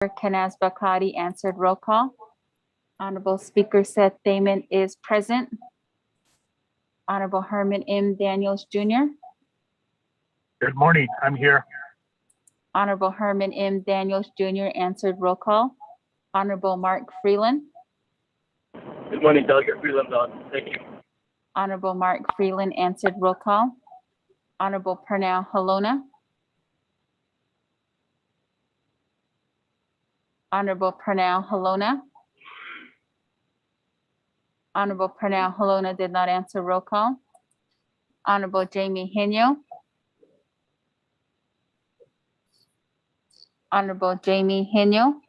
Naabik'íyáti answered. Roll call. Honorable Speaker Seth Thaman is present. Honorable Herman M. Daniels Jr. Good morning. I'm here. Honorable Herman M. Daniels Jr. answered. Roll call. Honorable Mark Freeland. Good morning, Delegate Freeland. Thank you. Honorable Mark Freeland answered. Roll call. Honorable Purnell Halona. Honorable Purnell Halona. Honorable Purnell Halona did not answer. Roll call. Honorable Jamie Henyo. Honorable Jamie Henyo.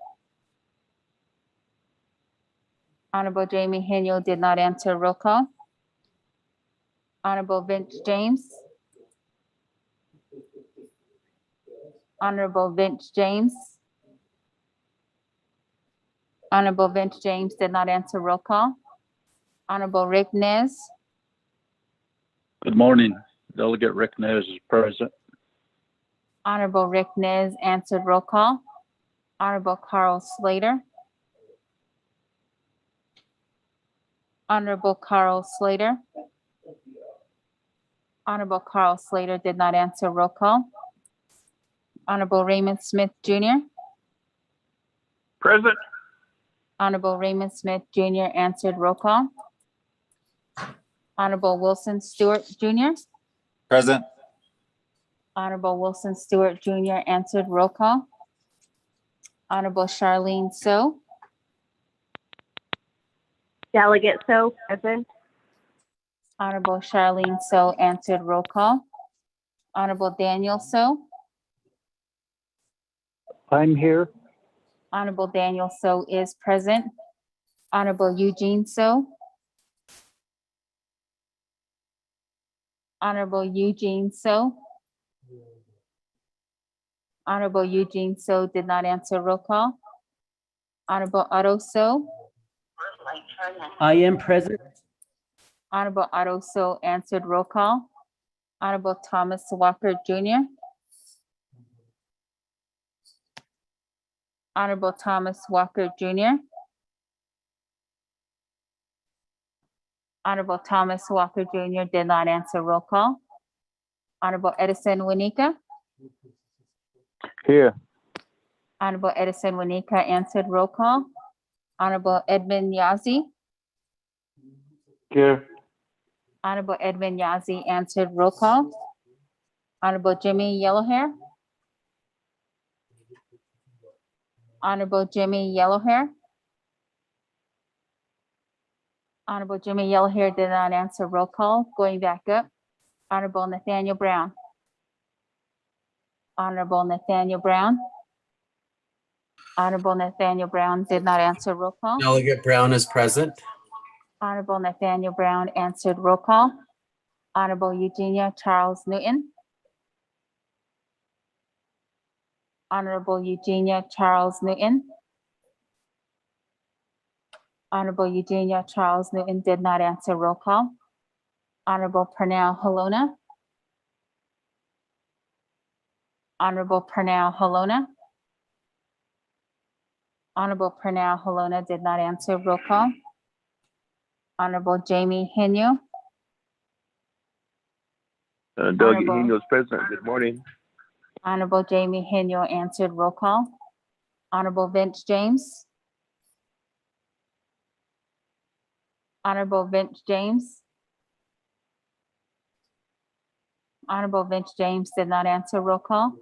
Honorable Jamie Henyo did not answer. Roll call. Honorable Vince James. Honorable Vince James. Honorable Vince James did not answer. Roll call. Honorable Rick Nez. Good morning. Delegate Rick Nez is present. Honorable Rick Nez answered. Roll call. Honorable Carl Slater. Honorable Carl Slater. Honorable Carl Slater did not answer. Roll call. Honorable Raymond Smith Jr. Present. Honorable Raymond Smith Jr. answered. Roll call. Honorable Wilson Stewart Jr. Present. Honorable Wilson Stewart Jr. answered. Roll call. Honorable Charlene So. Delegate So, present. Honorable Charlene So answered. Roll call. Honorable Daniel So. I'm here. Honorable Daniel So is present. Honorable Eugene So. Honorable Eugene So. Honorable Eugene So did not answer. Roll call. Honorable Otto So. I am present. Honorable Otto So answered. Roll call. Honorable Thomas Walker Jr. Honorable Thomas Walker Jr. Honorable Thomas Walker Jr. did not answer. Roll call. Honorable Edison Winika. Here. Honorable Edison Winika answered. Roll call. Honorable Edmund Yazi. Here. Honorable Edmund Yazi answered. Roll call. Honorable Jimmy Yellowhair. Honorable Jimmy Yellowhair. Honorable Jimmy Yellowhair did not answer. Roll call. Going back up. Honorable Nathaniel Brown. Honorable Nathaniel Brown. Honorable Nathaniel Brown did not answer. Roll call. Delegate Brown is present. Honorable Nathaniel Brown answered. Roll call. Honorable Eugenia Charles Newton. Honorable Eugenia Charles Newton. Honorable Eugenia Charles Newton did not answer. Roll call. Honorable Purnell Halona. Honorable Purnell Halona. Honorable Purnell Halona did not answer. Roll call. Honorable Jamie Henyo. Delegate Honorable- Henyo is present. Good morning. Honorable Jamie Henyo answered. Roll call. Honorable Vince James. Honorable Vince James. Honorable Vince James did not answer. Roll call.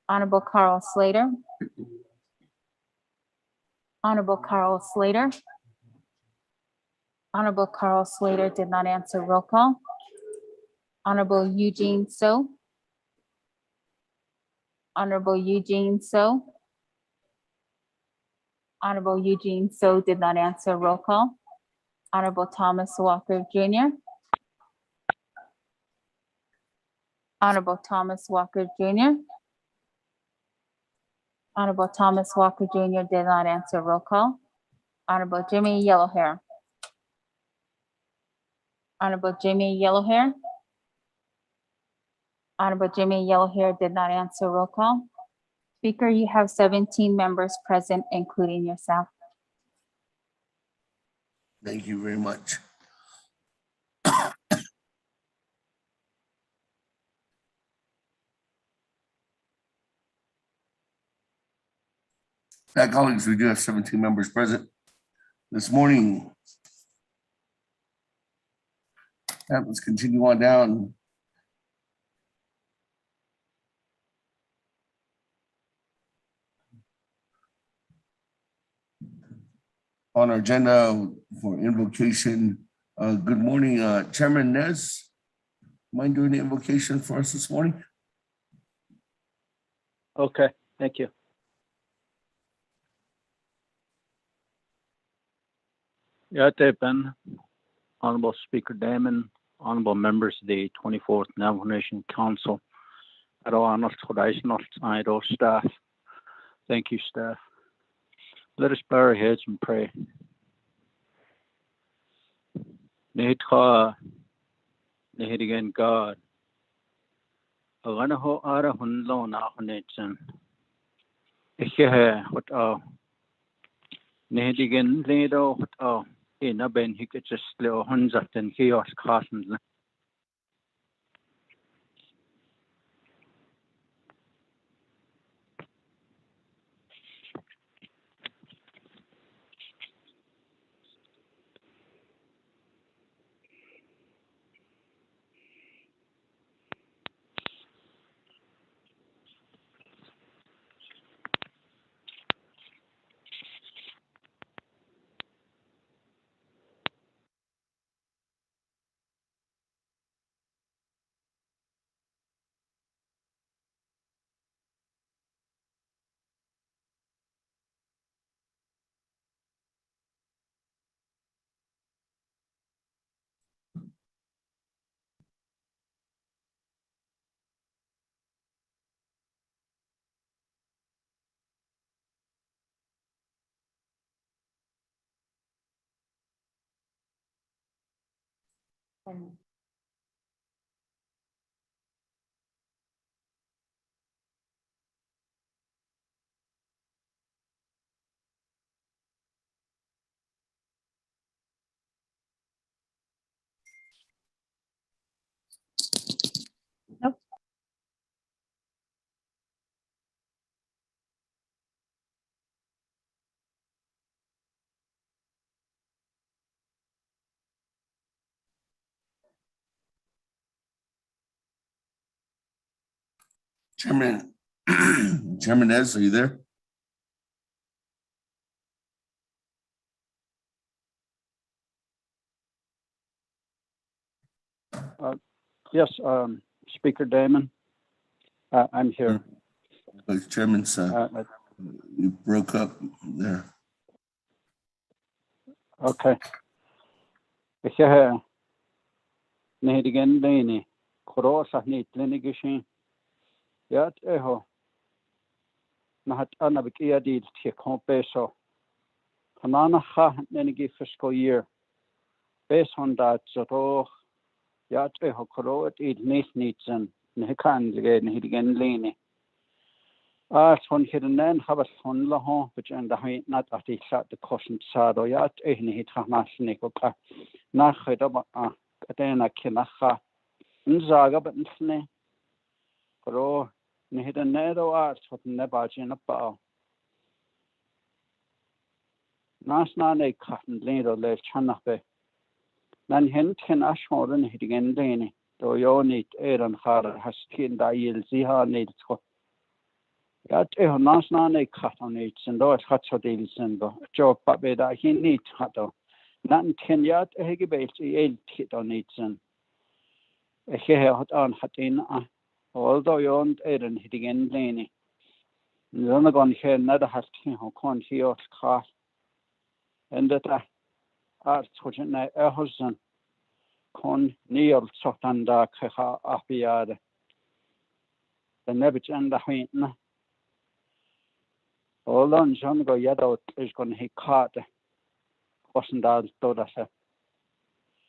Honorable Carl Slater. Honorable Carl Slater. Honorable Carl Slater did not answer. Roll call. Honorable Eugene So. Honorable Eugene So. Honorable Eugene So did not answer. Roll call. Honorable Thomas Walker Jr. Honorable Thomas Walker Jr. Honorable Thomas Walker Jr. did not answer. Roll call. Honorable Jimmy Yellowhair. Honorable Jimmy Yellowhair. Honorable Jimmy Yellowhair did not answer. Roll call. Speaker, you have 17 members present, including yourself. Thank you very much. Colleagues, we do have 17 members present this morning. Let's continue on down. On our agenda for invocation, good morning, Chairman Nez. Mind doing the invocation for us this morning? Okay, thank you. Yate Ben, Honorable Speaker Damon, honorable members of the 24th Navajo Nation Council, staff. Thank you, staff. Let us bow our heads and pray. Nehitcha, Nehitigan God, Aganaho Ara Hunlo Nahonetsan, Ichehe, what Nehitigan Ledo, what in a ben he could just little Hunzat and Chaos Carson. Chairman, Chairman Nez, are you there? Yes, Speaker Damon, I'm here. Chairman, you broke up there. Okay. Ichehe, Nehitigan Leni, Korosa Nit Lenigishin, Yat Eho, Nahat Naabik'íyáti Tikon Peso, Hanana Ha Nenigi fiscal year, based on that, Zoto, Yat Eho Korot, it needs and Nekan Nehitigan Leni. Son hidden then have a son lahon, which and the height not at the sat the caution sad or yat, hit Hamasnikoka, Nachedaba, Adena Kinaha, Nzaga, but Nsne, Koro, Nihidden Nedo arts, what Nebajin about. Nasnane cotton leader led Chanape. Nan hint can ashmore and hitting in Dani, though you need Aaron Harder has skin that yields Ziha needs. Yat nasnane cotton needs and those hot deals and the job pabe that he needs hato. Nan can yat a higibate hit on needs and a hair hot on hatin, although you owned Aaron hitting in Laney. None gone here never has king who can't hear car. And that arts which in a husband con near Sotanda Kaha Apiad. The Nebich and the Hint. All on John go yadot is going to he caught wasn't all told us.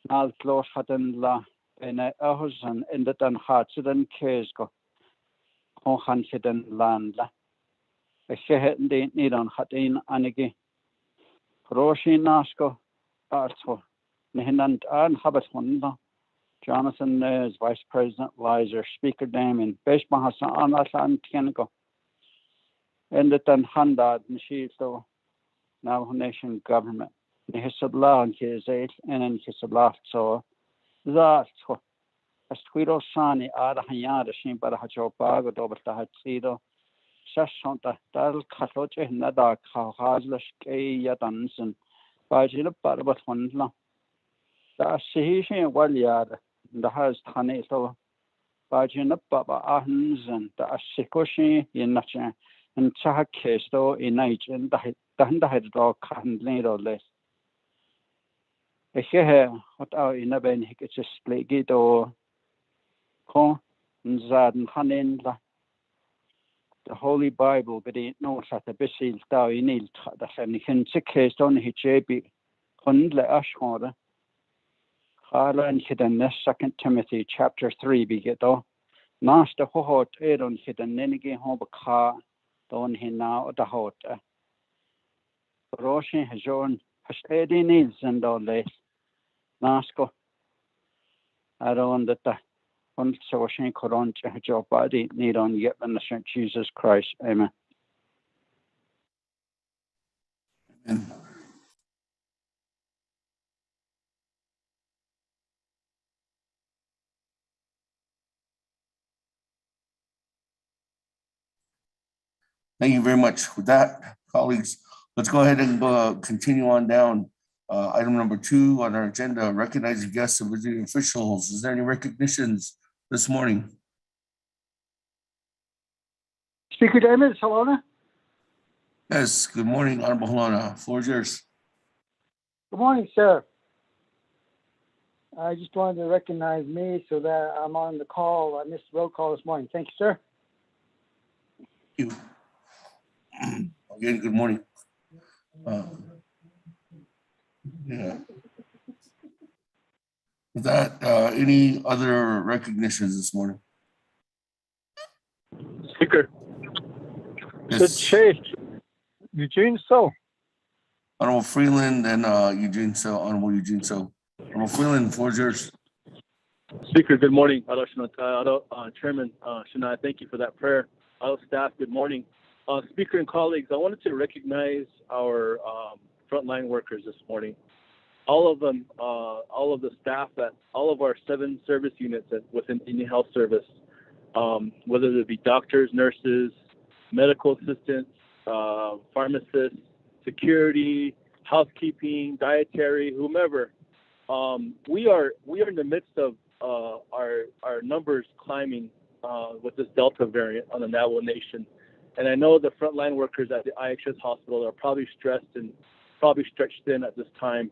Now close had in la in a husband in the done hearts and case go. Hohan hidden land. shehe need on hatin anigi. Roshi Nasko Arthur. Nehinant an habit Honda. Jonathan is Vice President Lizer, Speaker Damien, Beshmahasa an Atlantico. Ended on Handad Nishito, now nation government. Nehisabla and his eight and Hisabla so that Asquiro Sani Adahayada Shimbara Hachopago Dobata Hatsido. Sashonta Dal Katoche Nada Kahazlash Kay Yatanson Bajil Barbat Honla. The Sihishin Walyad, the Has Taneto Bajin Baba Ahns and the Asikoshi in Nacha and Chahakesto in Night and the Head dog can't lay or less. A hear what our in a ben hickus play gate or Con Zad and Hanenla. The Holy Bible, but it knows that the Bisil Tao in Il that and can sick case on Hijabi Hundle Ashmore. Harlan hidden this 2 Timothy chapter 3 begeto. Master Hohot Edon hidden Nenigi Hoba Car, Don Hina the Hot. Roshin has own has Eddie Nils and all this. Nasco. I don't that the Soshin Koron job body need on yet and the Saint Jesus Christ. Amen. Thank you very much. With that, colleagues, let's go ahead and continue on down. Item number 2 on our agenda, recognizing guests and visiting officials. Is there any recognitions this morning? Speaker Davis, Helena. Yes, good morning, Honorable Helena. Floor is yours. Good morning, sir. I just wanted to recognize me so that I'm on the call. I missed the roll call this morning. Thank you, sir. Thank you. Again, good morning. Yeah. With that, any other recognitions this morning? Speaker. Yes. Eugene So. Honorable Freeland and Eugene So. Honorable Eugene So. Honorable Freeland, floor is yours. Speaker, good morning. Chairman Shania, thank you for that prayer. Staff, good morning. Speaker and colleagues, I wanted to recognize our frontline workers this morning. All of them, all of the staff at all of our 7 service units within Indian Health Service, whether it be doctors, nurses, medical assistants, pharmacists, security, housekeeping, dietary, whomever. We are in the midst of our numbers climbing with this Delta variant on the Navajo Nation. And I know the frontline workers at the IHS hospital are probably stressed and probably stretched thin at this time.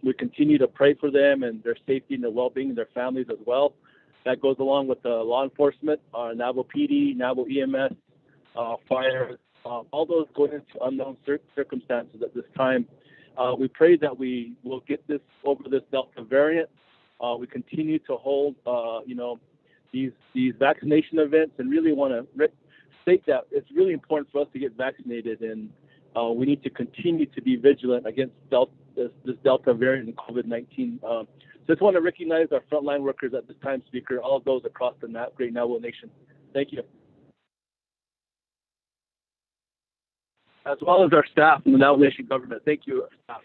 We continue to pray for them and their safety and their well-being and their families as well. That goes along with the law enforcement, Navajo PD, Navajo EMS, fire, all those going into unknown circumstances at this time. We pray that we will get this over this Delta variant. We continue to hold, these vaccination events, and really want to state that it's really important for us to get vaccinated, and we need to continue to be vigilant against this Delta variant and COVID-19. Just want to recognize our frontline workers at this time, Speaker, all of those across the great Navajo Nation. Thank you. As well as our staff in the Navajo Nation government. Thank you, staff.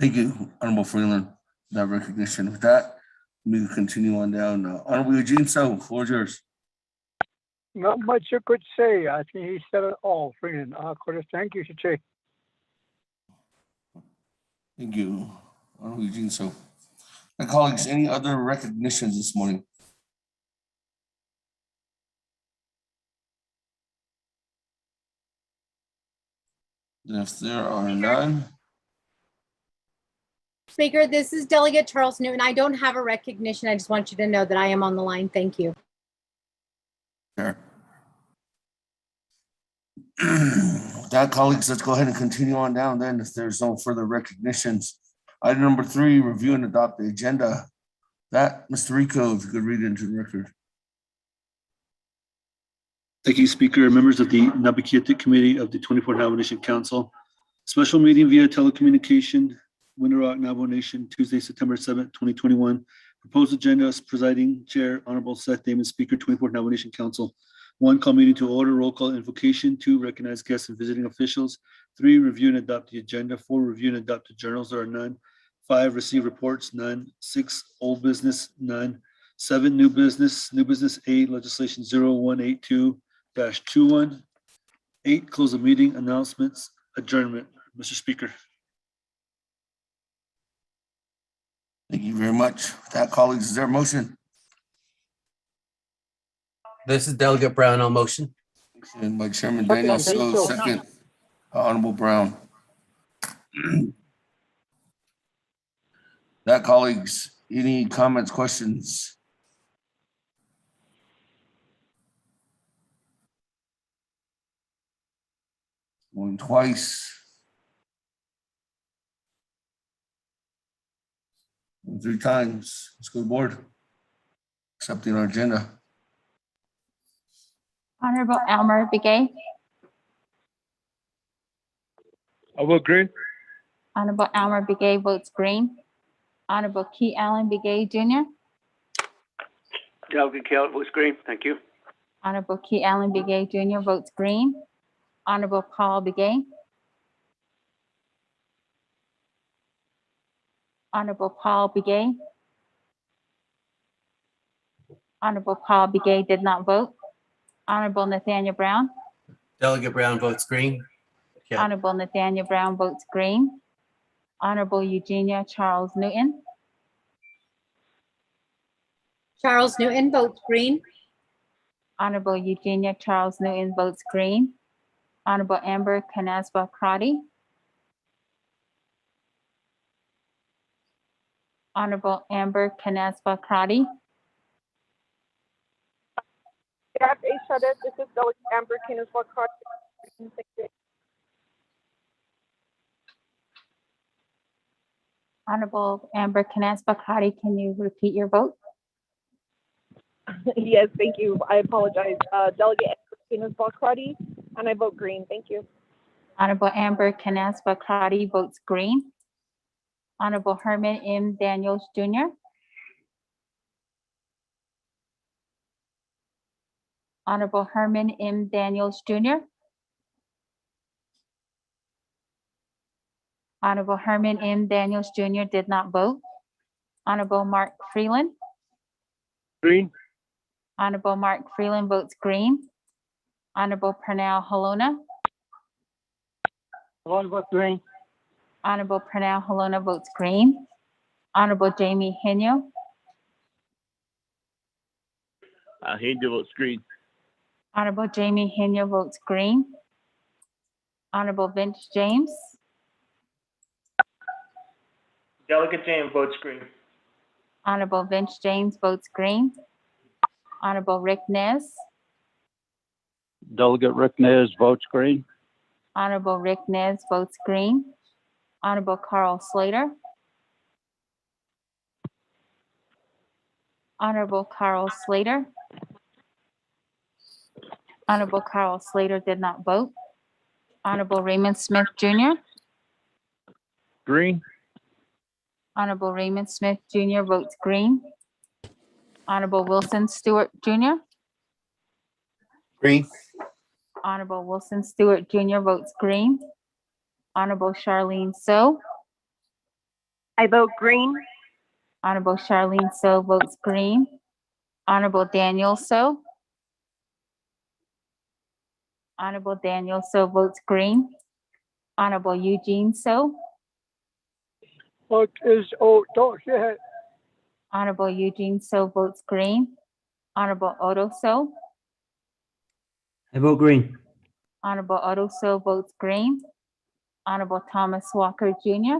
Thank you, Honorable Freeland, for that recognition. With that, we can continue on down. Honorable Eugene So, floor is yours. Not much you could say. I think he said it all, Freeland. Thank you, Chiche. Thank you, Honorable Eugene So. My colleagues, any other recognitions this morning? If there are none. Speaker, this is Delegate Charles Newton. I don't have a recognition. I just want you to know that I am on the line. Thank you. Sure. With that, colleagues, let's go ahead and continue on down then if there's no further recognitions. Item number 3, review and adopt the agenda. That, Mr. Rico, if you could read into the record. Thank you, Speaker. Members of the Naabik'íyáti Committee of the 24th Navajo Nation Council. Special meeting via telecommunication, Winter Rock Navajo Nation, Tuesday, September 7th, 2021. Proposed agenda as presiding chair, Honorable Seth Damon, Speaker, 24th Navajo Nation Council. 1, call meeting to order, roll call invocation. 2, recognize guests and visiting officials. 3, review and adopt the agenda. 4, review and adopt the journals. There are none. 5, receive reports. None. 6, old business. None. 7, new business. New business 8, legislation 0182-21. 8, close the meeting. Announcements. Adjournment. Mr. Speaker. Thank you very much. With that, colleagues, is there a motion? This is Delegate Brown on motion. And by Chairman Second, Daniels, so Daniels. second, Honorable Brown. That, colleagues, any comments, questions? Going twice. Going 3 times. Let's go to board. Accepting our agenda. Honorable Elmer Begay, I will agree. Honorable Elmer Begay votes green. Honorable Key Allen Begay Jr., Delegate Kell votes green. Thank you. Honorable Key Allen Begay Jr. votes green. Honorable Paul Begay, Honorable Paul Begay, Honorable Paul Begay did not vote. Honorable Nathaniel Brown, Delegate Brown votes green. Yeah. Honorable Nathaniel Brown votes green. Honorable Eugenia Charles Newton, Charles Newton votes green. Honorable Eugenia Charles Newton votes green. Honorable Amber Canasba Crotty, Honorable Amber Canasba Crotty, This is Delegate Amber Kinsler. Honorable Amber Canasba Crotty, can you repeat your vote? Yes, thank you. I apologize. Delegate Amber Kinsler, and I vote green. Thank you. Honorable Amber Canasba Crotty votes green. Honorable Herman M. Daniels Jr., Honorable Herman M. Daniels Jr., Honorable Herman M. Daniels Jr. did not vote. Honorable Mark Freeland, Green. Honorable Mark Freeland votes green. Honorable Pernell Halona, Alon votes green. Honorable Pernell Halona votes green. Honorable Jamie Henyo, Henry votes green. Honorable Jamie Henyo votes green. Honorable Vince James, Delegate James votes green. Honorable Vince James votes green. Honorable Rick Nez, Delegate Rick Nez votes green. Honorable Rick Nez votes green. Honorable Carl Slater, Honorable Carl Slater, Honorable Carl Slater did not vote. Honorable Raymond Smith Jr., Green. Honorable Raymond Smith Jr. votes green. Honorable Wilson Stewart Jr., Green. Honorable Wilson Stewart Jr. votes green. Honorable Charlene So, I vote green. Honorable Charlene So votes green. Honorable Daniel So, Honorable Daniel So votes green. Honorable Eugene So, What is, oh, don't, go ahead. Honorable Eugene So votes green. Honorable Odo So, I vote green. Honorable Odo So votes green. Honorable Thomas Walker Jr.,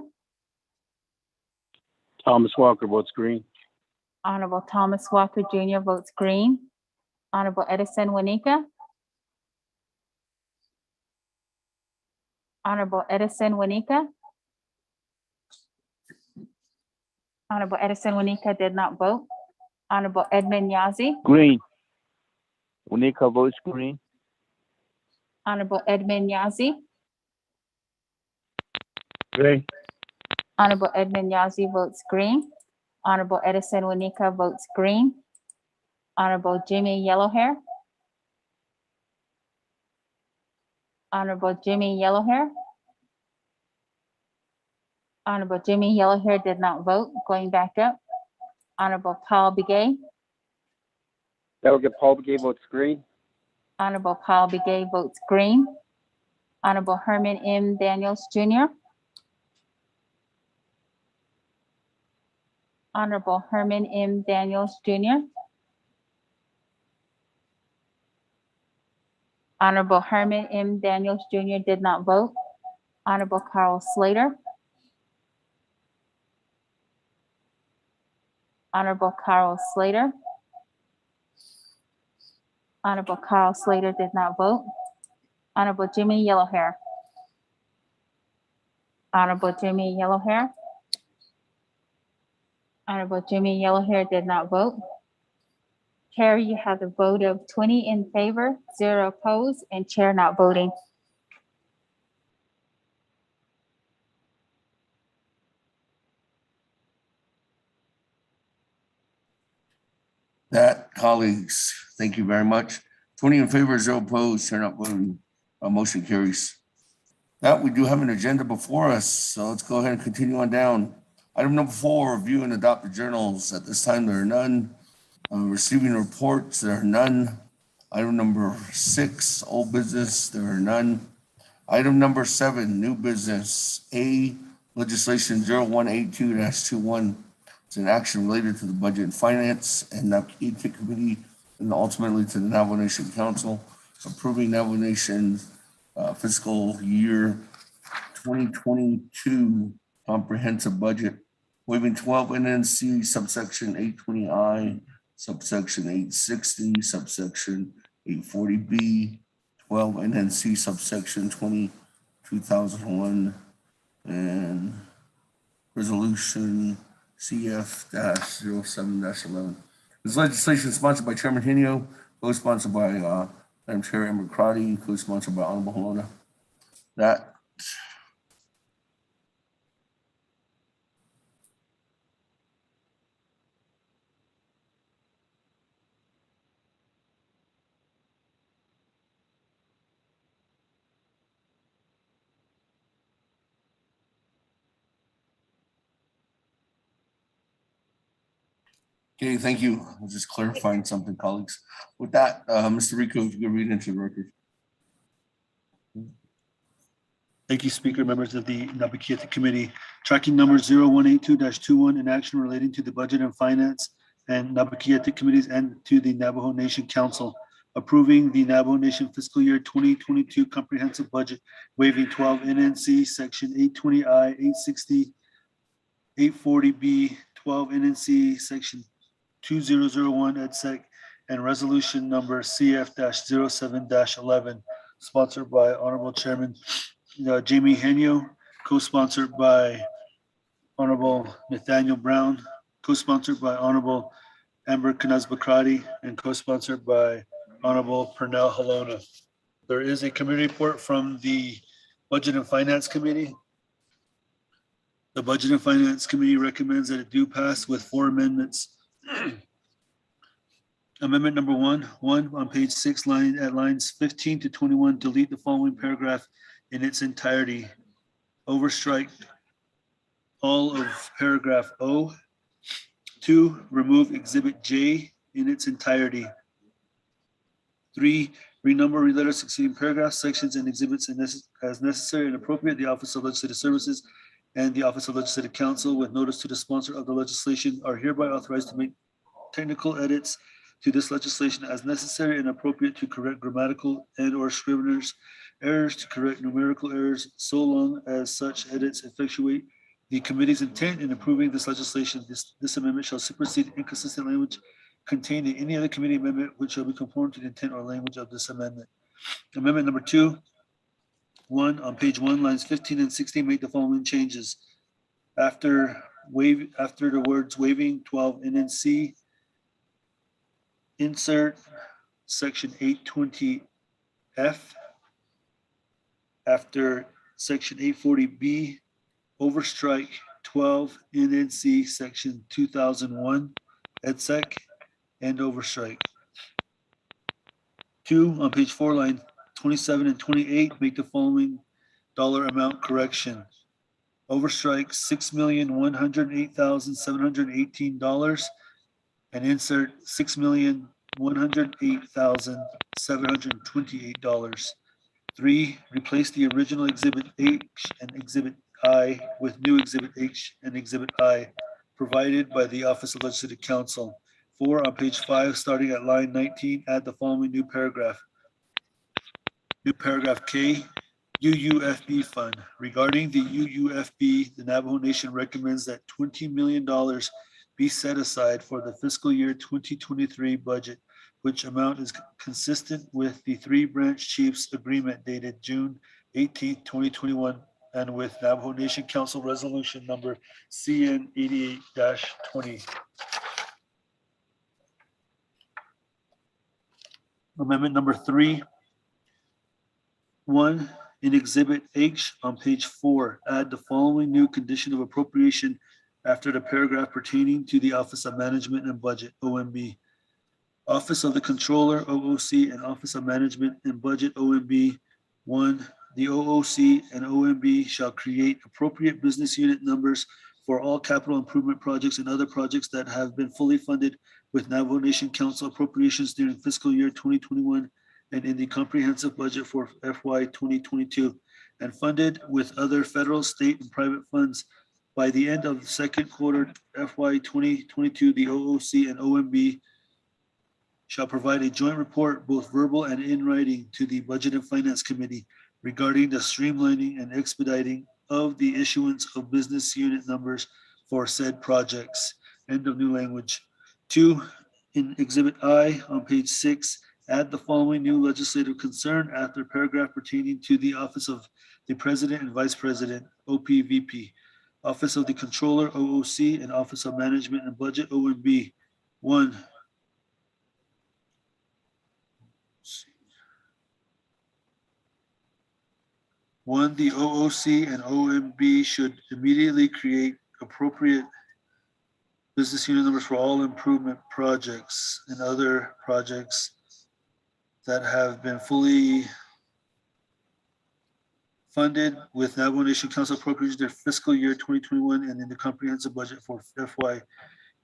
Thomas Walker votes green. Honorable Thomas Walker Jr. votes green. Honorable Edison Wanika, Honorable Edison Wanika, Honorable Edison Wanika did not vote. Honorable Edmund Yazi, Green. Wanika votes green. Honorable Edmund Yazzie. Green. Honorable Edmund Yazzie votes green. Honorable Edison Wanika votes green. Honorable Jimmy Yellowhair. Honorable Jimmy Yellowhair. Honorable Jimmy Yellowhair did not vote. Going back up. Honorable Paul Begay. Delegate Paul Begay votes green. Honorable Paul Begay votes green. Honorable Herman M. Daniels Jr. Honorable Herman M. Daniels Jr. Honorable Herman M. Daniels Jr. did not vote. Honorable Carl Slater. Honorable Carl Slater. Honorable Carl Slater did not vote. Honorable Jimmy Yellowhair. Honorable Jimmy Yellowhair. Honorable Jimmy Yellowhair did not vote. Chair, you have the vote of 20 in favor, 0 opposed, and chair not voting. That, colleagues, thank you very much. 20 in favor, 0 opposed, chair not voting. Motion carries. That, we do have an agenda before us, so let's go ahead and continue on down. Item number 4, review and adopt the journals. At this time, there are none. Receiving reports, there are none. Item number 6, old business, there are none. Item number 7, new business. A, legislation 0182-21. It's an action related to the Budget and Finance and Naabik'íyáti Committee and ultimately to the Navajo Nation Council, approving Navajo Nation fiscal year 2022 comprehensive budget, waiving 12 NNC subsection 820I, subsection 860, subsection 840B, 12 NNC subsection 2001, and resolution CF-07-11. This legislation is sponsored by Chairman Henio, co-sponsored by Madam Chair Amber Crotty, co-sponsored by Honorable Halona. That. Okay, thank you. I was just clarifying something, colleagues. With that, Mr. Rico, if you could read into the record. Thank you, Speaker, members of the Naabik'íyáti Committee. Tracking number 0182-21, an action relating to the Budget and Finance and Naabik'íyáti Committees and to the Navajo Nation Council, approving the Navajo Nation fiscal year 2022 comprehensive budget, waiving 12 NNC section 820I, 860, 840B, 12 NNC section 2001 EDSEC, and resolution number CF-07-11, sponsored by Honorable Chairman Jamie Henio, co-sponsored by Honorable Nathaniel Brown, co-sponsored by Honorable Amber Knazbakrati, and co-sponsored by Honorable Pernell Halona. There is a committee report from the Budget and Finance Committee. The Budget and Finance Committee recommends that it do pass with 4 amendments. Amendment number 1 on page 6, at lines 15 to 21, delete the following paragraph in its entirety. Overstrike all of paragraph O. 2, remove exhibit J in its entirety. 3, renumber letter succeeding paragraphs, sections, and exhibits as necessary and appropriate. The Office of Legislative Services and the Office of Legislative Counsel, with notice to the sponsor of the legislation, are hereby authorized to make technical edits to this legislation as necessary and appropriate to correct grammatical and/or scrivener's errors, to correct numerical errors, so long as such edits effectuate the committee's intent in approving this legislation. This amendment shall supersede inconsistent language contained in any other committee amendment which shall be conform to the intent or language of this amendment. Amendment number 2, on page 1, lines 15 and 16, make the following changes. After the words waiving 12 NNC, insert section 820F after section 840B, overstrike 12 NNC section 2001, EDSEC, and overstrike. 2, on page 4, line 27 and 28, make the following dollar amount correction. Overstrike $6,108,718 and insert $6,108,728. 3, replace the original Exhibit H and Exhibit I with new Exhibit H and Exhibit I provided by the Office of Legislative Counsel. 4, on page 5, starting at line 19, add the following new paragraph. New paragraph K, UUFB fund. Regarding the UUFB, the Navajo Nation recommends that $20 million be set aside for the fiscal year 2023 budget, which amount is consistent with the 3 branch chiefs agreement dated June 18, 2021, and with Navajo Nation Council Resolution number CN 88-20. Amendment number 3. 1, in Exhibit H on page 4, add the following new condition of appropriation after the paragraph pertaining to the Office of Management and Budget, OMB. Office of the Controller, OOC, and Office of Management and Budget, OMB. 1, the OOC and OMB shall create appropriate business unit numbers for all capital improvement projects and other projects that have been fully funded with Navajo Nation Council appropriations during fiscal year 2021 and in the comprehensive budget for FY 2022, and funded with other federal, state, and private funds. By the end of the second quarter FY 2022, the OOC and OMB shall provide a joint report, both verbal and in writing, to the Budget and Finance Committee regarding the streamlining and expediting of the issuance of business unit numbers for said projects. End of new language. 2, in Exhibit I on page 6, add the following new legislative concern after paragraph pertaining to the Office of the President and Vice President, OPVP, Office of the Controller, OOC, and Office of Management and Budget, OMB. 1, the OOC and OMB should immediately create appropriate business unit numbers for all improvement projects and other projects that have been fully funded with Navajo Nation Council appropriations their fiscal year 2021 and in the comprehensive budget for FY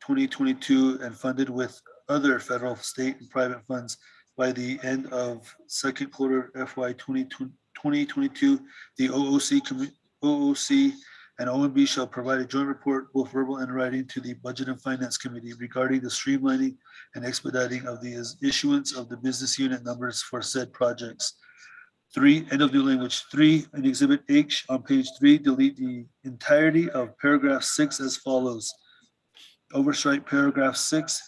2022 and funded with other federal, state, and private funds by the end of second quarter FY 2022. The OOC and OMB shall provide a joint report, both verbal and writing, to the Budget and Finance Committee regarding the streamlining and expediting of the issuance of the business unit numbers for said projects. 3, end of new language. 3, in Exhibit H on page 3, delete the entirety of paragraph 6 as follows. Overstrike paragraph 6.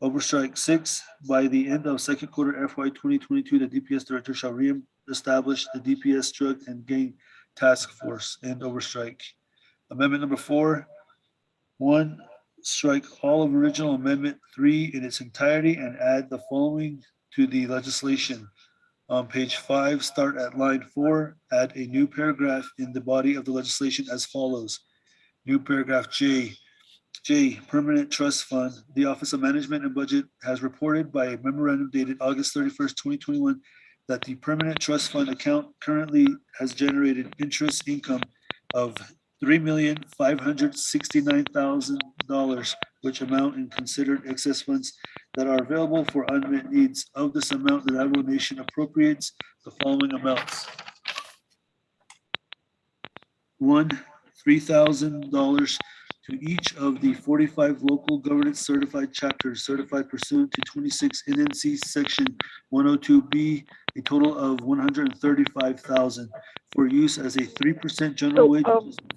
Overstrike 6, by the end of second quarter FY 2022, the DPS director shall re-establish the DPS drug and gang task force, and overstrike. Amendment number 4, 1, strike all of original amendment 3 in its entirety and add the following to the legislation. On page 5, start at line 4, add a new paragraph in the body of the legislation as follows. New paragraph J, Permanent Trust Fund. The Office of Management and Budget has reported by a memorandum dated August 31st, 2021, that the Permanent Trust Fund account currently has generated interest income of $3,569,000, which amount in considered excess funds that are available for unmet needs. Of this amount, the Navajo Nation appropriates the following amounts. 1, $3,000 to each of the 45 local governance certified chapters certified pursuant to 26 NNC section 102B, a total of $135,000 for use as a 3% general wage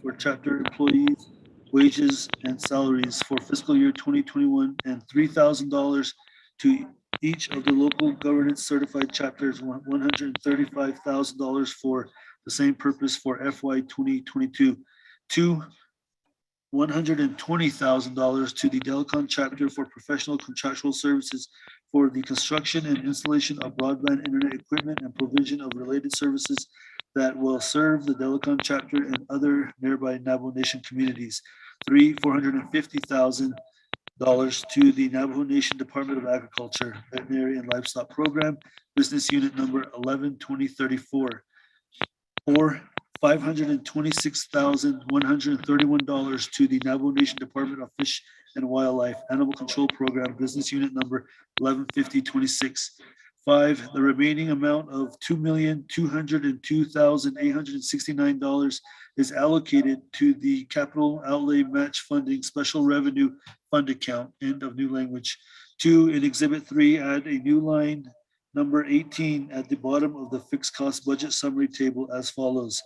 for chapter employees, wages and salaries for fiscal year 2021, and $3,000 to each of the local governance certified chapters, $135,000 for the same purpose for FY 2022. 2, $120,000 to the Telecom chapter for professional contractual services for the construction and installation of broadband internet equipment and provision of related services that will serve the Telecom chapter and other nearby Navajo Nation communities. Three, $450,000 to the Navajo Nation Department of Agriculture, Veterinary and Livestock Program, business unit number 112034. Or $526,131 to the Navajo Nation Department of Fish and Wildlife Animal Control Program, business unit number 115026. Five, the remaining amount of $2,202,869 is allocated to the capital outlay match funding special revenue fund account. End of new language. Two, in Exhibit 3, add a new line number 18 at the bottom of the fixed cost budget summary table as follows.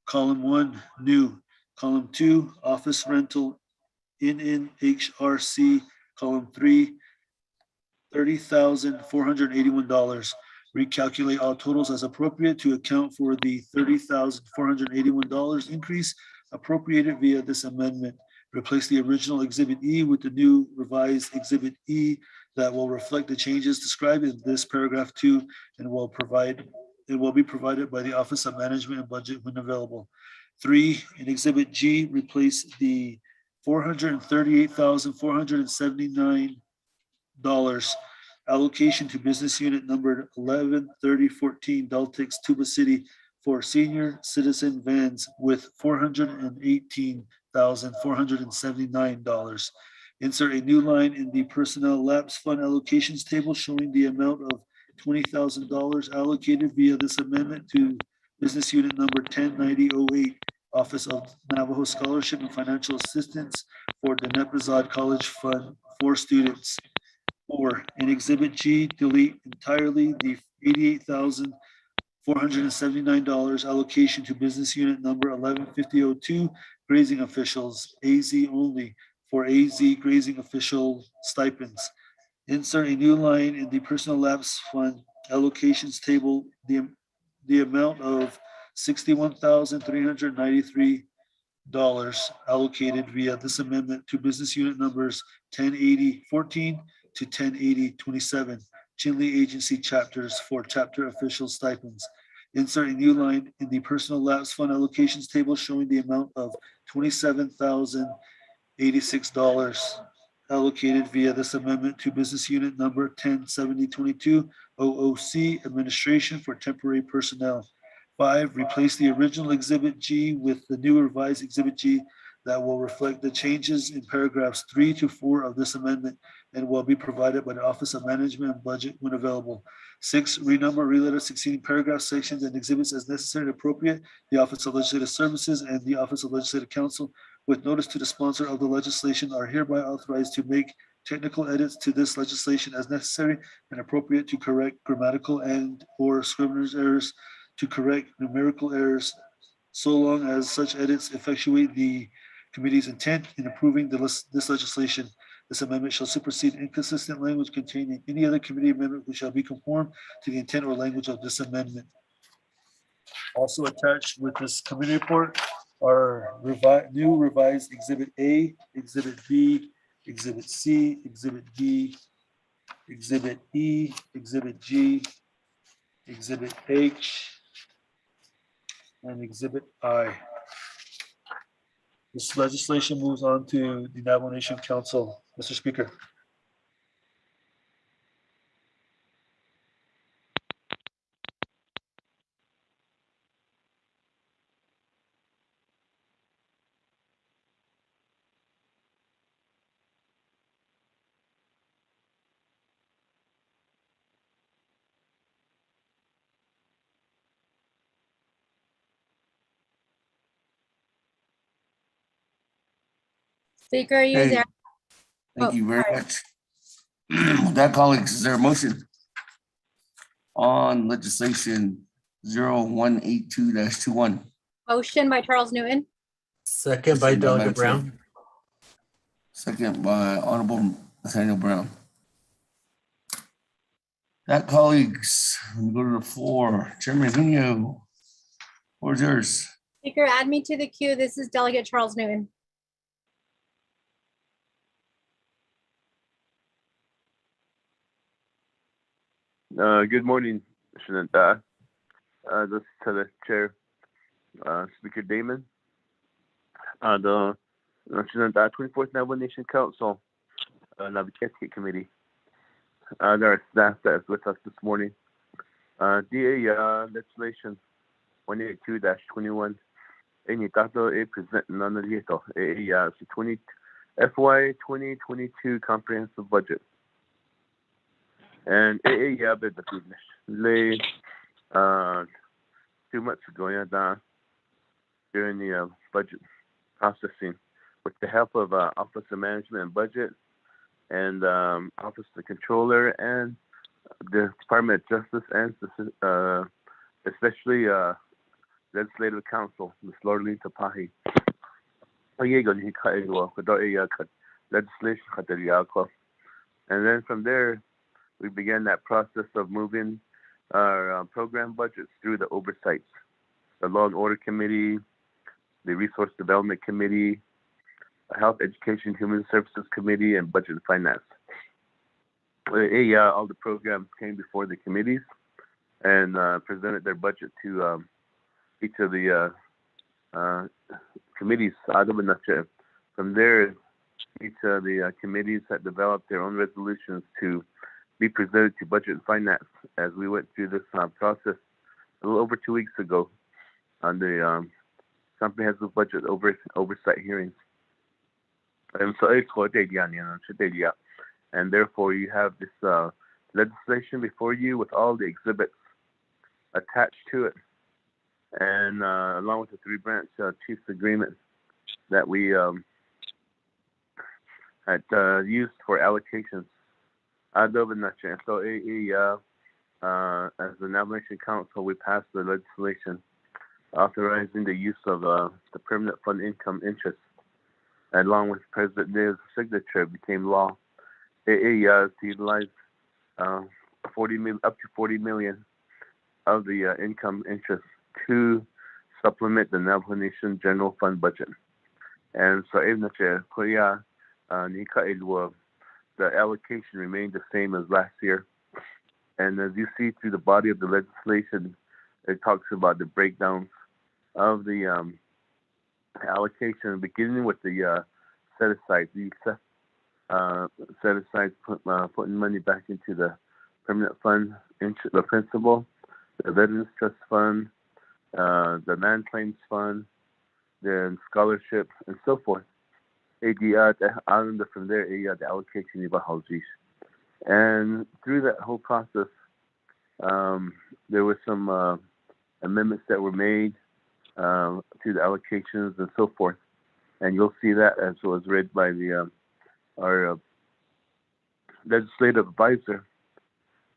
Column 1, new. Column 2, office rental NNHRC. Column 3, $30,481. Recalculate all totals as appropriate to account for the $30,481 increase appropriated via this amendment. Replace the original Exhibit E with the new revised Exhibit E that will reflect the changes described in this paragraph 2 and will be provided by the Office of Management and Budget when available. 3, in Exhibit G, replace the $438,479 allocation to business unit number 113014 Daltex Tuba City for senior citizen vans with $418,479. Insert a new line in the personnel lapse fund allocations table showing the amount of $20,000 allocated via this amendment to business unit number 109008, Office of Navajo Scholarship and Financial Assistance for the Nepazad College Fund for students. 4, in Exhibit G, delete entirely the $88,479 allocation to business unit number 115002, grazing officials, AZ only, for AZ grazing official stipends. Insert a new line in the personal lapse fund allocations table, the amount of $61,393 allocated via this amendment to business unit numbers 108014 to 108027, Chinle Agency chapters for chapter official stipends. Insert a new line in the personal lapse fund allocations table showing the amount of $27,086 allocated via this amendment to business unit number 107022 OOC Administration for temporary personnel. 5, replace the original Exhibit G with the new revised Exhibit G that will reflect the changes in paragraphs 3 to 4 of this amendment and will be provided by the Office of Management and Budget when available. 6, renumber, reletter succeeding paragraphs, sections, and exhibits as necessary and appropriate. The Office of Legislative Services and the Office of Legislative Counsel, with notice to the sponsor of the legislation, are hereby authorized to make technical edits to this legislation as necessary and appropriate to correct grammatical and or scrivener's errors, to correct numerical errors, so long as such edits effectuate the committee's intent in approving this legislation. This amendment shall supersede inconsistent language contained in any other committee amendment which shall be conformed to the intent or language of this amendment. Also attached with this committee report are new revised Exhibit A, Exhibit B, Exhibit C, Exhibit D, Exhibit E, Exhibit G, Exhibit H, and Exhibit I. This legislation moves on to the Navajo Nation Council. Mr. Speaker. Speaker, are you Hey, there? thank Oh, you very sorry. much. With that, colleagues, is there a motion on legislation 0182-21? Motion by Charles Newton. Second by Motion by Delegate Madam Chair. Brown. Second by Honorable Nathaniel Brown. That, colleagues, we go to the floor. Chairman Vino, floor is yours. Speaker, add me to the queue. This is Delegate Charles Newton. Good morning, Shananta. This is Tele Chair, Speaker Damon. The Shananta 24th Navajo Nation Council, Naabik'íyáti Committee. There are staff that is with us this morning. DA legislation 182-21. Any tato a present none of the FY 2022 comprehensive budget. And bit the lay 2 months ago, during the budget processing, with the help of Office of Management and Budget and Office of the Controller and the Department of Justice and especially Legislative Council, Ms. Lorleen Tapahi. Legislation. And then from there, we began that process of moving our program budgets through the oversights, the Law and Order Committee, the Resource Development Committee, Health, Education, Human Services Committee, and Budget and Finance. All the programs came before the committees and presented their budget to each of the committees. From there, each of the committees had developed their own resolutions to be presented to Budget and Finance as we went through this process a little over 2 weeks ago on the comprehensive budget oversight hearings. And so and therefore you have this legislation before you with all the exhibits attached to it, and along with the 3-branch chiefs agreement that we had used for allocations. So as the Navajo Nation Council, we passed the legislation authorizing the use of the permanent fund income interest, along with President Neo's signature, became law. To utilize up to 40 million of the income interest to supplement the Navajo Nation general fund budget. And so the allocation remained the same as last year. And as you see through the body of the legislation, it talks about the breakdowns of the allocation, beginning with the set-asides. Set-asides putting money back into the permanent fund, the principal, the Veterans Trust Fund, the Land Claims Fund, then scholarship, and so forth. From there, the allocation of. And through that whole process, there were some amendments that were made to the allocations and so forth. And you'll see that as was read by our legislative advisor.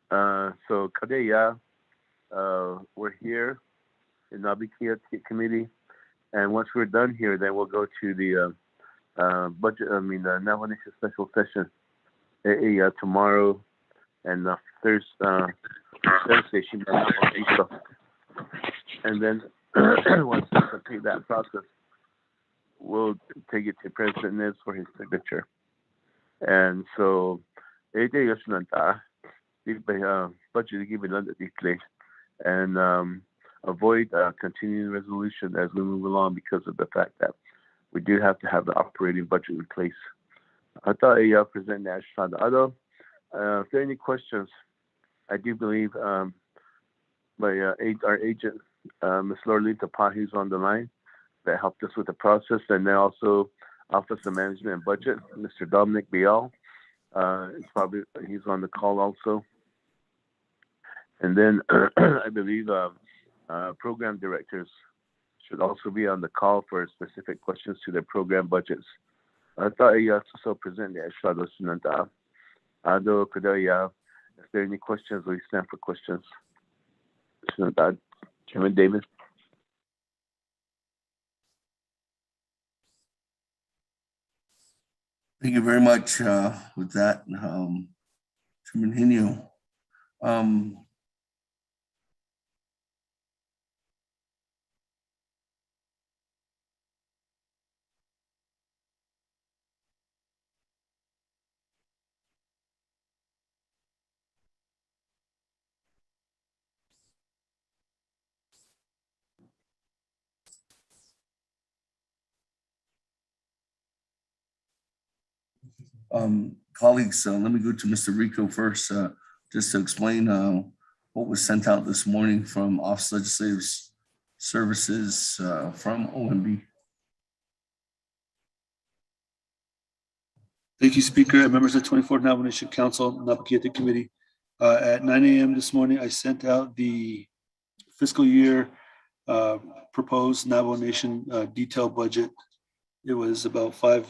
So Kadeya, we're here in Naabik'íyáti Committee, and once we're done here, then we'll go to the the Navajo Nation special session tomorrow and Thursday. And then once we complete that process, we'll take it to President Nez for his signature. And so, and avoid continuing resolution as we move along because of the fact that we do have to have the operating budget in place. I thought I present that. If there are any questions, I do believe our agent, Ms. Lorleen Tapahi, is on the line that helped us with the process, and then also Office of Management and Budget, Mr. Dominic Bial. He's on the call also. And then I believe program directors should also be on the call for specific questions to their program budgets. I thought I also present the Ashado Sunanta. Ado Kadaya. If there are any questions, we stand for questions. Sunanta. Chairman Davis. Thank you very much with that, Chairman Hinyo. Colleagues, let me go to Mr. Rico first, just to explain what was sent out this morning from Office of Legislative Services from OMB. Thank you, Speaker and members of the 24th Navajo Nation Council, Naabik'íyáti Committee. At 9 a.m. this morning, I sent out the fiscal year proposed Navajo Nation detailed budget. It was about 5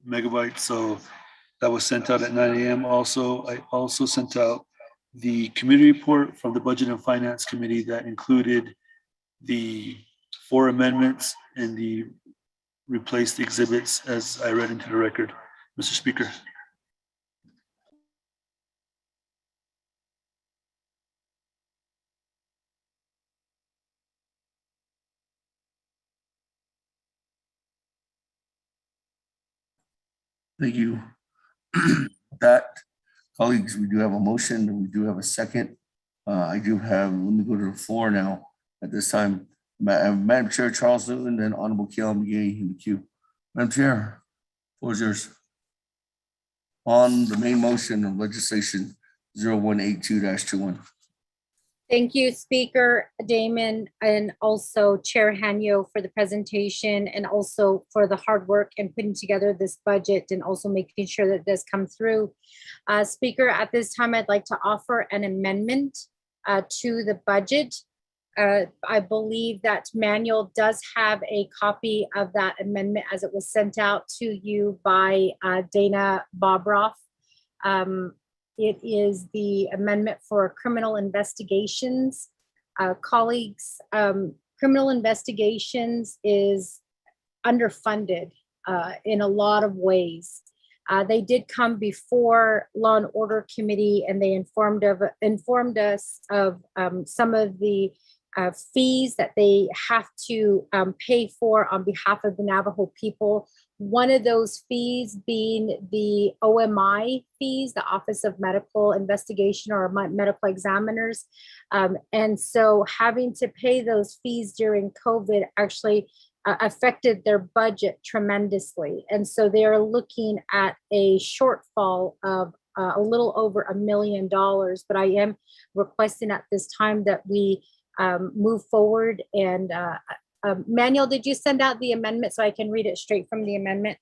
megabytes, so that was sent out at 9 a.m. I also sent out the committee report from the Budget and Finance Committee that included the 4 amendments and the replaced exhibits as I read into the record. Mr. Speaker. Thank you. That, colleagues, we do have a motion and we do have a second. I do have, let me go to the floor now at this time. Madam Chair Charles Newton, then Honorable Keelan McGee in the queue. Madam Chair, floor is yours. On the main motion of legislation 0182-21. Thank you, Speaker Damon, and also Chair Hanyo for the presentation and also for the hard work in putting together this budget and also making sure that this comes through. Speaker, at this time, I'd like to offer an amendment to the budget. I believe that Manuel does have a copy of that amendment as it was sent out to you by Dana Bobroff. It is the amendment for criminal investigations. Colleagues, criminal investigations is underfunded in a lot of ways. They did come before Law and Order Committee and they informed us of some of the fees that they have to pay for on behalf of the Navajo people. One of those fees being the OMI fees, the Office of Medical Investigation or Medical Examiners. And so having to pay those fees during COVID actually affected their budget tremendously. And so they are looking at a shortfall of a little over $1 million. But I am requesting at this time that we move forward. And Manuel, did you send out the amendment so I can read it straight from the amendment?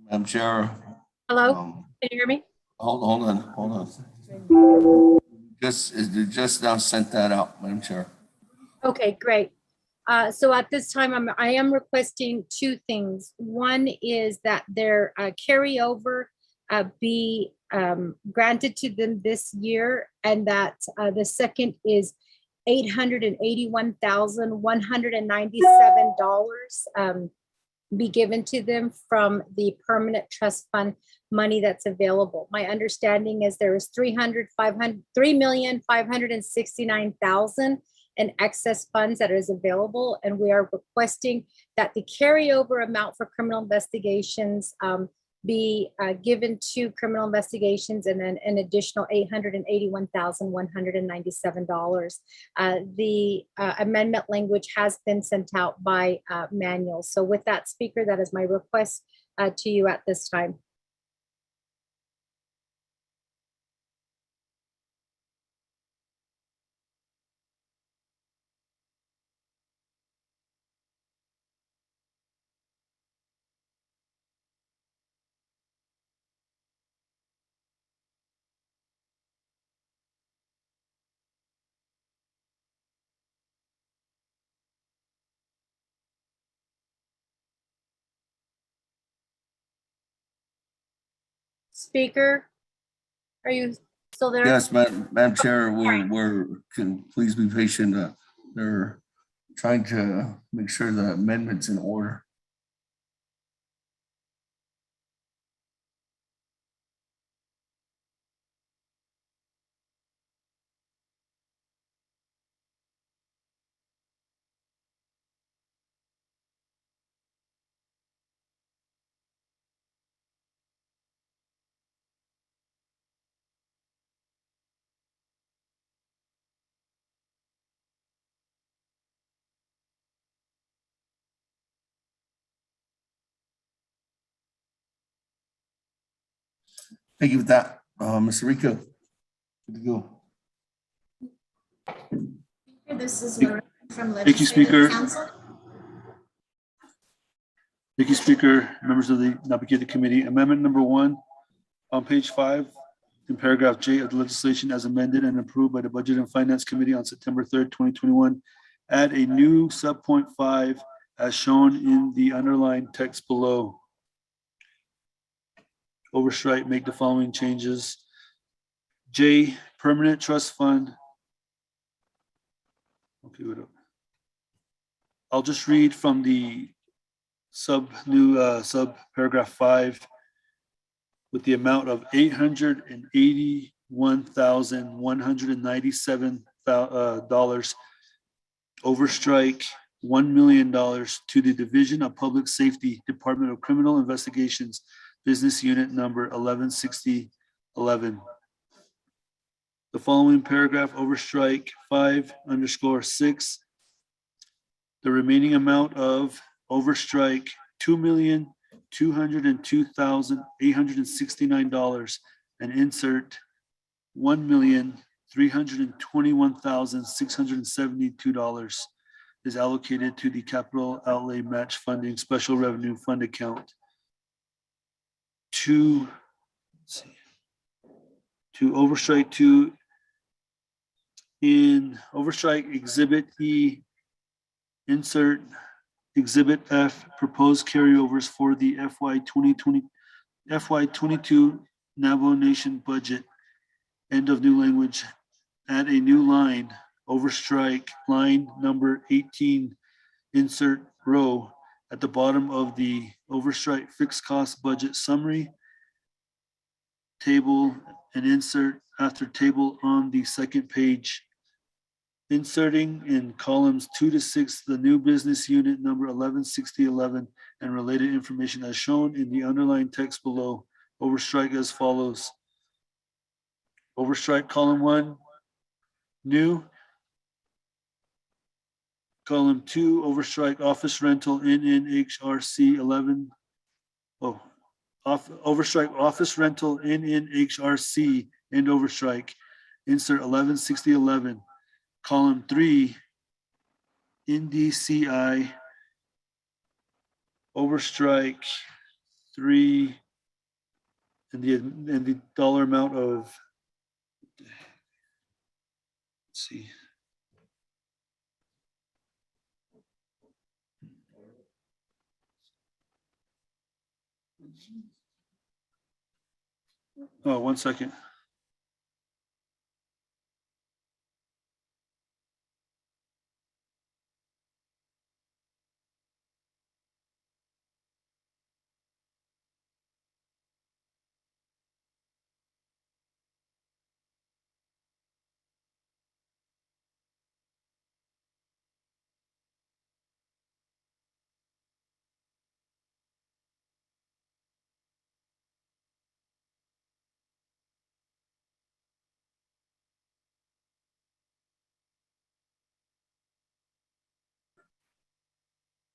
Madam Chair. Hello, can you hear me? Hold on. Just now sent that out, Madam Chair. Okay, great. So at this time, I am requesting 2 things. One is that their carryover be granted to them this year, and that the second is $881,197 be given to them from the permanent trust fund money that's available. My understanding is there is $3,569,000 in excess funds that is available, and we are requesting that the carryover amount for criminal investigations be given to criminal investigations, and then an additional $881,197. The amendment language has been sent out by Manuel. So with that, Speaker, that is my request to you at this time. Speaker, are you still there? Yes, Madam Chair, please be patient. They're trying to make sure the amendment's in order. Thank you for that. Mr. Rico. Good to go. This is Lorraine from Thank you, Speaker. Legislative Council. Thank you, Speaker, members of the Naabik'íyáti Committee. Amendment number 1 on page 5 in paragraph J of the legislation as amended and approved by the Budget and Finance Committee on September 3rd, 2021. Add a new subpoint 5 as shown in the underlined text below. Overstrike, make the following changes. J, permanent trust fund. Okay, wait up. I'll just read from the sub paragraph 5 with the amount of $881,197 overstrike $1 million to the Division of Public Safety, Department of Criminal Investigations, Business Unit number 116011. The following paragraph, overstrike 5_6, the remaining amount of overstrike $2,202,869 and insert $1,321,672 is allocated to the capital outlay match funding special revenue fund account to overstrike 2 in overstrike exhibit E, insert exhibit F, proposed carryovers for the FY22 Navajo Nation budget. End of new language. Add a new line, overstrike line number 18, insert row at the bottom of the overstrike fixed cost budget summary table and insert after table on the second page. Inserting in columns 2 to 6 the new business unit number 116011 and related information as shown in the underlined text below. Overstrike as follows. Overstrike column 1, new. Column 2, overstrike office rental NNHRC 11. Overstrike office rental NNHRC and overstrike. Insert 116011. Column 3, NDCI, overstrike 3, and the dollar amount of, let's see. Oh, 1 second.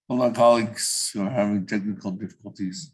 Hold on, colleagues who are having technical difficulties.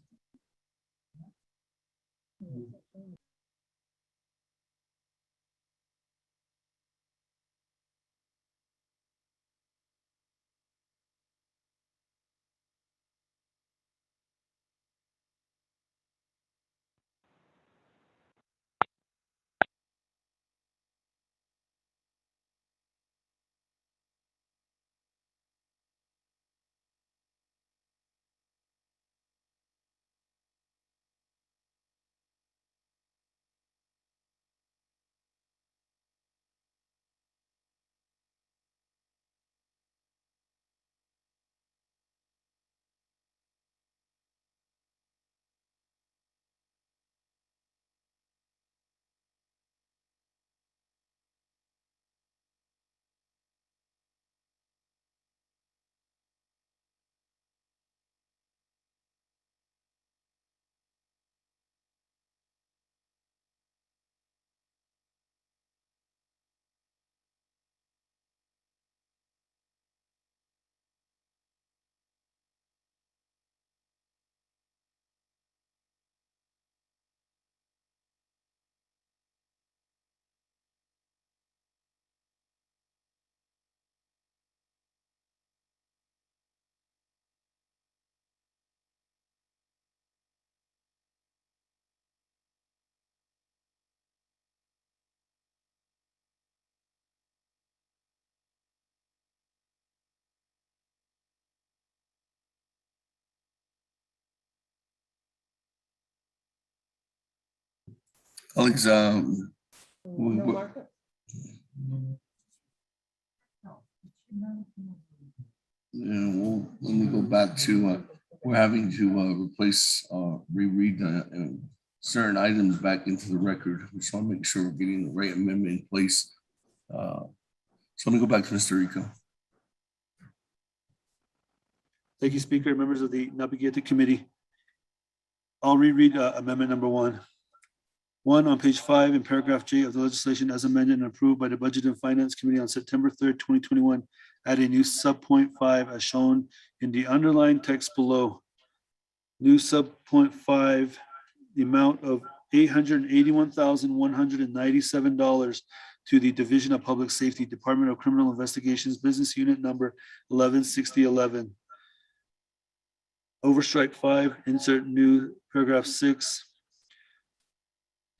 Colleagues, we- let me go back to, we're having to replace, reread certain items back into the record. We just want to make sure we're getting the right amendment in place. So let me go back to Mr. Rico. Thank you, Speaker, members of the Naabik'íyáti Committee. I'll reread amendment number 1. 1 on page 5 in paragraph J of the legislation as amended and approved by the Budget and Finance Committee on September 3rd, 2021, add a new sub-point 5 as shown in the underlined text below. New sub-point 5, the amount of $881,197 to the Division of Public Safety, Department of Criminal Investigations, Business Unit number 116011. Overstrike 5, insert new paragraph 6.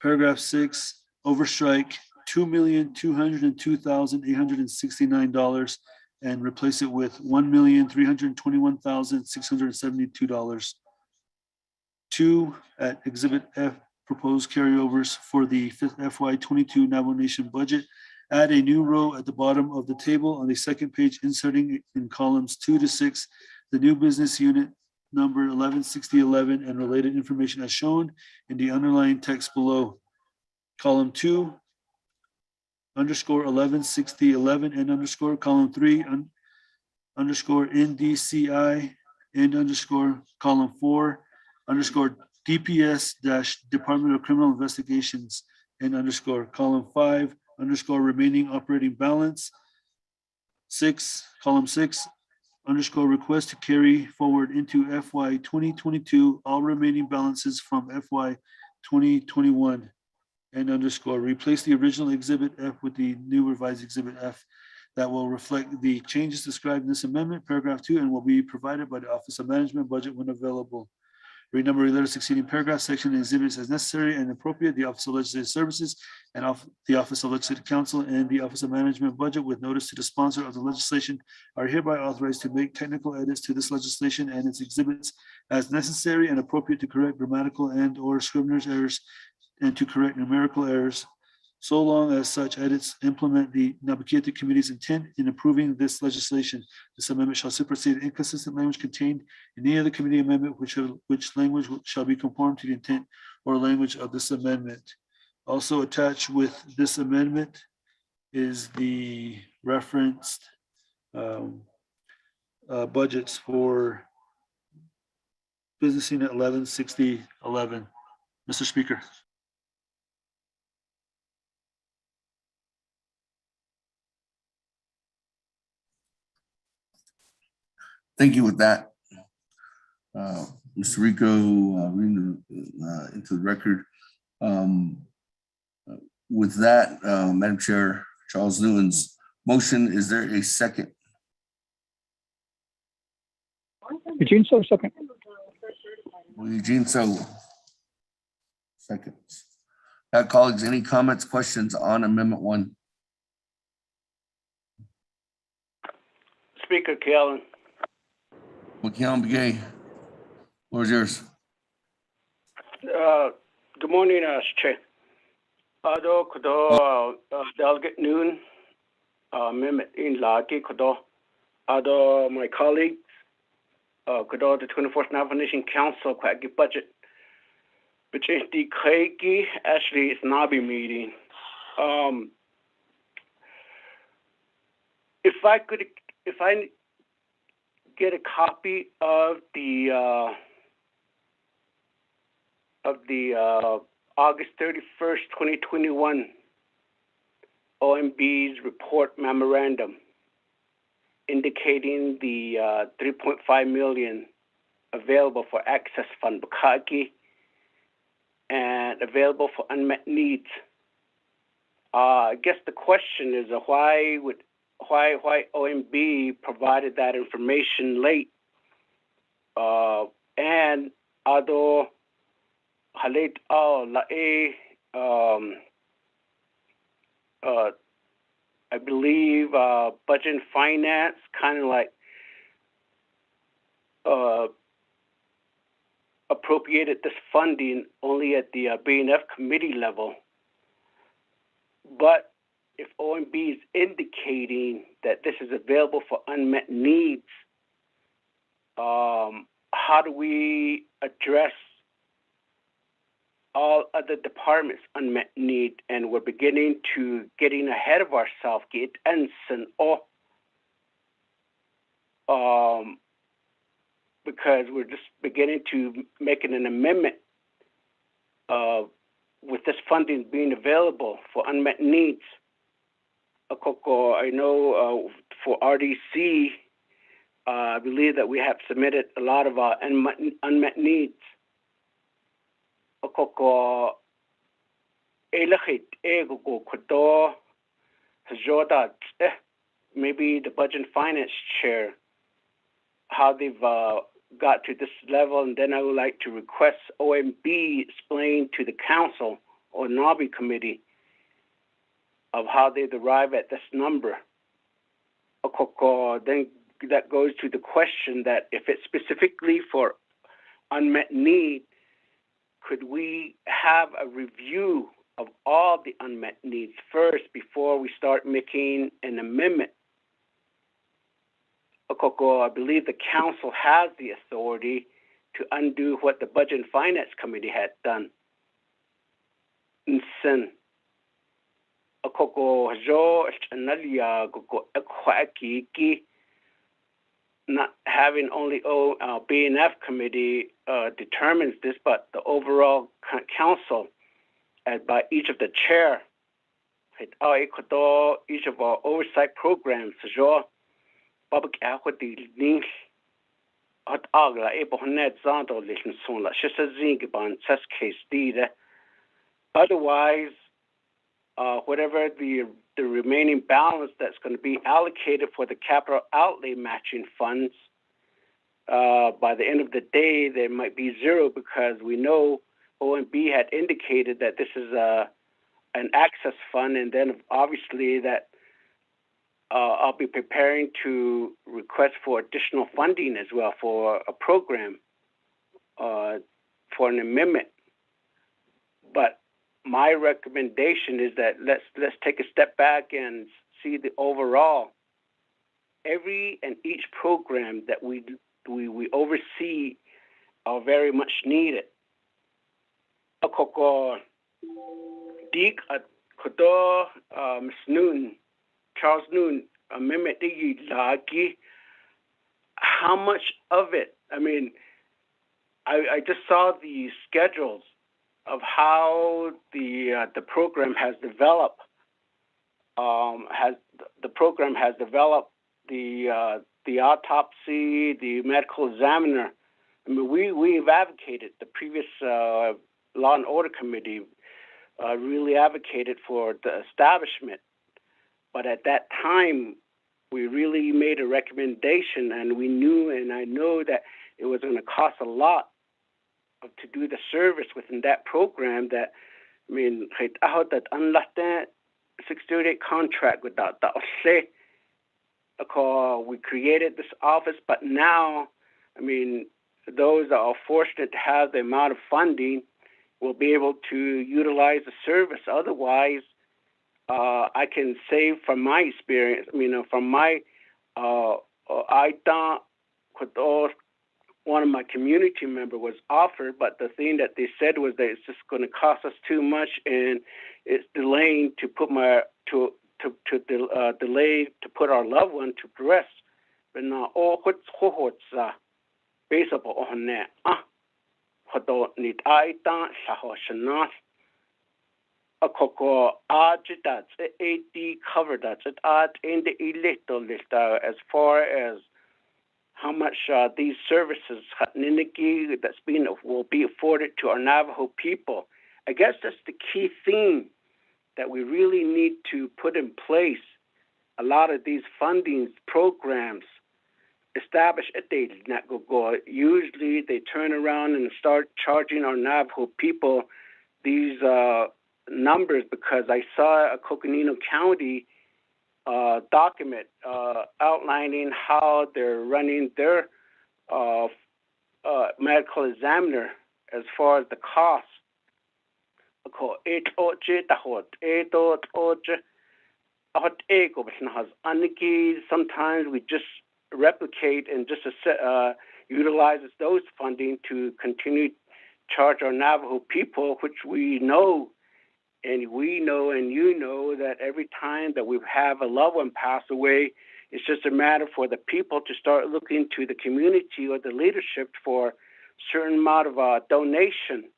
Paragraph 6, overstrike $2,202,869 and replace it with $1,321,672. 2, at Exhibit F, proposed carryovers for the FY22 Navajo Nation budget. Add a new row at the bottom of the table on the second page, inserting in columns 2 to 6, the new business unit number 116011 and related information as shown in the underlying text below. Column 2, underscore 116011 and underscore column 3, underscore NDCI and underscore column 4, underscore DPS dash Department of Criminal Investigations and underscore column 5, underscore remaining operating balance. 6, column 6, underscore request to carry forward into FY 2022 all remaining balances from FY 2021 and underscore replace the original Exhibit F with the new revised Exhibit F that will reflect the changes described in this amendment, paragraph 2, and will be provided by the Office of Management Budget when available. Renumber a letter succeeding paragraph, section, and exhibits as necessary and appropriate. The Office of Legislative Services and the Office of Legislative Counsel and the Office of Management Budget with notice to the sponsor of the legislation are hereby authorized to make technical edits to this legislation and its exhibits as necessary and appropriate to correct grammatical and or scrivener's errors and to correct numerical errors, so long as such edits implement the Naabik'íyáti Committee's intent in approving this legislation. This amendment shall supersede inconsistent language contained in any other committee amendment, which language shall be conformed to the intent or language of this amendment. Also attached with this amendment is the referenced budgets for Business Unit 116011. Mr. Speaker. Thank you with that. Mr. Rico, reading into the record. With that, Madam Chair, Charles Newland's motion, is there a second? Eugene, so second. Eugene, so seconds. Colleagues, any comments, questions on Amendment 1? Speaker Kellen. McKeon Begay, floor is yours. Good morning, Chair. Delegate Noon, Amendment in Lagi, my colleagues, the 24th Navajo Nation Council, Quaggy Budget, which is the Quaggy, actually, it's Nabi meeting. If I get a copy of the August 31st, 2021 OMB's report memorandum indicating the 3.5 million available for access fund Bukaki and available for unmet needs. I guess the question is why OMB provided that information late, and although Halit I believe Budget and Finance kind of like appropriated this funding only at the BNF committee level. But if OMB is indicating that this is available for unmet needs, how do we address all other departments' unmet need? And we're beginning to getting ahead of ourselves. Because we're just beginning to make an amendment with this funding being available for unmet needs. I know for RDC, I believe that we have submitted a lot of unmet needs. Maybe the budget and finance chair, how they've got to this level, and then I would like to request OMB explain to the council or NABI committee of how they arrive at this number. Then that goes to the question that if it's specifically for unmet need, could we have a review of all the unmet needs first before we start making an amendment? I believe the council has the authority to undo what the Budget and Finance Committee had done. Not having only B&F committee determines this, but the overall council, by each of the chair, each of our oversight programs, public equity links, otherwise, whatever the remaining balance that's going to be allocated for the capital outlay matching funds, by the end of the day, there might be zero, because we know OMB had indicated that this is an access fund, and then obviously that I'll be preparing to request for additional funding as well for a program, for an amendment. But my recommendation is that let's take a step back and see the overall. Every and each program that we oversee are very much needed. Ms. Noon, Charles Noon, amendment how much of it? I mean, I just saw the schedules of how the program has developed. The program has developed the autopsy, the medical examiner. I mean, we've advocated, the previous Law and Order Committee really advocated for the establishment. But at that time, we really made a recommendation, and we knew, and I know that it was going to cost a lot to do the service within that program. That, I mean, that unless that 638 contract with that, we created this office, but now, I mean, those that are fortunate to have the amount of funding will be able to utilize the service. Otherwise, I can say from my experience, from my, I thought one of my community members was offered, but the thing that they said was that it's just going to cost us too much, and it's delaying to put delay to put our loved one to rest. But now all what's based on that. Need I don't a coco that's AD cover that's it in the little list as far as how much these services that's being will be afforded to our Navajo people. I guess that's the key thing that we really need to put in place. A lot of these funding programs establish a date not go. Usually they turn around and start charging our Navajo people these numbers, because I saw a Coconino County document outlining how they're running their medical examiner as far as the cost. ko it oje ta hot it oje hot ego has aniki. Sometimes we just replicate and just utilizes those funding to continue charge our Navajo people, which we know and you know that every time that we have a loved one pass away, it's just a matter for the people to start looking to the community or the leadership for certain amount of donation.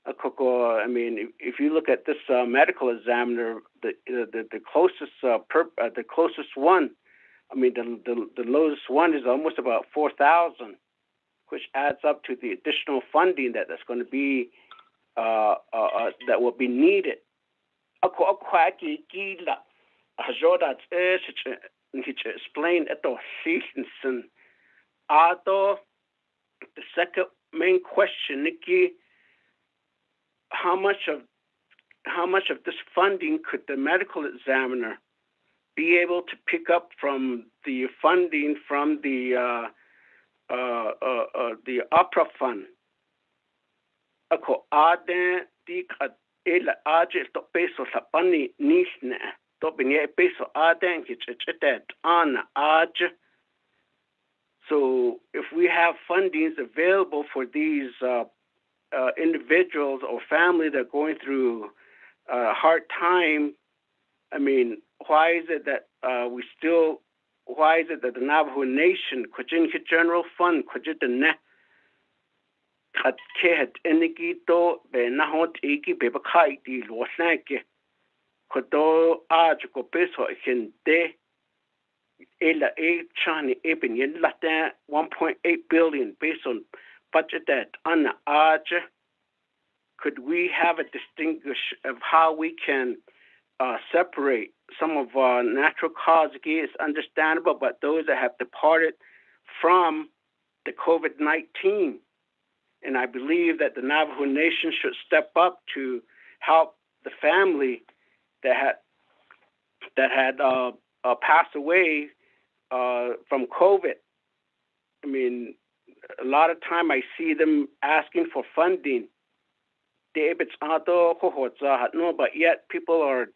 I mean, if you look at this medical examiner, the closest one, I mean, the lowest one is almost about 4,000, which adds up to the additional funding that's going to be that will be needed. Explain it to Stevenson. The second main question, Nikki, how much of this funding could the medical examiner be able to pick up from the funding from the opera fund? Ako ade di ela aje to peso sa pani nisne to binye peso ade kichetet an aje. So if we have fundings available for these individuals or family that are going through a hard time, I mean, why is it that why is it that the Navajo Nation, Kujin General Fund, Kujitane, had kehat enigito be nahot iki be bakai di losnake, Kodo aj ko peso gente ela chani eben yen latin 1.8 billion based on budget that ana aj. Could we have a distinguish of how we can separate some of our natural causes? It's understandable, but those that have departed from the COVID-19. And I believe that the Navajo Nation should step up to help the family that had passed away from COVID. I mean, a lot of time I see them asking for funding. No, but yet people are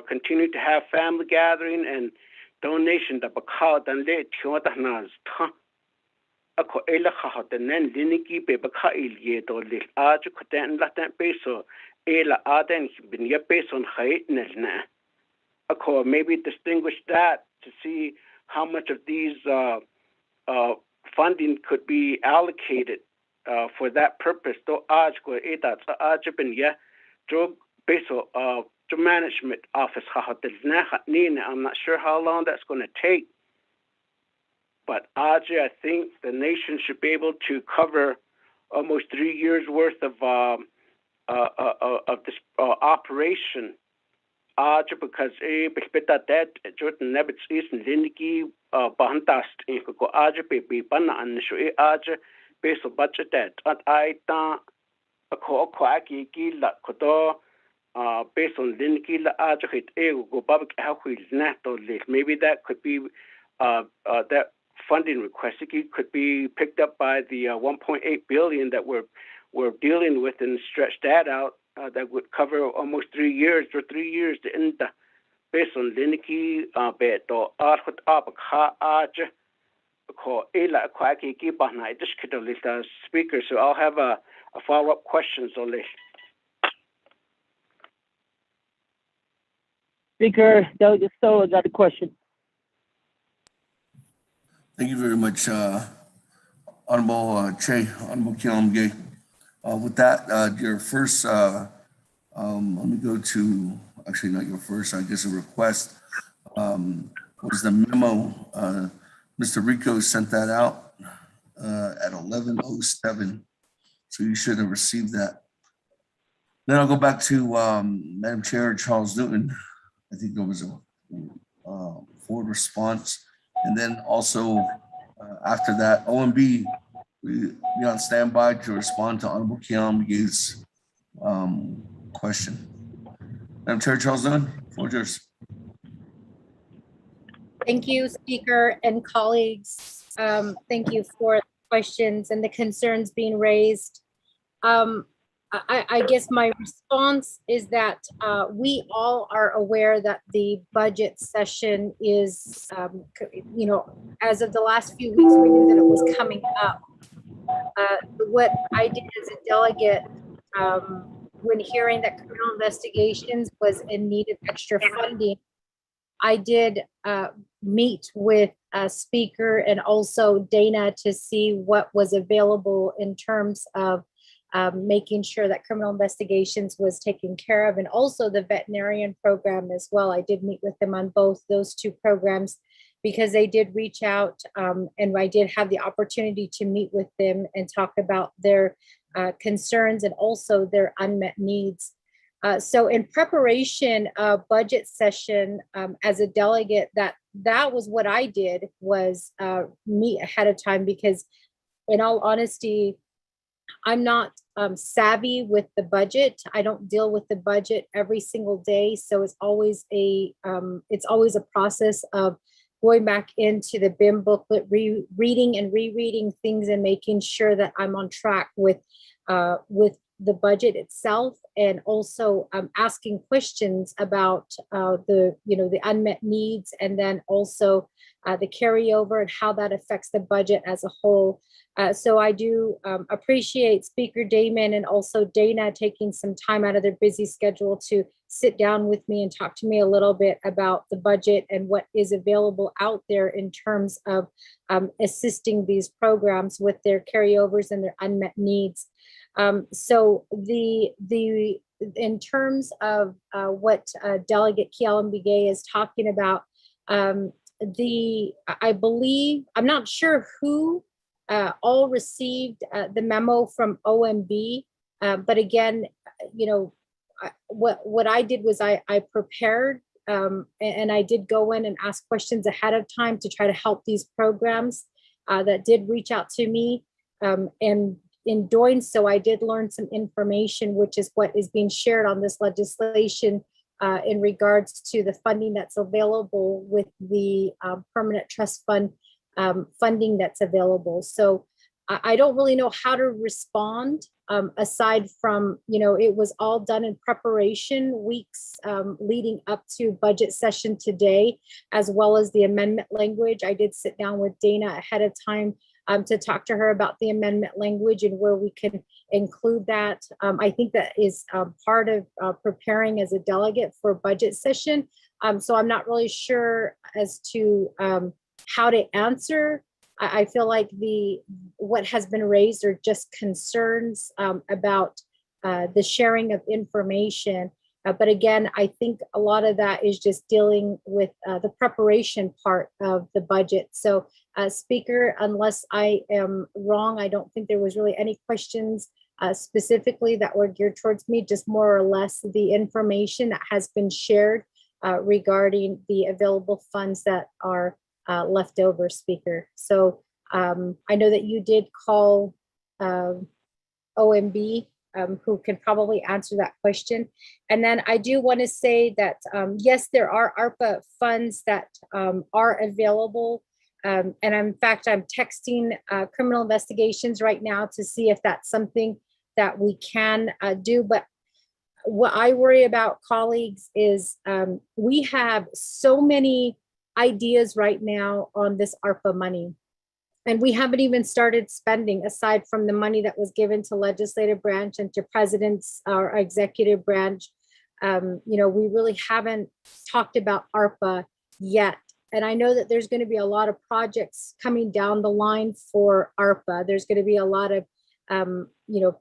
continuing to have family gathering and donation. Ako ela nen liniki be baka ilye do le aj koten laten peso ela aden bin peso na. Ako maybe distinguish that to see how much of these funding could be allocated for that purpose. Do aj ko eta aj bin drug peso to management office I'm not sure how long that's going to take. But Aja, I think the nation should be able to cover almost 3 years worth of this operation. Aja, because bespeta that Jordan Nebits is Liniki Bahantast in Koko Aja be Bana and Shu Aja based on budget that I thought a Koaki Gila Kodo based on Liniki La Aja hit go Babak Alquil Nato list. Maybe that could be that funding request could be picked up by the 1.8 billion that we're dealing with and stretch that out. That would cover almost 3 years for 3 years to end based on Liniki beto arhut abakha aja ko ela kwaki ki bahna this could list as speaker. So I'll have a follow-up questions on this. Speaker, Delegate Stoll got a question. Thank you very much, Honorable Che, Honorable Kilamge. With that, your first, let me go to, actually not your first, I guess a request, was the memo. Mr. Rico sent that out at 11:07, so you should have received that. Then I'll go back to Madam Chair Charles Newton. I think there was a forward response. And then also after that, OMB, we be on standby to respond to Honorable Kilamge's question. Madam Chair Charles Newton, floor is yours. Thank you, Speaker and colleagues. Thank you for the questions and the concerns being raised. I guess my response is that we all are aware that the budget session is, as of the last few weeks, we knew that it was coming up. What I did as a delegate, when hearing that criminal investigations was in need of extra funding, I did meet with Speaker and also Dana to see what was available in terms of making sure that criminal investigations was taken care of, and also the veterinarian program as well. I did meet with them on both those two programs because they did reach out, and I did have the opportunity to meet with them and talk about their concerns and also their unmet needs. So in preparation of budget session, as a delegate, that was what I did, was meet ahead of time, because in all honesty, I'm not savvy with the budget. I don't deal with the budget every single day. So it's always a process of going back into the BIM booklet, reading and rereading things and making sure that I'm on track with the budget itself, and also asking questions about the unmet needs, and then also the carryover and how that affects the budget as a whole. So I do appreciate Speaker Damon and also Dana taking some time out of their busy schedule to sit down with me and talk to me a little bit about the budget and what is available out there in terms of assisting these programs with their carryovers and their unmet needs. So in terms of what Delegate Kialan-Bigay is talking about, I believe, I'm not sure who all received the memo from OMB, but again, what I did was I prepared, and I did go in and ask questions ahead of time to try to help these programs that did reach out to me, and in doing so, I did learn some information, which is what is being shared on this legislation in regards to the funding that's available with the permanent trust fund funding that's available. So I don't really know how to respond aside from, it was all done in preparation weeks leading up to budget session today, as well as the amendment language. I did sit down with Dana ahead of time to talk to her about the amendment language and where we can include that. I think that is part of preparing as a delegate for budget session. So I'm not really sure as to how to answer. I feel like what has been raised are just concerns about the sharing of information. But again, I think a lot of that is just dealing with the preparation part of the budget. So Speaker, unless I am wrong, I don't think there was really any questions specifically that were geared towards me, just more or less the information that has been shared regarding the available funds that are left over, Speaker. So I know that you did call OMB, who can probably answer that question. And then I do want to say that, yes, there are ARPA funds that are available. And in fact, I'm texting criminal investigations right now to see if that's something that we can do. But what I worry about, colleagues, is we have so many ideas right now on this ARPA money. And we haven't even started spending, aside from the money that was given to legislative branch and to president's or executive branch. We really haven't talked about ARPA yet. And I know that there's going to be a lot of projects coming down the line for ARPA. There's going to be a lot of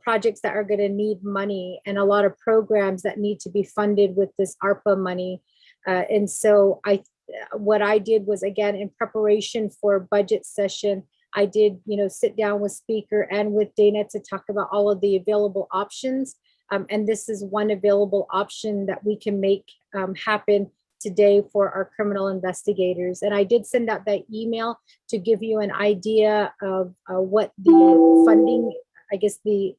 projects that are going to need money, and a lot of programs that need to be funded with this ARPA money. And so what I did was, again, in preparation for budget session, I did, sit down with Speaker and with Dana to talk about all of the available options. And this is one available option that we can make happen today for our criminal investigators. And I did send out that email to give you an idea of what the funding, I guess the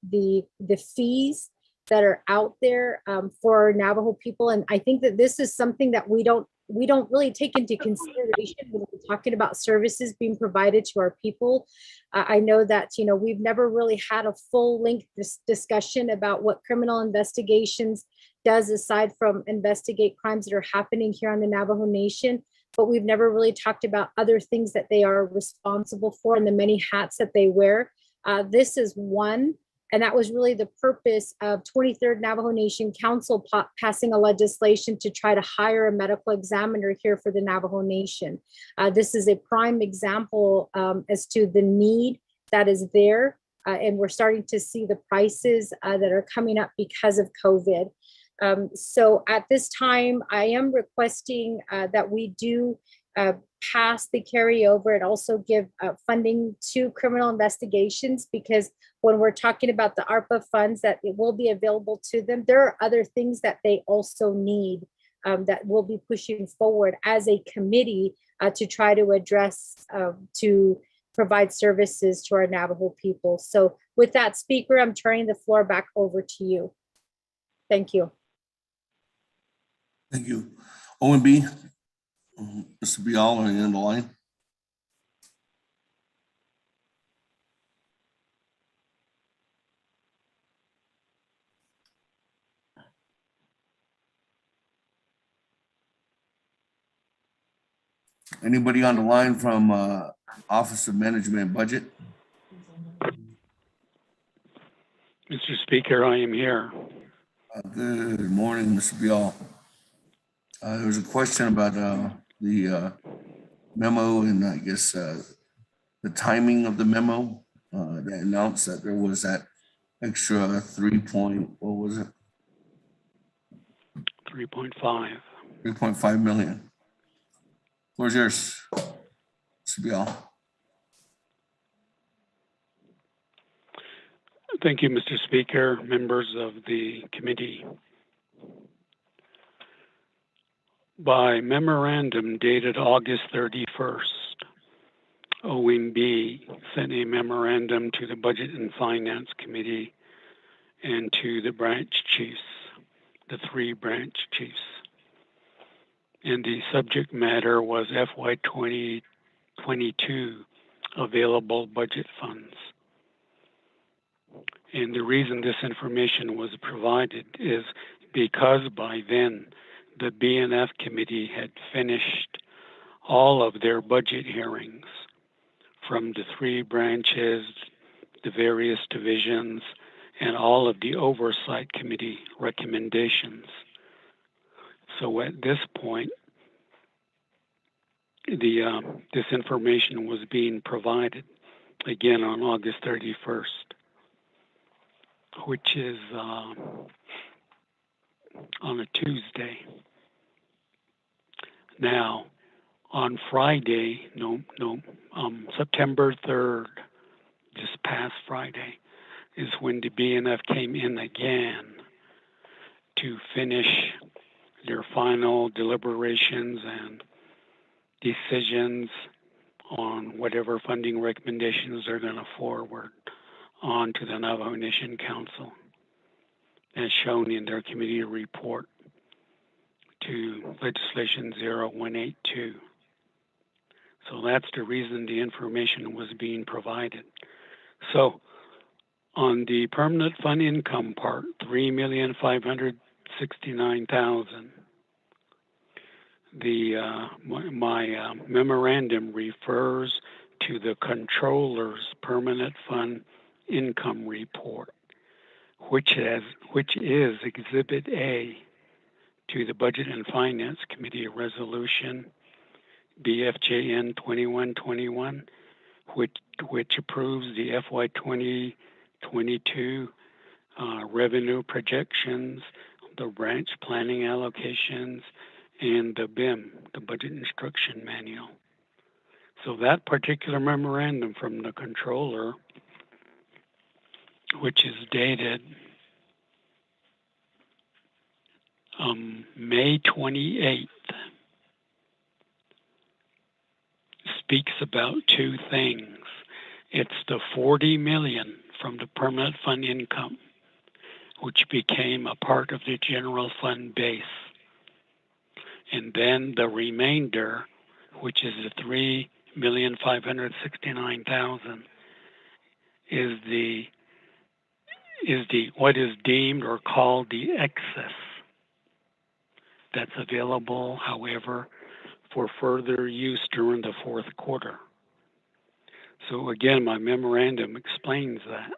fees that are out there for Navajo people. And I think that this is something that we don't really take into consideration when we're talking about services being provided to our people. I know that, we've never really had a full length discussion about what criminal investigations does aside from investigate crimes that are happening here on the Navajo Nation. But we've never really talked about other things that they are responsible for and the many hats that they wear. This is one. And that was really the purpose of 23rd Navajo Nation Council passing a legislation to try to hire a medical examiner here for the Navajo Nation. This is a prime example as to the need that is there. And we're starting to see the prices that are coming up because of COVID. So at this time, I am requesting that we do pass the carryover and also give funding to criminal investigations, because when we're talking about the ARPA funds that it will be available to them, there are other things that they also need that we'll be pushing forward as a committee to try to address, to provide services to our Navajo people. So with that, Speaker, I'm turning the floor back over to you. Thank you. Thank you. OMB, Mr. Bial, are you on the line? Anybody on the line from Office of Management and Budget? Mr. Speaker, I am here. Good morning, Mr. Bial. There was a question about the memo and I guess the timing of the memo that announced that there was that extra 3.5 3.5 million. Where's yours, Mr. Bial? Thank you, Mr. Speaker, members of the committee. By memorandum dated August 31st, OMB sent a memorandum to the Budget and Finance Committee and to the branch chiefs, the 3 branch chiefs. And the subject matter was FY 2022 available budget funds. And the reason this information was provided is because by then the BNF committee had finished all of their budget hearings from the 3 branches, the various divisions, and all of the oversight committee recommendations. So at this point, this information was being provided again on August 31st, which is on a Tuesday. Now, on Friday, September 3rd, this past Friday, is when the BNF came in again to finish their final deliberations and decisions on whatever funding recommendations they're going to forward on to the Navajo Nation Council, as shown in their committee report to legislation 0182. So that's the reason the information was being provided. So on the permanent fund income part, $3,569,000. My memorandum refers to the controller's permanent fund income report, which is Exhibit A to the Budget and Finance Committee Resolution BFJN 2121, which approves the FY 2022 revenue projections, the branch planning allocations, and the BIM, the Budget Instruction Manual. So that particular memorandum from the controller, which is dated May 28th, speaks about 2 things. It's the $40 million from the permanent fund income, which became a part of the general fund base. And then the remainder, which is the $3,569,000, is the what is deemed or called the excess that's available, however, for further use during the fourth quarter. So again, my memorandum explains that.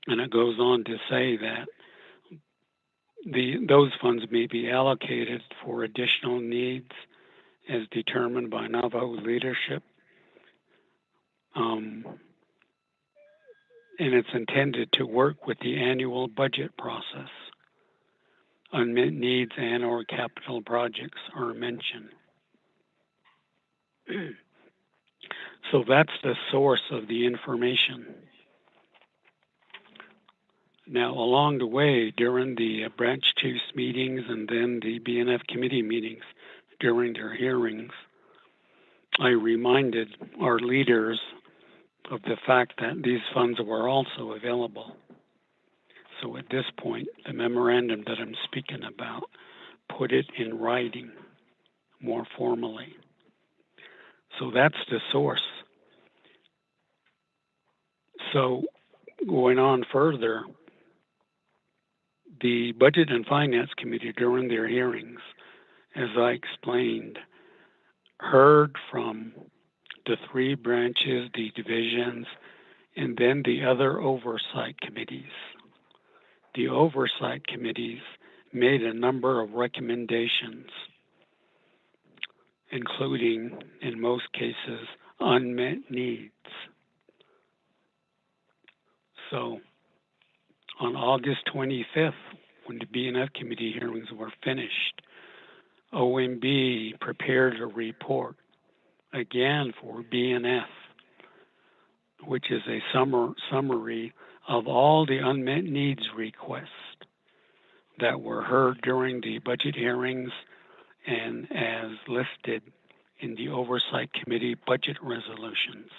And it goes on to say that those funds may be allocated for additional needs as determined by Navajo leadership. And it's intended to work with the annual budget process. Unmet needs and or capital projects are mentioned. So that's the source of the information. Now, along the way, during the branch chiefs meetings and then the BNF committee meetings during their hearings, I reminded our leaders of the fact that these funds were also available. So at this point, the memorandum that I'm speaking about put it in writing more formally. So that's the source. So going on further, the Budget and Finance Committee during their hearings, as I explained, heard from the three branches, the divisions, and then the other oversight committees. The oversight committees made a number of recommendations, including, in most cases, unmet needs. So on August 25th, when the BNF committee hearings were finished, OMB prepared a report, again for BNF, which is a summary of all the unmet needs requests that were heard during the budget hearings and as listed in the Oversight Committee budget resolutions.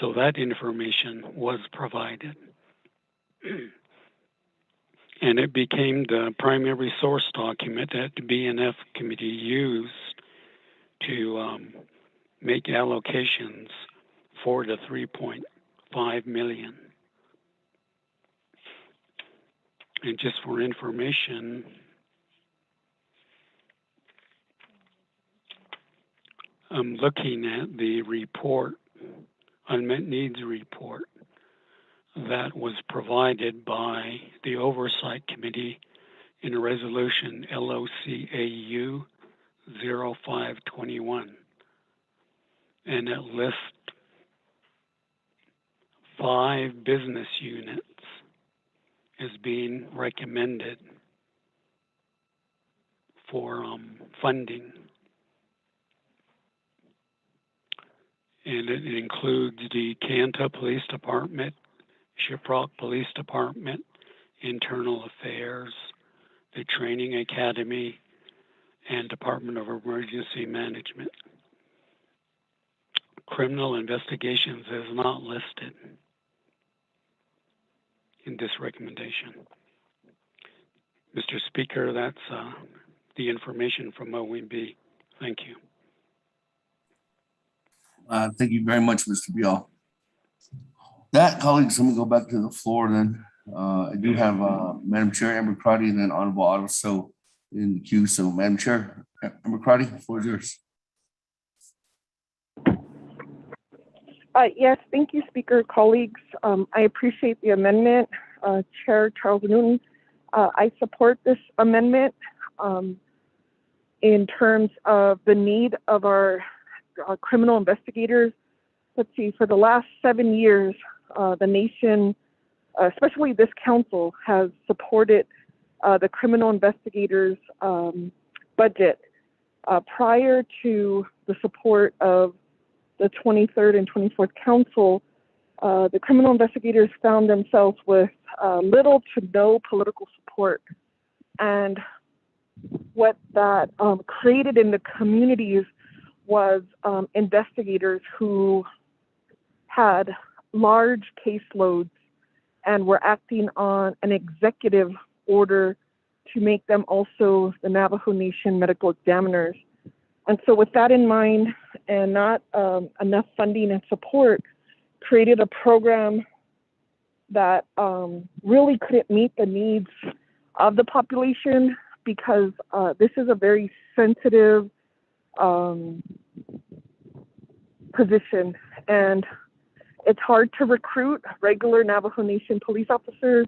So that information was provided. And it became the primary source document that the BNF committee used to make allocations for the $3.5 million. And just for information, I'm looking at the report, unmet needs report, that was provided by the Oversight Committee in Resolution LOCAU 0521. And it lists 5 business units as being recommended for funding. And it includes the Kanta Police Department, Shiprock Police Department, Internal Affairs, the Training Academy, and Department of Emergency Management. Criminal investigations is not listed in this recommendation. Mr. Speaker, that's the information from OMB. Thank you. Thank you very much, Mr. Bial. That, colleagues, let me go back to the floor then. I do have Madam Chair Amber Crotty and then Honorable Otto So in the queue. So Madam Chair, Amber Crotty, the floor is yours. Yes, thank you, Speaker, colleagues. I appreciate the amendment. Chair Charles Newton, I support this amendment in terms of the need of our criminal investigators. Let's see, for the last 7 years, the nation, especially this council, has supported the criminal investigators' budget. Prior to the support of the 23rd and 24th Council, the criminal investigators found themselves with little to no political support. And what that created in the communities was investigators who had large caseloads, and we're acting on an executive order to make them also the Navajo Nation medical examiners. And so with that in mind, and not enough funding and support, created a program that really couldn't meet the needs of the population, because this is a very sensitive position, and it's hard to recruit regular Navajo Nation police officers,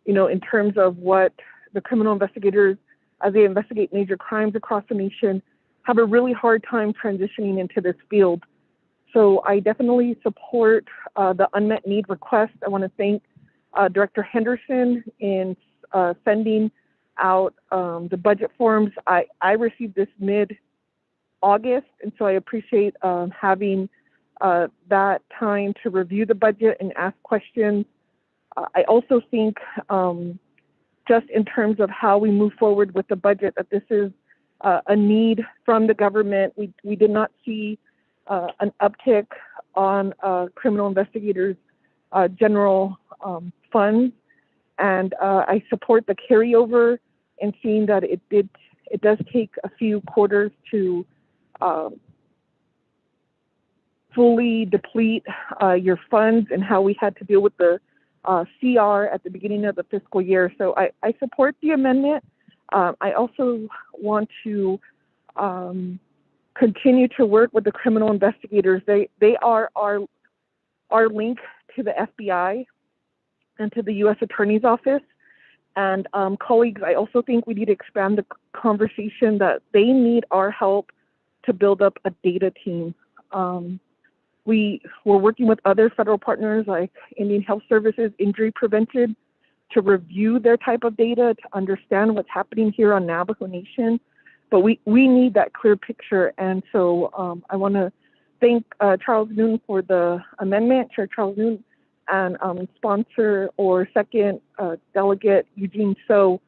in terms of what the criminal investigators, as they investigate major crimes across the nation, have a really hard time transitioning into this field. So I definitely support the unmet need request. I want to thank Director Henderson in sending out the budget forms. I received this mid-August, and so I appreciate having that time to review the budget and ask questions. I also think just in terms of how we move forward with the budget, that this is a need from the government. We did not see an uptick on criminal investigators' general funds, and I support the carryover and seeing that it does take a few quarters to fully deplete your funds, and how we had to deal with the CR at the beginning of the fiscal year. So I support the amendment. I also want to continue to work with the criminal investigators. They are our link to the FBI and to the U.S. Attorney's Office. And colleagues, I also think we need to expand the conversation that they need our help to build up a data team. We're working with other federal partners like Indian Health Services, Injury Prevention, to review their type of data, to understand what's happening here on Navajo Nation. But we need that clear picture. And so I want to thank Charles Noon for the amendment, Chair Charles Noon, and sponsor or second Delegate Eugene So,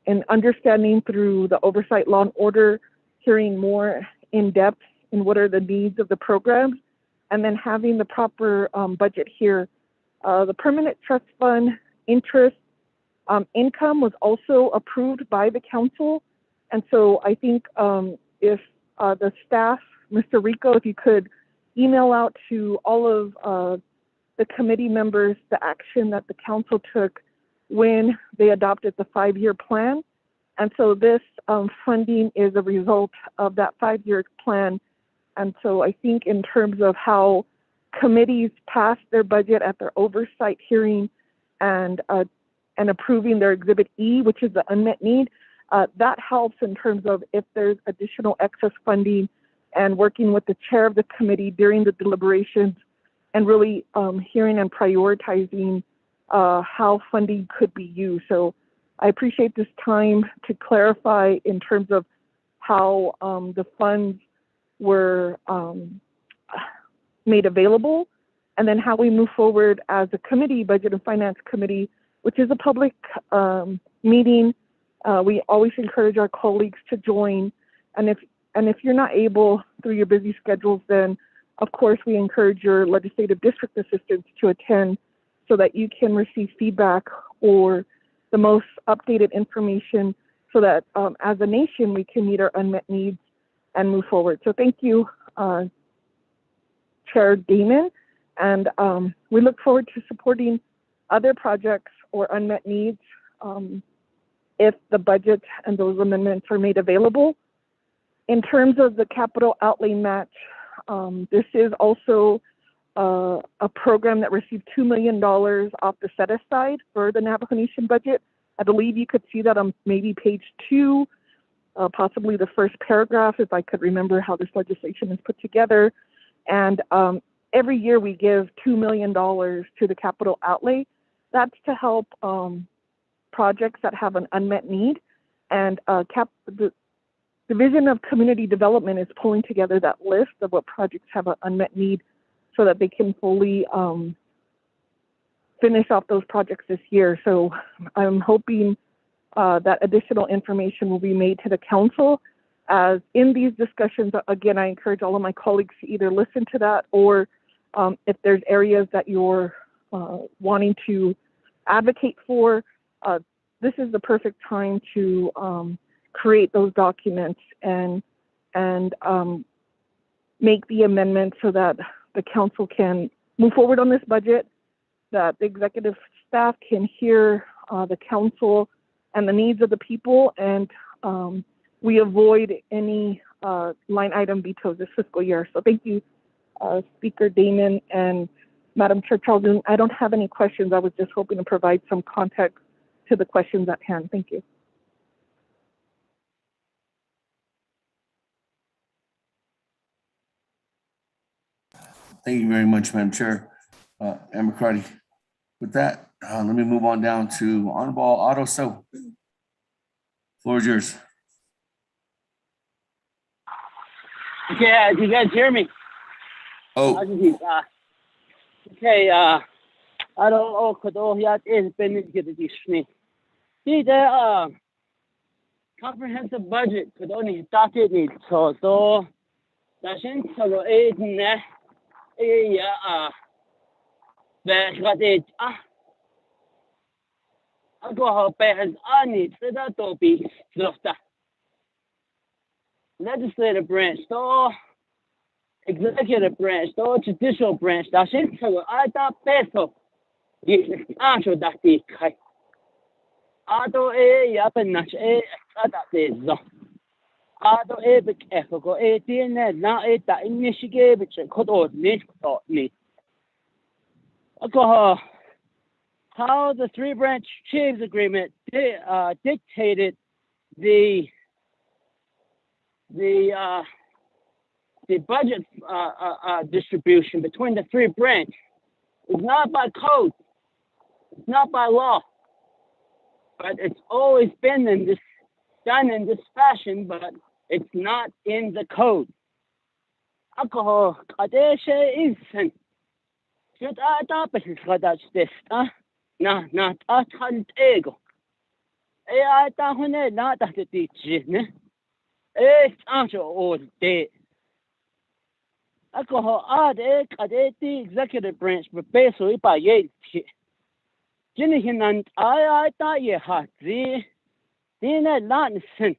in understanding through the Oversight Law and Order, hearing more in depth in what are the needs of the programs, and then having the proper budget here. The Permanent Trust Fund interest income was also approved by the council. And so I think if the staff, Mr. Rico, if you could email out to all of the committee members the action that the council took when they adopted the 5-year plan. And so this funding is a result of that 5-year plan. And so I think in terms of how committees pass their budget at their oversight hearing and approving their Exhibit E, which is the unmet need, that helps in terms of if there's additional excess funding, and working with the chair of the committee during the deliberations and really hearing and prioritizing how funding could be used. So I appreciate this time to clarify in terms of how the funds were made available, and then how we move forward as a committee, Budget and Finance Committee, which is a public meeting. We always encourage our colleagues to join, and if you're not able through your busy schedules, then of course we encourage your legislative district assistants to attend so that you can receive feedback or the most updated information, so that as a nation we can meet our unmet needs and move forward. So thank you, Chair Damon, and we look forward to supporting other projects or unmet needs if the budget and those amendments are made available. In terms of the capital outlay match, this is also a program that received $2 million off the set aside for the Navajo Nation budget. I believe you could see that on maybe page 2, possibly the first paragraph, if I could remember how this legislation is put together. And every year we give $2 million to the capital outlay. That's to help projects that have an unmet need. And the Division of Community Development is pulling together that list of what projects have an unmet need so that they can fully finish off those projects this year. So I'm hoping that additional information will be made to the council. As in these discussions, again, I encourage all of my colleagues to either listen to that or If there's areas that you're wanting to advocate for, this is the perfect time to create those documents and make the amendment so that the council can move forward on this budget, that the executive staff can hear the council and the needs of the people, and we avoid any line item vetoes this fiscal year. So thank you, Speaker Damon and Madam Chair Charles. I don't have any questions. I was just hoping to provide some context to the questions at hand. Thank you. Thank you very much, Madam Chair. Amber Crotty. With that, let me move on down to Honorable Otto So. Floor is yours. Okay, do you guys hear me? Oh. Okay, I don't know could all yet is been the me. See the comprehensive budget could only started it so that's in so it ne but got it I go how bad on it so that to be legislative branch so executive branch or judicial branch that's it so I thought peso answer that the kai Ado yap nach that is Ado big echo 18 na that initiate which could all need me how the three branch chiefs agreement dictated the budget distribution between the three branch is not by code, it's not by law, but it's always been done in this fashion, but it's not in the code. Alcohol, kadeshe is should I adopt this? Not a ego. I don't not that it is. It's answer all day. Alcohol at the executive branch, but basically by Yates. Jenny and I thought you had the not sin.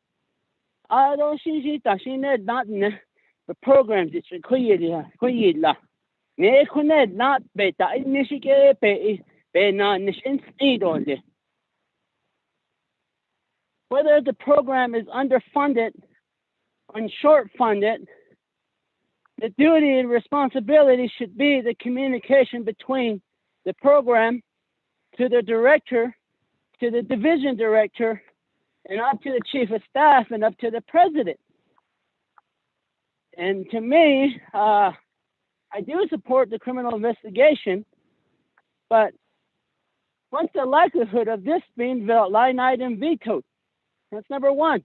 I don't see that she need not the programs it's required. Ne couldn't not be that initiate be not in on it. Whether the program is underfunded or short funded, the duty and responsibility should be the communication between the program to the director, to the division director, and up to the chief of staff and up to the president. And to me, I do support the criminal investigation, but what's the likelihood of this being line item vetoed? That's number one.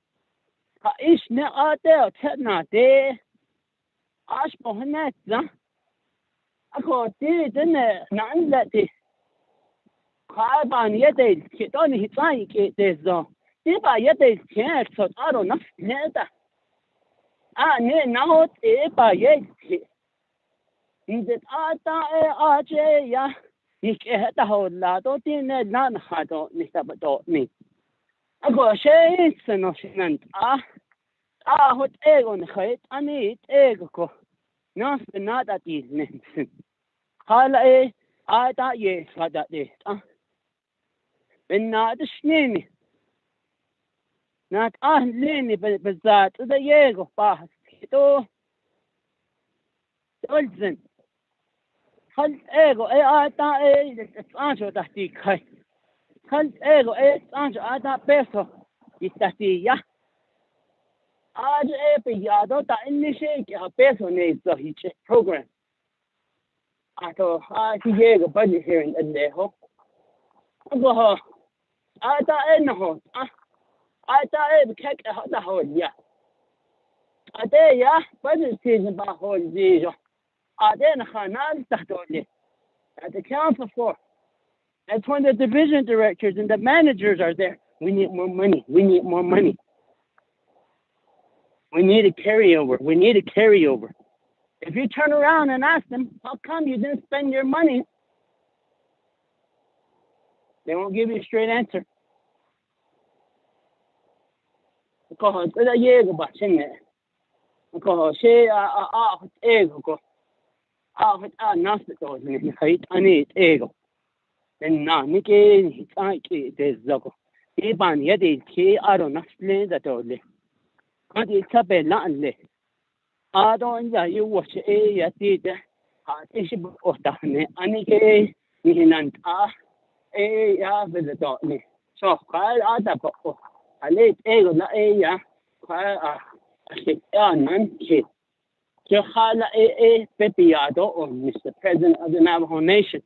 I go shades and ocean. What egg on the height, I need egg. No, not at evening. Hala I thought yes, like that day. And not the shinny. Not Lenny, but that the Yego pass. Ito Dolzen. Hunt ego, I thought it's answer that the kai. Hunt ego, answer, I thought peso. It's that the ya. आज यादव ता initiate a peso needs the hitch program. I thought I hear the budget hearing in there. I thought no, I thought it kept the whole yeah. I tell ya, budget season about whole year. I then Hanan Tatoli at the council floor. That's when the division directors and the managers are there. We need more money. We need more money. We need a carryover. We need a carryover. If you turn around and ask them, how come you didn't spend your money? They won't give you a straight answer. Because the year go back in there. Because she ego go. Naspito ni height ani ego. Then na nike ni des zago. Iban yadi ki aro nasle da tole. Adi tabe lanle. Ado ya you watch yati de. Ishi otahne ani ke ni nanta ya bezatoni. So kai ada po. Ale ego na ya kai nan ki. Pepiado, or Mr. President of the Navajo Nation.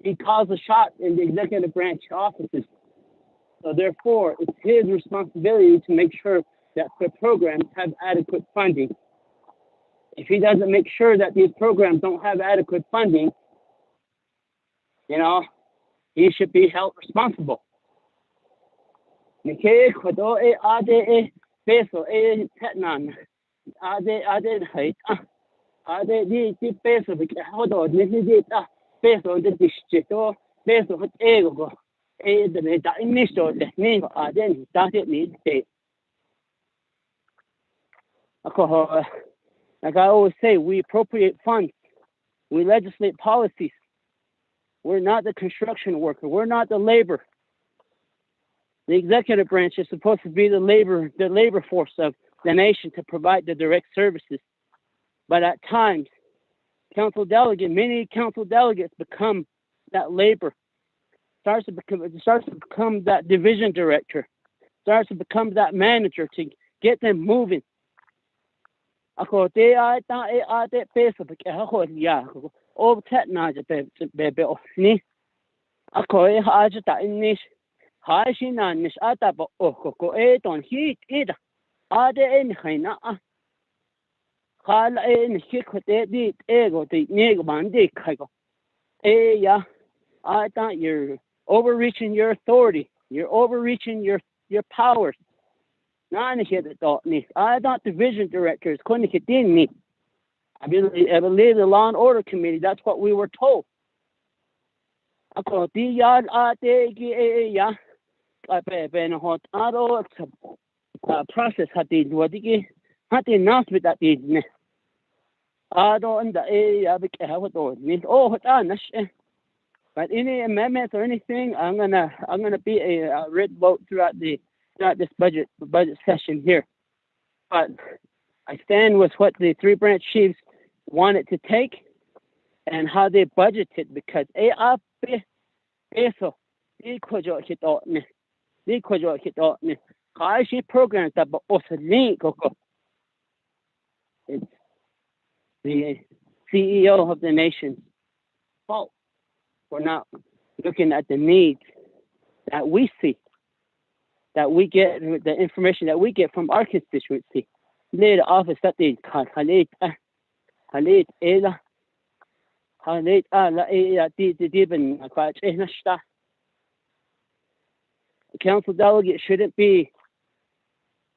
He calls the shot in the executive branch offices. So therefore, it's his responsibility to make sure that the programs have adequate funding. If he doesn't make sure that these programs don't have adequate funding, he should be held responsible. Peso tetnan ade height di peso hodo ni peso de distrito peso hot ego de da inisto de ni ade ni te like I always say, we appropriate funds, we legislate policies. We're not the construction worker, we're not the labor. The executive branch is supposed to be the labor force of the nation to provide the direct services. But at times, many council delegates become that labor, starts to become that division director, starts to become that manager to get them moving. Haishina nish ataba ko eton heat ida ade en haina hala en hikote di ego di nego bandi kago ya I thought you're overreaching your authority, you're overreaching your powers. Nani hit thought ni I thought division directors couldn't hit in me. I believe the Law and Order Committee, that's what we were told. Ako di yad ate ya process hati wadiki hati nasbit at idne ado and but any amendments or anything I'm gonna be a red vote throughout this budget session here. But I stand with what the three branch chiefs wanted to take and how they budgeted, because peso programs that it's the CEO of the nation's fault for not looking at the needs that we see, that we get, the information that we get from our constituency. The office that they the council delegate shouldn't be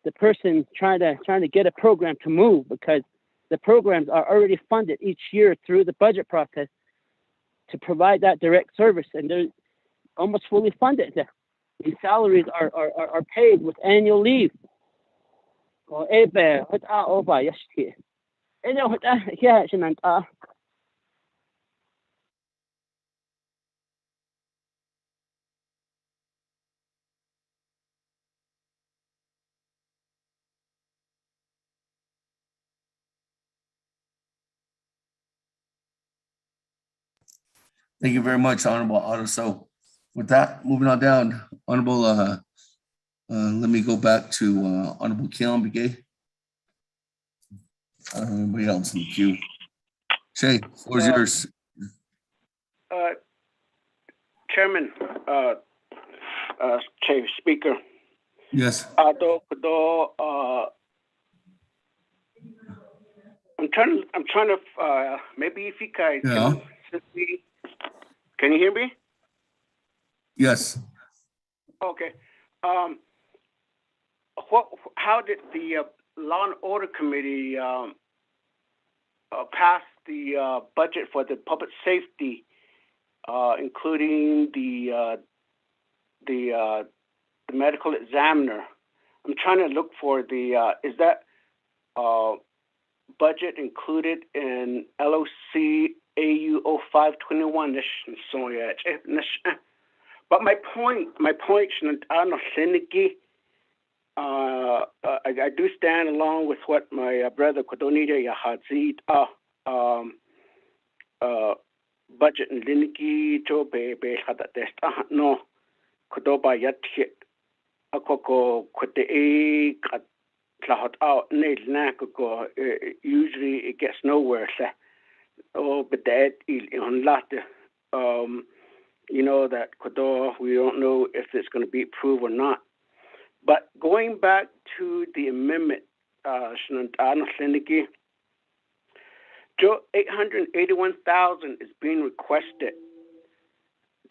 the person trying to get a program to move, because the programs are already funded each year through the budget process to provide that direct service, and they're almost fully funded. These salaries are paid with annual leave. Thank you very much, Honorable Otto. So with that, moving on down, Honorable, let me go back to Honorable Naabik'íyáti. Anybody else in the queue? Shay, floor is yours. Chairman, Chief Speaker. Yes. I'm trying to maybe if you guys can you hear me? Yes. Okay. How did the Law and Order Committee passed the budget for the public safety, including the medical examiner. I'm trying to look for the, is that budget included in LOC AU 0521? But my point, I do stand along with what my brother Kodonija Yahazid budget and Liniki Jobe Hadatest no Kodoba Yatit Akoko Kote Klahat out Nail Nakoko. Usually it gets nowhere. Oh, but that on latte. You know that Kodo, we don't know if it's going to be approved or not. But going back to the amendment, Joe 881,000 is being requested.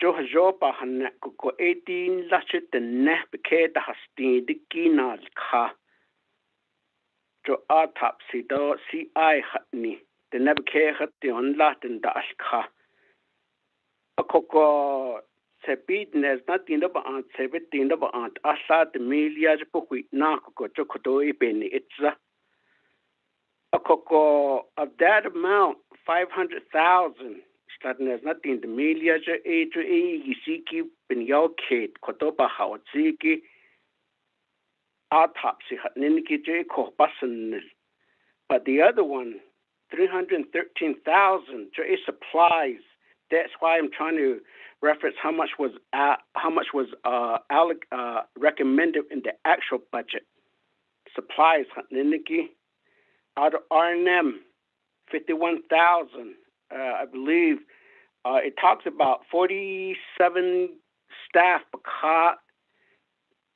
Joe Hajopa Hanako 18 lashet the Naabik'íyáti hastin the Kinal Ka. Joe autopsy do CI Hatni, the Naabik'íyáti on Latin da Ashka. A coco Sebidnes not in the aunt, Sebitin the aunt, Asa the Milias Puki, Nako, Jokotoi Penny, it's a coco of that amount, 500,000. Starting as nothing the Milias, Yisiki, Benyokate, Kotoba Hawaziki, autopsy, Niniki Jako Bassan. But the other one, 313,000, supplies. That's why I'm trying to reference how much was recommended in the actual budget. Supplies, Niniki, out of R&M, 51,000. I believe it talks about 47 staff because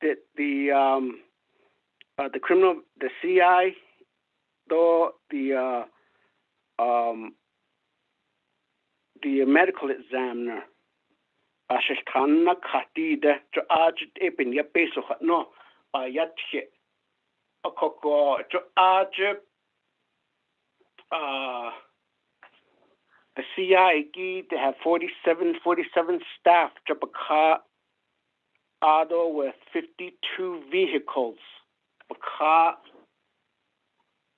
that the criminal, the CI, though the medical examiner, Ashikana Katida, to Arjit Epin, Yapeso, no, Yatche, a coco, to Arjit, the CI, they have 47 staff, Jabaka, Ado with 52 vehicles, Baka,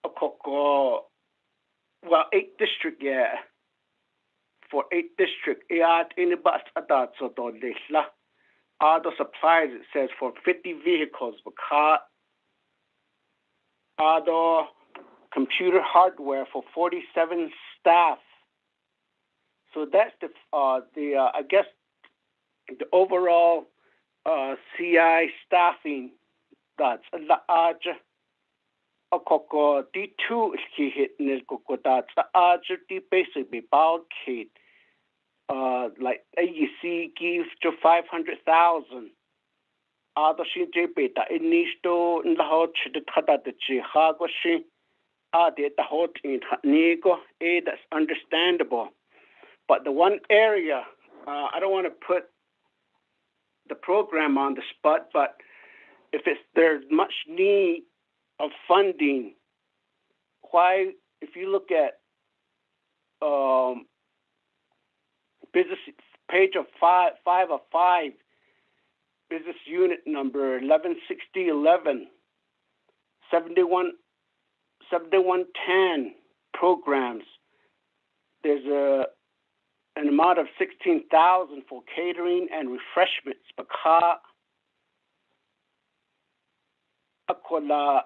a coco, well, 8 district, yeah. For 8 district, in the bus adat so other supplies it says for 50 vehicles, car, other computer hardware for 47 staff. So that's the I guess the overall CI staffing that's a large. A coco D2 is key hit nil coco that's the large D basically bulkhead. Like AEC gives to 500,000. Other she beta in Nisto in the hot the Tata the Chihagoshi. The hot in Nego, that's understandable. But the one area, I don't want to put the program on the spot, but if there's much need of funding, why, if you look at business page of 5 of 5, business unit number 116011, 7110 programs, there's an amount of 16,000 for catering and refreshments. Baka akola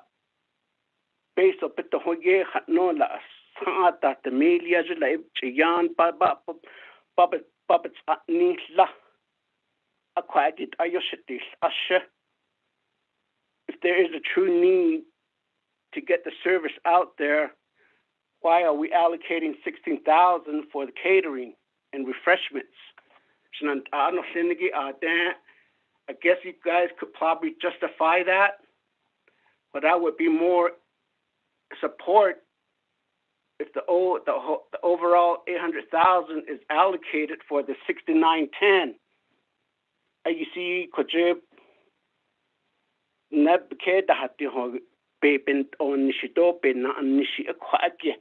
base of the hoye hatnola sata the melia jula chiyan babets atnila aquated ayoshitis asha. If there is a true need to get the service out there, why are we allocating 16,000 for the catering and refreshments? I guess you guys could probably justify that, but that would be more support if the overall 800,000 is allocated for the 6910. You see, Kojib Naabik'íyáti Beben on Nishido, Bena and Nishi Aquatia.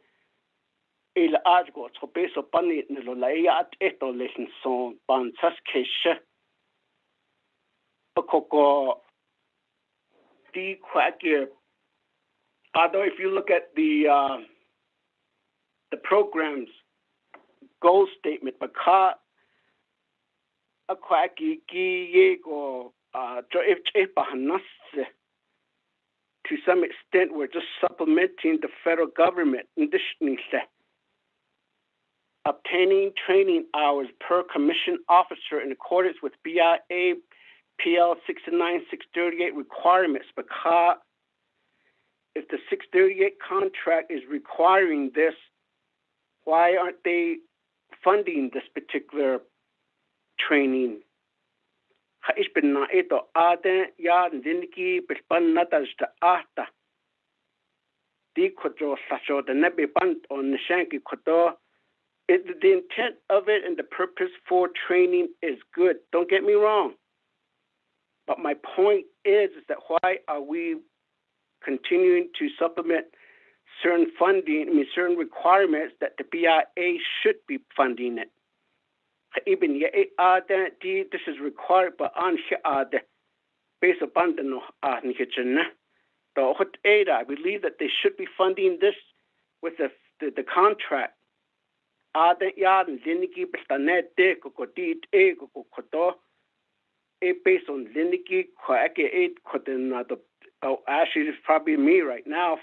Il Ajgo, so base of Bunny Nilolaya at Eto Lesson Song, Bansas Kesha. A coco the Quakia. Although if you look at the program's goal statement, Baka a Quacky Giego to some extent we're just supplementing the federal government in this obtaining training hours per commission officer in accordance with BIA PL 69638 requirements, because if the 638 contract is requiring this, why aren't they funding this particular training? Ich bin na ito ade ya dinki bispanata sta di kodro sasho the nebe band on the shanky kodo. The intent of it and the purpose for training is good. Don't get me wrong. But my point is that why are we continuing to supplement certain funding, certain requirements that the BIA should be funding it? Even this is required, but on based upon the I believe that they should be funding this with the contract. Based on actually it's probably me right now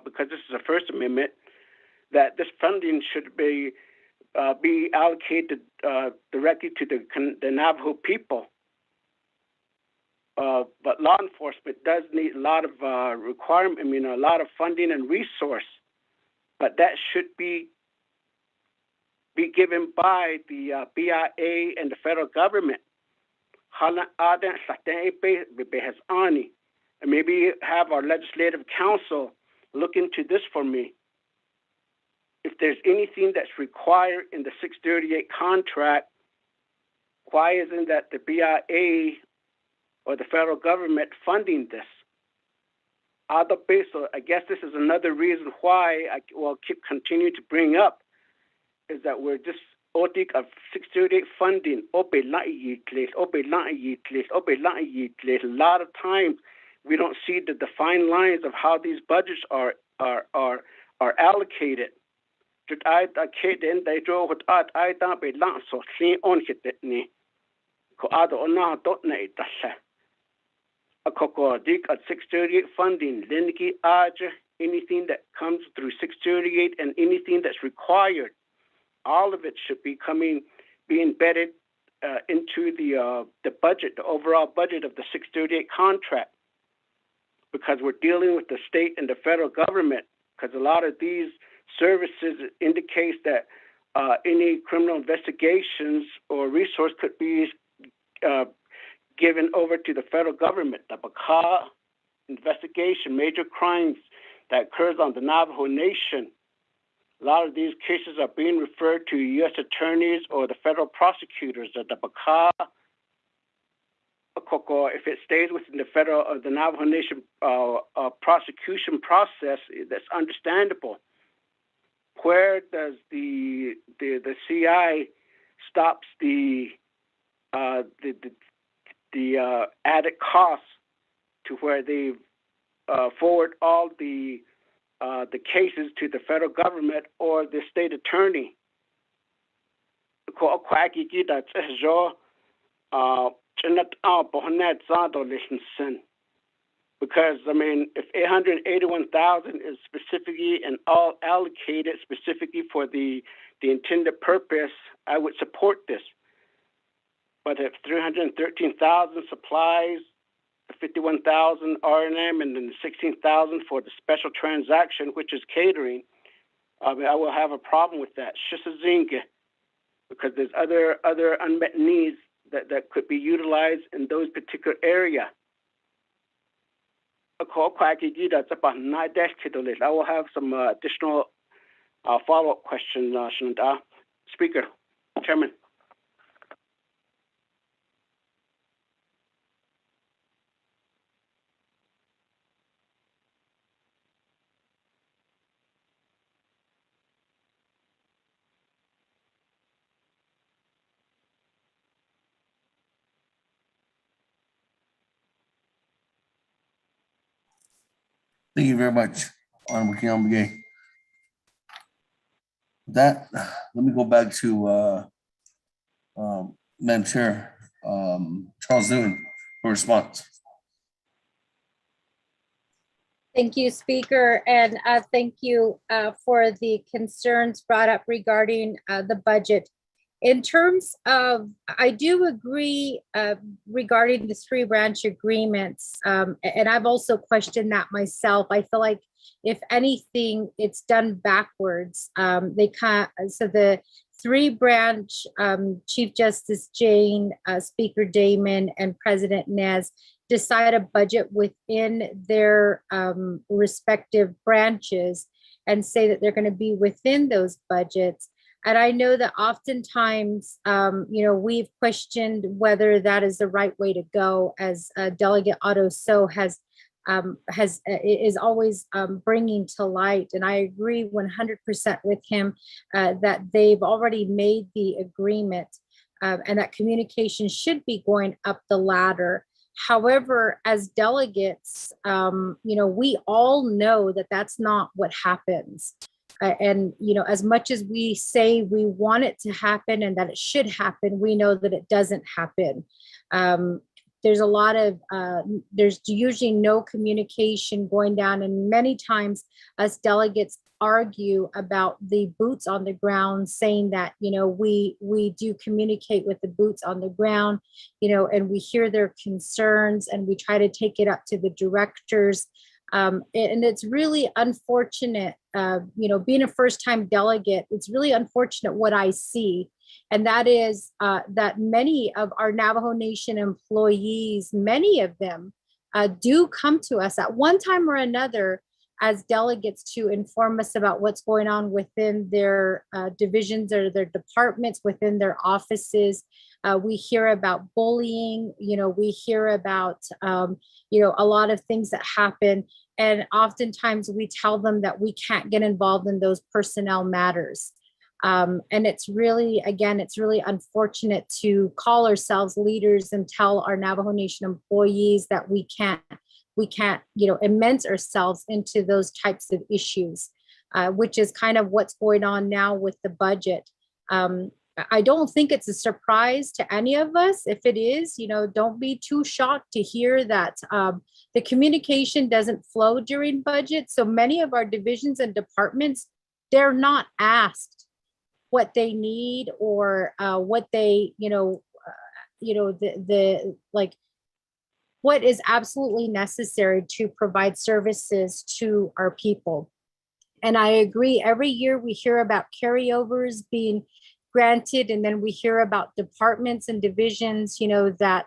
because this is the First Amendment, that this funding should be allocated directly to the Navajo people. But law enforcement does need a lot of a lot of funding and resource, but that should be given by the BIA and the federal government. And maybe have our legislative council look into this for me. If there's anything that's required in the 638 contract, why isn't that the BIA or the federal government funding this? So I guess this is another reason why I will keep continuing to bring up is that we're just otik of 638 funding. A lot of times we don't see the defined lines of how these budgets are allocated. I at 638 funding, anything that comes through 638 and anything that's required, all of it should be embedded into the budget, the overall budget of the 638 contract, because we're dealing with the state and the federal government. Because a lot of these services indicates that any criminal investigations or resource could be given over to the federal government. The Baka investigation, major crimes that occurs on the Navajo Nation. A lot of these cases are being referred to U.S. attorneys or the federal prosecutors at the Baka. If it stays within the federal or the Navajo Nation prosecution process, that's understandable. Where does the CI stops the added costs to where they forward all the cases to the federal government or the state attorney? Because if 881,000 is specifically and all allocated specifically for the intended purpose, I would support this. But if 313,000 supplies, 51,000 R&M, and then 16,000 for the special transaction, which is catering, I will have a problem with that. Because there's other unmet needs that could be utilized in those particular areas. I will have some additional follow-up questions, Speaker, Chairman. Thank you very much, Honorable Kiamagay. That, let me go back to Madam Chair, Charles Newton for response. Thank you, Speaker, and thank you for the concerns brought up regarding the budget. In terms of, I do agree regarding the 3 branch agreements, and I've also questioned that myself. I feel like if anything, it's done backwards. So the 3 branch, Chief Justice Jane, Speaker Damon, and President Nez decide a budget within their respective branches and say that they're going to be within those budgets. And I know that oftentimes, we've questioned whether that is the right way to go, as Delegate Otto So is always bringing to light. And I agree 100% with him that they've already made the agreement and that communication should be going up the ladder. However, as delegates, we all know that that's not what happens. And as much as we say we want it to happen and that it should happen, we know that it doesn't happen. There's a lot of, there's usually no communication going down. And many times us delegates argue about the boots on the ground, saying that, we do communicate with the boots on the ground, and we hear their concerns and we try to take it up to the directors. And it's really unfortunate, being a first-time delegate, it's really unfortunate what I see. And that is that many of our Navajo Nation employees, many of them do come to us at one time or another as delegates to inform us about what's going on within their divisions or their departments, within their offices. We hear about bullying, we hear about, a lot of things that happen. And oftentimes we tell them that we can't get involved in those personnel matters. And it's really, again, it's really unfortunate to call ourselves leaders and tell our Navajo Nation employees that we can't, immerse ourselves into those types of issues, which is kind of what's going on now with the budget. I don't think it's a surprise to any of us. If it is, don't be too shocked to hear that the communication doesn't flow during budget. So many of our divisions and departments, they're not asked what they need or what they, what is absolutely necessary to provide services to our people. And I agree, every year we hear about carryovers being granted, and then we hear about departments and divisions, that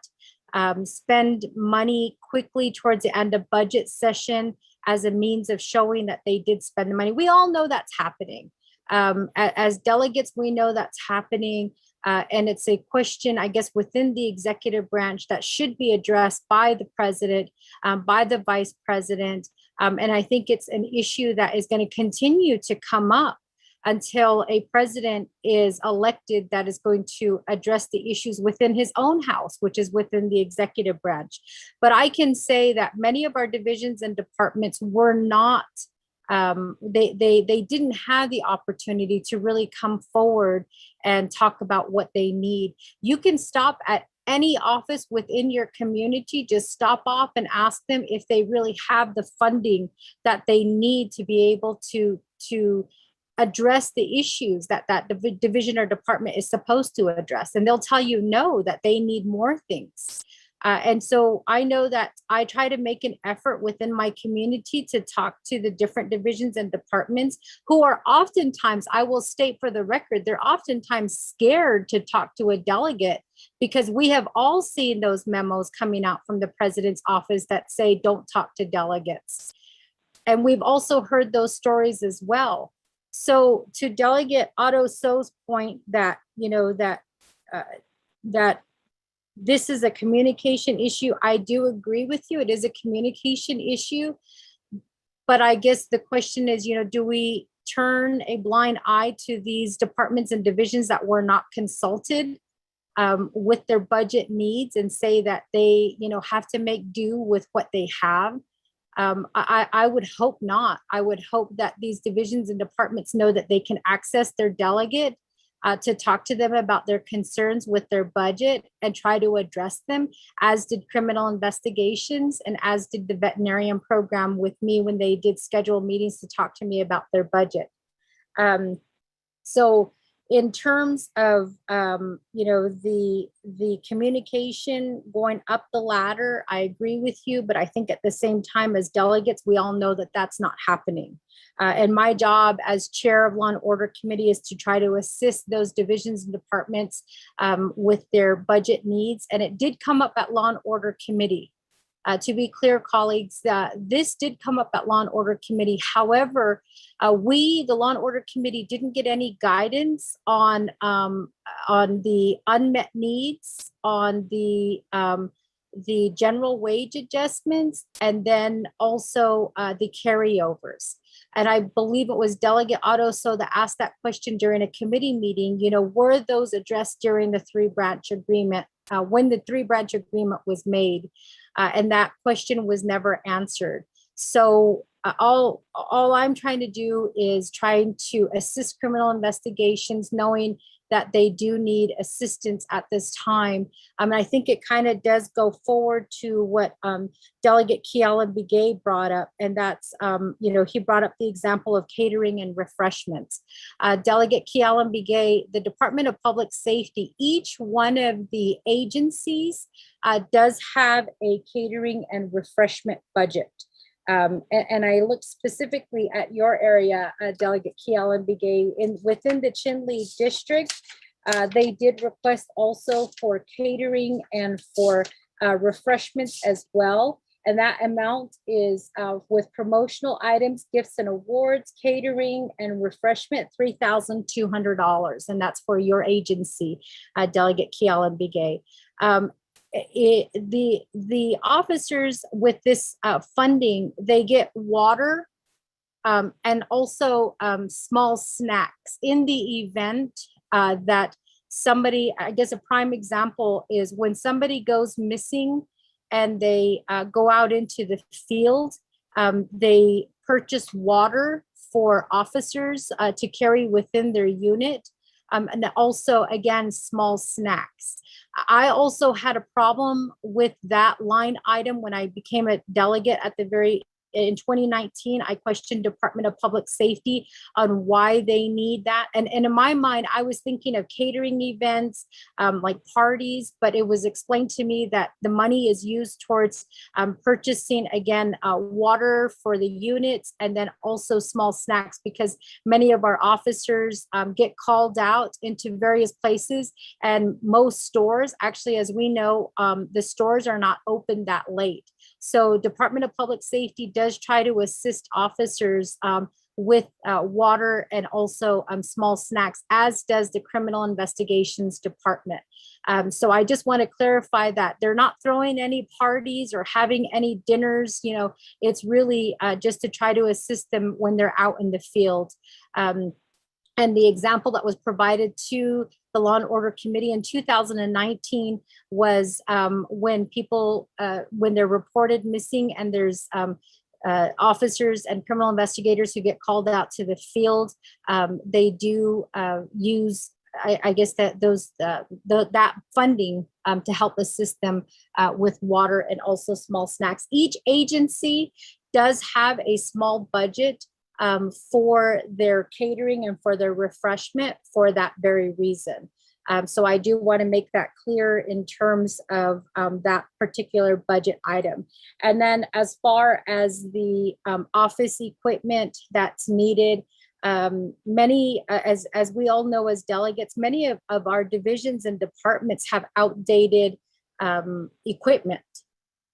spend money quickly towards the end of budget session as a means of showing that they did spend the money. We all know that's happening. As delegates, we know that's happening. And it's a question, I guess, within the executive branch that should be addressed by the president, by the vice president. And I think it's an issue that is going to continue to come up until a president is elected that is going to address the issues within his own house, which is within the executive branch. But I can say that many of our divisions and departments were not, they didn't have the opportunity to really come forward and talk about what they need. You can stop at any office within your community, just stop off and ask them if they really have the funding that they need to be able to address the issues that division or department is supposed to address. And they'll tell you no, that they need more things. And so I know that I try to make an effort within my community to talk to the different divisions and departments who are oftentimes, I will state for the record, they're oftentimes scared to talk to a delegate, because we have all seen those memos coming out from the president's office that say, don't talk to delegates. And we've also heard those stories as well. So to Delegate Otto So's point that, that this is a communication issue, I do agree with you. It is a communication issue. But I guess the question is, do we turn a blind eye to these departments and divisions that were not consulted with their budget needs and say that they, have to make do with what they have? I would hope not. I would hope that these divisions and departments know that they can access their delegate to talk to them about their concerns with their budget and try to address them, as did criminal investigations and as did the veterinarian program with me when they did schedule meetings to talk to me about their budget. So in terms of, the communication going up the ladder, I agree with you, but I think at the same time as delegates, we all know that that's not happening. And my job as chair of Law and Order Committee is to try to assist those divisions and departments with their budget needs. And it did come up at Law and Order Committee. To be clear, colleagues, this did come up at Law and Order Committee. However, we, the Law and Order Committee, didn't get any guidance on the unmet needs, on the general wage adjustments, and then also the carryovers. And I believe it was Delegate Otto that asked that question during a committee meeting. Were those addressed during the three-branch agreement, when the three-branch agreement was made? And that question was never answered. So all I'm trying to do is trying to assist criminal investigations, knowing that they do need assistance at this time. I think it kind of does go forward to what Delegate Kiala-Bigay brought up, and that's, he brought up the example of catering and refreshments. Delegate Kiala-Bigay, the Department of Public Safety, each one of the agencies does have a catering and refreshment budget. And I looked specifically at your area, Delegate Kiala-Bigay, within the Chinle district. They did request also for catering and for refreshments as well. And that amount is with promotional items, gifts and awards, catering and refreshment, $3,200. And that's for your agency, Delegate Kiala-Bigay. The officers with this funding, they get water and also small snacks in the event that somebody, I guess a prime example is when somebody goes missing and they go out into the field, they purchase water for officers to carry within their unit. And also, again, small snacks. I also had a problem with that line item when I became a delegate in 2019. I questioned Department of Public Safety on why they need that. And in my mind, I was thinking of catering events, like parties, but it was explained to me that the money is used towards purchasing, again, water for the units and then also small snacks, because many of our officers get called out into various places, and most stores, actually, as we know, the stores are not open that late. So Department of Public Safety does try to assist officers with water and also small snacks, as does the Criminal Investigations Department. So I just want to clarify that they're not throwing any parties or having any dinners. It's really just to try to assist them when they're out in the field. And the example that was provided to the Law and Order Committee in 2019 was when people, when they're reported missing and there's officers and criminal investigators who get called out to the field, they do use, I guess, that funding to help assist them with water and also small snacks. Each agency does have a small budget for their catering and for their refreshment for that very reason. So I do want to make that clear in terms of that particular budget item. And then as far as the office equipment that's needed, many, as we all know as delegates, many of our divisions and departments have outdated equipment.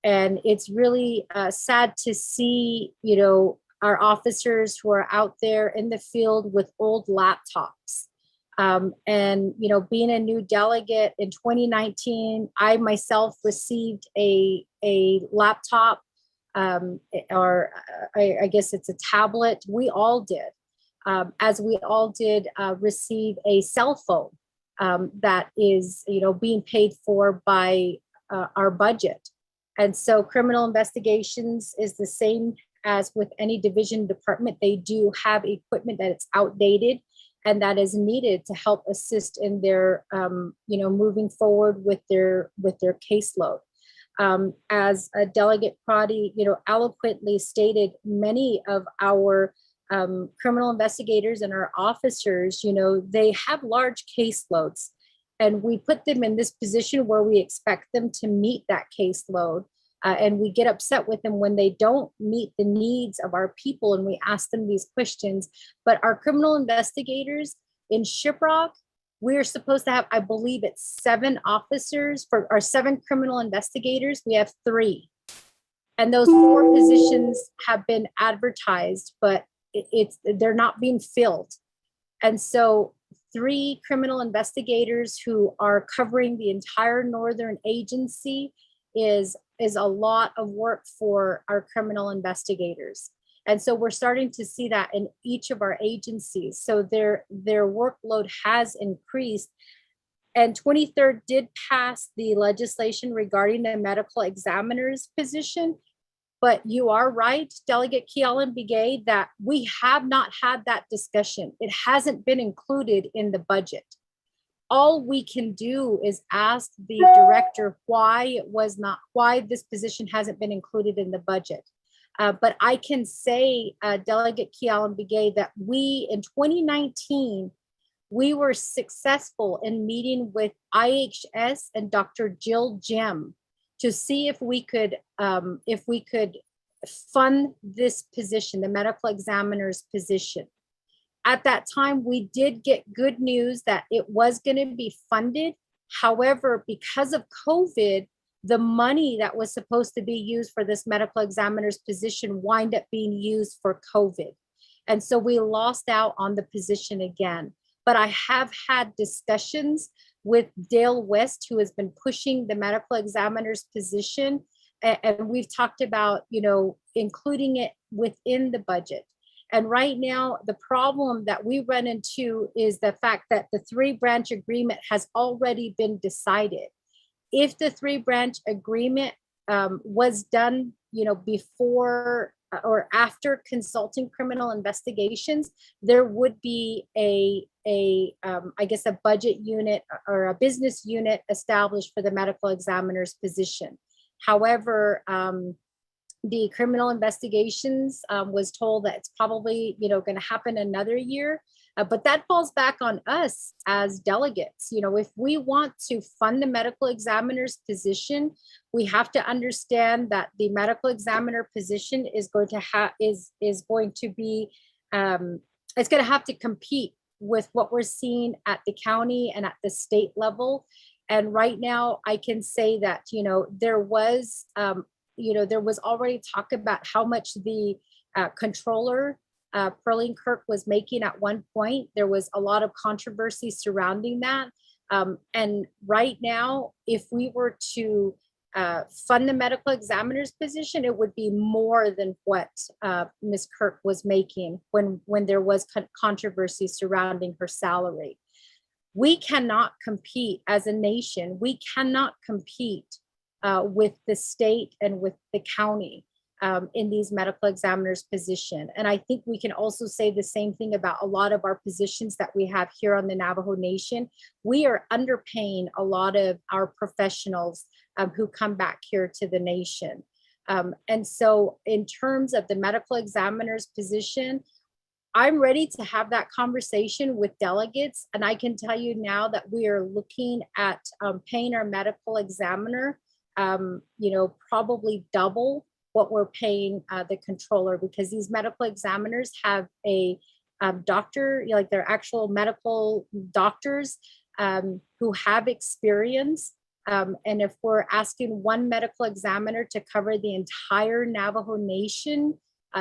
And it's really sad to see, our officers who are out there in the field with old laptops. And, being a new delegate in 2019, I myself received a laptop, or I guess it's a tablet. We all did, as we all did receive a cell phone that is, being paid for by our budget. And so criminal investigations is the same as with any division department. They do have equipment that it's outdated and that is needed to help assist in their, moving forward with their caseload. As Delegate Prati, eloquently stated, many of our criminal investigators and our officers, they have large caseloads, and we put them in this position where we expect them to meet that caseload. And we get upset with them when they don't meet the needs of our people, and we ask them these questions. But our criminal investigators in Shiprock, we're supposed to have, I believe it's 7 officers for our 7 criminal investigators. We have 3. And those 4 positions have been advertised, but they're not being filled. And so 3 criminal investigators who are covering the entire Northern Agency is a lot of work for our criminal investigators. And so we're starting to see that in each of our agencies. So their workload has increased. And 23rd did pass the legislation regarding the medical examiner's position. But you are right, Delegate Kealan-Begay, that we have not had that discussion. It hasn't been included in the budget. All we can do is ask the director why this position hasn't been included in the budget. But I can say, Delegate Kealan-Begay, that we, in 2019, we were successful in meeting with IHS and Dr. Jill Gem to see if we could fund this position, the medical examiner's position. At that time, we did get good news that it was going to be funded. However, because of COVID, the money that was supposed to be used for this medical examiner's position wind up being used for COVID. And so we lost out on the position again. But I have had discussions with Dale West, who has been pushing the medical examiner's position. And we've talked about, including it within the budget. And right now, the problem that we run into is the fact that the 3-branch agreement has already been decided. If the 3-branch agreement was done, before or after consulting criminal investigations, there would be a budget unit or a business unit established for the medical examiner's position. However, the criminal investigations was told that it's probably, going to happen another year. But that falls back on us as delegates. If we want to fund the medical examiner's position, we have to understand that the medical examiner position is going to have it's going to have to compete with what we're seeing at the county and at the state level. And right now, I can say that there was already talk about how much the controller Pearline Kirk was making at one point. There was a lot of controversy surrounding that. And right now, if we were to fund the medical examiner's position, it would be more than what Ms. Kirk was making when there was controversy surrounding her salary. We cannot compete as a nation. We cannot compete with the state and with the county in these medical examiners position. And I think we can also say the same thing about a lot of our positions that we have here on the Navajo Nation. We are underpaying a lot of our professionals who come back here to the nation. And so in terms of the medical examiner's position, I'm ready to have that conversation with delegates. And I can tell you now that we are looking at paying our medical examiner, probably double what we're paying the controller, because these medical examiners have a doctor, like they're actual medical doctors who have experience. And if we're asking one medical examiner to cover the entire Navajo Nation,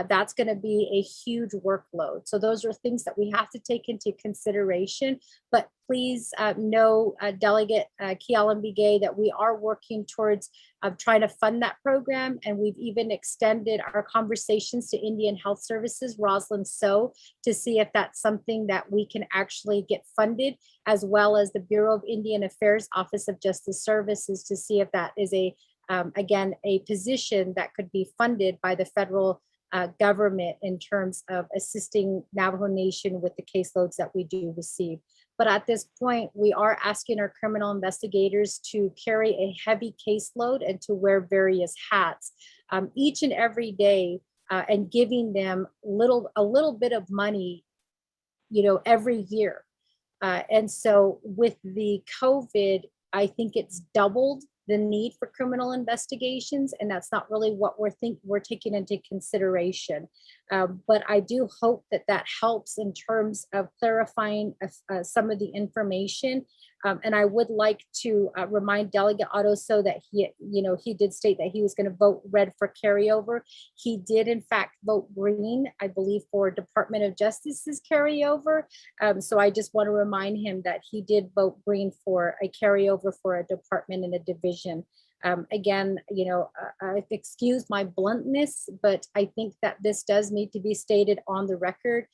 that's going to be a huge workload. So those are things that we have to take into consideration. But please know, Delegate Kealan-Begay, that we are working towards trying to fund that program. And we've even extended our conversations to Indian Health Services, Roslyn So, to see if that's something that we can actually get funded, as well as the Bureau of Indian Affairs Office of Justice Services, to see if that is a again, a position that could be funded by the federal government in terms of assisting Navajo Nation with the caseloads that we do receive. But at this point, we are asking our criminal investigators to carry a heavy caseload and to wear various hats each and every day, and giving them a little bit of money, every year. And so with the COVID, I think it's doubled the need for criminal investigations, and that's not really what we're taking into consideration. But I do hope that helps in terms of clarifying some of the information. And I would like to remind Delegate Otto that he did state that he was going to vote red for carryover. He did in fact vote green, I believe, for Department of Justice's carryover. So I just want to remind him that he did vote green for a carryover for a department and a division. Again, I've excused my bluntness, but I think that this does need to be stated on the record.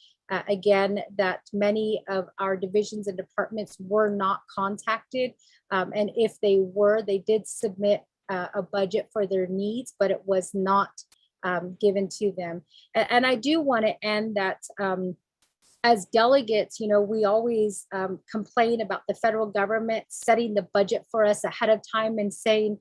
Again, that many of our divisions and departments were not contacted. And if they were, they did submit a budget for their needs, but it was not given to them. And I do want to end that as delegates, we always complain about the federal government setting the budget for us ahead of time and saying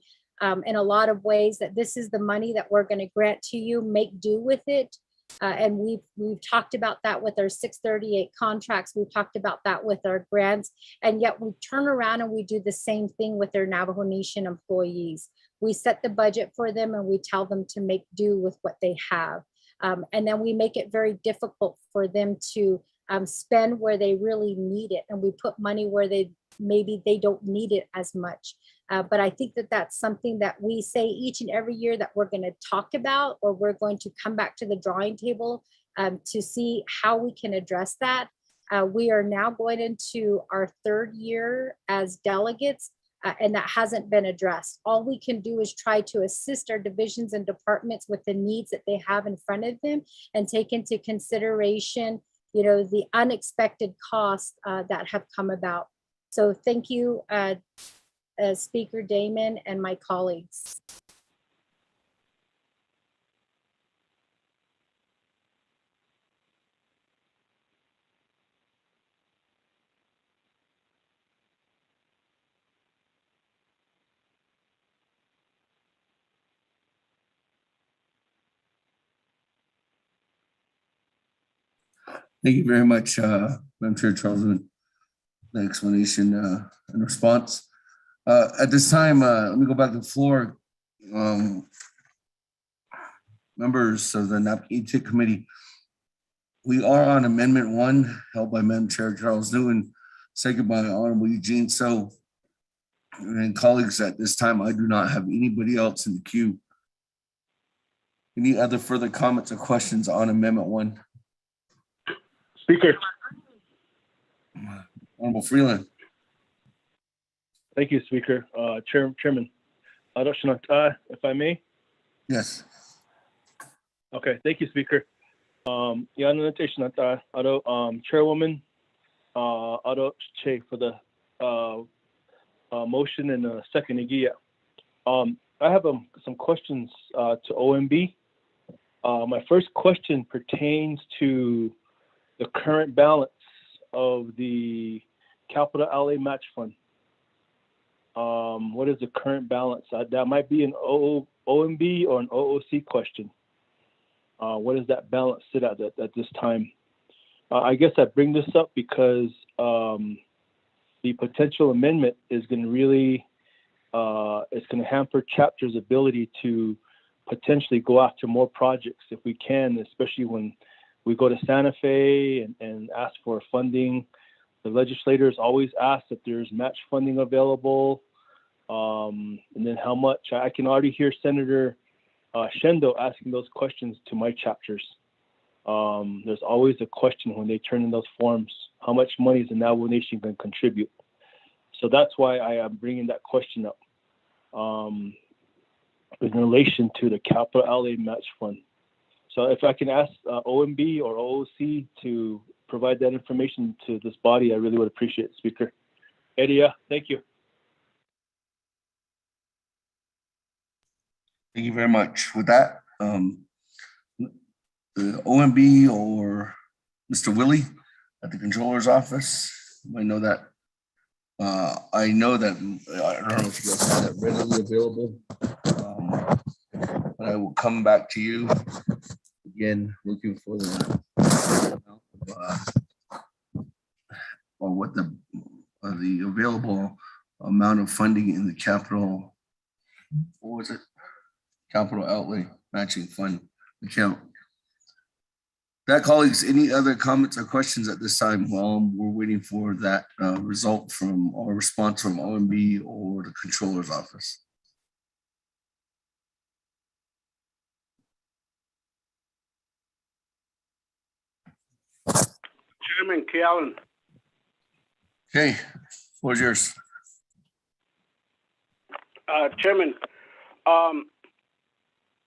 in a lot of ways that this is the money that we're going to grant to you, make do with it. And we've talked about that with our 638 contracts. We've talked about that with our grants, and yet we turn around and we do the same thing with our Navajo Nation employees. We set the budget for them and we tell them to make do with what they have. And then we make it very difficult for them to spend where they really need it. And we put money where maybe they don't need it as much. But I think that's something that we say each and every year that we're going to talk about, or we're going to come back to the drawing table to see how we can address that. We are now going into our third year as delegates, and that hasn't been addressed. All we can do is try to assist our divisions and departments with the needs that they have in front of them and take into consideration, the unexpected costs that have come about. So thank you, Speaker Damon and my colleagues. Thank you very much, Madam Chair Charlesman, the explanation and response. At this time, let me go back to the floor. Members of the Naabik'íyáti Committee, we are on Amendment 1, held by Madam Chair Charles Newton, seconded by Honorable Eugene So. And colleagues, at this time, I do not have anybody else in the queue. Any other further comments or questions on Amendment 1? Speaker. Honorable Freeland. Thank you, Speaker. Chairman, if I may. Yes. Okay, thank you, Speaker. Chairwoman, for the motion and second Naabik'íyáti. I have some questions to OMB. My first question pertains to the current balance of the Capital Outlay Match Fund. What is the current balance? That might be an OMB or an OOC question. What does that balance sit at this time? I guess I bring this up because the potential amendment is going to really, it's going to hamper chapter's ability to potentially go after more projects if we can, especially when we go to Santa Fe and ask for funding. The legislators always ask if there's match funding available, and then how much. I can already hear Senator Shendo asking those questions to my chapters. There's always a question when they turn in those forms, how much money is the Navajo Nation going to contribute? So that's why I am bringing that question up in relation to the Capital Outlay Match Fund. So if I can ask OMB or OOC to provide that information to this body, I really would appreciate it, Speaker. Eddie, thank you. Thank you very much. With that, the OMB or Mr. Willie at the controller's office, I know that. I know that, I don't know if you guys have that readily available. But I will come back to you again, looking for the amount of, or what the available amount of funding in the capital, what was it? Capital outlay matching fund account. That, colleagues, any other comments or questions at this time while we're waiting for that result from or response from OMB or the controller's office? Chairman Callan. Okay, floor is yours. Chairman,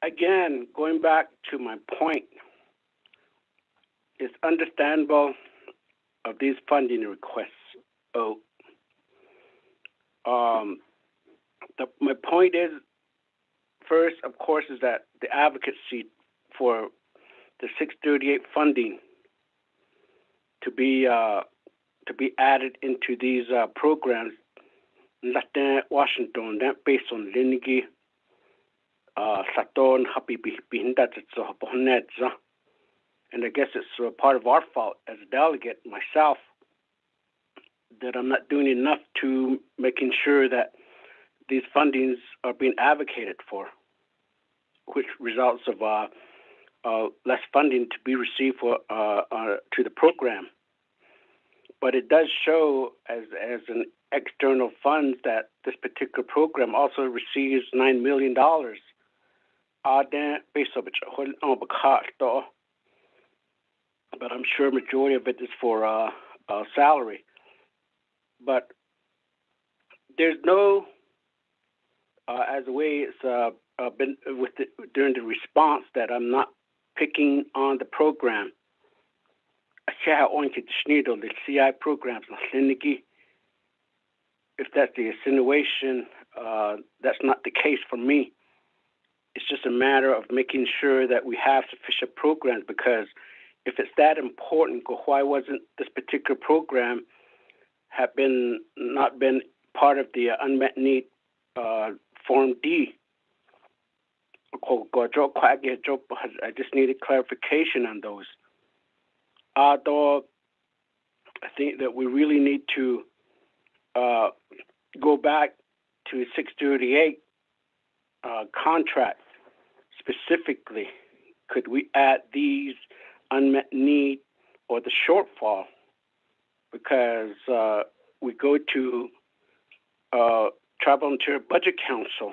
again, going back to my point, it's understandable of these funding requests. My point is, first, of course, is that the advocacy for the 638 funding to be added into these programs. Latin Washington, that based on Linigi, Saturn, Happy Bihinda, and I guess it's part of our fault as a delegate, myself, that I'm not doing enough to making sure that these fundings are being advocated for, which results of less funding to be received for to the program. But it does show as an external funds that this particular program also receives $9 million. But I'm sure majority of it is for salary. But there's no, as a way it's been with during the response that I'm not picking on the program. The CI programs, if that's the insinuation, that's not the case for me. It's just a matter of making sure that we have sufficient programs, because if it's that important, why wasn't this particular program not been part of the unmet need Form D? I just needed clarification on those. Although I think that we really need to go back to 638 contract specifically. Could we add these unmet need or the shortfall? Because we go to Tribal Interior Budget Council.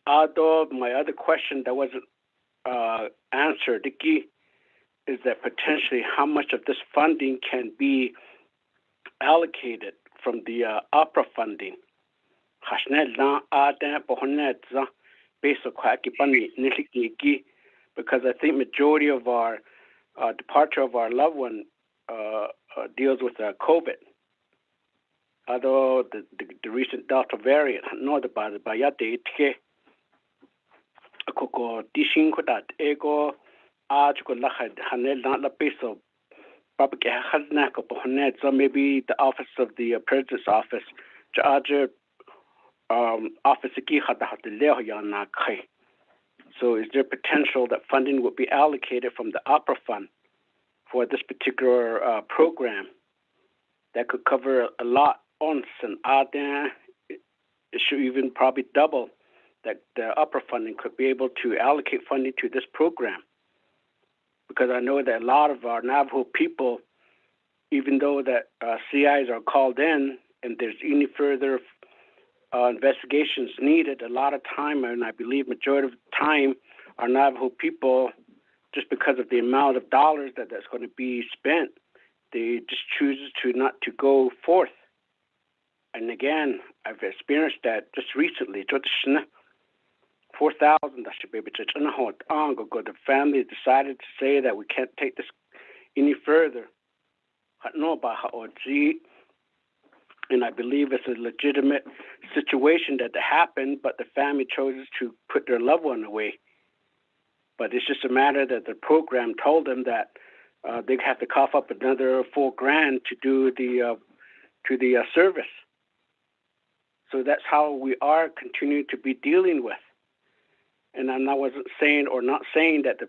Although my other question that wasn't answered is that potentially how much of this funding can be allocated from the opera funding. Because I think majority of our departure of our loved one deals with COVID. Although the recent Delta variant, no the bayate itke, koko dishin kodat ego, ajko lahad hanel not la peso, babke hazna ko ponet. So maybe the office of the president's office, charge office ki hada hadleo yana khay. So is there potential that funding would be allocated from the opera fund for this particular program that could cover a lot? It should even probably double that the upper funding could be able to allocate funding to this program. Because I know that a lot of our Navajo people, even though that CIs are called in and there's any further investigations needed, a lot of time, and I believe majority of the time, our Navajo people, just because of the amount of dollars that's going to be spent, they just choose to not to go forth. And again, I've experienced that just recently. 4,000 that should be able to the family decided to say that we can't take this any further. And I believe it's a legitimate situation that happened, but the family chose to put their loved one away. But it's just a matter that the program told them that they have to cough up another $4,000 to do the service. So that's how we are continuing to be dealing with. And I wasn't saying or not saying that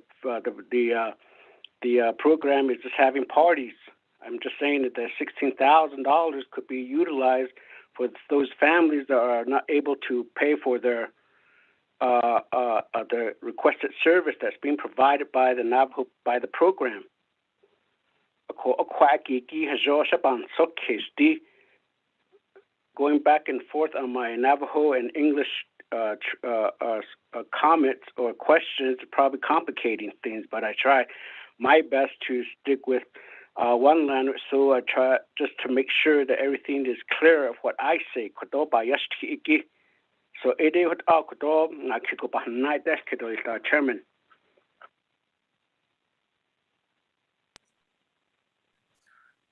the program is just having parties. I'm just saying that the $16,000 could be utilized for those families that are not able to pay for their the requested service that's being provided by the Navajo by the program. Going back and forth on my Navajo and English comments or questions are probably complicating things, but I try my best to stick with one language, so I try just to make sure that everything is clear of what I say. So Chairman.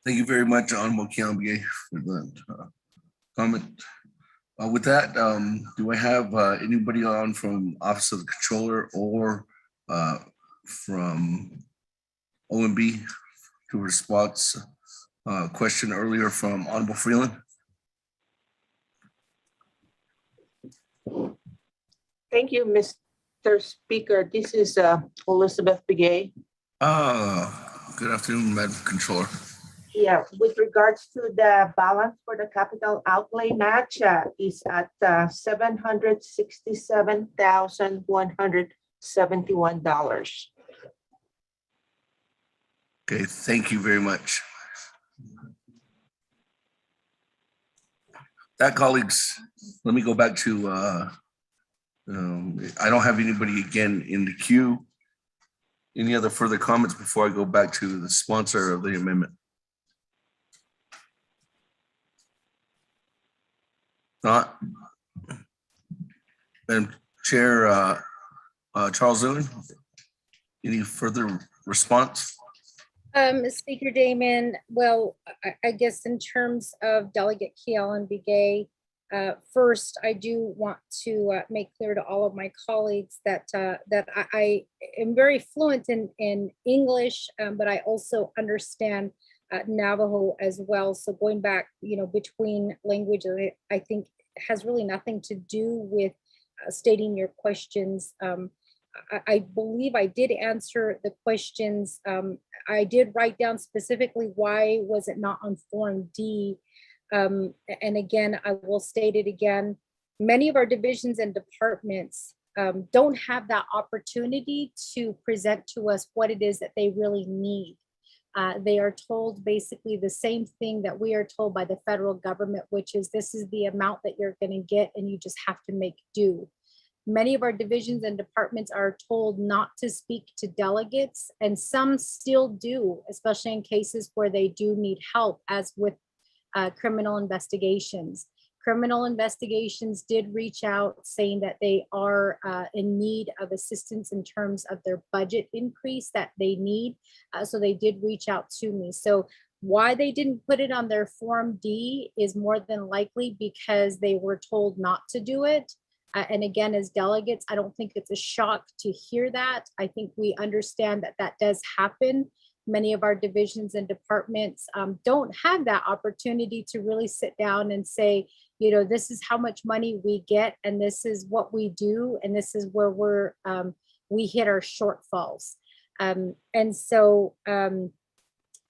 Thank you very much, Honorable Kiambie, for that comment. With that, do I have anybody on from Office of the Controller or from OMB to response question earlier from Honorable Freeland? Thank you, Mr. Speaker. This is Elizabeth Begay. Good afternoon, Madam Controller. Yeah, with regards to the balance for the capital outlay match is at $767,171. Okay, thank you very much. That, colleagues, let me go back to, I don't have anybody again in the queue. Any other further comments before I go back to the sponsor of the amendment? Not. Madam Chair, Charles Owen, any further response? Speaker Damon, well, I guess in terms of Delegate Kealan Begay, first, I do want to make clear to all of my colleagues that I am very fluent in English, but I also understand Navajo as well. So going back, between languages, I think has really nothing to do with stating your questions. I believe I did answer the questions. I did write down specifically why was it not on Form D. And again, I will state it again. Many of our divisions and departments don't have that opportunity to present to us what it is that they really need. They are told basically the same thing that we are told by the federal government, which is this is the amount that you're going to get and you just have to make do. Many of our divisions and departments are told not to speak to delegates, and some still do, especially in cases where they do need help, as with criminal investigations. Criminal investigations did reach out saying that they are in need of assistance in terms of their budget increase that they need. So they did reach out to me. So why they didn't put it on their Form D is more than likely because they were told not to do it. And again, as delegates, I don't think it's a shock to hear that. I think we understand that that does happen. Many of our divisions and departments don't have that opportunity to really sit down and say, this is how much money we get, and this is what we do, and this is where we hit our shortfalls. And so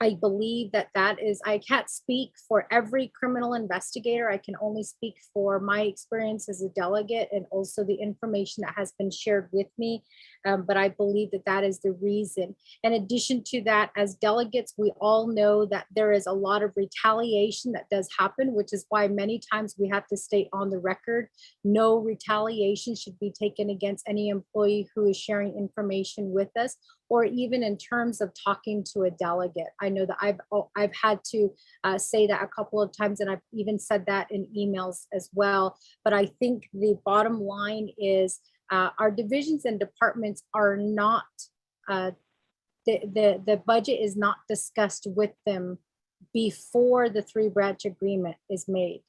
I believe that is, I can't speak for every criminal investigator. I can only speak for my experience as a delegate and also the information that has been shared with me. But I believe that is the reason. In addition to that, as delegates, we all know that there is a lot of retaliation that does happen, which is why many times we have to state on the record, no retaliation should be taken against any employee who is sharing information with us, or even in terms of talking to a delegate. I know that I've had to say that a couple of times, and I've even said that in emails as well. But I think the bottom line is Our divisions and departments are not, the budget is not discussed with them before the 3-branch agreement is made.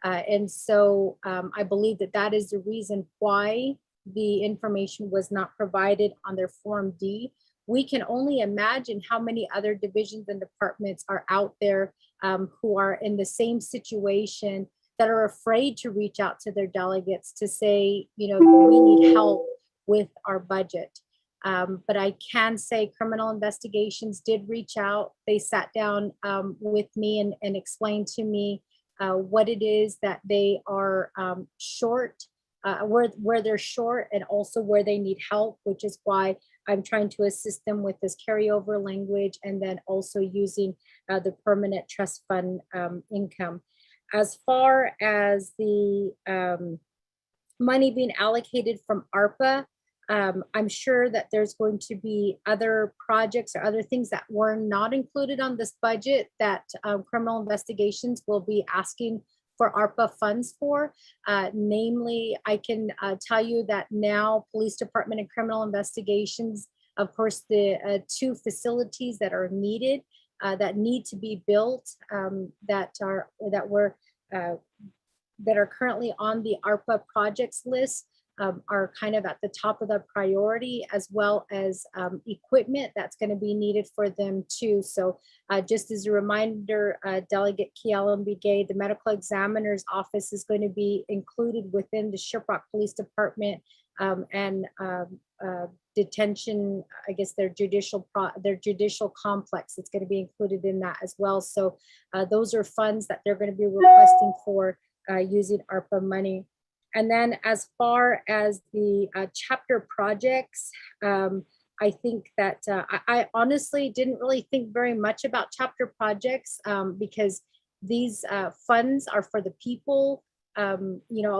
And so I believe that that is the reason why the information was not provided on their Form D. We can only imagine how many other divisions and departments are out there who are in the same situation, that are afraid to reach out to their delegates to say, we need help with our budget. But I can say criminal investigations did reach out. They sat down with me and explained to me what it is that they are short, where they're short, and also where they need help, which is why I'm trying to assist them with this carryover language, and then also using the permanent trust fund income. As far as the money being allocated from ARPA, I'm sure that there's going to be other projects or other things that were not included on this budget that criminal investigations will be asking for ARPA funds for. Namely, I can tell you that now Police Department and Criminal Investigations, of course, the 2 facilities that are needed, that need to be built, that are currently on the ARPA projects list, are kind of at the top of the priority, as well as equipment that's going to be needed for them too. So just as a reminder, Delegate Kialan-Bigay, the medical examiner's office is going to be included within the Shiprock Police Department and detention, I guess their judicial complex. It's going to be included in that as well. So those are funds that they're going to be requesting for using ARPA money. And then as far as the chapter projects, I think that I honestly didn't really think very much about chapter projects because these funds are for the people. A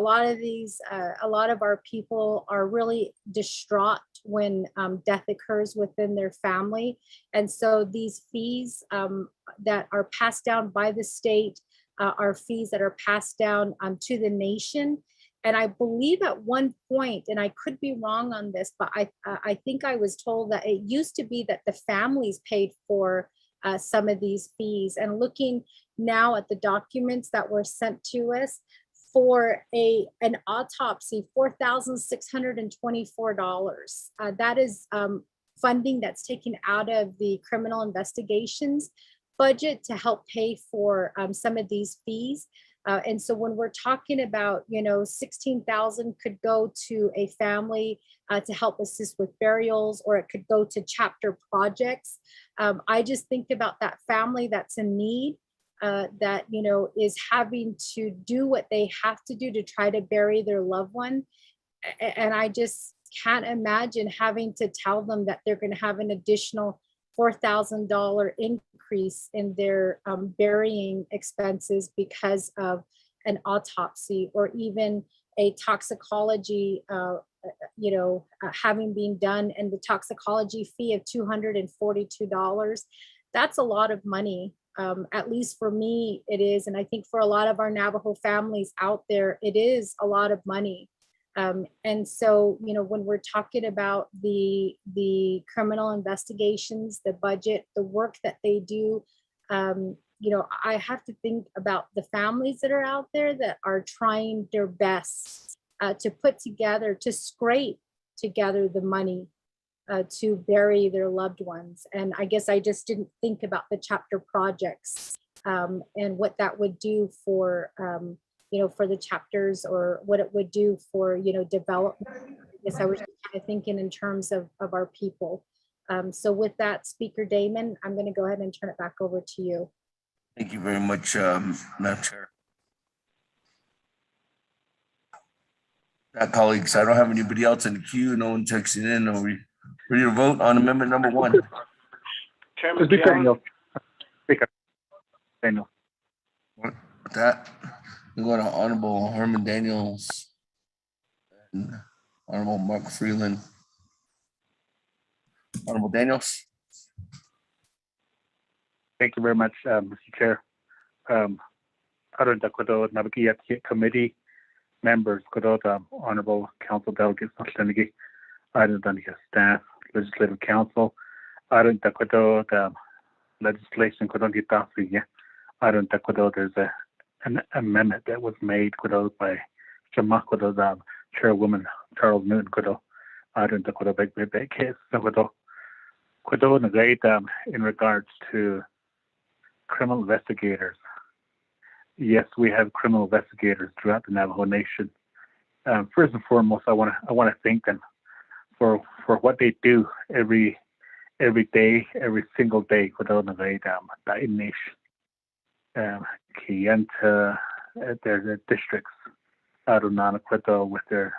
lot of our people are really distraught when death occurs within their family. And so these fees that are passed down by the state are fees that are passed down to the nation. And I believe at one point, and I could be wrong on this, but I think I was told that it used to be that the families paid for some of these fees. And looking now at the documents that were sent to us for an autopsy, $4,624. That is funding that's taken out of the criminal investigations budget to help pay for some of these fees. And so when we're talking about, 16,000 could go to a family to help assist with burials, or it could go to chapter projects. I just think about that family that's in need, that, is having to do what they have to do to try to bury their loved one. And I just can't imagine having to tell them that they're going to have an additional $4,000 increase in their burying expenses because of an autopsy, or even a toxicology, having been done, and the toxicology fee of $242. That's a lot of money. At least for me, it is. And I think for a lot of our Navajo families out there, it is a lot of money. And so, when we're talking about the criminal investigations, the budget, the work that they do, I have to think about the families that are out there that are trying their best to put together, to scrape together the money to bury their loved ones. And I guess I just didn't think about the chapter projects and what that would do for for the chapters, or what it would do for, development. I guess I was just kind of thinking in terms of our people. So with that, Speaker Damon, I'm going to go ahead and turn it back over to you. Thank you very much, Madam Chair. Colleagues, I don't have anybody else in the queue. No one texting in. Are we ready to vote on amendment number 1? Chairman Speaker Daniel. Speaker Daniel. With that, we go to Honorable Herman Daniels and Honorable Mark Freeland. Honorable Daniels. Thank you very much, Mr. Chair. Naabik'íyáti Committee members, Honorable Council Delegates, Iron staff, Legislative Council, Iron legislation, Iron there's an amendment that was made by Chairwoman Charles Newton, Iron big case, in regards to criminal investigators. Yes, we have criminal investigators throughout the Navajo Nation. First and foremost, I want to thank them for what they do every day, every single day. Kiyenta, their districts, Adonana with their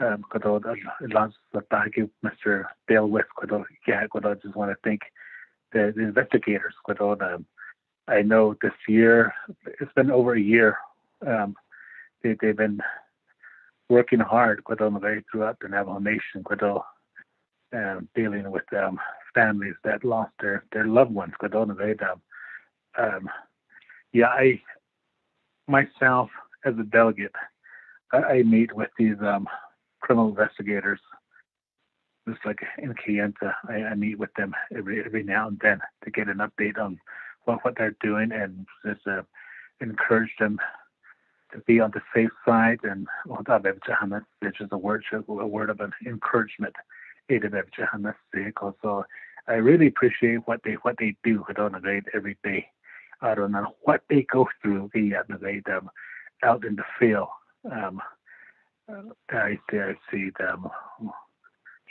Mr. Dale West, I just want to thank the investigators. I know this year, it's been over a year. They've been working hard throughout the Navajo Nation, dealing with families that lost their loved ones. I myself, as a delegate, I meet with these criminal investigators. Just like in Kiyenta, I meet with them every now and then to get an update on what they're doing and just encourage them to be on the safe side, and which is a word of an encouragement. So I really appreciate what they do every day. I don't know what they go through out in the field. I see them,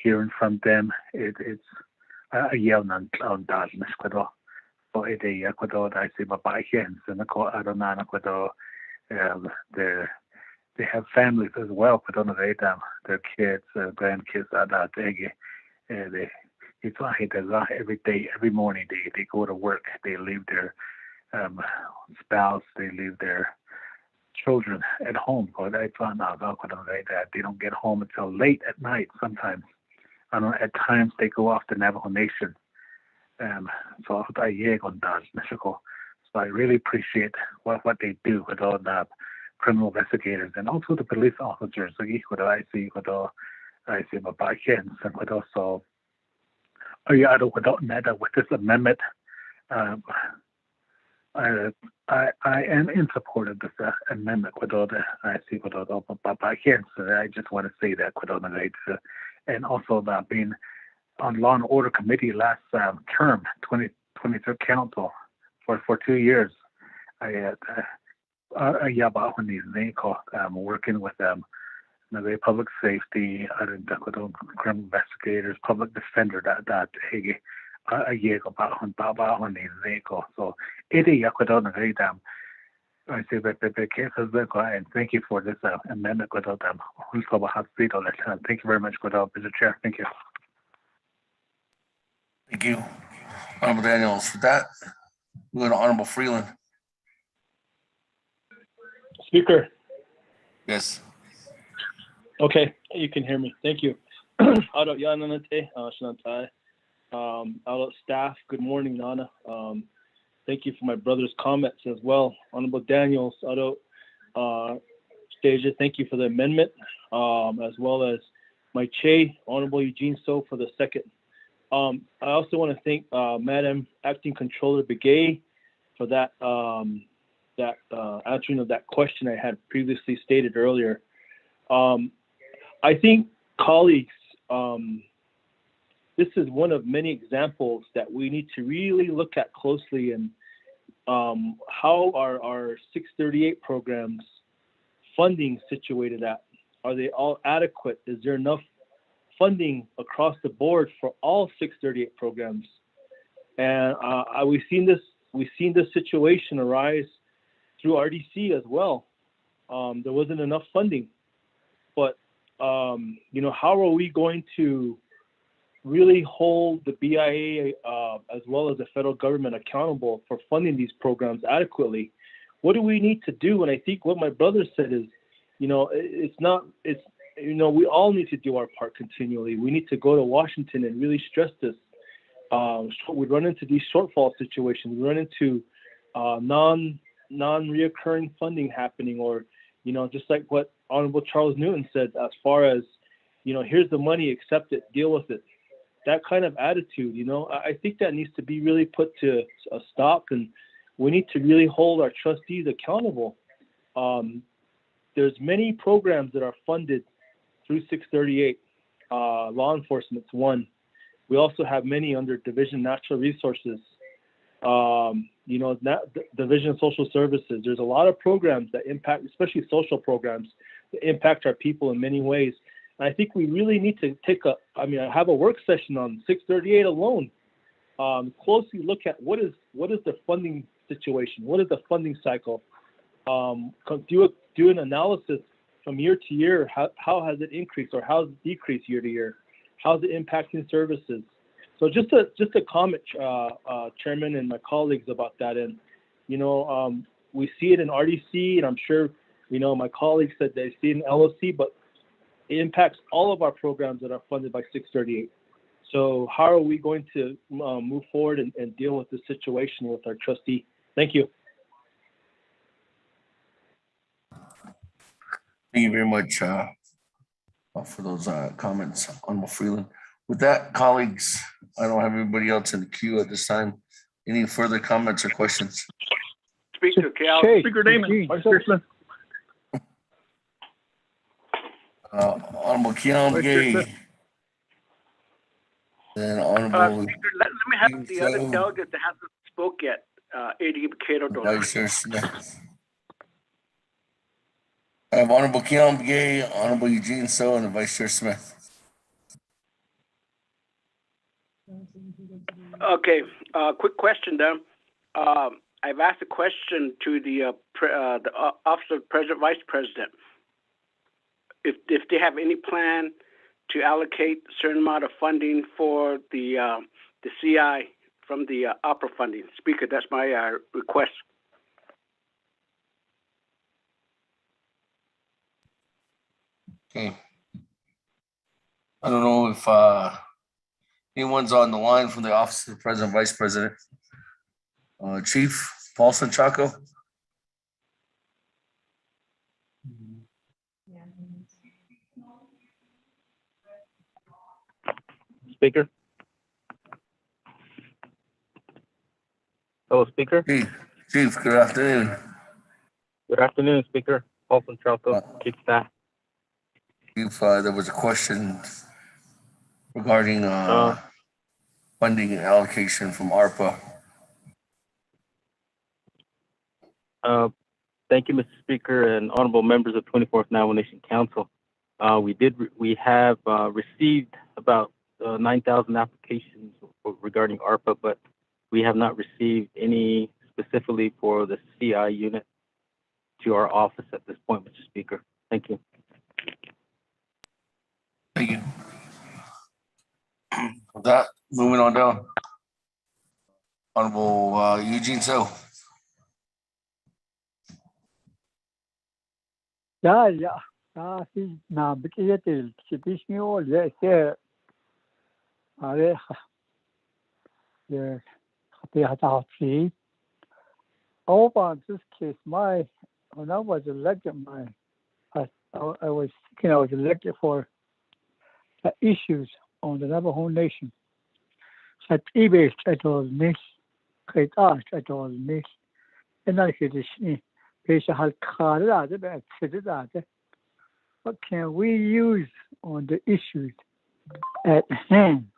hearing from them. It's a yell on darkness. So I see my bikens and they have families as well. Their kids, grandkids. Every day, every morning they go to work. They leave their spouse, they leave their children at home. They don't get home until late at night sometimes. At times they go off the Navajo Nation. So I really appreciate what they do with all the criminal investigators and also the police officers. I see my bikens and also with this amendment. I am in support of this amendment I just want to say that and also about being on Law and Order Committee last term, 2023 Council for 2 years. I'm working with the public safety, criminal investigators, public defender so I say that the case has been and thank you for this amendment. Thank you very much, Mr. Chair. Thank you. Thank you, Honorable Daniels. For that, we go to Honorable Freeland. Speaker. Yes. Okay, you can hear me. Thank you. Ado Yananate, Shantai. Out staff, good morning, Nana. Thank you for my brother's comments as well. Honorable Daniels, Ado Stasia, thank you for the amendment, as well as my Che, Honorable Eugene So for the second. I also want to thank Madam Acting Controller Begay for that answering of that question I had previously stated earlier. I think, colleagues, this is one of many examples that we need to really look at closely, and how are our 638 programs funding situated at? Are they all adequate? Is there enough funding across the board for all 638 programs? And we've seen this situation arise through RDC as well. There wasn't enough funding, but how are we going to really hold the BIA as well as the federal government accountable for funding these programs adequately? What do we need to do? And I think what my brother said is, we all need to do our part continually. We need to go to Washington and really stress this. We run into these shortfall situations. We run into non-reoccurring funding happening, or just like what Honorable Charles Newton said, as far as, here's the money, accept it, deal with it. That kind of attitude, I think that needs to be really put to a stop, and we need to really hold our trustees accountable. There's many programs that are funded through 638. Law enforcement's one. We also have many under Division Natural Resources, Division of Social Services. There's a lot of programs that impact, especially social programs, that impact our people in many ways. And I think we really need to have a work session on 638 alone. Closely look at what is the funding situation, what is the funding cycle. Do an analysis from year to year. How has it increased or how has it decreased year to year? How's it impacting services? So just a comment, Chairman and my colleagues, about that. And we see it in RDC, and I'm sure my colleagues said they see it in LOC, but it impacts all of our programs that are funded by 638. So how are we going to move forward and deal with this situation with our trustee? Thank you. Thank you very much for those comments, Honorable Freeland. With that, colleagues, I don't have anybody else in the queue at this time. Any further comments or questions? Speaker Speaker Damon, Vice Chair Smith. Honorable Kiamge. Then Honorable. Speaker, let me have the other delegate that hasn't spoke yet. A.D. Bukato. Vice Chair Smith. I have Honorable Kiamge, Honorable Eugene So, and Vice Chair Smith. Okay, quick question then. I've asked a question to the Office of President, Vice President, if they have any plan to allocate a certain amount of funding for the CI from the opera funding. Speaker, that's my request. Okay. I don't know if anyone's on the line from the Office of the President, Vice President. Chief Paulson Chaco. Speaker. Hello, Speaker. Chief, good afternoon. Good afternoon, Speaker. Paulson Chaco, Chief Staff. Chief, there was a question regarding funding and allocation from ARPA. Thank you, Mr. Speaker, and honorable members of 24th Nomination Council. We have received about 9,000 applications regarding ARPA, but we have not received any specifically for the CI unit to our office at this point, Mr. Speaker. Thank you. Thank you. With that, moving on down. Honorable Eugene So. Yeah. He's Naabik'íyáti, Chipishmio, yes, yeah. Over this case, when I was elected, I was thinking I was elected for the issues on the Navajo Nation. At eBay, I told me, I told me, and I said, what can we use on the issues at hand?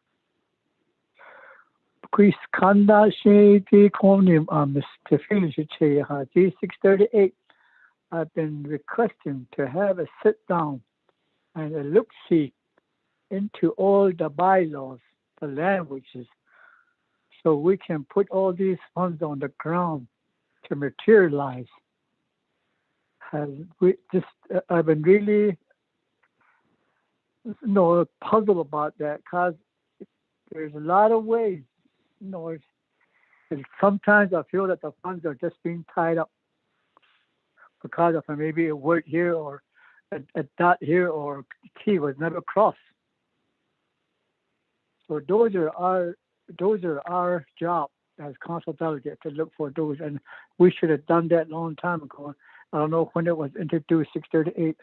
Chris Kanda Shady Conim Mr. Felix 638. I've been requesting to have a sit down and a look see into all the bylaws, the languages, so we can put all these funds on the ground to materialize. I've been really puzzled about that, because there's a lot of ways. And sometimes I feel that the funds are just being tied up because of maybe a word here or a dot here or T was never crossed. So those are our job as council delegate to look for those, and we should have done that a long time ago. I don't know when it was introduced, 638,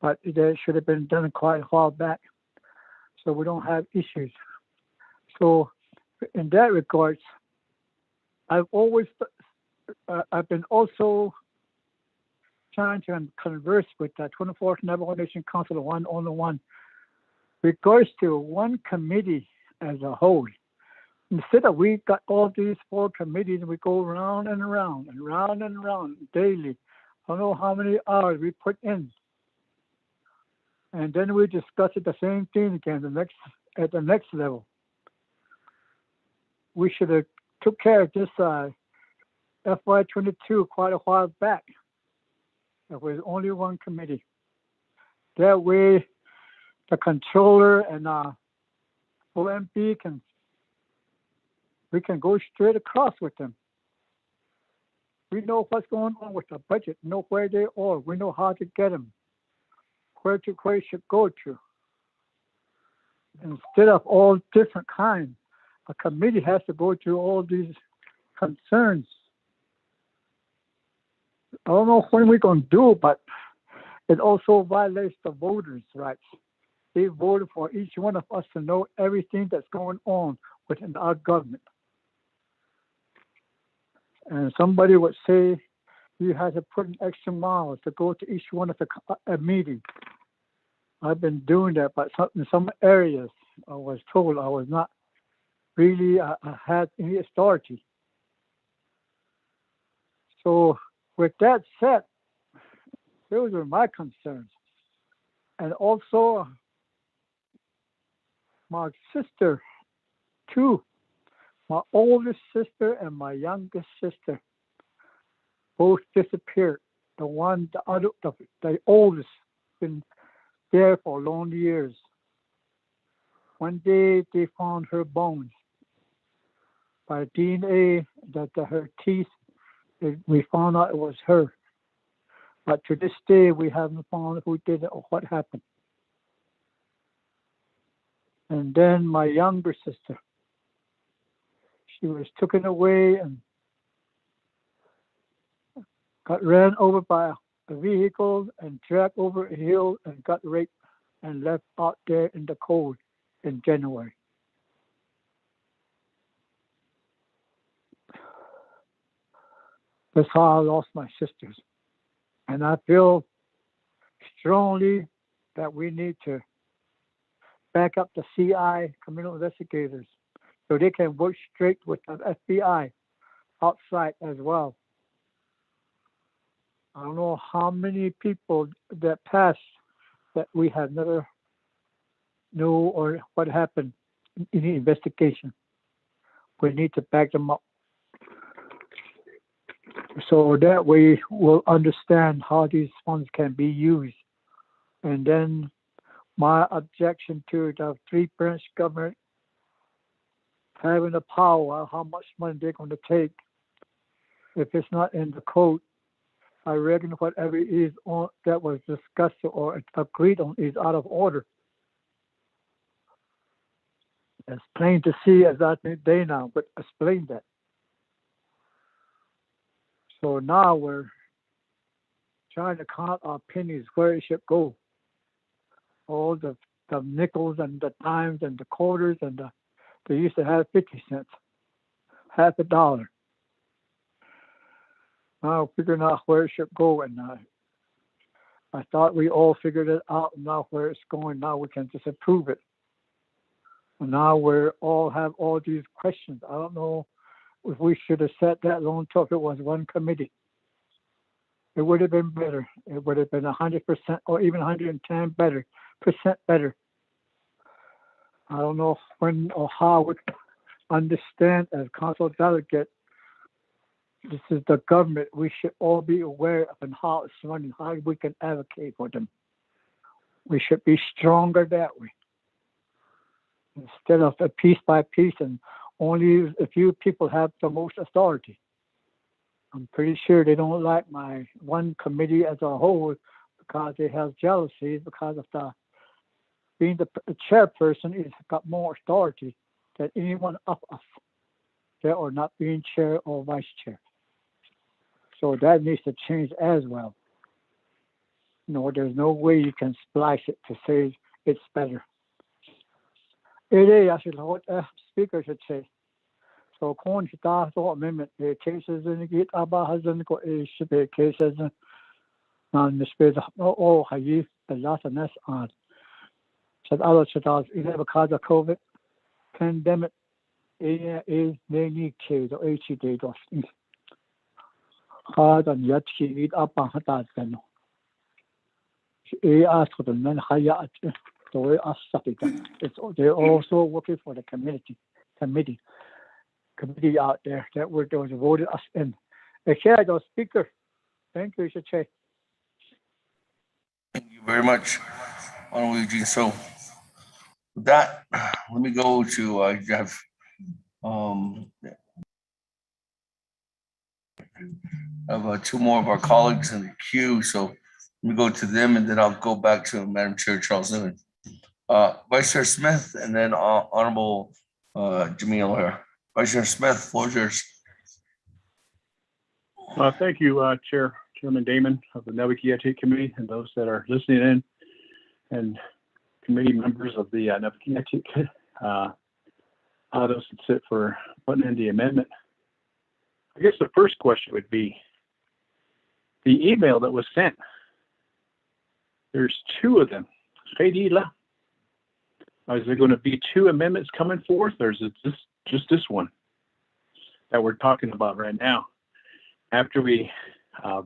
but that should have been done quite a while back, so we don't have issues. So in that regards, I've been also trying to converse with the 24th Navajo Nation Council one-on-one regards to one committee as a whole. Instead of we got all these 4 committees and we go round and round and round and round daily. I don't know how many hours we put in. And then we discuss it the same thing again at the next level. We should have took care of this FY22 quite a while back. There was only one committee. That way the controller and OMP we can go straight across with them. We know what's going on with the budget, know where they are, we know how to get them, where it should go to. Instead of all different kinds, a committee has to go through all these concerns. I don't know when we're going to do it, but it also violates the voters' rights. They voted for each one of us to know everything that's going on within our government. And somebody would say you have to put in extra miles to go to each one of the meetings. I've been doing that, but in some areas I was told I was not really had any authority. So with that said, those are my concerns. And also my sister too. My oldest sister and my youngest sister both disappeared. The oldest, been there for long years. One day they found her bones. By DNA, that her teeth, we found out it was her. But to this day, we haven't found who did it or what happened. And then my younger sister, she was taken away and got ran over by a vehicle and dragged over a hill and got raped and left out there in the cold in January. That's how I lost my sisters. And I feel strongly that we need to back up the CI, criminal investigators, so they can work straight with the FBI outside as well. I don't know how many people that passed that we have never knew or what happened in the investigation. We need to back them up. So that way we'll understand how these funds can be used. And then my objection to the 3-branch government having the power, how much money they're going to take. If it's not in the code, I reckon whatever is on that was discussed or agreed on is out of order. It's plain to see as I think they now, but explain that. So now we're trying to count our pennies where it should go. All the nickels and the dimes and the quarters and they used to have 50 cents, half a dollar. Now figuring out where it should go, and I thought we all figured it out. Now where it's going, now we can just approve it. And now we all have all these questions. I don't know if we should have set that long talk. It was one committee. It would have been better. It would have been 100% or even 110% better. I don't know when or how we understand as council delegate. This is the government. We should all be aware of and how it's running, how we can advocate for them. We should be stronger that way. Instead of a piece by piece and only a few people have the most authority. I'm pretty sure they don't like my one committee as a whole because they have jealousies because of being the chairperson is got more authority than anyone of us that are not being chair or vice chair. So that needs to change as well. No, there's no way you can splice it to say it's better. It is, I should what speaker should say. So con staff amendment cases in the gate about hasn't got a cases on the space oh hayi the last and that's on. Said other chatters either because of COVID pandemic is many cases or 80 days of hard and yet she eat up on her then. She asked for the men higher the way us it's they're also working for the committee out there that were those voted us in. The chair, the speaker. Thank you, Mr. Chair. Thank you very much, Honorable Eugene. So with that, let me go to Jeff. I have two more of our colleagues in the queue, so let me go to them and then I'll go back to Madam Chair Charles Newman. Vice Chair Smith and then Honorable Jamil here. Vice Chair Smith, floor is yours. Thank you, Chairman Damon of the Naabik'íyáti Committee and those that are listening in, and committee members of the Naabik'íyáti, those that sit for putting in the amendment. I guess the first question would be the email that was sent. There's two of them. Is there going to be two amendments coming forth, or is it just this one that we're talking about right now? After we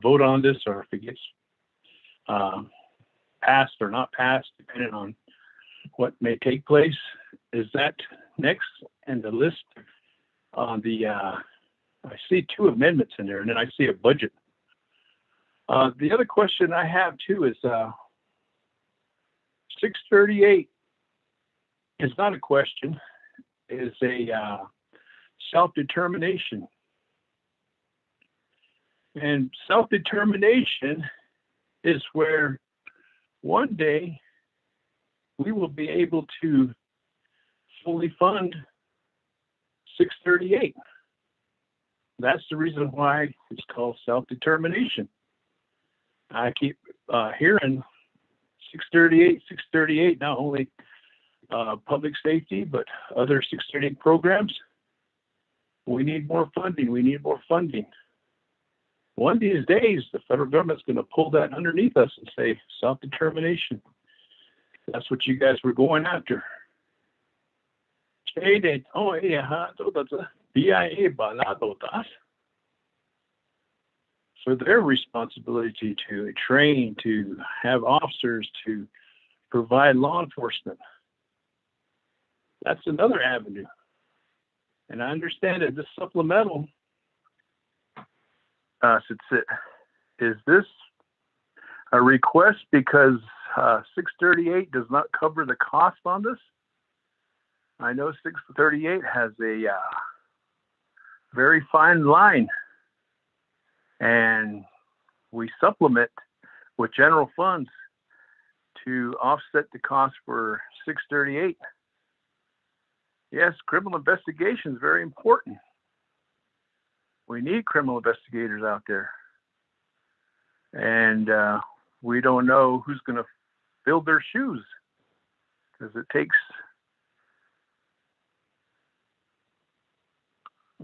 vote on this, or if it gets passed or not passed, depending on what may take place, is that next in the list on the, I see two amendments in there, and then I see a budget. The other question I have too is 638 is not a question, is a self-determination. And self-determination is where one day we will be able to fully fund 638. That's the reason why it's called self-determination. I keep hearing 638, not only public safety, but other 638 programs. We need more funding. One of these days, the federal government's going to pull that underneath us and say self-determination. That's what you guys were going after. For their responsibility to train, to have officers, to provide law enforcement. That's another avenue. And I understand that this supplemental is this a request because 638 does not cover the cost on this? I know 638 has a very fine line, and we supplement with general funds to offset the cost for 638. Yes, criminal investigation is very important. We need criminal investigators out there. And we don't know who's going to fill their shoes, because it takes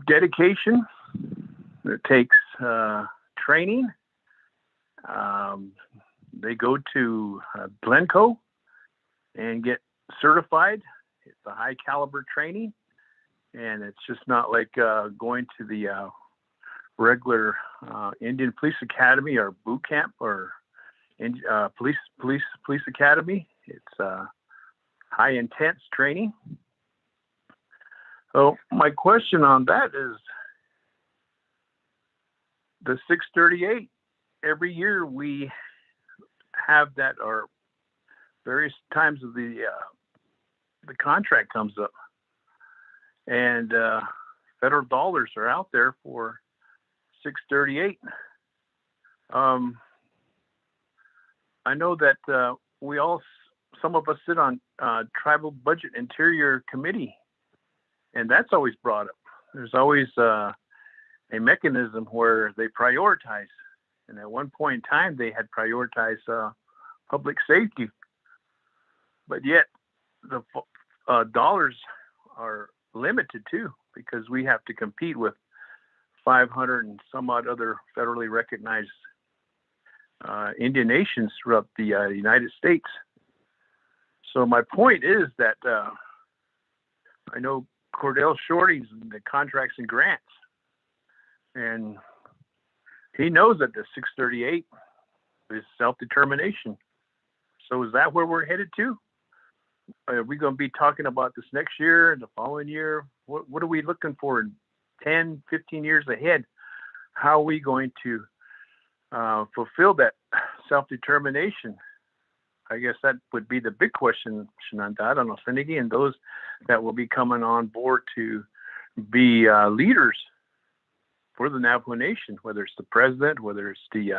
dedication, it takes training. They go to Glencoe and get certified. It's a high caliber training, and it's just not like going to the regular Indian Police Academy or boot camp or police academy. It's high intense training. So my question on that is the 638. Every year we have that, or various times of the contract comes up, and federal dollars are out there for 638. I know that some of us sit on Tribal Budget Interior Committee, and that's always brought up. There's always a mechanism where they prioritize, and at one point in time they had prioritized public safety, but yet the dollars are limited too, because we have to compete with 500 and some odd other federally recognized Indian nations throughout the United States. So my point is that I know Cordell Shorty's in the contracts and grants, and he knows that the 638 is self-determination. So is that where we're headed to? Are we going to be talking about this next year and the following year? What are we looking for in 10, 15 years ahead? How are we going to fulfill that self-determination? I guess that would be the big question, Shananta. I don't know, Senegi, and those that will be coming on board to be leaders for the Navajo Nation, whether it's the president, whether it's the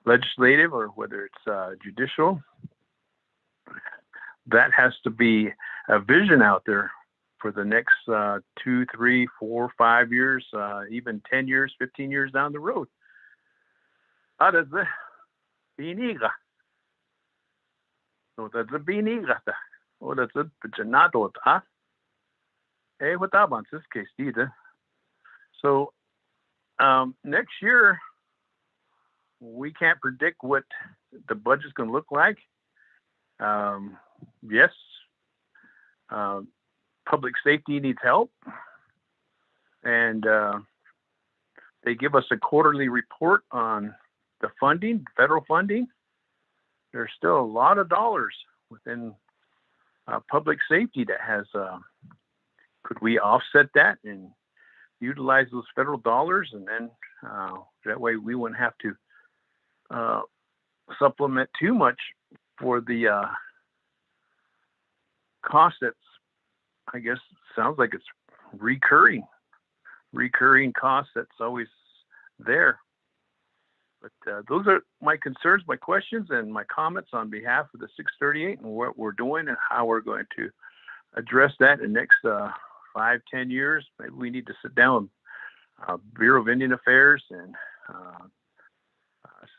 legislative, or whether it's judicial. That has to be a vision out there for the next 2, 3, 4, 5 years, even 10 years, 15 years down the road. That's the biniga. So that's the biniga. Oh, that's it. But you're not what, huh? Hey, what about this case, either? So next year, we can't predict what the budget's going to look like. Yes, public safety needs help, and they give us a quarterly report on the funding, federal funding. There's still a lot of dollars within public safety that has, could we offset that and utilize those federal dollars, and then that way we wouldn't have to supplement too much for the cost that's, I guess, sounds like it's recurring costs that's always there. But those are my concerns, my questions, and my comments on behalf of the 638 and what we're doing and how we're going to address that in the next 5, 10 years. Maybe we need to sit down with Bureau of Indian Affairs and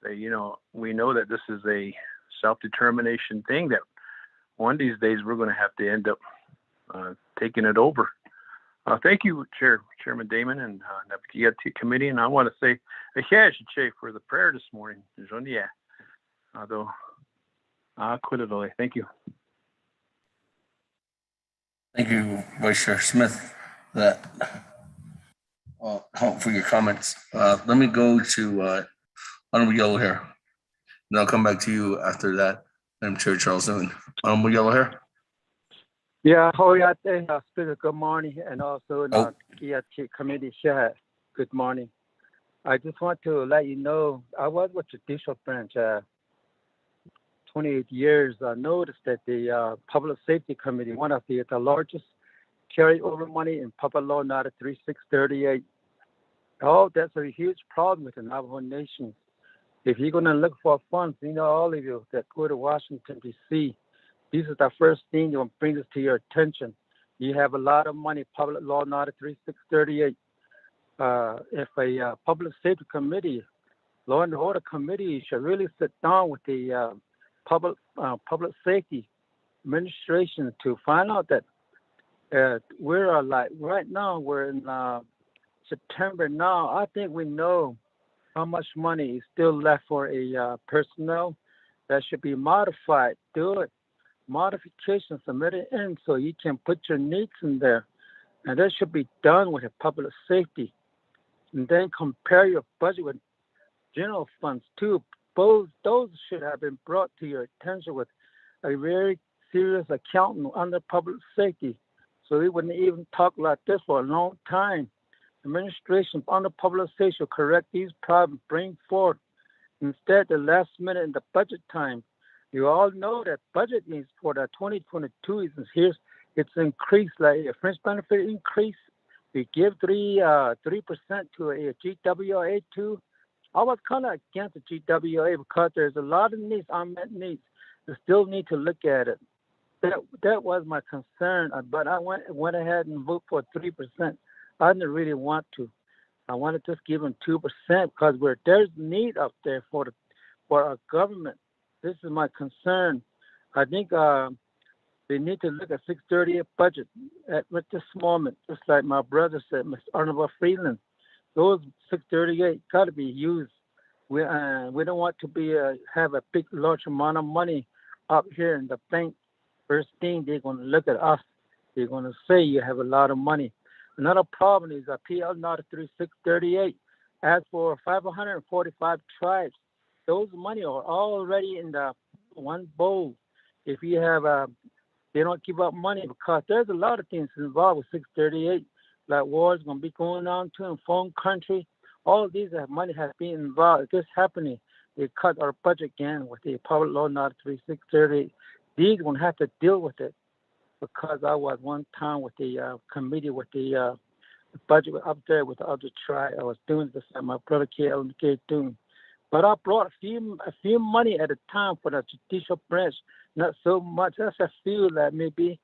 say, we know that this is a self-determination thing that one of these days we're going to have to end up taking it over. Thank you, Chairman Damon and Naabik'íyáti Committee, and I want to say for the prayer this morning. Thank you. Thank you, Vice Chair Smith, for your comments. Let me go to Honorable Yellow Hair, and I'll come back to you after that, Madam Chair Charles Newman. Honorable Yellow Hair. Yeah, Speaker, good morning, and also Naabik'íyáti Committee Chair, good morning. I just want to let you know, I was with the judicial branch 28 years. I noticed that the Public Safety Committee, one of the largest carryover money in public law, not a 3638. Oh, that's a huge problem with the Navajo Nation. If you're going to look for funds, all of you that go to Washington, D.C., this is the first thing that will bring this to your attention. You have a lot of money, public law, not a 3638. If a public safety committee, law and order committee should really sit down with the public safety administration to find out that we're right now, we're in September now. I think we know how much money is still left for a personnel that should be modified. Do it. Modification submitted in so you can put your needs in there. And that should be done with a public safety. And then compare your budget with general funds too. Both those should have been brought to your attention with a very serious accountant under public safety. So we wouldn't even talk like this for a long time. Administration under public safety should correct these problems, bring forth. Instead, the last minute in the budget time, you all know that budget is for the 2022 is here. It's increased, like a fringe benefit increase. We give 3% to a GWA too. I was kind of against the GWA because there's a lot of needs, unmet needs. We still need to look at it. That was my concern, but I went ahead and voted for 3%. I didn't really want to. I wanted to just give them 2% because there's need up there for our government. This is my concern. I think they need to look at 638 budget at this moment, just like my brother said, Mr. Honorable Freeland. Those 638 got to be used. We don't want to be have a big, large amount of money up here in the bank. First thing they're going to look at us. They're going to say you have a lot of money. Another problem is PL Not 3638. As for 545 tribes, those money are already in the one bowl. If you have they don't give up money because there's a lot of things involved with 638, like wars going to be going on too in foreign country. All of these money has been involved. If this happening, they cut our budget again with the public law not 3638. These going to have to deal with it because I was one time with the committee with the budget up there with the other tribe. I was doing this at my brother KLK doing. But I brought a few money at a time for the judicial branch. Not so much. That's a few, like maybe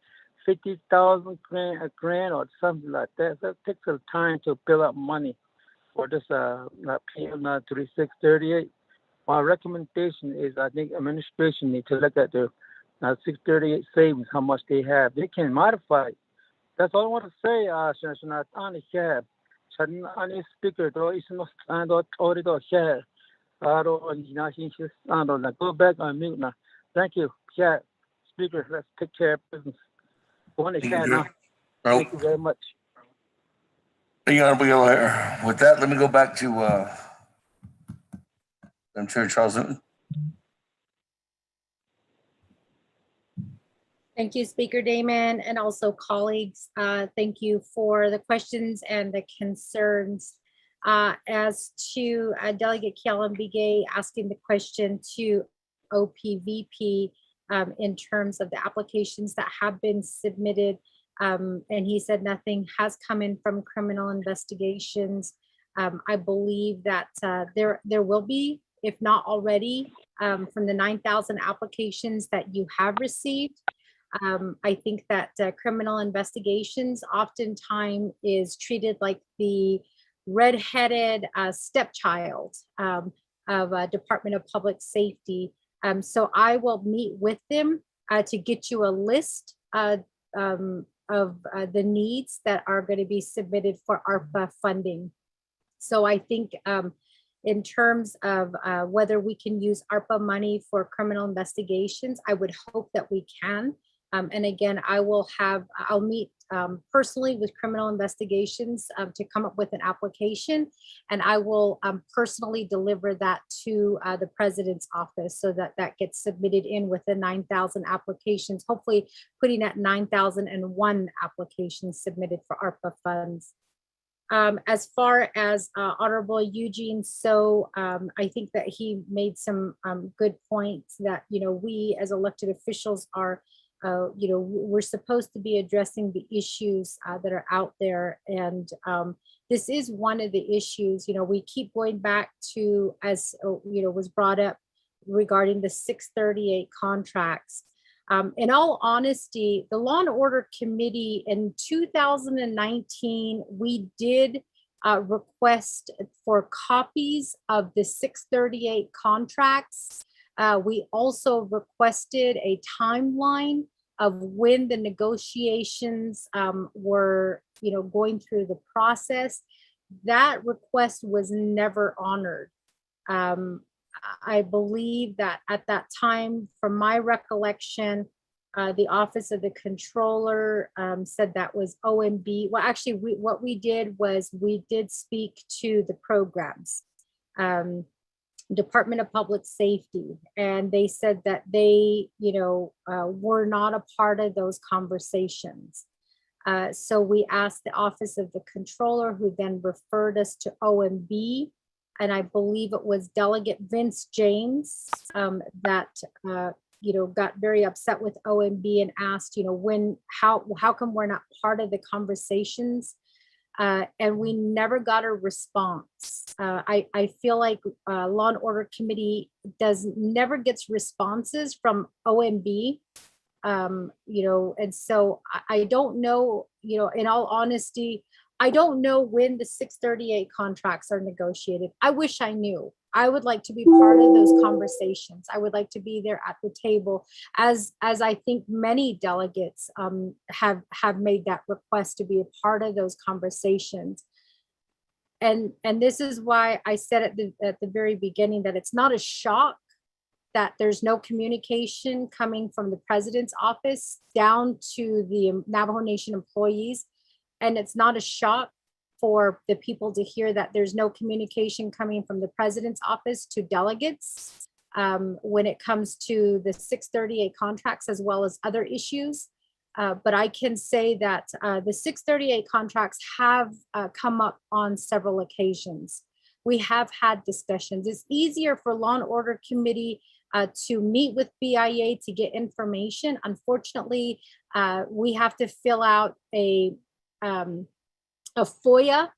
50,000 a grand or something like that. So it takes some time to build up money for this PM 3638. My recommendation is I think administration need to look at the 638 savings, how much they have. They can modify it. That's all I want to say. Speaker, go back on mute now. Thank you. Yeah, Speaker, let's take care of business. Thank you very much. With that, let me go back to I'm Chair Charles Newton. Thank you, Speaker Damon, and also colleagues. Thank you for the questions and the concerns. As to Delegate Kialan-Bigay asking the question to OPVP in terms of the applications that have been submitted, and he said nothing has come in from criminal investigations. I believe that there will be, if not already, from the 9,000 applications that you have received. I think that criminal investigations oftentimes is treated like the redheaded stepchild of Department of Public Safety. So I will meet with them to get you a list of the needs that are going to be submitted for ARPA funding. So I think in terms of whether we can use ARPA money for criminal investigations, I would hope that we can. And again, I'll meet personally with criminal investigations to come up with an application, and I will personally deliver that to the president's office so that that gets submitted in with the 9,000 applications, hopefully putting at 9,001 applications submitted for ARPA funds. As far as Honorable Eugene, so I think that he made some good points that, we as elected officials are we're supposed to be addressing the issues that are out there. And this is one of the issues, we keep going back to, as was brought up regarding the 638 contracts. In all honesty, the Law and Order Committee in 2019, we did request for copies of the 638 contracts. We also requested a timeline of when the negotiations were, going through the process. That request was never honored. I believe that at that time, from my recollection, the Office of the Controller said that was OMB. Well, actually, what we did was we did speak to the programs. Department of Public Safety, and they said that they, were not a part of those conversations. So we asked the Office of the Controller, who then referred us to OMB, and I believe it was Delegate Vince James that got very upset with OMB and asked, how come we're not part of the conversations? And we never got a response. I feel like Law and Order Committee never gets responses from OMB, and so I don't know, in all honesty, I don't know when the 638 contracts are negotiated. I wish I knew. I would like to be part of those conversations. I would like to be there at the table, as I think many delegates have made that request to be a part of those conversations. And this is why I said at the very beginning that it's not a shock that there's no communication coming from the president's office down to the Navajo Nation employees. And it's not a shock for the people to hear that there's no communication coming from the president's office to delegates when it comes to the 638 contracts as well as other issues. But I can say that the 638 contracts have come up on several occasions. We have had discussions. It's easier for Law and Order Committee to meet with BIA to get information. Unfortunately, we have to fill out a FOIA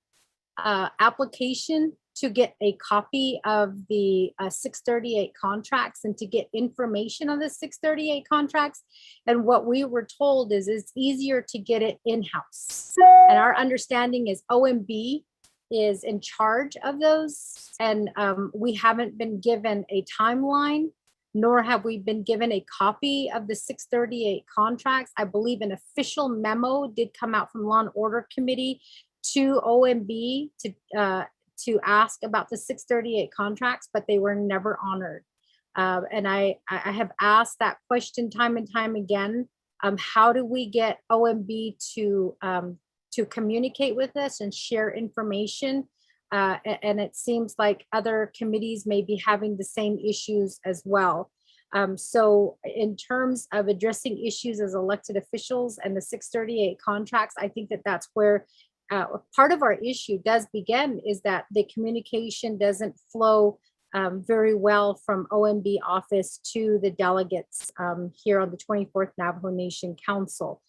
application to get a copy of the 638 contracts and to get information on the 638 contracts. And what we were told is it's easier to get it in-house. And our understanding is OMB is in charge of those. And we haven't been given a timeline, nor have we been given a copy of the 638 contracts. I believe an official memo did come out from Law and Order Committee to OMB to ask about the 638 contracts, but they were never honored. And I have asked that question time and time again. How do we get OMB to communicate with us and share information? And it seems like other committees may be having the same issues as well. So in terms of addressing issues as elected officials and the 638 contracts, I think that that's where part of our issue does begin, is that the communication doesn't flow very well from OMB office to the delegates here on the 24th Navajo Nation Council.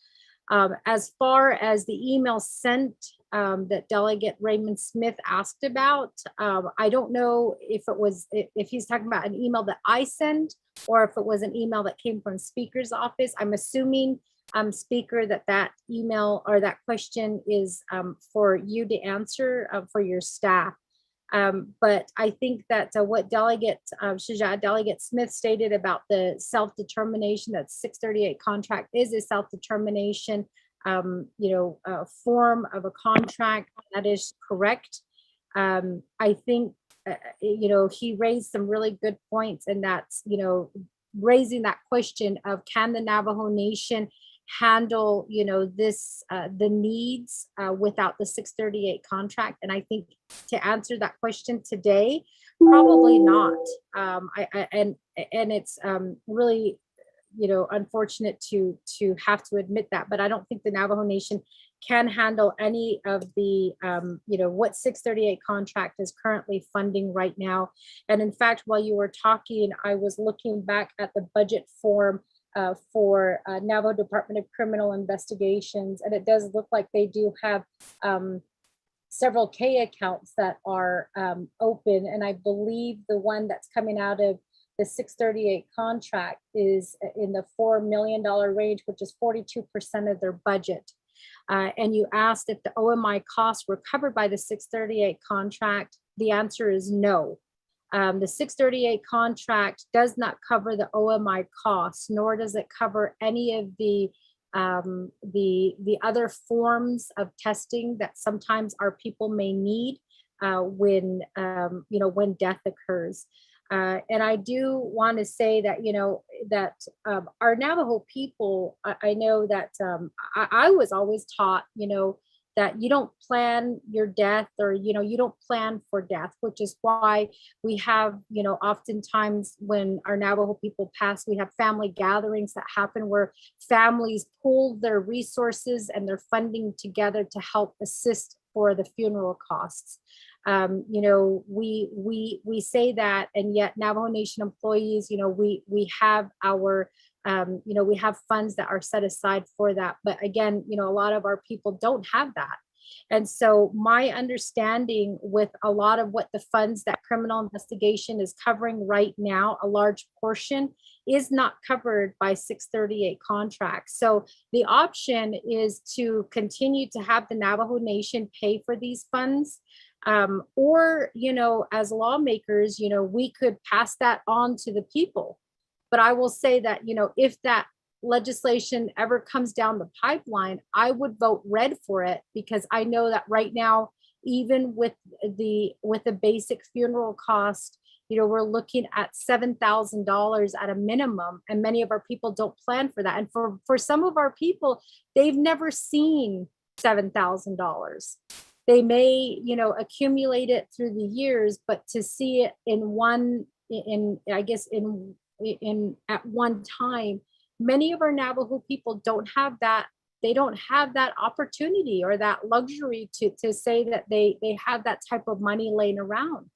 As far as the email sent that Delegate Raymond Smith asked about, I don't know if he's talking about an email that I sent or if it was an email that came from Speaker's office. I'm assuming, Speaker, that email or that question is for you to answer for your staff. But I think that what Delegate Smith stated about the self-determination, that 638 contract is a self-determination, form of a contract, that is correct. I think, he raised some really good points, and that's, raising that question of, can the Navajo Nation handle, the needs without the 638 contract? And I think to answer that question today, probably not. And it's really, unfortunate to have to admit that, but I don't think the Navajo Nation can handle any of the, what 638 contract is currently funding right now. And in fact, while you were talking, I was looking back at the budget form for Navajo Department of Criminal Investigations, and it does look like they do have several K accounts that are open, and I believe the one that's coming out of the 638 contract is in the $4 million range, which is 42% of their budget. And you asked if the OMI costs were covered by the 638 contract. The answer is no. The 638 contract does not cover the OMI costs, nor does it cover any of the other forms of testing that sometimes our people may need when death occurs. And I do want to say that, that our Navajo people, I know that I was always taught, that you don't plan your death, or, you don't plan for death, which is why we have, oftentimes when our Navajo people pass, we have family gatherings that happen where families pool their resources and their funding together to help assist for the funeral costs. We say that, and yet Navajo Nation employees, we have our, we have funds that are set aside for that. But again, a lot of our people don't have that. And so my understanding with a lot of what the funds that criminal investigation is covering right now, a large portion is not covered by 638 contracts. So the option is to continue to have the Navajo Nation pay for these funds. Or, as lawmakers, we could pass that on to the people. But I will say that, if that legislation ever comes down the pipeline, I would vote red for it, because I know that right now, even with the basic funeral cost, we're looking at $7,000 at a minimum, and many of our people don't plan for that. And for some of our people, they've never seen $7,000. They may, accumulate it through the years, but to see it at one time, many of our Navajo people don't have that. They don't have that opportunity or that luxury to say that they have that type of money laying around.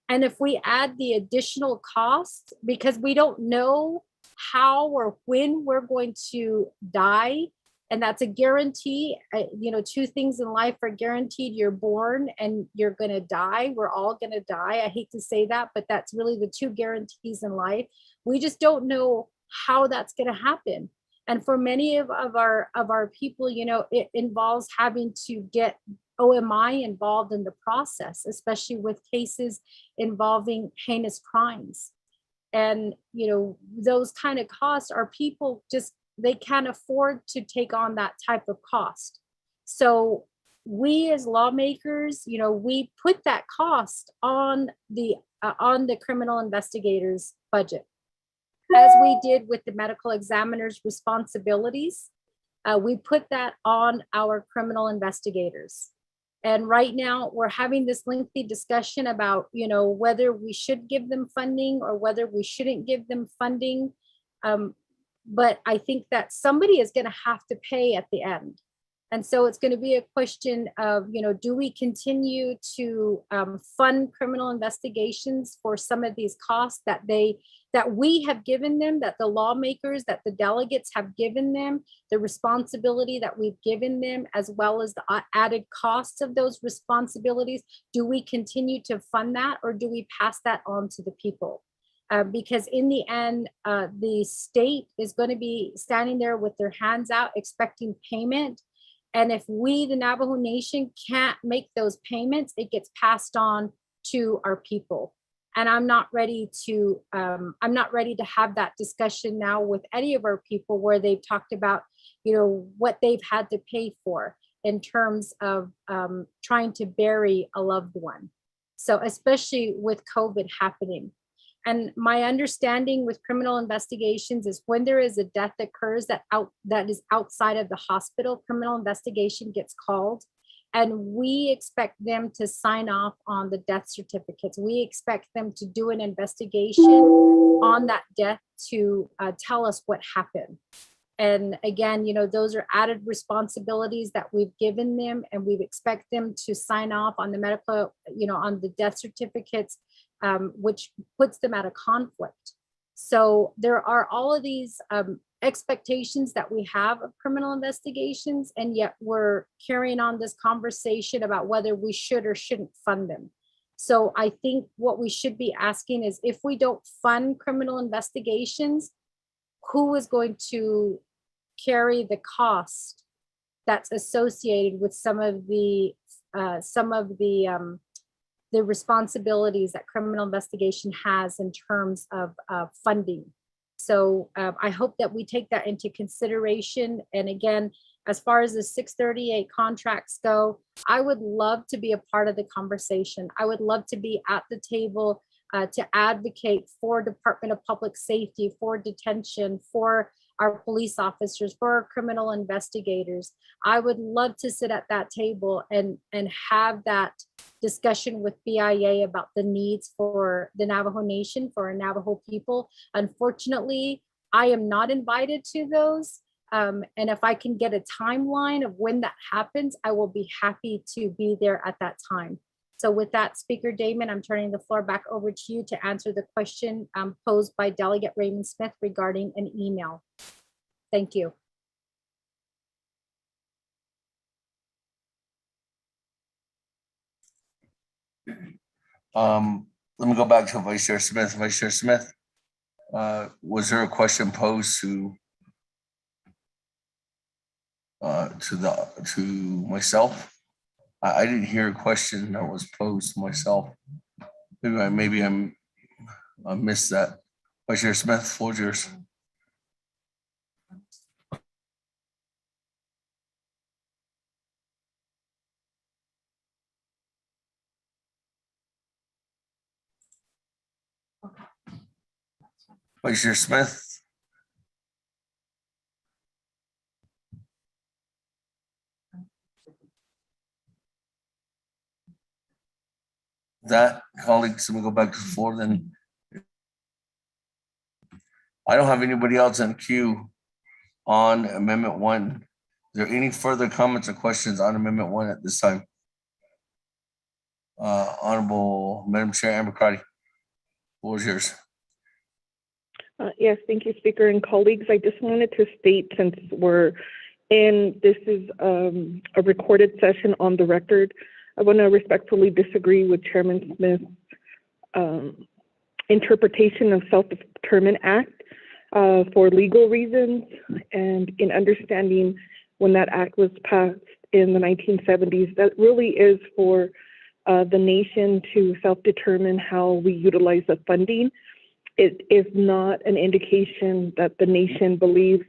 And if we add the additional cost, because we don't know how or when we're going to die, and that's a guarantee. Two things in life are guaranteed: you're born and you're going to die. We're all going to die. I hate to say that, but that's really the two guarantees in life. We just don't know how that's going to happen. And for many of our people, it involves having to get OMI involved in the process, especially with cases involving heinous crimes. And, those kind of costs, are people they can't afford to take on that type of cost. So we as lawmakers, we put that cost on the criminal investigators' budget, as we did with the medical examiner's responsibilities. We put that on our criminal investigators. And right now we're having this lengthy discussion about, whether we should give them funding or whether we shouldn't give them funding. But I think that somebody is going to have to pay at the end. And so it's going to be a question of, do we continue to fund criminal investigations for some of these costs that we have given them, that the lawmakers, that the delegates have given them, the responsibility that we've given them, as well as the added costs of those responsibilities? Do we continue to fund that, or do we pass that on to the people? Because in the end, the state is going to be standing there with their hands out expecting payment. And if we, the Navajo Nation, can't make those payments, it gets passed on to our people. And I'm not ready to have that discussion now with any of our people, where they've talked about, what they've had to pay for in terms of trying to bury a loved one. So especially with COVID happening. And my understanding with criminal investigations is when there is a death that occurs that is outside of the hospital, criminal investigation gets called, and we expect them to sign off on the death certificates. We expect them to do an investigation on that death to tell us what happened. And again, those are added responsibilities that we've given them, and we expect them to sign off on the medical, on the death certificates, which puts them at a conflict. So there are all of these expectations that we have of criminal investigations, and yet we're carrying on this conversation about whether we should or shouldn't fund them. So I think what we should be asking is, if we don't fund criminal investigations, who is going to carry the cost that's associated with some of the responsibilities that criminal investigation has in terms of funding. So I hope that we take that into consideration. And again, as far as the 638 contracts go, I would love to be a part of the conversation. I would love to be at the table to advocate for Department of Public Safety, for detention, for our police officers, for our criminal investigators. I would love to sit at that table and have that discussion with BIA about the needs for the Navajo Nation, for our Navajo people. Unfortunately, I am not invited to those. And if I can get a timeline of when that happens, I will be happy to be there at that time. So with that, Speaker Damon, I'm turning the floor back over to you to answer the question posed by Delegate Raymond Smith regarding an email. Thank you. Let me go back to Vice Chair Smith. Vice Chair Smith, was there a question posed to myself? I didn't hear a question that was posed myself. Maybe I missed that. Vice Chair Smith, floor is yours. Vice Chair Smith. That, colleagues, let me go back to the floor then. I don't have anybody else in queue on Amendment 1. Is there any further comments or questions on Amendment 1 at this time? Honorable Madam Chair Naabik'íyáti, floor is yours. Yes, thank you, Speaker and colleagues. I just wanted to state, since this is a recorded session on the record, I want to respectfully disagree with Chairman Smith's interpretation of Self-Determined Act for legal reasons, and in understanding when that act was passed in the 1970s, that really is for the nation to self-determine how we utilize the funding. It is not an indication that the nation believes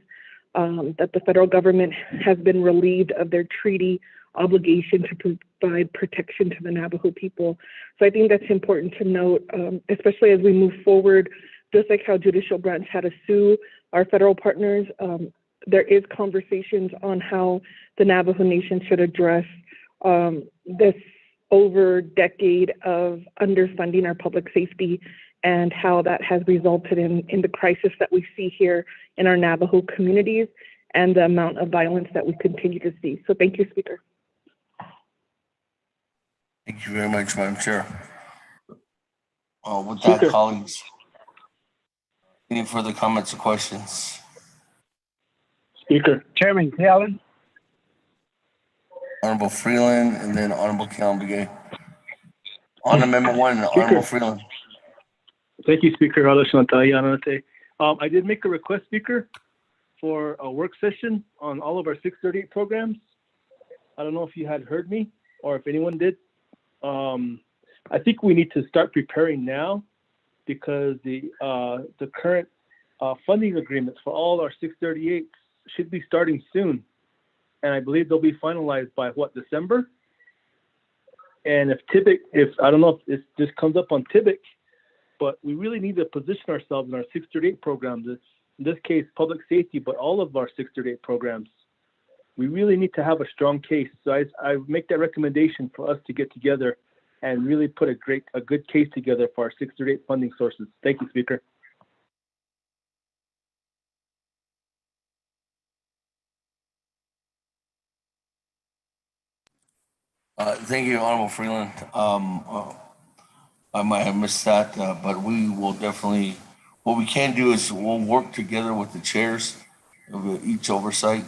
that the federal government has been relieved of their treaty obligation to provide protection to the Navajo people. So I think that's important to note, especially as we move forward, just like how judicial branch had to sue our federal partners. There is conversations on how the Navajo Nation should address this over decade of underfunding our public safety, and how that has resulted in the crisis that we see here in our Navajo communities and the amount of violence that we continue to see. So thank you, Speaker. Thank you very much, Madam Chair. With that, colleagues, any further comments or questions? Speaker. Chairman Allen. Honorable Freeland, and then Honorable Kalambigue. On Amendment 1, Honorable Freeland. Thank you, Speaker. I did make a request, Speaker, for a work session on all of our 638 programs. I don't know if you had heard me or if anyone did. I think we need to start preparing now, because the current funding agreements for all our 638s should be starting soon. And I believe they'll be finalized by December? And if I don't know if this comes up on TIBIC, but we really need to position ourselves in our 638 programs. It's, in this case, public safety, but all of our 638 programs. We really need to have a strong case. So I make that recommendation for us to get together and really put a good case together for our 638 funding sources. Thank you, Speaker. Thank you, Honorable Freeland. I might have missed that, but we will definitely, what we can do is we'll work together with the chairs of each oversight.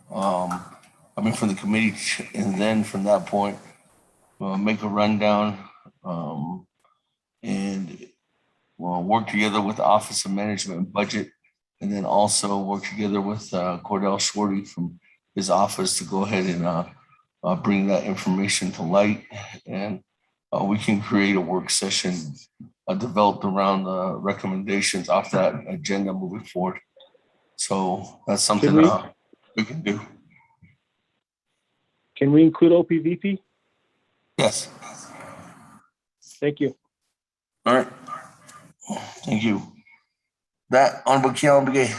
From the committee, and then from that point, make a rundown, and we'll work together with the Office of Management and Budget, and then also work together with Cordell Schwarty from his office to go ahead and bring that information to light, and we can create a work session developed around the recommendations off that agenda moving forward. So that's something we can do. Can we include OPVP? Yes. Thank you. All right. Thank you. That Honorable Kalambigue.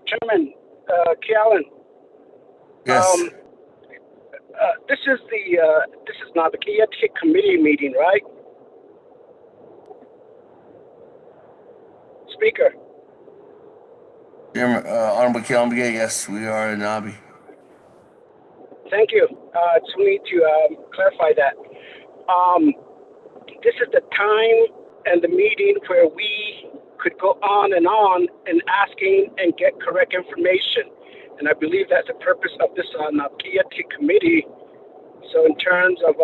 Chairman Kealan. Yes. This is Naabik'íyáti committee meeting, right? Speaker. Honorable Kalambigue, yes, we are in Nabi. Thank you. Just need to clarify that. This is the time and the meeting where we could go on and asking and get correct information. And I believe that's the purpose of this Naabik'íyáti committee. So in terms of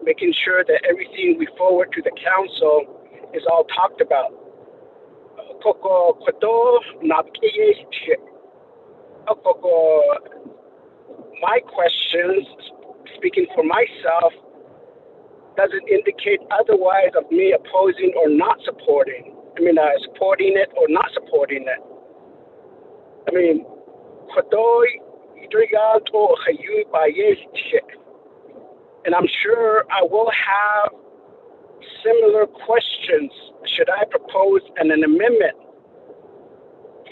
making sure that everything we forward to the council is all talked about. Akoko kodo Naabik'íyáti. Akoko, my questions, speaking for myself, doesn't indicate otherwise of me opposing or not supporting. Supporting it or not supporting it. And I'm sure I will have similar questions should I propose an amendment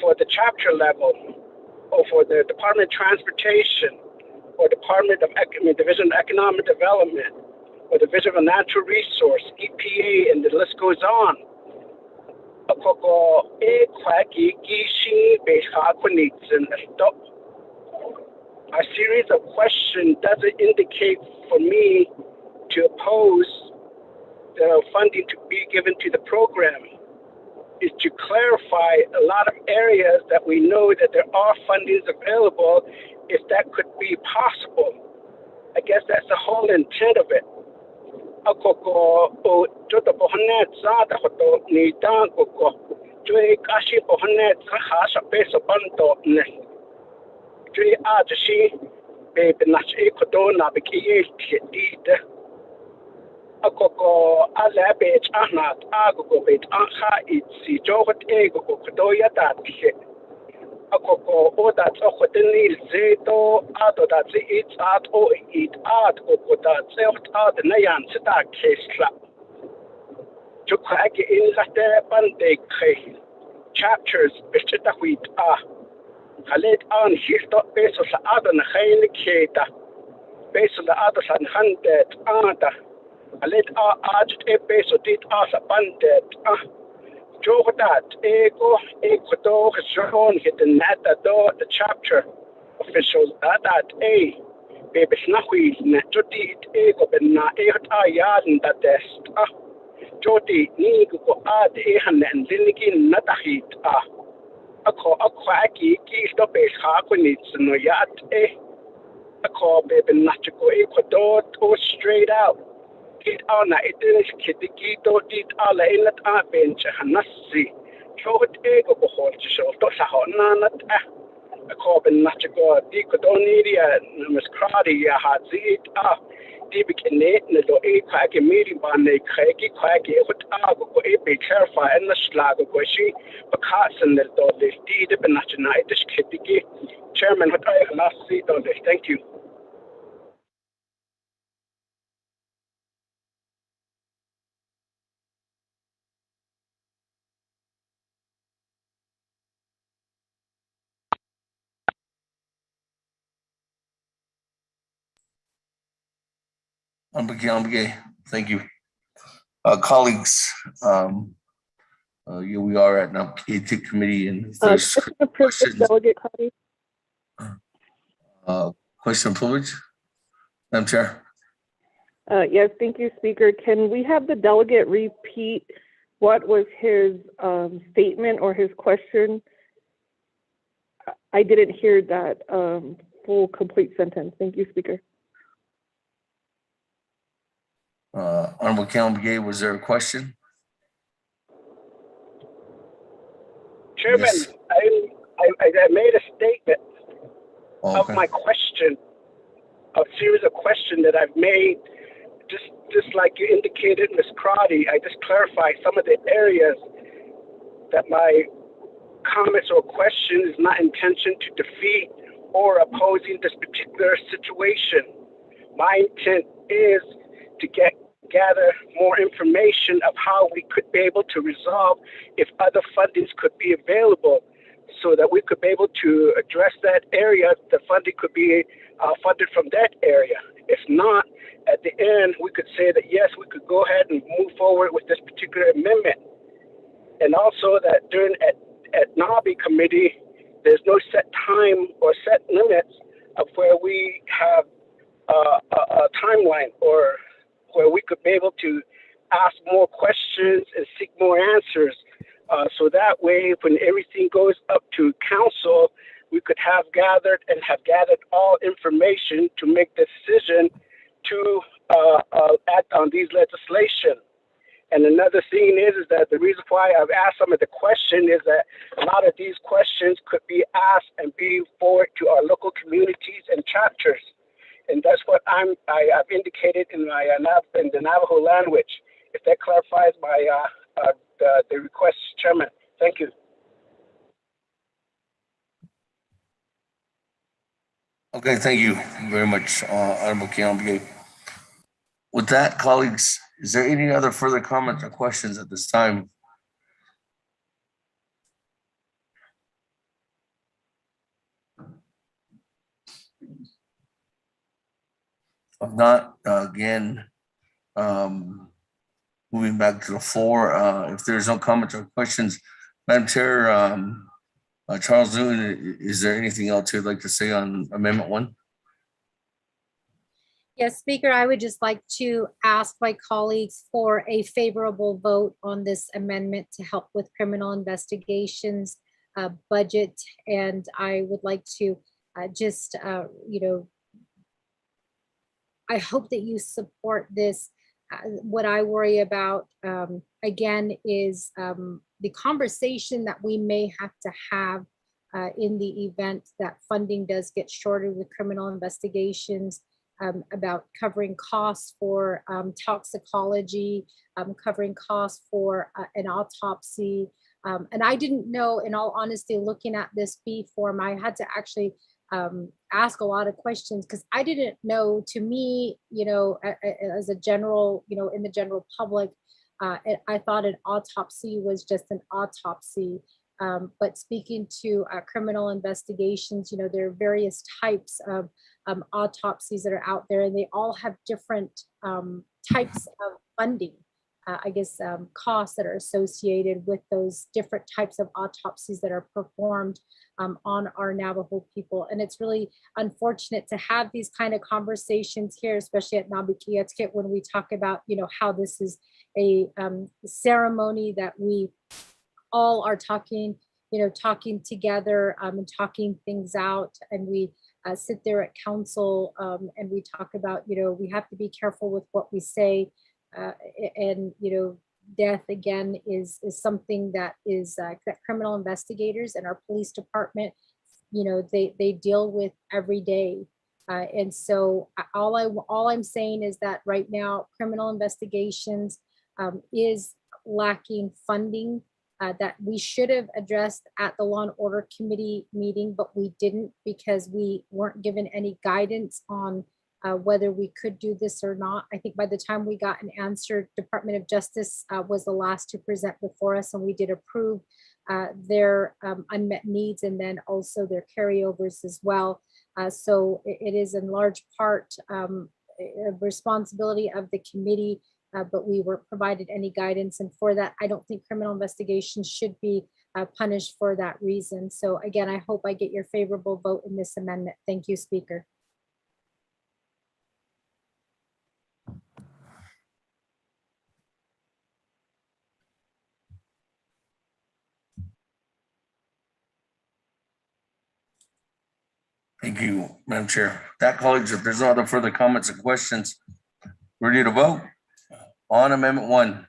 for the chapter level or for the Department of Transportation or Division of Economic Development or Division of Natural Resource, EPA, and the list goes on. A series of questions doesn't indicate for me to oppose the funding to be given to the program. Is to clarify a lot of areas that we know that there are fundings available if that could be possible. I guess that's the whole intent of it. Akoko alabet ahnat agogo bet anha itsi jogot ego kodoya dathe. Akoko odat ochotenil zeto ado dat it at o it at okodat zelt ad nayan sita kesla. Jukhage in late bande khe chapters bichita huit Khaled an histo peso sa ado na khain keta. Peso la ado san handet ada. Alet ajut peso dit asa bandet jogodat ego shown hit the nata do the chapter officials that baby snahui netodit ego benna ayadan that test joti ni go ad hanen linigin natahit aki ki stop es ha kunits no yat baby nachiko do straight out. Ana itinis kitikito dit ala inat bench hanasi short ego bohol to sahonanat ben nachigo dicodoniria namaskadi ya hazit dibikine no kwaki miri bane kreki kwaki go be clarify and the slag of she bakasan the dole did benachina itish kitiki chairman what I last seat on this. Thank you. Thank you. Colleagues, here we are at Naabik'íyáti committee, and if there's questions, Delegate Cotty. question of privilege, Madam Chair. Yes, thank you, Speaker. Can we have the delegate repeat what was his statement or his question? I didn't hear that full, complete sentence. Thank you, Speaker. Honorable Calumbier, was there a question? Chairman, yes. I made a statement of my question, a series of questions that I've made, just like you indicated, Ms. Crotty. I just clarified some of the areas that my comments or question is not intention to defeat or opposing this particular situation. My intent is to gather more information of how we could be able to resolve if other fundings could be available so that we could be able to address that area. The funding could be funded from that area. If not, at the end, we could say that, yes, we could go ahead and move forward with this particular amendment. And also that at NABI committee, there's no set time or set limits of where we have a timeline or where we could be able to ask more questions and seek more answers. So that way, when everything goes up to council, we could have gathered all information to make the decision to act on these legislation. And another thing is that the reason why I've asked some of the question is that a lot of these questions could be asked and be forwarded to our local communities and chapters. And that's what I've indicated in my in the Navajo language. If that clarifies my the request, Chairman. Thank you. Okay, thank you very much, Honorable Keelan. With that, colleagues, is there any other further comments or questions at this time? If not, again, moving back to the floor, if there's no comments or questions, Madam Chair, Charles Newton, is there anything else you'd like to say on Amendment 1? Yes, Speaker, I would just like to ask my colleagues for a favorable vote on this amendment to help with criminal investigations budget. And I would like to I hope that you support this. What I worry about, again, is the conversation that we may have to have in the event that funding does get shorter with criminal investigations, about covering costs for toxicology, covering costs for an autopsy. And I didn't know, in all honesty, looking at this fee form, I had to actually ask a lot of questions because I didn't know. To me, as a general, in the general public, I thought an autopsy was just an autopsy. But speaking to criminal investigations, there are various types of autopsies that are out there, and they all have different types of funding. Costs that are associated with those different types of autopsies that are performed on our Navajo people. And it's really unfortunate to have these kind of conversations here, especially at Naabik'íyáti, when we talk about, how this is a ceremony that we all are talking together and talking things out. And we sit there at council and we talk about, we have to be careful with what we say. And death again is something that is that criminal investigators and our police department, they deal with every day. And so all I'm saying is that right now criminal investigations is lacking funding that we should have addressed at the Law and Order Committee meeting, but we didn't because we weren't given any guidance on whether we could do this or not. I think by the time we got an answer, Department of Justice was the last to present before us, and we did approve their unmet needs and then also their carryovers as well. So it is in large part a responsibility of the committee, but we weren't provided any guidance. And for that, I don't think criminal investigations should be punished for that reason. So again, I hope I get your favorable vote in this amendment. Thank you, Speaker. Thank you, Madam Chair. That, colleagues, if there's no other further comments or questions, ready to vote on Amendment 1.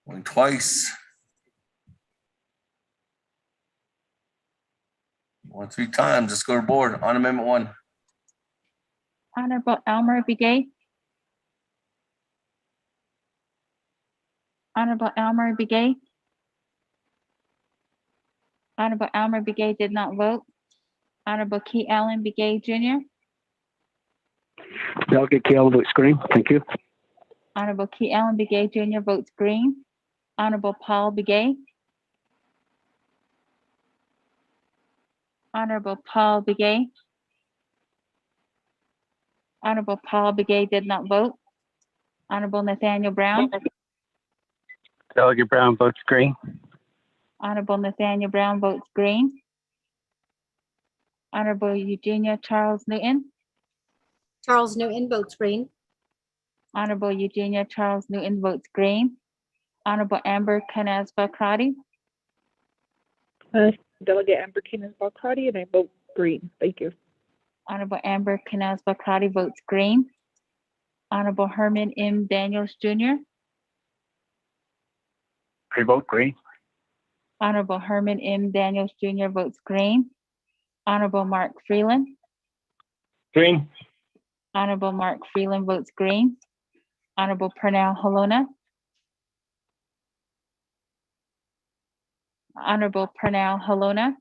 Going twice. One, 3 times. Let's go to board on Amendment 1. Honorable Elmer Begay. Honorable Elmer Begay. Honorable Elmer Begay did not vote. Honorable Key Allen Begay Jr. Delegate Key Allen votes green. Thank you. Honorable Key Allen Begay Jr. votes green. Honorable Paul Begay. Honorable Paul Begay. Honorable Paul Begay did not vote. Honorable Nathaniel Brown. Delegate Brown votes green. Honorable Nathaniel Brown votes green. Honorable Eugenia Charles Newton. Charles Newton votes green. Honorable Eugenia Charles Newton votes green. Honorable Amber Kanaz-Bakrati. Delegate Amber Kanaz-Bakrati, and I vote green. Thank you. Honorable Amber Kanaz-Bakrati votes green. Honorable Herman M. Daniels Jr., I vote green. Honorable Herman M. Daniels Jr. votes green. Honorable Mark Freeland, Green. Honorable Mark Freeland votes green. Honorable Pernell Halona, Honorable Pernell Halona,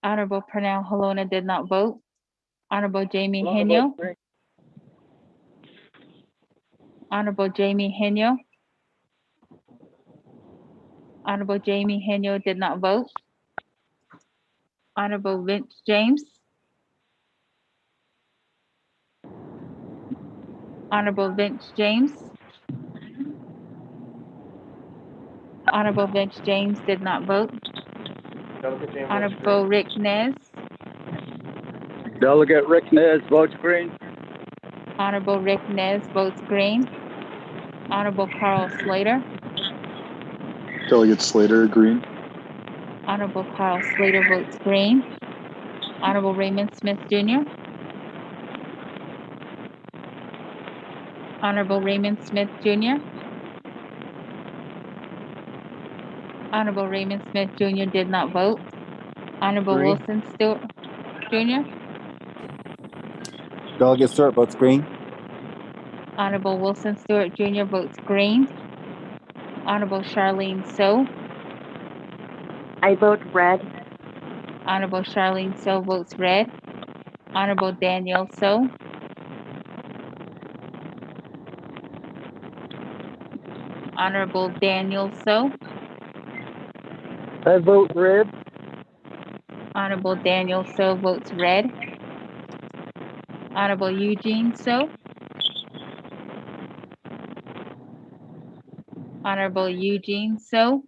Honorable Pernell Halona did not vote. Honorable Jamie Henyo, Honorable Jamie Henyo, Honorable Jamie Henyo did not vote. Honorable Vince James, Honorable Vince James, Honorable Vince James did not vote. Honorable Rick Nez, Delegate Rick Nez votes green. Honorable Rick Nez votes green. Honorable Carl Slater, Delegate Slater, green. Honorable Carl Slater votes green. Honorable Raymond Smith Jr., Honorable Raymond Smith Jr., Honorable Raymond Smith Jr. did not vote. Honorable Green. Wilson Stewart Jr., Delegate Stewart votes green. Honorable Wilson Stewart Jr. votes green. Honorable Charlene So, I vote red. Honorable Charlene So votes red. Honorable Danielle So, Honorable Daniel So, I vote red. Honorable Daniel So votes red. Honorable Eugene So, Honorable Eugene So,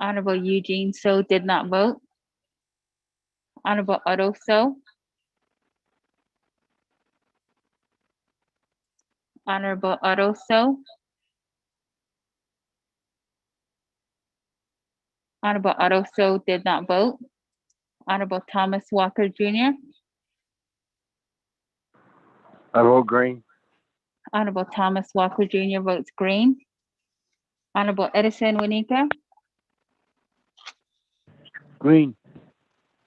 Honorable Eugene So did not vote. Honorable Otto So, Honorable Otto So, Honorable Otto So did not vote. Honorable Thomas Walker Jr., I vote green. Honorable Thomas Walker Jr. votes green. Honorable Edison Winika, Green.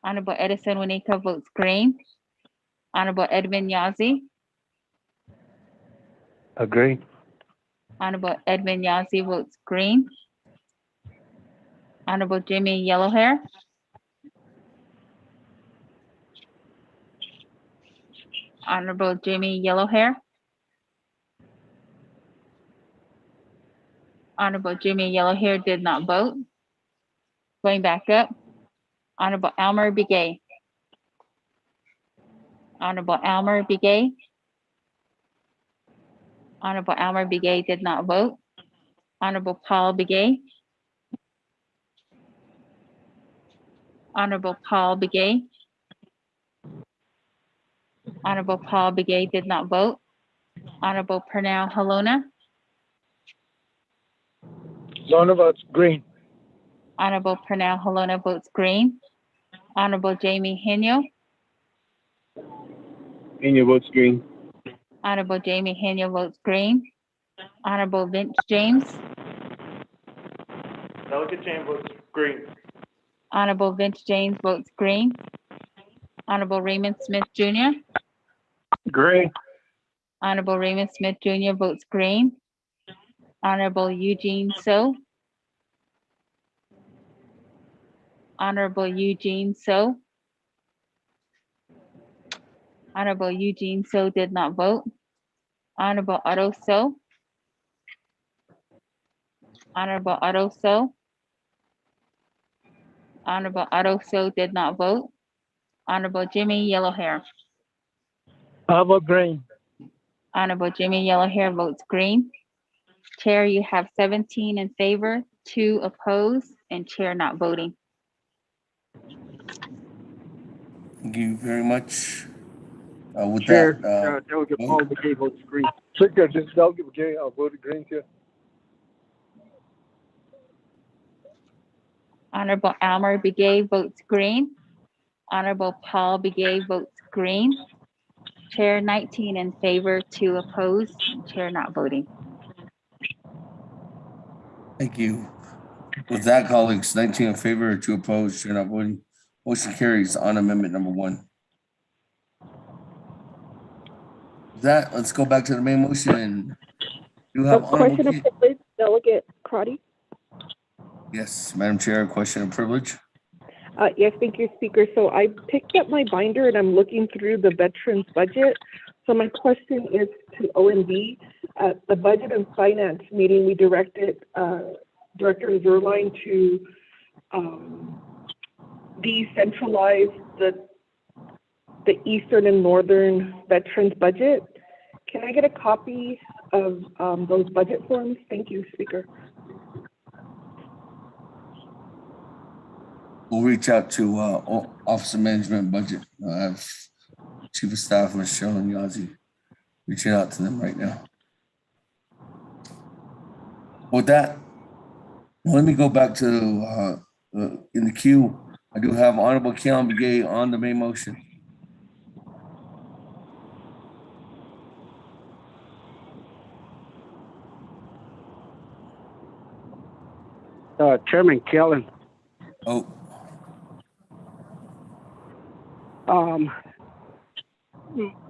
Honorable Edison Winika votes green. Honorable Edmund Yazzie, Agree. Honorable Edmund Yazzie votes green. Honorable Jimmy Yellowhair, Honorable Jimmy Yellowhair, Honorable Jimmy Yellowhair did not vote. Going back up, Honorable Almer Begay, Honorable Almer Begay, Honorable Almer Begay did not vote. Honorable Paul Begay, Honorable Paul Begay, Honorable Paul Begay did not vote. Honorable Pernell Halona, Lona votes green. Honorable Pernell Halona votes green. Honorable Jamie Henyo, Enya votes green. Honorable Jamie Henyo votes green. Honorable Vince James, Delegate James votes green. Honorable Vince James votes green. Honorable Raymond Smith Jr., Green. Honorable Raymond Smith Jr. votes green. Honorable Eugene So, Honorable Eugene So, Honorable Eugene So did not vote. Honorable Otto So, Honorable Otto So, Honorable Otto So did not vote. Honorable Jimmy Yellowhair, I vote green. Honorable Jimmy Yellowhair votes green. Chair, you have 17 in favor, 2 opposed, and chair not voting. Thank you very much. With Chair, that, Delegate vote. Paul McKay votes green. Speaker, this is Delegate McKay. I voted green too. Honorable Almer Begay votes green. Honorable Paul Begay votes green. Chair 19 in favor, 2 opposed, and Chair not voting. Thank you. With that, colleagues, 19 in favor, 2 opposed, Chair not voting. Motion carries on amendment number 1. With that, let's go back to the main motion. You have honorable. Question of privilege, Delegate Crotty. Yes, Madam Chair, question of privilege. Yes, thank you, Speaker. So I picked up my binder and I'm looking through the veterans budget. So my question is to OMB. At the Budget and Finance meeting, we directed Director Zerline to decentralize the Eastern and Northern veterans budget. Can I get a copy of those budget forms? Thank you, Speaker. We'll reach out to Office of Management Budget. I have Chief of Staff Michelle and Yazi reaching out to them right now. With that, let me go back to in the queue. I do have Honorable Keon Begay on the main motion. Chairman Kellen. Oh.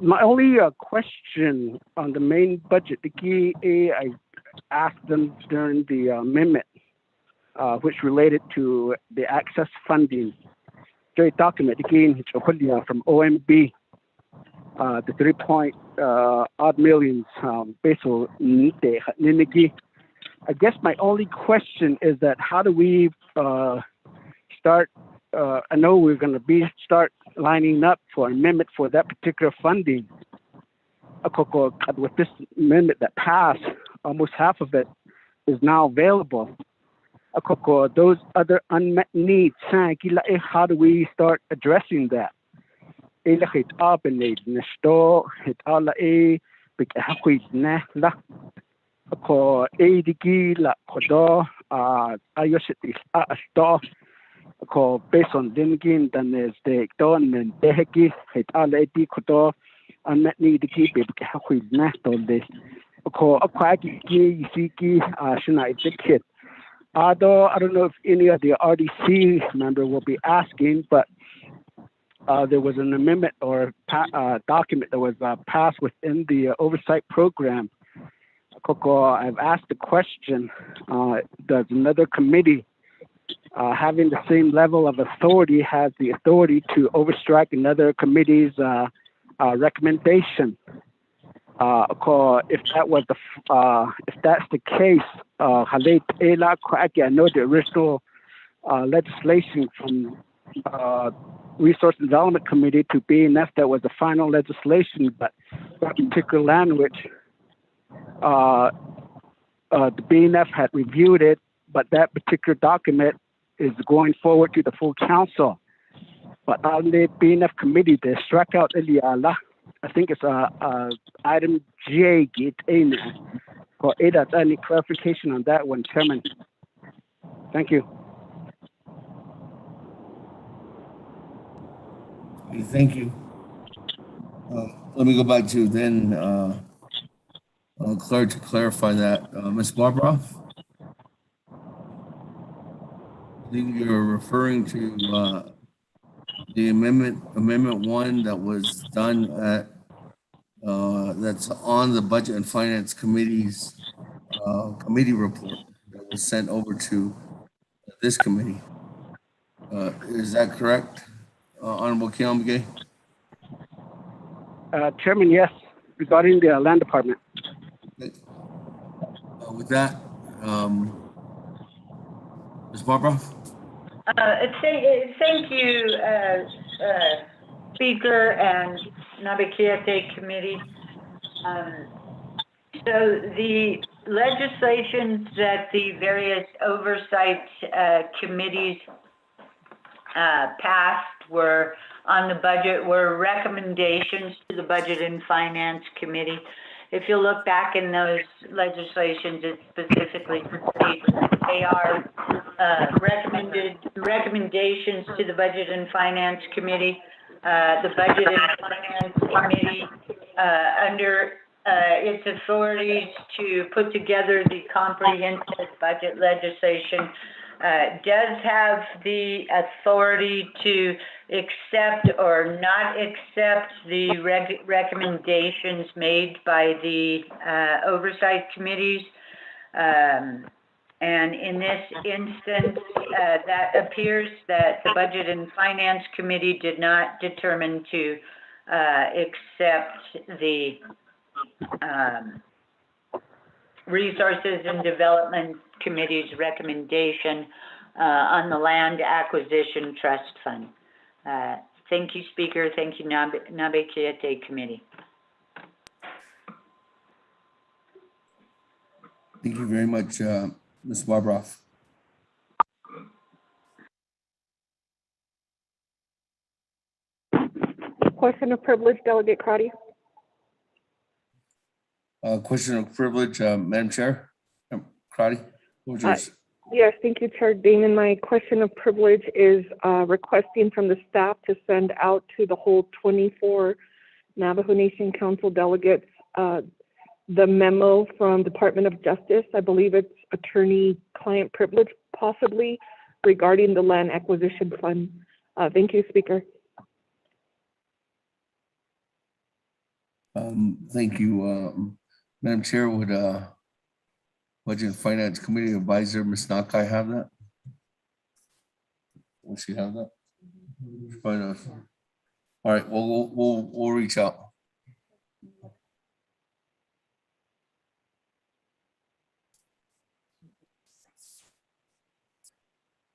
My only question on the main budget, I asked them during the amendment, which related to the access funding. The document again from OMB, the 3 million peso. I guess my only question is that how do we start? I know we're going to start lining up for amendment for that particular funding. With this amendment that passed, almost half of it is now available. Those other unmet needs, how do we start addressing that? Based on Dingin, then there's the Don and Deheki, it already could unmet need to keep it with Natal this. Aquaki, Siki, Shina, the kid. Although I don't know if any of the RDC member will be asking, but there was an amendment or document that was passed within the oversight program. I've asked the question, does another committee having the same level of authority has the authority to overstrike another committee's recommendation? If that was if that's the case, I know the original legislation from Resource Development Committee to BNF, that was the final legislation, but that particular language, the BNF had reviewed it, but that particular document is going forward to the full council. But on the BNF committee, they struck out I think it's item J. For any clarification on that one, Chairman. Thank you. Thank you. Let me go back to then Claire to clarify that. Ms. Barbara, I think you're referring to the amendment 1 that was done at that's on the Budget and Finance Committee's committee report that was sent over to this committee. Is that correct, Honorable Keon Begay? Chairman, yes, regarding the land department. With that, Ms. Barbara? Thank you, Speaker and Naabik'íyáti Committee. So the legislation that the various oversight committees passed were on the budget were recommendations to the Budget and Finance Committee. if you look back in those legislations, it specifically states that they are recommendations to the Budget and Finance Committee. The Budget and Finance Committee, under its authorities to put together the comprehensive budget legislation, does have the authority to accept or not accept the recommendations made by the oversight committees. And in this instance, that appears that the Budget and Finance Committee did not determine to accept the Resources and Development Committee's recommendation on the Land Acquisition Trust Fund. Thank you, Speaker. Thank you, Naabik'íyáti Committee. Thank you very much, Ms. Barbroff. Question of privilege, Delegate Crotty. Question of privilege, Madam Chair. Crotty, what was yours? Yes, thank you, Chair Damon. My question of privilege is requesting from the staff to send out to the whole 24 Navajo Nation Council delegates the memo from Department of Justice. I believe it's attorney-client privilege, possibly, regarding the Land Acquisition Fund. Thank you, Speaker. Thank you, Madam Chair. Would Budget and Finance Committee Advisor Ms. Nakai have that? Will she have that? All right. We'll reach out.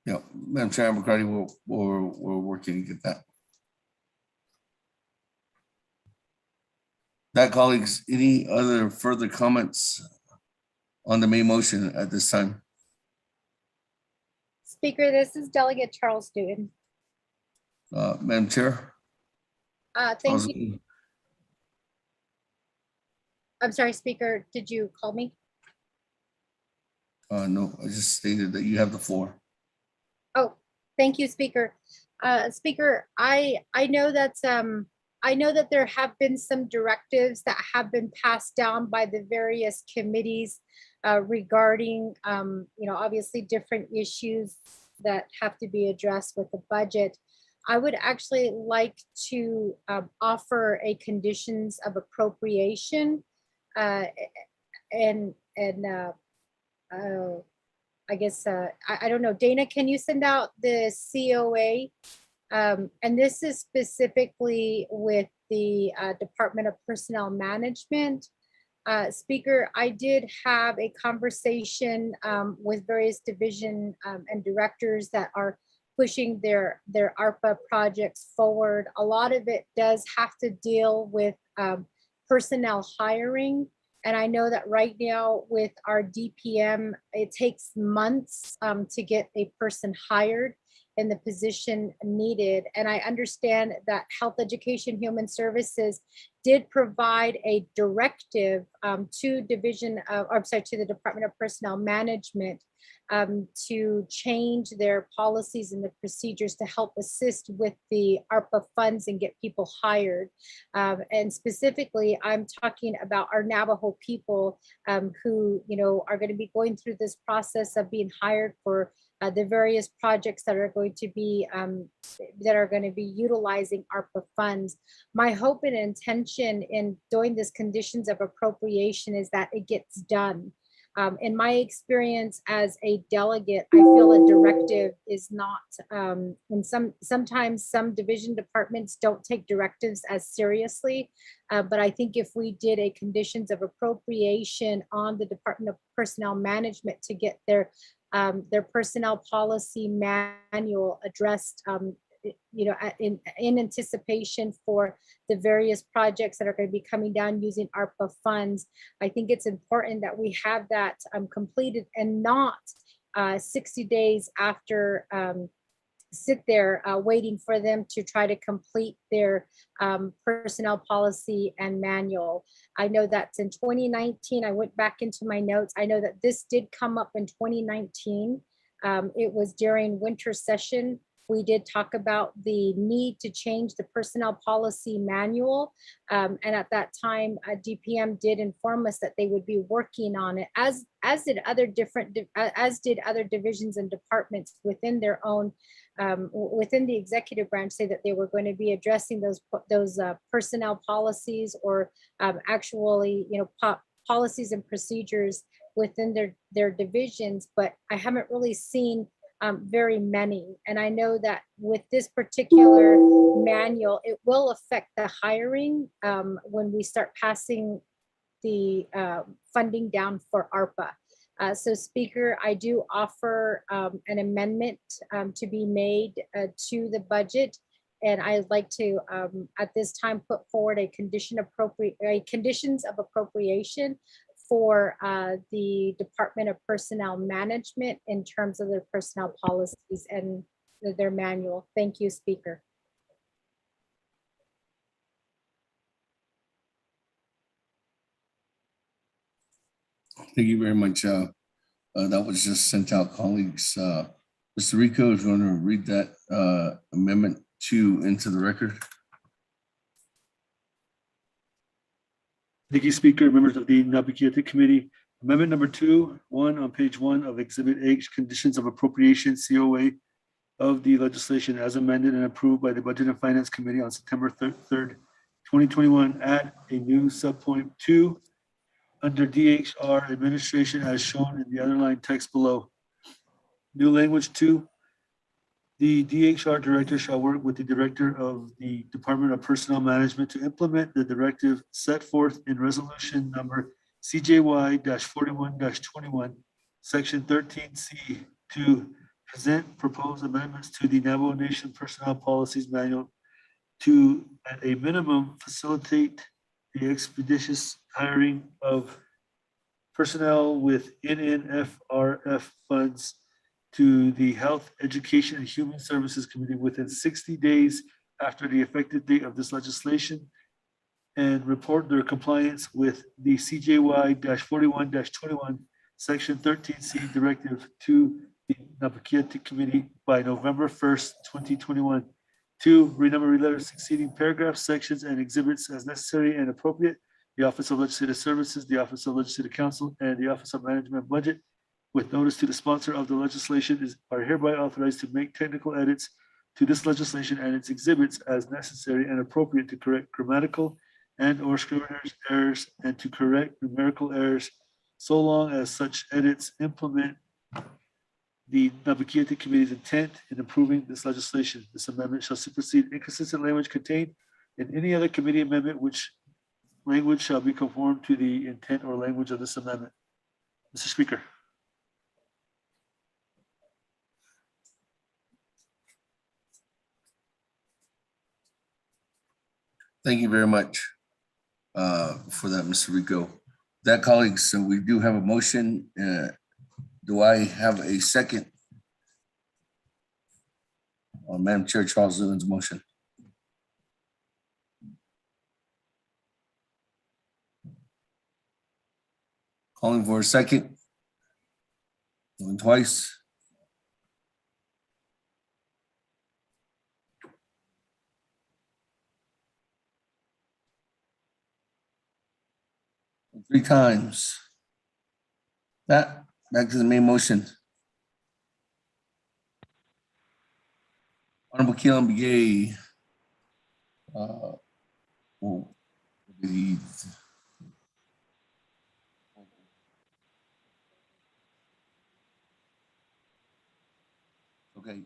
Yeah, Madam Chair, McCarty, we're working to get that. Colleagues, any other further comments on the main motion at this time? Speaker, this is Delegate Charles Newton. Madam Chair? Thank you. I'm sorry, Speaker, did you call me? No, I just stated that you have the floor. Oh, thank you, Speaker. Speaker, I know that there have been some directives that have been passed down by the various committees regarding, obviously different issues that have to be addressed with the budget. I would actually like to offer a conditions of appropriation I guess, I don't know, Dana, can you send out the COA? And this is specifically with the Department of Personnel Management. Speaker, I did have a conversation with various division and directors that are pushing their ARPA projects forward. A lot of it does have to deal with personnel hiring. And I know that right now with our DPM, it takes months to get a person hired in the position needed. And I understand that Health Education Human Services did provide a directive to the Department of Personnel Management to change their policies and the procedures to help assist with the ARPA funds and get people hired. And specifically, I'm talking about our Navajo people who, are going to be going through this process of being hired for the various projects that are going to be utilizing ARPA funds. My hope and intention in doing this conditions of appropriation is that it gets done. In my experience as a delegate, I feel a directive is not, and sometimes some division departments don't take directives as seriously, but I think if we did a conditions of appropriation on the Department of Personnel Management to get their personnel policy manual addressed, in anticipation for the various projects that are going to be coming down using ARPA funds, I think it's important that we have that completed and not 60 days after sit there waiting for them to try to complete their personnel policy and manual. I know that's in 2019. I went back into my notes. I know that this did come up in 2019. It was during winter session. We did talk about the need to change the personnel policy manual. And at that time, DPM did inform us that they would be working on it, as did other divisions and departments within their own, within the executive branch, say that they were going to be addressing those personnel policies, or actually, policies and procedures within their divisions. But I haven't really seen very many. And I know that with this particular manual, it will affect the hiring when we start passing the funding down for ARPA. So Speaker, I do offer an amendment to be made to the budget. And I'd like to, at this time, put forward a conditions of appropriation for the Department of Personnel Management in terms of their personnel policies and their manual. Thank you, Speaker. Thank you very much. That was just sent out, colleagues. Mr. Rico is going to read that Amendment 2 into the record. Thank you, Speaker, members of the Naabik'íyáti Committee. Amendment number 2, on page 1 of Exhibit H, Conditions of Appropriation, COA, of the legislation as amended and approved by the Budget and Finance Committee on September 3rd, 2021, add a new subpoint 2 under DHR Administration as shown in the underlined text below. New language 2, the DHR Director shall work with the Director of the Department of Personnel Management to implement the directive set forth in Resolution number CJY-41-21, Section 13C, to present proposed amendments to the Navajo Nation Personnel Policies Manual to, at a minimum, facilitate the expeditious hiring of personnel with NNFRF funds to the Health, Education, and Human Services Committee within 60 days after the effective date of this legislation, and report their compliance with the CJY-41-21 Section 13C Directive to the Naabik'íyáti Committee by November 1st, 2021. 2, renumber letters succeeding paragraphs, sections, and exhibits as necessary and appropriate. The Office of Legislative Services, the Office of Legislative Counsel, and the Office of Management Budget, with notice to the sponsor of the legislation, are hereby authorized to make technical edits to this legislation and its exhibits as necessary and appropriate to correct grammatical and/or scrivener's errors and to correct numerical errors, so long as such edits implement the Naabik'íyáti Committee's intent in approving this legislation. This amendment shall supersede inconsistent language contained in any other committee amendment, which language shall be conformed to the intent or language of this amendment. Mr. Speaker. Thank you very much for that, Mr. Rico. That, colleagues, so we do have a motion. Do I have a second on Madam Chair Charles Lewin's motion? Calling for a second. Going twice. Three times. Back to the main motion. Honorable Keelan Begay. Okay,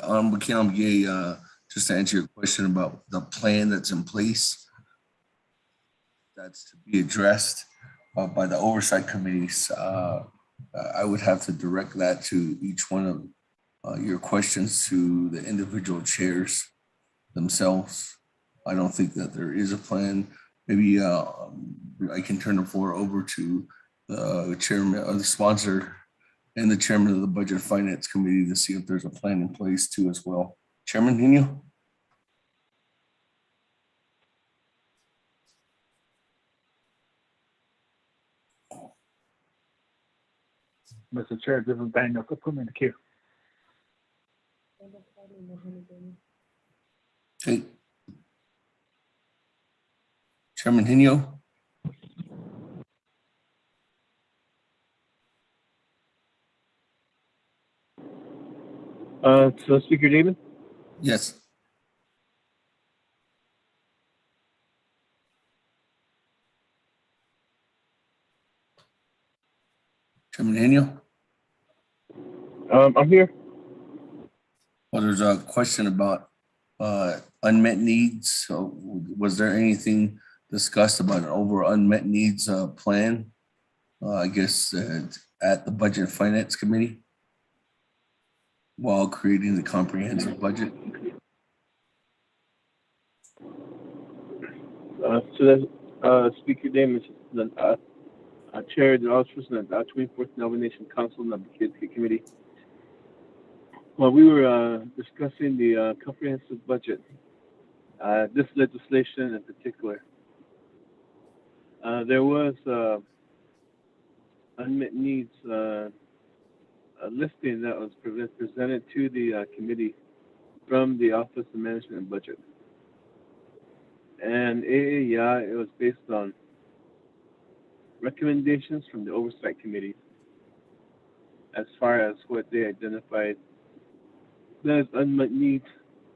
Honorable Keelan Begay, just to answer your question about the plan that's in place, that's to be addressed by the oversight committees. I would have to direct that to each one of your questions to the individual chairs themselves. I don't think that there is a plan. Maybe I can turn the floor over to the chairman or the sponsor and the chairman of the Budget and Finance Committee to see if there's a plan in place too as well. Chairman Nino? Mr. Chair, this is Daniel. Put me in the queue. Okay. Chairman Hino? So Speaker David? Yes. Chairman Daniel? I'm here. Well, there's a question about unmet needs. So was there anything discussed about an over unmet needs plan? I guess at the Budget and Finance Committee while creating the comprehensive budget? So that Speaker Davis, Chair of the Office of the 24th Nomination Council Naabik'íyáti Committee. While we were discussing the comprehensive budget, this legislation in particular, there was unmet needs a listing that was presented to the committee from the Office of Management and Budget. And it was based on recommendations from the Oversight Committee as far as what they identified as unmet needs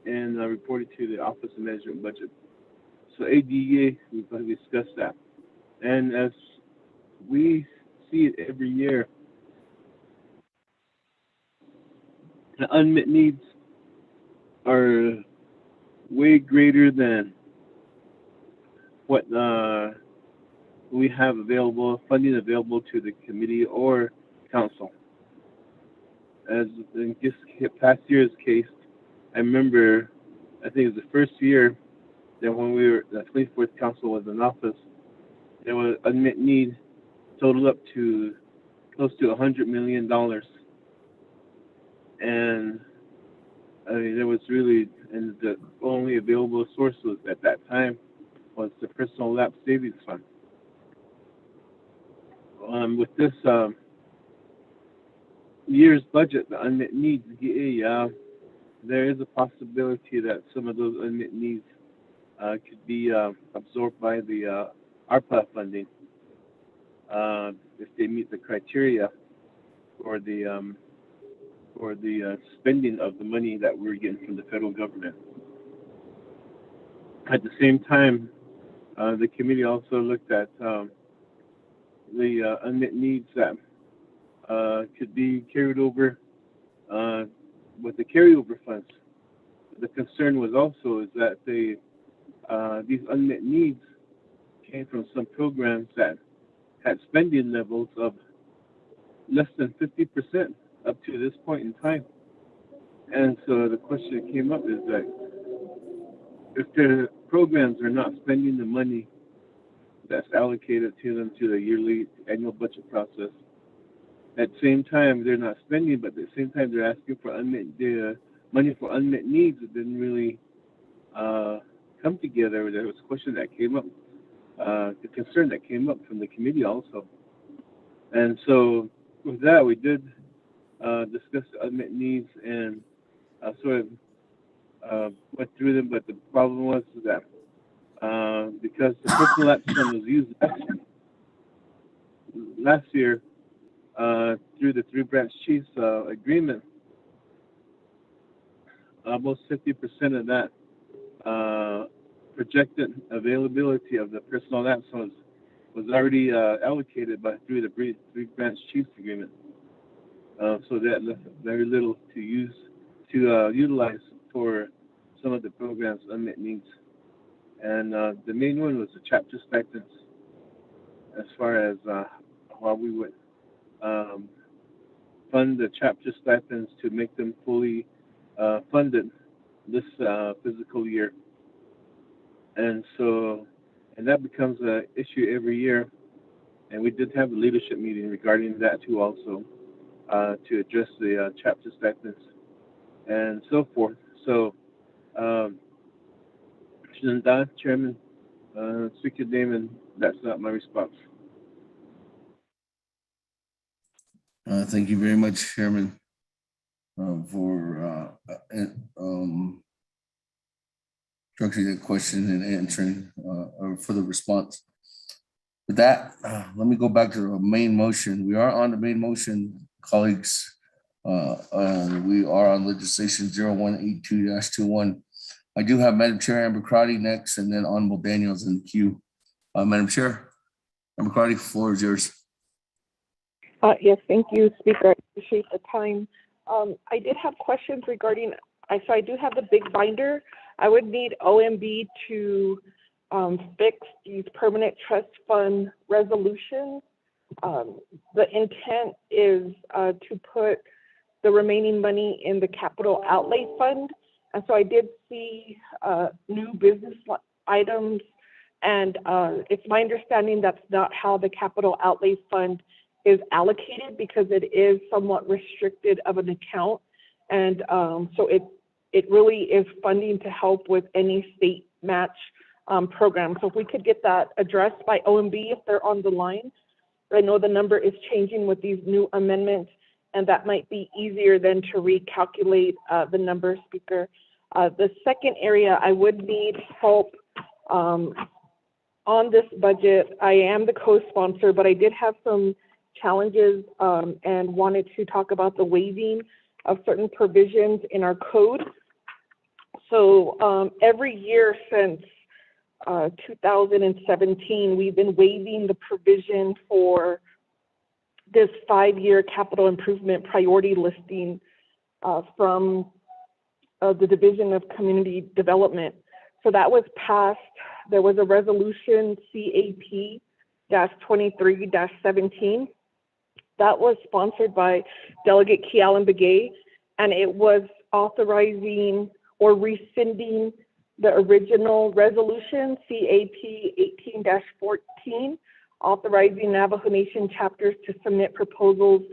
and reported to the Office of Management and Budget. So ADEA, we discussed that. And as we see it every year, the unmet needs are way greater than what we have available, funding available to the committee or council. As in this past year's case, I remember, I think it was the first year that when the 24th council was in office, there was unmet need totaled up to close to $100 million. And I mean, there was really, and the only available source was at that time was the Personal Lapse Savings Fund. With this year's budget, the unmet needs, there is a possibility that some of those unmet needs could be absorbed by the ARPA funding if they meet the criteria for the spending of the money that we're getting from the federal government. At the same time, the committee also looked at the unmet needs that could be carried over with the carryover funds. The concern was also is that these unmet needs came from some programs that had spending levels of less than 50% up to this point in time. And so the question that came up is that if the programs are not spending the money that's allocated to them to the yearly annual budget process, at the same time they're not spending, but at the same time they're asking for money for unmet needs that didn't really come together. There was a question that came up, the concern that came up from the committee also. And so with that, we did discuss the unmet needs and sort of went through them, but the problem was that because the Personal Lapse Fund was used last year through the three branch chiefs agreement, almost 50% of that projected availability of the Personal Lapse Fund was already allocated through the three branch chiefs agreement. So that left very little to utilize for some of the program's unmet needs. And the main one was the chapter stipends, as far as how we would fund the chapter stipends to make them fully funded this fiscal year. And that becomes an issue every year. And we did have a leadership meeting regarding that too also. to address the chapter status and so forth. So, Shinda, Chairman, Speaker Damon, that's not my response. Thank you very much, Chairman, for structuring the question and answering or for the response. With that, let me go back to the main motion. We are on the main motion, colleagues. We are on legislation 0182-21. I do have Madam Chair Amber Crotty next, and then Honorable Daniels in the queue. Madam Chair, Amber Crotty, the floor is yours. Yes, thank you, Speaker. I appreciate the time. I did have questions regarding, so I do have the big binder. I would need OMB to fix these permanent trust fund resolutions. The intent is to put the remaining money in the capital outlay fund. And so I did see new business items, and it's my understanding that's not how the capital outlay fund is allocated, because it is somewhat restricted of an account. And so it really is funding to help with any state match program. So if we could get that addressed by OMB if they're on the line. I know the number is changing with these new amendments, and that might be easier than to recalculate the number, Speaker. The second area, I would need help on this budget. I am the co-sponsor, but I did have some challenges and wanted to talk about the waiving of certain provisions in our code. So every year since 2017, we've been waiving the provision for this 5-year capital improvement priority listing from the Division of Community Development. So that was passed. There was a resolution CAP-23-17 that was sponsored by Delegate Kialan-Begay, and it was authorizing or rescinding the original resolution CAP-18-14, authorizing Navajo Nation chapters to submit proposals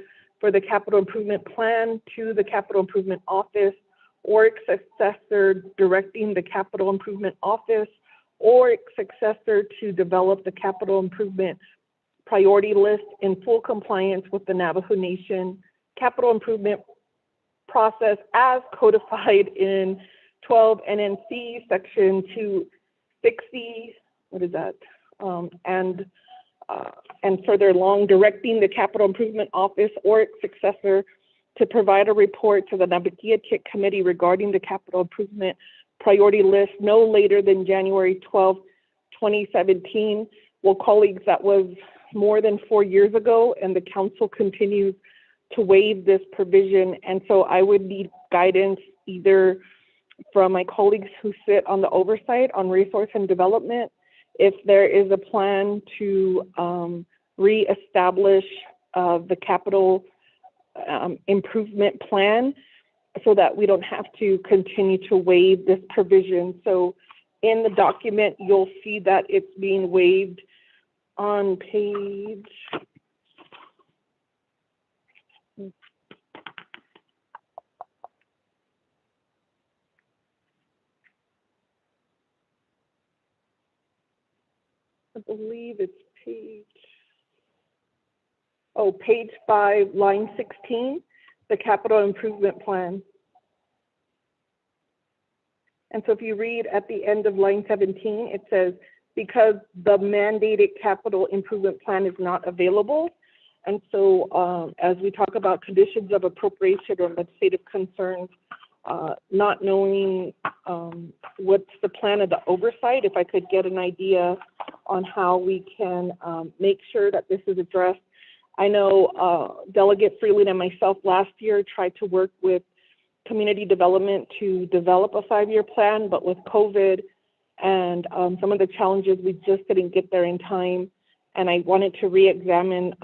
for the capital improvement plan to the Capital Improvement Office, or its successor directing the Capital Improvement Office or its successor to develop the capital improvement priority list in full compliance with the Navajo Nation capital improvement process as codified in 12 NNC section 260, what is that? And further along, directing the Capital Improvement Office or its successor to provide a report to the Naabik'íyáti Committee regarding the capital improvement priority list no later than January 12, 2017. Well, colleagues, that was more than 4 years ago, and the council continues to waive this provision. And so I would need guidance either from my colleagues who sit on the oversight on resource and development, if there is a plan to reestablish the capital improvement plan so that we don't have to continue to waive this provision. So in the document, you'll see that it's being waived on page, I believe it's page 5, line 16, the capital improvement plan. And so if you read at the end of line 17, it says, because the mandated capital improvement plan is not available. And so as we talk about conditions of appropriation or legislative concerns, not knowing what's the plan of the oversight, if I could get an idea on how we can make sure that this is addressed. I know Delegate Freeland and myself last year tried to work with community development to develop a 5-year plan, but with COVID and some of the challenges, we just didn't get there in time. And I wanted to re-examine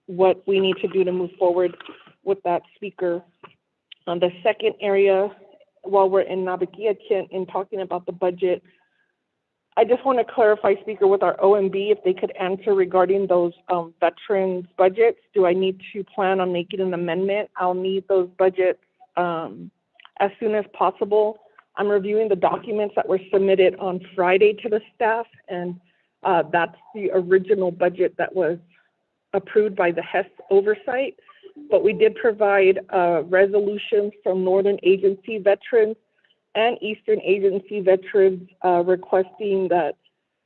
what we need to do to move forward with that, Speaker. The second area, while we're in Naabik'íyáti in talking about the budget, I just want to clarify, Speaker, with our OMB, if they could answer regarding those veterans budgets. Do I need to plan on making an amendment? I'll need those budgets as soon as possible. I'm reviewing the documents that were submitted on Friday to the staff, and that's the original budget that was approved by the HES oversight. But we did provide resolutions from Northern Agency veterans and Eastern Agency veterans requesting that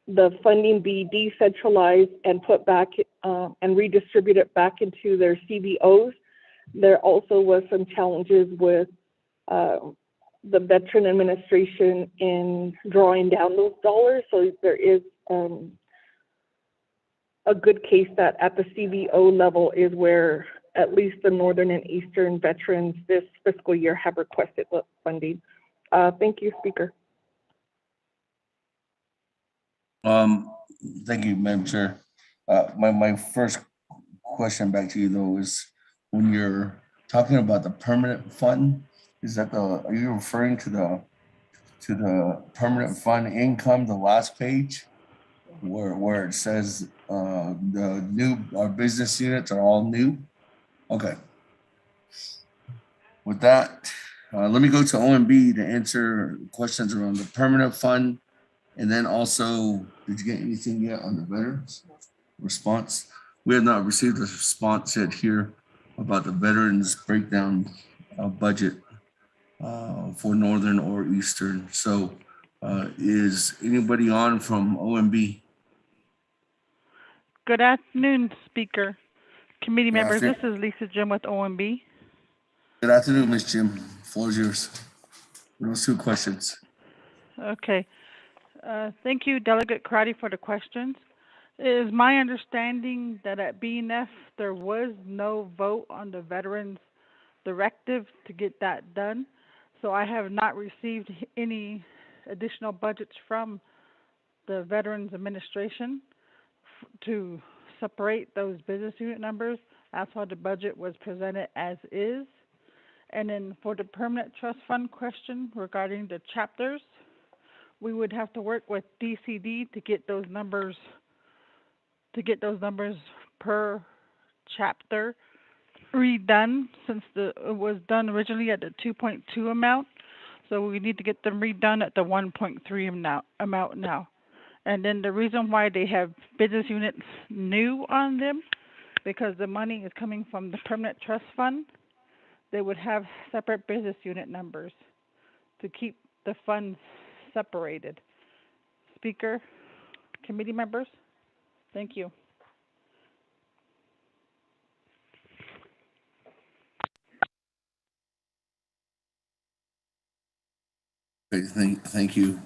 the funding be decentralized and put back and redistributed back into their CBOs. There also was some challenges with the Veteran Administration in drawing down those dollars. So there is a good case that at the CBO level is where at least the Northern and Eastern veterans this fiscal year have requested funding. Thank you, Speaker. Thank you, Madam Chair. My first question back to you though is, when you're talking about the permanent fund, is that are you referring to the permanent fund income, the last page, where it says our business units are all new? Okay. With that, let me go to OMB to answer questions around the permanent fund. And then also, did you get anything yet on the veterans response? We have not received a response yet here about the veterans breakdown budget for Northern or Eastern. So is anybody on from OMB? Good afternoon, Speaker. Committee members, this is Lisa Jim with OMB. Good afternoon, Ms. Jim. Floor is yours. Those two questions. Okay. Thank you, Delegate Karate, for the questions. It is my understanding that at BNF there was no vote on the veterans directive to get that done. So I have not received any additional budgets from the Veterans Administration to separate those business unit numbers. That's why the budget was presented as is. And then for the permanent trust fund question regarding the chapters, we would have to work with DCD to get those numbers per chapter redone, since it was done originally at the 2.2 amount. So we need to get them redone at the 1.3 amount now. And then the reason why they have business units new on them, because the money is coming from the permanent trust fund, they would have separate business unit numbers to keep the funds separated. Speaker, committee members, thank you. Okay, thank you.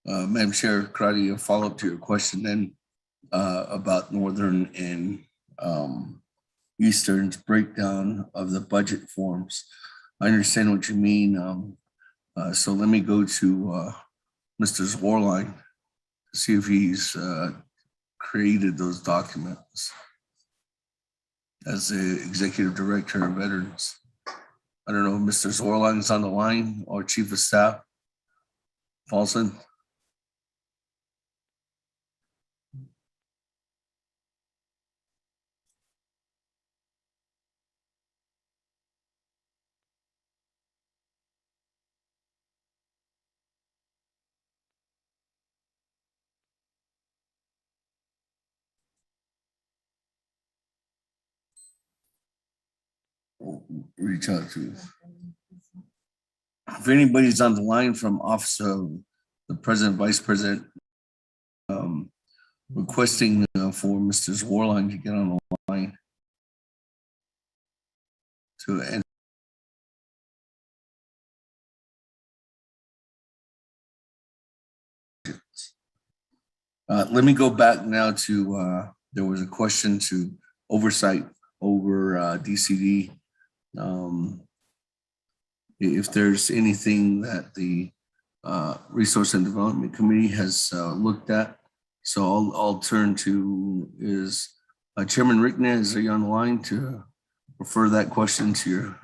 Madam Chair, Karate, a follow-up to your question then about Northern and Eastern's breakdown of the budget forms. I understand what you mean. So let me go to Mr. Zwarline to see if he's created those documents as the Executive Director of Veterans. I don't know if Mr. Zwarline is on the line, or Chief of Staff Paulson. Reach out to. If anybody's on the line from Office of the President, Vice President, requesting for Mr. Zwarline to get on the line to end. Let me go back now to there was a question to oversight over DCD. If there's anything that the Resource and Development Committee has looked at So I'll turn to Chairman Rickness, are you on the line to refer that question to your,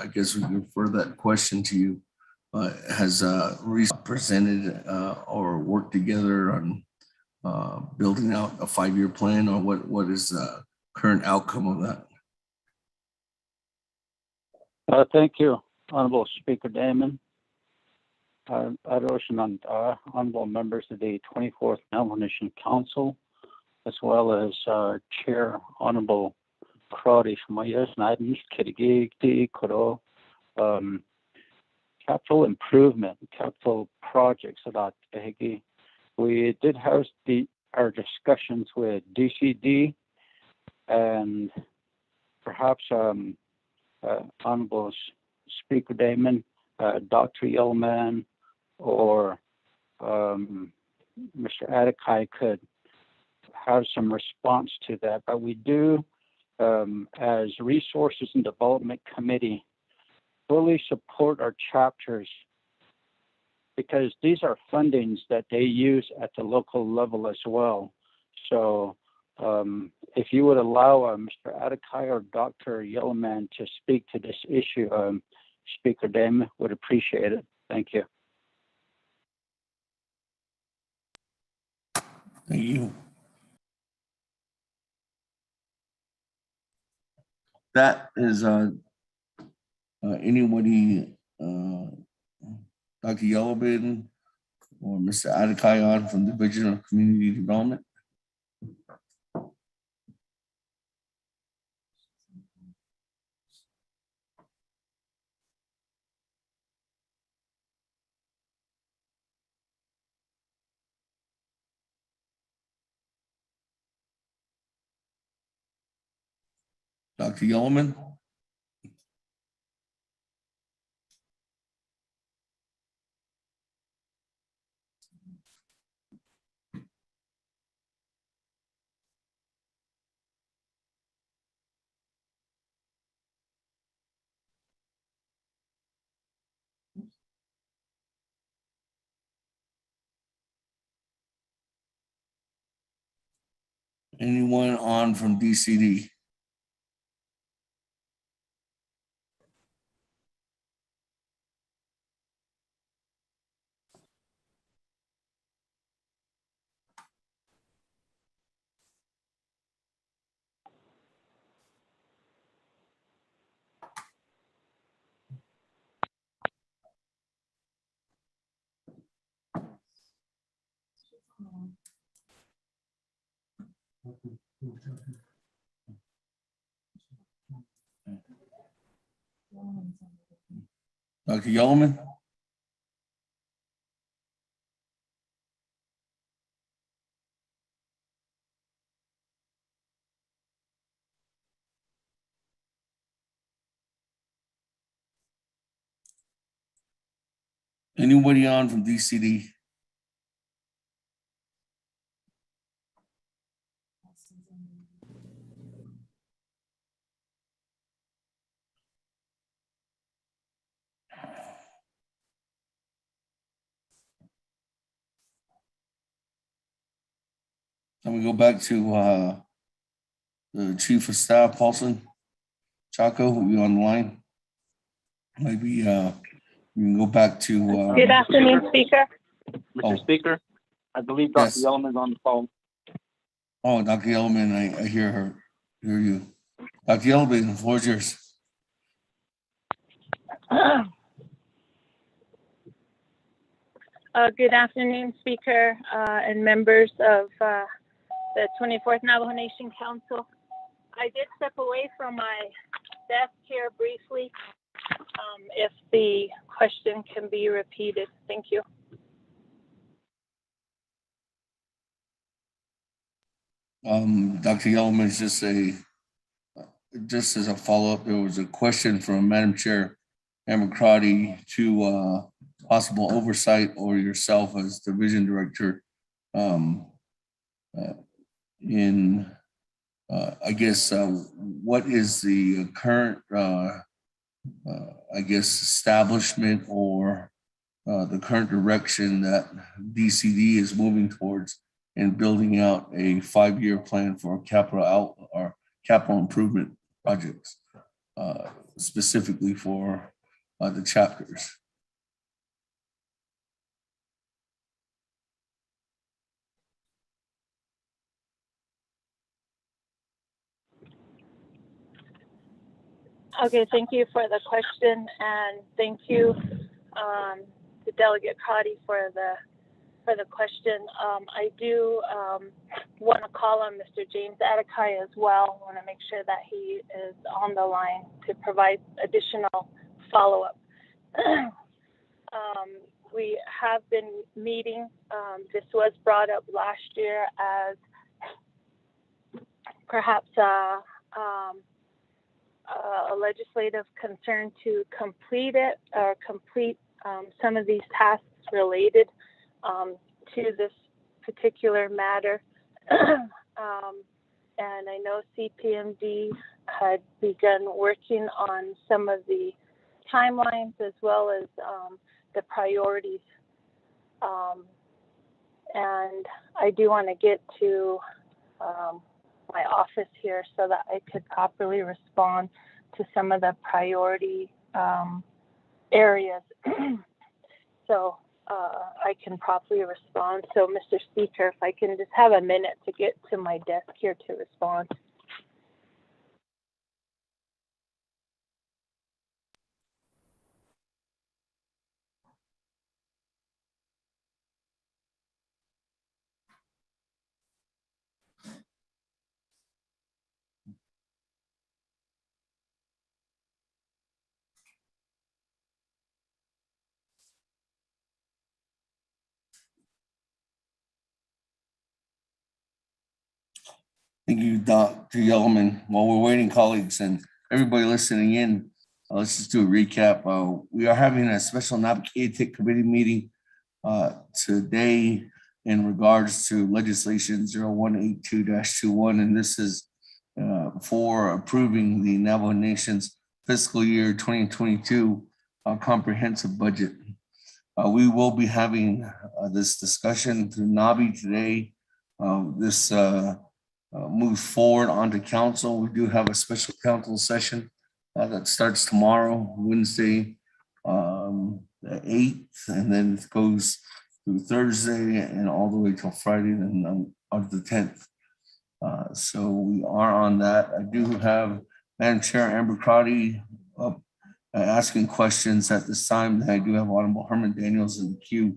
I guess we can refer that question to you. Has presented or worked together on building out a 5-year plan, or what is the current outcome of that? Thank you, Honorable Speaker Damon. Honorable members of the 24th Navajo Nation Council, as well as Chair Honorable Crowdy Shmayas, Nadis Kirigiti Koro, capital improvement, capital projects about Hegi. We did host our discussions with DCD and perhaps Honorable Speaker Damon, Dr. Yellman, or Mr. Atakai could have some response to that. But we do, as Resources and Development Committee, fully support our chapters because these are fundings that they use at the local level as well. So if you would allow Mr. Atakai or Dr. Yellman to speak to this issue, Speaker Damon would appreciate it. Thank you. Thank you. That is anybody, Dr. Yellowbin or Mr. Atakai on from the Division of Community Development? Dr. Yellowman? Anyone on from DCD? Dr. Yellowman? Anybody on from DCD? Let me go back to the Chief of Staff, Paulson. Chaco, you on the line? Maybe we can go back to. Good afternoon, Speaker. Mr. Speaker, I believe Dr. Yes. Yellman is on the phone. Oh, Dr. Yellowman, I hear her. Hear you. Dr. Yellowman, the floor is yours. Good afternoon, Speaker, and members of the 24th Navajo Nation Council. I did step away from my desk here briefly. If the question can be repeated, thank you. Dr. Yellowman, just as a follow-up, there was a question from Madam Chair Amber Crotty to possible oversight or yourself as Division Director in, I guess, what is the current, I guess, establishment or the current direction that DCD is moving towards in building out a 5-year plan for capital improvement projects, specifically for the chapters. Okay, thank you for the question, and thank you to Delegate Crotty for the question. I do want to call on Mr. James Atakai as well. I want to make sure that he is on the line to provide additional follow-up. We have been meeting. This was brought up last year as perhaps a legislative concern to complete it or complete some of these tasks related to this particular matter. And I know CPMD had begun working on some of the timelines as well as the priorities. And I do want to get to my office here so that I could properly respond to some of the priority areas. So I can properly respond. So Mr. Speaker, if I can just have a minute to get to my desk here to respond. Thank you, Dr. Yellowman. While we're waiting, colleagues, and everybody listening in, let's just do a recap. We are having a special Naabik'íyáti committee meeting today in regards to legislation 0182-21, and this is for approving the Navajo Nation's fiscal year 2022 comprehensive budget. We will be having this discussion through NABI today. This moves forward onto council. We do have a special council session that starts tomorrow, Wednesday, the 8th, and then it goes through Thursday and all the way till Friday, then on the 10th. So we are on that. I do have Madam Chair Amber Crotty up asking questions at this time. I do have Honorable Herman Daniels in the queue.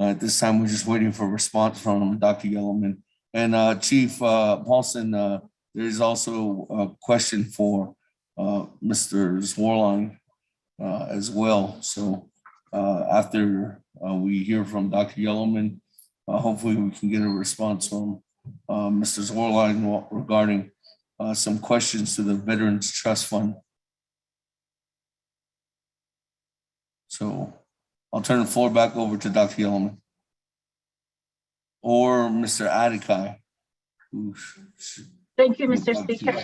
At this time, we're just waiting for a response from Dr. Yellowman. And Chief Paulson, there is also a question for Mr. Zwarline as well. So after we hear from Dr. Yellowman, hopefully we can get a response from Mr. Zwarline regarding some questions to the Veterans Trust Fund. So I'll turn the floor back over to Dr. Yellowman. Or Mr. Atakai. Thank you, Mr. Speaker.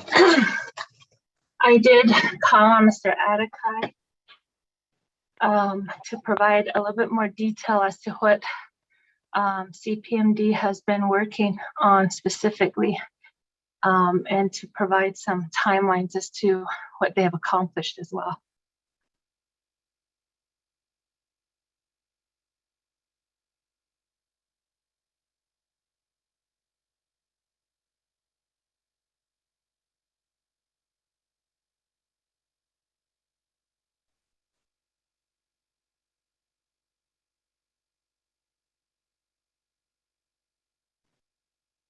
I did call on Mr. Atakai to provide a little bit more detail as to what CPMD has been working on specifically, and to provide some timelines as to what they have accomplished as well.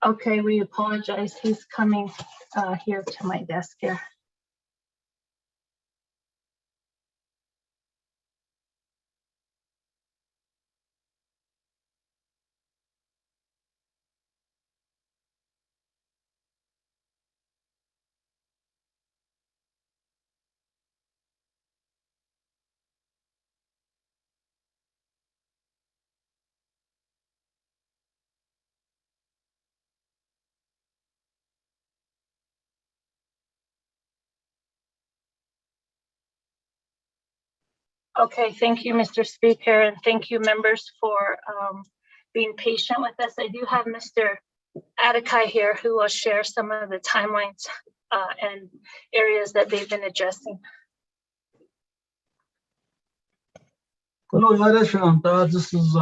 Okay, we apologize. He's coming here to my desk here. Okay, thank you, Mr. Speaker, and thank you, members, for being patient with us. I do have Mr. Atakai here who will share some of the timelines and areas that they've been addressing. Hello, this is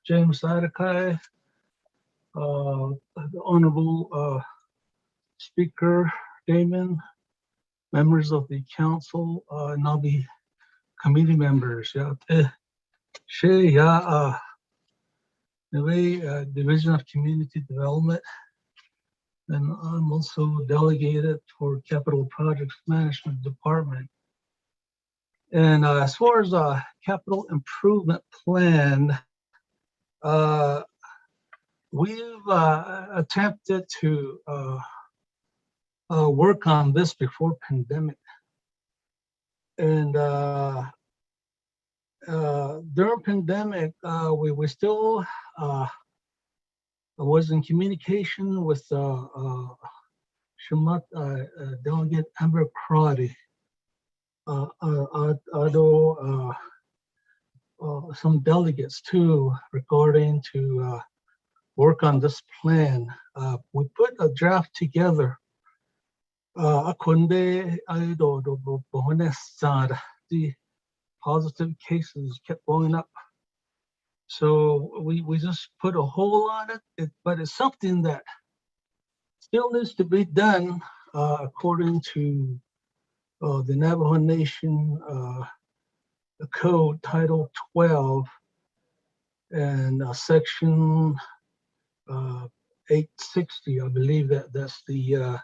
James Atakai, the Honorable Speaker Damon, members of the council, and all the committee members. Division of Community Development, and I'm also delegated for Capital Projects Management Department. And as far as capital improvement plan, we've attempted to work on this before pandemic. And during pandemic, we still was in communication with Delegate Amber Crotty, although some delegates too, regarding to work on this plan. We put a draft together. The positive cases kept going up. So we just put a hold on it, but it's something that still needs to be done according to the Navajo Nation Code, Title 12, and Section 860. I believe that's the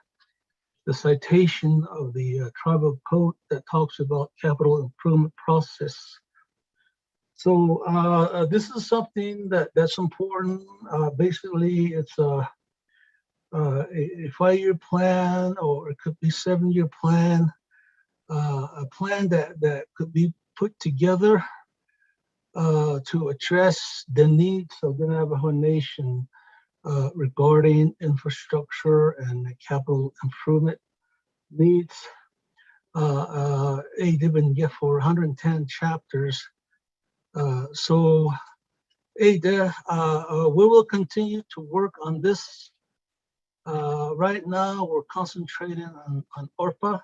citation of the tribal code that talks about capital improvement process. So this is something that's important. Basically, it's a 5-year plan, or it could be 7-year plan, a plan that could be put together to address the needs of the Navajo Nation regarding infrastructure and capital improvement needs. They've been given for 110 chapters. So we will continue to work on this. Right now, we're concentrating on ORPA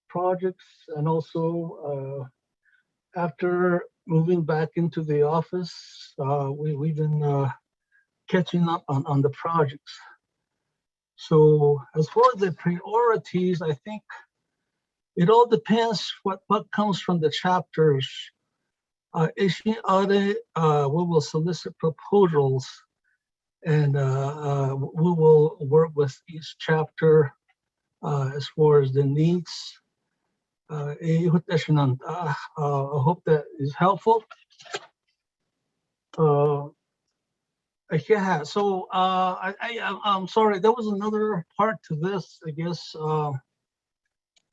projects, and also after moving back into the office, we've been catching up on the projects. So as far as the priorities, I think it all depends what comes from the chapters. Issue audit, we will solicit proposals, and we will work with each chapter as far as the needs. I hope that is helpful. Yeah, so I'm sorry, there was another part to this, I guess.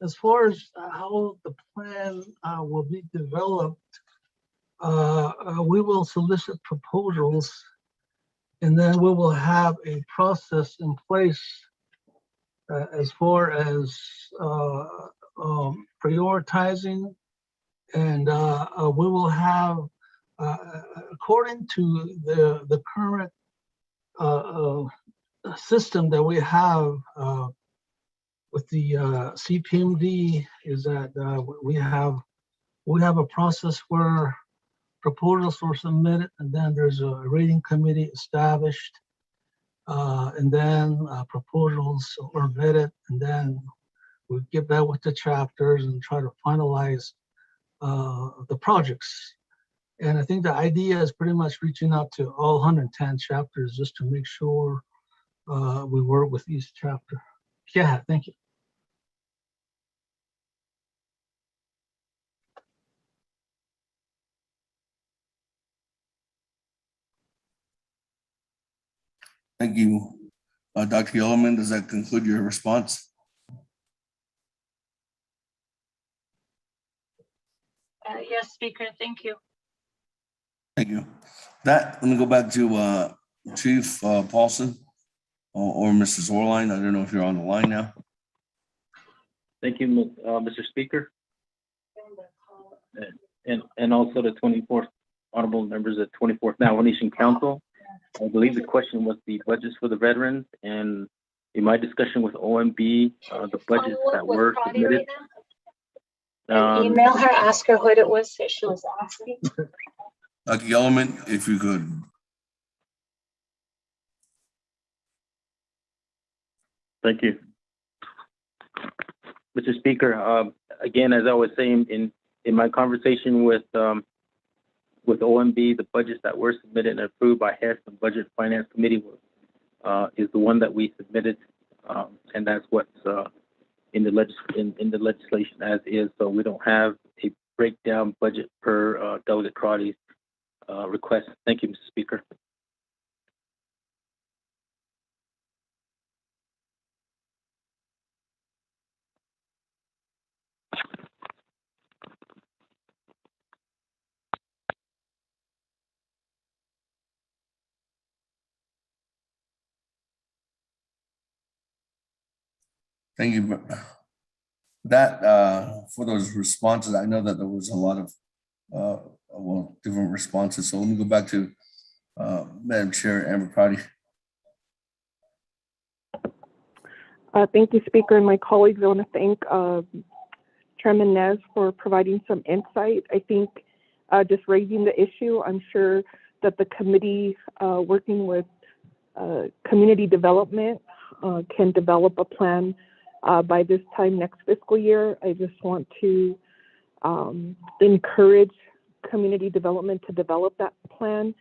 As far as how the plan will be developed, we will solicit proposals, and then we will have a process in place as far as prioritizing, and we will have, according to the current system that we have with the CPMD, is that we have a process where proposals were submitted, and then there's a rating committee established, and then proposals are vetted, and then we get back with the chapters and try to finalize the projects. And I think the idea is pretty much reaching out to all 110 chapters just to make sure we work with each chapter. Yeah, thank you. Thank you, Dr. Yellowman. Does that conclude your response? Yes, Speaker, thank you. Thank you. Let me go back to Chief Paulson or Mrs. Orline. I don't know if you're on the line now. Thank you, Mr. Speaker. And also the 24th honorable members of 24th Navajo Nation Council. I believe the question was the budgets for the veterans, and in my discussion with OMB, the budgets that were submitted. Email her, ask her what it was that she was asking. Lucky Element, if you could. Thank you. Mr. Speaker, again, as I was saying in my conversation with OMB, the budgets that were submitted and approved by HES and Budget Finance Committee is the one that we submitted, and that's what's in the legislation as is. So we don't have a breakdown budget per Delegate Crotty's request. Thank you, Mr. Speaker. Thank you. That for those responses, I know that there was a lot of different responses. So let me go back to Madam Chair Amber Crotty. Thank you, Speaker, and my colleagues. I want to thank Chairman Nez for providing some insight. I think just raising the issue, I'm sure that the committee working with community development can develop a plan by this time next fiscal year. I just want to encourage community development to develop that plan.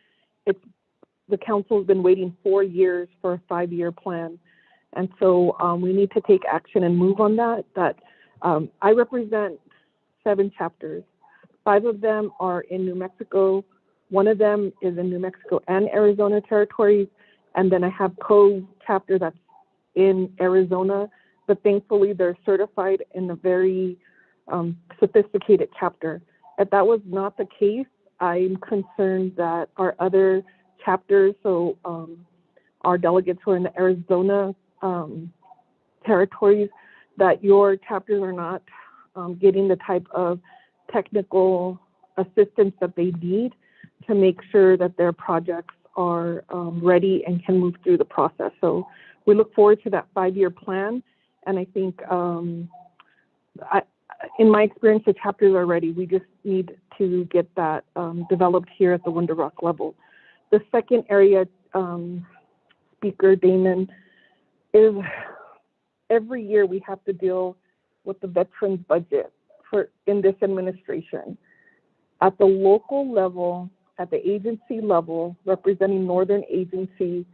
The council has been waiting 4 years for a 5-year plan. And so we need to take action and move on that. I represent 7 chapters. 5 of them are in New Mexico. 1 of them is in New Mexico and Arizona territories. And then I have co-chapter that's in Arizona, but thankfully they're certified in a very sophisticated chapter. If that was not the case, I'm concerned that our other chapters, so our delegates who are in the Arizona territories, that your chapters are not getting the type of technical assistance that they need to make sure that their projects are ready and can move through the process. So we look forward to that 5-year plan. And I think in my experience, the chapters are ready. We just need to get that developed here at the Window Rock level. The second area, Speaker Damon, is every year we have to deal with the veterans budget in this administration. At the local level, at the agency level, representing Northern Agency,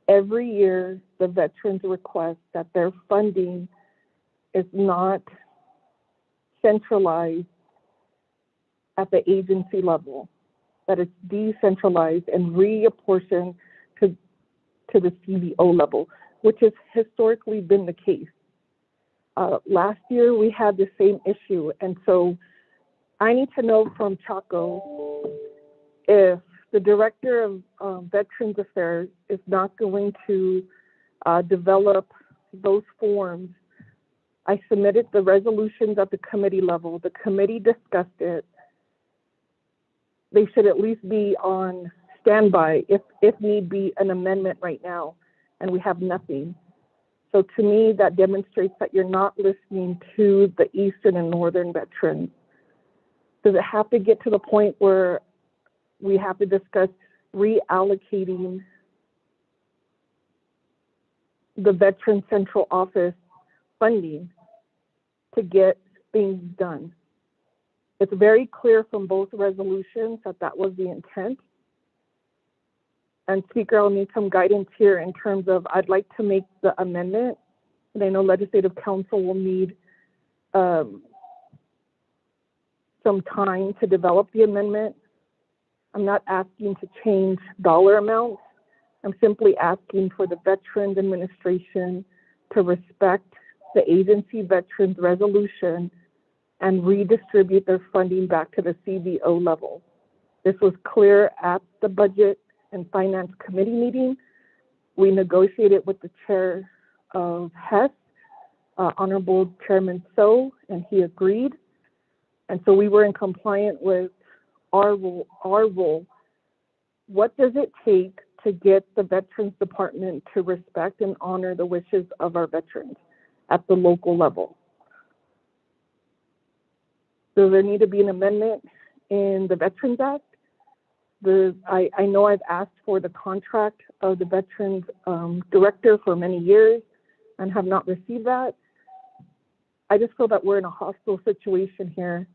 every year the veterans request that their funding is not centralized at the agency level, that it's decentralized and reapportioned to the CBO level, which has historically been the case. Last year we had the same issue, and so I need to know from Chaco if the Director of Veterans Affairs is not going to develop those forms. I submitted the resolutions at the committee level. The committee discussed it. They should at least be on standby if need be an amendment right now, and we have nothing. So to me, that demonstrates that you're not listening to the Eastern and Northern veterans. Does it have to get to the point where we have to discuss reallocating the Veteran Central Office funding to get things done? It's very clear from both resolutions that that was the intent. And Speaker, I'll need some guidance here in terms of, I'd like to make the amendment, and I know Legislative Council will need some time to develop the amendment. I'm not asking to change dollar amounts. I'm simply asking for the Veterans Administration to respect the agency veterans resolution and redistribute their funding back to the CBO level. This was clear at the Budget and Finance Committee meeting. We negotiated with the chair of HES, Honorable Chairman So, and he agreed. And so we were in compliance with our role. What does it take to get the Veterans Department to respect and honor the wishes of our veterans at the local level. Does there need to be an amendment in the Veterans Act? I know I've asked for the contract of the Veterans Director for many years and have not received that. I just feel that we're in a hostile situation here.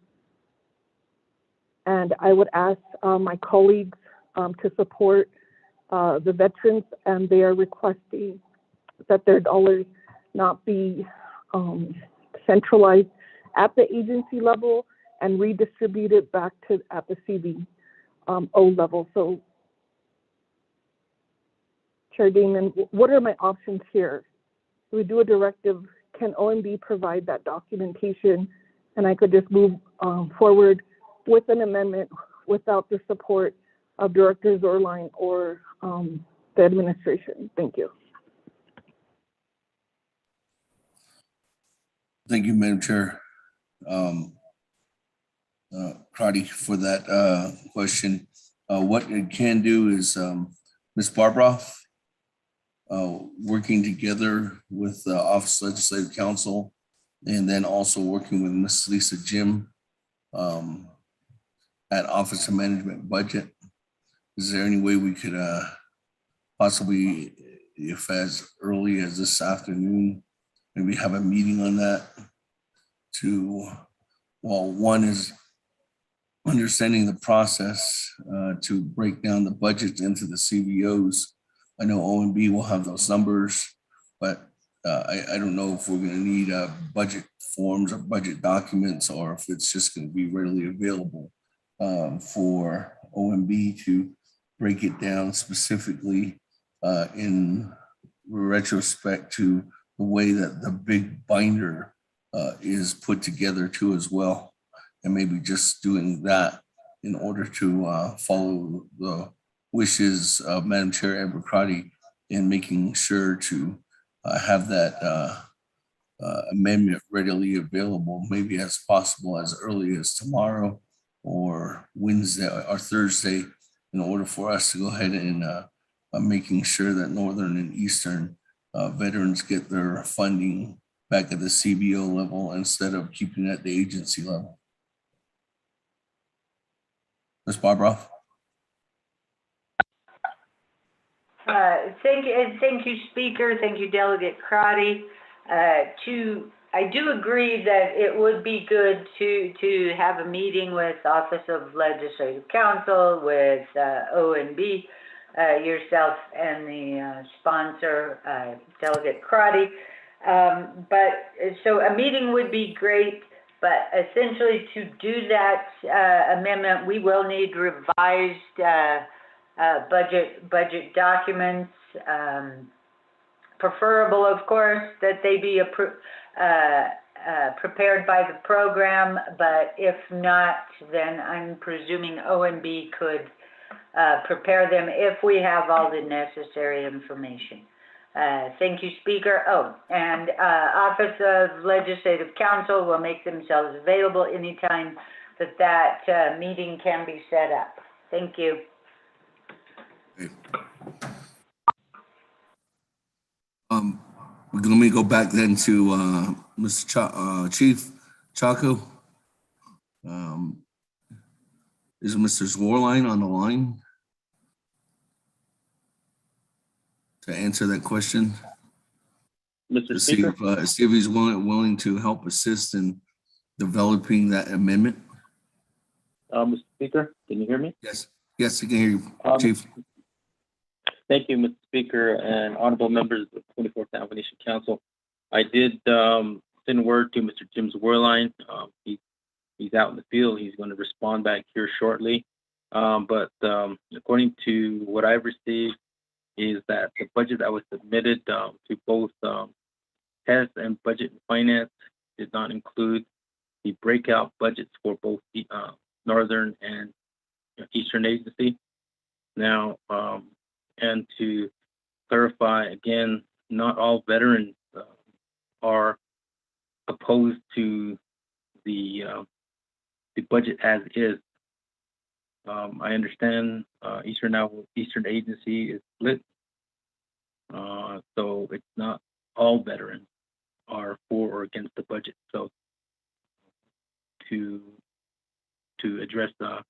And I would ask my colleagues to support the veterans, and they are requesting that their dollars not be centralized at the agency level and redistributed back to at the CBO level. So, Chair Damon, what are my options here? Do we do a directive? Can OMB provide that documentation, and I could just move forward with an amendment without the support of Director Zorline or the administration? Thank you. Thank you, Madam Chair. Crotty, for that question. What it can do is Ms. Barbroff, working together with the Office of Legislative Counsel, and then also working with Ms. Lisa Jim at Office of Management Budget. Is there any way we could possibly, if as early as this afternoon, maybe have a meeting on that to, well, one is understanding the process to break down the budgets into the CBOs. I know OMB will have those numbers, but I don't know if we're going to need budget forms or budget documents, or if it's just going to be readily available for OMB to break it down specifically in retrospect to the way that the big binder is put together too as well. And maybe just doing that in order to follow the wishes of Madam Chair Amber Crotty in making sure to have that amendment readily available, maybe as possible as early as tomorrow or Wednesday or Thursday, in order for us to go ahead and making sure that Northern and Eastern veterans get their funding back at the CBO level instead of keeping it at the agency level. Ms. Barbara. Thank you, Speaker. Thank you, Delegate Crotty. I do agree that it would be good to have a meeting with Office of Legislative Counsel, with ONB, yourself and the sponsor, Delegate Crotty. So a meeting would be great, but essentially to do that amendment, we will need revised budget documents, preferable, of course, that they be prepared by the program, but if not, then I'm presuming OMB could prepare them if we have all the necessary information. Thank you, Speaker. Oh, and Office of Legislative Counsel will make themselves available anytime that meeting can be set up. Thank you. Let me go back then to Mr. Chief Chaco. Is Mr. Zwarline on the line to answer that question? Mr. Speaker? See if he's willing to help assist in developing that amendment. Mr. Speaker, can you hear me? Yes, I can hear you, Chief. Thank you, Mr. Speaker and honorable members of the 24th Naabik'íyáti Council. I did send word to Mr. Jim Zwerline. He's out in the field. He's going to respond back here shortly. But according to what I've received is that the budget that was submitted to both TES and Budget and Finance did not include the breakout budgets for both the Northern and Eastern Agency. Now, and to clarify again, not all veterans are opposed to the budget as is. I understand Eastern Agency is split, so it's not all veterans are for or against the budget. So to address the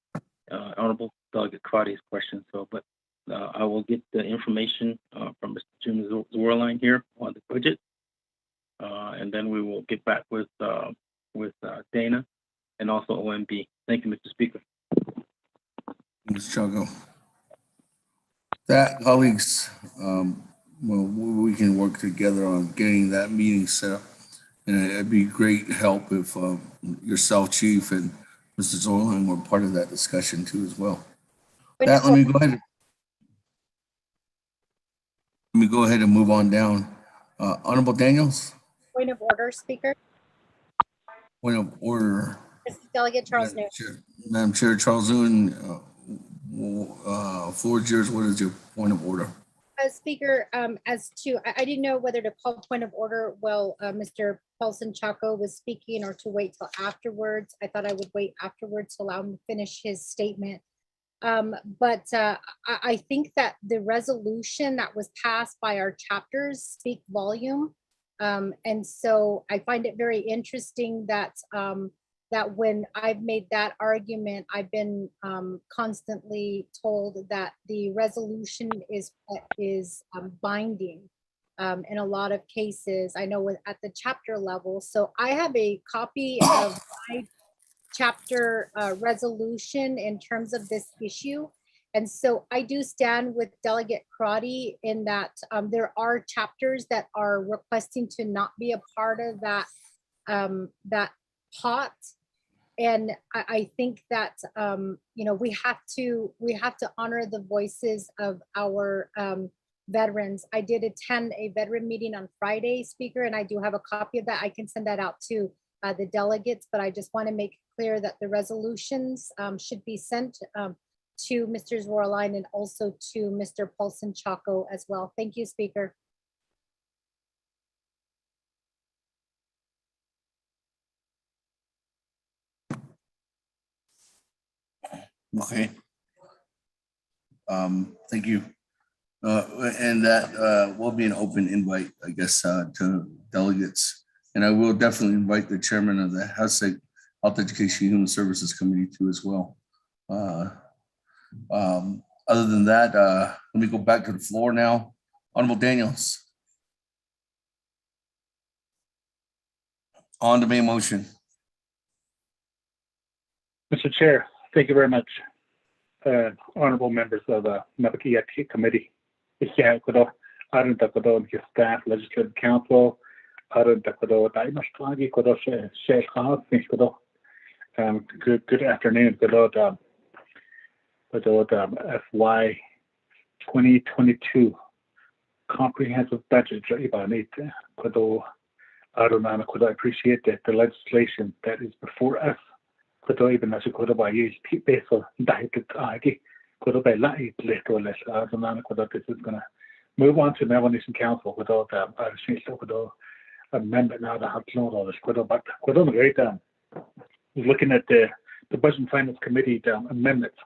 Honorable Delegate Crotty's question, but I will get the information from Mr. Jim Zwerlein here on the budget, and then we will get back with Dana and also OMB. Thank you, Mr. Speaker. Mr. Chago. That, colleagues, well, we can work together on getting that meeting set up. And it'd be great help if yourself, Chief, and Mr. Zorlan were part of that discussion too as well. That, let me go ahead and move on down. Honorable Daniels? Point of order, Speaker. Point of order. Delegate Charles Newton. Madam Chair, Charles Newton, floor is yours. What is your point of order? Speaker, as to, I didn't know whether to call point of order while Mr. Paulson Chaco was speaking or to wait till afterwards. I thought I would wait afterwards to allow him to finish his statement. But I think that the resolution that was passed by our chapters speak volume. And so I find it very interesting that that when I've made that argument, I've been constantly told that the resolution is binding in a lot of cases. I know at the chapter level. So I have a copy of my chapter resolution in terms of this issue. And so I do stand with Delegate Crotty in that there are chapters that are requesting to not be a part of that that pot. And I think that you know, we have to honor the voices of our veterans. I did attend a veteran meeting on Friday, Speaker, and I do have a copy of that. I can send that out to the delegates, but I just want to make clear that the resolutions should be sent to Mr. Zwerlein and also to Mr. Paulson Chaco as well. Thank you, Speaker. Okay. Thank you. And that will be an open invite, I guess, to delegates. And I will definitely invite the chairman of the Health Education and Human Services Committee too as well. Other than that, let me go back to the floor now. Honorable Daniels. On the main motion. Mr. Chair, thank you very much. Honorable members of the Naabik'íyáti Committee. Staff, Legislative Council, good afternoon. FY 2022 comprehensive budget. I appreciate that the legislation that is before us. This is gonna move on to Nomination Council without amendment now to have all this. But looking at the Budget and Finance Committee amendments,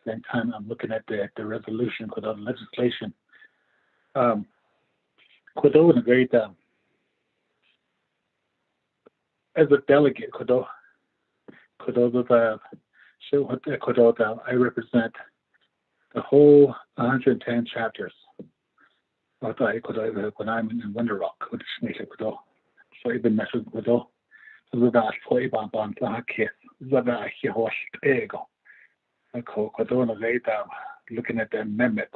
same time I'm looking at the resolution, the legislation. As a delegate, I represent the whole 110 chapters. When I'm in Winter Rock, so I've been messing with looking at the amendment,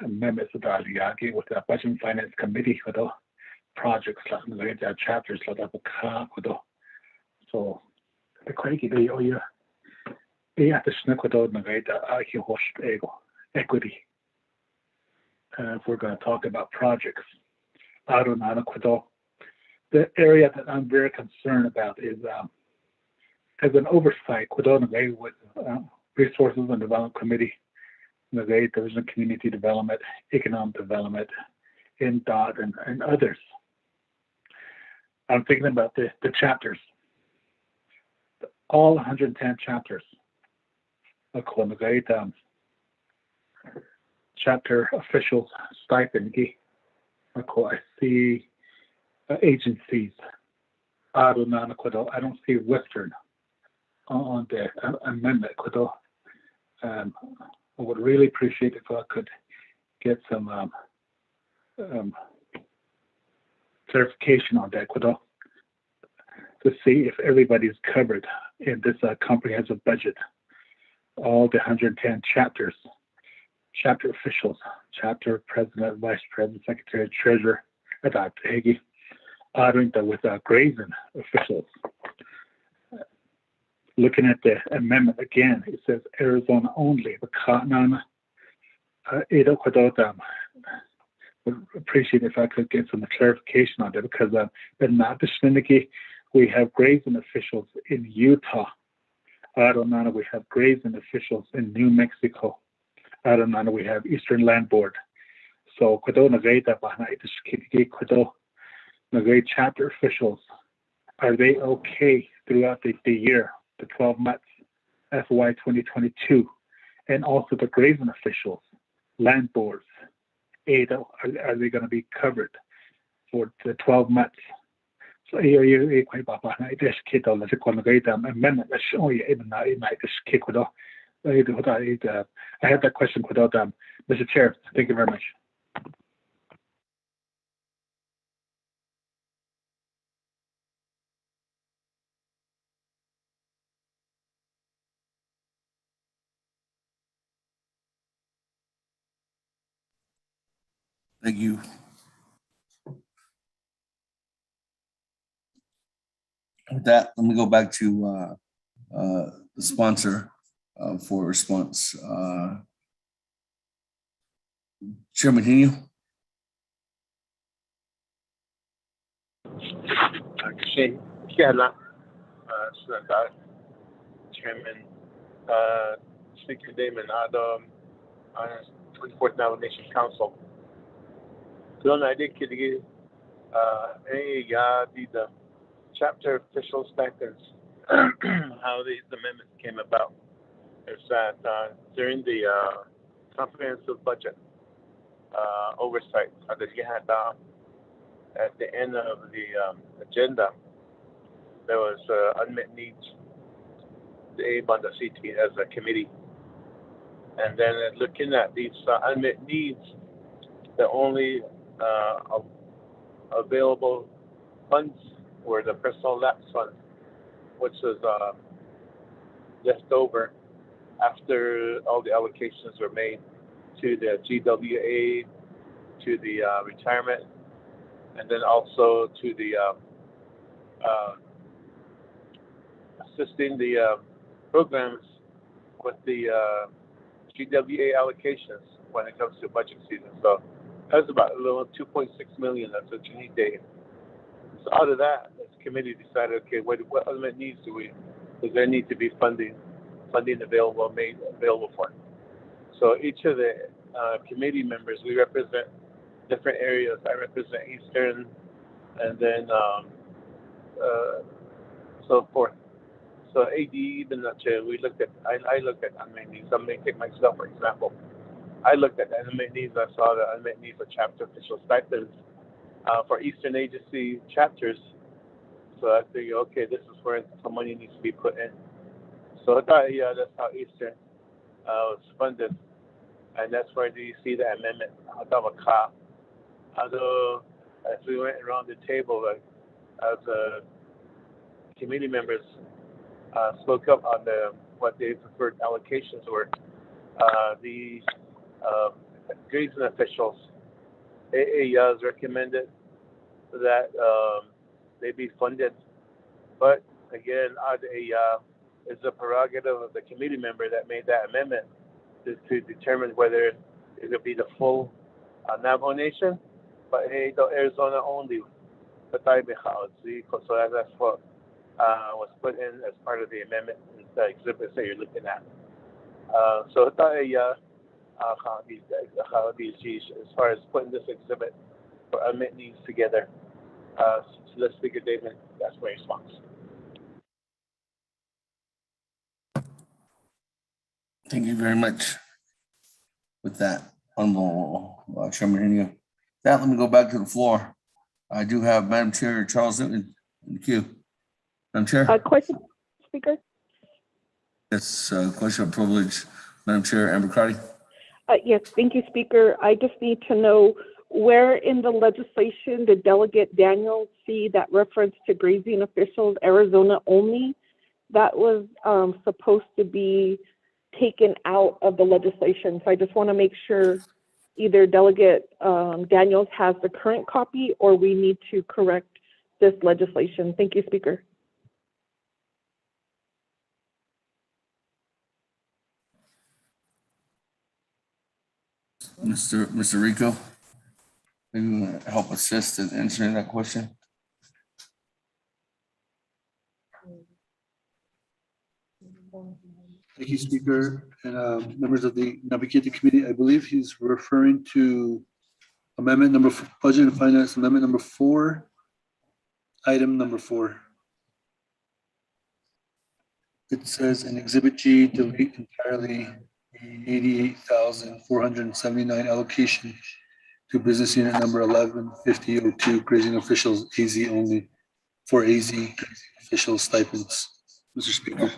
amendments with the Budget and Finance Committee projects, chapters, so the equity. If we're going to talk about projects, the area that I'm very concerned about is as an oversight with Resources and Development Committee, Division of Community Development, Economic Development, INDOT, and others. I'm thinking about the chapters, all 110 chapters. Chapter officials stipend. I see agencies. I don't see Western on the amendment. I would really appreciate if I could get some clarification on that, to see if everybody's covered in this comprehensive budget. All the 110 chapters, chapter officials, chapter president, vice president, secretary, treasurer, Dr. Hagee, with grazing officials. Looking at the amendment again, it says Arizona only. Would appreciate if I could get some clarification on that, because in Naabik'íyáti, we have grazing officials in Utah. We have grazing officials in New Mexico. We have Eastern Land Board. So chapter officials, are they okay throughout the year, the 12 months, FY 2022, and also the grazing officials, land boards, ADO, are they going to be covered for the 12 months? So I had that question without Mr. Chair. Thank you very much. Thank you. With that, let me go back to the sponsor for response. Chairman Hinu. Chairman, Speaker Damon, on 24th Nomination Council. I did the chapter official stipends, how these amendments came about is that during the comprehensive budget oversight that you had at the end of the agenda, there was unmet needs, the AIM on the CT as a committee. And then looking at these unmet needs, the only available funds were the personal lapse fund, which was left over after all the allocations were made to the GWA, to the retirement, and then also to the assisting the programs with the GWA allocations when it comes to budget season. So that's about a little 2.6 million. That's what you need, Dave. So out of that, this committee decided, okay, what other needs does there need to be funding available, made available for? So each of the committee members, we represent different areas. I represent Eastern, and then so forth. So AD, even that we looked at. I looked at unmet needs. I'm going to take myself for example. I looked at unmet needs. I saw the unmet need for chapter official stipends for Eastern agency chapters. So I figured, okay, this is where some money needs to be put in. So I thought, yeah, that's how Eastern was funded, and that's where you see the amendment out of a cop. Although, as we went around the table, as committee members spoke up on what their preferred allocations were, the grazing officials, AAs recommended that they be funded, but again, it's the prerogative of the committee member that made that amendment to determine whether it would be the full Navajo Nation, but Arizona only. So that's what was put in as part of the amendment, the exhibits that you're looking at. So as far as putting this exhibit for unmet needs together, So let's Speaker David, that's my response. Thank you very much with that, Honorable Chairman Henio. That, let me go back to the floor. I do have Madam Chair Charles Newton in the queue. Madam Chair? Question, Speaker? Yes, question of privilege. Madam Chair Amber Crotty. Yes, thank you, Speaker. I just need to know where in the legislation did Delegate Daniel see that reference to grazing officials, Arizona only? That was supposed to be taken out of the legislation. So I just want to make sure either Delegate Daniels has the current copy or we need to correct this legislation. Thank you, Speaker. Mr. Rico, maybe you want to help assist in answering that question? Thank you, Speaker, and members of the Naabik'íyáti Committee. I believe he's referring to amendment number, Budget and Finance, amendment number 4, item number 4. It says in Exhibit G, delete entirely 88,479 allocation to business unit number 115002, grazing officials, AZ only, for AZ official stipends. Mr. Speaker.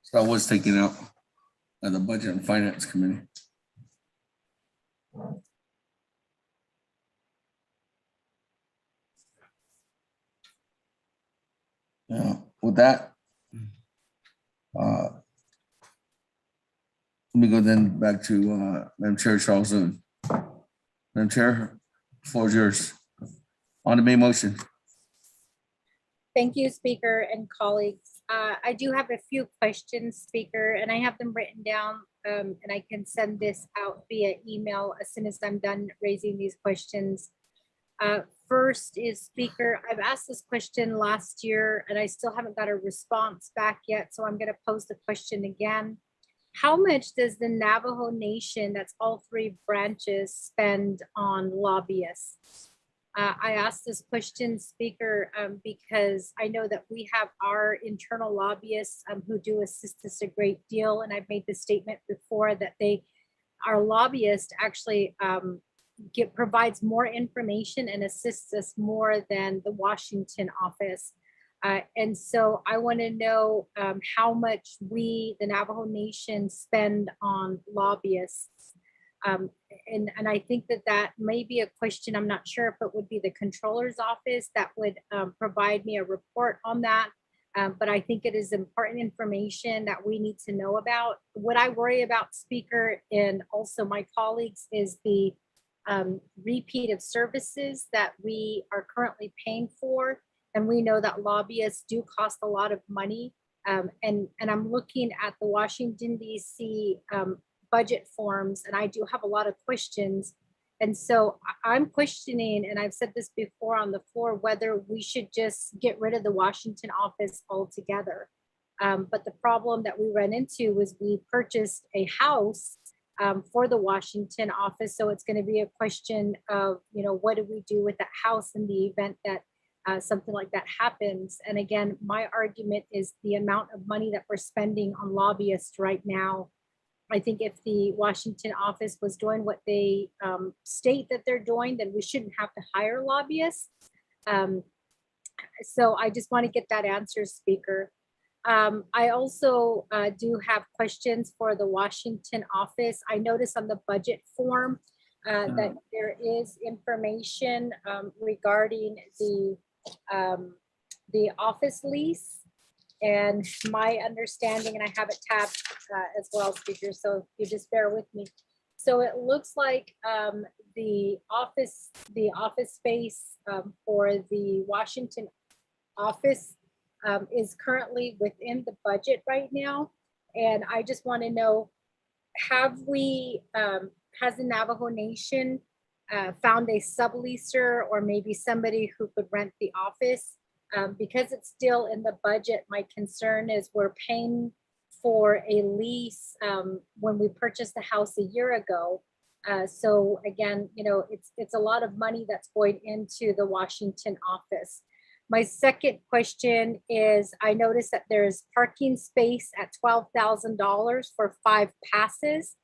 So I was taken out of the Budget and Finance Committee. Yeah, with that, let me go then back to Madam Chair Charles Newton. Madam Chair, the floor is yours. On the main motion. Thank you, Speaker and colleagues. I do have a few questions, Speaker, and I have them written down, and I can send this out via email as soon as I'm done raising these questions. First is, Speaker, I've asked this question last year and I still haven't got a response back yet, so I'm going to pose the question again. How much does the Navajo Nation, that's all 3 branches, spend on lobbyists? I asked this question, Speaker, because I know that we have our internal lobbyists who do assist us a great deal, and I've made the statement before that our lobbyist actually provides more information and assists us more than the Washington office. And so I want to know how much we, the Navajo Nation, spend on lobbyists. And I think that may be a question. I'm not sure if it would be the Controller's office that would provide me a report on that. But I think it is important information that we need to know about. What I worry about, Speaker, and also my colleagues, is the repeat of services that we are currently paying for. And we know that lobbyists do cost a lot of money. And I'm looking at the Washington, D.C. Budget forms, and I do have a lot of questions. And so I'm questioning, and I've said this before on the floor, whether we should just get rid of the Washington office altogether. But the problem that we ran into was we purchased a house for the Washington office. So it's going to be a question of, what do we do with that house in the event that something like that happens? And again, my argument is the amount of money that we're spending on lobbyists right now. I think if the Washington office was doing what they state that they're doing, then we shouldn't have to hire lobbyists. So I just want to get that answer, Speaker. I also do have questions for the Washington office. I noticed on the budget form that there is information regarding the office lease. And my understanding, and I have it tabbed as well, Speaker, so you just bear with me. So it looks like the office space for the Washington office is currently within the budget right now. And I just want to know, has the Navajo Nation found a subleaser or maybe somebody who could rent the office? Because it's still in the budget, my concern is we're paying for a lease when we purchased the house a year ago. So again, it's a lot of money that's going into the Washington office. My second question is, I noticed that there's parking space at $12,000 for 5 passes.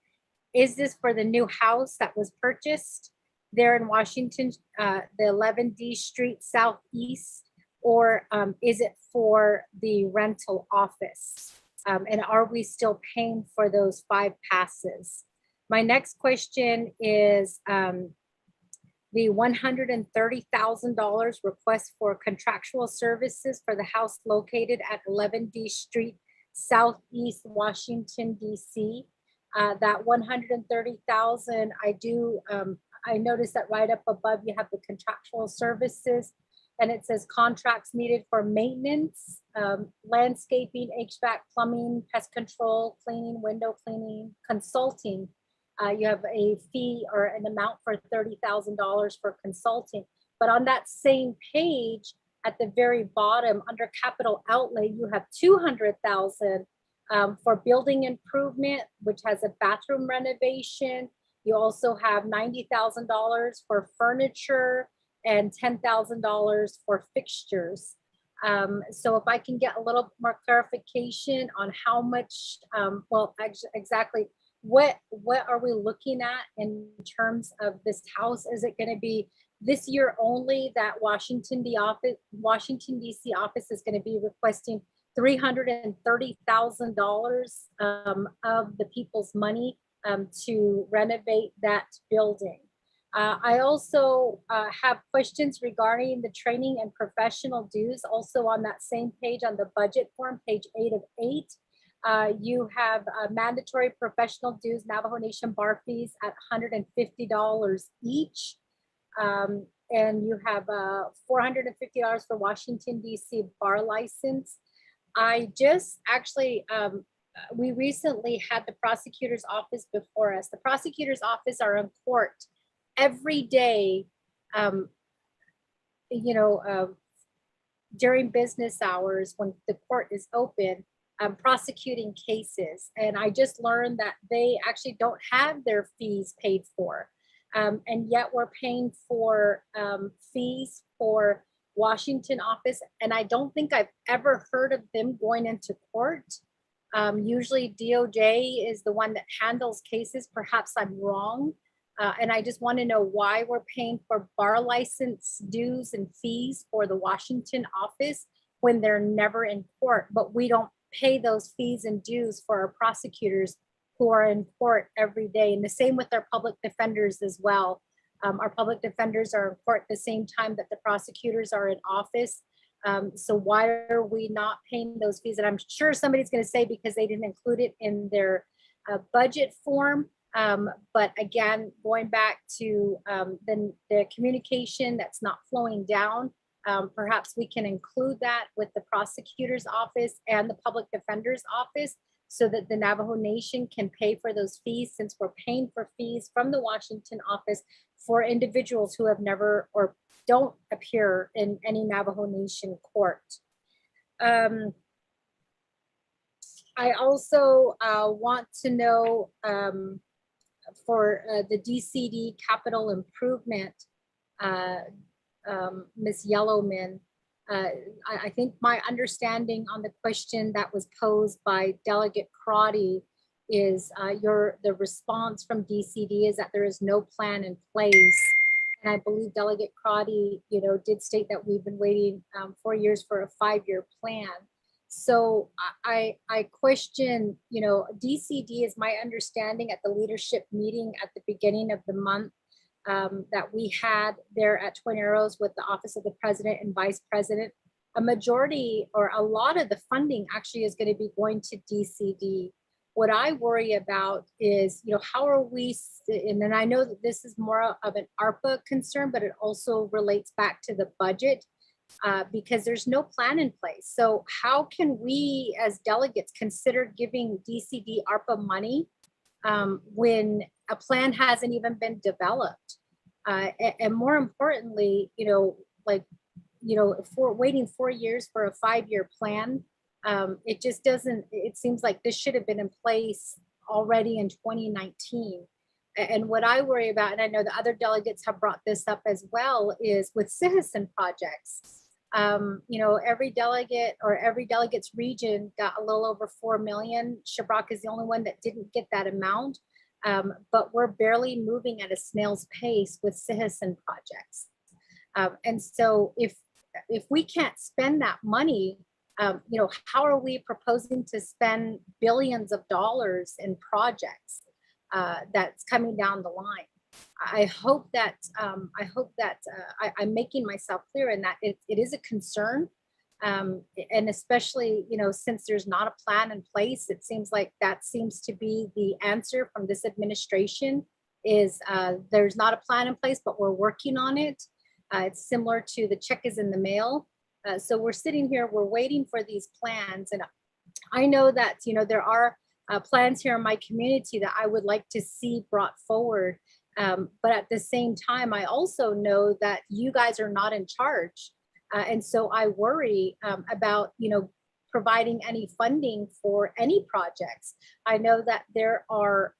Is this for the new house that was purchased there in Washington, the 11D Street Southeast, or is it for the rental office? And are we still paying for those 5 passes? My next question is the $130,000 request for contractual services for the house located at 11D Street Southeast, Washington, DC. That 130,000, I noticed that right up above you have the contractual services, and it says contracts needed for maintenance, landscaping, HVAC, plumbing, pest control, cleaning, window cleaning, consulting. You have a fee or an amount for $30,000 for consulting. But on that same page, at the very bottom, under capital outlay, you have $200,000 for building improvement, which has a bathroom renovation. You also have $90,000 for furniture and $10,000 for fixtures. So if I can get a little more clarification on how much, exactly what are we looking at in terms of this house? Is it going to be this year only that Washington DC office is going to be requesting $330,000 of the people's money to renovate that building? I also have questions regarding the training and professional dues. Also on that same page on the budget form, page 8 of 8. You have mandatory professional dues, Navajo Nation bar fees at $150 each. And you have $450 for Washington, D.C. bar license. I just actually, we recently had the prosecutor's office before us. The prosecutor's office are in court every day, during business hours when the court is open, prosecuting cases. And I just learned that they actually don't have their fees paid for. And yet we're paying for fees for Washington office. And I don't think I've ever heard of them going into court. Usually DOJ is the one that handles cases. Perhaps I'm wrong. And I just want to know why we're paying for bar license dues and fees for the Washington office when they're never in court, but we don't pay those fees and dues for our prosecutors who are in court every day. And the same with our public defenders as well. Our public defenders are in court at the same time that the prosecutors are in office. So why are we not paying those fees? And I'm sure somebody's going to say because they didn't include it in their budget form. But again, going back to the communication that's not flowing down, perhaps we can include that with the prosecutor's office and the public defender's office so that the Navajo Nation can pay for those fees, since we're paying for fees from the Washington office for individuals who have never or don't appear in any Navajo Nation court. I also want to know for the DCD capital improvement, Ms. Yellowman, I think my understanding on the question that was posed by Delegate Crotty is the response from DCD is that there is no plan in place. And I believe Delegate Crotty, did state that we've been waiting 4 years for a 5-year plan. So I question, DCD is my understanding at the leadership meeting at the beginning of the month that we had there at Twin Arrows with the Office of the President and Vice President. A majority or a lot of the funding actually is going to be going to DCD. What I worry about is, how are we, and then I know that this is more of an ARPA concern, but it also relates back to the budget. Because there's no plan in place. So how can we as delegates consider giving DCD ARPA money when a plan hasn't even been developed? And more importantly, if we're waiting 4 years for a 5-year plan, it just doesn't, it seems like this should have been in place already in 2019. And what I worry about, and I know the other delegates have brought this up as well, is with citizen projects. You know, every delegate or every delegate's region got a little over 4 million. Shabrock is the only one that didn't get that amount. But we're barely moving at a snail's pace with citizen projects. And so if we can't spend that money, you know, how are we proposing to spend billions of dollars in projects that's coming down the line? I hope that I'm making myself clear in that it is a concern. And especially, you know, since there's not a plan in place, it seems like that seems to be the answer from this administration is there's not a plan in place, but we're working on it. It's similar to the check is in the mail. So we're sitting here, we're waiting for these plans. And I know that, you know, there are plans here in my community that I would like to see brought forward. But at the same time, I also know that you guys are not in charge. And so I worry about, you know, providing any funding for any projects. I know that there are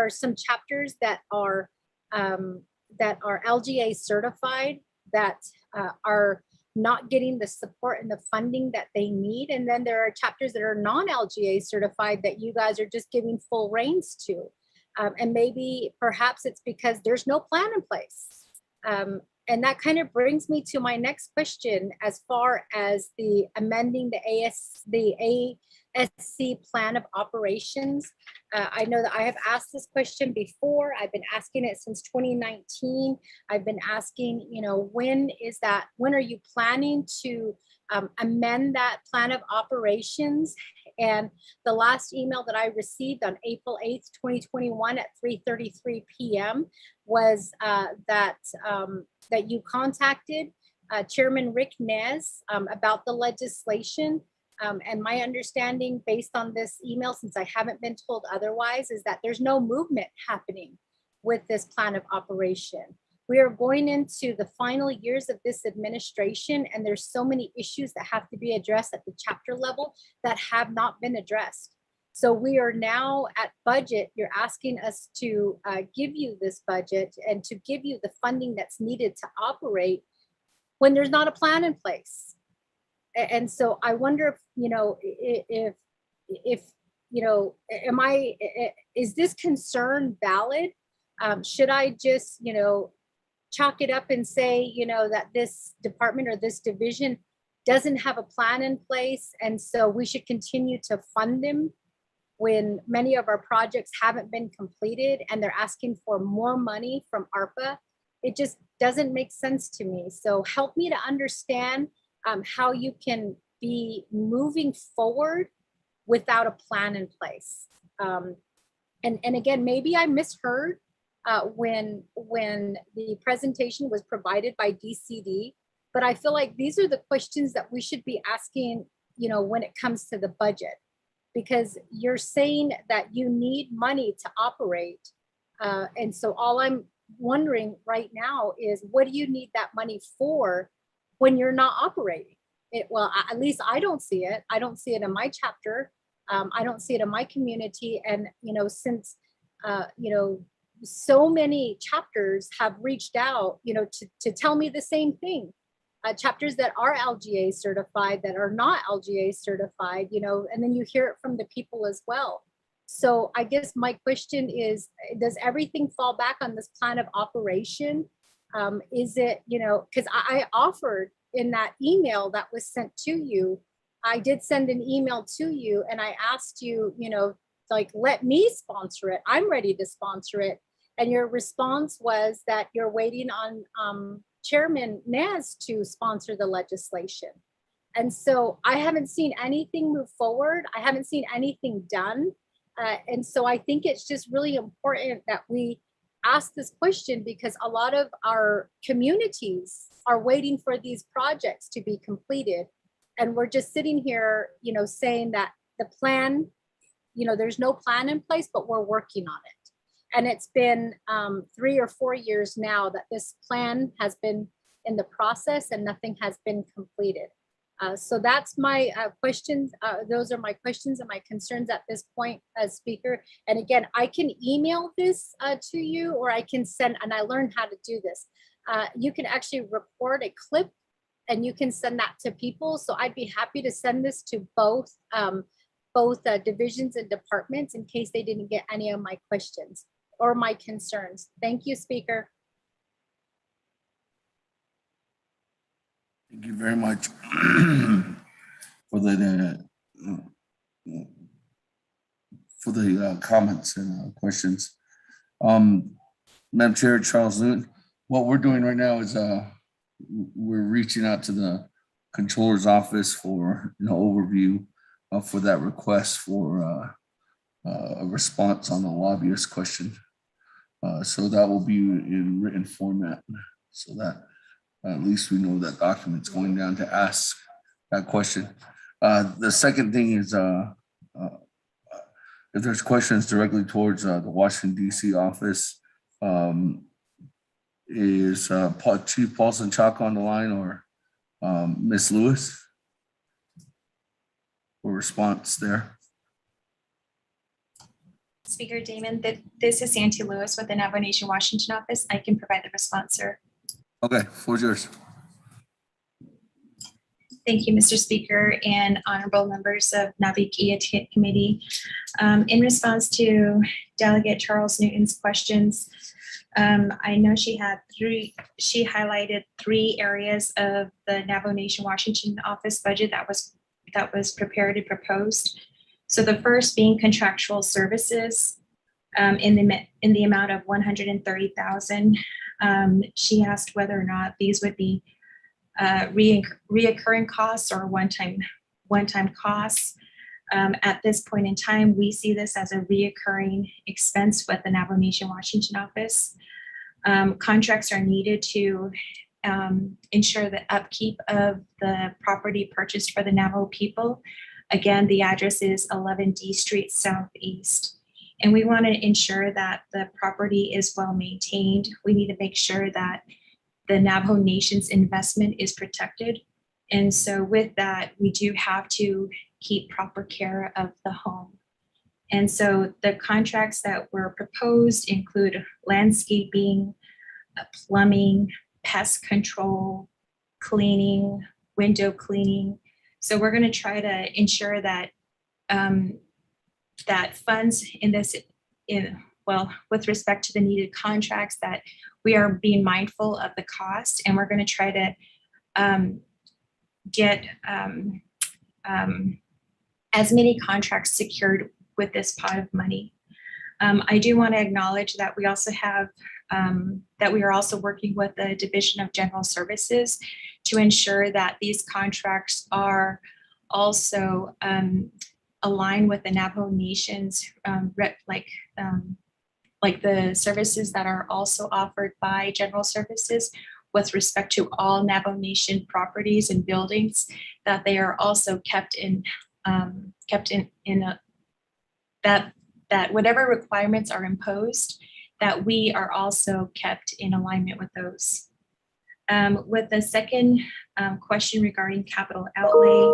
some chapters that are LGA certified that are not getting the support and the funding that they need. And then there are chapters that are non-LGA certified that you guys are just giving full reins to. And maybe perhaps it's because there's no plan in place. And that kind of brings me to my next question as far as the amending the ASC plan of operations. I know that I have asked this question before. I've been asking it since 2019. I've been asking, you know, when are you planning to amend that plan of operations? And the last email that I received on April 8th, 2021 at 3:33 p.m. was that you contacted Chairman Rick Nez about the legislation. And my understanding based on this email, since I haven't been told otherwise, is that there's no movement happening with this plan of operation. We are going into the final years of this administration, and there's so many issues that have to be addressed at the chapter level that have not been addressed. So we are now at budget. You're asking us to give you this budget and to give you the funding that's needed to operate when there's not a plan in place. And so I wonder if, you know, if you know, is this concern valid? Should I just, you know, chalk it up and say, you know, that this department or this division doesn't have a plan in place, and so we should continue to fund them when many of our projects haven't been completed and they're asking for more money from ARPA? It just doesn't make sense to me. So help me to understand how you can be moving forward without a plan in place. And again, maybe I misheard when the presentation was provided by DCD, but I feel like these are the questions that we should be asking, you know, when it comes to the budget, because you're saying that you need money to operate. And so all I'm wondering right now is, what do you need that money for when you're not operating? Well, at least I don't see it. I don't see it in my chapter. I don't see it in my community. And, you know, since, you know, so many chapters have reached out, you know, to tell me the same thing. Chapters that are LGA certified, that are not LGA certified, you know, and then you hear it from the people as well. So I guess my question is, does everything fall back on this plan of operation? Is it, you know, because I offered in that email that was sent to you, I did send an email to you and I asked you, you know, like, let me sponsor it. I'm ready to sponsor it. And your response was that you're waiting on Chairman Nez to sponsor the legislation. And so I haven't seen anything move forward. I haven't seen anything done. And so I think it's just really important that we ask this question, because a lot of our communities are waiting for these projects to be completed. And we're just sitting here, you know, saying that the plan, you know, there's no plan in place, but we're working on it. And it's been 3 or 4 years now that this plan has been in the process and nothing has been completed. So that's my questions. Those are my questions and my concerns at this point, Speaker. And again, I can email this to you, or I can send, and I learned how to do this. You can actually record a clip and you can send that to people. So I'd be happy to send this to both divisions and departments in case they didn't get any of my questions or my concerns. Thank you, Speaker. Thank you very much for the comments and questions. Madam Chair, Charles Newton, what we're doing right now is we're reaching out to the Controller's office for an overview for that request for a response on the lobbyist question. So that will be in written format, so that at least we know that document's going down to ask that question. The second thing is if there's questions directly towards the Washington DC office, is Chief Paulson Chalk on the line, or Ms. Lewis for response there? Speaker Damon, this is Sandy Lewis with the Navajo Nation Washington office. I can provide the response, sir. Okay, floor's yours. Thank you, Mr. Speaker and honorable members of Naabik'íyáti Committee. In response to Delegate Charles Newton's questions, I know she highlighted 3 areas of the Navajo Nation Washington office budget that was prepared and proposed. So the first being contractual services in the amount of $130,000. She asked whether or not these would be reoccurring costs or one-time costs. At this point in time, we see this as a reoccurring expense with the Navajo Nation Washington office. Contracts are needed to ensure the upkeep of the property purchased for the Navajo people. Again, the address is 11 D Street Southeast. And we want to ensure that the property is well maintained. We need to make sure that the Navajo Nation's investment is protected. And so with that, we do have to keep proper care of the home. And so the contracts that were proposed include landscaping, plumbing, pest control, cleaning, window cleaning. So we're going to try to ensure that that funds with respect to the needed contracts, that we are being mindful of the cost, and we're going to try to get as many contracts secured with this pot of money. I do want to acknowledge that we also have that we are also working with the Division of General Services to ensure that these contracts are also aligned with the Navajo Nation's like the services that are also offered by General Services with respect to all Navajo Nation properties and buildings, that they are also kept in that whatever requirements are imposed, that we are also kept in alignment with those. With the second question regarding capital outlay,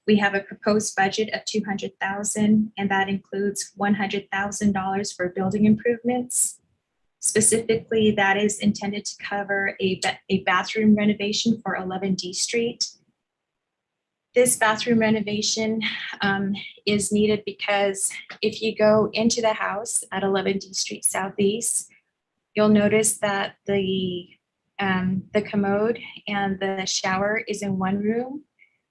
we have a proposed budget of $200,000, and that includes $100,000 for building improvements. Specifically, that is intended to cover a bathroom renovation for 11 D Street. This bathroom renovation is needed because if you go into the house at 11 D Street Southeast, you'll notice that the commode and the shower is in one room,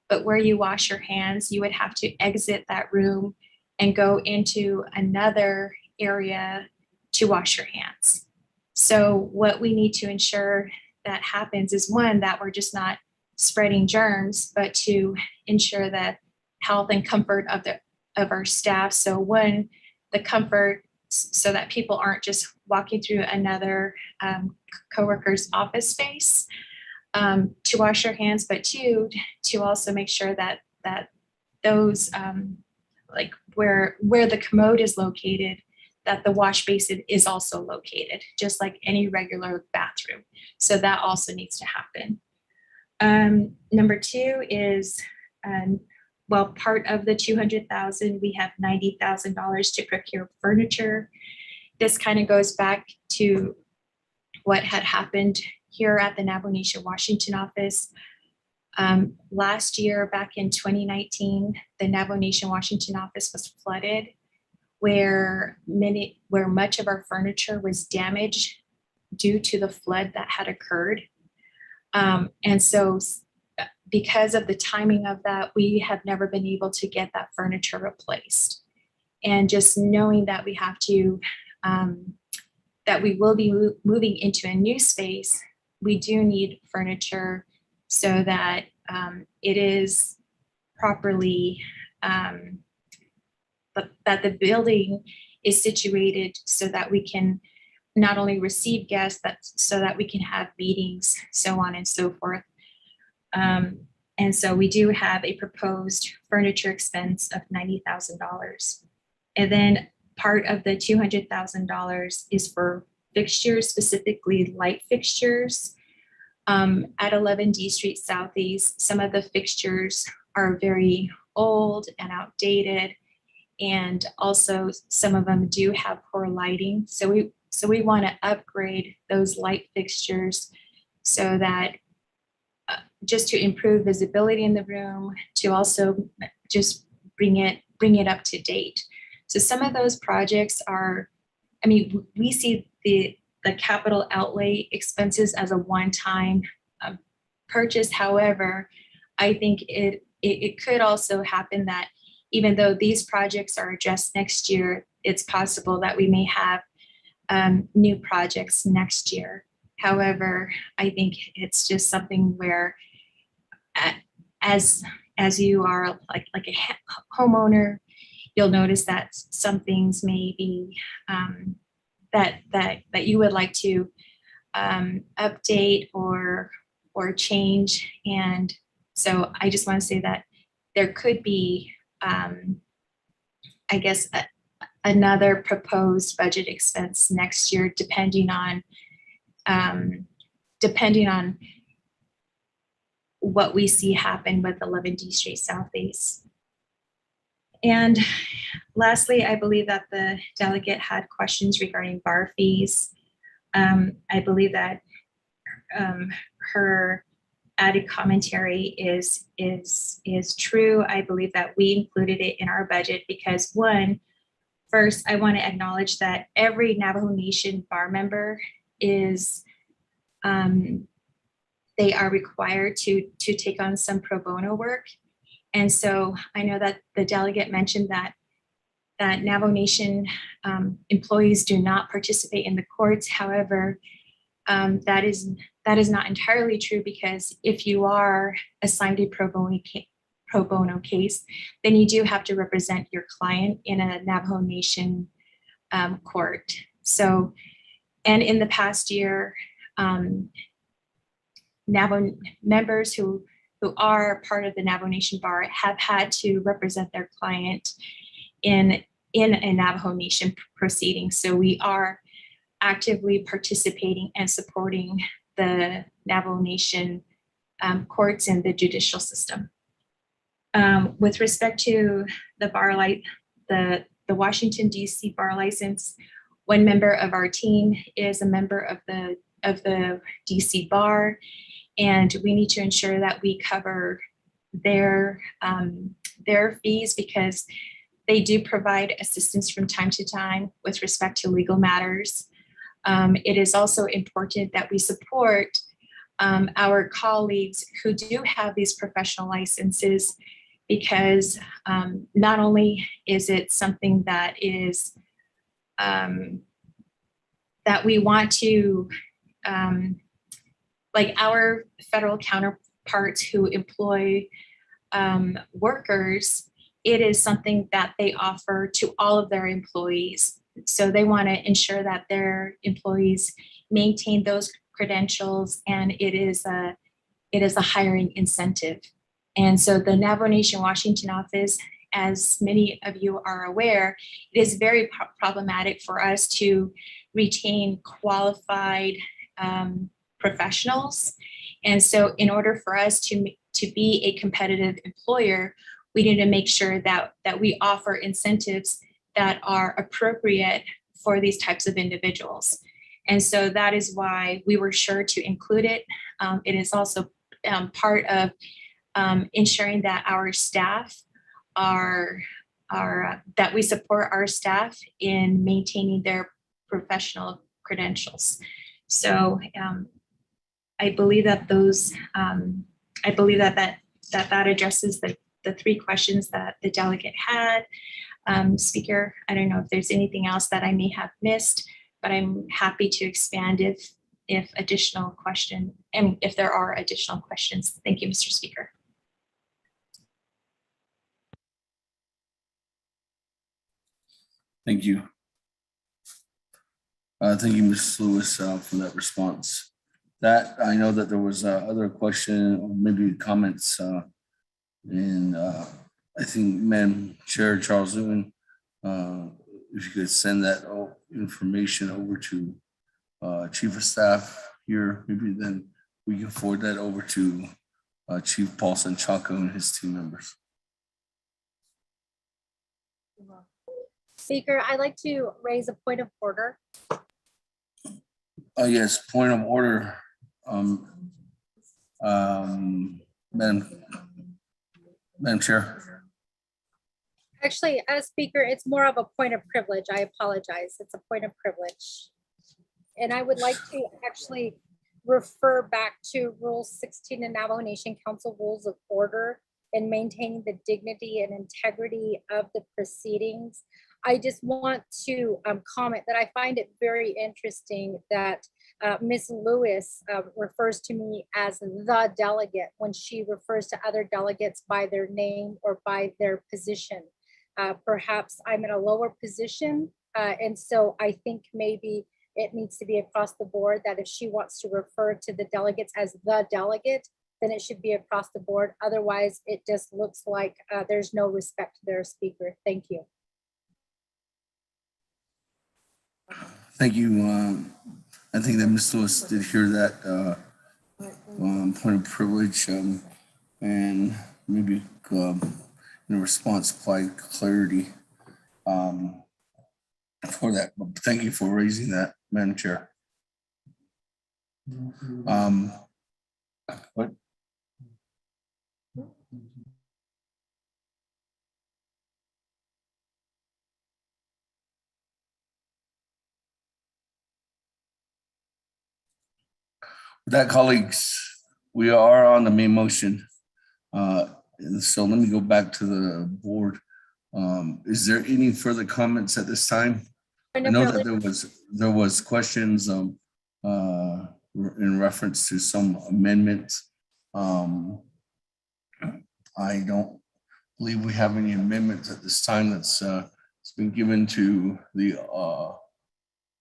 but where you wash your hands, you would have to exit that room and go into another area to wash your hands. So what we need to ensure that happens is, one, that we're just not spreading germs, but to ensure that health and comfort of our staff. So one, the comfort, so that people aren't just walking through another coworker's office space to wash your hands, but two, to also make sure that those like where the commode is located, that the wash basin is also located, just like any regular bathroom. So that also needs to happen. Number two is, well, part of the 200,000, we have $90,000 to procure furniture. This kind of goes back to what had happened here at the Navajo Washington office. Last year, back in 2019, the Navajo Washington office was flooded, where much of our furniture was damaged due to the flood that had occurred. And so because of the timing of that, we have never been able to get that furniture replaced. And just knowing that we have to, that we will be moving into a new space, we do need furniture so that it is properly, that the building is situated so that we can not only receive guests, but so that we can have meetings, so on and so forth. And so we do have a proposed furniture expense of $90,000. And then part of the $200,000 is for fixtures, specifically light fixtures. At 11 D Street Southeast, some of the fixtures are very old and outdated. And also some of them do have poor lighting. So we want to upgrade those light fixtures so that just to improve visibility in the room, to also just bring it up to date. So some of those projects are, I mean, we see the capital outlay expenses as a one-time purchase. However, I think it could also happen that even though these projects are addressed next year, it's possible that we may have new projects next year. However, I think it's just something where as you are like a homeowner, you'll notice that some things may be that you would like to update or change. And so I just want to say that there could be, I guess, another proposed budget expense next year, depending on what we see happen with 11 D Street Southeast. And lastly, I believe that the delegate had questions regarding bar fees. I believe that her added commentary is true. I believe that we included it in our budget because first, I want to acknowledge that every Navajo Nation bar member is, they are required to take on some pro bono work. And so I know that the delegate mentioned that Navajo Nation employees do not participate in the courts. However, that is not entirely true, because if you are assigned a pro bono case, then you do have to represent your client in a Navajo Nation court. So, and in the past year, Navajo members who are part of the Navajo Nation Bar have had to represent their client in a Navajo Nation proceeding. So we are actively participating and supporting the Navajo Nation courts and the judicial system. With respect to the the Washington D.C. bar license, one member of our team is a member of the D.C. bar, and we need to ensure that we cover their fees, because they do provide assistance from time to time with respect to legal matters. It is also important that we support our colleagues who do have these professional licenses, because not only is it something that is that we want to, like our federal counterparts who employ workers, it is something that they offer to all of their employees. So they want to ensure that their employees maintain those credentials, and it is a hiring incentive. And so the Navajo Nation Washington office, as many of you are aware, it is very problematic for us to retain qualified professionals. And so in order for us to be a competitive employer, we need to make sure that we offer incentives that are appropriate for these types of individuals. And so that is why we were sure to include it. It is also part of ensuring that our staff that we support our staff in maintaining their professional credentials. So I believe that that addresses the three questions that the delegate had. Speaker, I don't know if there's anything else that I may have missed, but I'm happy to expand if additional question, and if there are additional questions. Thank you, Mr. Speaker. Thank you. Thank you, Ms. Lewis, for that response. That I know that there was other question or maybe comments, and I think Madam Chair Charles Newton, if you could send that information over to Chief of Staff here, maybe then we can forward that over to Chief Paul Sanchaco and his team members. Speaker, I'd like to raise a point of order. Yes, point of order. Madam Chair. Actually, as Speaker, it's more of a point of privilege. I apologize. It's a point of privilege. And I would like to actually refer back to Rule 16 in Navajo Nation Council Rules of Order and maintaining the dignity and integrity of the proceedings. I just want to comment that I find it very interesting that Ms. Lewis refers to me as the delegate when she refers to other delegates by their name or by their position. Perhaps I'm in a lower position, and so I think maybe it needs to be across the board that if she wants to refer to the delegates as the delegate, then it should be across the board. Otherwise, it just looks like there's no respect there, Speaker. Thank you. Thank you. I think that Ms. Lewis did hear that point of privilege, and maybe in response applied clarity for that. But thank you for raising that, Madam Chair. What? With that, colleagues, we are on the main motion. And so let me go back to the board. Is there any further comments at this time? I know that there was questions in reference to some amendments. I don't believe we have any amendments at this time that's it's been given to the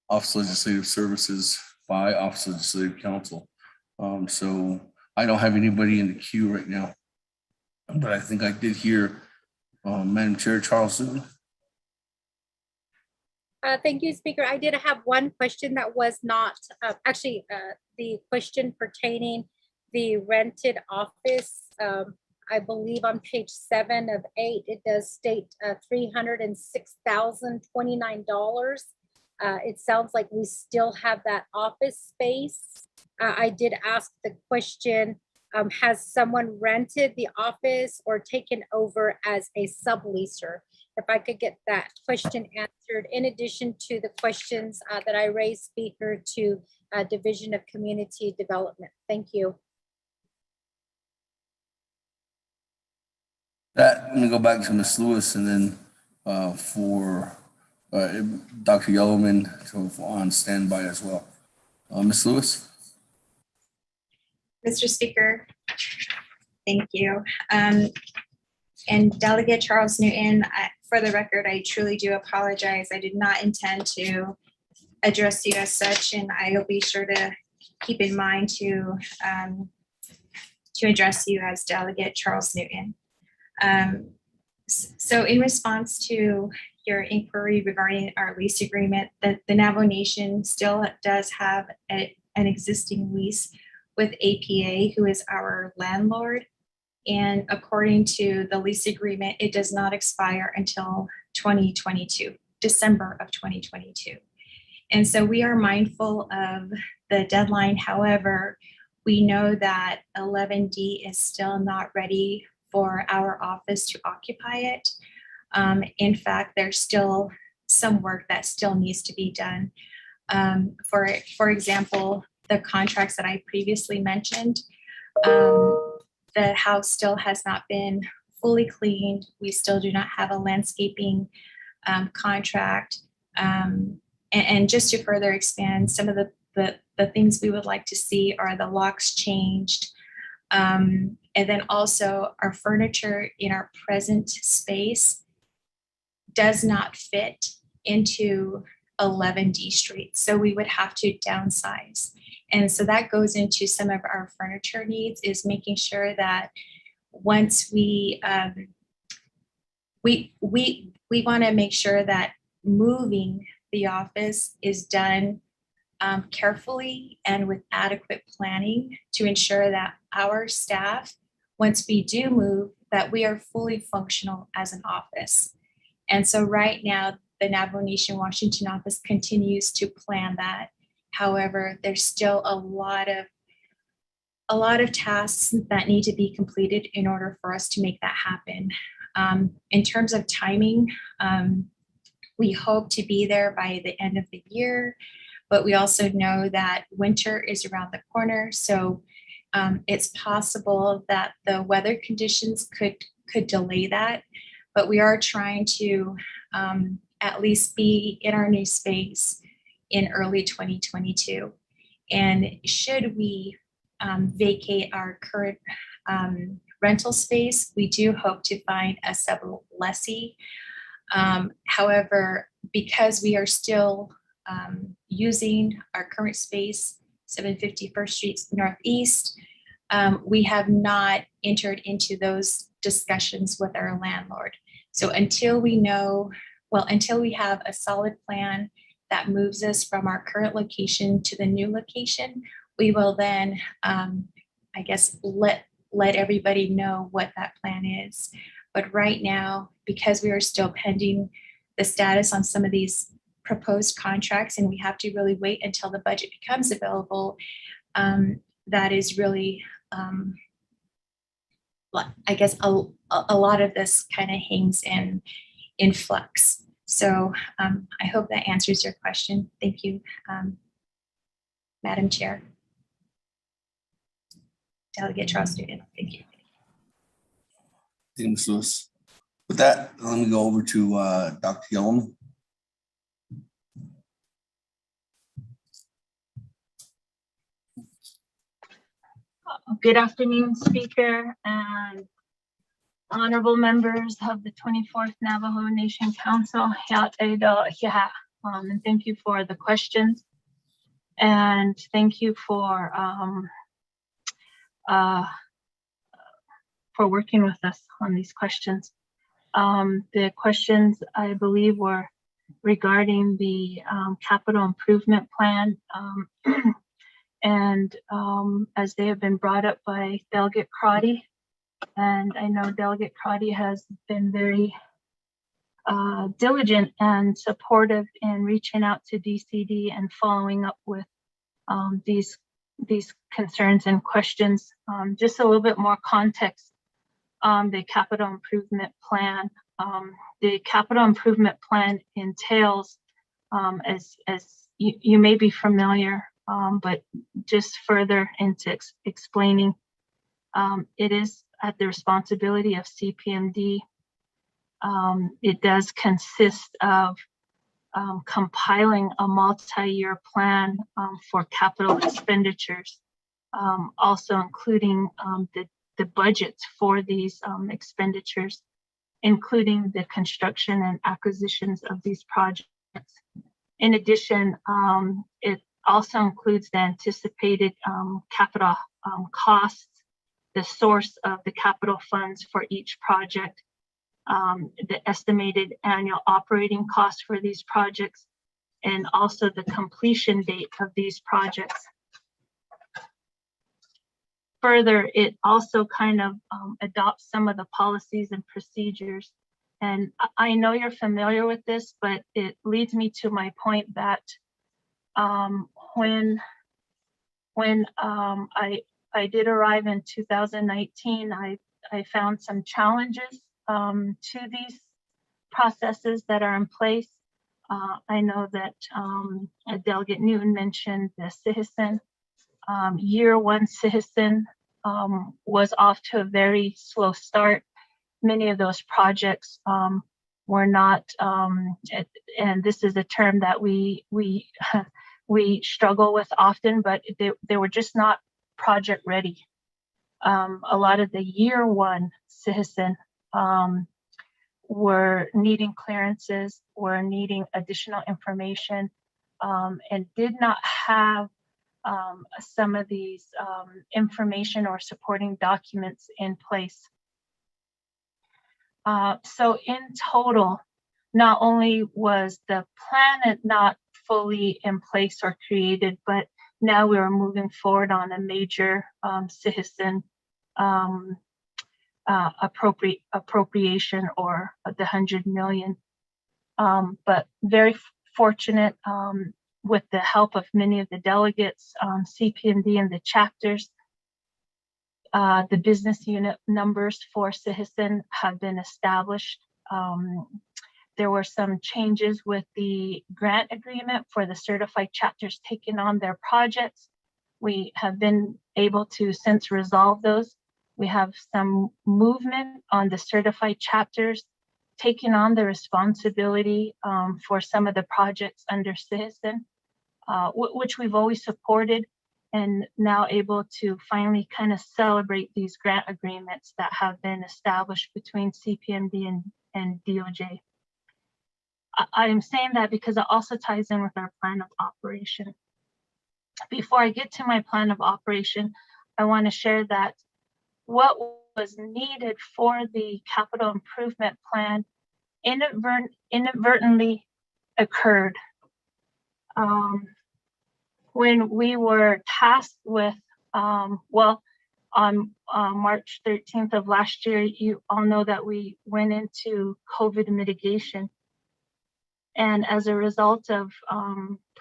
Office of Legislative Services by Office of Legislative Counsel. So I don't have anybody in the queue right now, but I think I did hear Madam Chair Charles Newton. Thank you, Speaker. I did have one question that was not actually the question pertaining the rented office. I believe on page 7 of 8, it does state $306,029. It sounds like we still have that office space. I did ask the question, has someone rented the office or taken over as a subleaser? If I could get that question answered, in addition to the questions that I raised, Speaker, to Division of Community Development. Thank you. Let me go back to Ms. Lewis and then for Dr. Yellowman on standby as well. Ms. Lewis? Mr. Speaker, thank you. And Delegate Charles Newton, for the record, I truly do apologize. I did not intend to address you as such, and I'll be sure to keep in mind to address you as Delegate Charles Newton. So in response to your inquiry regarding our lease agreement, the Navajo Nation still does have an existing lease with APA, who is our landlord. And according to the lease agreement, it does not expire until 2022, December of 2022. And so we are mindful of the deadline. However, we know that 11D is still not ready for our office to occupy it. In fact, there's still some work that still needs to be done. For example, the contracts that I previously mentioned, the house still has not been fully cleaned. We still do not have a landscaping contract. And just to further expand, some of the things we would like to see are the locks changed. And then also our furniture in our present space does not fit into 11D Street. So we would have to downsize. And so that goes into some of our furniture needs, is making sure that once we want to make sure that moving the office is done carefully and with adequate planning to ensure that our staff, once we do move, that we are fully functional as an office. And so right now, the Navajo Nation Washington office continues to plan that. However, there's still a lot of tasks that need to be completed in order for us to make that happen. In terms of timing, we hope to be there by the end of the year, but we also know that winter is around the corner. So it's possible that the weather conditions could delay that, but we are trying to at least be in our new space in early 2022. And should we vacate our current rental space, we do hope to find a sublessee. However, because we are still using our current space, 750 First Street Northeast, we have not entered into those discussions with our landlord. So until we have a solid plan that moves us from our current location to the new location, we will then, I guess, let everybody know what that plan is. But right now, because we are still pending the status on some of these proposed contracts, and we have to really wait until the budget becomes available, that is really, I guess, a lot of this kind of hangs in flux. So I hope that answers your question. Thank you, Madam Chair. Delegate Charles Student, thank you. Thank you, Ms. Lewis. With that, let me go over to Dr. Yelman. Good afternoon, Speaker and honorable members of the 24th Navajo Nation Council. And thank you for the questions. And thank you for working with us on these questions. The questions, I believe, were regarding the capital improvement plan. And as they have been brought up by Delegate Crotty, and I know Delegate Crotty has been very diligent and supportive in reaching out to DCD and following up with these concerns and questions. Just a little bit more context on the capital improvement plan. The capital improvement plan entails, as you may be familiar, but just further into explaining, it is at the responsibility of CPMD. It does consist of compiling a multi-year plan for capital expenditures, also including the budgets for these expenditures, including the construction and acquisitions of these projects. In addition, it also includes the anticipated capital costs, the source of the capital funds for each project, the estimated annual operating costs for these projects, and also the completion date of these projects. further, it also kind of adopts some of the policies and procedures. And I know you're familiar with this, but it leads me to my point that when I did arrive in 2019, I found some challenges to these processes that are in place. I know that Delegate Newton mentioned the citizen. Year one citizen was off to a very slow start. Many of those projects were not, and this is a term that we struggle with often, but they were just not project ready. A lot of the year one citizen were needing clearances, were needing additional information, and did not have some of these information or supporting documents in place. So in total, not only was the plan not fully in place or created, but now we are moving forward on a major citizen appropriation, or the 100 million. But very fortunate with the help of many of the delegates, CPMD and the chapters, the business unit numbers for citizen have been established. There were some changes with the grant agreement for the certified chapters taking on their projects. We have been able to since resolve those. We have some movement on the certified chapters taking on the responsibility for some of the projects under citizen, which we've always supported, and now able to finally kind of celebrate these grant agreements that have been established between CPMD and DOJ. I am saying that because it also ties in with our plan of operation. Before I get to my plan of operation, I want to share that what was needed for the capital improvement plan inadvertently occurred. When we were tasked with, on March 13th of last year, you all know that we went into COVID mitigation. And as a result of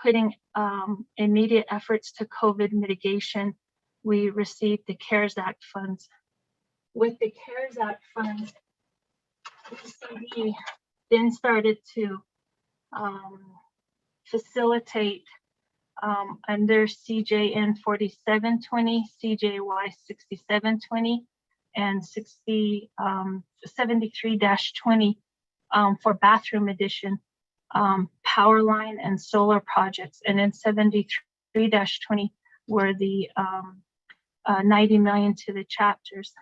putting immediate efforts to COVID mitigation, we received the CARES Act funds. With the CARES Act funds, we then started to facilitate under CJN 4720, CJY 6720, and 73-20 for bathroom addition, power line and solar projects. And then 73-20 were the 90 million to the chapters.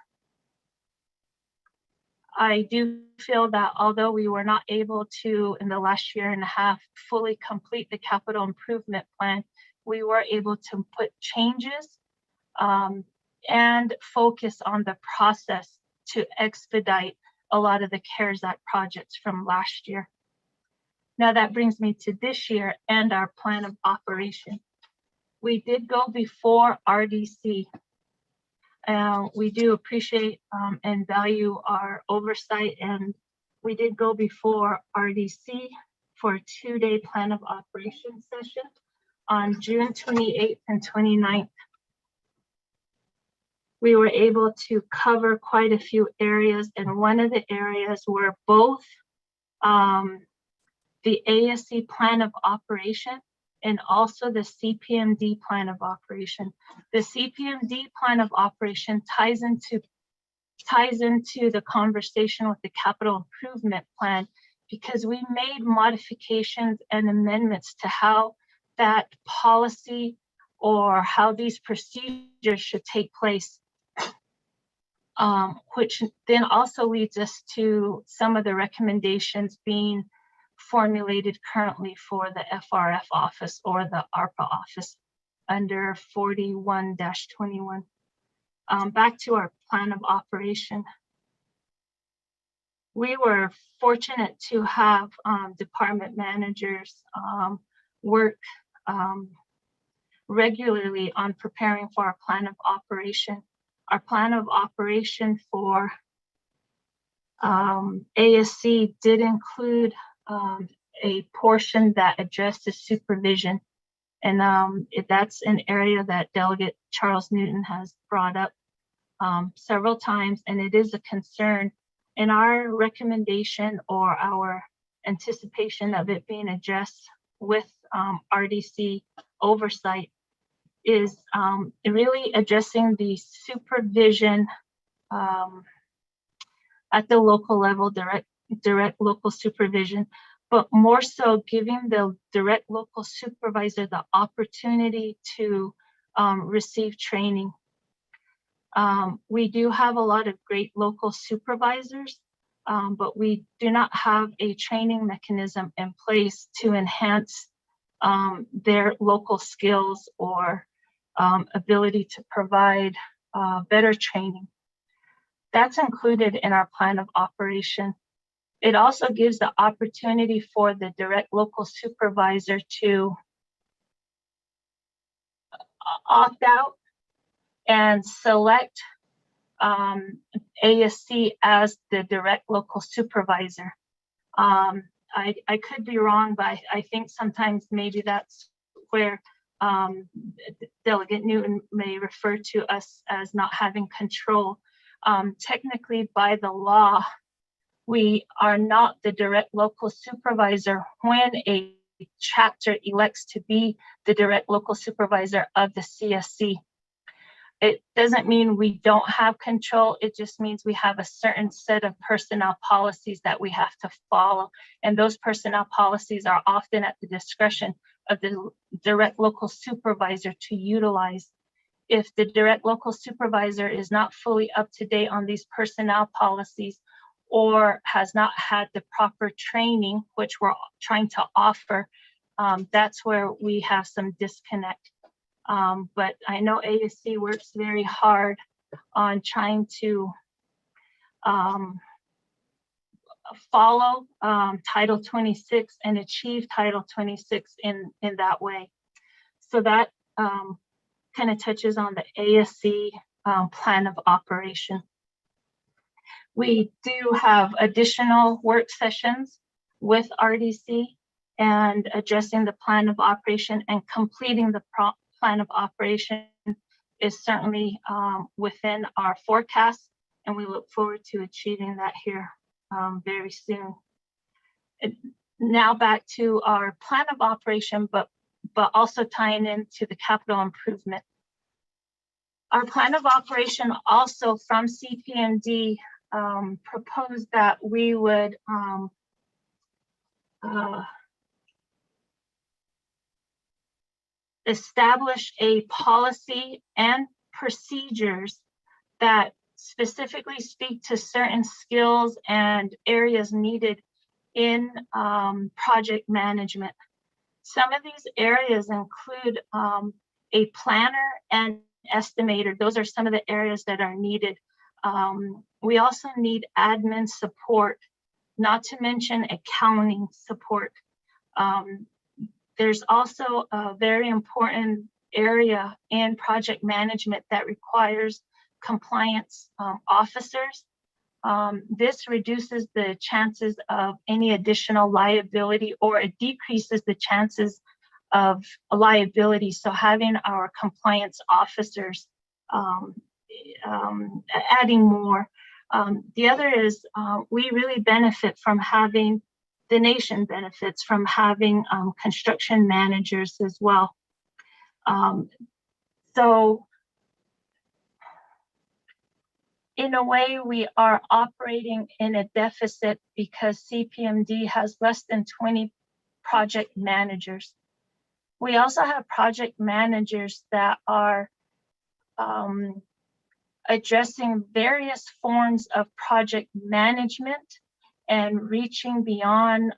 I do feel that although we were not able to, in the last year and a half, fully complete the capital improvement plan, we were able to put changes and focus on the process to expedite a lot of the CARES Act projects from last year. Now that brings me to this year and our plan of operation. We did go before RDC. We do appreciate and value our oversight, and we did go before RDC for a 2-day plan of operation session on June 28th and 29th. We were able to cover quite a few areas, and one of the areas were both the ASC plan of operation and also the CPMD plan of operation. The CPMD plan of operation ties into the conversation with the capital improvement plan, because we made modifications and amendments to how that policy or how these procedures should take place, which then also leads us to some of the recommendations being formulated currently for the FRF office or the ARPA office under 41-21. Back to our plan of operation. We were fortunate to have department managers work regularly on preparing for our plan of operation. our plan of operation for ASC did include a portion that addresses supervision. And that's an area that Delegate Charles Newton has brought up several times, and it is a concern. And our recommendation or our anticipation of it being addressed with RDC oversight is really addressing the supervision at the local level, direct local supervision, but more so giving the direct local supervisor the opportunity to receive training. We do have a lot of great local supervisors, but we do not have a training mechanism in place to enhance their local skills or ability to provide better training. That's included in our plan of operation. It also gives the opportunity for the direct local supervisor to opt out and select ASC as the direct local supervisor. I could be wrong, but I think sometimes maybe that's where Delegate Newton may refer to us as not having control. Technically, by the law, we are not the direct local supervisor when a chapter elects to be the direct local supervisor of the CSC. It doesn't mean we don't have control. It just means we have a certain set of personnel policies that we have to follow. And those personnel policies are often at the discretion of the direct local supervisor to utilize. If the direct local supervisor is not fully up to date on these personnel policies or has not had the proper training, which we're trying to offer, that's where we have some disconnect. But I know ASC works very hard on trying to follow Title 26 and achieve Title 26 in that way. So that kind of touches on the ASC plan of operation. We do have additional work sessions with RDC and addressing the plan of operation and completing the plan of operation is certainly within our forecast, and we look forward to achieving that here very soon. Now back to our plan of operation, but also tying into the capital improvement. Our plan of operation also from CPMD proposed that we would establish a policy and procedures that specifically speak to certain skills and areas needed in project management. Some of these areas include a planner and estimator. Those are some of the areas that are needed. We also need admin support, not to mention accounting support. There's also a very important area in project management that requires compliance officers. This reduces the chances of any additional liability, or it decreases the chances of a liability. So having our compliance officers, adding more. The other is we really benefit from having, the nation benefits from having construction managers as well. So in a way, we are operating in a deficit because CPMD has less than 20 project managers. We also have project managers that are addressing various forms of project management and reaching beyond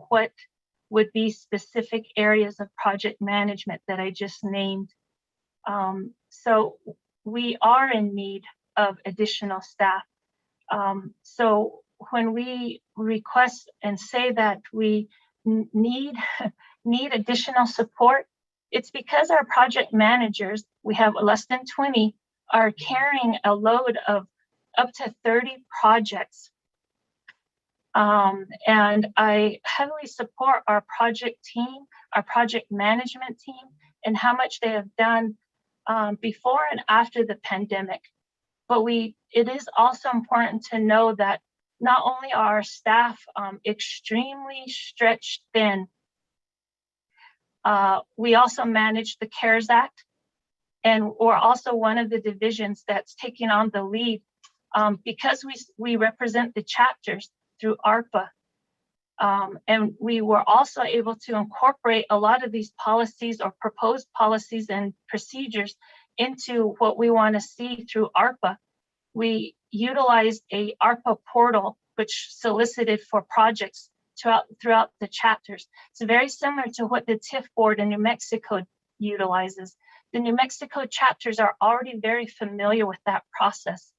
what would be specific areas of project management that I just named. So we are in need of additional staff. So when we request and say that we need additional support, it's because our project managers, we have less than 20, are carrying a load of up to 30 projects. And I heavily support our project team, our project management team, and how much they have done before and after the pandemic. But it is also important to know that not only are our staff extremely stretched thin, we also manage the CARES Act, and we're also one of the divisions that's taking on the lead because we represent the chapters through ARPA. And we were also able to incorporate a lot of these policies or proposed policies and procedures into what we want to see through ARPA. We utilized a ARPA portal, which solicited for projects throughout the chapters. It's very similar to what the TIF board in New Mexico utilizes. The New Mexico chapters are already very familiar with that process.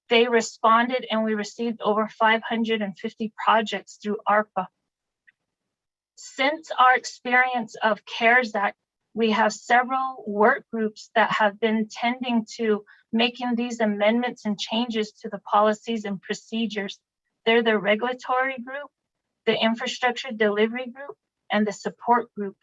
They responded, and we received over 550 projects through ARPA. Since our experience of CARES Act, we have several work groups that have been tending to making these amendments and changes to the policies and procedures. They're the regulatory group, the infrastructure delivery group, and the support group.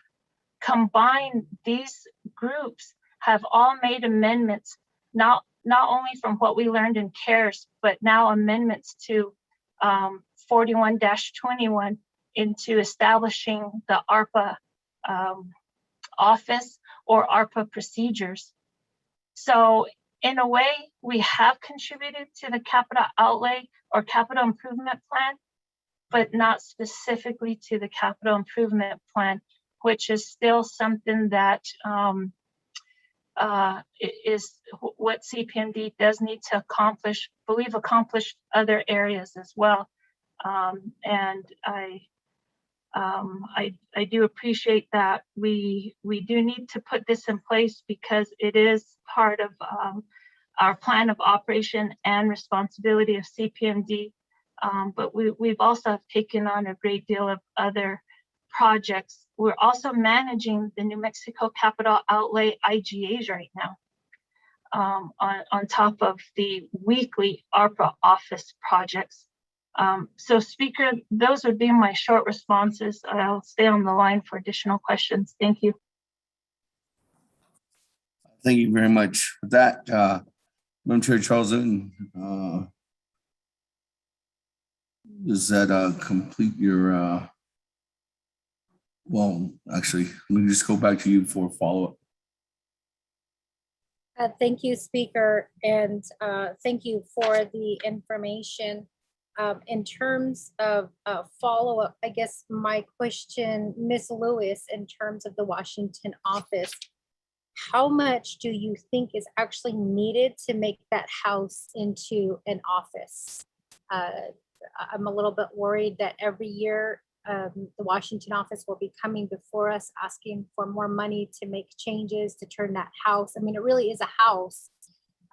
Combined, these groups have all made amendments, not only from what we learned in CARES, but now amendments to 41-21 into establishing the ARPA office or ARPA procedures. So in a way, we have contributed to the capital outlay or capital improvement plan, but not specifically to the capital improvement plan, which is still something that is what CPMD does need to accomplish, accomplish other areas as well. And I do appreciate that we do need to put this in place because it is part of our plan of operation and responsibility of CPMD. But we've also taken on a great deal of other projects. We're also managing the New Mexico Capital Outlay IGAs right now, on top of the weekly ARPA office projects. So Speaker, those would be my short responses. I'll stay on the line for additional questions. Thank you. Thank you very much for that. Madam Chair Charleston, does that complete your, well, actually, let me just go back to you for follow-up. Thank you, Speaker, and thank you for the information. In terms of follow-up, I guess my question, Ms. Lewis, in terms of the Washington office, how much do you think is actually needed to make that house into an office? I'm a little bit worried that every year the Washington office will be coming before us asking for more money to make changes, to turn that house. I mean, it really is a house,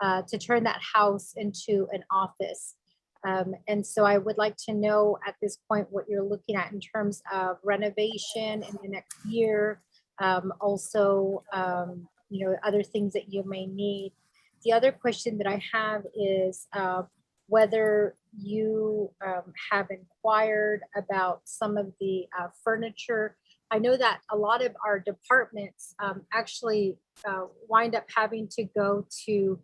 to turn that house into an office. And so I would like to know at this point what you're looking at in terms of renovation in the next year, also, you know, other things that you may need. The other question that I have is whether you have inquired about some of the furniture. I know that a lot of our departments actually wind up having to go to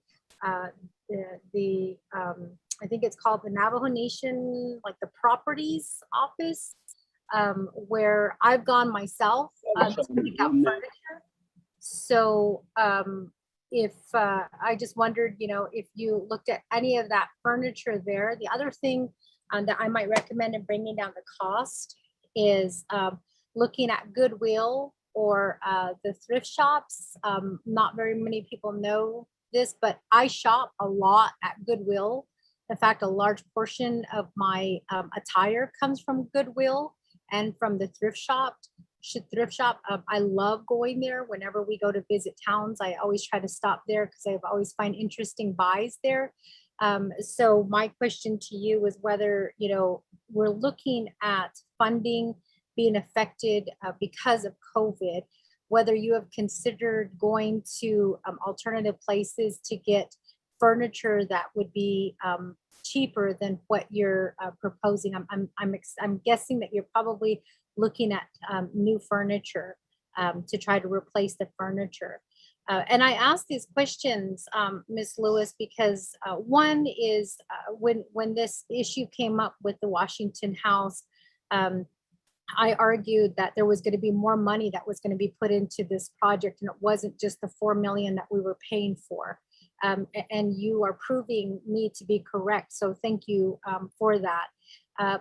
I think it's called the Navajo Nation, like the properties office, where I've gone myself to pick out furniture. So if I just wondered, you know, if you looked at any of that furniture there. The other thing that I might recommend in bringing down the cost is looking at Goodwill or the thrift shops. Not very many people know this, but I shop a lot at Goodwill. In fact, a large portion of my attire comes from Goodwill and from the thrift shop. I love going there. Whenever we go to visit towns, I always try to stop there because I always find interesting buys there. So my question to you is whether, you know, we're looking at funding being affected because of COVID. whether you have considered going to alternative places to get furniture that would be cheaper than what you're proposing. I'm guessing that you're probably looking at new furniture to try to replace the furniture. And I ask these questions, Ms. Lewis, because one is when this issue came up with the Washington House, I argued that there was going to be more money that was going to be put into this project, and it wasn't just the $4 million that we were paying for. And you are proving me to be correct, so thank you for that.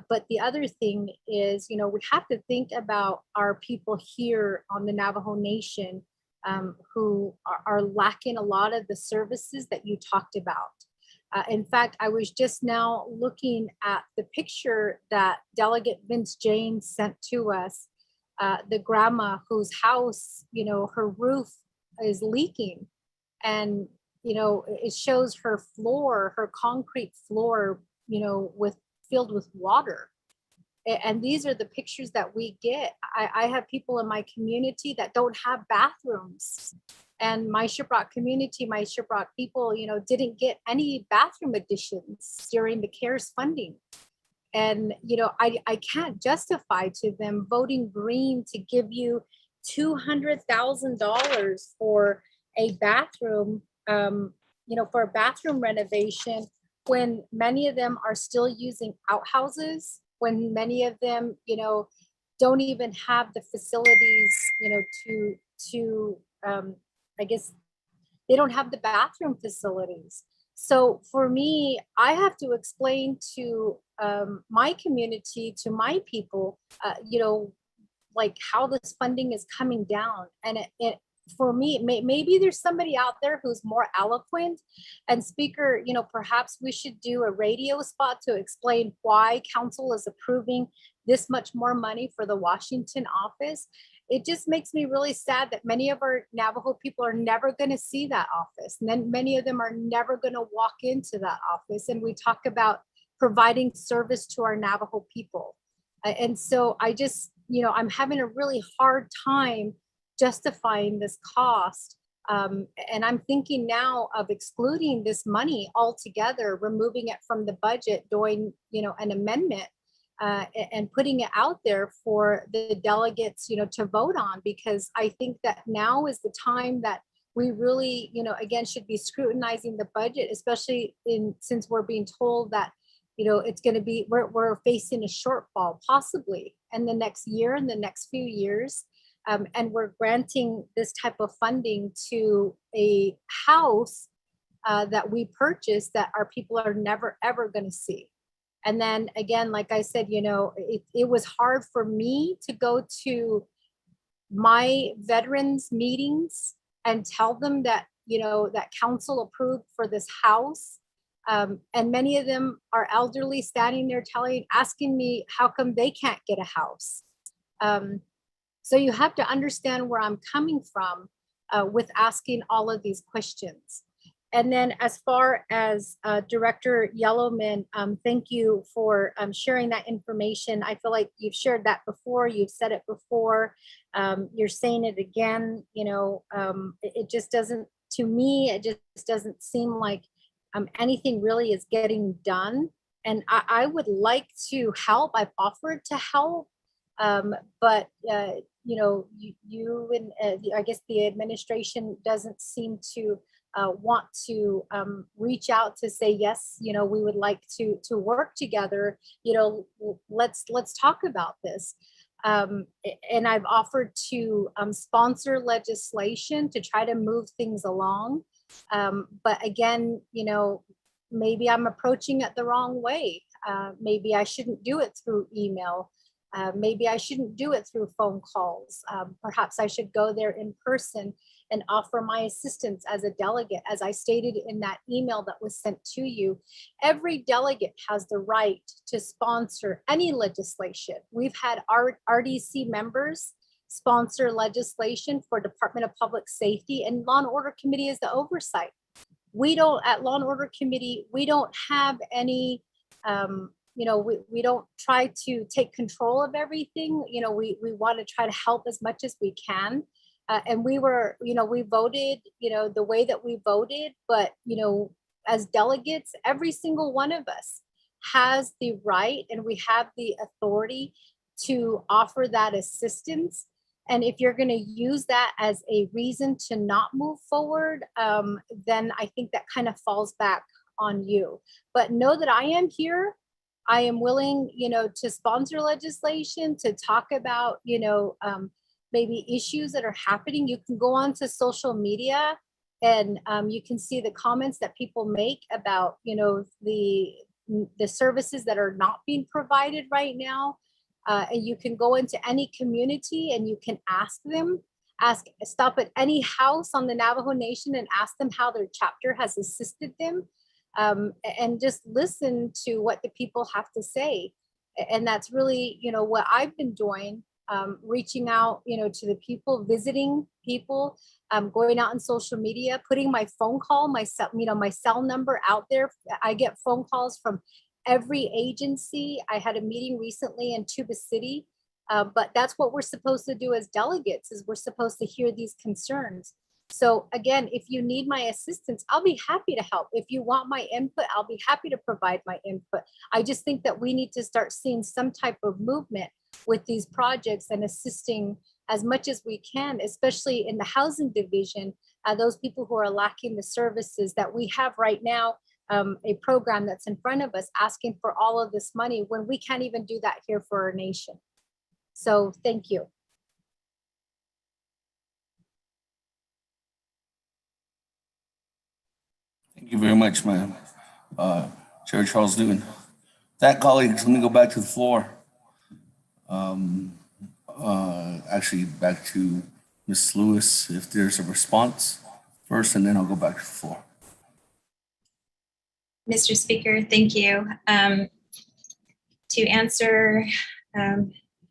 But the other thing is, you know, we have to think about our people here on the Navajo Nation who are lacking a lot of the services that you talked about. In fact, I was just now looking at the picture that Delegate Vince James sent to us, the grandma whose house, you know, her roof is leaking. And, you know, it shows her floor, her concrete floor, you know, filled with water. And these are the pictures that we get. I have people in my community that don't have bathrooms. And my Shiprock community, my Shiprock people, you know, didn't get any bathroom additions during the CARES funding. And, you know, I can't justify to them voting green to give you $200,000 for a bathroom, you know, for a bathroom renovation when many of them are still using outhouses, when many of them, you know, don't even have the facilities, you know, to I guess they don't have the bathroom facilities. So for me, I have to explain to my community, to my people, you know, like how this funding is coming down. And it for me, maybe there's somebody out there who's more eloquent. And Speaker, you know, perhaps we should do a radio spot to explain why council is approving this much more money for the Washington office. It just makes me really sad that many of our Navajo people are never going to see that office. And then many of them are never going to walk into that office. And we talk about providing service to our Navajo people. And so I just, you know, I'm having a really hard time justifying this cost. And I'm thinking now of excluding this money altogether, removing it from the budget, doing, you know, an amendment and putting it out there for the delegates, you know, to vote on, because I think that now is the time that we really, you know, again, should be scrutinizing the budget, especially since we're being told that, you know, it's going to be, we're facing a shortfall possibly in the next year, in the next few years. And we're granting this type of funding to a house that we purchased that our people are never, ever going to see. And then again, like I said, you know, it was hard for me to go to my veterans meetings and tell them that, you know, that council approved for this house. And many of them are elderly, standing there asking me how come they can't get a house. So you have to understand where I'm coming from with asking all of these questions. And then as far as Director Yellowman, thank you for sharing that information. I feel like you've shared that before, you've said it before, you're saying it again, you know, it just doesn't, to me, it just doesn't seem like anything really is getting done. And I would like to help, I've offered to help, but you know, you and I guess the administration doesn't seem to want to reach out to say, yes, you know, we would like to work together, you know, let's talk about this. And I've offered to sponsor legislation to try to move things along. But again, you know, maybe I'm approaching it the wrong way. Maybe I shouldn't do it through email. Maybe I shouldn't do it through phone calls. Perhaps I should go there in person and offer my assistance as a delegate. As I stated in that email that was sent to you, every delegate has the right to sponsor any legislation. We've had our RDC members sponsor legislation for Department of Public Safety, and Law and Order Committee is the oversight. We don't, at Law and Order Committee, we don't have any, you know, we don't try to take control of everything. You know, we want to try to help as much as we can. And we were, we voted, the way that we voted, but, as delegates, every single one of us has the right and we have the authority to offer that assistance. And if you're going to use that as a reason to not move forward, then I think that kind of falls back on you. But know that I am here. I am willing, to sponsor legislation, to talk about, maybe issues that are happening. You can go onto social media and you can see the comments that people make about, the services that are not being provided right now. And you can go into any community and you can stop at any house on the Navajo Nation and ask them how their chapter has assisted them. And just listen to what the people have to say. And that's really, what I've been doing, reaching out, to the people, visiting people, going out on social media, putting my phone call, my cell number out there. I get phone calls from every agency. I had a meeting recently in Tuba City, but that's what we're supposed to do as delegates, is we're supposed to hear these concerns. So again, if you need my assistance, I'll be happy to help. If you want my input, I'll be happy to provide my input. I just think that we need to start seeing some type of movement with these projects and assisting as much as we can, especially in the housing division, those people who are lacking the services that we have right now, a program that's in front of us asking for all of this money when we can't even do that here for our nation. So thank you. Thank you very much, ma'am. Chair Charles Newton. That, colleagues, let me go back to the floor. Actually, back to Ms. Lewis, if there's a response first, and then I'll go back to the floor. Mr. Speaker, thank you. To answer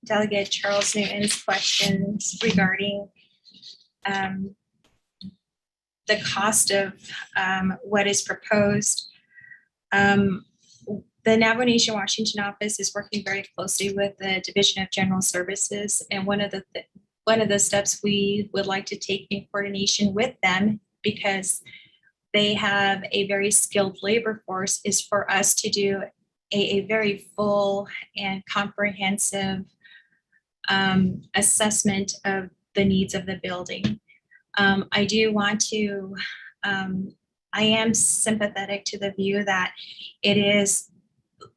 Delegate Charles Newton's questions regarding the cost of what is proposed, the Navajo Nation Washington office is working very closely with the Division of General Services, and one of the steps we would like to take in coordination with them, because they have a very skilled labor force, is for us to do a very full and comprehensive assessment of the needs of the building. I do want to, I am sympathetic to the view that it is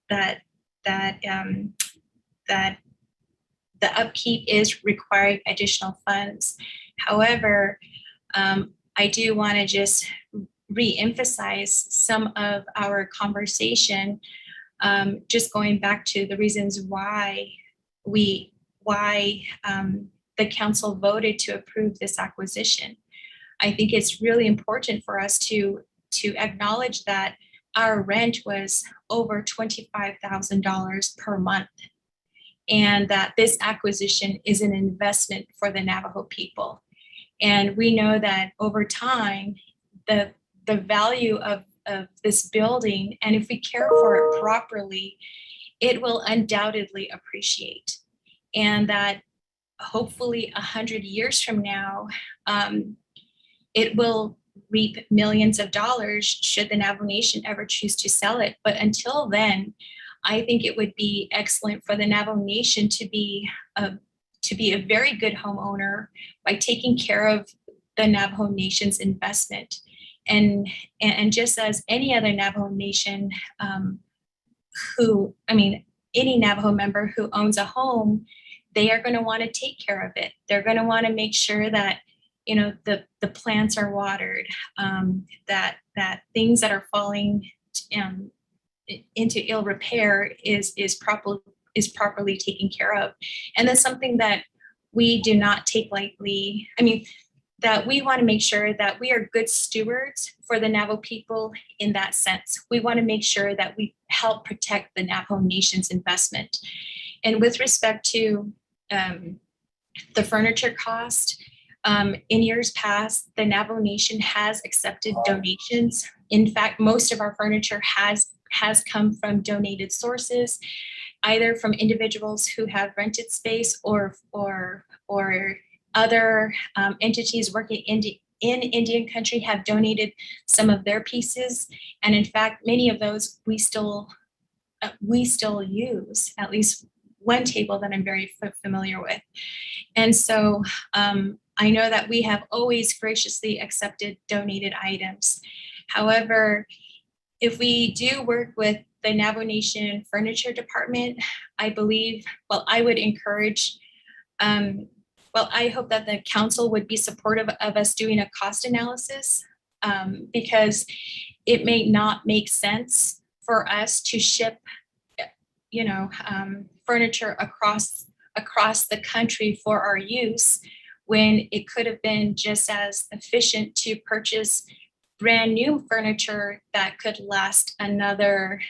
that the upkeep is requiring additional funds. However, I do want to just re-emphasize some of our conversation, just going back to the reasons why the council voted to approve this acquisition. I think it's really important for us to acknowledge that our rent was over $25,000 per month, and that this acquisition is an investment for the Navajo people. And we know that over time, the value of this building, and if we care for it properly, it will undoubtedly appreciate. And that hopefully 100 years from now, it will reap millions of dollars should the Navajo Nation ever choose to sell it. But until then, I think it would be excellent for the Navajo Nation to be a very good homeowner by taking care of the Navajo Nation's investment. And just as any other Navajo Nation any Navajo member who owns a home, they are going to want to take care of it. They're going to want to make sure that, the plants are watered, that things that are falling into ill repair is properly taken care of. And that's something that we do not take lightly. That we want to make sure that we are good stewards for the Navajo people in that sense. We want to make sure that we help protect the Navajo Nation's investment. And with respect to the furniture cost, in years past, the Navajo Nation has accepted donations. In fact, most of our furniture has come from donated sources, either from individuals who have rented space or other entities working in Indian country have donated some of their pieces. And in fact, many of those we still use, at least one table that I'm very familiar with. And so I know that we have always graciously accepted donated items. However, if we do work with the Navajo Nation Furniture Department, I believe, I would encourage, I hope that the council would be supportive of us doing a cost analysis, because it may not make sense for us to ship, furniture across the country for our use, when it could have been just as efficient to purchase brand new furniture that could last another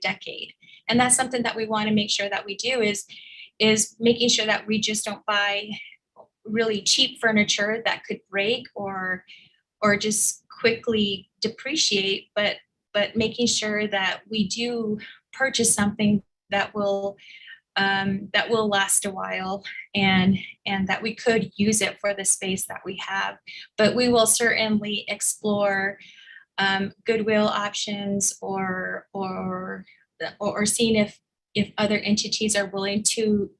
decade. And that's something that we want to make sure that we do is making sure that we just don't buy really cheap furniture that could break or just quickly depreciate, but making sure that we do purchase something that will last a while, and that we could use it for the space that we have. But we will certainly explore goodwill options or seeing if other entities are willing to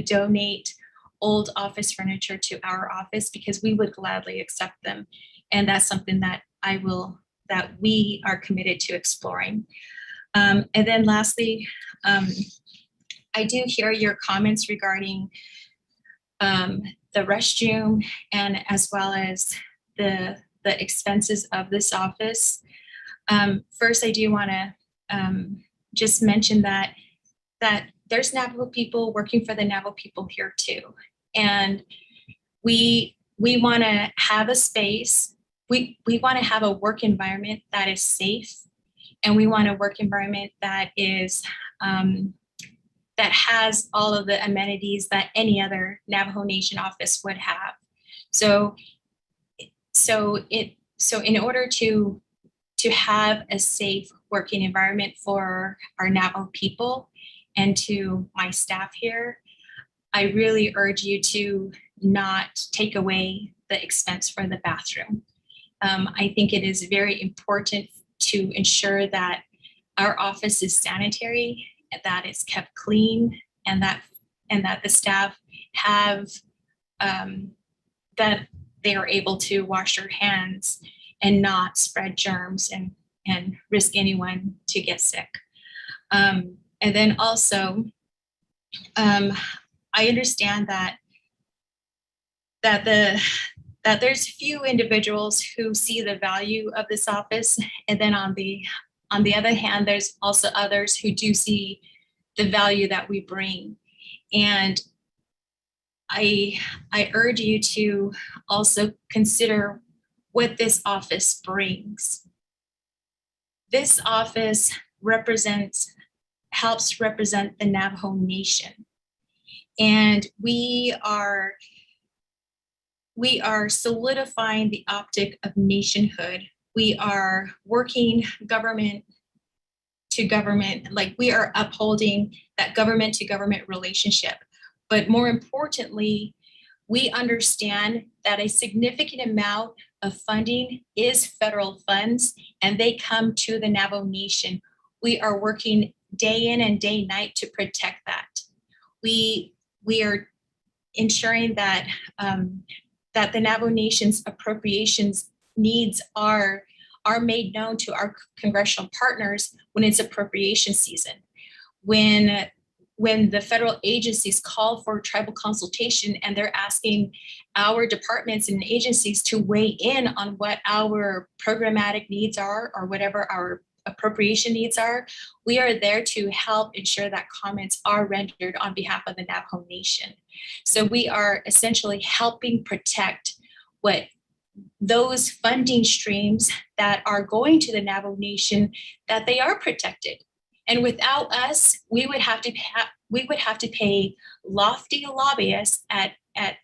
donate old office furniture to our office, because we would gladly accept them. And that's something that we are committed to exploring. And then lastly, I do hear your comments regarding the restroom, and as well as the expenses of this office. First, I do want to just mention that there's Navajo people working for the Navajo people here too, and we want to have a space. We want to have a work environment that is safe, and we want a work environment that is that has all of the amenities that any other Navajo Nation office would have. So in order to have a safe working environment for our Navajo people and to my staff here, I really urge you to not take away the expense for the bathroom. I think it is very important to ensure that our office is sanitary, that it's kept clean, and that the staff have that they are able to wash their hands and not spread germs and risk anyone to get sick. And then also, I understand that there's few individuals who see the value of this office, and then on the other hand, there's also others who do see the value that we bring. And I urge you to also consider what this office brings. This office helps represent the Navajo Nation. And we are solidifying the optic of nationhood. We are working government to government, like we are upholding that government to government relationship. But more importantly, we understand that a significant amount of funding is federal funds, and they come to the Navajo Nation. We are working day in and day night to protect that. We are ensuring that that the Navajo Nation's appropriations needs are made known to our congressional partners when it's appropriation season. When the federal agencies call for tribal consultation and they're asking our departments and agencies to weigh in on what our programmatic needs are or whatever our appropriation needs are, we are there to help ensure that comments are rendered on behalf of the Navajo Nation. So we are essentially helping protect what those funding streams that are going to the Navajo Nation, that they are protected. And without us, we would have to pay lofty lobbyists at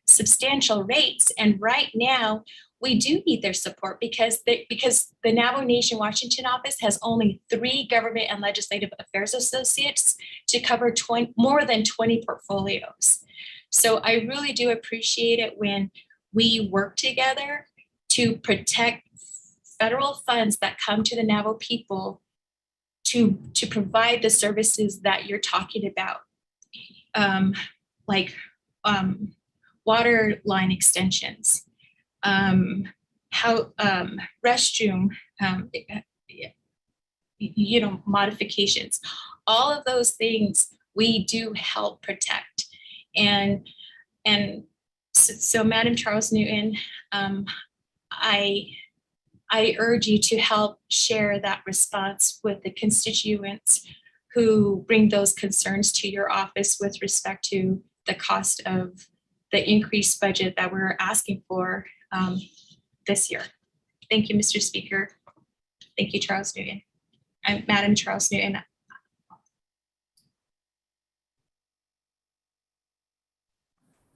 substantial rates. And right now, we do need their support because the Navajo Nation Washington office has only 3 government and legislative affairs associates to cover more than 20 portfolios. So I really do appreciate it when we work together to protect federal funds that come to the Navajo people to provide the services that you're talking about, like water line extensions, restroom, modifications. All of those things we do help protect. And so Madam Charles Newton, I urge you to help share that response with the constituents who bring those concerns to your office with respect to the cost of the increased budget that we're asking for this year. Thank you, Mr. Speaker. Thank you, Charles Newton. I'm Madam Charles Newton.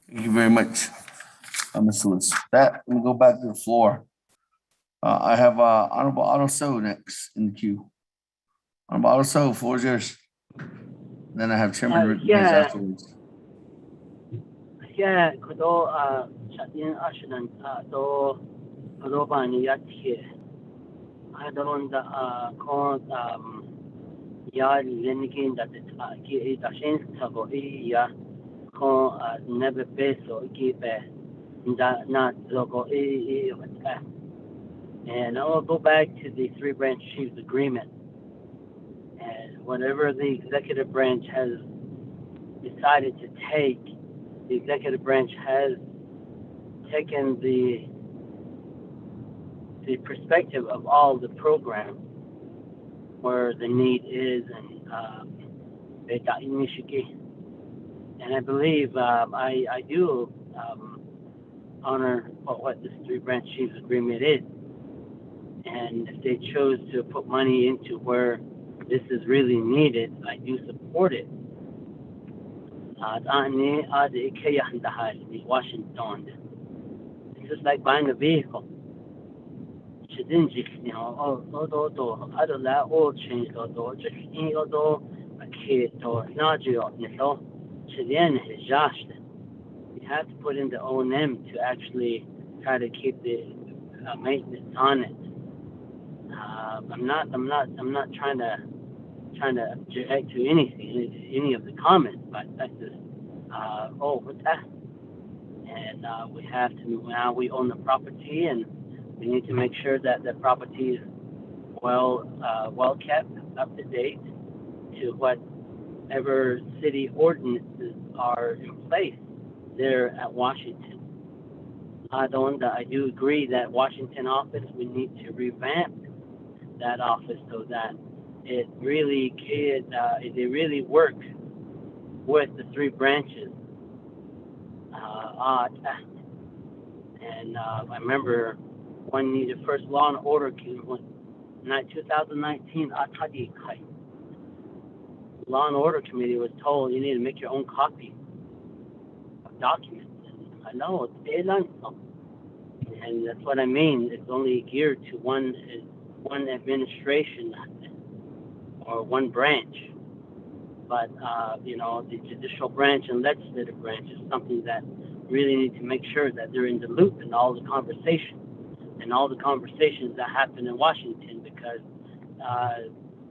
Thank you very much, Ms. Lewis. That, we'll go back to the floor. I have Honorable Otto So next in the queue. Honorable Otto So, floor is yours. Then I have Chairman Rick afterwards. Yeah, kudo shatin ashinan do kudo bani yati. I don't con ya lenigin that it ki dashin sabo ya con never peso give that not logo and I'll go back to the three branch chiefs agreement. And whatever the executive branch has decided to take, the executive branch has taken the perspective of all the programs where the need is and I believe I do honor what this three branch chiefs agreement is. And if they chose to put money into where this is really needed, I do support it. Washington. It's just like buying a vehicle. I don't know, oil change, just a kid, or not you have to put in the O&M to actually try to keep the maintenance on it. I'm not trying to object to any of the comments, but that's just what's that? And we have to, now we own the property, and we need to make sure that the property is well kept, up to date to whatever city ordinances are in place there at Washington. I do agree that Washington office, we need to revamp that office so that it really they really work with the three branches. And I remember when the first Law and Order came, 2019, Law and Order Committee was told you need to make your own copy of documents. I know it's and that's what I mean. It's only geared to one administration or one branch. But the judicial branch and legislative branch is something that really need to make sure that they're in the loop in all the conversations that happen in Washington, because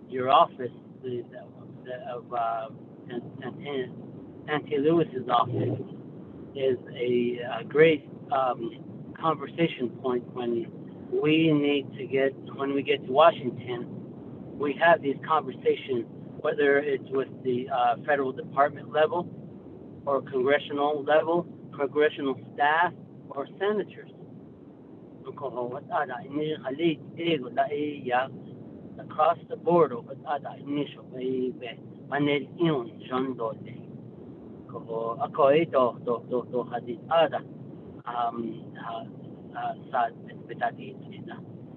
your office, Auntie Lewis's office, is a great conversation point when we get to Washington. We have these conversations, whether it's with the federal department level or congressional level, congressional staff, or senators. Across the board,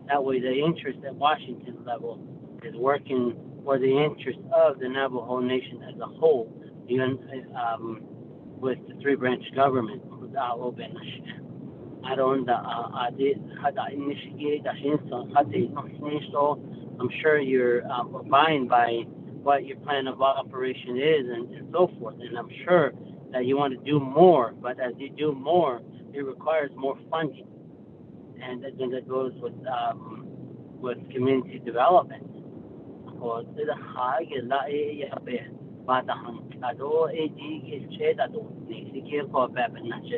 that way the interest at Washington level is working for the interest of the Navajo Nation as a whole, even with the three branch government. I'm sure you're abiding by what your plan of operation is and so forth, and I'm sure that you want to do more, but as you do more, it requires more funding. And I think that goes with community development. Because the high بعد هنكادو ايدي كشيء دو نيجي كوا بابناش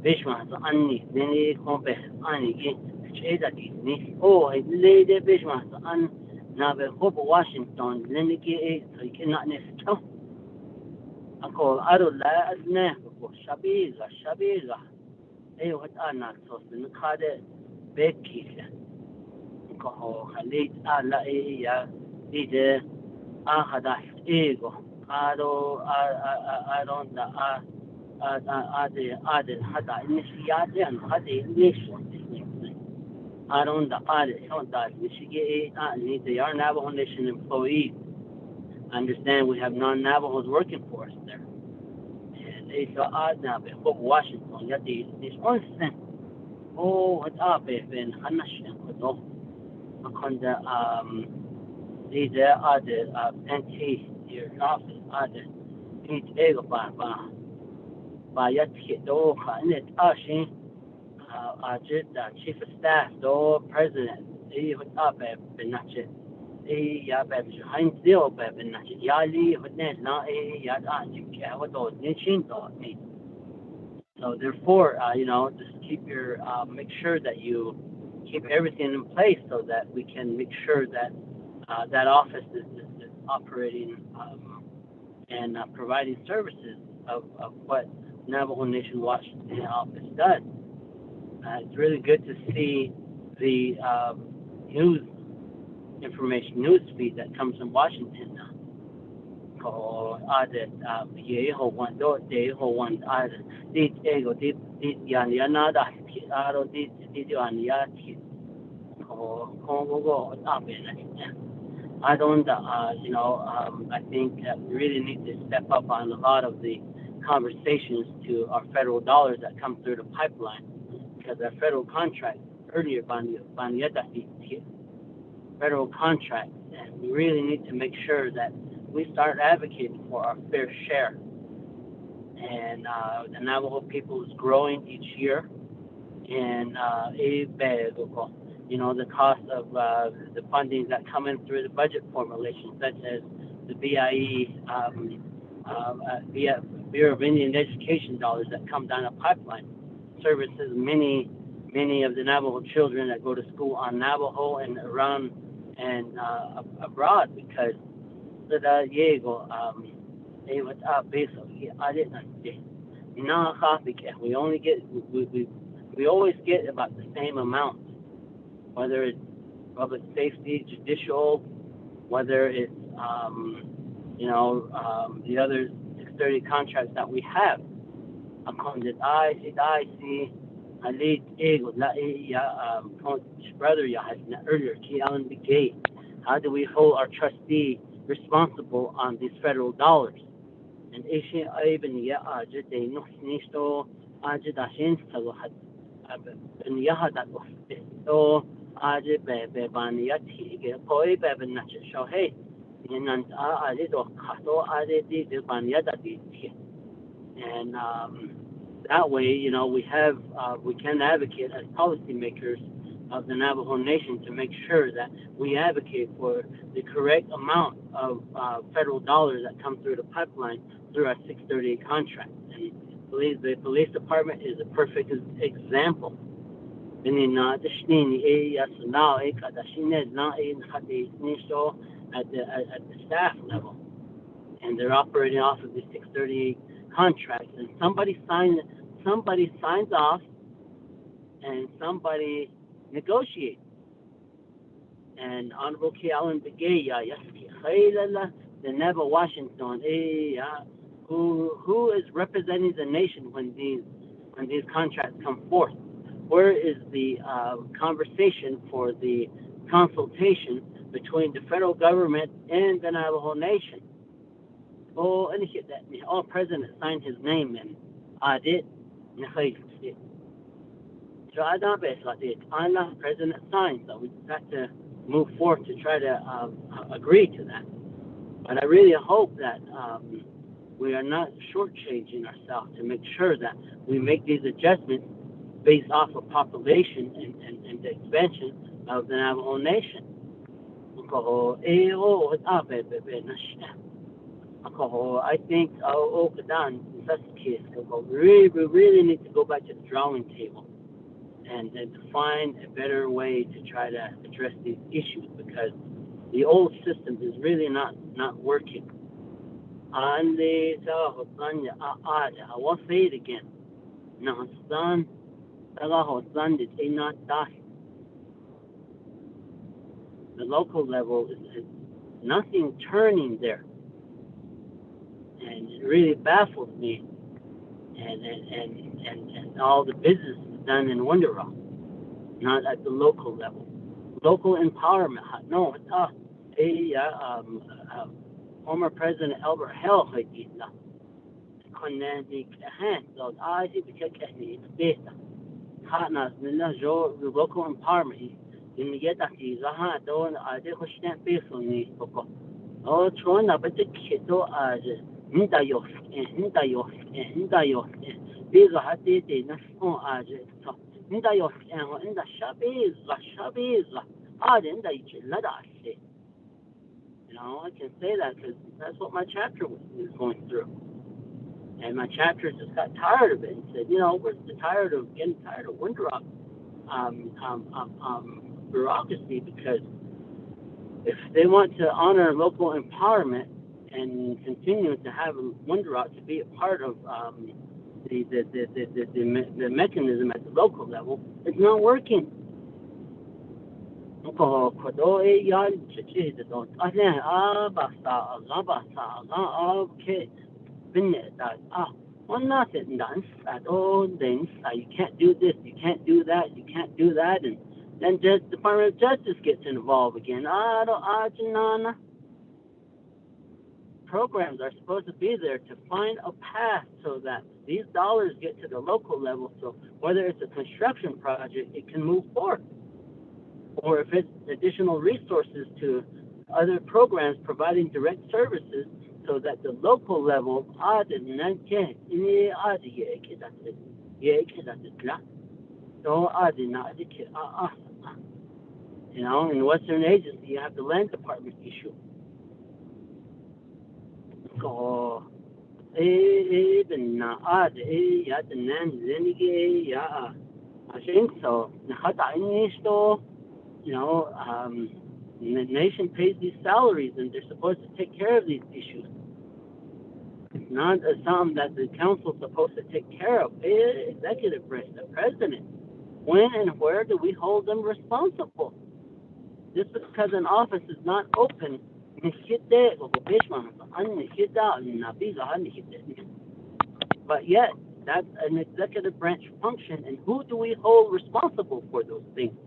بيش ما أني دني كون به أني كي كشيء دي أو اللي ده بيش ما أن نابه خوب واشنطن لأن كي كنا نفتح أقول أرو لا أزنه شبيغة أيوة أنا صوت نكاد بكيله كهو خليت ألا إيه إيه هذا إيجو أدو أدون دا هذا النسيات يعني هذه نسوة أدون دا شون دا نسيجي they are Navajo Nation employees. Understand we have non-Navajos working for us there. And they saw now before Washington yet this one thing. Oh, it's up in Hanashin with all. These are the NT your office are the each ego by yet hit do and it ashin chief of staff do president he was up in natchet he behind zero in natchet yali with net not a yad what those nichin thought me. So therefore, just keep your make sure that you keep everything in place so that we can make sure that that office is operating and providing services of what Navajo Nation Washington office does. It's really good to see the news information, news feed that comes from Washington now. I don't, I think we really need to step up on a lot of the conversations to our federal dollars that come through the pipeline, because our federal contract earlier, federal contract, and we really need to make sure that we start advocating for our fair share. And the Navajo people is growing each year, and the cost of the funding that come in through the budget formulation, such as the BIE, Bureau of Indian Education dollars that come down a pipeline, services many of the Navajo children that go to school on Navajo and around and abroad, because we always get about the same amount, whether it's public safety, judicial, whether it's the other 630 contracts that we have. Brother earlier, how do we hold our trustee responsible on these federal dollars? And that way, we can advocate as policymakers of the Navajo Nation to make sure that we advocate for the correct amount of federal dollars that come through the pipeline through our 638 contract. And the police department is a perfect example. At the staff level, and they're operating off of the 638 contract, and somebody signs off, and somebody negotiates. And Honorable K. Allen Begay, the Neva Washington, who is representing the nation when these contracts come forth? Where is the conversation for the consultation between the federal government and the Navajo Nation? Oh, and all president signed his name in. I did. So I don't I'm not president signed, so we have to move forward to try to agree to that. But I really hope that we are not shortchanging ourselves to make sure that we make these adjustments based off of population and the expansion of the Navajo Nation. I think that's the case. We really need to go back to the drawing table and to find a better way to try to address these issues, because the old system is really not working. I will say it again. The local level is nothing turning there, and it really baffles me. And all the business is done in Window Rock, not at the local level. Local empowerment. No, former President Albert Hell the local empowerment. In the get don't I did stand peacefully. Oh, Chona, but the kid do Nidayos and Nidayos. These are the National Agent. Nidayos and in the Shabbies, in the Ladasi. I can say that because that's what my chapter was going through. And my chapter just got tired of it and said, we're getting tired of Windrock bureaucracy, because if they want to honor local empowerment and continue to have Windrock to be a part of the mechanism at the local level, it's not working. You can't do this, you can't do that, you can't do that, and then just Department of Justice gets involved again. Programs are supposed to be there to find a path so that these dollars get to the local level, so whether it's a construction project, it can move forward. Or if it's additional resources to other programs providing direct services, so that the local level, in Western Agency, you have the land department issue. I think so. The nation pays these salaries, and they're supposed to take care of these issues. It's not something that the council's supposed to take care of. Executive branch, the president. When and where do we hold them responsible? Just because an office is not open, but yet that's an executive branch function, and who do we hold responsible for those things?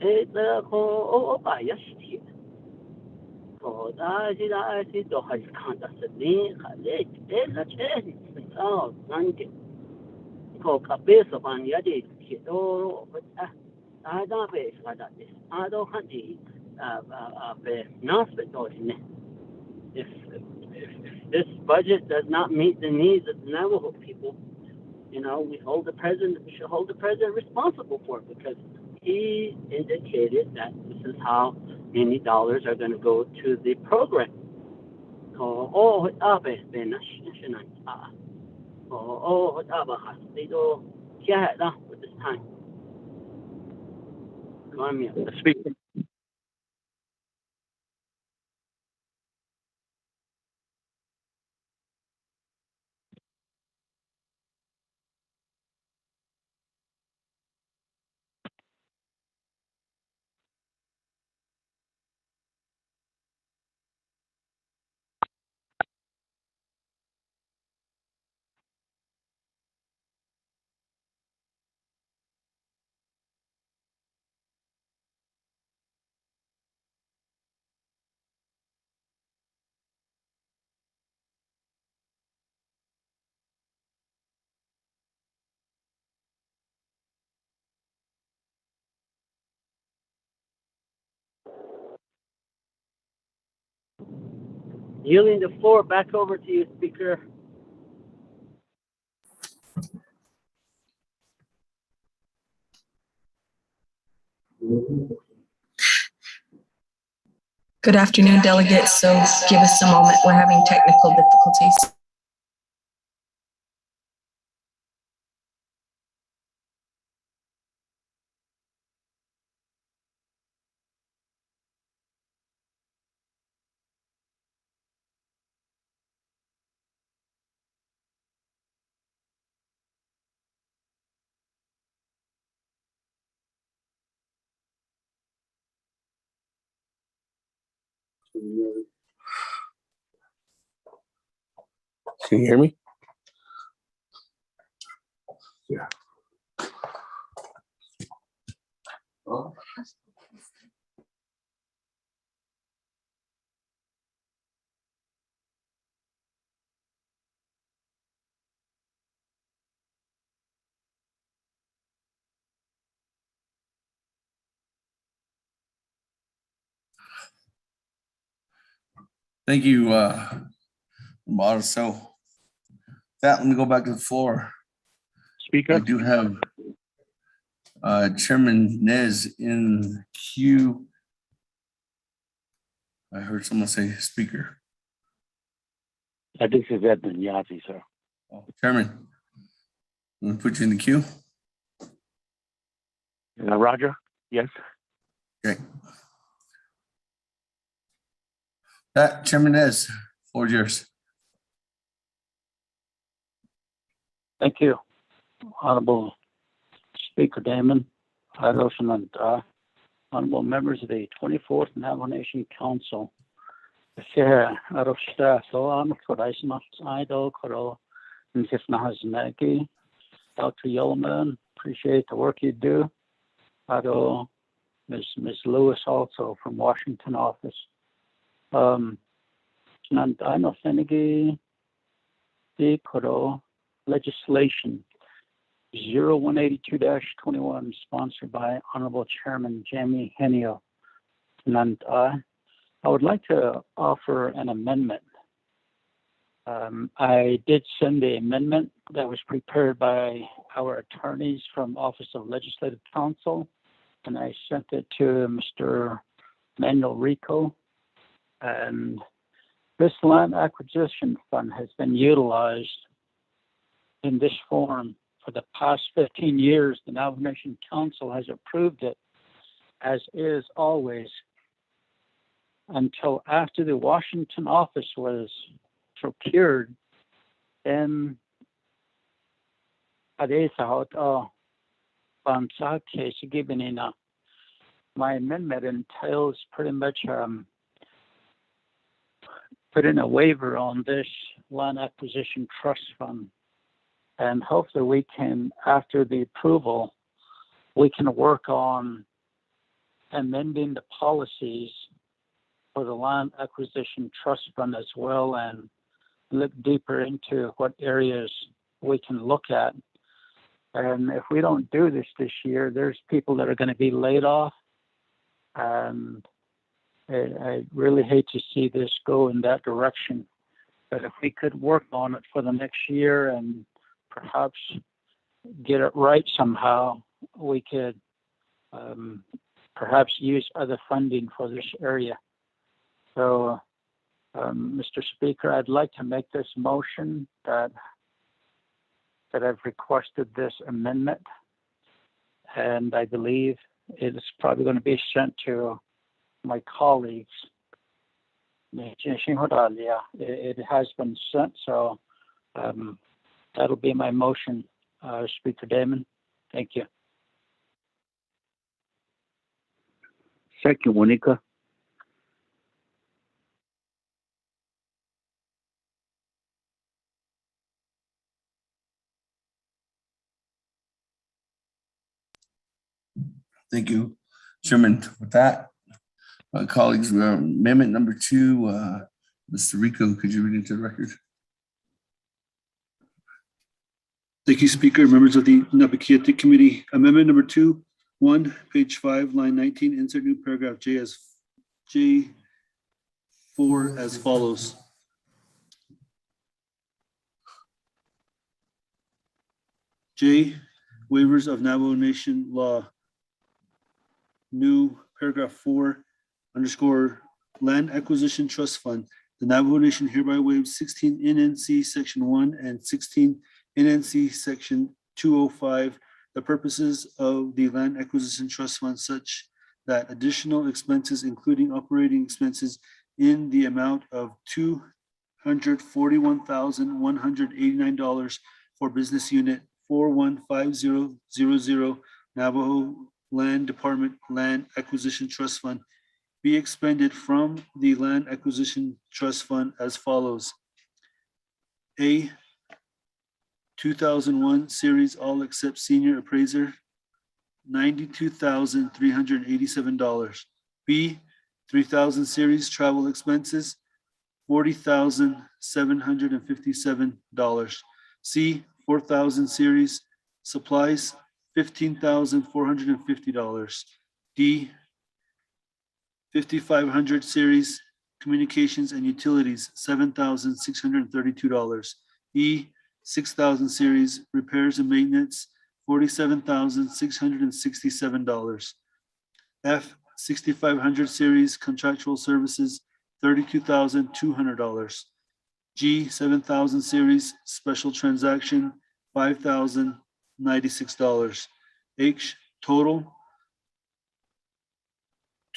If this budget does not meet the needs of the Navajo people, we should hold the president responsible for it, because he indicated that this is how many dollars are going to go to the program. With this time. Speaker. Yielding the floor back over to you, Speaker. Good afternoon, delegates. So give us a moment. We're having technical difficulties. Can you hear me? Yeah. Thank you, Bob. So that, let me go back to the floor. Speaker. I do have Chairman Nez in queue. I heard someone say speaker. This is Naabik'íyáti, sir. Oh, Chairman, let me put you in the queue. Roger. Yes. Okay. That Chairman Nez, floor is yours. Thank you, Honorable Speaker Damon, and honorable members of the 24th Navajo Nation Council. Dr. Yellowman, appreciate the work you do. Ms. Lewis also from Washington office. Legislation 0182-21 sponsored by Honorable Chairman Jamie Henio. And I would like to offer an amendment. I did send the amendment that was prepared by our attorneys from Office of Legislative Counsel, and I sent it to Mr. Manuel Rico. And this land acquisition fund has been utilized in this form for the past 15 years. The Navajo Nation Council has approved it as is always until after the Washington office was procured. Then my amendment entails pretty much put in a waiver on this land acquisition trust fund. And hopefully we can, after the approval, we can work on amending the policies for the land acquisition trust fund as well, and look deeper into what areas we can look at. And if we don't do this year, there's people that are going to be laid off. And I really hate to see this go in that direction. But if we could work on it for the next year and perhaps get it right somehow, we could perhaps use other funding for this area. So, Mr. Speaker, I'd like to make this motion that I've requested this amendment, and I believe it's probably going to be sent to my colleagues. It has been sent, so that'll be my motion, Speaker Damon. Thank you. Second, Monica. Thank you, Chairman. With that, colleagues, amendment number 2, Mr. Rico, could you read into the record? Thank you, Speaker. Members of the Naabik'íyáti Committee. Amendment number 2.1, page 5, line 19, insert new paragraph J4 as follows. J, waivers of Navajo Nation law. New paragraph 4 _ land acquisition trust fund. The Navajo Nation hereby waives 16 NNC section 1 and 16 NNC section 205, the purposes of the land acquisition trust fund, such that additional expenses, including operating expenses, in the amount of $241,189 for business unit 415000 Navajo Land Department Land Acquisition Trust Fund be expended from the Land Acquisition Trust Fund as follows. A, 2001 series all except senior appraiser, $92,387. B, 3000 series travel expenses, $40,757. C, 4000 series supplies, $15,450. D, 5500 series communications and utilities, $7,632. E, 6000 series repairs and maintenance, $47,667. F, 6500 series contractual services, $32,200. G, 7000 series special transaction, $5,096. H, total,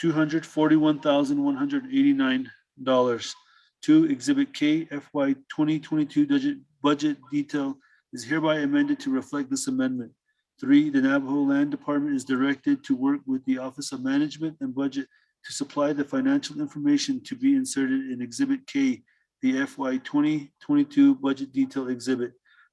$241,189. 2, Exhibit K, FY 2022 budget detail is hereby amended to reflect this amendment. 3, the Navajo Land Department is directed to work with the Office of Management and Budget to supply the financial information to be inserted in Exhibit K, the FY 2022 budget detail exhibit.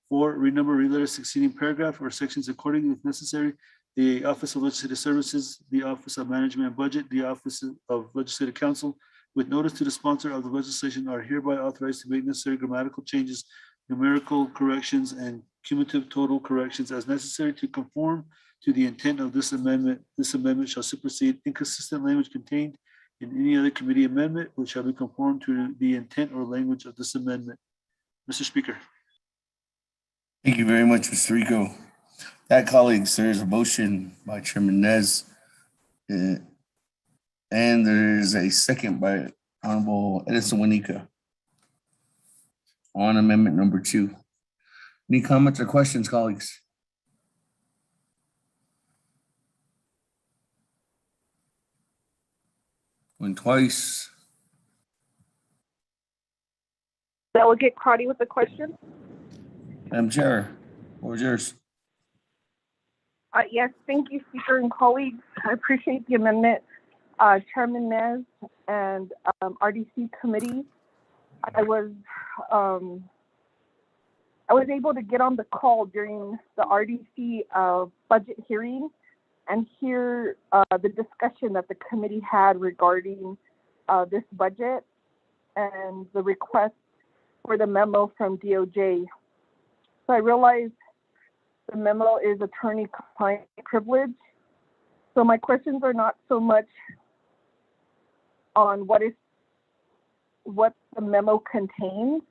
4, renumber related succeeding paragraph or sections accordingly if necessary. The Office of Legislative Services, the Office of Management and Budget, the Office of Legislative Counsel, with notice to the sponsor of the legislation, are hereby authorized to make necessary grammatical changes, numerical corrections, and cumulative total corrections as necessary to conform to the intent of this amendment. This amendment shall supersede inconsistent language contained in any other committee amendment, which shall be conformed to the intent or language of this amendment. Mr. Speaker. Thank you very much, Mr. Rico. That, colleagues, there is a motion by Chairman Nez, and there is a second by Honorable Edison Winika on amendment number 2. Any comments or questions, colleagues? Going twice. Delegate Crotty with the question. Madam Chair, what was yours? Yes, thank you, Speaker and colleagues. I appreciate the amendment. Chairman Nez and RDC committee, I was able to get on the call during the RDC budget hearing and hear the discussion that the committee had regarding this budget and the request for the memo from DOJ. So I realized the memo is attorney-client privilege. So my questions are not so much on what the memo contains.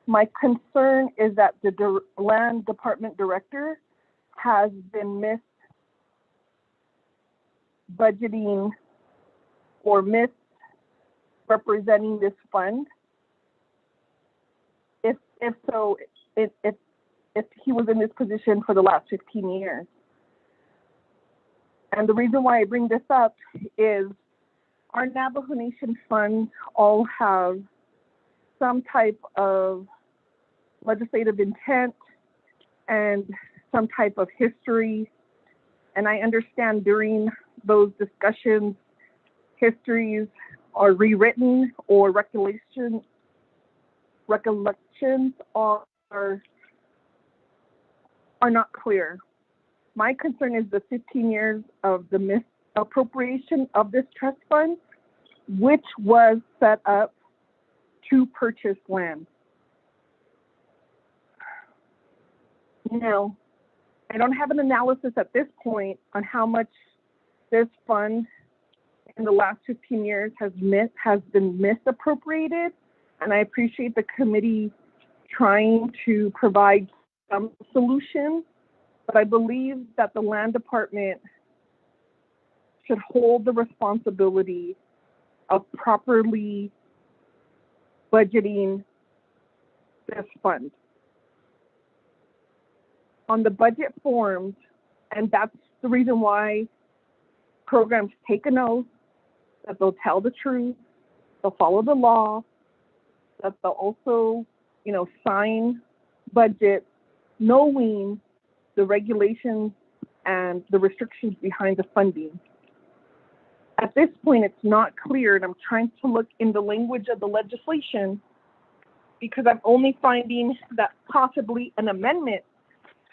My concern is that the Land Department Director has been budgeting or misrepresenting this fund. If so, if he was in this position for the last 15 years. And the reason why I bring this up is our Navajo Nation funds all have some type of legislative intent and some type of history. And I understand during those discussions, histories are rewritten or recollections are not clear. My concern is the 15 years of the misappropriation of this trust fund, which was set up to purchase land. Now, I don't have an analysis at this point on how much this fund in the last 15 years has been misappropriated, and I appreciate the committee trying to provide some solutions, but I believe that the land department should hold the responsibility of properly budgeting this fund. On the budget forms, and that's the reason why programs take an oath, that they'll tell the truth, they'll follow the law, that they'll also, sign budgets knowing the regulations and the restrictions behind the funding. At this point, it's not clear, and I'm trying to look in the language of the legislation because I'm only finding that possibly an amendment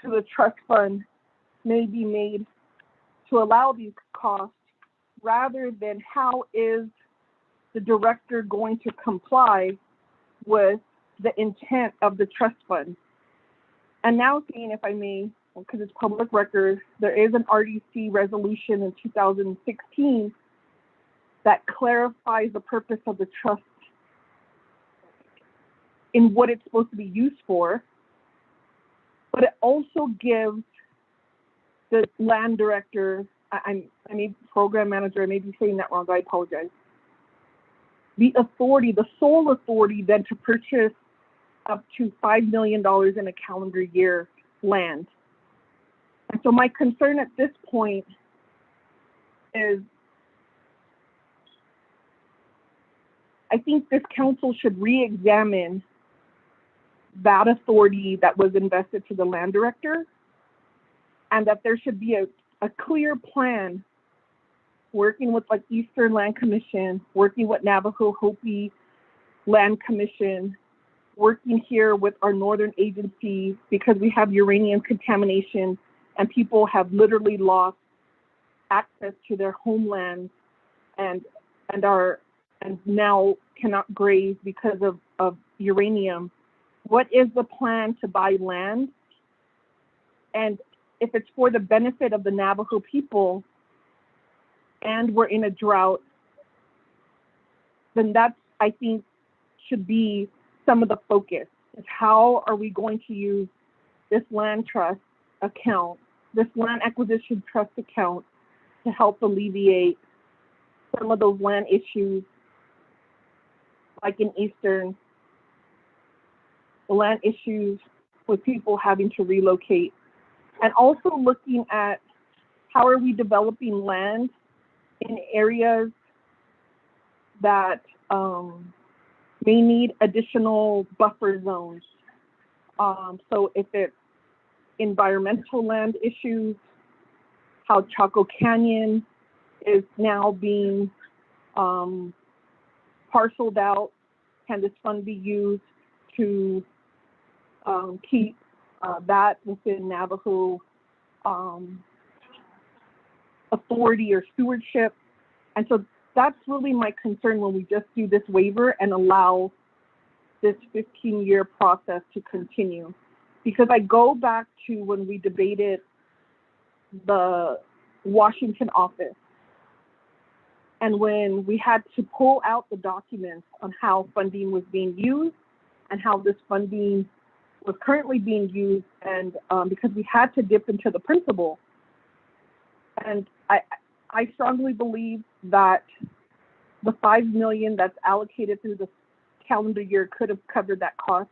to the trust fund may be made to allow these costs, rather than how is the director going to comply with the intent of the trust fund. And now seeing, if I may, because it's public record, there is an RDC resolution in 2016 that clarifies the purpose of the trust in what it's supposed to be used for, but it also gives the land director, I may be program manager, I may be saying that wrong, I apologize, the authority, the sole authority then to purchase up to $5 million in a calendar year land. And so my concern at this point is I think this council should re-examine that authority that was invested to the land director, and that there should be a clear plan working with like Eastern Land Commission, working with Navajo Hopi Land Commission, working here with our northern agencies, because we have uranium contamination and people have literally lost access to their homelands and now cannot graze because of uranium. What is the plan to buy land? And if it's for the benefit of the Navajo people and we're in a drought, then that's, I think, should be some of the focus, is how are we going to use this land trust account, this land acquisition trust account, to help alleviate some of those land issues, like in Eastern, the land issues with people having to relocate. And also looking at how are we developing land in areas that may need additional buffer zones. So if it's environmental land issues, how Chaco Canyon is now being parceled out, can this fund be used to keep that within Navajo authority or stewardship? And so that's really my concern when we just do this waiver and allow this 15-year process to continue. Because I go back to when we debated the Washington office, and when we had to pull out the documents on how funding was being used and how this funding was currently being used, and because we had to dip into the principal. And I strongly believe that the $5 million that's allocated through the calendar year could have covered that cost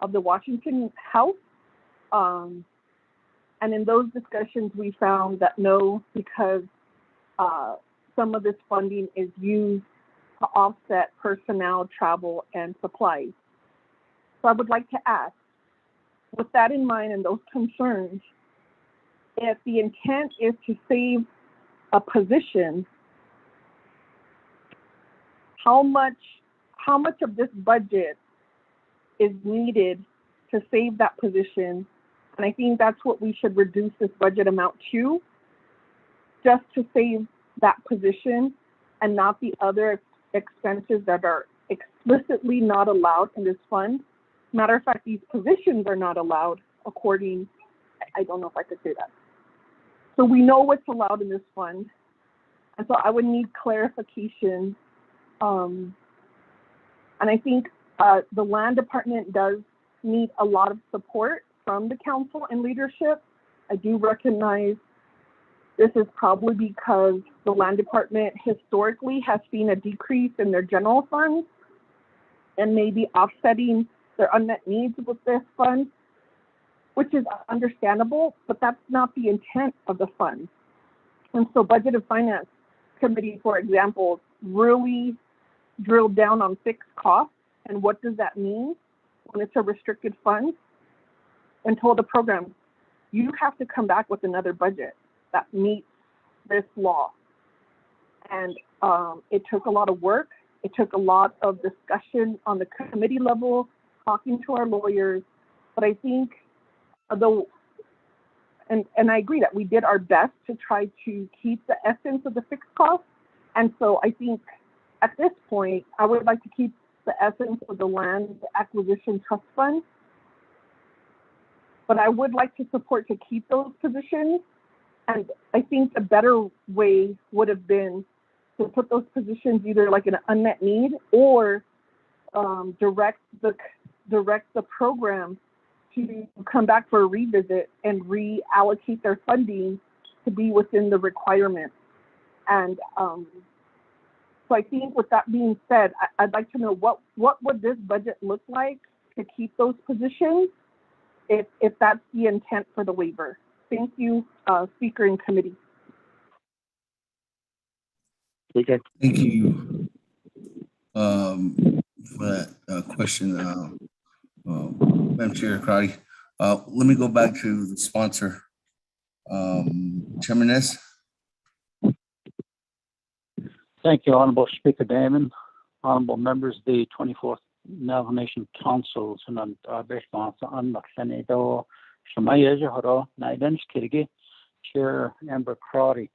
of the Washington House. And in those discussions, we found that no, because some of this funding is used to offset personnel, travel, and supplies. So I would like to ask, with that in mind and those concerns, if the intent is to save a position, how much of this budget is needed to save that position? And I think that's what we should reduce this budget amount to, just to save that position and not the other expenses that are explicitly not allowed in this fund. Matter of fact, these positions are not allowed according, I don't know if I could say that. So we know what's allowed in this fund. And so I would need clarification. And I think the land department does need a lot of support from the council and leadership I do recognize this is probably because the land department historically has seen a decrease in their general funds and maybe offsetting their unmet needs with this fund, which is understandable, but that's not the intent of the fund. And so Budget and Finance Committee, for example, really drilled down on fixed costs and what does that mean when it's a restricted fund, and told the program, you have to come back with another budget that meets this law. And it took a lot of work. It took a lot of discussion on the committee level, talking to our lawyers. But I think, although, and I agree that we did our best to try to keep the essence of the fixed cost. And so I think at this point, I would like to keep the essence of the land acquisition trust fund. But I would like to support to keep those positions. And I think a better way would have been to put those positions either like an unmet need or direct the program to come back for a revisit and reallocate their funding to be within the requirements. And so I think with that being said, I'd like to know what would this budget look like to keep those positions if that's the intent for the waiver. Thank you, Speaker and Committee. Thank you for that question, Madam Chair Crowdy. Let me go back to the sponsor, Chairman Ness. Thank you, Honorable Speaker Damon, honorable members of the 24th Navajo Nation Council, and Chair Amber Crowdy.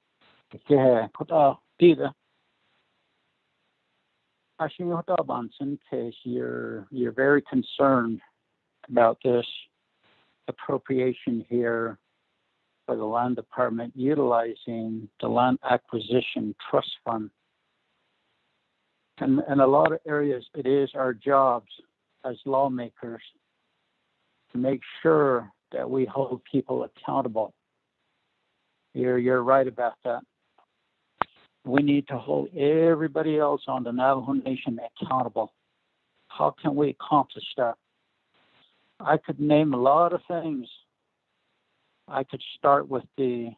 You're very concerned about this appropriation here for the land department utilizing the land acquisition trust fund. And in a lot of areas, it is our jobs as lawmakers to make sure that we hold people accountable. You're right about that. We need to hold everybody else on the Navajo Nation accountable. How can we accomplish that? I could name a lot of things. I could start with the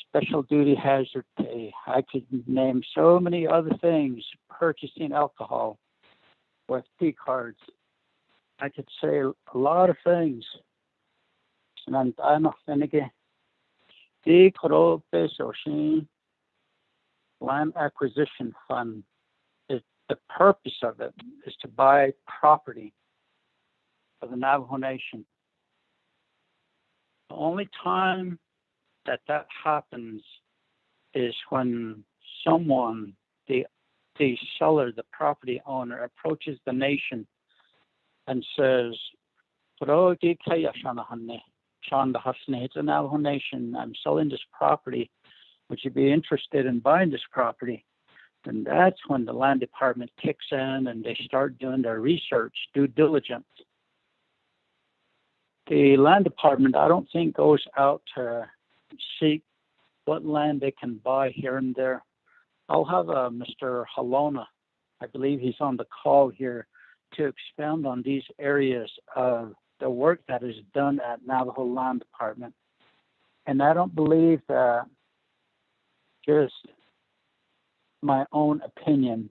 special duty hazard pay. I could name so many other things, purchasing alcohol with P cards. I could say a lot of things. And I'm not thinking the land acquisition fund. The purpose of it is to buy property for the Navajo Nation. The only time that happens is when someone, the seller, the property owner, approaches the nation and says, it's a Navajo Nation, I'm selling this property. Would you be interested in buying this property? And that's when the land department kicks in and they start doing their research, due diligence. The land department, I don't think, goes out to seek what land they can buy here and there. I'll have Mr. Halona, I believe he's on the call here, to expound on these areas of the work that is done at Navajo Land Department. And I don't believe that, just my own opinion,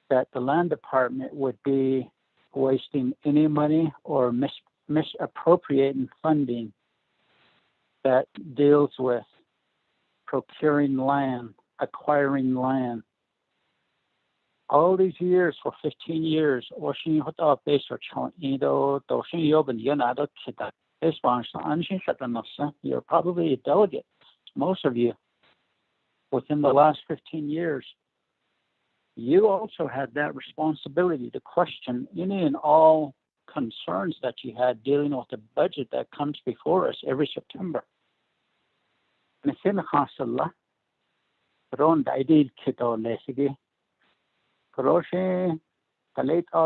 that the land department would be wasting any money or misappropriating funding that deals with procuring land, acquiring land. All these years, for 15 years, you're probably a delegate, most of you, within the last 15 years. You also had that responsibility to question any and all concerns that you had dealing with the budget that comes before us every September.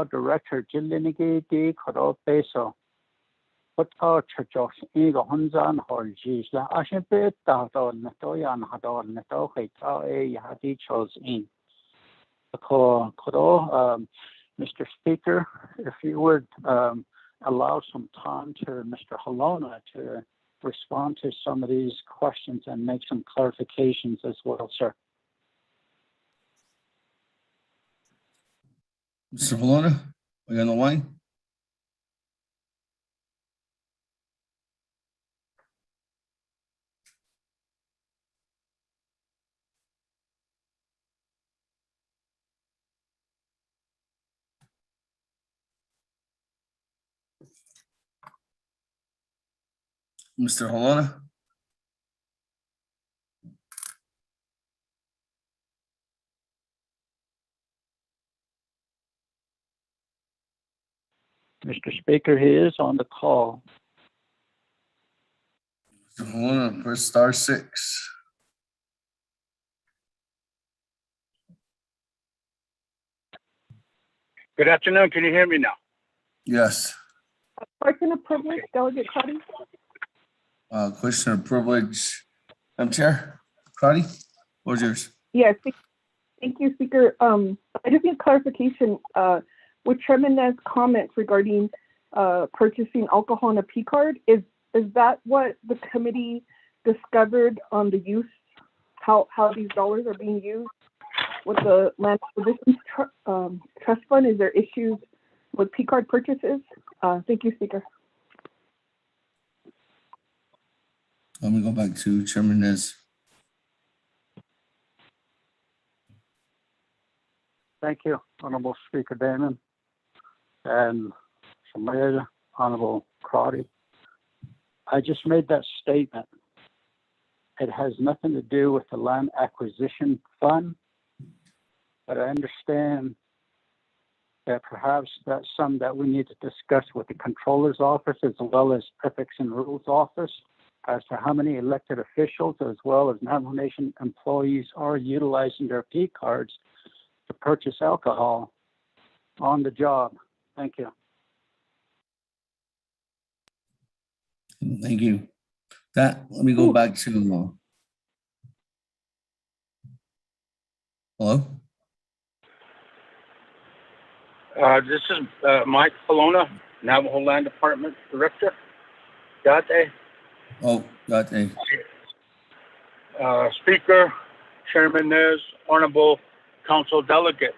Director Put church ego hunzan horjis la ashin bit dal natoyan hadal nato hita a hadi chose in. Mr. Speaker, if you would allow some time to Mr. Halona to respond to some of these questions and make some clarifications as well, sir. Mr. Valona, are you on the line? Mr. Halona? Mr. Speaker, he is on the call. Mr. Halona, press *6. Good afternoon. Can you hear me now? Yes. Question of privilege, Delegate Crotty. Question of privilege. Madam Chair, Crotty, what's yours? Yes, thank you, Speaker. I just need clarification with Chairman Nez's comments regarding purchasing alcohol on a P card. Is that what the committee discovered on the use, how these dollars are being used with the Land Acquisition Trust Fund? Is there issues with P card purchases? Thank you, Speaker. Let me go back to Chairman Nez. Thank you, Honorable Speaker Damon and Shamaya, Honorable Crotty. I just made that statement. It has nothing to do with the Land Acquisition Fund, but I understand that perhaps that's something that we need to discuss with the Controller's Office as well as Ethics and Rules Office as to how many elected officials as well as Navajo Nation employees are utilizing their P cards to purchase alcohol on the job. Thank you. Thank you. Let me go back to hello? This is Mike Palona, Navajo Land Department Director. Yate. Oh, Yate. Speaker, Chairman Nez, Honorable Council Delegates.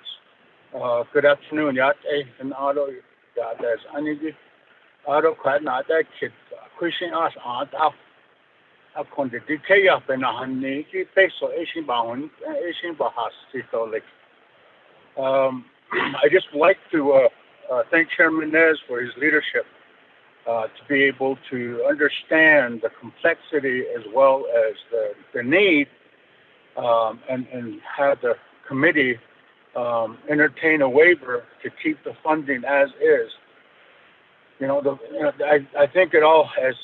Good afternoon. Yate and Auto Yate's Anigi. Auto Kwanata Kit, Christian Us Anta. A quantity Kaya Penahani, Peso Asian Bound, Asian Bahas, Tito Lake. I just like to thank Chairman Nez for his leadership to be able to understand the complexity as well as the need and have the committee entertain a waiver to keep the funding as is. I think it all, as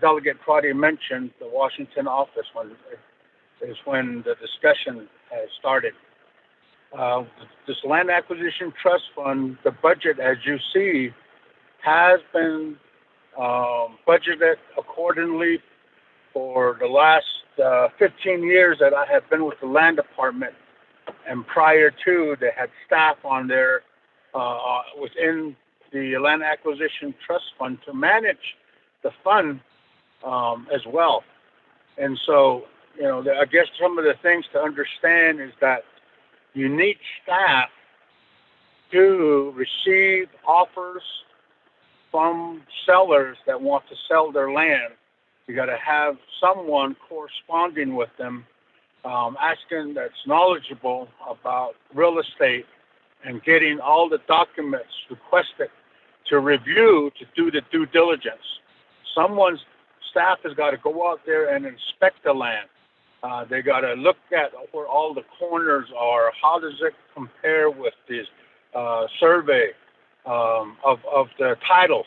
Delegate Crotty mentioned, the Washington office is when the discussion has started. This Land Acquisition Trust Fund, the budget, as you see, has been budgeted accordingly for the last 15 years that I have been with the Land Department. And prior to, they had staff on there within the Land Acquisition Trust Fund to manage the fund as well. And so, I guess some of the things to understand is that you need staff to receive offers from sellers that want to sell their land. You got to have someone corresponding with them, asking that's knowledgeable about real estate and getting all the documents requested to review, to do the due diligence. Someone's staff has got to go out there and inspect the land. They got to look at where all the corners are. How does it compare with this survey of the title?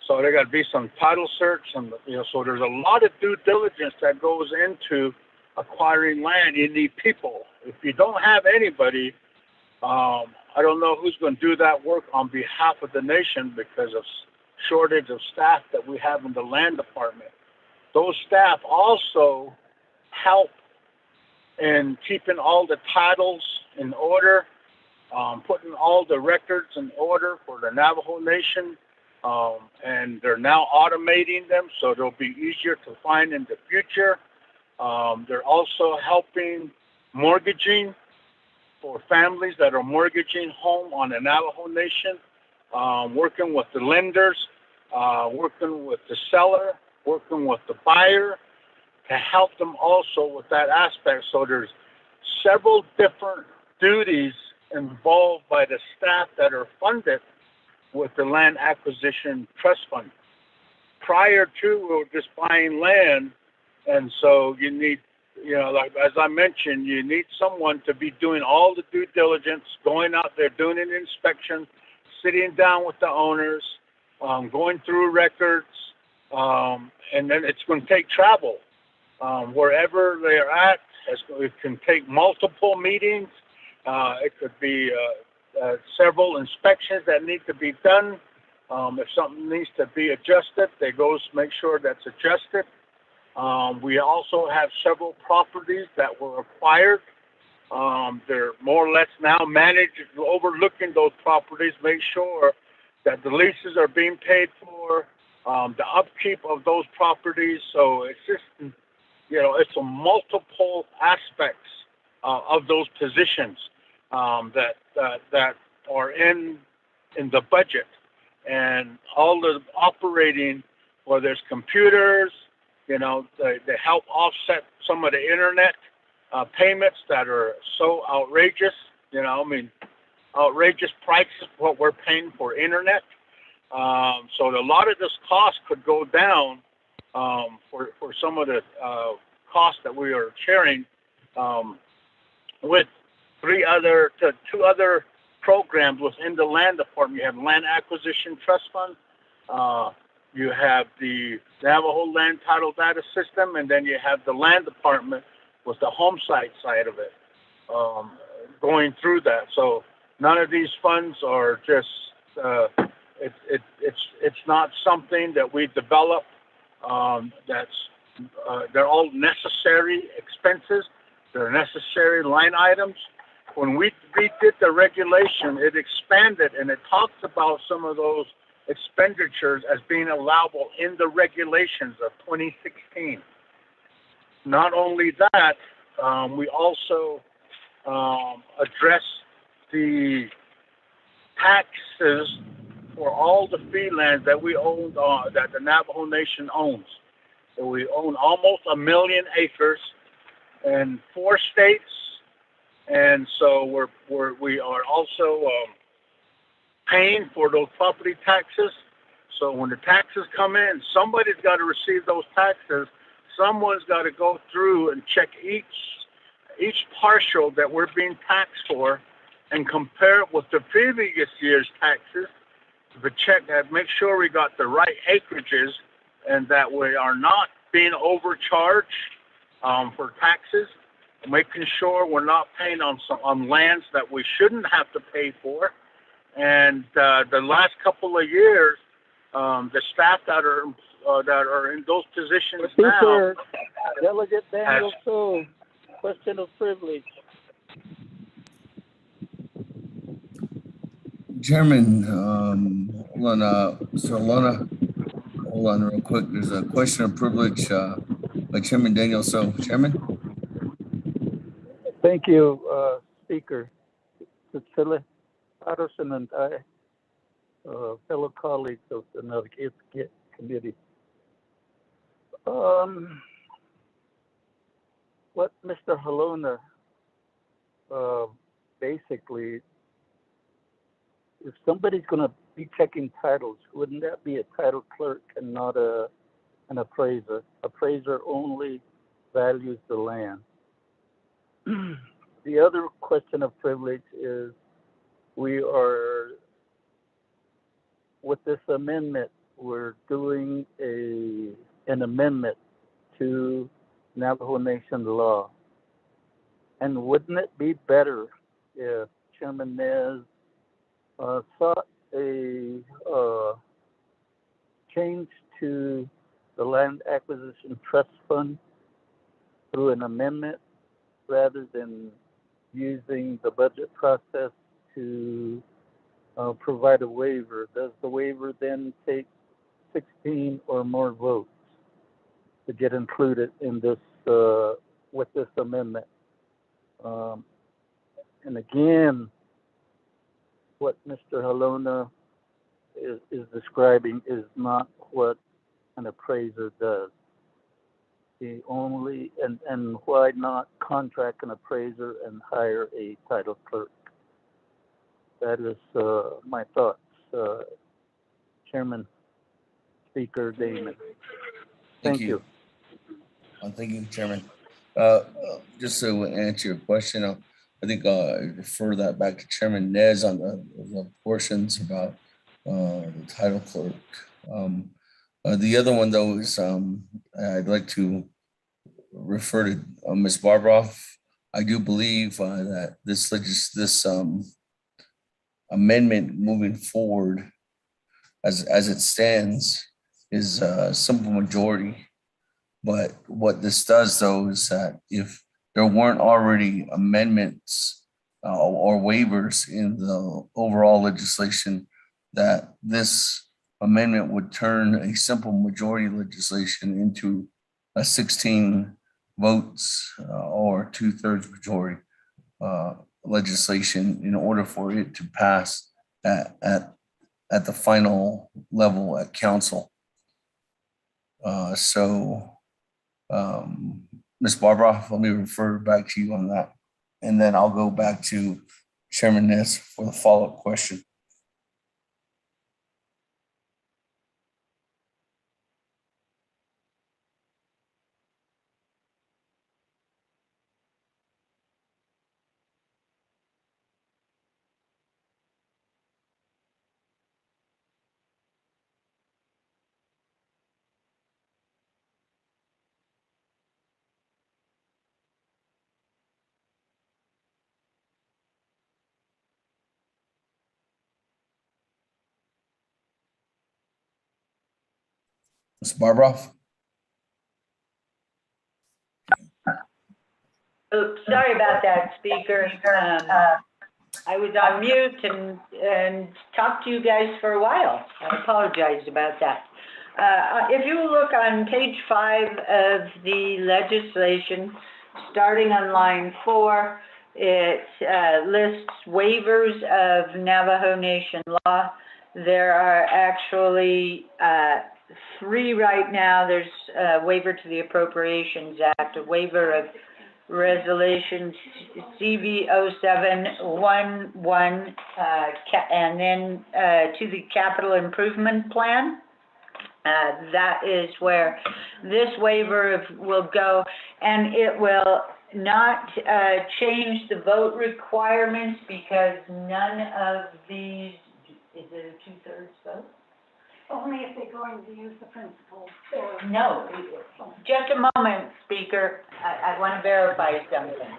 So there got to be some title search, and so there's a lot of due diligence that goes into acquiring land. You need people. If you don't have anybody, I don't know who's going to do that work on behalf of the nation because of shortage of staff that we have in the land department. Those staff also help in keeping all the titles in order, putting all the records in order for the Navajo Nation, and they're now automating them so they'll be easier to find in the future. They're also helping mortgaging for families that are mortgaging home on the Navajo Nation, working with the lenders, working with the seller, working with the buyer to help them also with that aspect. So there's several different duties involved by the staff that are funded with the Land Acquisition Trust Fund. Prior to, we were just buying land, and so you need, like as I mentioned, you need someone to be doing all the due diligence, going out there, doing an inspection, sitting down with the owners, going through records, and then it's going to take travel. Wherever they're at, it can take multiple meetings. It could be several inspections that need to be done. If something needs to be adjusted, they go make sure that's adjusted. We also have several properties that were acquired. They're more or less now managed, overlooking those properties, make sure that the leases are being paid for, the upkeep of those properties. So it's just, it's a multiple aspects of those positions that are in the budget, and all the operating, where there's computers, they help offset some of the internet payments that are so outrageous. Outrageous prices what we're paying for internet. So a lot of this cost could go down for some of the costs that we are sharing with two other programs within the land department. You have Land Acquisition Trust Fund, you have the Navajo Land Title Data System, and then you have the land department with the home site side of it, going through that. So none of these funds are just it's not something that we develop. They're all necessary expenses. They're necessary line items. When we redid the regulation, it expanded and it talks about some of those expenditures as being allowable in the regulations of 2016. Not only that, we also address the taxes for all the fee lands that we own, that the Navajo Nation owns. So we own almost 1 million acres in 4 states, and so we are also paying for those property taxes. So when the taxes come in, somebody's got to receive those taxes. Someone's got to go through and check each parcel that we're being taxed for and compare it with the previous year's taxes to check that, make sure we got the right acreages and that we are not being overcharged for taxes, making sure we're not paying on lands that we shouldn't have to pay for. And the last couple of years, the staff that are in those positions now. Delegate Daniel So, question of privilege. Chairman, hold on, Mr. Alona, hold on real quick. There's a question of privilege by Chairman Daniel So. Chairman? Thank you, Speaker. Cecilia Patterson and I, fellow colleagues of the Naabik'íyáti Committee. What Mr. Halona basically, if somebody's going to be checking titles, wouldn't that be a title clerk and not an appraiser? Appraiser only values the land. The other question of privilege is we are, with this amendment, we're doing an amendment to Navajo Nation law. And wouldn't it be better if Chairman Nez sought a change to the land acquisition trust fund through an amendment rather than using the budget process to provide a waiver? Does the waiver then take 16 or more votes to get included in this with this amendment? And again, what Mr. Halona is describing is not what an appraiser does. The only, and why not contract an appraiser and hire a title clerk? That is my thoughts, Chairman, Speaker Damon. Thank you. Thank you, Chairman. Just to answer your question, I think I refer that back to Chairman Nez on the portions about the title clerk. The other one, though, is I'd like to refer to Ms. Barbroff. I do believe that this amendment moving forward, as it stands, is a simple majority. But what this does, though, is that if there weren't already amendments or waivers in the overall legislation, that this amendment would turn a simple majority legislation into a 16 votes or 2/3 majority legislation in order for it to pass at the final level at council. Ms. Barbara, let me refer back to you on that. And then I'll go back to Chairman Ness for the follow-up question. Ms. Barbroff? Oops, sorry about that, Speaker. I was on mute and talked to you guys for a while. I apologize about that. If you look on page 5 of the legislation, starting on line 4, it lists waivers of Navajo Nation law. There are actually 3 right now. There's a waiver to the Appropriations Act, a waiver of Resolution CB 0711, and then to the Capital Improvement Plan. That is where this waiver will go, and it will not change the vote requirements because none of these, is it a 2/3 vote? Only if they're going to use the principal. No, just a moment, Speaker. I want to verify something.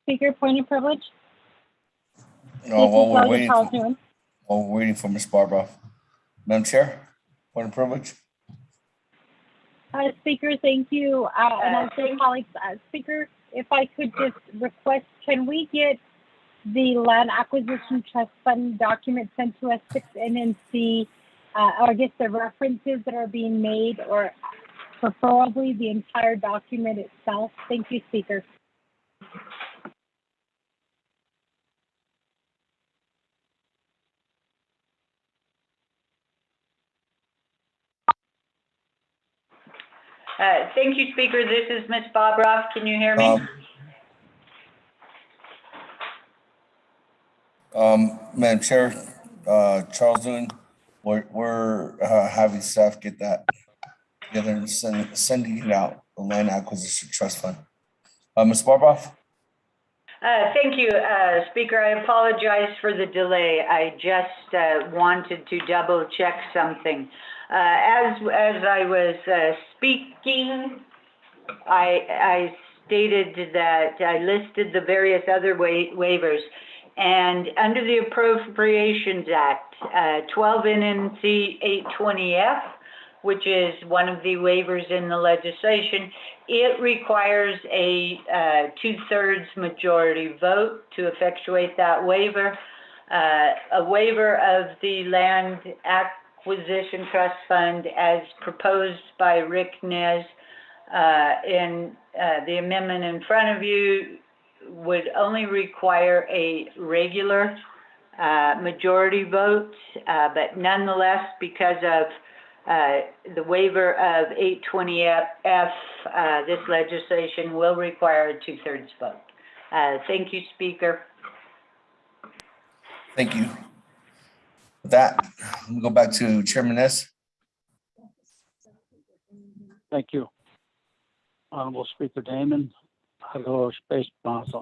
Speaker, point of privilege. No, while we're waiting for Ms. Barbroff. Madam Chair, point of privilege. Speaker, thank you. And also colleagues, Speaker, if I could just request, can we get the land acquisition trust fund document sent to us, 6 NNC, or I guess the references that are being made, or preferably the entire document itself? Thank you, Speaker. Thank you, Speaker. This is Ms. Bobroff. Can you hear me? Madam Chair, Charles Newton, we're having staff get that together and sending it out, the Land Acquisition Trust Fund. Ms. Barbroff? Thank you, Speaker. I apologize for the delay. I just wanted to double check something. As I was speaking, I stated that I listed the various other waivers. And under the Appropriations Act, 12 NNC 820F, which is one of the waivers in the legislation, it requires a 2/3 majority vote to effectuate that waiver. A waiver of the Land Acquisition Trust Fund as proposed by Rick Nez in the amendment in front of you would only require a regular majority vote, but nonetheless, because of the waiver of 820F, this legislation will require a 2/3 vote. Thank you, Speaker. Thank you. With that, we'll go back to Chairman Ness. Thank you. Honorable Speaker Damon, hello, Space Master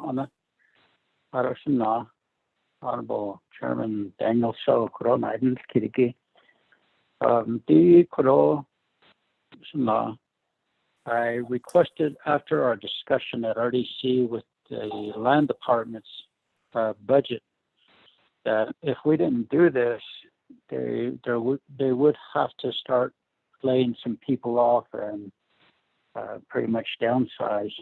Honorable Chairman Daniel So, Corona, Kiriki. I requested after our discussion at RDC with the land department's budget that if we didn't do this, they would have to start laying some people off and pretty much downsize.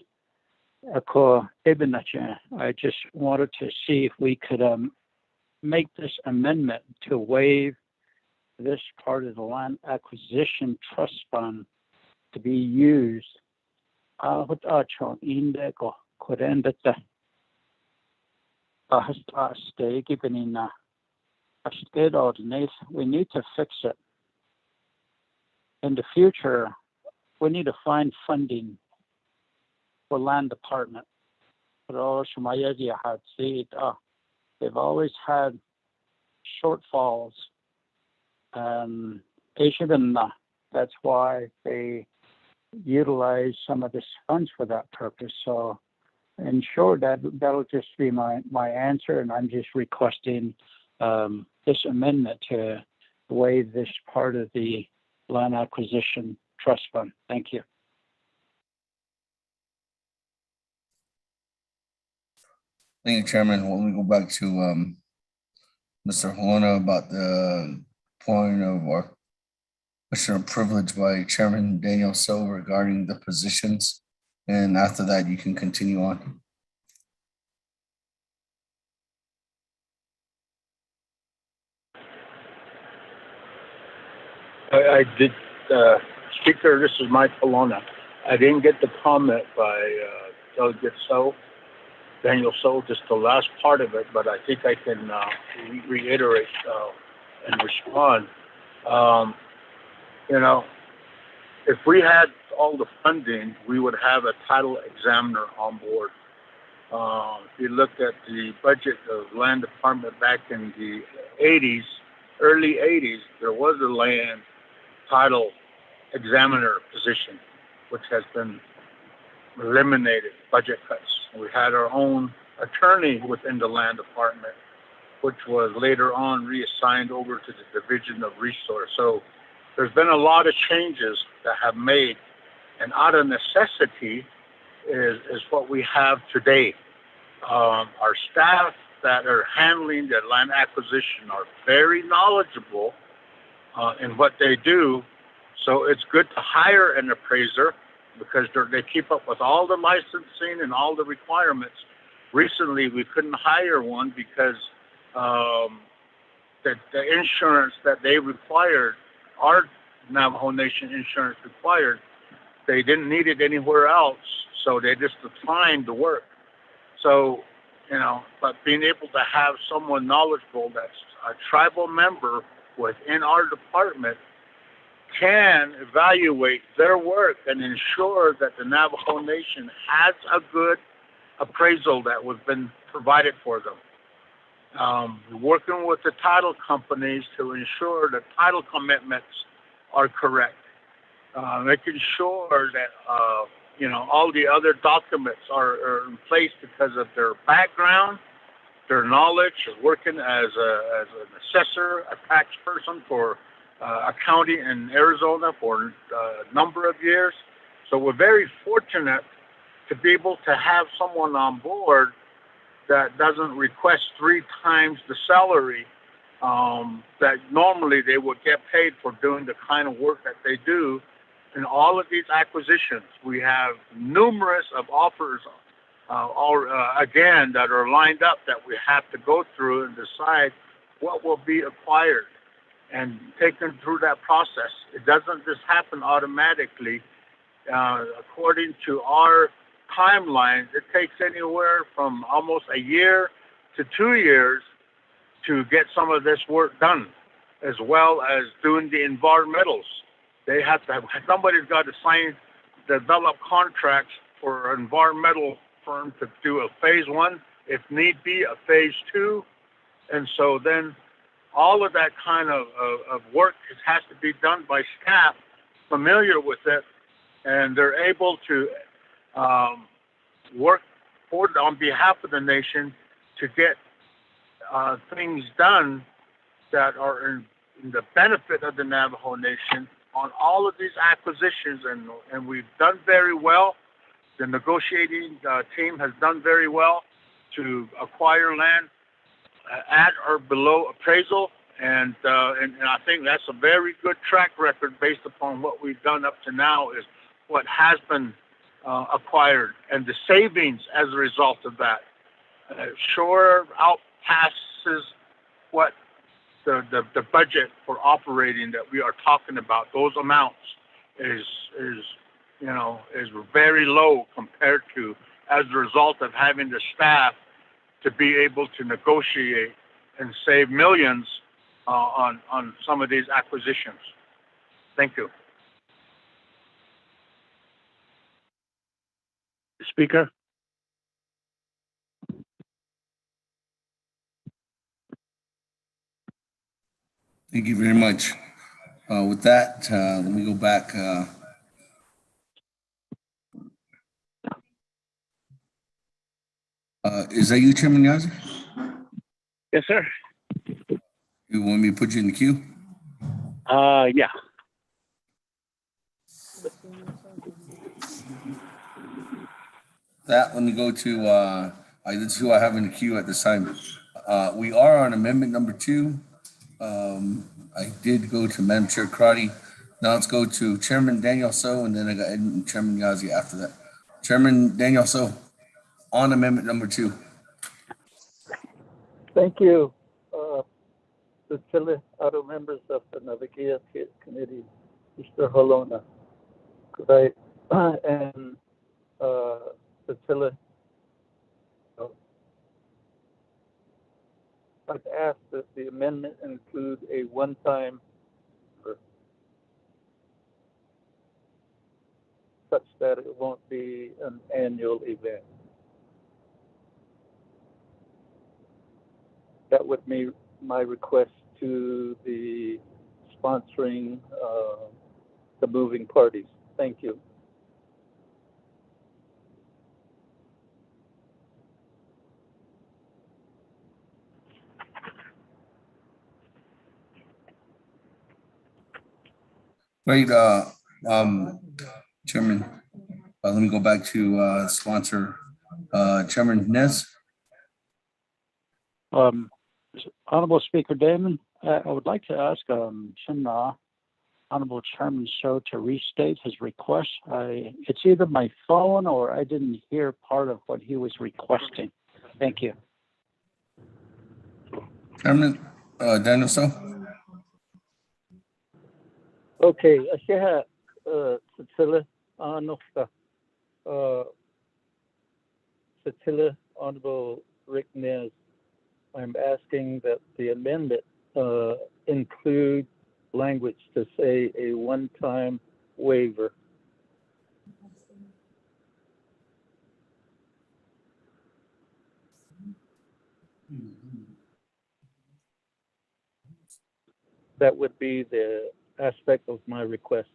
I just wanted to see if we could make this amendment to waive this part of the Land Acquisition Trust Fund to be used. We need to fix it. In the future, we need to find funding for land department. They've always had shortfalls, and that's why they utilize some of this funds for that purpose. So, in short, that'll just be my answer, and I'm just requesting this amendment to waive this part of the Land Acquisition Trust Fund. Thank you. Thank you, Chairman. When we go back to Mr. Holona about the point of our question of privilege by Chairman Daniel So regarding the positions, and after that, you can continue on. I did, Speaker, this is Mike Polona. I didn't get the comment by Delegate So, Daniel So, just the last part of it, but I think I can reiterate and respond. If we had all the funding, we would have a title examiner on board. If you look at the budget of Land Department back in the 80s, early 80s, there was a land title examiner position, which has been eliminated, budget cuts. We had our own attorney within the Land Department, which was later on reassigned over to the Division of Resource. So there's been a lot of changes that have made, and out of necessity is what we have today. Our staff that are handling the land acquisition are very knowledgeable in what they do. So it's good to hire an appraiser because they keep up with all the licensing and all the requirements. Recently, we couldn't hire one because the insurance that they required, our Navajo Nation insurance required, they didn't need it anywhere else, so they just declined the work. So, but being able to have someone knowledgeable that's a tribal member within our department can evaluate their work and ensure that the Navajo Nation has a good appraisal that was been provided for them. Working with the title companies to ensure that title commitments are correct. Making sure that, all the other documents are in place because of their background, their knowledge, working as an assessor, a tax person for a county in Arizona for a number of years. So we're very fortunate to be able to have someone on board that doesn't request 3 times the salary that normally they would get paid for doing the kind of work that they do. In all of these acquisitions, we have numerous of offers again that are lined up that we have to go through and decide what will be acquired and take them through that process. It doesn't just happen automatically. According to our timelines, it takes anywhere from almost a year to 2 years to get some of this work done, as well as doing the environmentals. They have to have, somebody's got to develop contracts for an environmental firm to do a phase 1, if need be, a phase 2. And so then all of that kind of work has to be done by staff familiar with it, and they're able to work on behalf of the nation to get things done that are in the benefit of the Navajo Nation on all of these acquisitions, and we've done very well. The negotiating team has done very well to acquire land at or below appraisal, and I think that's a very good track record based upon what we've done up to now is what has been acquired, and the savings as a result of that sure outpasses what the budget for operating that we are talking about. Those amounts is very low compared to, as a result of having the staff to be able to negotiate and save millions on some of these acquisitions. Thank you. Speaker. Thank you very much. With that, let me go back. Is that you, Chairman Yazzie? Yes, sir. You want me to put you in the queue? Yeah. Let me go to, that's who I have in the queue at this time. We are on amendment number 2. I did go to Madam Chair Crotty. Now let's go to Chairman Daniel So, and then I got Ed and Chairman Yazzie after that. Chairman Daniel So, on amendment number 2. Thank you. The Chile Auto members of the Naabik'íyáti Committee, Mr. Holona, could I, and the Chile, I'd ask that the amendment include a one-time such that it won't be an annual event. That would be my request to the sponsoring the moving parties. Thank you. Great, Chairman. Let me go back to sponsor, Chairman Nez. Honorable Speaker Damon, I would like to ask Honorable Chairman So to restate his request. It's either my phone or I didn't hear part of what he was requesting. Thank you. Chairman Daniel So. Okay, Asheha Sitila Anofta Sitila Honorable Rick Nez. I'm asking that the amendment include language to say a one-time waiver. That would be the aspect of my request.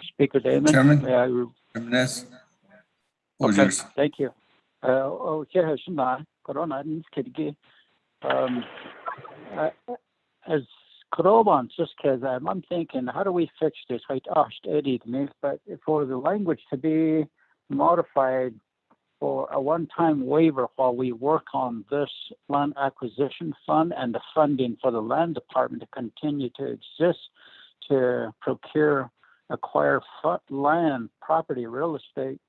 Speaker Damon. Chairman? May I Chairman Ness? Floor is Okay, yours. thank you. Corona as Koroban just because I'm thinking, how do we fix this? Right, but for the language to be modified for a one-time waiver while we work on this land acquisition fund and the funding for the land department to continue to exist to procure, acquire land, property, real estate.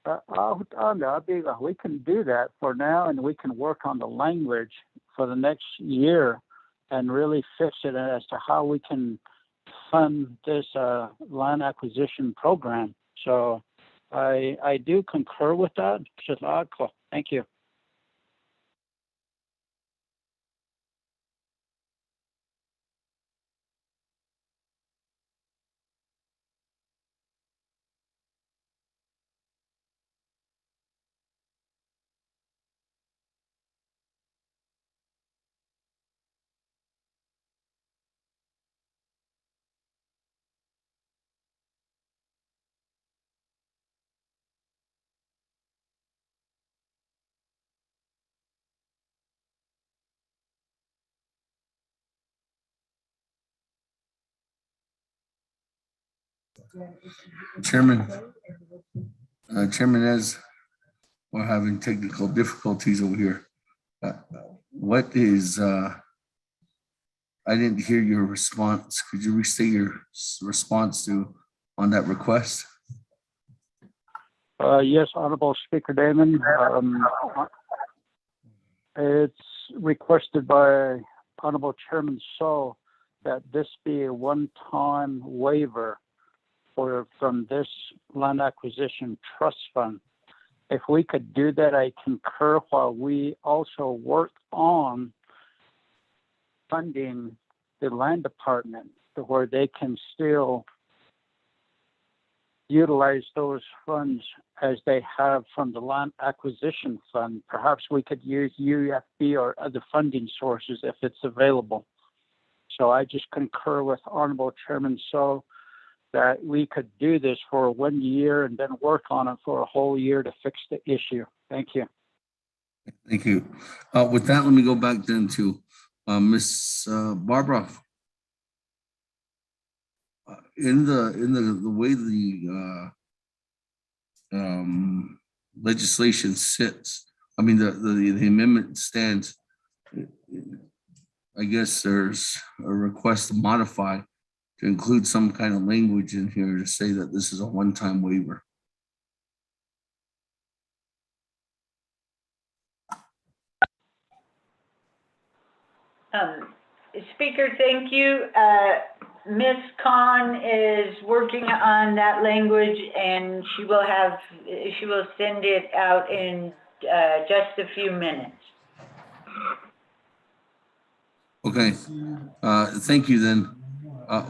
We can do that for now, and we can work on the language for the next year and really fix it as to how we can fund this land acquisition program. So I do concur with that. Thank you. Chairman, Chairman, as we're having technical difficulties over here. What is, I didn't hear your response. Could you restate your response on that request? Yes, Honorable Speaker Damon. It's requested by Honorable Chairman So that this be a one-time waiver from this land acquisition trust fund. If we could do that, I concur while we also work on funding the land department to where they can still utilize those funds as they have from the land acquisition fund. Perhaps we could use UFB or other funding sources if it's available. So I just concur with Honorable Chairman So that we could do this for 1 year and then work on it for a whole year to fix the issue. Thank you. Thank you. With that, let me go back then to Ms. Barbara. In the way the legislation sits, I mean the amendment stands, I guess there's a request to modify to include some kind of language in here to say that this is a one-time waiver. Speaker, thank you. Ms. Khan is working on that language, and she will send it out in just a few minutes. Okay, thank you then.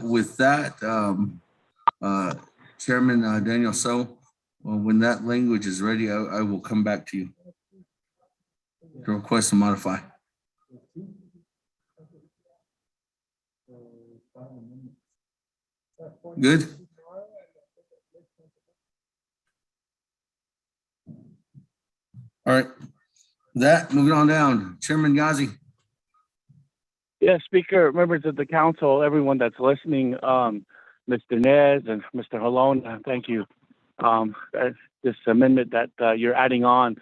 With that, Chairman Daniel So, when that language is ready, I will come back to you to request to modify. Good? All right. That, moving on down, Chairman Yazi. Yes, Speaker, members of the council, everyone that's listening, Mr. Nez and Mr. Halone, thank you. This amendment that you're adding on.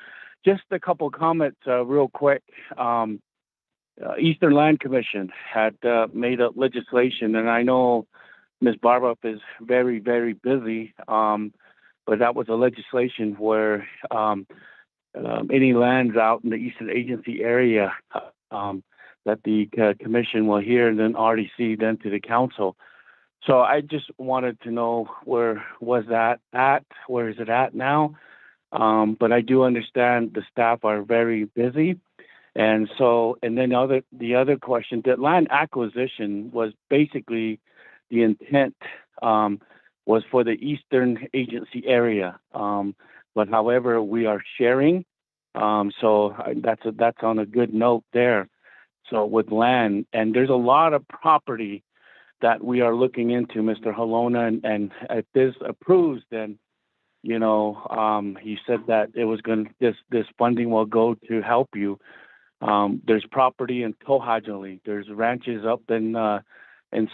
Just a couple comments real quick. Eastern Land Commission had made up legislation, and I know Ms. Barbup is very, very busy, but that was a legislation where any lands out in the Eastern Agency area that the commission will hear and then RDC then to the council. So I just wanted to know where was that at? Where is it at now? But I do understand the staff are very busy. And so, and then the other question, the land acquisition was basically the intent was for the Eastern Agency area. But however, we are sharing. That's on a good note there. So with land, and there's a lot of property that we are looking into, Mr. Halona, and if this approves, then he said that it was this funding will go to help you. There's property in Tohajali. There's ranches up in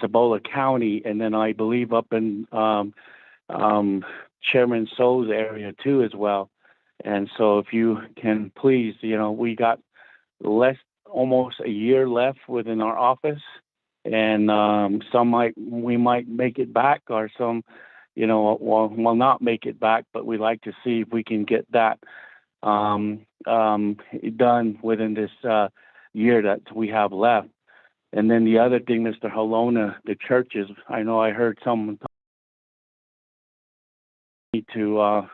Cibola County, and then I believe up in Chairman So's area too as well. And so if you can please, we got almost a year left within our office, and we might make it back, or some, will not make it back, but we'd like to see if we can get that done within this year that we have left. And then the other thing, Mr. Halona, the churches, I know I heard someone need to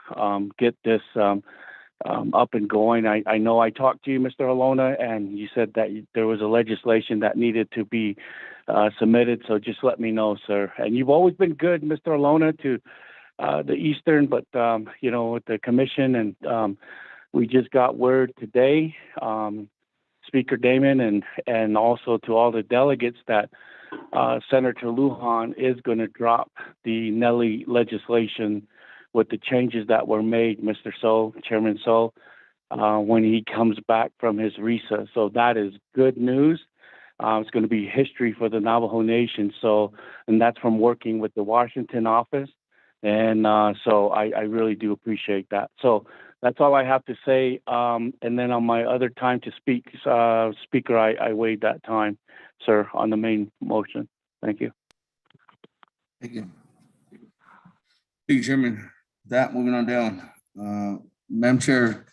get this up and going. I know I talked to you, Mr. Halona, and you said that there was a legislation that needed to be submitted. So just let me know, sir. And you've always been good, Mr. Halona, to the Eastern, but with the commission, and we just got word today, Speaker Damon, and also to all the delegates, that Senator Lujan is going to drop the Nelly legislation with the changes that were made, Mr. So, Chairman So, when he comes back from his recess. So that is good news. It's going to be history for the Navajo Nation. So, and that's from working with the Washington office. And so I really do appreciate that. So that's all I have to say. And then on my other time to speak, Speaker, I waive that time, sir, on the main motion. Thank you. Thank you. Thank you, Chairman. That, moving on down. Madam Chair,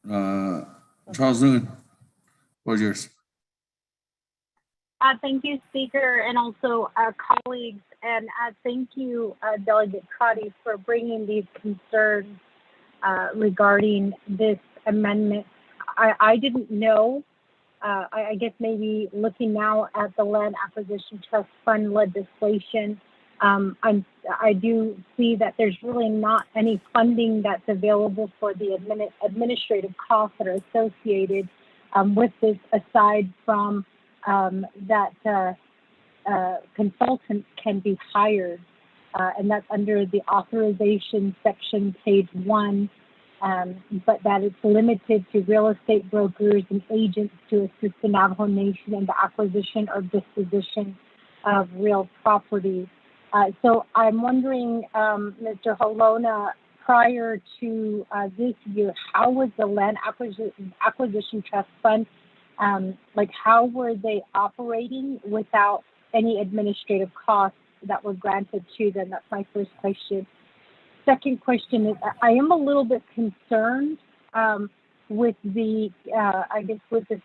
Charles Noon, what's yours? Thank you, Speaker, and also colleagues, and thank you, Delegate Crotty, for bringing these concerns regarding this amendment. I didn't know. I guess maybe looking now at the Land Acquisition Trust Fund legislation, I do see that there's really not any funding that's available for the administrative costs that are associated with this, aside from that consultants can be hired, and that's under the authorization section, page 1, but that it's limited to real estate brokers and agents to assist the Navajo Nation in the acquisition or disposition of real property. So I'm wondering, Mr. Halona, prior to this year, how was the Land Acquisition Trust Fund, how were they operating without any administrative costs that were granted to them? That's my first question. Second question is, I am a little bit concerned with the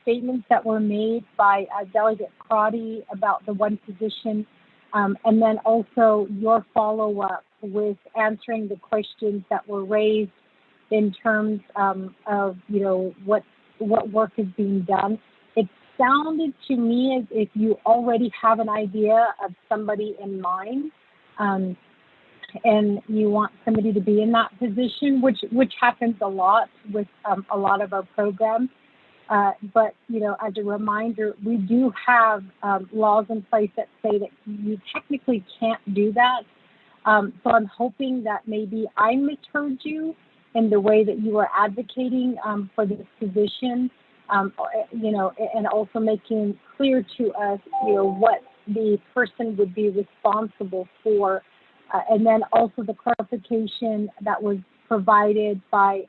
statements that were made by Delegate Crotty about the one position, and then also your follow-up with answering the questions that were raised in terms of what work is being done. It sounded to me as if you already have an idea of somebody in mind, and you want somebody to be in that position, which happens a lot with a lot of our programs. But as a reminder, we do have laws in place that say that you technically can't do that. So I'm hoping that maybe I misheard you in the way that you were advocating for this position, and also making clear to us, what the person would be responsible for. And then also the clarification that was provided by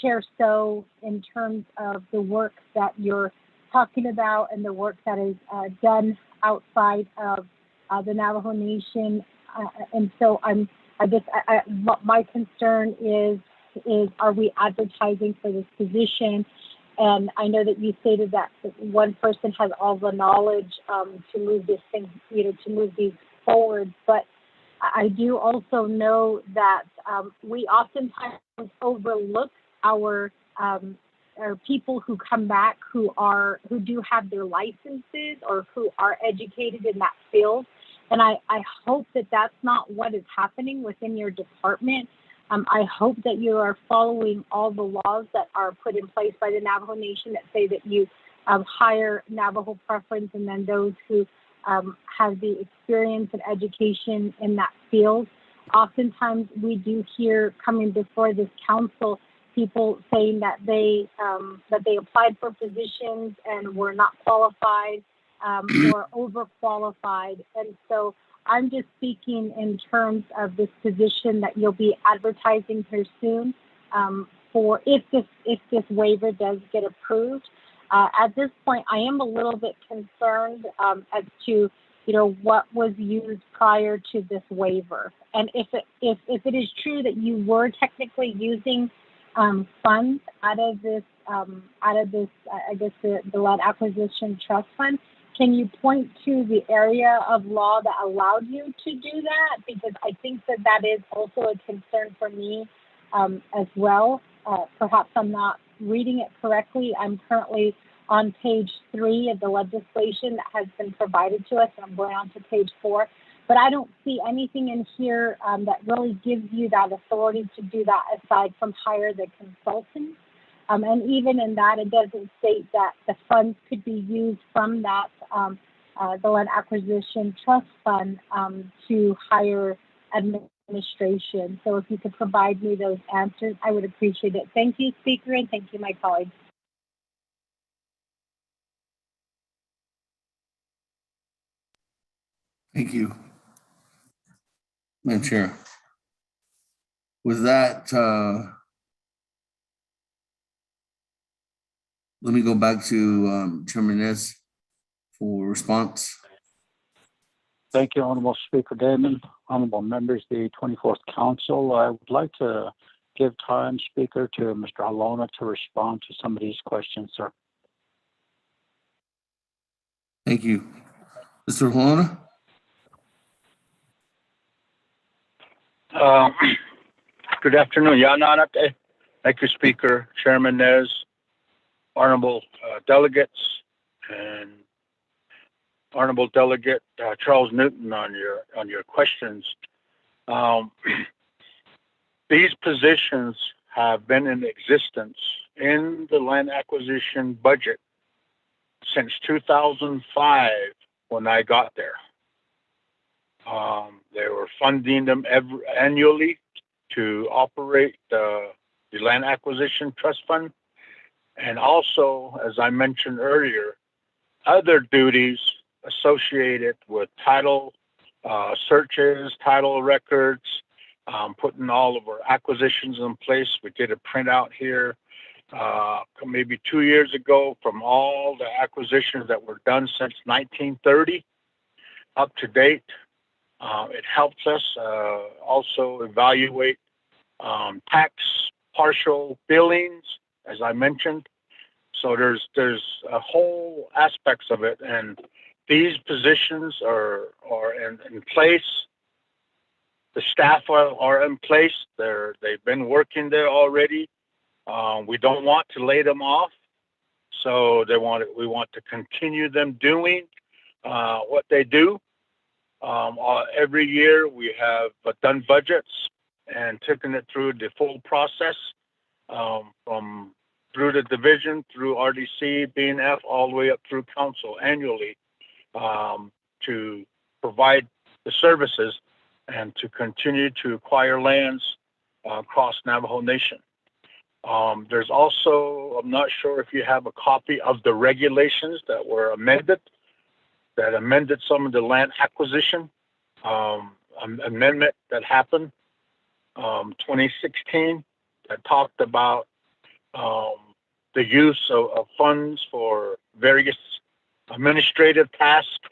Chair So in terms of the work that you're talking about and the work that is done outside of the Navajo Nation. And so my concern is are we advertising for this position? And I know that you stated that one person has all the knowledge to move this thing, to move these forward. But I do also know that we oftentimes overlook our people who come back who do have their licenses or who are educated in that field. And I hope that that's not what is happening within your department. I hope that you are following all the laws that are put in place by the Navajo Nation that say that you hire Navajo preference, and then those who have the experience and education in that field. Oftentimes we do hear coming before this council people saying that they applied for positions and were not qualified or overqualified. And so I'm just speaking in terms of this position that you'll be advertising here soon for if this waiver does get approved. At this point, I am a little bit concerned as to what was used prior to this waiver, and if it is true that you were technically using funds out of this, I guess the Land Acquisition Trust Fund. Can you point to the area of law that allowed you to do that? Because I think that is also a concern for me as well. Perhaps I'm not reading it correctly. I'm currently on page 3 of the legislation that has been provided to us. I'm going on to page 4. But I don't see anything in here that really gives you that authority to do that aside from hire the consultant. And even in that, it doesn't state that the funds could be used from that, the Land Acquisition Trust Fund to hire administration. So if you could provide me those answers, I would appreciate it. Thank you, Speaker, and thank you, my colleagues. Thank you, Madam Chair. With that, let me go back to Chairman Nez for response. Thank you, Honorable Speaker Damon, honorable members of the 24th Council. I would like to give time, Speaker, to Mr. Halona to respond to some of these questions, sir. Thank you. Mr. Halona? Good afternoon. Yananate. Thank you, Speaker, Chairman Nez, honorable delegates, and honorable delegate Charles Newton on your questions. These positions have been in existence in the land acquisition budget since 2005 when I got there. They were funding them annually to operate the Land Acquisition Trust Fund. And also, as I mentioned earlier, other duties associated with title searches, title records, putting all of our acquisitions in place. We did a printout here maybe 2 years ago from all the acquisitions that were done since 1930 up to date. It helps us also evaluate tax partial billings, as I mentioned. So there's a whole aspects of it, and these positions are in place. The staff are in place. They've been working there already. We don't want to lay them off, so we want to continue them doing what they do. Every year we have done budgets and taken it through the full process from through the division, through RDC, BNF, all the way up through council annually to provide the services and to continue to acquire lands across Navajo Nation. There's also, I'm not sure if you have a copy of the regulations that were amended, that amended some of the land acquisition amendment that happened 2016 that talked about the use of funds for various administrative tasks,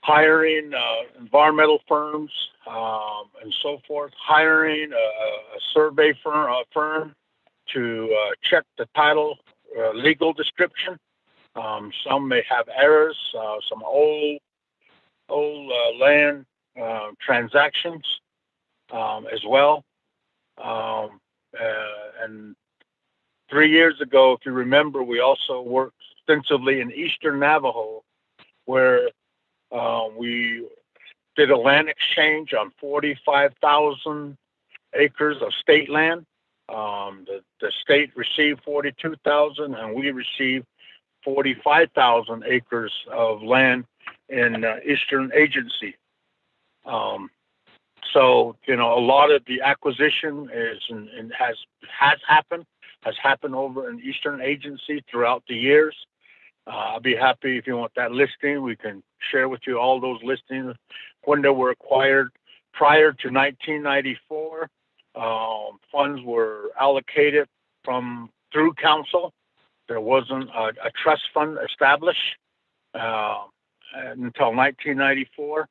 hiring environmental firms and so forth, hiring a survey firm to check the title legal description. Some may have errors, some old old land transactions as well. And 3 years ago, if you remember, we also worked extensively in Eastern Navajo, where we did a land exchange on 45,000 acres of state land. The state received 42,000, and we received 45,000 acres of land in Eastern Agency. So, you know, a lot of the acquisition has happened over in Eastern Agency throughout the years. I'll be happy if you want that listing. We can share with you all those listings when they were acquired. Prior to 1994, funds were allocated through council. There wasn't a trust fund established until 1994,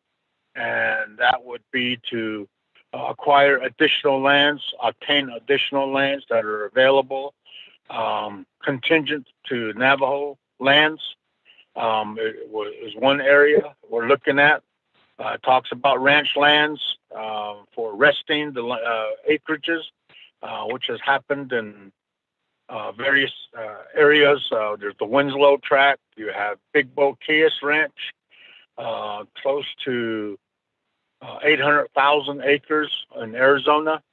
and that would be to acquire additional lands, obtain additional lands that are available, contingent to Navajo lands. Is one area we're looking at. Talks about ranch lands for resting the acreages, which has happened in various areas. There's the Winslow Tract. You have Big Boquillas Ranch, close to 800,000 acres in Arizona.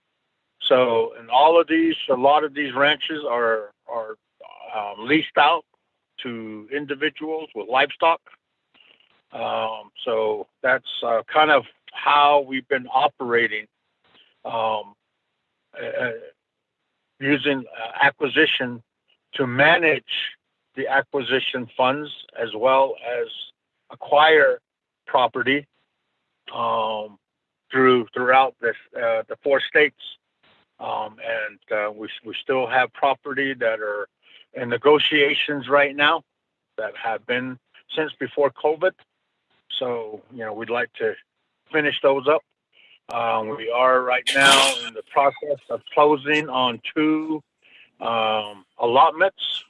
So, in all of these, a lot of these ranches are leased out to individuals with livestock. So that's kind of how we've been operating, using acquisition to manage the acquisition funds as well as acquire property throughout the 4 states. And we still have property that are in negotiations right now that have been since before COVID. So, you know, we'd like to finish those up. We are right now in the process of closing on 2 allotments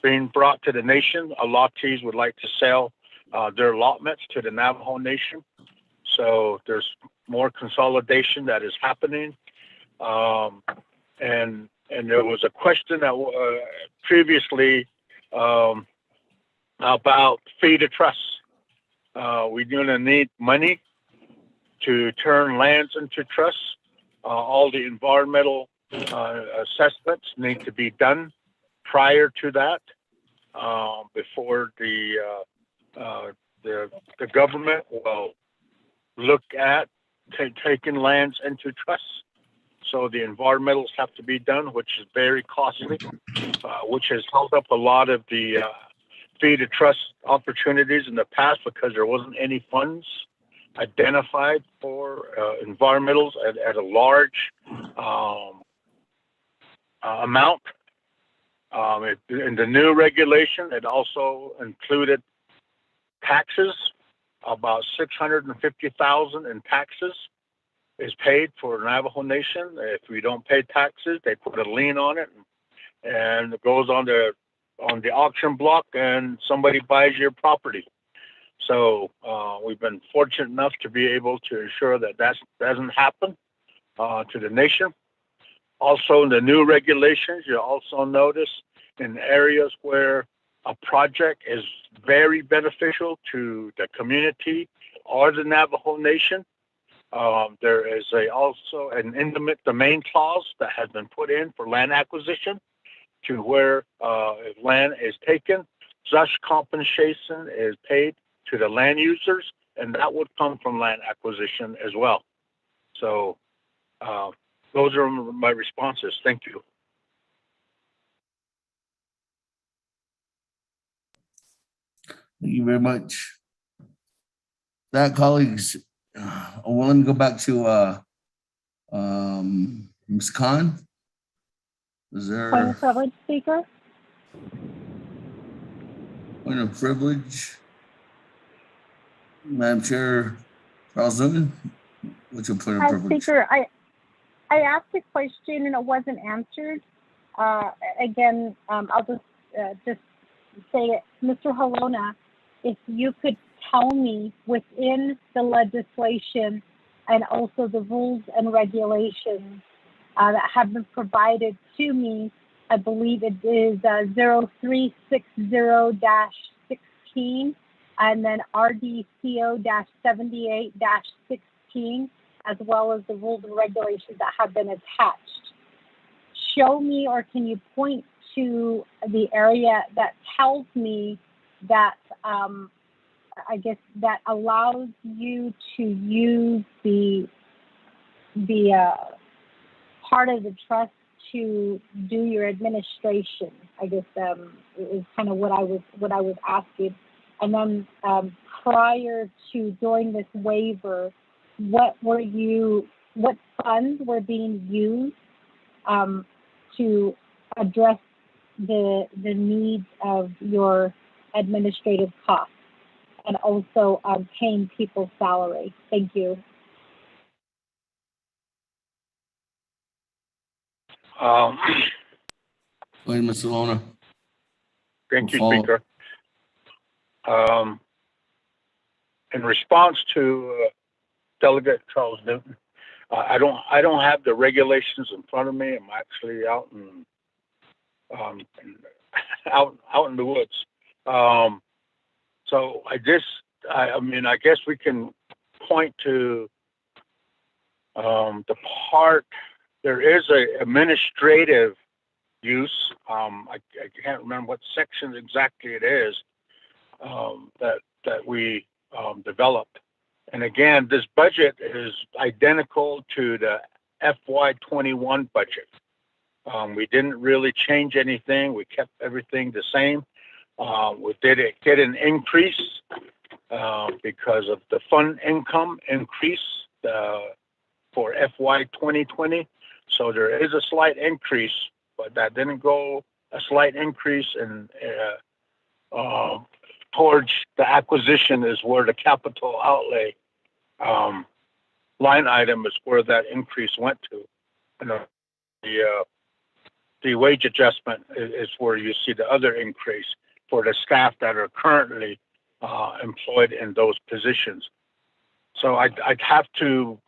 being brought to the nation. Allottees would like to sell their allotments to the Navajo Nation. So there's more consolidation that is happening. And there was a question that previously about fee to trust. We're going to need money to turn lands into trusts. All the environmental assessments need to be done prior to that, before the government will look at taking lands into trusts. So the environmentals have to be done, which is very costly, which has held up a lot of the fee to trust opportunities in the past because there wasn't any funds identified for environmentals at a large amount. In the new regulation, it also included taxes. About $650,000 in taxes is paid for Navajo Nation. If we don't pay taxes, they put a lien on it, and it goes on the auction block, and somebody buys your property. So we've been fortunate enough to be able to ensure that that doesn't happen to the nation. Also, in the new regulations, you also notice in areas where a project is very beneficial to the community or the Navajo Nation, there is also an eminent domain clause that has been put in for land acquisition, to where if land is taken, just compensation is paid to the land users, and that would come from land acquisition as well. So those are my responses. Thank you. Thank you very much. That, colleagues, I want to go back to Ms. Khan. Is there Point of privilege, Speaker? point of privilege? Madam Chair Charles Newman, what's your point of privilege? Speaker, I asked a question and it wasn't answered. Again, I'll just say it. Mr. Halona, if you could tell me within the legislation and also the rules and regulations that have been provided to me. I believe it is 0360-16 and then RDCO-78-16, as well as the rules and regulations that have been attached. Show me, or can you point to the area that tells me that, I guess, that allows you to use the part of the trust to do your administration? I guess is kind of what I was asking. And then prior to doing this waiver, what funds were being used to address the needs of your administrative costs and also paying people's salary? Thank you. Go ahead, Mr. Lona. Thank you, Speaker. In response to Delegate Charles Newton, I don't have the regulations in front of me. I'm actually out in out in the woods. So I mean, I guess we can point to the part. There is a administrative use. I can't remember what section exactly it is that we developed. And again, this budget is identical to the FY21 budget. We didn't really change anything. We kept everything the same. We did get an increase because of the fund income increase for FY 2020. So there is a slight increase, but that didn't go a slight increase in towards the acquisition is where the capital outlay line item is where that increase went to. And the wage adjustment is where you see the other increase for the staff that are currently employed in those positions. So I'd have to,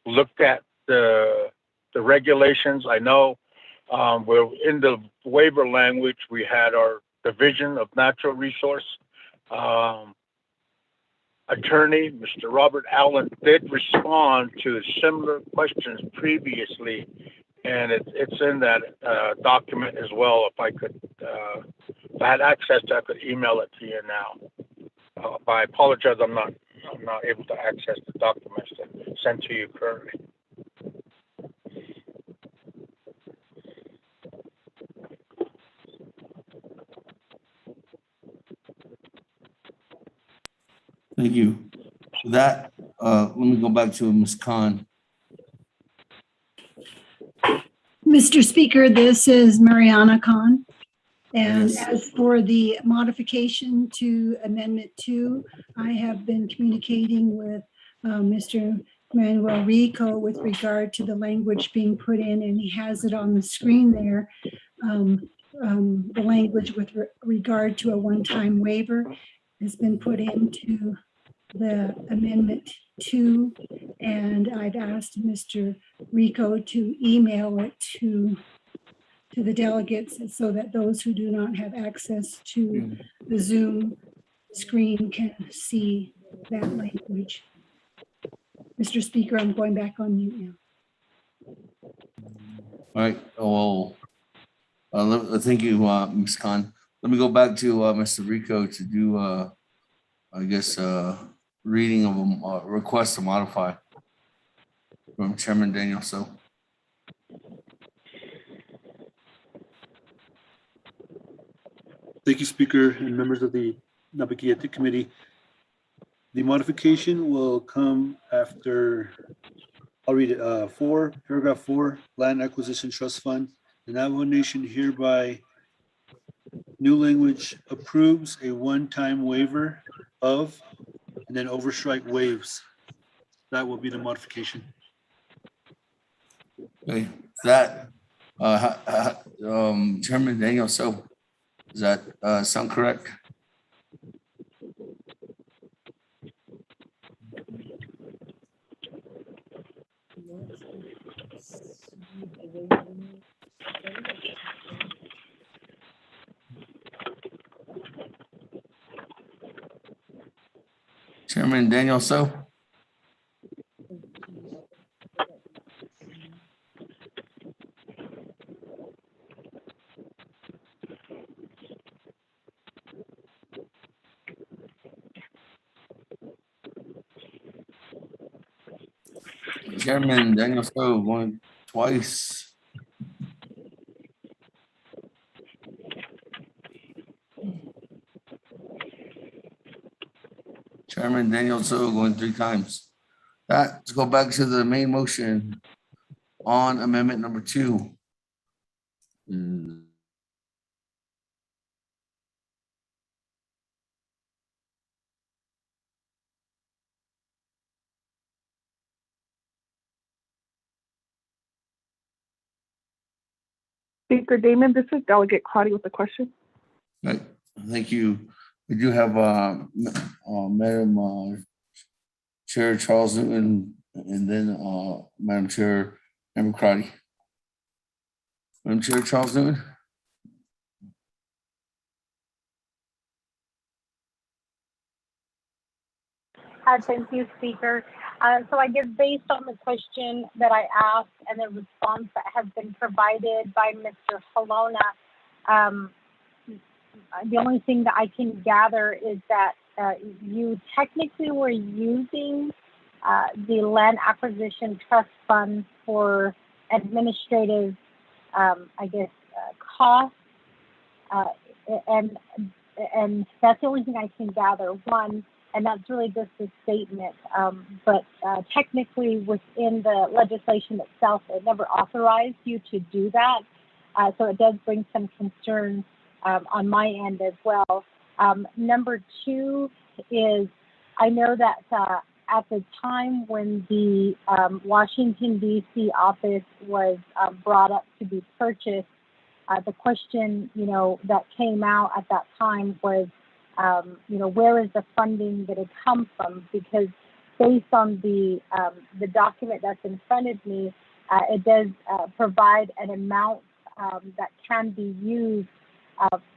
look at the regulations. I know we're in the waiver language. We had our Division of Natural Resource attorney, Mr. Robert Allen, did respond to similar questions previously, and it's in that document as well. If I had access to it, I could email it to you now. But I apologize, I'm not able to access the documents that sent to you currently. Thank you. For that, let me go back to Ms. Khan. Mr. Speaker, this is Mariana Khan. And Yes. as for the modification to Amendment 2, I have been communicating with Mr. Manuel Rico with regard to the language being put in, and he has it on the screen there. The language with regard to a one-time waiver has been put into the Amendment 2, and I've asked Mr. Rico to email it to the delegates so that those who do not have access to the Zoom screen can see that language. Mr. Speaker, I'm going back on mute now. All right. Well, thank you, Ms. Khan. Let me go back to Mr. Rico to do, I guess, reading of a request to modify from Chairman Daniel. So. Thank you, Speaker and members of the Naabik'íyáti Committee. The modification will come after, I'll read it, paragraph 4, Land Acquisition Trust Fund. The Navajo Nation hereby, new language, approves a one-time waiver of, and then overstrike waives. That will be the modification. Okay, that, Chairman Daniel, so does that sound correct? Chairman Daniel So. Chairman Daniel So going twice. Chairman Daniel So going 3 times. Let's go back to the main motion on amendment number 2. Speaker Damon, this is Delegate Claudia with a question. Right. Thank you. We do have Madam Chair Charles Newton and then Madam Chair Amber Crotty. Madam Chair Charles Newton. Thank you, Speaker. So I guess based on the question that I asked and the response that has been provided by Mr. Halona, the only thing that I can gather is that you technically were using the Land Acquisition Trust Fund for administrative, costs, and that's the only thing I can gather. One, and that's really just a statement. But technically within the legislation itself, it never authorized you to do that. So it does bring some concern on my end as well. Number 2 is, I know that at the time when the Washington, D.C. office was brought up to be purchased, the question, that came out at that time was, where is the funding going to come from? Because based on the document that's in front of me, it does provide an amount that can be used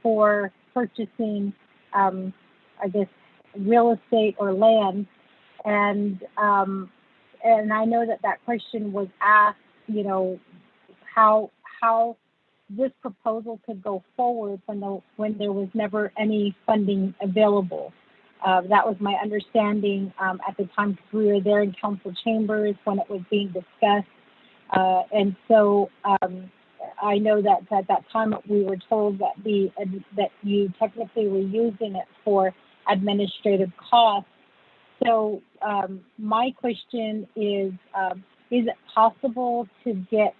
for purchasing, real estate or land. And I know that question was asked, how this proposal could go forward when there was never any funding available. That was my understanding at the time, because we were there in council chambers when it was being discussed. And so I know that at that time we were told that that you technically were using it for administrative costs. So my question is it possible to get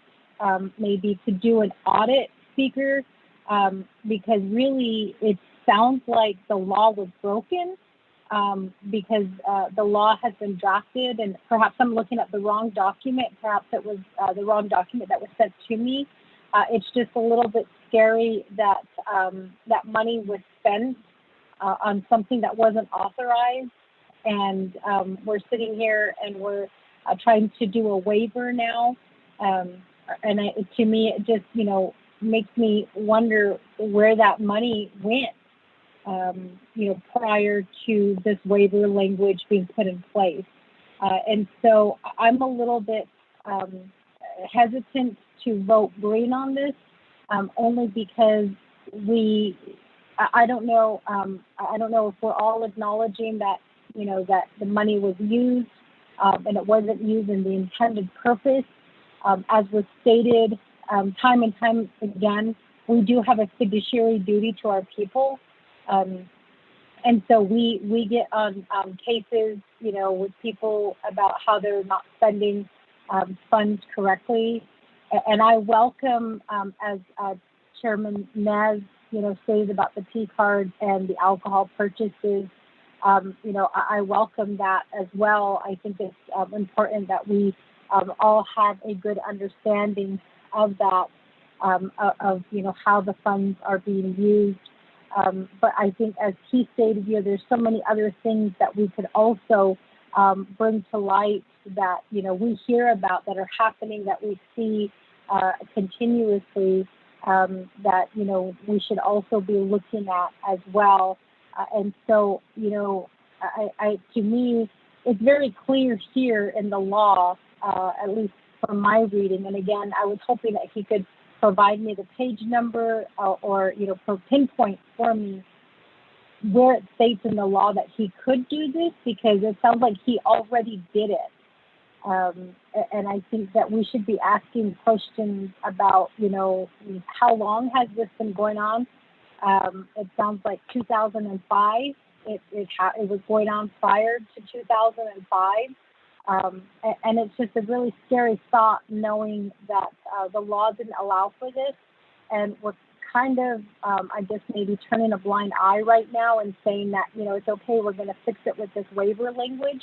maybe to do an audit, Speaker? Because really it sounds like the law was broken, because the law has been drafted, and perhaps I'm looking at the wrong document. Perhaps it was the wrong document that was sent to me. It's just a little bit scary that that money was spent on something that wasn't authorized. And we're sitting here and we're trying to do a waiver now. And to me, it just, makes me wonder where that money went, prior to this waiver language being put in place. And so I'm a little bit hesitant to vote green on this, only because I don't know if we're all acknowledging that, that the money was used and it wasn't used in the intended purpose. As was stated time and time again, we do have a fiduciary duty to our people. And so we get on cases, with people about how they're not spending funds correctly. And I welcome, as Chairman Nez, stated about the P card and the alcohol purchases. I welcome that as well. I think it's important that we all have a good understanding of that, of how the funds are being used. But I think, as he stated here, there's so many other things that we could also bring to light that, we hear about, that are happening, that we see continuously, that, we should also be looking at as well. And so, to me, it's very clear here in the law, at least from my reading. And again, I was hoping that he could provide me the page number or pinpoint for me where it states in the law that he could do this, because it sounds like he already did it. And I think that we should be asking questions about, how long has this been going on? It sounds like 2005. It was going on prior to 2005. And it's just a really scary thought knowing that the law didn't allow for this. And we're kind of, I guess, maybe turning a blind eye right now and saying that, it's okay, we're going to fix it with this waiver language.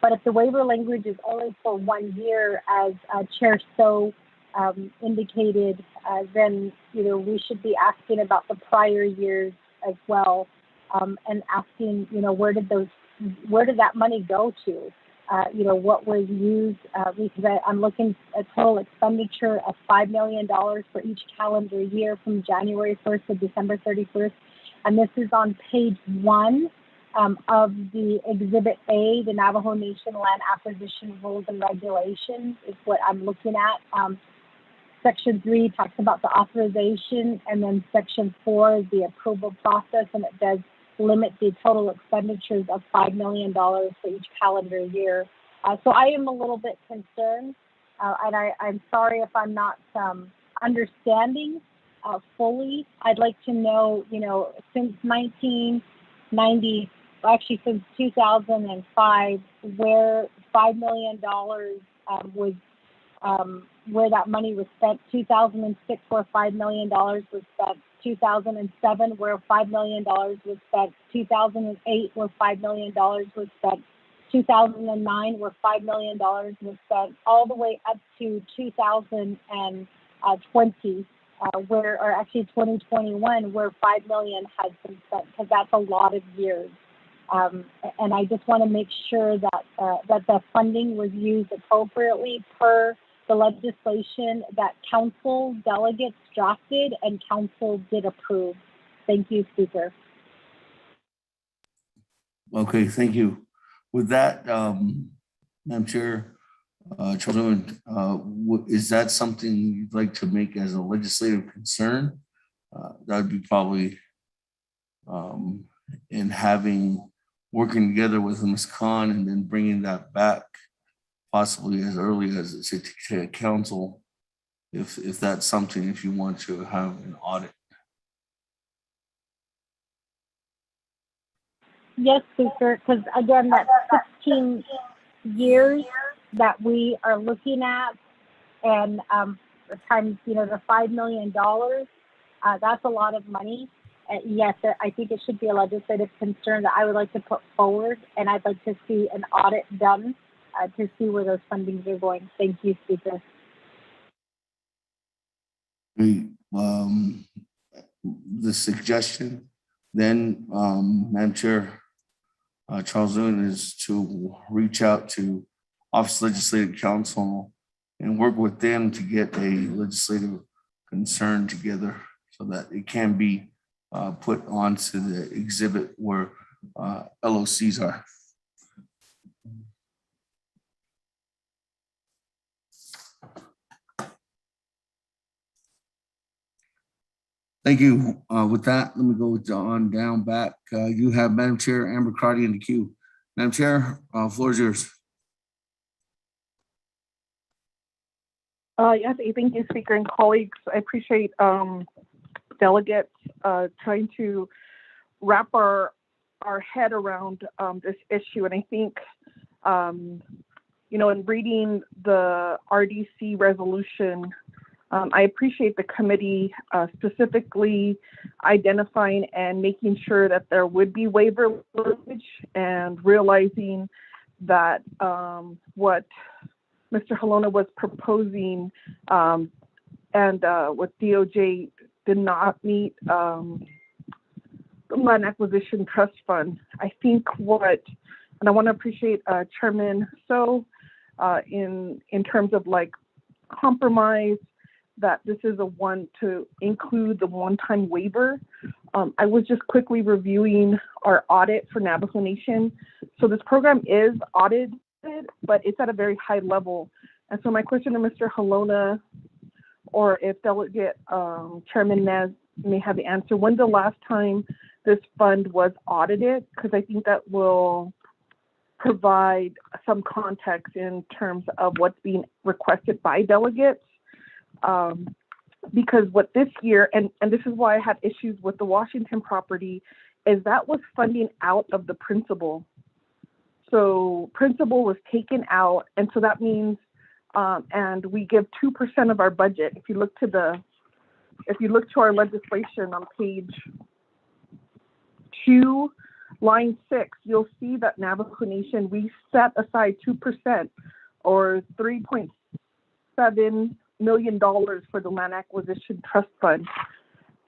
But if the waiver language is only for 1 year, as Chair So indicated, then, we should be asking about the prior years as well, and asking, where did that money go to? What was used, because I'm looking at total expenditure of $5 million for each calendar year from January 1st to December 31st. And this is on page 1 of the Exhibit A, the Navajo Nation Land Acquisition Rules and Regulations is what I'm looking at. Section 3 talks about the authorization, and then Section 4 is the approval process, and it does limit the total expenditures of $5 million for each calendar year. So I am a little bit concerned, and I'm sorry if I'm not understanding fully. I'd like to know, since 1990, actually since 2005, where $5 million was, where that money was spent. 2006, where $5 million was spent. 2007, where $5 million was spent. 2008, where $5 million was spent. 2009, where $5 million was spent, all the way up to 2020, or actually 2021, where $5 million has been spent, because that's a lot of years. And I just want to make sure that that the funding was used appropriately per the legislation that council delegates drafted and council did approve. Thank you, Speaker. Okay, thank you. With that, Madam Chair, is that something you'd like to make as a legislative concern? That would be probably in working together with Ms. Khan and then bringing that back possibly as early as to council, if that's something, if you want to have an audit. Yes, Speaker, because again, that's 16 years that we are looking at, and times, the $5 million, that's a lot of money. Yes, I think it should be a legislative concern that I would like to put forward, and I'd like to see an audit done to see where those fundings are going. Thank you, Speaker. Great. The suggestion then, Madam Chair, Charles Zoon, is to reach out to Office of Legislative Counsel and work with them to get a legislative concern together so that it can be put onto the exhibit where LOCs are. Thank you. With that, let me go on down back. You have Madam Chair Amber Carty in the queue. Madam Chair, floor is yours. Yes, thank you, Speaker and colleagues. I appreciate delegates trying to wrap our head around this issue. And I think, in reading the RDC resolution, I appreciate the committee specifically identifying and making sure that there would be waiver language, and realizing that what Mr. Halona was proposing and what DOJ did not meet the Land Acquisition Trust Fund. I think and I want to appreciate Chairman So in terms of like compromise, that this is a one to include the one-time waiver. I was just quickly reviewing our audit for Navajo Nation. So this program is audited, but it's at a very high level. And so my question to Mr. Halona, or if Delegate Chairman Nez may have the answer, when's the last time this fund was audited? Because I think that will provide some context in terms of what's being requested by delegates. Because what this year, and this is why I had issues with the Washington property, is that was funding out of the principal. So principal was taken out, and so that means, and we give 2% of our budget. If you look to our legislation on page 2, line 6, you'll see that Navajo Nation, we set aside 2% or $3.7 million for the Land Acquisition Trust Fund.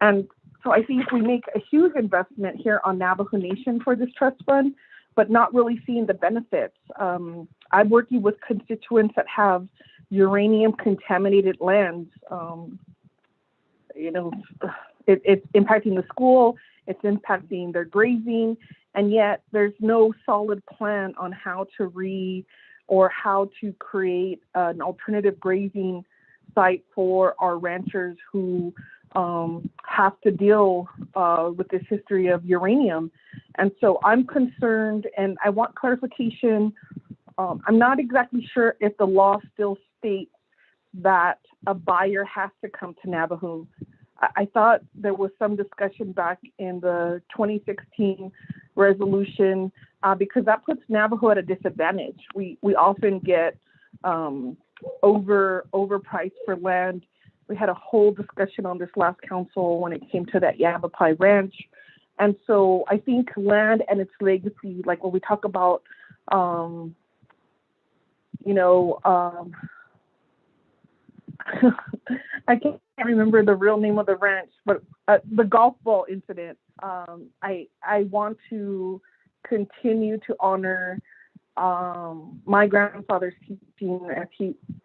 And so I think we make a huge investment here on Navajo Nation for this trust fund, but not really seeing the benefits. I'm working with constituents that have uranium contaminated lands. It's impacting the school, it's impacting their grazing, and yet there's no solid plan on how to create an alternative grazing site for our ranchers who have to deal with this history of uranium. And so I'm concerned, and I want clarification. I'm not exactly sure if the law still states that a buyer has to come to Navajo. I thought there was some discussion back in the 2016 resolution because that puts Navajo at a disadvantage. We often get overpriced for land. We had a whole discussion on this last council when it came to that Yavapai Ranch. And so I think land and its legacy, like when we talk about, I can't remember the real name of the ranch, but the golf ball incident, I want to continue to honor my grandfather's teaching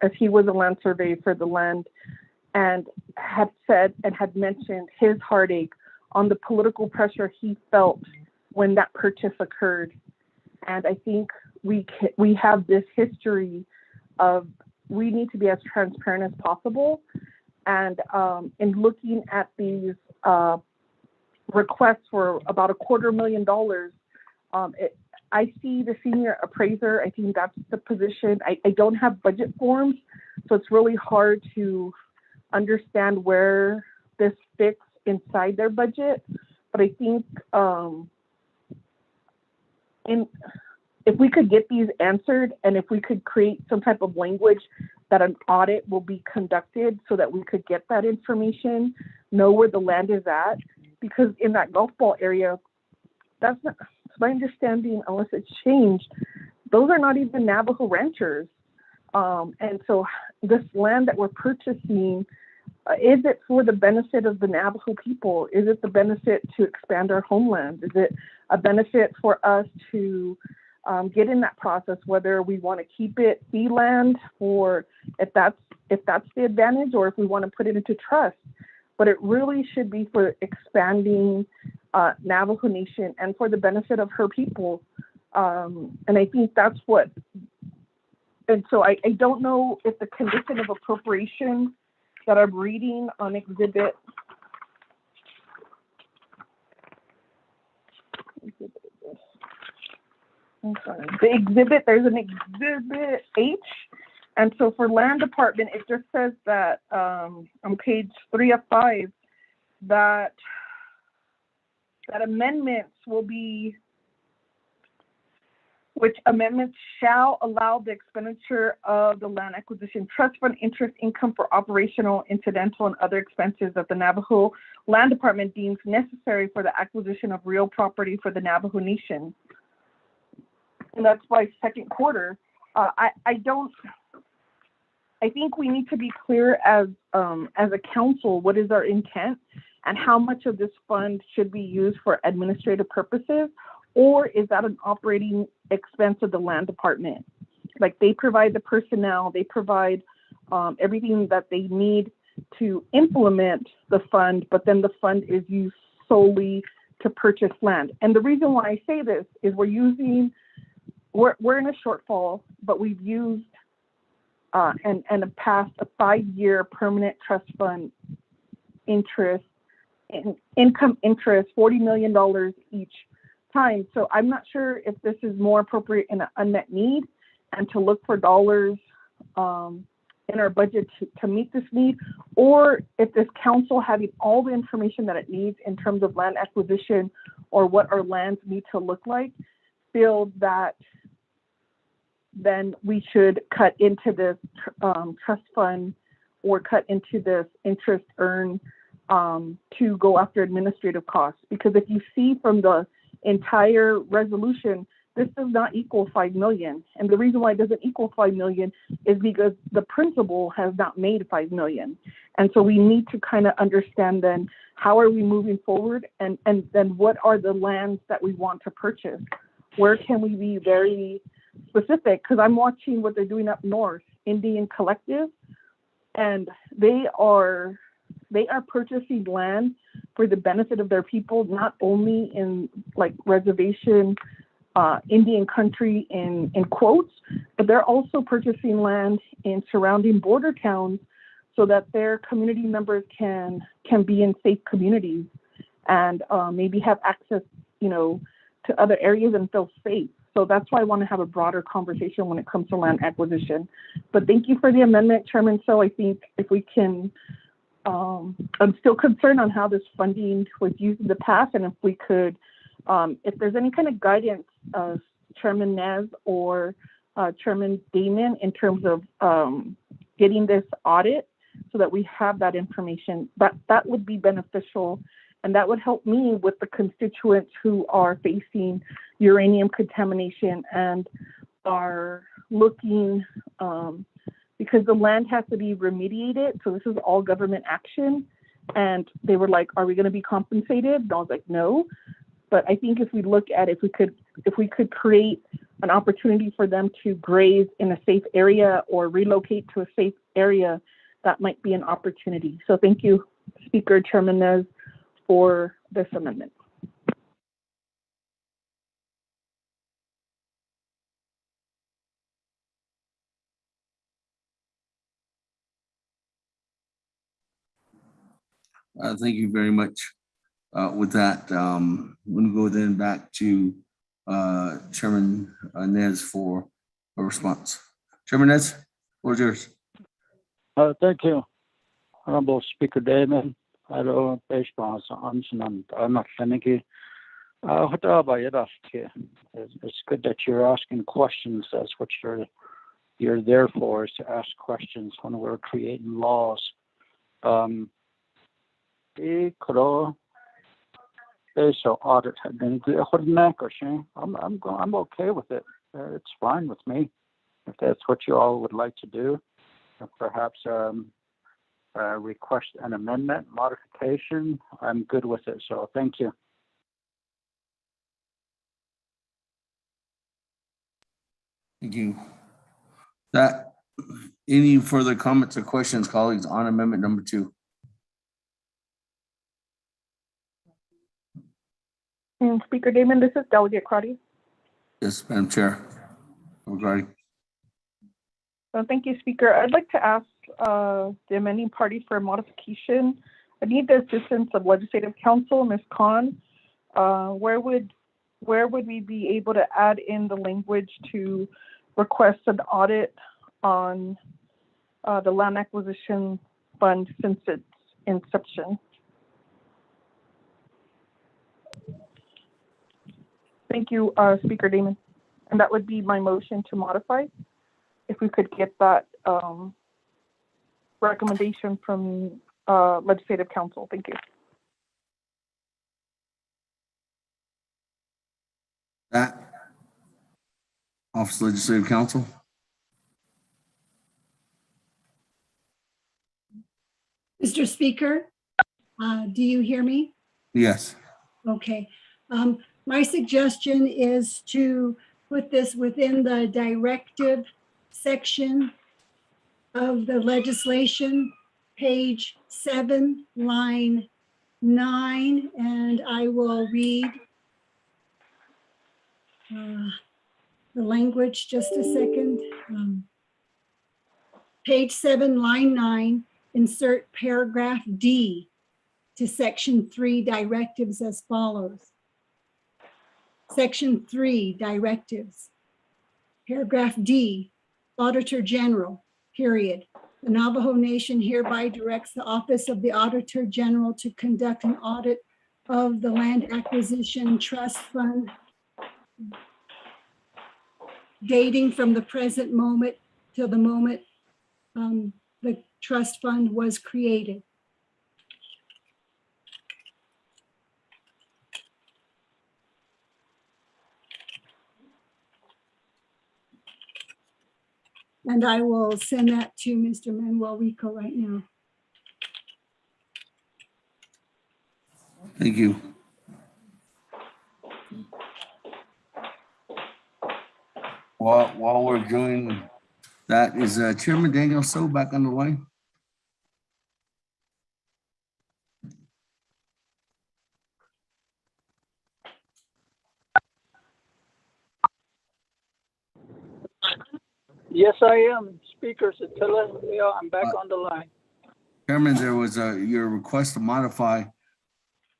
as he was a land surveyor for the land, and had said and had mentioned his heartache on the political pressure he felt when that purchase occurred. And I think we have this history of we need to be as transparent as possible. And in looking at these requests for about $250,000, I see the senior appraiser. I think that's the position. I don't have budget forms, so it's really hard to understand where this fits inside their budget. But I think if we could get these answered, and if we could create some type of language that an audit will be conducted so that we could get that information, know where the land is at, because in that golf ball area, that's not, to my understanding, unless it's changed, those are not even Navajo ranchers. And so this land that we're purchasing, is it for the benefit of the Navajo people? Is it the benefit to expand our homeland? Is it a benefit for us to get in that process, whether we want to keep it fee land, or if that's the advantage, or if we want to put it into trust? But it really should be for expanding Navajo Nation and for the benefit of her people. And I think that's what, and so I don't know if the condition of appropriation that I'm reading on exhibit, there's an exhibit H. And so for land department, it just says that on page 3 of 5, that amendments will be, which amendments shall allow the expenditure of the Land Acquisition Trust Fund interest income for operational, incidental, and other expenses that the Navajo Land Department deems necessary for the acquisition of real property for the Navajo Nation. And that's by second quarter. I think we need to be clear as a council, what is our intent and how much of this fund should be used for administrative purposes, or is that an operating expense of the land department? like they provide the personnel, they provide everything that they need to implement the fund, but then the fund is used solely to purchase land. And the reason why I say this is we're in a shortfall, but we've used and passed a 5-year permanent trust fund interest, income interest, $40 million each time. So I'm not sure if this is more appropriate in an unmet need and to look for dollars in our budget to meet this need, or if this council having all the information that it needs in terms of land acquisition or what our lands need to look like, feel that then we should cut into this trust fund or cut into this interest earned to go after administrative costs. Because if you see from the entire resolution, this does not equal 5 million. And the reason why it doesn't equal 5 million is because the principal has not made 5 million. And so we need to kind of understand then how are we moving forward, and then what are the lands that we want to purchase? Where can we be very specific? Because I'm watching what they're doing up north, Indian Collective, and they are purchasing land for the benefit of their people, not only in like reservation Indian country in quotes, but they're also purchasing land in surrounding border towns so that their community members can be in safe communities and maybe have access, to other areas and feel safe. So that's why I want to have a broader conversation when it comes to land acquisition. But thank you for the amendment, Chairman. So I think if we can, I'm still concerned on how this funding was used in the past, and if we could, if there's any kind of guidance, Chairman Nez or Chairman Damon, in terms of getting this audit so that we have that information, that would be beneficial. And that would help me with the constituents who are facing uranium contamination and are looking, because the land has to be remediated. So this is all government action. And they were like, are we going to be compensated? And I was like, no. But I think if we look at it, if we could create an opportunity for them to graze in a safe area or relocate to a safe area, that might be an opportunity. So thank you, Speaker, Chairman Nez, for this amendment. Thank you very much. With that, I'm going to go then back to Chairman Nez for a response. Chairman Nez, what's yours? Thank you, Honorable Speaker Damon. Hello, Bashbans, and I'm not finicky. It's good that you're asking questions. That's what you're there for, is to ask questions when we're creating laws. I'm okay with it. It's fine with me. If that's what you all would like to do, perhaps request an amendment, modification, I'm good with it. So thank you. Thank you. Any further comments or questions, colleagues, on amendment number 2? And Speaker Damon, this is Delegate Crotty. Yes, Madam Chair. Regarding. Thank you, Speaker. I'd like to ask the amending party for a modification. I need the assistance of Legislative Counsel, Ms. Khan. Where would we be able to add in the language to request an audit on the land acquisition fund since its inception? Thank you, Speaker Damon. And that would be my motion to modify. If we could get that recommendation from Legislative Counsel. Thank you. Office of Legislative Counsel. Mr. Speaker, do you hear me? Yes. Okay. My suggestion is to put this within the directive section of the legislation, page 7, line 9, and I will read the language, just a second. Page 7, line 9, insert paragraph D to section 3 directives as follows. Section 3 directives. Paragraph D, Auditor General, period. The Navajo Nation hereby directs the Office of the Auditor General to conduct an audit of the Land Acquisition Trust Fund dating from the present moment till the moment the trust fund was created. And I will send that to Mr. Manuel Rico right now. Thank you. While we're doing that, is Chairman Daniel So back on the line? Yes, I am. Speaker Satilla, yeah, I'm back on the line. Chairman, there was your request to modify.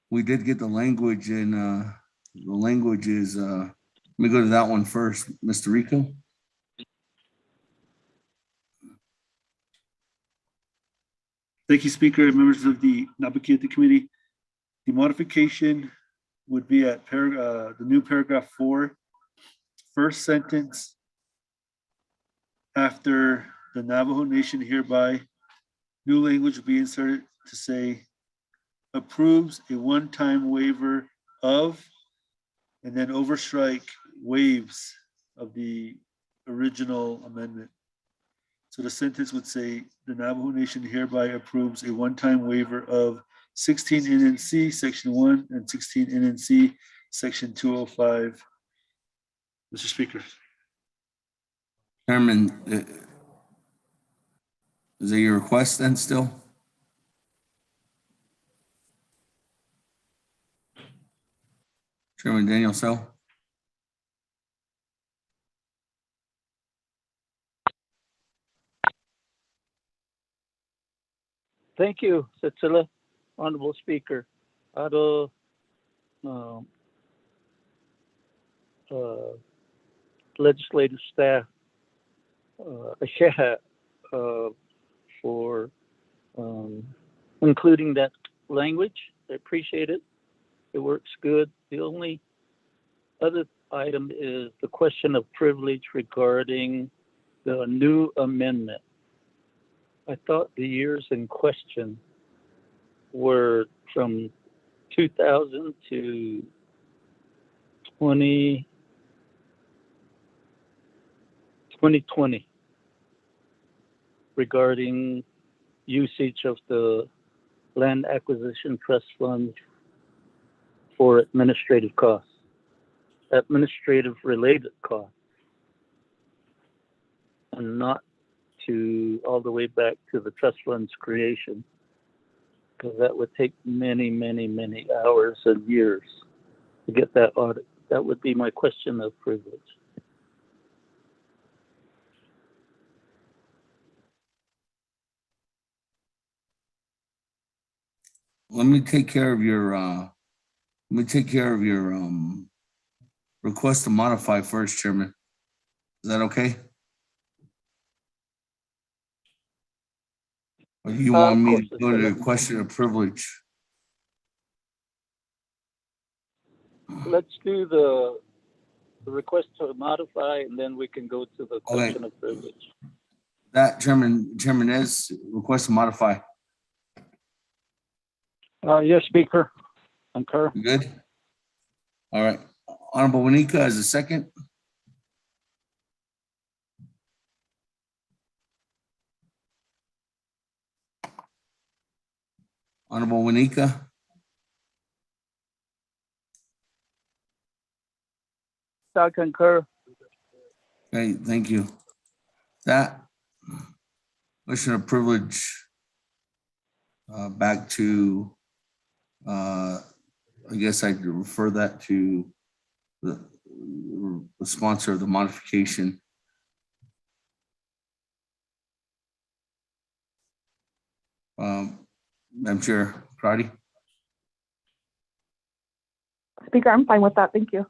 We did get the language, and the language is, let me go to that one first, Mr. Rico. Thank you, Speaker and members of the Naabik'íyáti Committee. The modification would be at the new paragraph 4, first sentence after the Navajo Nation hereby, new language will be inserted to say approves a one-time waiver of, and then overstrike waives of the original amendment. So the sentence would say the Navajo Nation hereby approves a one-time waiver of 16 NNC Section 1 and 16 NNC Section 205. Mr. Speaker. Chairman, is that your request then still? Chairman Daniel So? Thank you, Satilla, Honorable Speaker. Auto legislative staff, for including that language. I appreciate it. It works good. The only other item is the question of privilege regarding the new amendment. I thought the years in question were from 2000 to 2020 regarding usage of the Land Acquisition Trust Fund for administrative costs, administrative related costs, and not to all the way back to the trust fund's creation, because that would take many, many, many hours and years to get that audit. That would be my question of privilege. Let me take care of your request to modify first, Chairman. Is that okay? Or do you want me to go to the question of privilege? Let's do the request to modify, and then we can go to the question of privilege. That Chairman Nez, request to modify. Yes, Speaker. Concur. You good? All right. Honorable Wanika as a second. Honorable Wanika. I concur. Okay, thank you. That motion of privilege back to, I guess I'd refer that to the sponsor of the modification. Madam Chair, Crotty? Speaker, I'm fine with that. Thank you.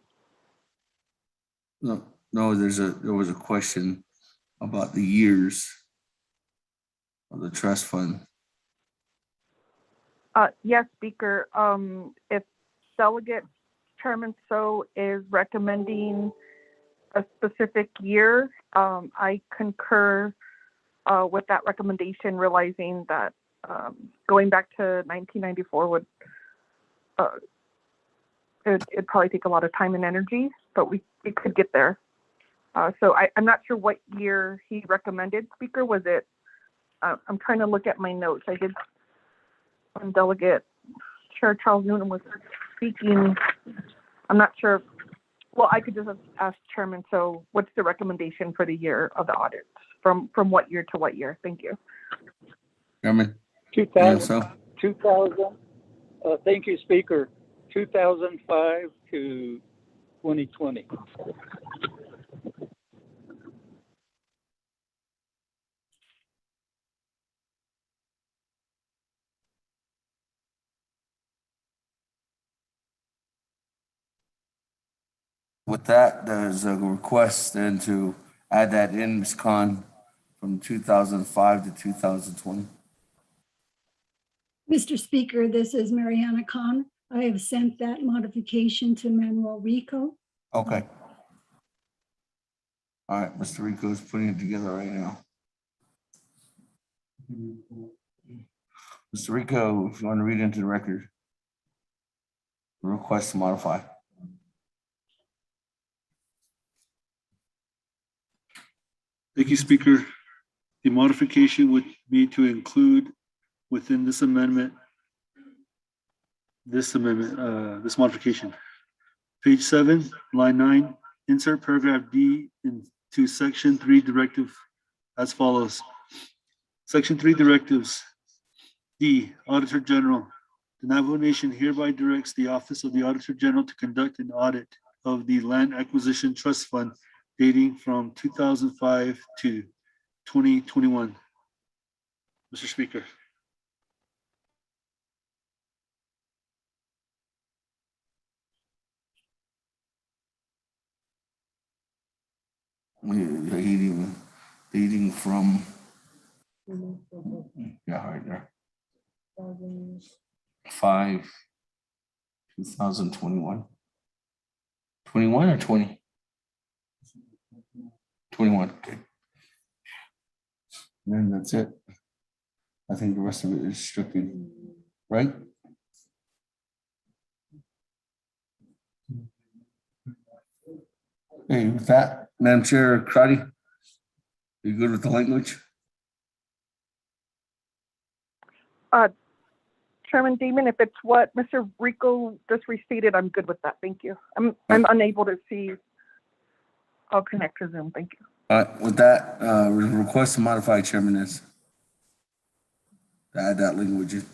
No, there was a question about the years of the trust fund. Yes, Speaker. If Delegate Chairman So is recommending a specific year, I concur with that recommendation, realizing that going back to 1994 would it'd probably take a lot of time and energy, but we could get there. So I'm not sure what year he recommended, Speaker. Was it, I'm trying to look at my notes. I did, when Delegate Chair Charles Noonan was speaking, I'm not sure. Well, I could just ask Chairman, so what's the recommendation for the year of the audit? From what year to what year? Thank you. Chairman? 2000. Thank you, Speaker. 2005 to 2020. With that, there's a request then to add that in, Ms. Khan, from 2005 to 2020. Mr. Speaker, this is Mariana Khan. I have sent that modification to Manuel Rico. Okay. All right, Mr. Rico is putting it together right now. Mr. Rico, if you want to read into the record, the request to modify. Thank you, Speaker. The modification would be to include within this amendment, this modification. Page 7, line 9, insert paragraph D into section 3 directive as follows. Section 3 directives. D, Auditor General. The Navajo Nation hereby directs the Office of the Auditor General to conduct an audit of the Land Acquisition Trust Fund dating from 2005 to 2021. Mr. Speaker. Dating from, yeah, right there. 2021. 21 or 20? 21, okay. And then that's it. I think the rest of it is strictly, right? Hey, with that, Madam Chair Crotty, you good with the language? Chairman Damon, if it's what Mr. Rico just restated, I'm good with that. Thank you. I'm unable to see. I'll connect to Zoom. Thank you. With that, request to modify, Chairman, is to add that language in.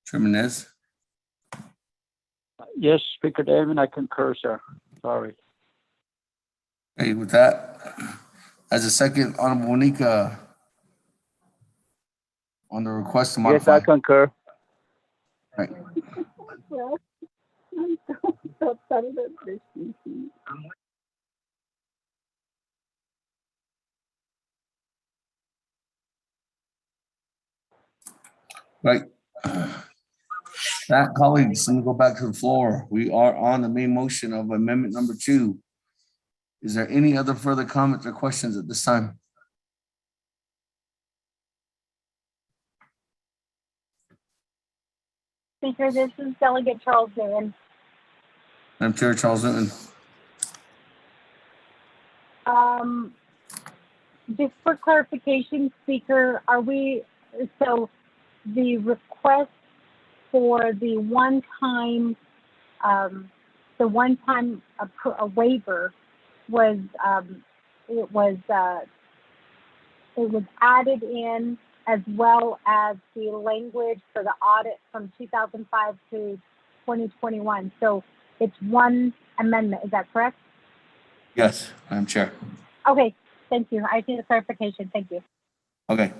Chairman Nez? Yes, Speaker Damon, I concur, sir. Sorry. Hey, with that, as a second, Honorable Monica, on the request to modify. Yes, I concur. Right. Right. That, colleagues, let me go back to the floor. We are on the main motion of amendment number 2. Is there any other further comments or questions at this time? Speaker, this is Delegate Charles Noonan. Madam Chair Charles Newton. Just for clarification, Speaker, so the request for the one-time the one-time a waiver was, it was added in, as well as the language for the audit from 2005 to 2021. So it's one amendment, is that correct? Yes, Madam Chair. Okay, thank you. I need a clarification. Thank you. Okay.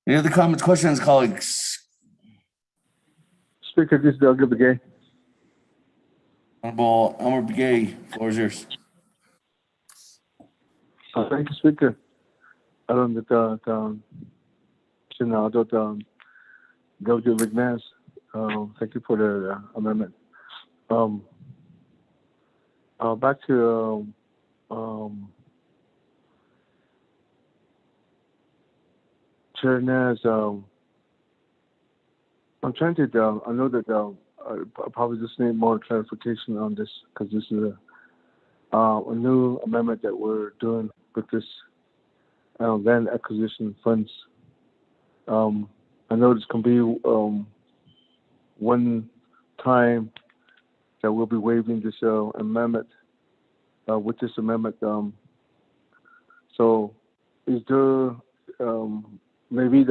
Any other comments, questions, colleagues? Speaker, this is Doug Begay. Honorable Elmer Begay, floor is yours. Thank you, Speaker. I don't know that Delegate McManus. Thank you for the amendment. Back to Chair Naz. I'm trying to. I know that I probably just need more clarification on this, because this is a new amendment that we're doing with this land acquisition funds. I know this can be one time that we'll be waiving this amendment with this amendment. So is there maybe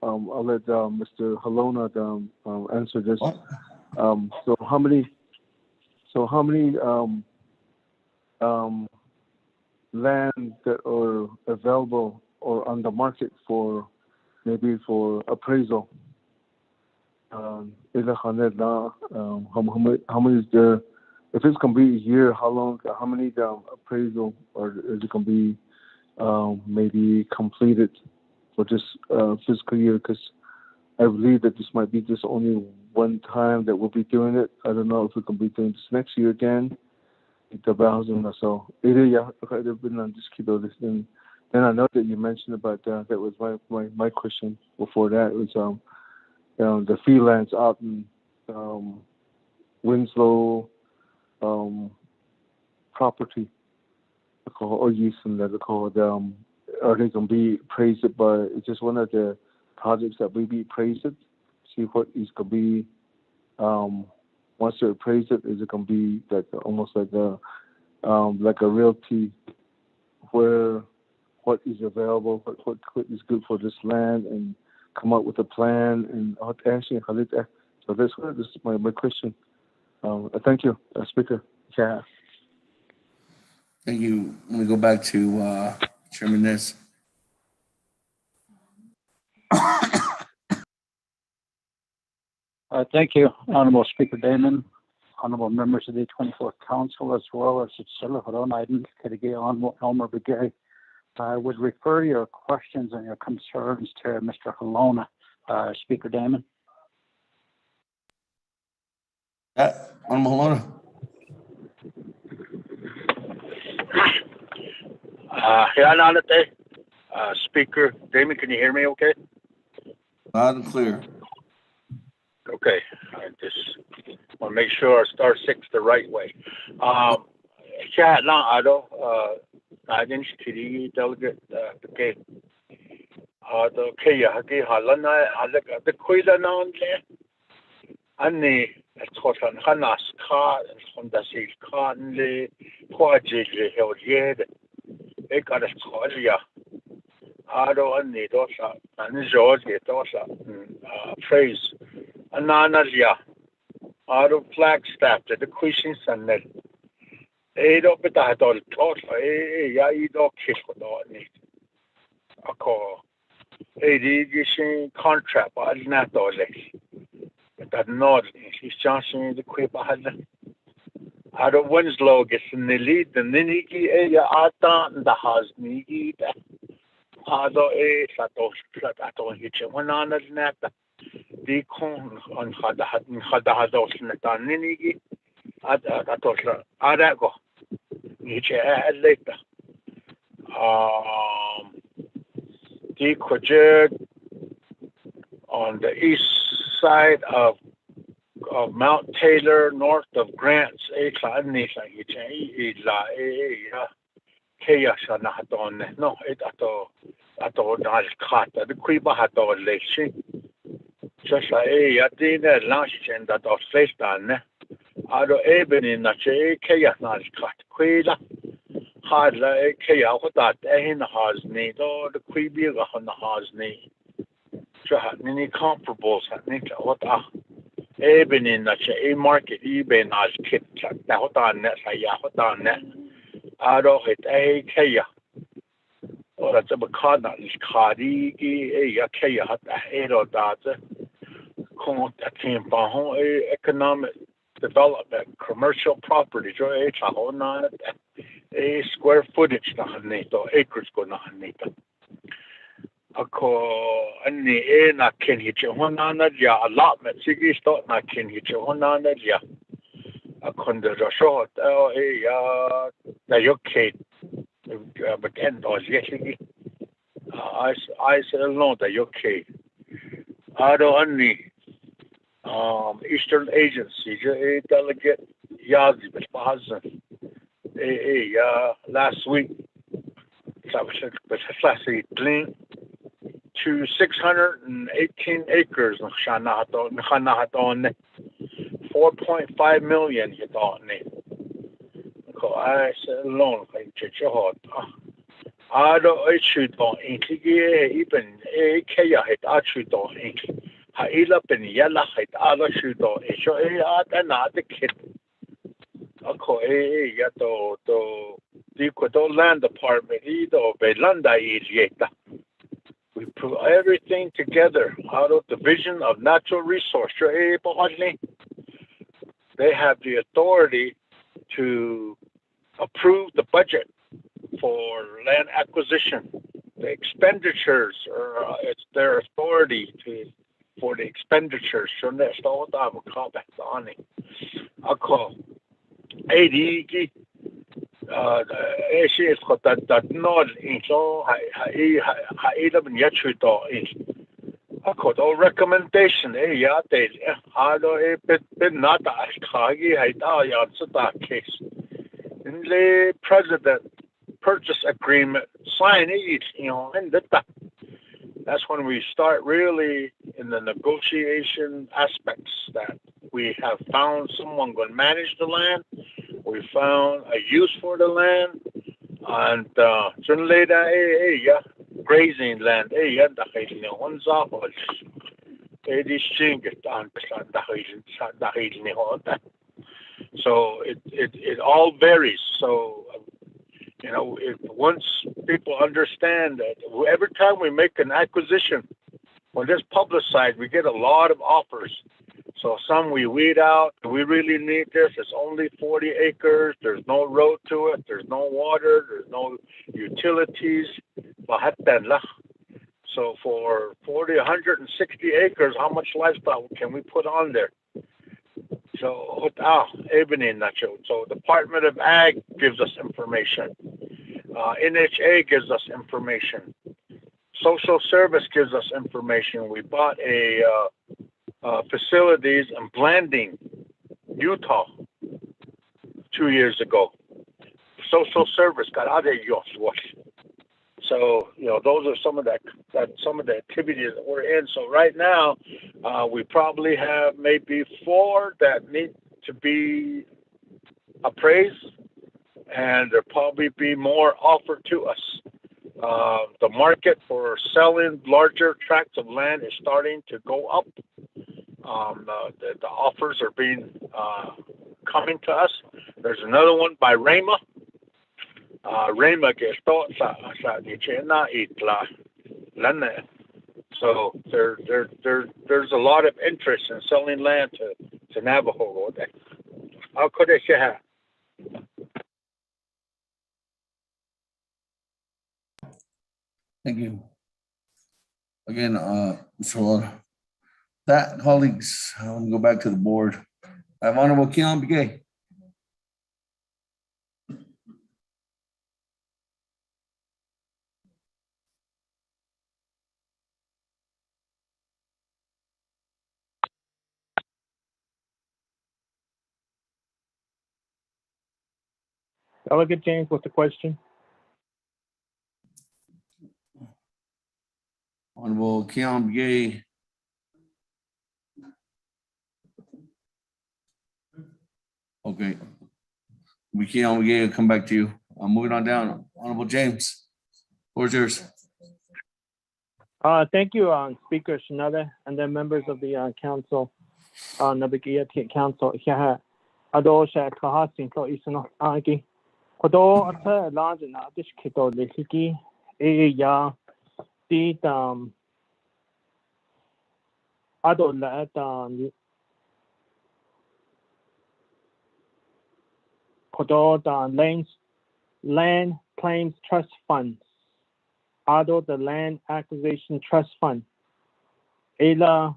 I'll let Mr. Halona answer this. So how many land that are available or on the market for maybe for appraisal? How many is there? If it's gonna be a year, how long? How many appraisal, or is it gonna be maybe completed for this fiscal year? Because I believe that this might be just only one time that we'll be doing it. I don't know if we can be doing this next year again. So then I know that you mentioned about that was my question before that. It was the freelance out in Winslow property, or use them that are called. Are they going to be appraised by? It's just one of the projects that we be appraised. See what is going to be. Once they're appraised, is it going to be like almost like a realty, where what is available, what is good for this land, and come up with a plan and actually. So this is my question. Thank you, Speaker. Yeah. Thank you. Let me go back to Chairman Nez. Thank you, Honorable Speaker Damon, honorable members of the 24th Council, as well as its Silverton Iden, Honorable Elmer Begay. I would refer your questions and your concerns to Mr. Halona, Speaker Damon. Honorable Halona. Speaker Damon, can you hear me okay? Loud and clear. Okay, I just want to make sure I start 6 the right way. I didn't see Delegate okay. Okay, the Quila non Annie, Scotland, Hanas Car, and the Seal Carnley, Quadjigly, held yet. They got a Scotia. I don't need Dosa, and George get Dosa, phrase. Ananalia, out of Flagstaff, the Christian Sunday. I don't bet I don't talk, I don't kiss for that. I call a digation contract, but I'm not all that not, he's Johnson the Quip. I don't Winslow gets in the lead, and then he get a and the house me. I don't hit you when on the net. The con on had the house in the Tanini. I thought, I don't go. Each later. The Quajed on the east side of Mount Taylor, north of Grants, no, it at all the Queba had all election. Just Yatina lunch and that of Satan. Ado ebony nache kaya nas cut quila. Hard like kaya what that in has need or the queeby on the has need. So any comparables at nature what ebony nache a market eBay nas kit that what on net say ya what on net. Ado it a kaya. Or that's a card is cardi a kaya hat a edo data. Con a team bahon economic development, commercial properties, or a square footage na hanito, acres go na hanito. Ako ani na kin hiche honana ya allotment sigi start na kin hiche honana ya. Akon the short ya na yoke but end os yesigi. I said no the yoke. Ado ani Eastern Agency, a delegate Yazi, last week, last week, to 618 acres, 4.5 million, I said, alone, I don't shoot on even a kaya hit, I shoot on ink. Haila ben yalla hit ala shudo isho another kid. Ako yato to the land department ido belanda yeta. We put everything together out of Division of Natural Resource. They have the authority to approve the budget for land acquisition. The expenditures it's their authority for the expenditures. So that's all I will call back on it. I call 80 she is got that nod in so I even yet to I called all recommendation yeah they I don't been not as kagi I answer that case. In the president purchase agreement sign it and that's when we start really in the negotiation aspects that we have found someone going to manage the land. We found a use for the land. And grazing land. So it all varies. So once people understand that every time we make an acquisition, when it's publicized, we get a lot of offers. So some we weed out. Do we really need this? It's only 40 acres. There's no road to it. There's no water. There's no utilities. So for 160 acres, how much livestock can we put on there? So Department of Ag gives us information. NHA gives us information. Social Service gives us information. We bought a facilities in Blanding, Utah, 2 years ago. Social Service got out of your So those are some of the activities that we're in. So right now, we probably have maybe 4 that need to be appraised, and there'll probably be more offered to us. The market for selling larger tracts of land is starting to go up. The offers are being coming to us. There's another one by Rama. Rama gets thought so there's a lot of interest in selling land to Navajo. How could I say? Thank you. Again, so that, colleagues, I want to go back to the board. I have Honorable Keon Begay. Delegate James, what's the question? Honorable Keon Begay Okay. We can't come back to you. I'm moving on down. Honorable James, floor's yours. Thank you, Speaker Shinada, and then members of the council, Naabik'íyáti Council. Yeah, Ado sha kahasin so isno agi. Kodo ata large na dish kito lehiki ya di ado la kodo land claims trust funds. Ado the land acquisition trust fund. Ela,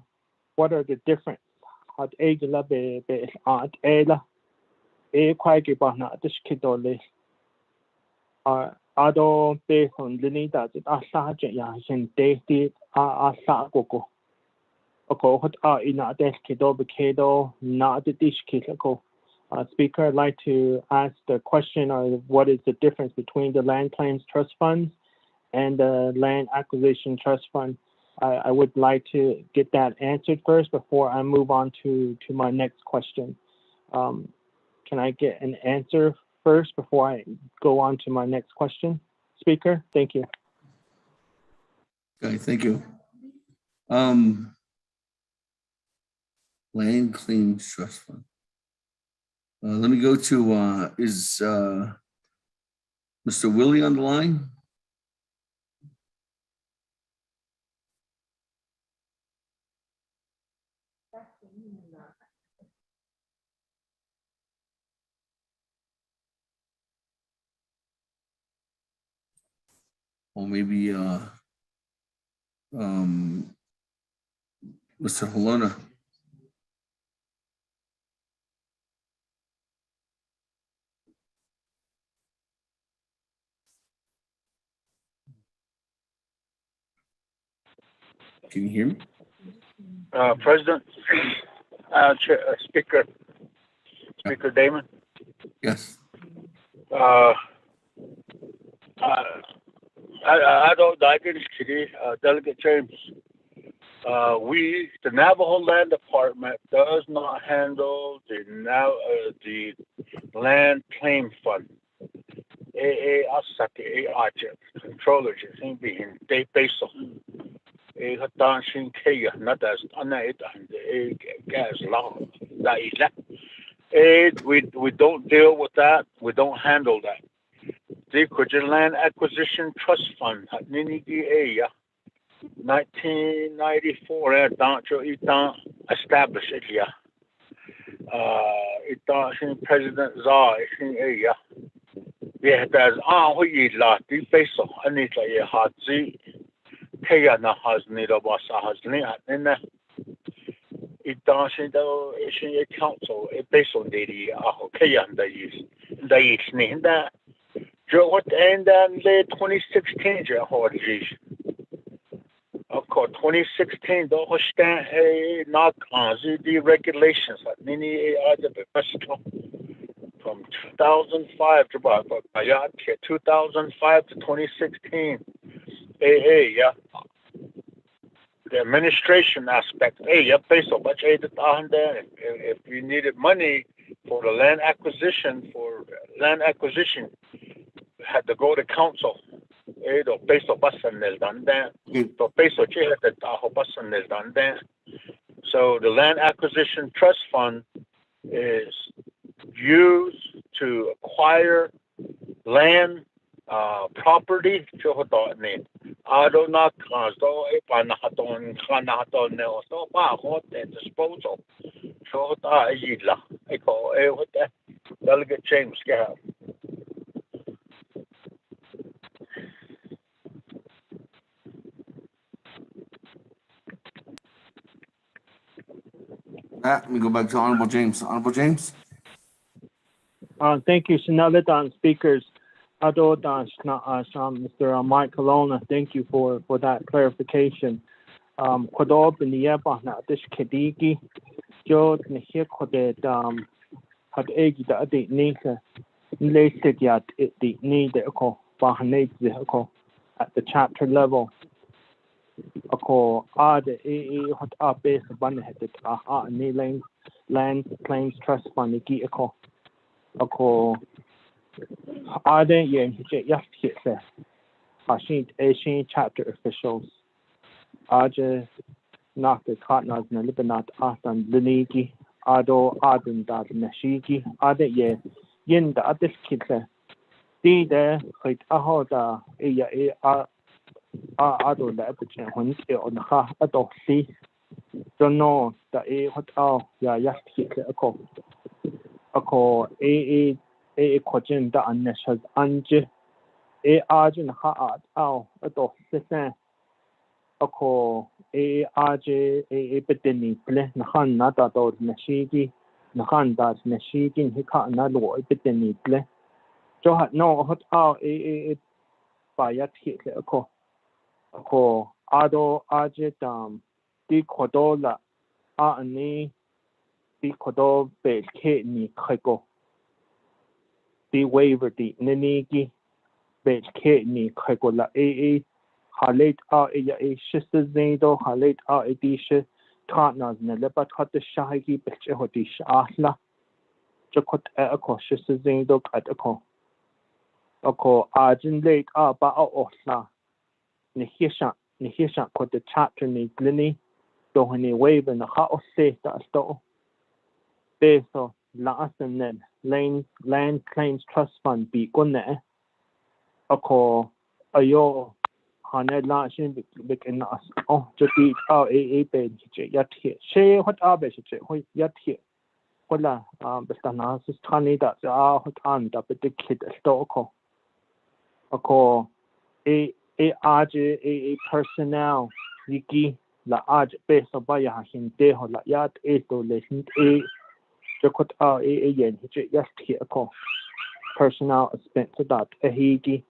what are the difference? Had ela be at ela kwagi bahna dish kito le. Ado based on linida it asa ya hin date asa koko. Oko hot ina dish kito bekedo na the dish kito. Speaker, I'd like to ask the question of what is the difference between the land claims trust funds and the land acquisition trust fund. I would like to get that answered first before I move on to my next question. Can I get an answer first before I go on to my next question? Speaker, thank you. Okay, thank you. Land claims trust fund. Let me go to, is Mr. Willie on the line? Or maybe Mr. Holona. Can you hear me? President, Speaker Damon. Yes. I don't Delegate James. The Navajo Land Department does not handle the land claim fund. Controllers, they peso. Not as gas law. We don't deal with that. We don't handle that. The Land Acquisition Trust Fund, 1994, established it here. President Zah, yeah, there's the peso, and it's a hatzi, Kayana has neither was a hasn't it dancing the council, a peso lady, Kayan, the evening that. What and then late 2016, of course, 2016, the Hostan a knock on the regulations at many other from 2005 to 2005 to 2016. Yeah. The administration aspect, pay so much if you needed money for the land acquisition, had to go to council. So the Land Acquisition Trust Fund is used to acquire land, property. I don't know. Disposal. Delegate James. Let me go back to Honorable James. Honorable James. Thank you, Senate speakers. Mr. Mike Colonna, thank you for that clarification. Kodo binieba na dish kedigi jo nihia kode had egi da adi nika nleisted yat it the need eko bahane zeko at the chapter level. Ako ade hot base ban headed ni land claims trust fund eko ako aden yen yafti se Asian chapter officials aje not the partners na libanat asan linigi ado aden da nashigi aden yen da adis kitse di de khit ahoda e ado la epichen hun e on ha ado si no da e hot ya yafti ako kwajin da annashaz anje ajin ha ado sesen ako aje bedeni ple nahan na da do nashigi nahan da nashigi hika na lo bedeni ple jo hat no hot bayat hit ako ado aje di kodola ani di kodo belke ni khego di waiver di nenigi belke ni khego la halet ya shistizido halet edisha partners ne lebat hat shahigi belche hodish ahla jokot ako shistizido kat ako ajin late ba ohla ni hisha ko the chapter ni glini do ni waiver na ha ose ta sto peso la asen land claims trust fund bi konne ako ayo hane la shin big in us jodi pe je yathi she hot be che ho yathi kola bestana sus thani da hot an da be kid sto ako personnel yiki la peso ba ya hinte ho la yat to le jokot yen je yathi ako personnel expense that higi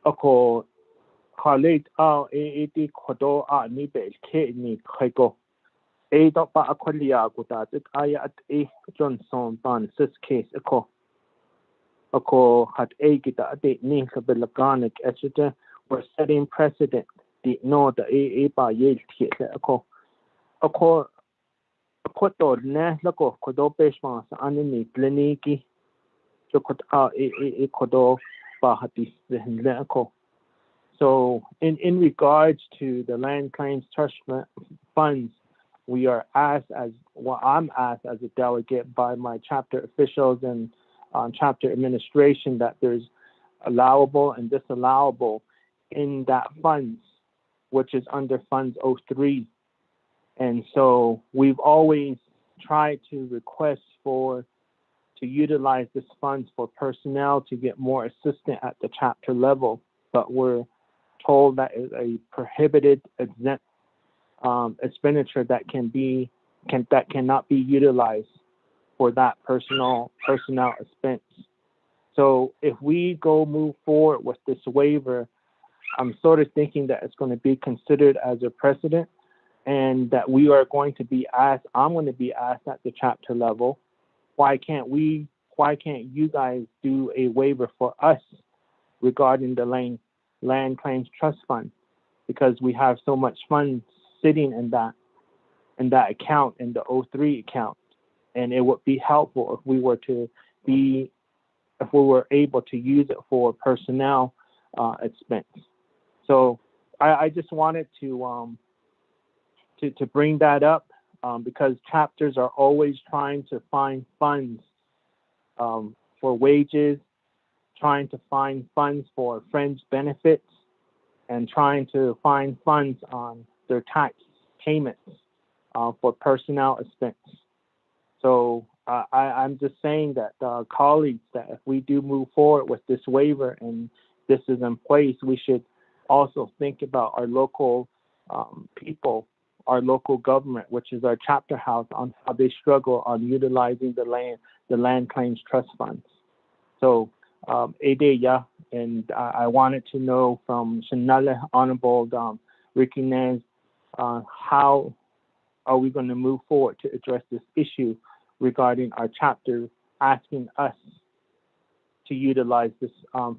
ako Khalid di kodo ni bel ke ni khego do pa akholia guta tit ayat Johnson ban sis case ako hat gita ate ni sabelaganic etc we're setting precedent di no da ba yel tie ako to ne lako kodo peshma sa anini kliniki jokot kodo ba hati le ako. So in regards to the land claims trust funds, we are asked I'm asked as a delegate by my chapter officials and chapter administration that there's allowable and disallowable in that funds, which is under funds 03. And so we've always tried to request to utilize this funds for personnel to get more assistance at the chapter level, but we're told that is a prohibited exempt expenditure that cannot be utilized for that personnel expense. So if we move forward with this waiver, I'm sort of thinking that it's going to be considered as a precedent, and that I'm going to be asked at the chapter level, why can't you guys do a waiver for us regarding the land claims trust fund, because we have so much funds sitting in that account, in the 03 account, and it would be helpful if we were able to use it for personnel expense. So I just wanted to bring that up because chapters are always trying to find funds for wages, trying to find funds for fringe benefits, and trying to find funds on their tax payments for personnel expense. So I'm just saying that colleagues, that if we do move forward with this waiver and this is in place, we should also think about our local people, our local government, which is our chapter house, on how they struggle on utilizing the land claims trust funds. So and I wanted to know from Shanale, Honorable Ricky Nez, how are we going to move forward to address this issue regarding our chapter asking us to utilize this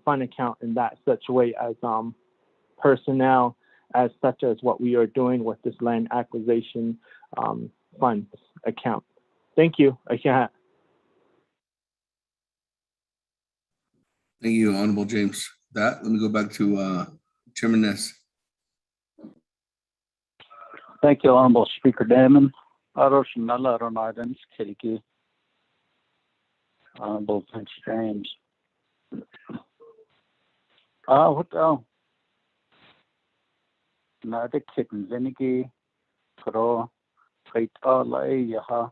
fund account in that such a way as personnel, as such as what we are doing with this land acquisition funds account. Thank you. Thank you, Honorable James. Let me go back to Chairman Ness. Thank you, Honorable Speaker Damon. Honorable Vince James. What Naabik'íyáti Zinigi, Kro, Kait Yaha,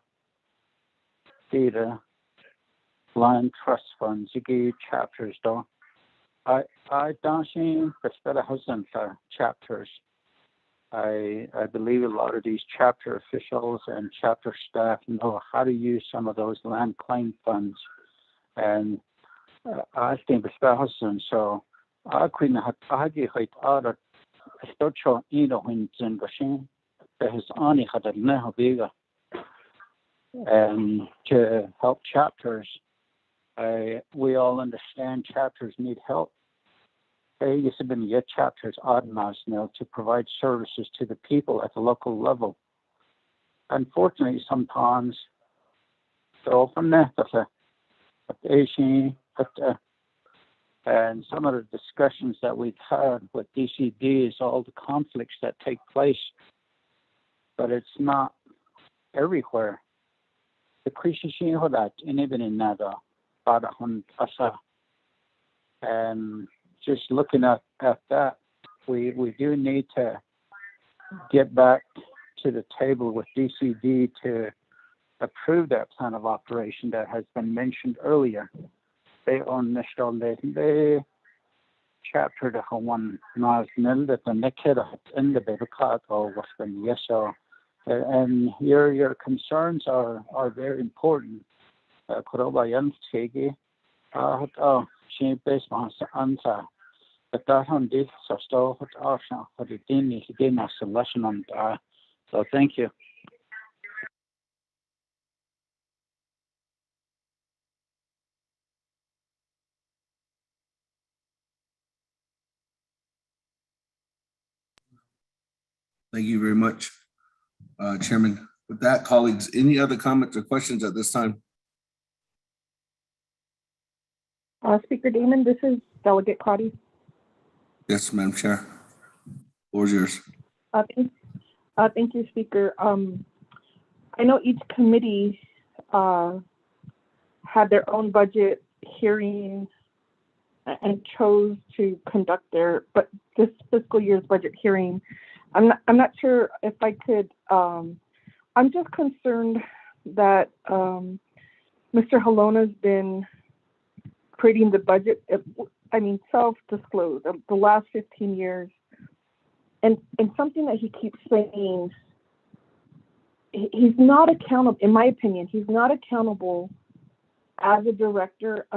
Theta, Land Trust Fund, Ziggy chapters, though. I dancing chapters. I believe a lot of these chapter officials and chapter staff know how to use some of those land claim funds, and I think so. I couldn't have other structural when Zingashin that has only had a neho bigger, and to help chapters. We all understand chapters need help. They used to be yet chapters organized now to provide services to the people at the local level. Unfortunately, sometimes they're often and some of the discussions that we've had with DCD is all the conflicts that take place, but it's not everywhere. The Christian that even in that and just looking at that, we do need to get back to the table with DCD to approve that plan of operation that has been mentioned earlier. They on the chapter the one nice nil that the naked in the baby card or what's been yes so and your concerns are very important. Kurobayan Tegi she based on answer. But that on this so still what option for the dini he gave us selection on so thank you. Thank you very much, Chairman. With that, colleagues, any other comments or questions at this time? Speaker Damon, this is Delegate Claudia. Yes, Madam Chair. Floor is yours. Thank you, Speaker. I know each committee had their own budget hearings and chose to conduct this fiscal year's budget hearing. I'm not sure if I could. I'm just concerned that Mr. Halona's been creating the budget. Self-disclosed the last 15 years, and something that he keeps saying. He's not accountable, in my opinion. He's not accountable as a director.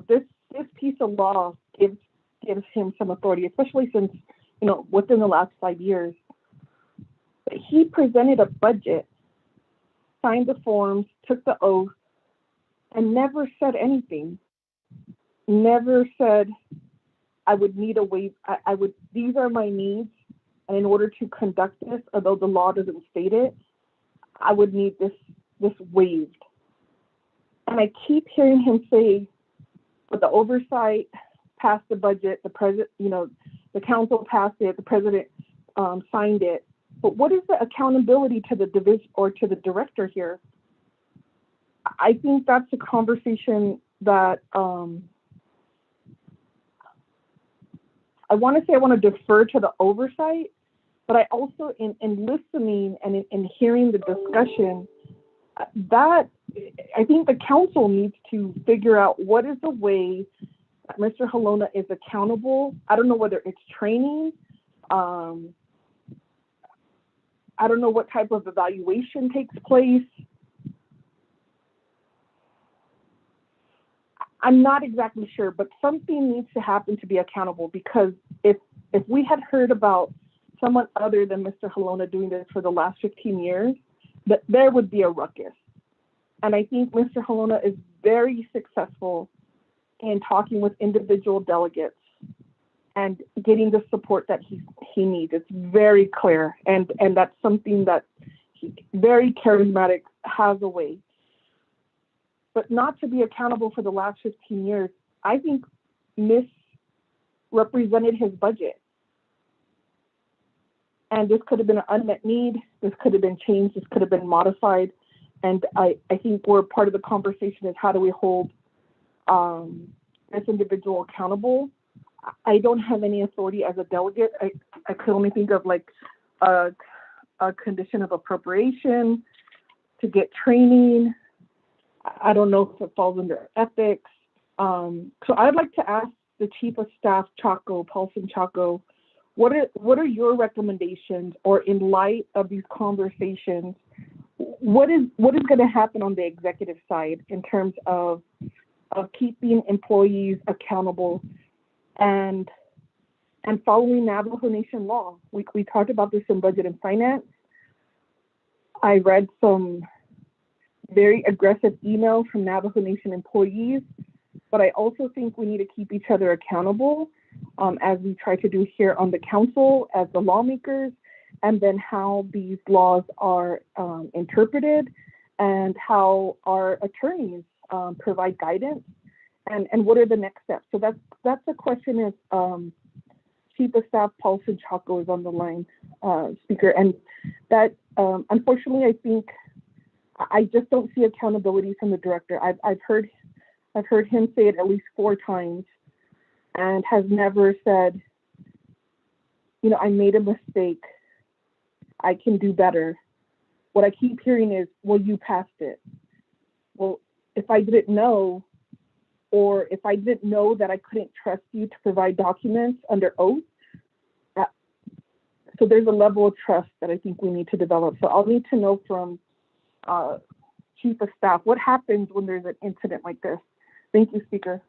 This piece of law gives him some authority, especially since within the last 5 years. But he presented a budget, signed the forms, took the oath, and never said anything. Never said, I would need a waiver. These are my needs, and in order to conduct this, although the law doesn't state it, I would need this waived. And I keep hearing him say, but the oversight passed the budget, the president, the council passed it, the president signed it. But what is the accountability to the division or to the director here? I think that's a conversation that I want to defer to the oversight, but I also, in listening and in hearing the discussion, that I think the council needs to figure out what is the way that Mr. Halona is accountable. I don't know whether it's training. I don't know what type of evaluation takes place. I'm not exactly sure, but something needs to happen to be accountable, because if we had heard about someone other than Mr. Halona doing this for the last 15 years, that there would be a ruckus. And I think Mr. Halona is very successful in talking with individual delegates and getting the support that he needs. It's very clear, and that's something that he, very charismatic, has a way. But not to be accountable for the last 15 years, I think misrepresented his budget. And this could have been an unmet need. This could have been changed. This could have been modified. And I think we're part of the conversation is how do we hold this individual accountable? I don't have any authority as a delegate. I could only think of like a condition of appropriation to get training. I don't know if it falls under ethics. So I'd like to ask the Chief of Staff, Paulson Chaco, what are your recommendations, or in light of these conversations, what is going to happen on the executive side in terms of keeping employees accountable and following Navajo Nation law? We talked about this in Budget and Finance. I read some very aggressive emails from Navajo Nation employees, but I also think we need to keep each other accountable as we try to do here on the council as the lawmakers, and then how these laws are interpreted and how our attorneys provide guidance and what are the next steps. So that's the question is Chief of Staff Paulson Chaco is on the line, Speaker, and that unfortunately I think I just don't see accountability from the director. I've heard him say it at least 4 times and has never said, you know, I made a mistake. I can do better. What I keep hearing is, well, you passed it. Well, if I didn't know, or if I didn't know that I couldn't trust you to provide documents under oath, so there's a level of trust that I think we need to develop. So I'll need to know from Chief of Staff, what happens when there's an incident like this? Thank you, Speaker.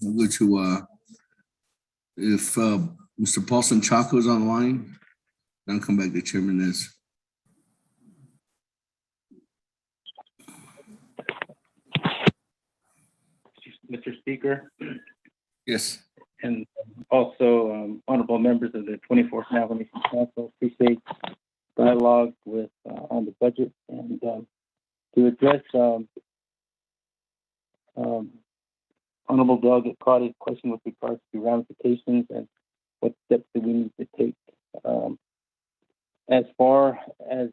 I'll go to, if Mr. Paulson Chaco is online, then I'll come back to Chairman Nez. Mr. Speaker. Yes. And also honorable members of the 24th Navajo Nation Council, appreciate dialogue with on the budget, and to address Honorable Delegate Carter's question with regards to ramifications and what steps do we need to take. As far as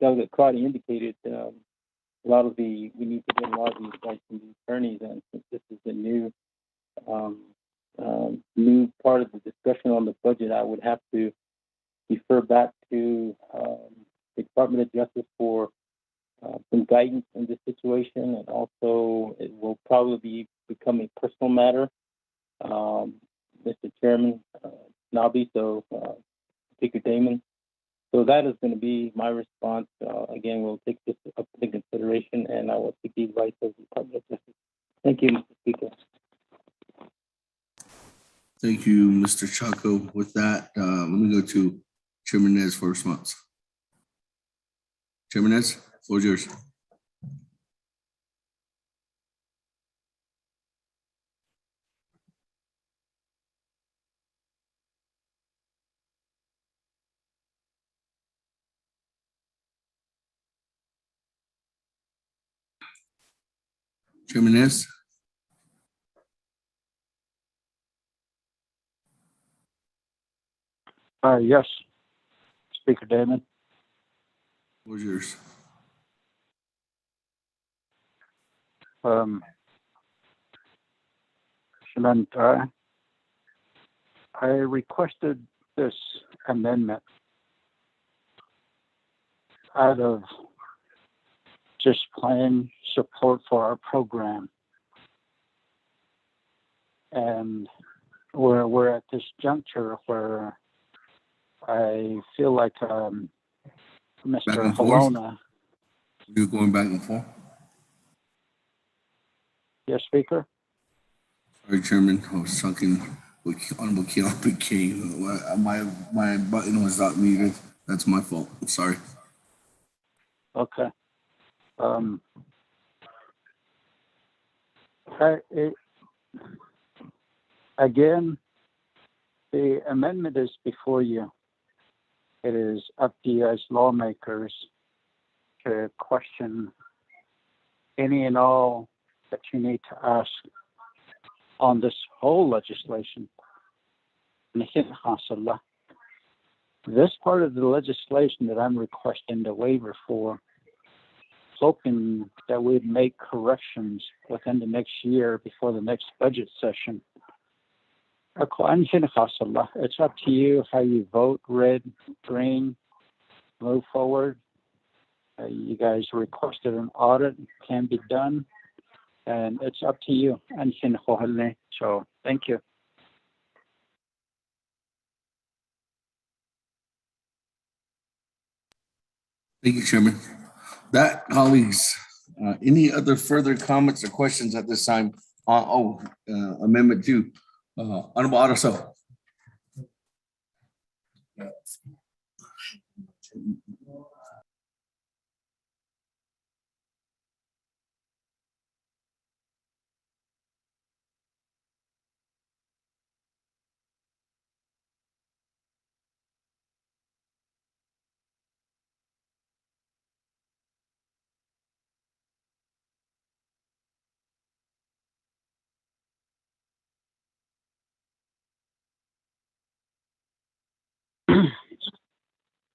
Delegate Carter indicated, a lot of we need to get a lot of these advice from the attorneys, and since this is a new part of the discussion on the budget, I would have to refer back to the Department of Justice for some guidance in this situation, and also it will probably become a personal matter, Mr. Chairman Nabi, so Speaker Damon. So that is going to be my response. Again, we'll take this up into consideration, and I will take the advice of the Department of Justice. Thank you, Mr. Speaker. Thank you, Mr. Chaco. With that, let me go to Chairman Nez for response. Chairman Nez, floor is yours. Chairman Nez. Yes, Speaker Damon. Floor is yours. I requested this amendment out of just plain support for our program. And we're at this juncture where I feel like Mr. Halona. You're going back and forth? Yes, Speaker. Sorry, Chairman. I was talking with Honorable Keontae King. My button was not muted. That's my fault. I'm sorry. Okay. Again, the amendment is before you. It is up to you as lawmakers to question any and all that you need to ask on this whole legislation. This part of the legislation that I'm requesting the waiver for, hoping that we'd make corrections within the next year before the next budget session. It's up to you how you vote, red, green, move forward. You guys requested an audit, can be done, and it's up to you. So thank you. Thank you, Chairman. That, colleagues, any other further comments or questions at this time? Amendment 2. Honorable Araso.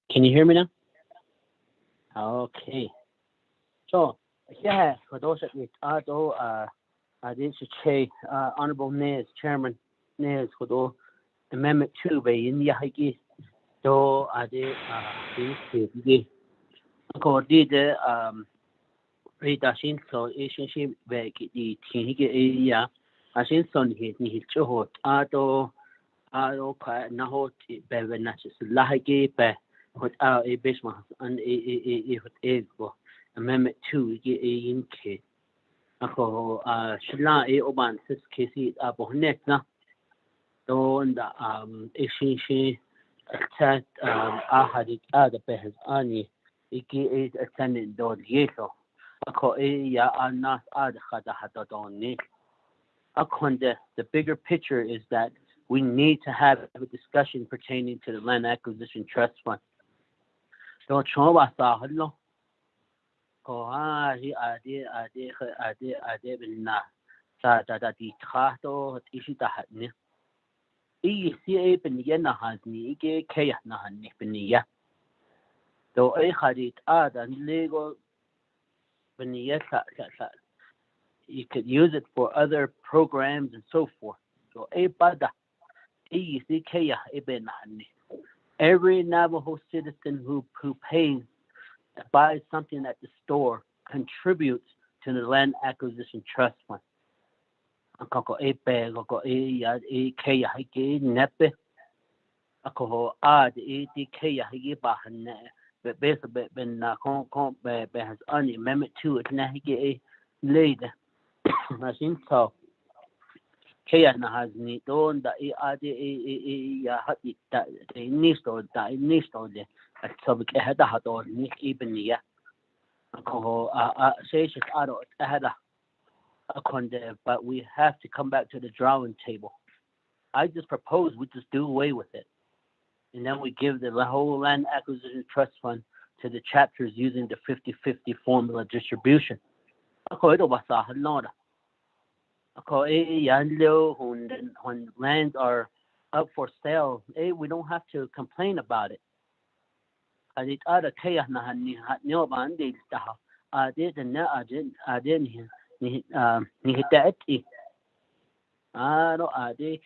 Can you hear me now? Okay. So, yeah, for those that we this is Honorable Nez, Chairman Nez, for those Amendment 2 by India Hiki. So, this according to reading so relationship with the Tinhiki area, I think son he chose Ado Naho Bevenaches Lahiki be what a basement and a Amendment 2 in K. Ako Shila Oban says Casey Abonetna. Don't exchange attack Ahadi other behas Ani. Iki is attending Dod Yeso. Ako ya are not ad Hadadoni. The bigger picture is that we need to have a discussion pertaining to the Land Acquisition Trust Fund. So Choba Sahalo. He idea na sa di trato ishita hatni. ECA Beniana has ni Kaya Nahani Benia. Though a hadit and legal Benia, you could use it for other programs and so forth. So a bada ECK Ebenani. Every Navajo citizen who buys something at the store contributes to the Land Acquisition Trust Fund. Ako e pe ako e ya e ke ya hiki nepe ako ad e di ke ya hiki bahan ne be ben na kon be has only Amendment 2 it na hiki e lead machine so ke ya na has ni don da e ad e ya hati da ni sto de so ke hada hado ni even ya ako say shit ado hada. But we have to come back to the drawing table. I just propose we just do away with it. And then we give the whole Land Acquisition Trust Fund to the chapters using the 50-50 formula distribution. When lands are up for sale, we don't have to complain about it. They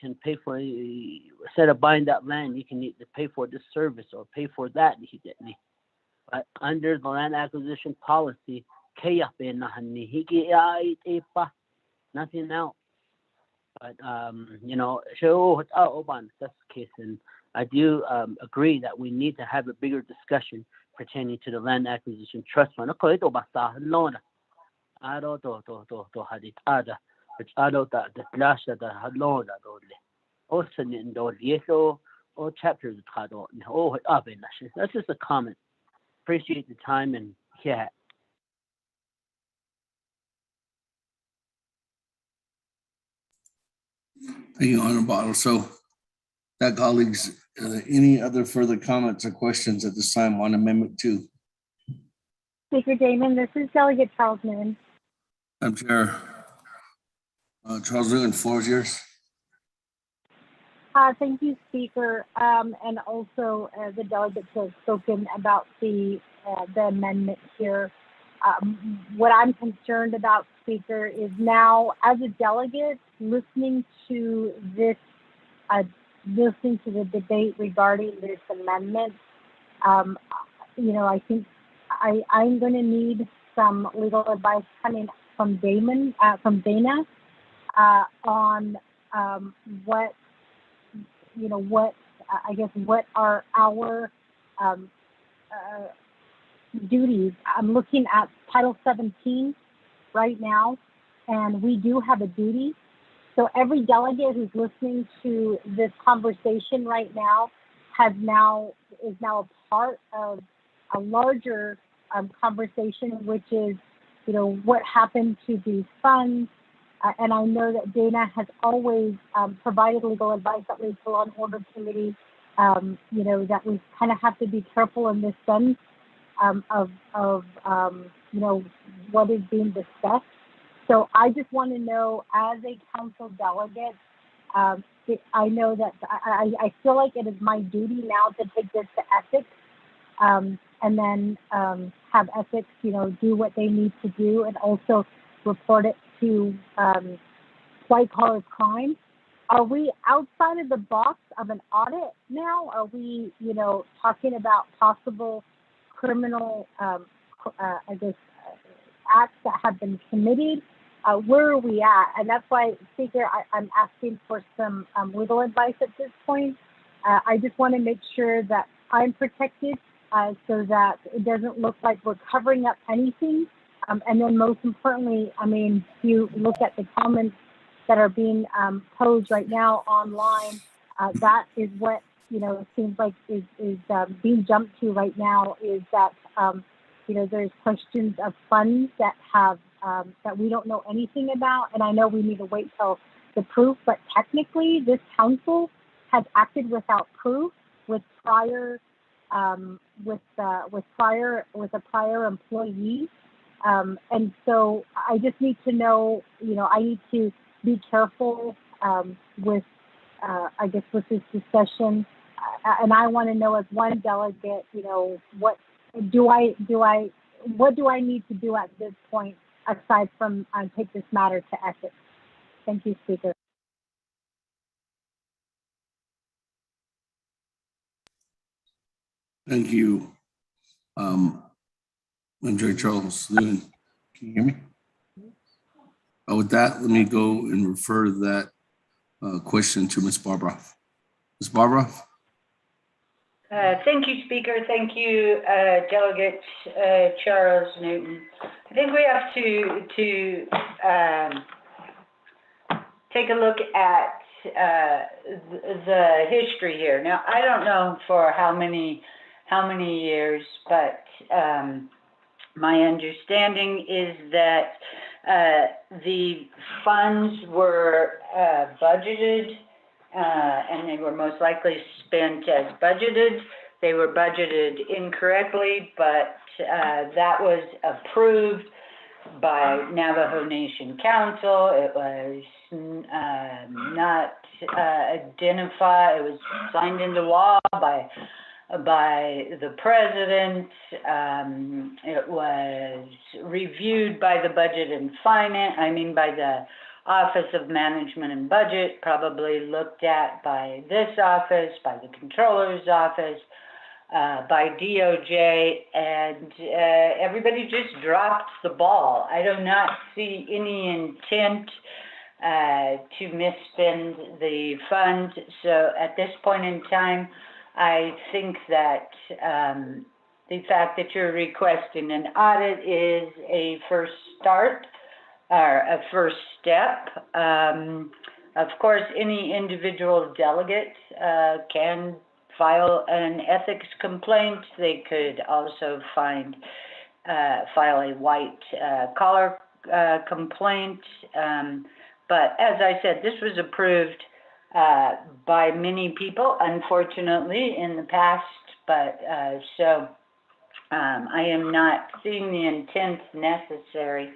can pay for instead of buying that land, you can need to pay for this service or pay for that. But under the land acquisition policy, nothing else. But that's the case, and I do agree that we need to have a bigger discussion pertaining to the Land Acquisition Trust Fund. Which I know that the last of the Hadlon also in the Yeso or chapters of Hadon. Oh, that's just a comment. Appreciate the time and yeah. Thank you, Honorable. So, that colleagues, any other further comments or questions at this time on Amendment 2? Speaker Damon, this is Delegate Charles Newton. Madam Chair, Charles Newton, floor is yours. Thank you, Speaker, and also the delegates have spoken about the amendment here. What I'm concerned about, Speaker, is now as a delegate listening to this, listening to the debate regarding this amendment. I think I'm going to need some legal advice coming from Dana, on what what are our duties. I'm looking at Title 17 right now, and we do have a duty. So every delegate who's listening to this conversation right now is now a part of a larger conversation, which is, what happened to these funds. And I know that Dana has always provided legal advice, at least to Law and Order Committee, that we kind of have to be careful in this sense of what is being discussed. So I just want to know, as a council delegate, I know that I feel like it is my duty now to take this to ethics, and then have ethics, do what they need to do, and also report it to white collar crime. Are we outside of the box of an audit now? Are we, talking about possible criminal, acts that have been committed? Where are we at? And that's why, Speaker, I'm asking for some legal advice at this point. I just want to make sure that I'm protected so that it doesn't look like we're covering up anything. And then most importantly, if you look at the comments that are being posed right now online, that is what, it seems like is being jumped to right now, is that, there's questions of funds that have, that we don't know anything about. And I know we need to wait till the proof, but technically this council has acted without proof with a prior employee. And so I just need to know, I need to be careful with this discussion. And I want to know, as one delegate, what do I need to do at this point, aside from take this matter to ethics? Thank you, Speaker. Thank you. Andre Charles Newton, can you hear me? With that, let me go and refer that question to Ms. Barbara. Ms. Barbara? Thank you, Speaker. Thank you, Delegate Charles Newton. I think we have to take a look at the history here. Now, I don't know for how many years, but my understanding is that the funds were budgeted, and they were most likely spent as budgeted. They were budgeted incorrectly, but that was approved by Navajo Nation Council. It was not identified. It was signed into law by the president. It was reviewed by the Budget and Finance, by the Office of Management and Budget, probably looked at by this office, by the Controller's Office, by DOJ, and everybody just dropped the ball. I do not see any intent to misspend the fund. So at this point in time, I think that the fact that you're requesting an audit is a first start, or a first step. Of course, any individual delegate can file an ethics complaint. They could also file a white collar complaint. But as I said, this was approved by many people, unfortunately, in the past. But so I am not seeing the intent necessary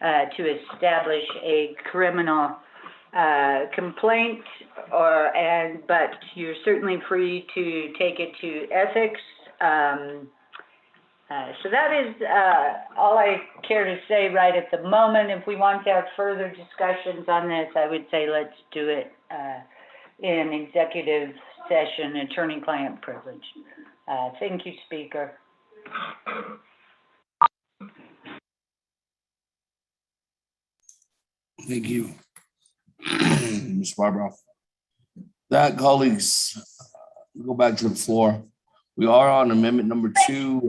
to establish a criminal complaint, but you're certainly free to take it to ethics. So that is all I care to say right at the moment. If we want to have further discussions on this, I would say let's do it in executive session, attorney-client privilege. Thank you, Speaker. Thank you, Ms. Barbara. That, colleagues, go back to the floor. We are on amendment number 2.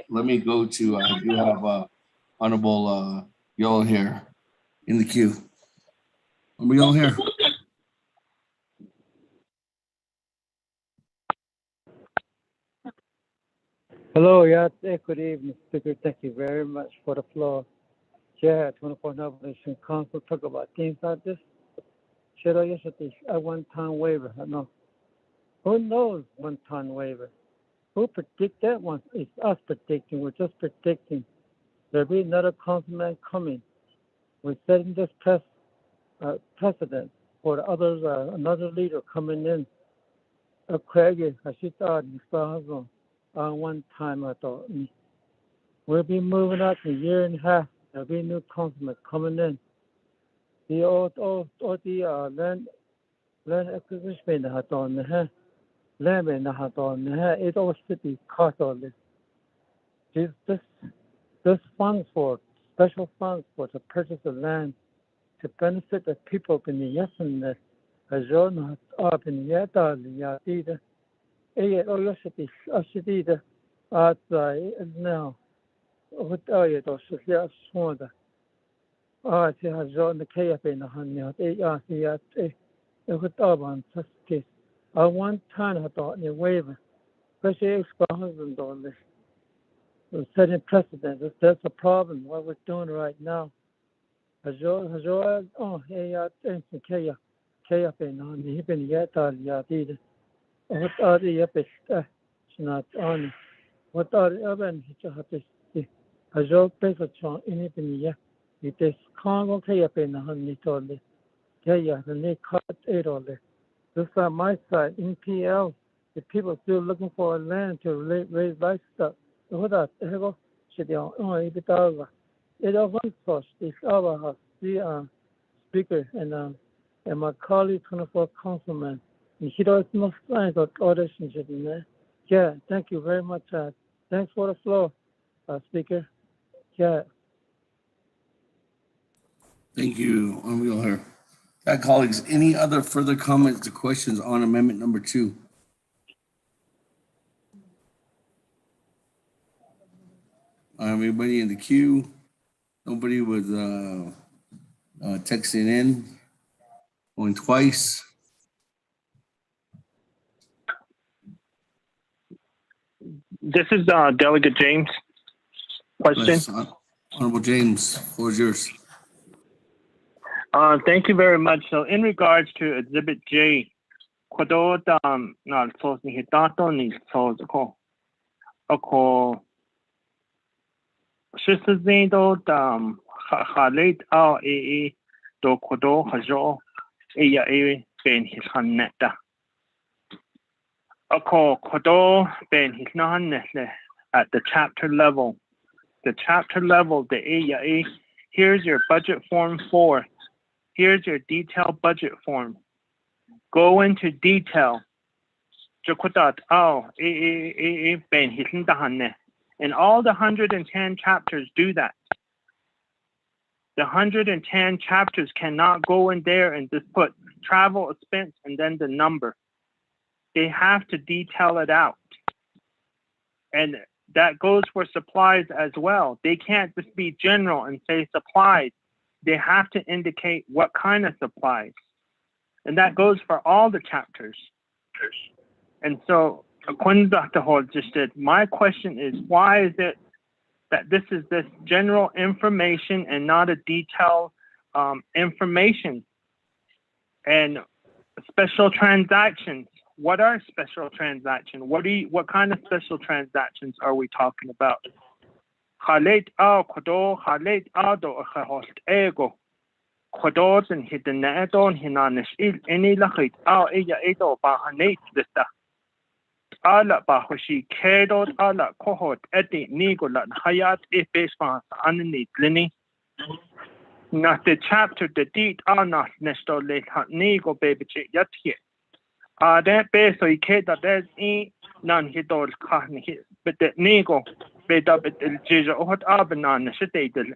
Let me go to, I do have Honorable Yell here in the queue. Honorable Yell here. Hello, yes, good evening, Speaker. Thank you very much for the floor. Chair, 24 Navigation Council talk about things like this. Should I use a one-time waiver? No. Who knows one-time waiver? Who predict that one? It's us predicting. We're just predicting. There'll be another councilman coming. We're setting this precedent for the others. Another leader coming in. Craig, I should on one time I thought. We'll be moving out in a year and a half. There'll be a new councilman coming in. The land acquisition I thought on the land I thought on the it all city cost all this. This funds for special funds for the purchase of land to benefit the people in the yes and the zone up in the either. Now, what are you those? Yes, one. She has on the KF in the honey. What about this? I one time I thought in a waiver, especially husband on this. We're setting precedent. That's a problem. What we're doing right now. Oh, hey, KF in the honey. He been yet either. What are the epics? Not on what are the other as your paper chong anything yet? It is Congo Kayap in the honey told it. Kaya, the neck cut 8 on it. This is my side in PL. The people still looking for land to raise livestock. What that? Should you only be over? It opens for this our the speaker and my colleague 24 councilman. He does not sign that audition in there. Yeah, thank you very much. Thanks for the floor, Speaker. Yeah. Thank you, Honorable here. Colleagues, any other further comments or questions on amendment number 2? Everybody in the queue? Nobody with texting in? Going twice? This is Delegate James. Question. Yes, Honorable James, floor is yours. Thank you very much. So in regards to Exhibit J, kwado na sos ni hitato ni sos ako shizin do khalit ao do kwado hajo ya ben hishaneta. Ako kwado ben hisnahanle at the chapter level. The chapter level, the here's your budget form 4. Here's your detailed budget form. Go into detail. And all the 110 chapters do that. The 110 chapters cannot go in there and just put travel expense and then the number. They have to detail it out. And that goes for supplies as well. They can't just be general and say supplies. They have to indicate what kind of supplies. And that goes for all the chapters. And so, according to Dr. Holt just said, my question is, why is it that this is this general information and not a detailed information? And special transactions, what are special transactions? What kind of special transactions are we talking about? Halet al kodo halet ado host ego. Kodos and hidden edon hinanish il any lachit al iya edo bahanate vista. Ala bahoshi kedot ala kohot eti nigolan hayat if basement underneath lini. Not the chapter the deed are not nesto le nigo baby yet here. That base so you can't that there's none hidol kahni but the nigo beda but the jija hot abanan shitadel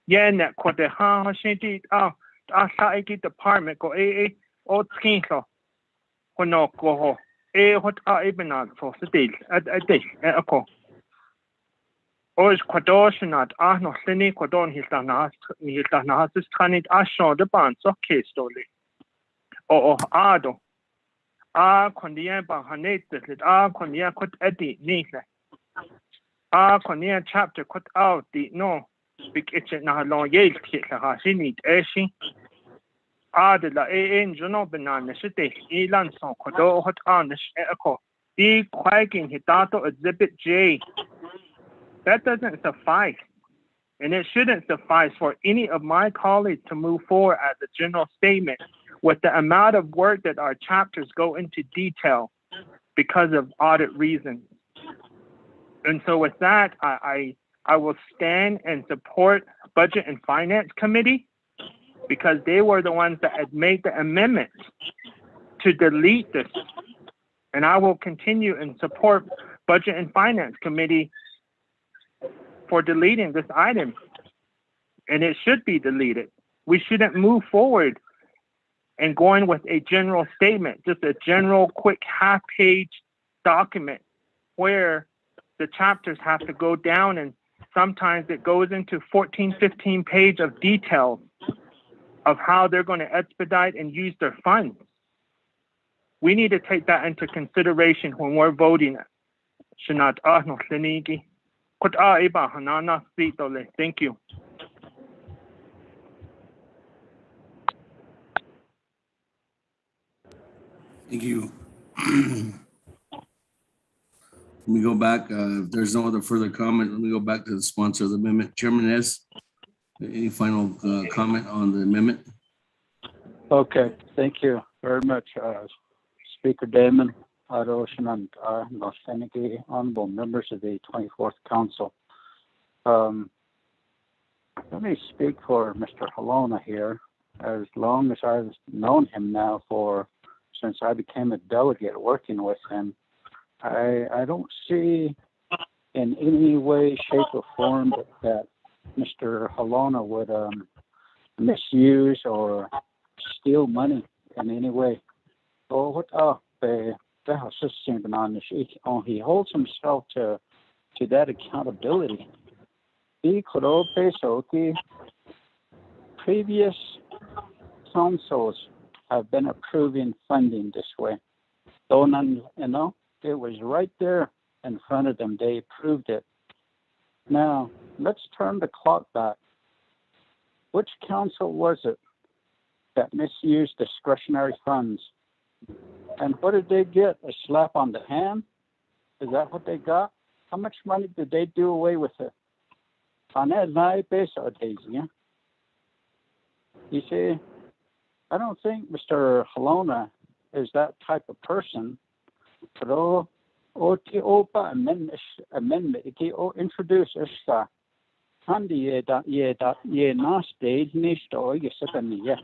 yeah net kote ha shinti saiki department go o tinko hono go hot abanan for the at this ako or is quadoshinat no sini quadon hiltanas is kanit asho the band so case story o ado kondia ba hanet it kondia kot edi nile kondia chapter kot out the no big itch na lo yel kit la sinit eshi de la en jono banana shite ilan son kodo hot anish eko di quaking hitato exhibit J. That doesn't suffice, and it shouldn't suffice for any of my colleagues to move forward as a general statement with the amount of work that our chapters go into detail because of audit reasons. And so with that, I will stand and support Budget and Finance Committee because they were the ones that had made the amendments to delete this. And I will continue and support Budget and Finance Committee for deleting this item. And it should be deleted. We shouldn't move forward and going with a general statement, just a general quick half-page document where the chapters have to go down and sometimes it goes into 14, 15 pages of details of how they're going to expedite and use their funds. We need to take that into consideration when we're voting. Thank you. Thank you. Let me go back. If there's no other further comment, let me go back to the sponsor of the amendment. Chairman S., any final comment on the amendment? Okay, thank you very much, Speaker Damon, Adoshan, and Noseniki, honorable members of the 24th Council. Let me speak for Mr. Halona here. As long as I've known him now since I became a delegate working with him, I don't see in any way, shape, or form that Mr. Halona would misuse or steal money in any way. He holds himself to that accountability. Previous councils have been approving funding this way. It was right there in front of them. They approved it. Now, let's turn the clock back. Which council was it that misused discretionary funds? And what did they get? A slap on the hand? Is that what they got? How much money did they do away with it? You see, I don't think Mr. Halona is that type of person. But amendment introduce us Handy ye na stage nisto yesetania.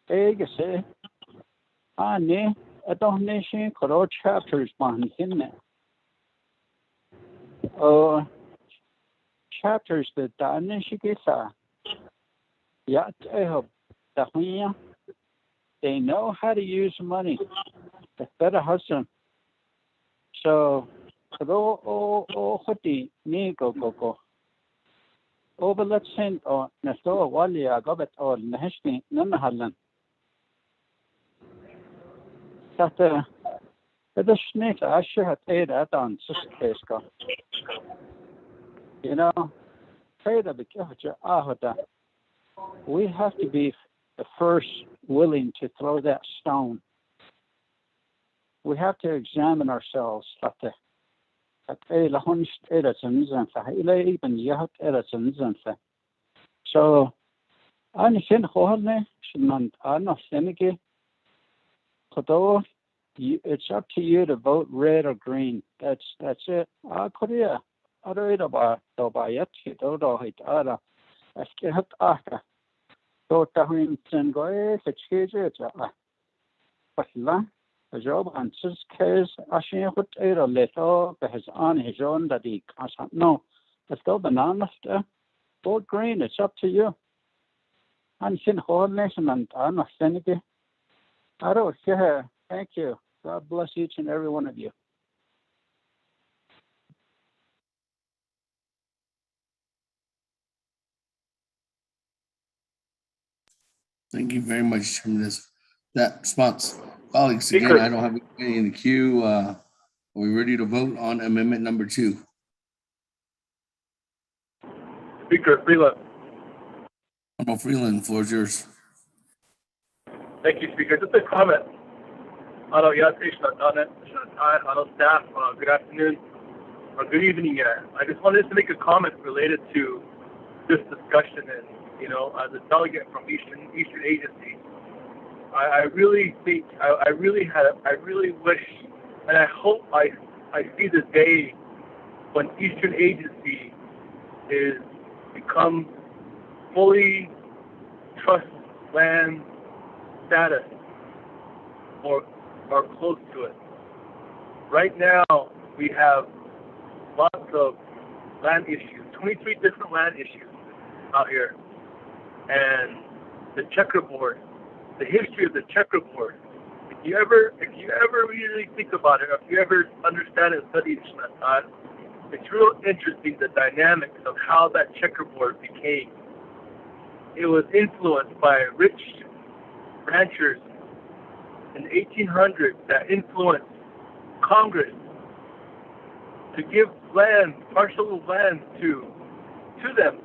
Egase ane adonation koro chapters man hinne. Chapters that danishikisa. Yat ehop dahia. They know how to use money. The better husband. So, hoti ni go. Over let's send or Nasto Walia Gobet or Naheshni Namahalan. That the snake I should have paid that on Siska. We have to be the first willing to throw that stone we have to examine ourselves. So, it's up to you to vote red or green. That's it. Job answers case Ashin hut era leto behas on his own that he can't no. Let's go bananas there. Vote green, it's up to you. And sin whole nation and I'm Senegi. I don't care. Thank you. God bless each and every one of you. Thank you very much for that response. Colleagues, again, Speaker. I don't have anybody in the queue. Are we ready to vote on amendment number 2? Speaker Freeland. Honorable Freeland, the floor is yours. Thank you, Speaker. Just a comment. Naabik'íyáti, staff, good afternoon or good evening. I just wanted to make a comment related to this discussion, and as a delegate from Eastern Agency, I really think, I really wish, and I hope I see the day when Eastern Agency is become fully trust land status or close to it. Right now, we have lots of land issues, 23 different land issues out here. And the checkerboard, the history of the checkerboard, if you ever really think about it, or if you ever understand and study it, it's real interesting, the dynamics of how that checkerboard became. It was influenced by rich ranchers in the 1800s that influenced Congress to give land, parcel of land to them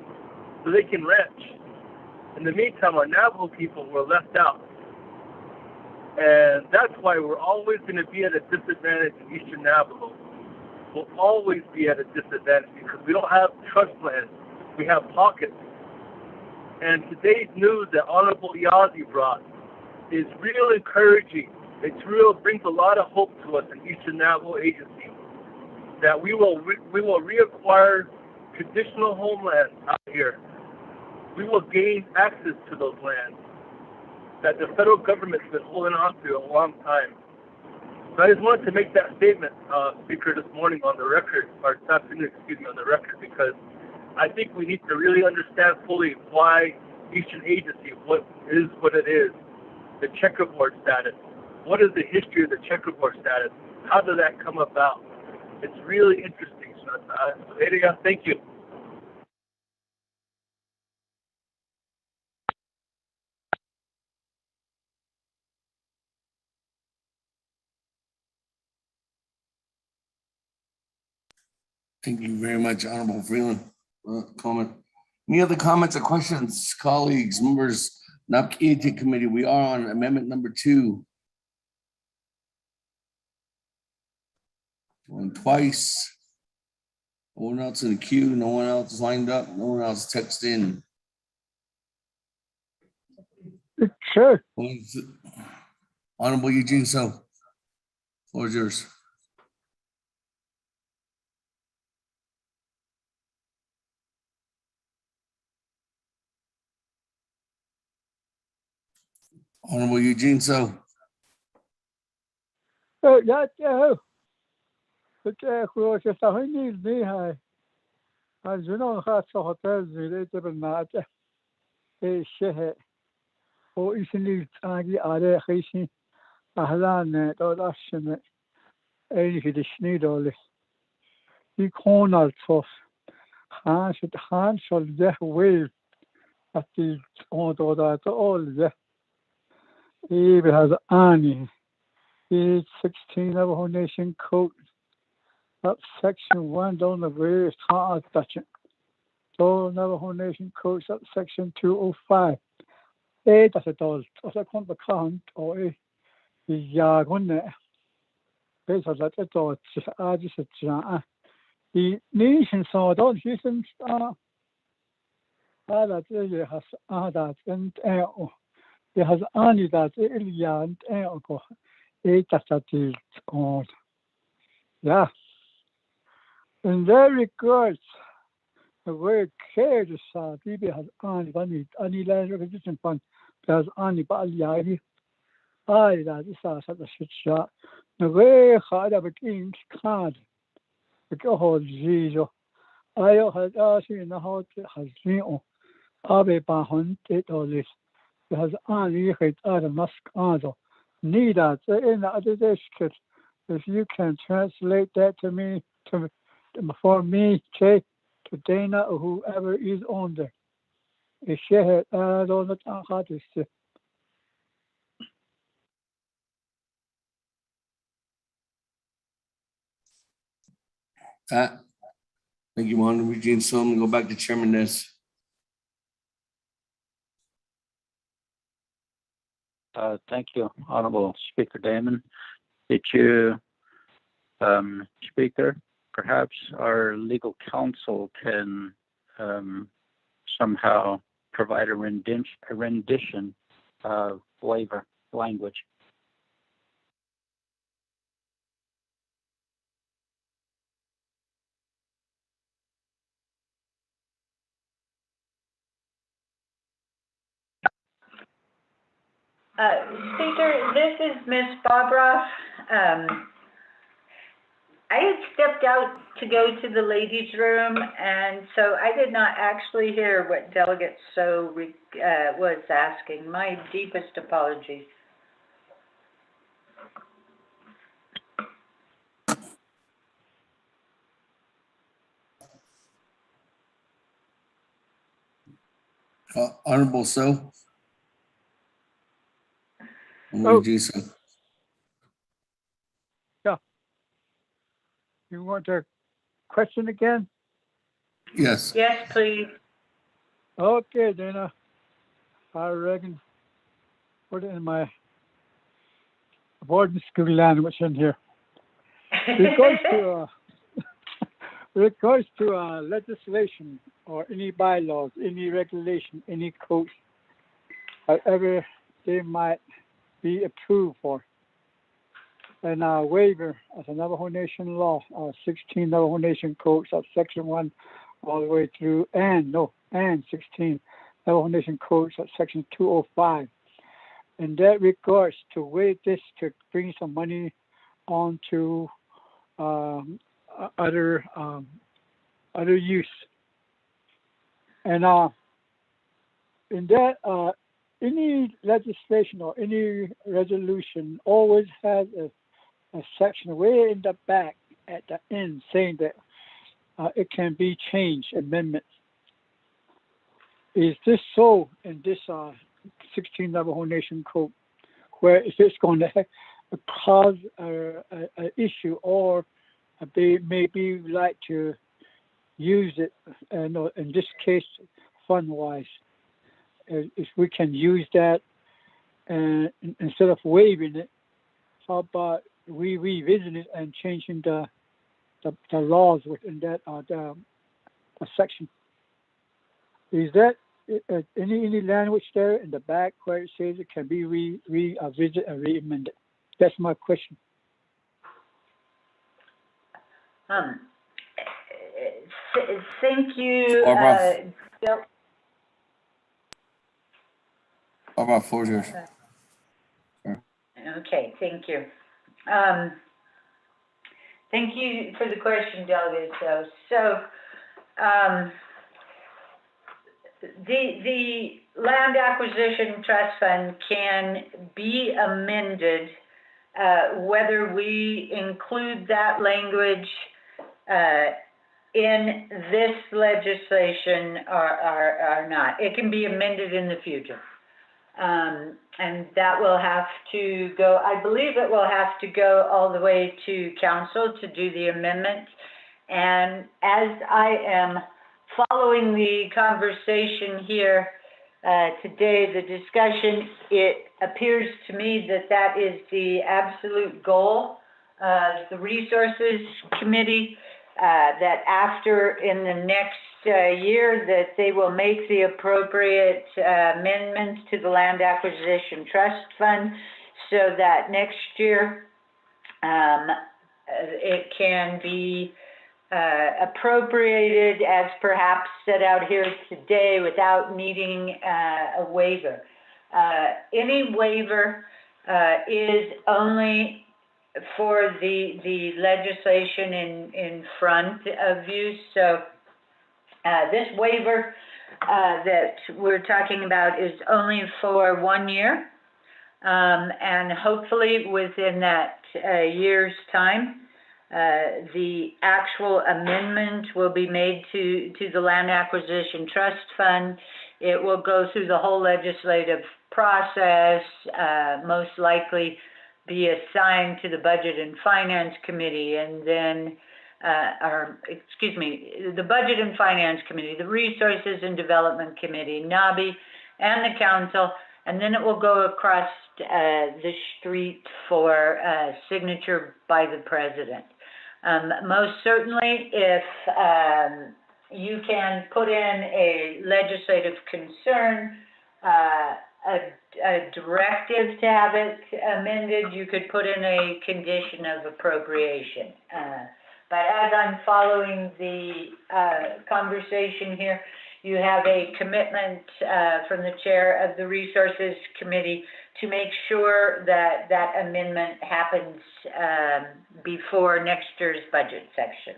so they can ranch. In the meantime, our Navajo people were left out. And that's why we're always going to be at a disadvantage in Eastern Navajo. We'll always be at a disadvantage because we don't have trust land. We have pockets. And today's news that Honorable Yazi brought is real encouraging. Brings a lot of hope to us in Eastern Navajo Agency that we will reacquire traditional homelands out here. We will gain access to those lands that the federal government's been holding on to a long time. So I just wanted to make that statement, Speaker, this morning on the record, or this afternoon, on the record, because I think we need to really understand fully why Eastern Agency, what it is, the checkerboard status. What is the history of the checkerboard status? How did that come about? It's really interesting. So, thank you. Thank you very much, Honorable Freeland, for that comment. Any other comments or questions, colleagues, members, Naabik'íyáti Committee? We are on amendment number 2. Going twice. No one else in the queue. No one else lined up. No one else texted in. Sure. Honorable Eugene So. Floor is yours. Honorable Eugene So. Yeah. But who just a honey behind. As you know, has a hotel related to not a share. Or isn't it are Haitian Ahlan or Russian? Any the Schneedole. He cornered for Hans shall there wave at the order that all the Eve has Annie. It's 16 Navajo Nation Code. Up section 1 down the way is hard touching. So Navajo Nation Code up section 205. That's a doll. As I come to count or a jargon. Peso that it all just the nation saw don't you think that it has that and it has only that Ilya and Eko. It is on. Yeah. In that regards, the word care is BB has only any letter position fund has only Bali. I that is a shit shot. The way hard of a king's card. The whole Zizo. I had asked in the house has been Abe Bahon it all this. It has only hit out of mask also. Need that in the other district. If you can translate that to me, for me, Jay, to Dana or whoever is on there. If she had all the hardest. Thank you, Honorable Eugene. So I'm gonna go back to Chairman Ness. Thank you, Honorable Speaker Damon. Did you, Speaker, perhaps our legal counsel can somehow provide a rendition of waiver language? Speaker, this is Miss Barbara. I had stepped out to go to the ladies' room, and so I did not actually hear what Delegate So was asking. My deepest apologies. Honorable So. Oh. So. Yeah. You want a question again? Yes. Yes, please. Okay, then I reckon put it in my boarding school language in here. Regards to legislation or any bylaws, any regulation, any codes, however they might be approved for. And waiver as a Navajo Nation law, 16 Navajo Nation codes of section 1 all the way through, and 16 Navajo Nation codes of section 205. In that regards, to waive this to bring some money onto other use. And in that, any legislation or any resolution always has a section way in the back at the end saying that it can be changed, amendments. Is this so in this 16 Navajo Nation code, where if it's going to cause an issue, or they maybe like to use it, in this case, fund-wise, if we can use that, and instead of waiving it, how about we revisit it and changing the laws within that the section? Is that any language there in the back where it says it can be revisited and re-amended? That's my question. Thank you. Barbara, floor is yours. Okay, thank you. Thank you for the question, Delegate. So the Land Acquisition Trust Fund can be amended whether we include that language in this legislation or not. It can be amended in the future. And that will have to go, I believe it will have to go all the way to council to do the amendment. And as I am following the conversation here today, the discussion, it appears to me that that is the absolute goal the Resources Committee, that after, in the next year, that they will make the appropriate amendments to the Land Acquisition Trust Fund so that next year it can be appropriated as perhaps set out here today without needing a waiver. Any waiver is only for the legislation in front of you. So this waiver that we're talking about is only for 1 year. And hopefully within that year's time, the actual amendment will be made to the Land Acquisition Trust Fund. It will go through the whole legislative process, most likely be assigned to the Budget and Finance Committee, and then, the Budget and Finance Committee, the Resources and Development Committee, NABI, and the Council, and then it will go across the street for signature by the President. Most certainly, if you can put in a legislative concern, a directive to have it amended, you could put in a condition of appropriation. But as I'm following the conversation here, you have a commitment from the chair of the Resources Committee to make sure that that amendment happens before next year's budget session.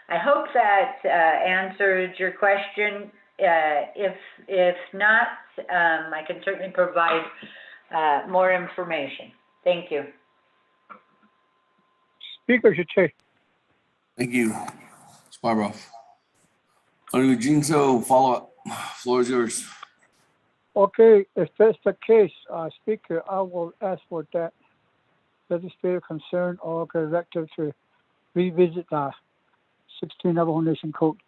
I hope that answered your question. If not, I can certainly provide more information. Thank you. Speaker, your chair. Thank you, Ms. Barbara. Eugene, so follow up. Floor is yours. Okay, if that's the case, Speaker, I will ask for that legislative concern or directive to revisit the 16 Navajo Nation Code.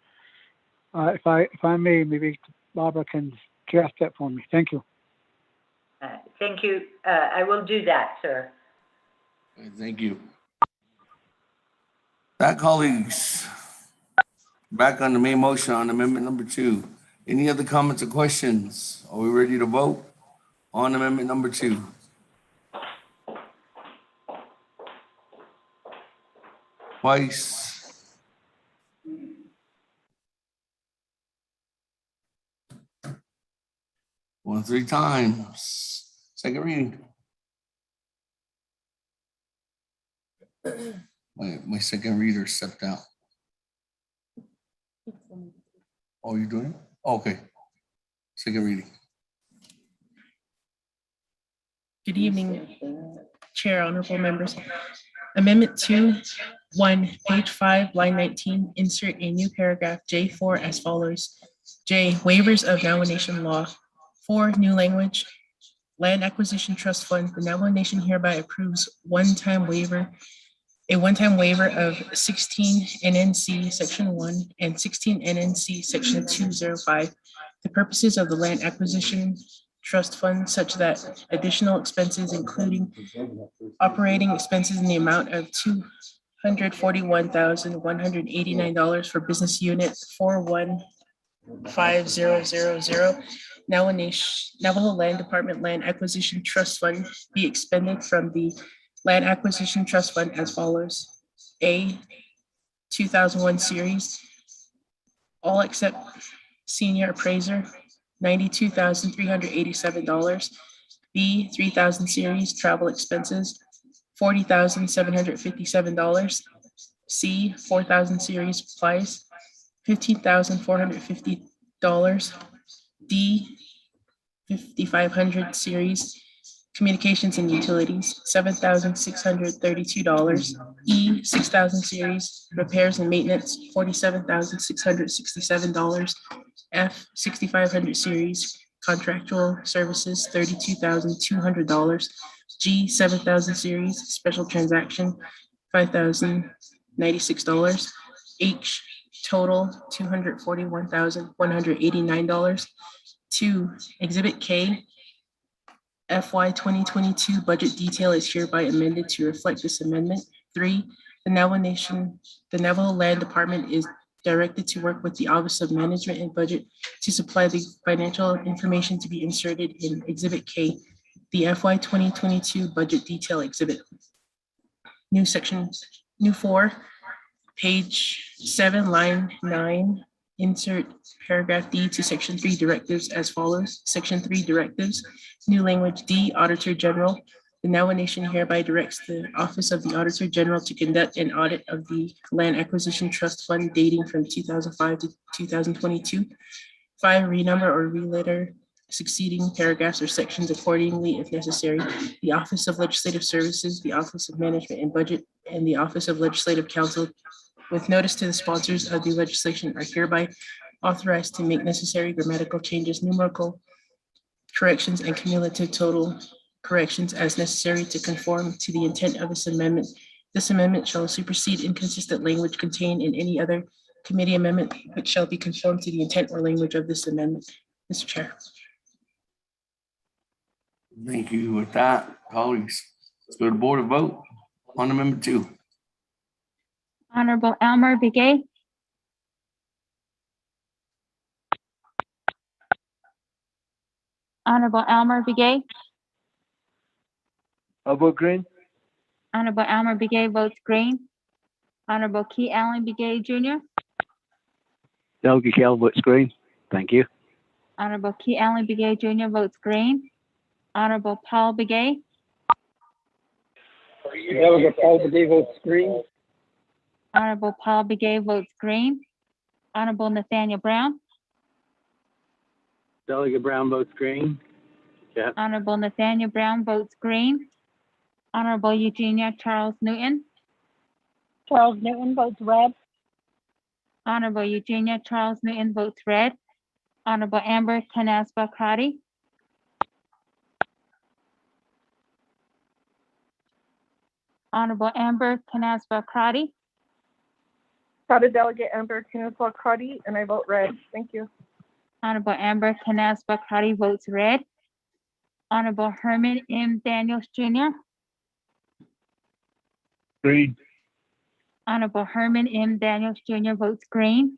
If I may, maybe Barbara can draft that for me. Thank you. Thank you. I will do that, sir. Thank you. That, colleagues, back on the main motion on amendment number 2. Any other comments or questions? Are we ready to vote on amendment number 2? Twice. One, 3 times. Second reading. My second reader stepped out. Oh, you're doing it? Okay. Second reading. Good evening, Chair, honorable members. Amendment 2.1, page 5, line 19, insert a new paragraph J4 as follows. J, waivers of Navajo Nation law. 4, new language. Land Acquisition Trust Fund. The Navajo Nation hereby approves a one-time waiver of 16 NNC Section 1 and 16 NNC Section 205. The purposes of the Land Acquisition Trust Fund such that additional expenses, including operating expenses in the amount of $241,189 for business unit 415000, Navajo Land Department Land Acquisition Trust Fund, be expended from the Land Acquisition Trust Fund as follows. A, 2001 series, all except senior appraiser, $92,387. B, 3000 series, travel expenses, $40,757. C, 4000 series, supplies, $15,450. D, 5500 series, communications and utilities, $7,632. E, 6000 series, repairs and maintenance, $47,667. F, 6500 series, contractual services, $32,200. G, 7000 series, special transaction, $5,096. H, total, $241,189. 2, Exhibit K, FY 2022 budget detail is hereby amended to reflect this amendment. 3, the Navajo Land Department is directed to work with the Office of Management and Budget to supply the financial information to be inserted in Exhibit K, the FY 2022 budget detail exhibit. New 4, page 7, line 9, insert paragraph D to section 3 directives as follows. Section 3 directives, new language D, Auditor General. The Navajo Nation hereby directs the Office of the Auditor General to conduct an audit of the Land Acquisition Trust Fund dating from 2005 to 2022. 5, renumber or reletter succeeding paragraphs or sections accordingly if necessary. The Office of Legislative Services, the Office of Management and Budget, and the Office of Legislative Counsel, with notice to the sponsors of the legislation, are hereby authorized to make necessary grammatical changes, numerical corrections, and cumulative total corrections as necessary to conform to the intent of this amendment. This amendment shall supersede inconsistent language contained in any other committee amendment, which shall be conformed to the intent or language of this amendment. Mr. Chair. Thank you. With that, colleagues, let's go to board of vote on Amendment 2. Honorable Elmer Begay, Honorable Elmer Begay, I vote green. Honorable Elmer Begay votes green. Honorable Key Allen Begay Jr., Delegate Kell votes green. Thank you. Honorable Key Allen Begay Jr. votes green. Honorable Paul Begay, Delegate Paul Begay votes green. Honorable Paul Begay votes green. Honorable Nathaniel Brown, Delegate Brown votes green. Yeah. Honorable Nathaniel Brown votes green. Honorable Eugenia Charles Newton, Charles Newton votes red. Honorable Eugenia Charles Newton votes red. Honorable Amber Canasba Crotty, Honorable Amber Canasba Crotty, Got a Delegate Amber Tinaswa Crotty, and I vote red. Thank you. Honorable Amber Canasba Crotty votes red. Honorable Herman M. Daniels Jr., Green. Honorable Herman M. Daniels Jr. votes green.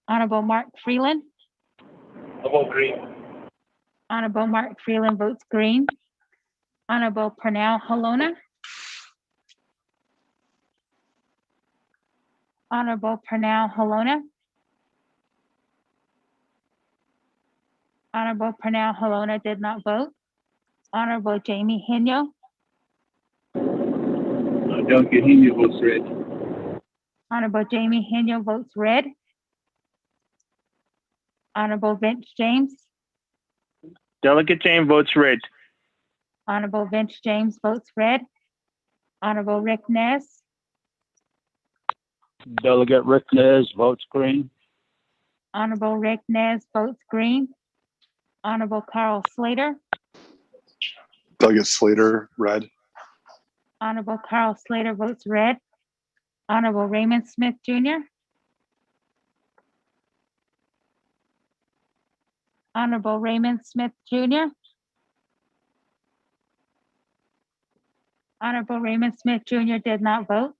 Honorable Mark Freeland, I vote green. Honorable Mark Freeland votes green. Honorable Pernell Halona, Honorable Pernell Halona, Honorable Pernell Halona did not vote. Honorable Jamie Henyo, Delegate Henry votes red. Honorable Jamie Henyo votes red. Honorable Vince James, Delegate James votes red. Honorable Vince James votes red. Honorable Rick Nez, Delegate Rick Nez votes green. Honorable Rick Nez votes green. Honorable Carl Slater, Delegate Slater, red. Honorable Carl Slater votes red. Honorable Raymond Smith Jr., Honorable Raymond Smith Jr., Honorable Raymond Smith Jr. did not vote.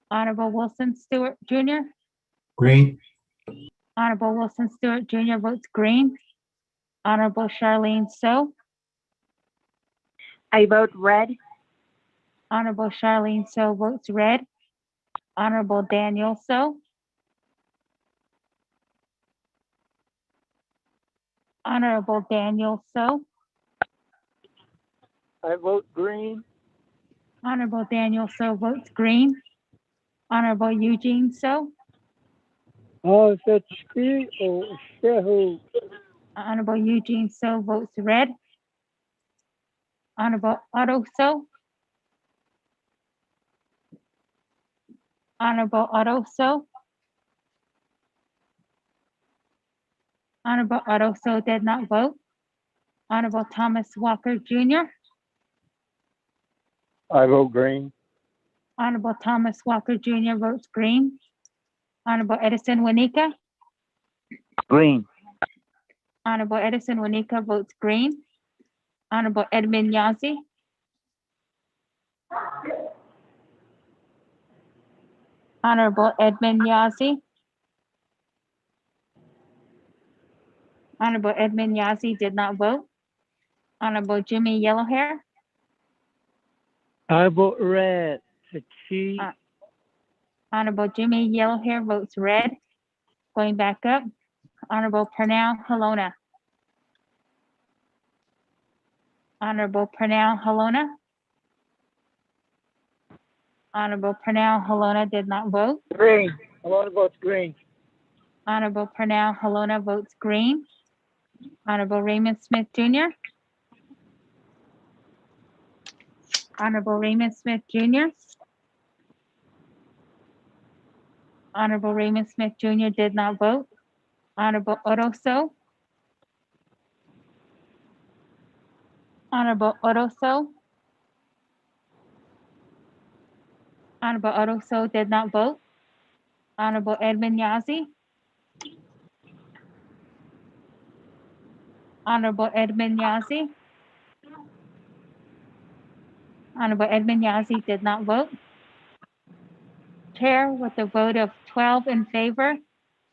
Honorable Wilson Stewart Jr., Green. Honorable Wilson Stewart Jr. votes green. Honorable Charlene So, I vote red. Honorable Charlene So votes red. Honorable Daniel So, Honorable Daniel So, I vote green. Honorable Daniel So votes green. Honorable Eugene So, Oh, that's true. Oh, Shehu. Honorable Eugene So votes red. Honorable Otto So, Honorable Otto So, Honorable Otto So did not vote. Honorable Thomas Walker Jr., I vote green. Honorable Thomas Walker Jr. votes green. Honorable Edison Wanika, Green. Honorable Edison Wanika votes green. Honorable Edmund Yazzie. Honorable Edmund Yazzie. Honorable Edmund Yazzie did not vote. Honorable Jimmy Yellowhair. I vote red. The key. Honorable Jimmy Yellowhair votes red. Going back up, Honorable Pernell Halona. Honorable Pernell Halona. Honorable Pernell Halona did not vote. Green. Halona votes green. Honorable Pernell Halona votes green. Honorable Raymond Smith Jr. Honorable Raymond Smith Jr. Honorable Raymond Smith Jr. did not vote. Honorable Oroso. Honorable Oroso. Honorable Oroso did not vote. Honorable Edmund Yazzie. Honorable Edmund Yazzie. Honorable Edmund Yazzie did not vote. Chair with a vote of 12 in favor,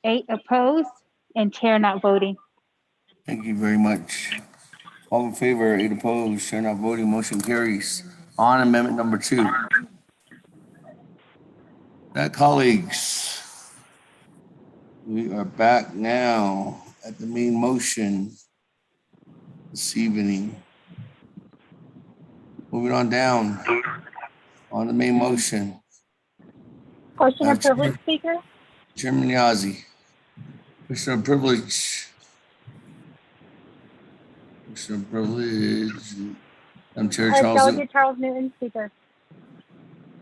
8 opposed, and chair not voting. Thank you very much. All in favor, 8 opposed, chair not voting, motion carries. On amendment number 2. Now, colleagues, we are back now at the main motion this evening. Moving on down on the main motion. Question of privilege, Speaker? Chairman Yazzie. Question of privilege. Question of privilege. I'm Chair Charles. Delegate Charles Newton, Speaker.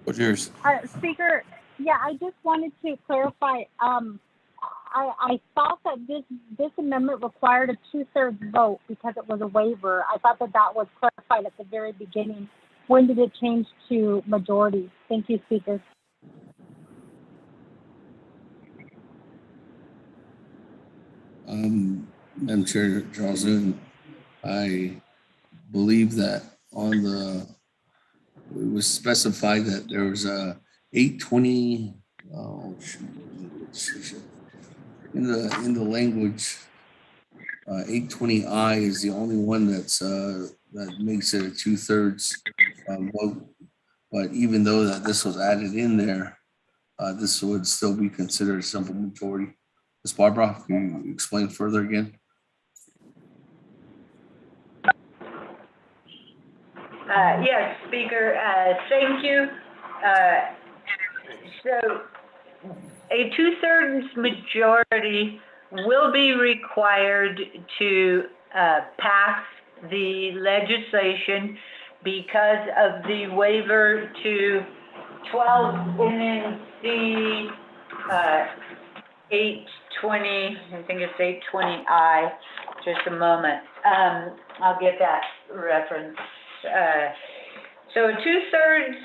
What's yours? Speaker, yeah, I just wanted to clarify. I thought that this amendment required a 2/3 vote because it was a waiver. I thought that was clarified at the very beginning. When did it change to majority? Thank you, Speaker. Madam Chair Charles Newton, I believe that it was specified that there was a 820 in the language. 820I is the only one that makes it a 2/3 vote. But even though that this was added in there, this would still be considered a simple majority. Ms. Barbara, can you explain further again? Yes, Speaker, thank you. So a 2/3 majority will be required to pass the legislation because of the waiver to 12 NNC 820, I think it's 820I, just a moment. I'll get that reference. So a 2/3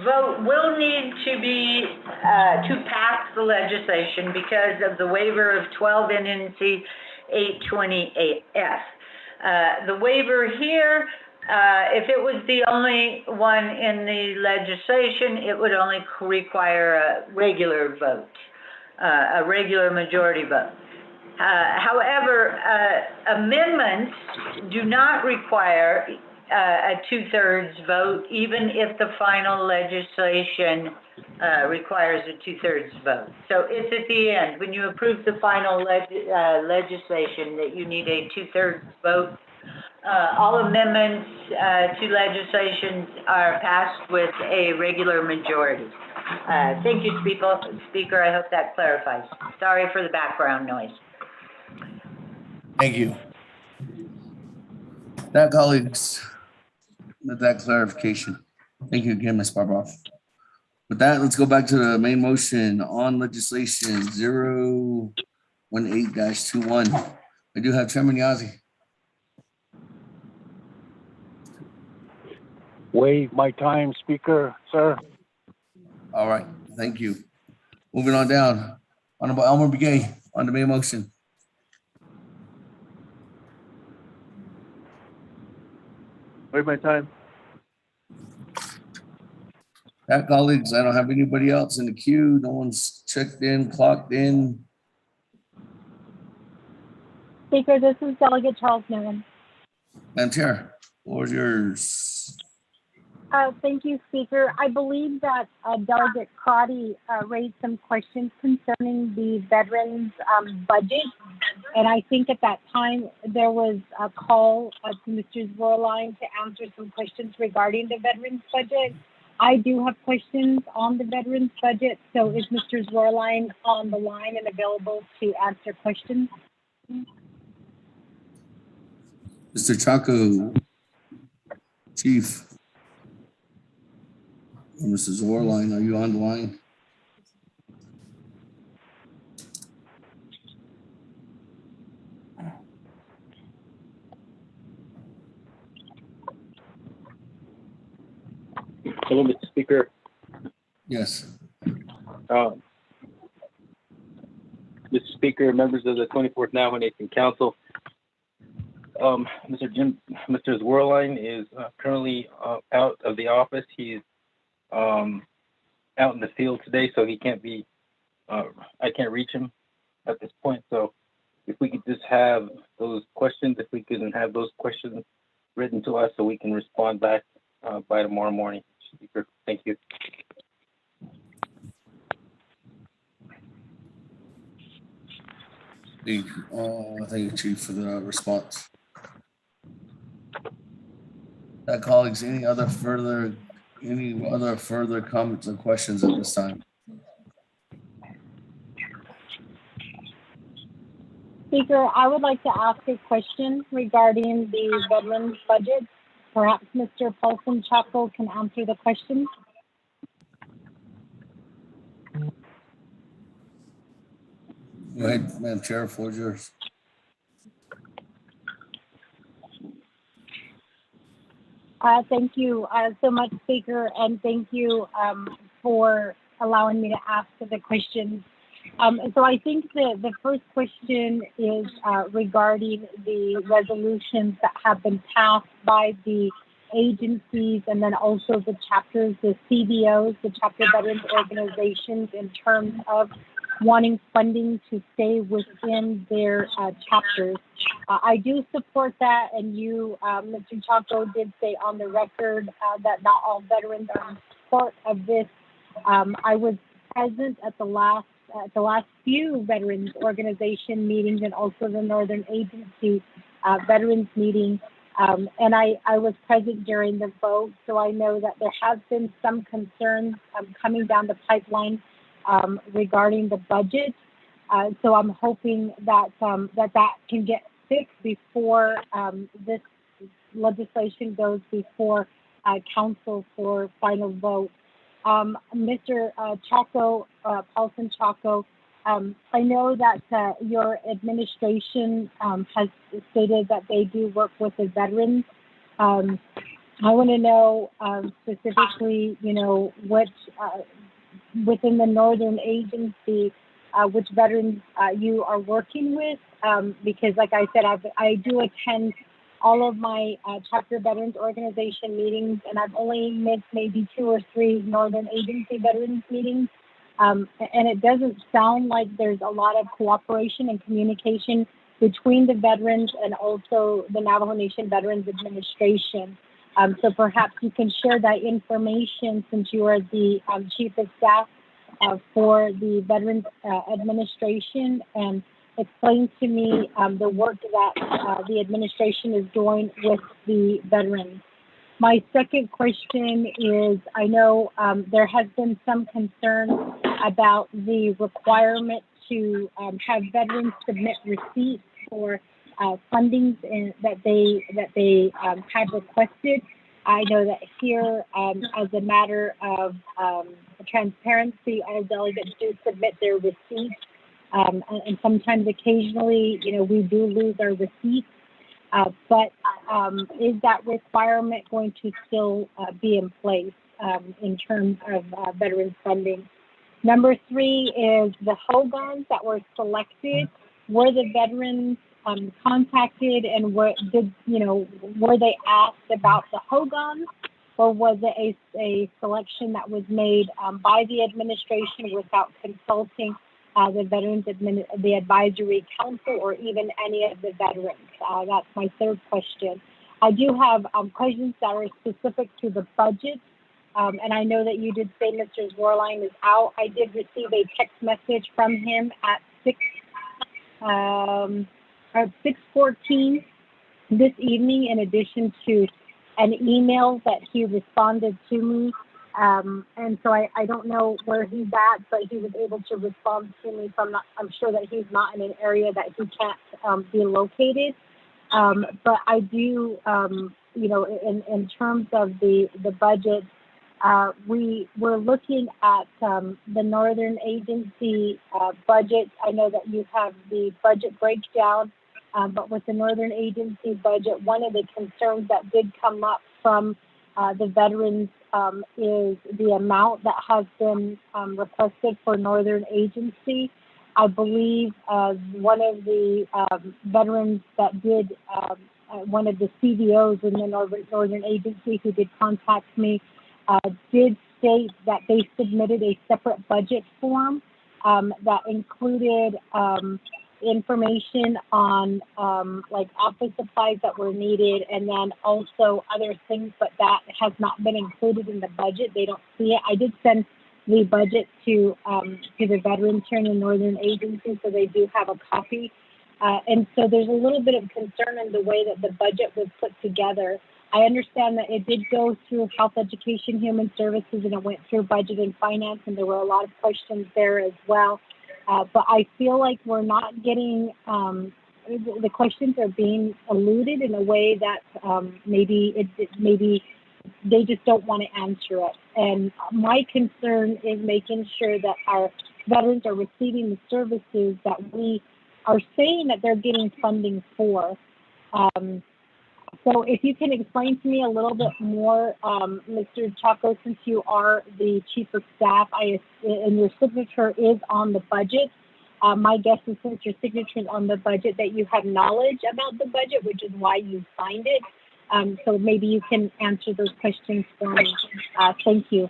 vote will need to be to pass the legislation because of the waiver of 12 NNC 828F. The waiver here, if it was the only one in the legislation, it would only require a regular vote, a regular majority vote. However, amendments do not require a 2/3 vote, even if the final legislation requires a 2/3 vote. So it's at the end, when you approve the final legislation, that you need a 2/3 vote. All amendments to legislations are passed with a regular majority. Thank you, Speaker. I hope that clarifies. Sorry for the background noise. Thank you. That, colleagues, with that clarification. Thank you again, Ms. Barboff. With that, let's go back to the main motion on legislation 018-21. I do have Chairman Yazzie. Waive my time, Speaker, sir. All right, thank you. Moving on down. Honorable Elmer Begay on the main motion. Wait my time. That, colleagues, I don't have anybody else in the queue. No one's checked in, clocked in. Speaker, this is Delegate Charles Newman. Madam Chair, floor is yours. Thank you, Speaker. I believe that Delegate Crotty raised some questions concerning the veterans budget. And I think at that time there was a call to Mr. Zwerlein to answer some questions regarding the veterans budget. I do have questions on the veterans budget. So is Mr. Zwerlein on the line and available to answer questions? Mr. Chaco, Chief. Mrs. Zwerlein, are you on the line? Hello, Mr. Speaker. Yes. Mr. Speaker, members of the 24th Navajo Nation Council. Mr. Zwerlein is currently out of the office. He's out in the field today, so he can't be, I can't reach him at this point. So if we could just have those questions, if we could have those questions written to us so we can respond back by tomorrow morning. Speaker, thank you. Thank you, Chief, for the response. Colleagues, any other further comments or questions at this time? Speaker, I would like to ask a question regarding the veterans budget. Perhaps Mr. Paulson Chaco can answer the question. Go ahead, Madam Chair, floor is yours. Thank you so much, Speaker, and thank you for allowing me to ask the questions. So I think the first question is regarding the resolutions that have been passed by the agencies and then also the chapters, the CVOs, the chapter veterans organizations, in terms of wanting funding to stay within their chapters. I do support that, and you, Mr. Chaco, did say on the record that not all veterans are in support of this. I was present at the last few veterans organization meetings and also the Northern Agency veterans meeting, and I was present during the vote, so I know that there has been some concerns coming down the pipeline regarding the budget. So I'm hoping that that can get fixed before this legislation goes before council for final vote. Mr. Chaco, Paulson Chaco, I know that your administration has stated that they do work with the veterans. I want to know specifically, which within the Northern Agency, which veterans you are working with, because like I said, I do attend all of my chapter veterans organization meetings, and I've only missed maybe 2 or 3 Northern Agency veterans meetings. And it doesn't sound like there's a lot of cooperation and communication between the veterans and also the Navajo Nation Veterans Administration. So perhaps you can share that information since you are the Chief of Staff for the Veterans Administration, and explain to me the work that the administration is doing with the veterans. My second question is, I know there has been some concern about the requirement to have veterans submit receipts for fundings that they have requested. I know that here, as a matter of transparency, all delegates do submit their receipts, and sometimes, occasionally, we do lose our receipts. But is that requirement going to still be in place in terms of veterans funding? Number 3 is the hogans that were selected. Were the veterans contacted, and were they asked about the Hogans, or was it a selection that was made by the administration without consulting the advisory council, or even any of the veterans? That's my third question. I do have questions that are specific to the budget. And I know that you did say Mr. Zwerlein is out. I did receive a text message from him at 6:14 this evening, in addition to an email that he responded to me. And so I don't know where he's at, but he was able to respond to me. So I'm sure that he's not in an area that he can't be located. But I do, in terms of the budget, we're looking at the Northern Agency budget. I know that you have the budget breakdown, but with the Northern Agency budget, one of the concerns that did come up from the veterans is the amount that has been requested for Northern Agency. I believe one of the veterans that did, one of the CVOs in the Northern Agency who did contact me, did state that they submitted a separate budget form that included information on like office supplies that were needed, and then also other things, but that has not been included in the budget. They don't see it. I did send the budget to the veterans here in the Northern Agency, so they do have a copy. And so there's a little bit of concern in the way that the budget was put together. I understand that it did go through Health, Education, Human Services, and it went through Budget and Finance, and there were a lot of questions there as well. But I feel like we're not getting, the questions are being eluded in a way that maybe they just don't want to answer it. And my concern is making sure that our veterans are receiving the services that we are saying that they're getting funding for. So if you can explain to me a little bit more, Mr. Chaco, since you are the Chief of Staff, and your signature is on the budget, my guess is since your signature is on the budget that you have knowledge about the budget, which is why you signed it. So maybe you can answer those questions for me. Thank you.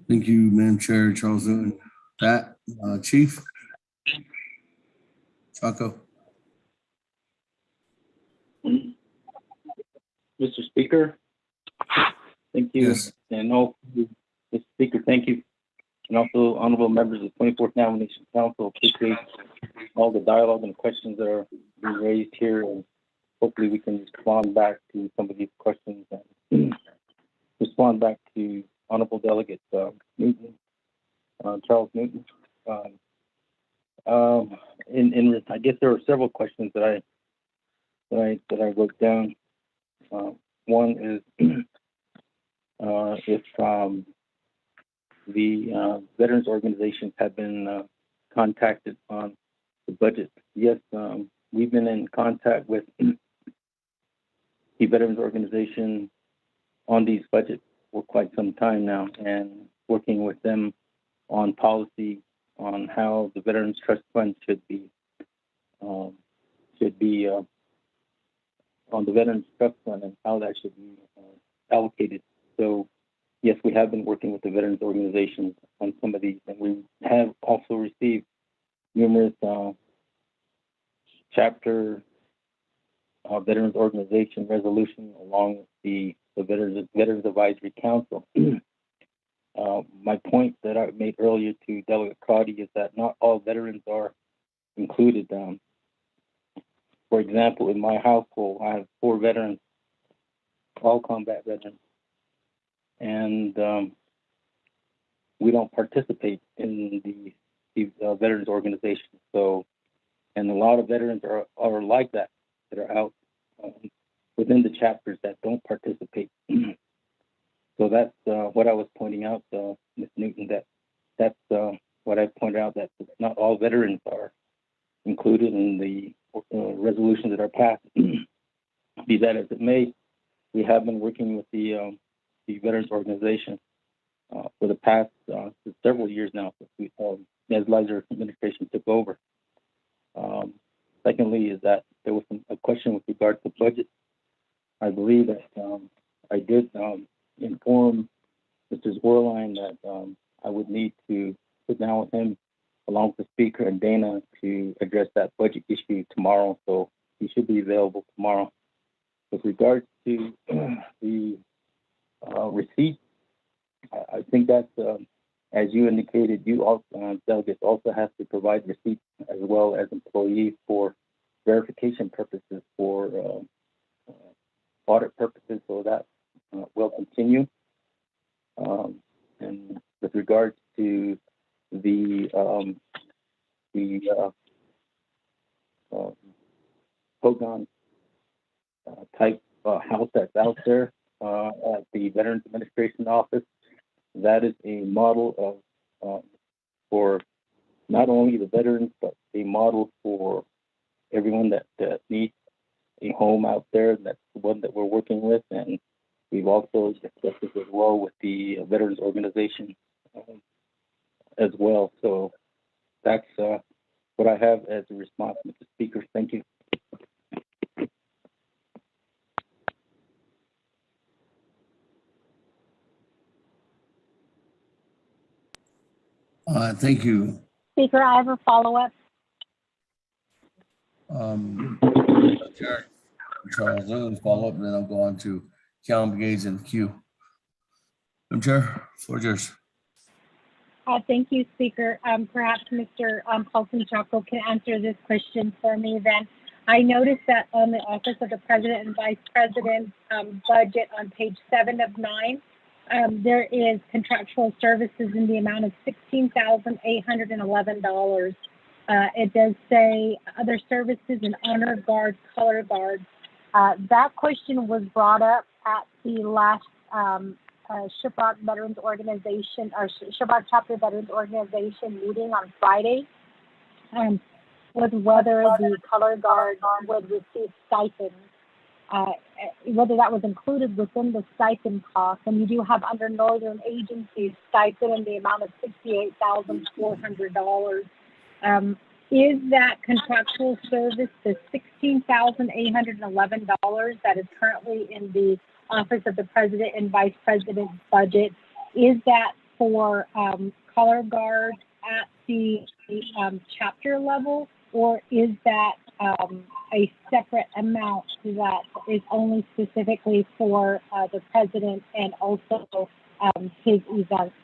Thank you, Madam Chair, Charles Newton. Pat, Chief Chaco. Mr. Speaker, thank you. Yes. And also, Mr. Speaker, thank you. And also, honorable members of the 24th Nomination Council, appreciate all the dialogue and questions that are being raised here. And hopefully we can respond back to some of these questions and respond back to Honorable Delegate Newton, Charles Newton. I guess there were several questions that I wrote down. One is if the veterans organizations have been contacted on the budget. Yes, we've been in contact with the veterans organization on these budgets for quite some time now, and working with them on policy on how the Veterans Trust Fund should be on the Veterans Trust Fund and how that should be allocated. So yes, we have been working with the veterans organizations on some of these, and we have also received numerous chapter veterans organization resolution along with the Veterans Advisory Council. My point that I made earlier to Delegate Crotty is that not all veterans are included. For example, in my household, I have 4 veterans, all combat veterans, and we don't participate in the veterans organization. So, and a lot of veterans are like that are out within the chapters that don't participate. So that's what I was pointing out, Ms. Newton, that's what I pointed out, that not all veterans are included in the resolutions that are passed. Be that as it may, we have been working with the veterans organization for the past several years now since as Lizer administration took over. Secondly, is that there was a question with regard to budget. I believe that I did inform Mr. Zwerlein that I would need to sit down with him along with the speaker and Dana to address that budget issue tomorrow. So he should be available tomorrow. With regards to the receipt, I think that's, as you indicated, you also, delegates also have to provide receipts as well as employees for verification purposes, for audit purposes, so that will continue. And with regards to the Pogon type house that's out there at the Veterans Administration Office, that is a model of for not only the veterans, but a model for everyone that needs a home out there. That's the one that we're working with, and we've also discussed this as well with the Veterans Organization as well. So that's what I have as a response, Mr. Speaker. Thank you. Thank you. Speaker, I have a follow-up. Charles, I'm going to follow up, and then I'll go on to Calum Gaze and Q. Madam Chair, floor is yours. Thank you, Speaker. Perhaps Mr. Paulson Chaco can answer this question for me then. I noticed that on the Office of the President and Vice President budget on page 7 of 9, there is contractual services in the amount of $16,811. It does say other services and honor guard, color guard. That question was brought up at the last Shiprock Veterans Organization or Shiprock Chapter Veterans Organization meeting on Friday, was whether the color guard would receive stipends, whether that was included within the stipend cost. And you do have under Northern Agencies stipend in the amount of $68,400. Is that contractual service the $16,811 that is currently in the Office of the President and Vice President's budget? Is that for color guard at the chapter level, or is that a separate amount that is only specifically for the President and also his events?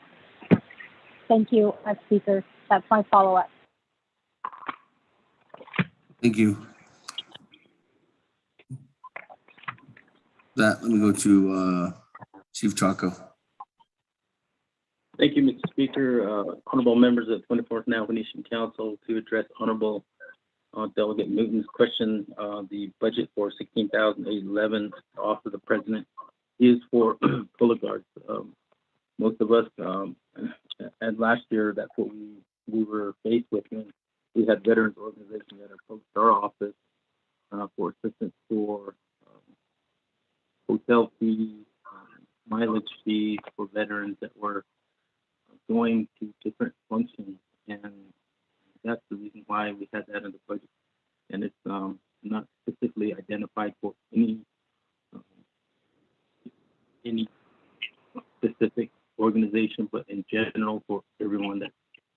Thank you, Speaker. That's my follow-up. Thank you. Let me go to Chief Chaco. Thank you, Mr. Speaker. Honorable members of the 24th Nation Council, to address Honorable Delegate Newton's question, the budget for $16,811 off of the President is for color guards. Most of us, and last year, that's what we were faced with when we had veterans organizations that approached our office for assistance for hotel fees, mileage fees for veterans that were going to different functions, and that's the reason why we had that in the budget. And it's not specifically identified for any specific organization, but in general for everyone that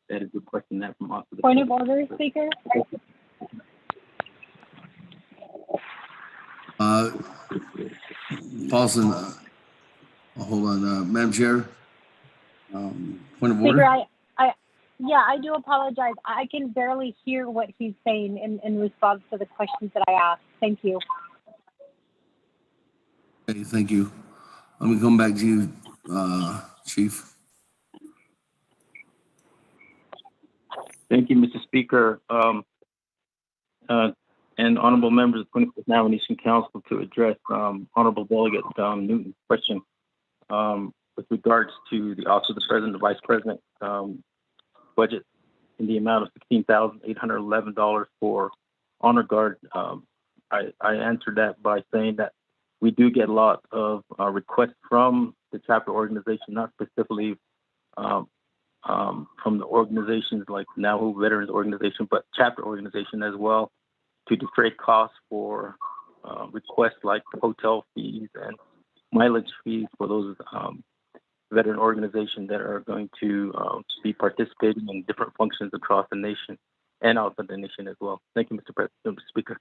is requesting that from us. Point of order, Speaker. Paulson, hold on, Madam Chair. Point of order. Speaker, I do apologize. I can barely hear what he's saying in response to the questions that I asked. Thank you. Okay, thank you. Let me come back to you, Chief. Thank you, Mr. Speaker. And honorable members of the 24th Nation Council, to address Honorable Delegate Newton's question with regards to the Office of the President and Vice President budget in the amount of $16,811 for honor guard. I answered that by saying that we do get a lot of requests from the chapter organization, not specifically from the organizations like Navajo Veterans Organization, but chapter organization as well, to defray costs for requests like hotel fees and mileage fees for those veteran organizations that are going to be participating in different functions across the nation and outside the nation as well. Thank you, Mr. President, Mr. Speaker.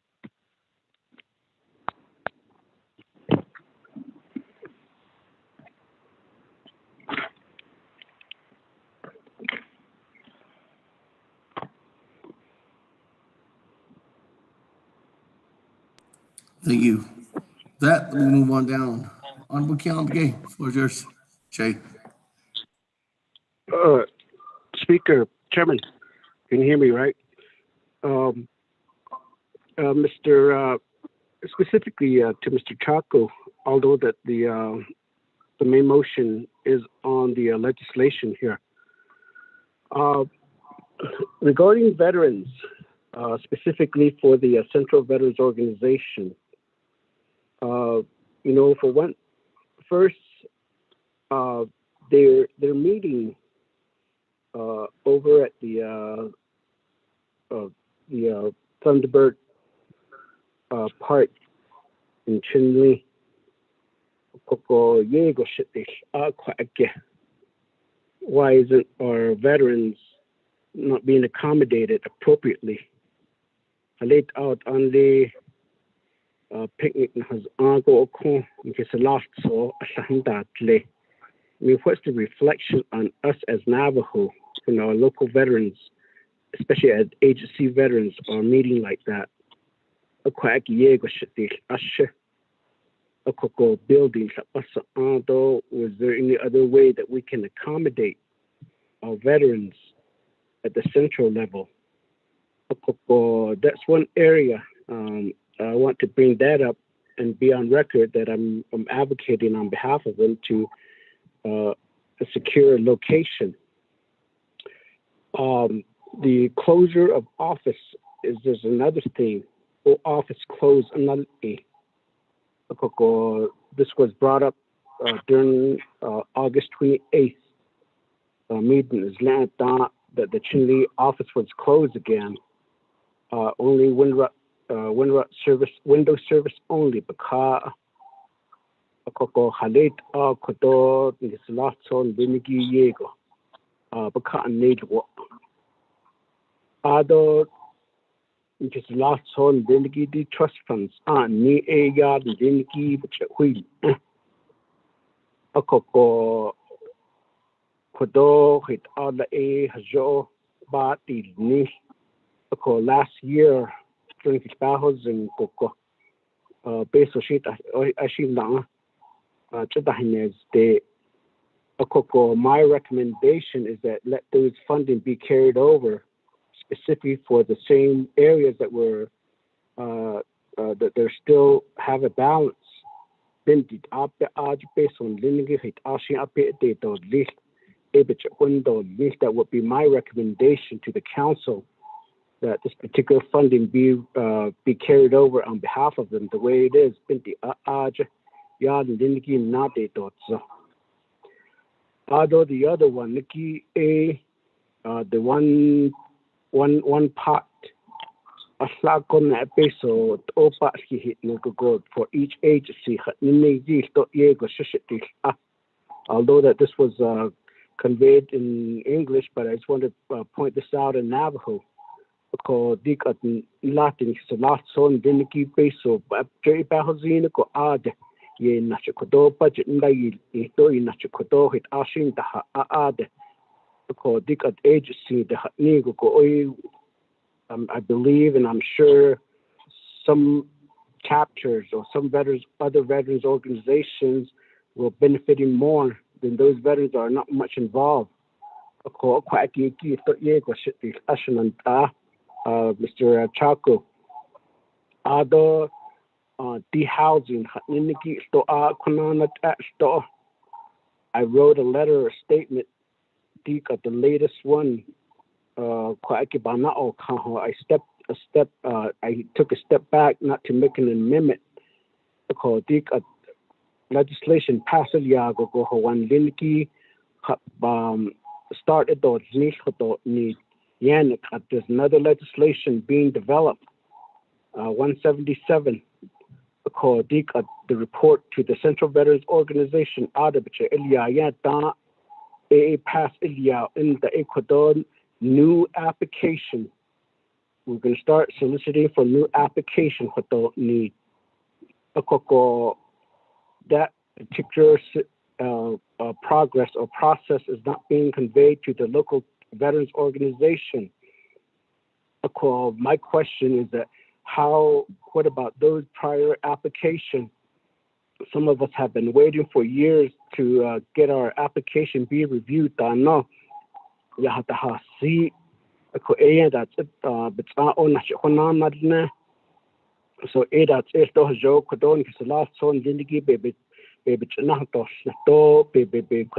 Thank you. That, we move on down. Honorable Kian, floor is yours. Jay. Speaker, Chairman, can you hear me, right? Mr. Specifically to Mr. Chaco, although that the main motion is on the legislation here. Regarding veterans, specifically for the Central Veterans Organization, you know, for one, first, they're meeting over at the Thunderbird Park in Chinle. Why isn't our veterans not being accommodated appropriately? I laid out on the picnic has go because a lot so I mean, what's the reflection on us as Navajo and our local veterans, especially as agency veterans, are meeting like that? Buildings. Was there any other way that we can accommodate our veterans at the central level? That's one area. I want to bring that up and be on record that I'm advocating on behalf of them to a secure location. The closure of office there's another thing. Office closed another day. This was brought up during August 28th meeting. Is that the Chinle office was closed again. Only window service only because halit kodo is lots on binigi yego because need what other just lots on binigi the trust funds ni a yard binigi which we kodo hit all the a hajo ba ni last year 20,000 koko peso sheet actually long my recommendation is that let those funding be carried over specifically for the same areas that were that they still have a balance. Then the based on lineage that would be my recommendation to the council, that this particular funding be carried over on behalf of them the way it is. Although the other one, Nikki A, the one part, for each agency. Although that this was conveyed in English, but I just want to point this out in Navajo. Because Latin is a lot so in Viniki peso, but Jerry Bahozina go ad ye Nachakodo budget in the Nachakodo hit Ashin the ad because Dick at agency the Nigo go. I believe and I'm sure some chapters or some other veterans organizations will benefiting more than those veterans are not much involved. Mr. Chaco, other dehousing. I wrote a letter or statement. The latest one. I took a step back, not to make an amendment. Because legislation passed go one linki started those need. There's another legislation being developed, 177, called the report to the Central Veterans Organization. Pass in the Ecuador new application. We're going to start soliciting for new application for the need. That particular progress or process is not being conveyed to the local veterans organization. My question is that what about those prior applications? Some of us have been waiting for years to get our application be reviewed. So that's it.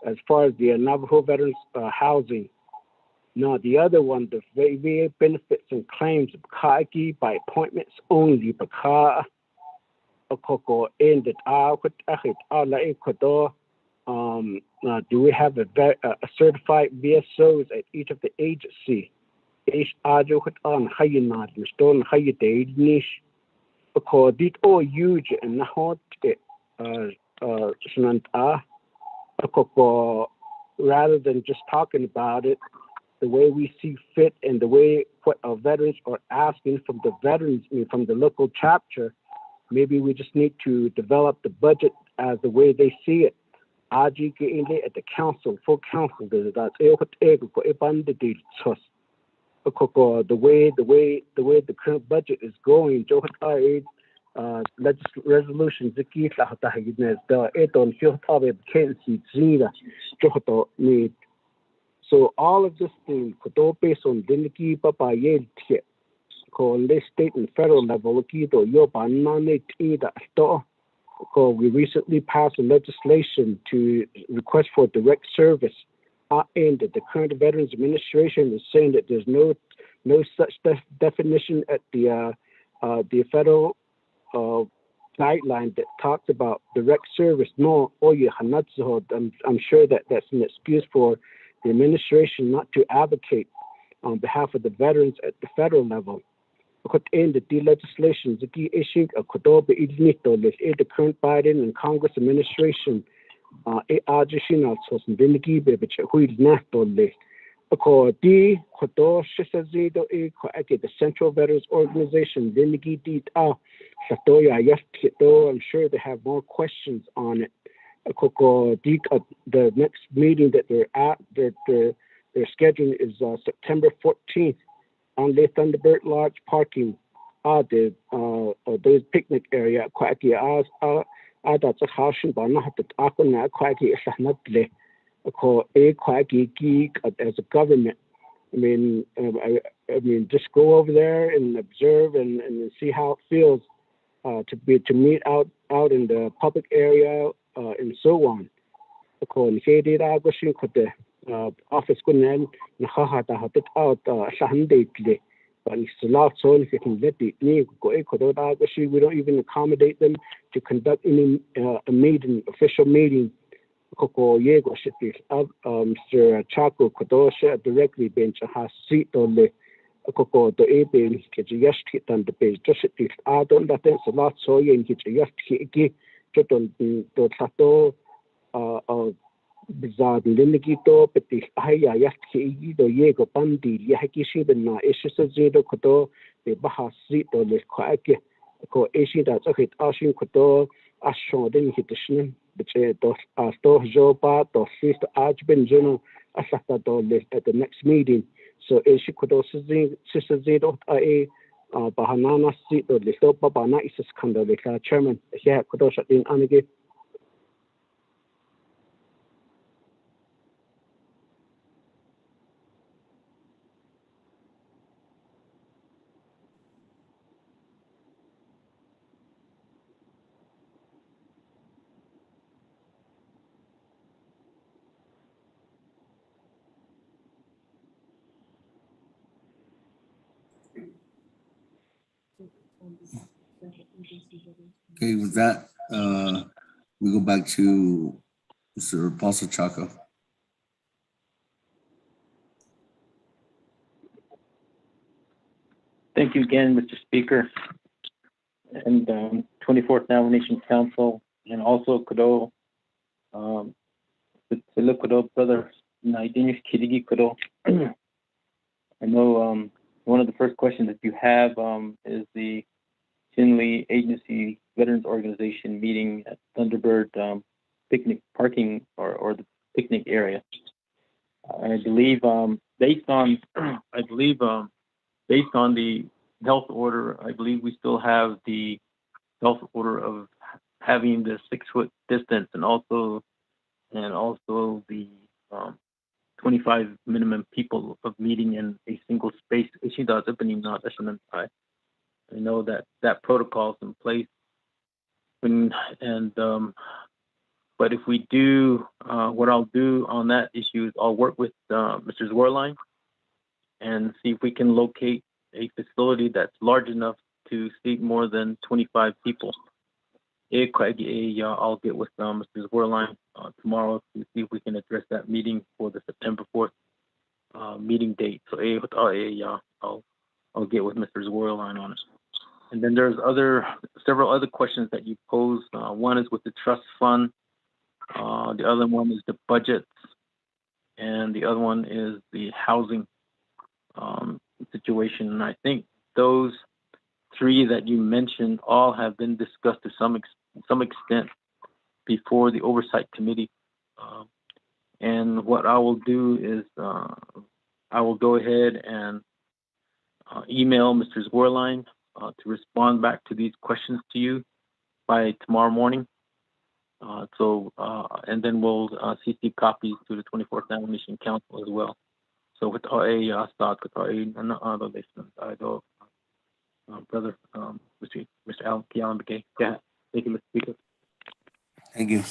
As far as the Navajo veterans housing. Now, the other one, the VA benefits and claims by appointments only. Do we have a certified VSOs at each of the agency? Rather than just talking about it, the way we see fit and the way what our veterans are asking from the veterans, from the local chapter, maybe we just need to develop the budget as the way they see it. At the council, full council, the way the current budget is going, resolution so all of this thing based on state and federal level. We recently passed a legislation to request for direct service. And the current Veterans Administration is saying that there's no such definition at the federal guideline that talks about direct service. No, I'm sure that that's an excuse for the administration not to advocate on behalf of the veterans at the federal level. In the legislation, the issue of the current Biden and Congress administration, the Central Veterans Organization, I'm sure they have more questions on it. The next meeting that they're at, they're scheduling is September 14th on the Thunderbird Lodge parking. Those picnic area. That's a caution, but not the Aquana not as a government. I mean, just go over there and observe and see how it feels to meet out in the public area and so on. Office couldn't out but it's a lot so if you can let the we don't even accommodate them to conduct any official meeting. Mr. Chaco Kodosha directly bench has seat on the Eben Yes on the page. Just it I don't that a lot so in yes bizarre Linigito, but the Haya Yaki, the Yego Bandi, Yakishi, the Na Ishizo Kodo, the Baha Seat or the Kwake, Ko Ishi that's a hit Ashin Kodo, Ashon, then hit the Shin, which are Sto Joba, or Sister Archbin General, Asaka at the next meeting. So Ishi Kodo Sister Zido, Bahanana Seat or the Stopa Bana is a scandal, the chairman, here Kodosha in Anigi. Okay, with that, back to Mr. Paulson Chaka. Thank you again, Mr. Speaker, and 24th Nomination Council, and also Kudo, Sila Kudo, brother Naidinish Kirigi Kudo. I know one of the first questions that you have is the Chinle Agency Veterans Organization meeting at Thunderbird picnic parking or the picnic area. I believe based on the health order, I believe we still have the health order of having the 6-foot distance and also the 25 minimum people of meeting in a single space. I know that protocol is in place, but if we do, what I'll do on that issue is I'll work with Mr. Zwerline and see if we can locate a facility that's large enough to seat more than 25 people. I'll get with Mr. Zwerline tomorrow to see if we can address that meeting for the September 4th meeting date. So I'll get with Mr. Zwerline on it. And then there's several other questions that you posed. One is with the trust fund. The other one is the budgets, and the other one is the housing situation. And I think those three that you mentioned all have been discussed to some extent before the oversight committee. And what I will do is I will go ahead and email Mr. Zwerline to respond back to these questions to you by tomorrow morning. And then we'll CC copies to the 24th Nomination Council as well. So with our brother, Mr. Alan McKay. Yeah, thank you, Mr. Speaker. Thank you.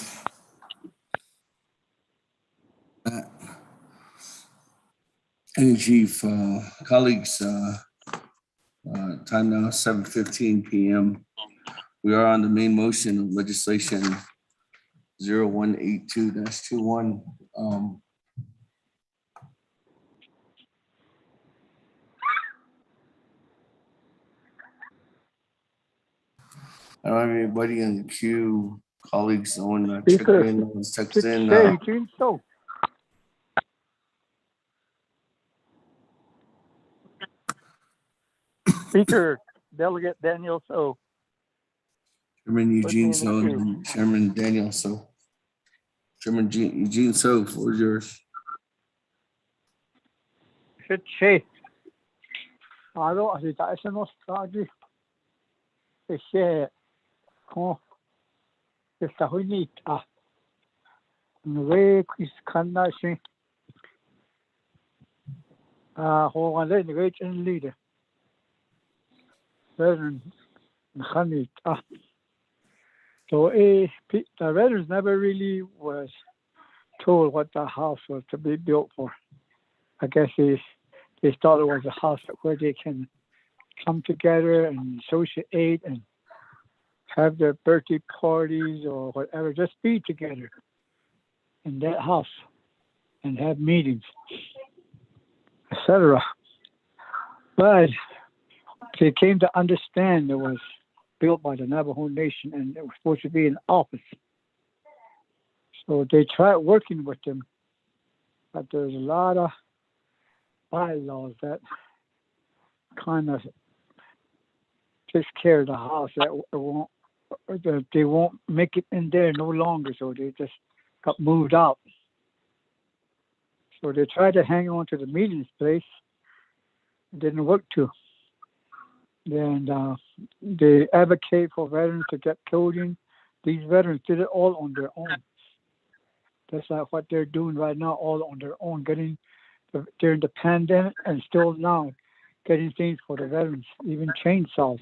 Hey, Chief, colleagues, time now 7:15 p.m. We are on the main motion of legislation 0182-21. I don't have anybody in the queue. Colleagues, no one checked in, no one's texted in. Speaker, Delegate Daniel So. Chairman Eugene So and Chairman Daniel So. Chairman Eugene So, floor is yours. Che. Alo, asita esa no stragi. Ese con esta hunita. Nwe kis kanna shi. Ho ale nwe chen leader. Veteran Hanita. So the veterans never really was told what the house was to be built for. I guess they thought it was a house where they can come together and associate and have their birthday parties or whatever, just be together in that house and have meetings, etc. But they came to understand it was built by the Navajo Nation and it was supposed to be an office. So they tried working with them, but there's a lot of bylaws that kind of takes care of the house that they won't make it in there no longer, so they just got moved out. So they tried to hang on to the meeting place. It didn't work too. Then they advocate for veterans to get clothing. These veterans did it all on their own. That's like what they're doing right now, all on their own, getting during the pandemic and still now getting things for the veterans, even chainsaws,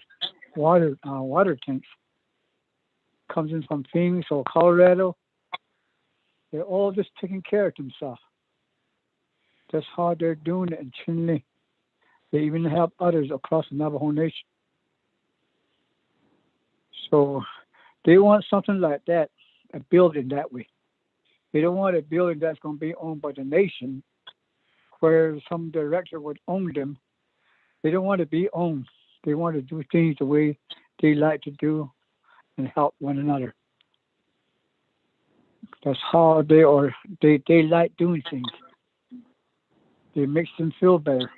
water tanks. Comes in from Phoenix or Colorado. They're all just taking care of themselves. That's how they're doing it in Chinle. They even help others across the Navajo Nation. So they want something like that a building that way. They don't want a building that's going to be owned by the nation, where some director would own them. They don't want to be owned. They want to do things the way they like to do and help one another. That's how they like doing things. It makes them feel better.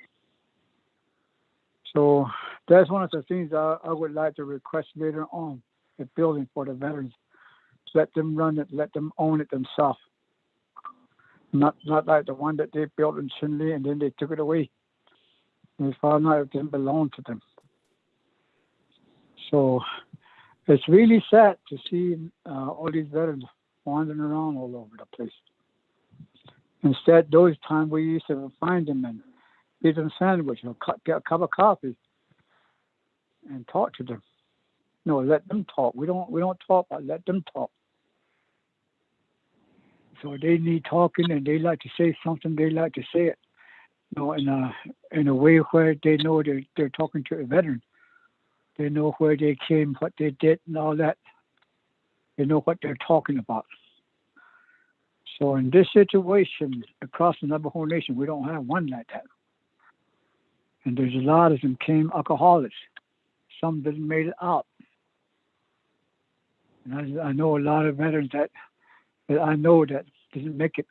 So that's one of the things I would like to request later on, a building for the veterans. Let them run it, let them own it themselves. Not like the one that they built in Chinle and then they took it away. They found out it didn't belong to them. So it's really sad to see all these veterans wandering around all over the place. Instead, those times we used to find them and give them sandwich or get a cup of coffee and talk to them. No, let them talk. We don't talk, but let them talk. So they need talking, and they like to say something. They like to say it, in a way where they know they're talking to a veteran. They know where they came, what they did, and all that. They know what they're talking about. So in this situation, across the Navajo Nation, we don't have one like that. And there's a lot of them came alcoholics. Some didn't make it out. And I know a lot of veterans that I know that didn't make it.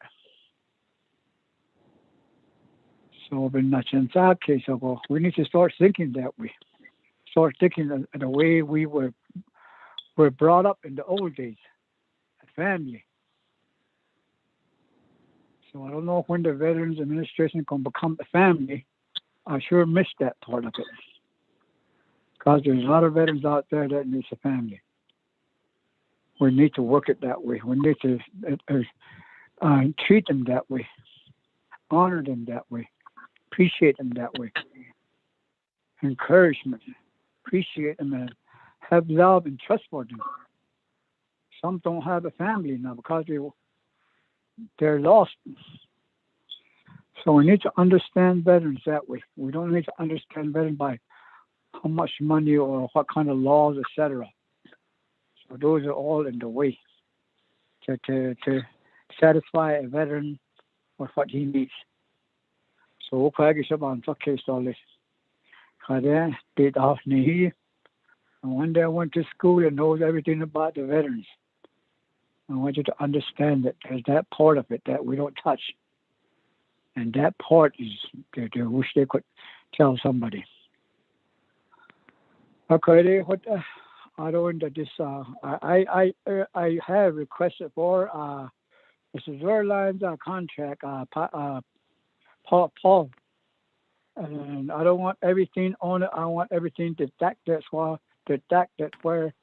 So in that case, we need to start thinking that way. Start thinking the way we were brought up in the old days, a family. So I don't know when the Veterans Administration can become a family. I sure missed that part of it. Because there's a lot of veterans out there that needs a family. We need to work it that way. We need to treat them that way, honor them that way, appreciate them that way, encouragement, appreciate them, and have love and trust for them. Some don't have a family now because they're lost. So we need to understand veterans that way. We don't need to understand veterans by how much money or what kind of laws, etc. So those are all in the way to satisfy a veteran with what he needs. So we'll practice on the case all this. And one day I went to school and knows everything about the veterans. I want you to understand that there's that part of it that we don't touch. And that part is, they wish they could tell somebody. Okay, what I don't this I have requested for Mrs. Verline's contract, Paul, and I don't want everything on it. I want everything deducted where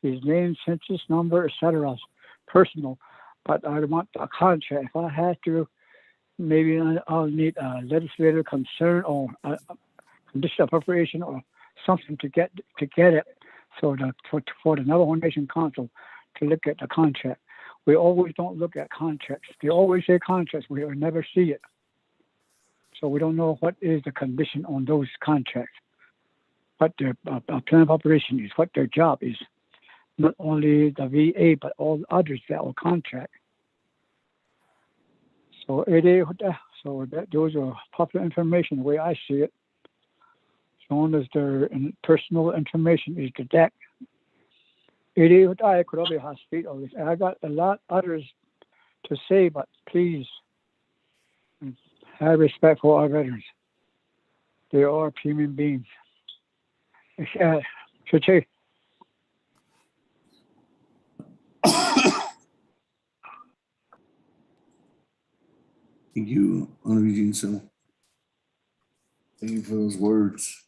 his name, census number, etc. is personal. But I want a contract. If I have to, maybe I'll need a legislative concern or a conditional appropriation or something to get it. So for the Navajo Nation Council to look at the contract. We always don't look at contracts. They always say contracts. We will never see it. So we don't know what is the condition on those contracts, what their plan of operation is, what their job is. Not only the VA, but all others that will contract. So those are popular information the way I see it. As long as their personal information is detected. I got a lot others to say, but please have respect for our veterans. They are human beings. Thank you, Honorable Jinso. Thank you for those words.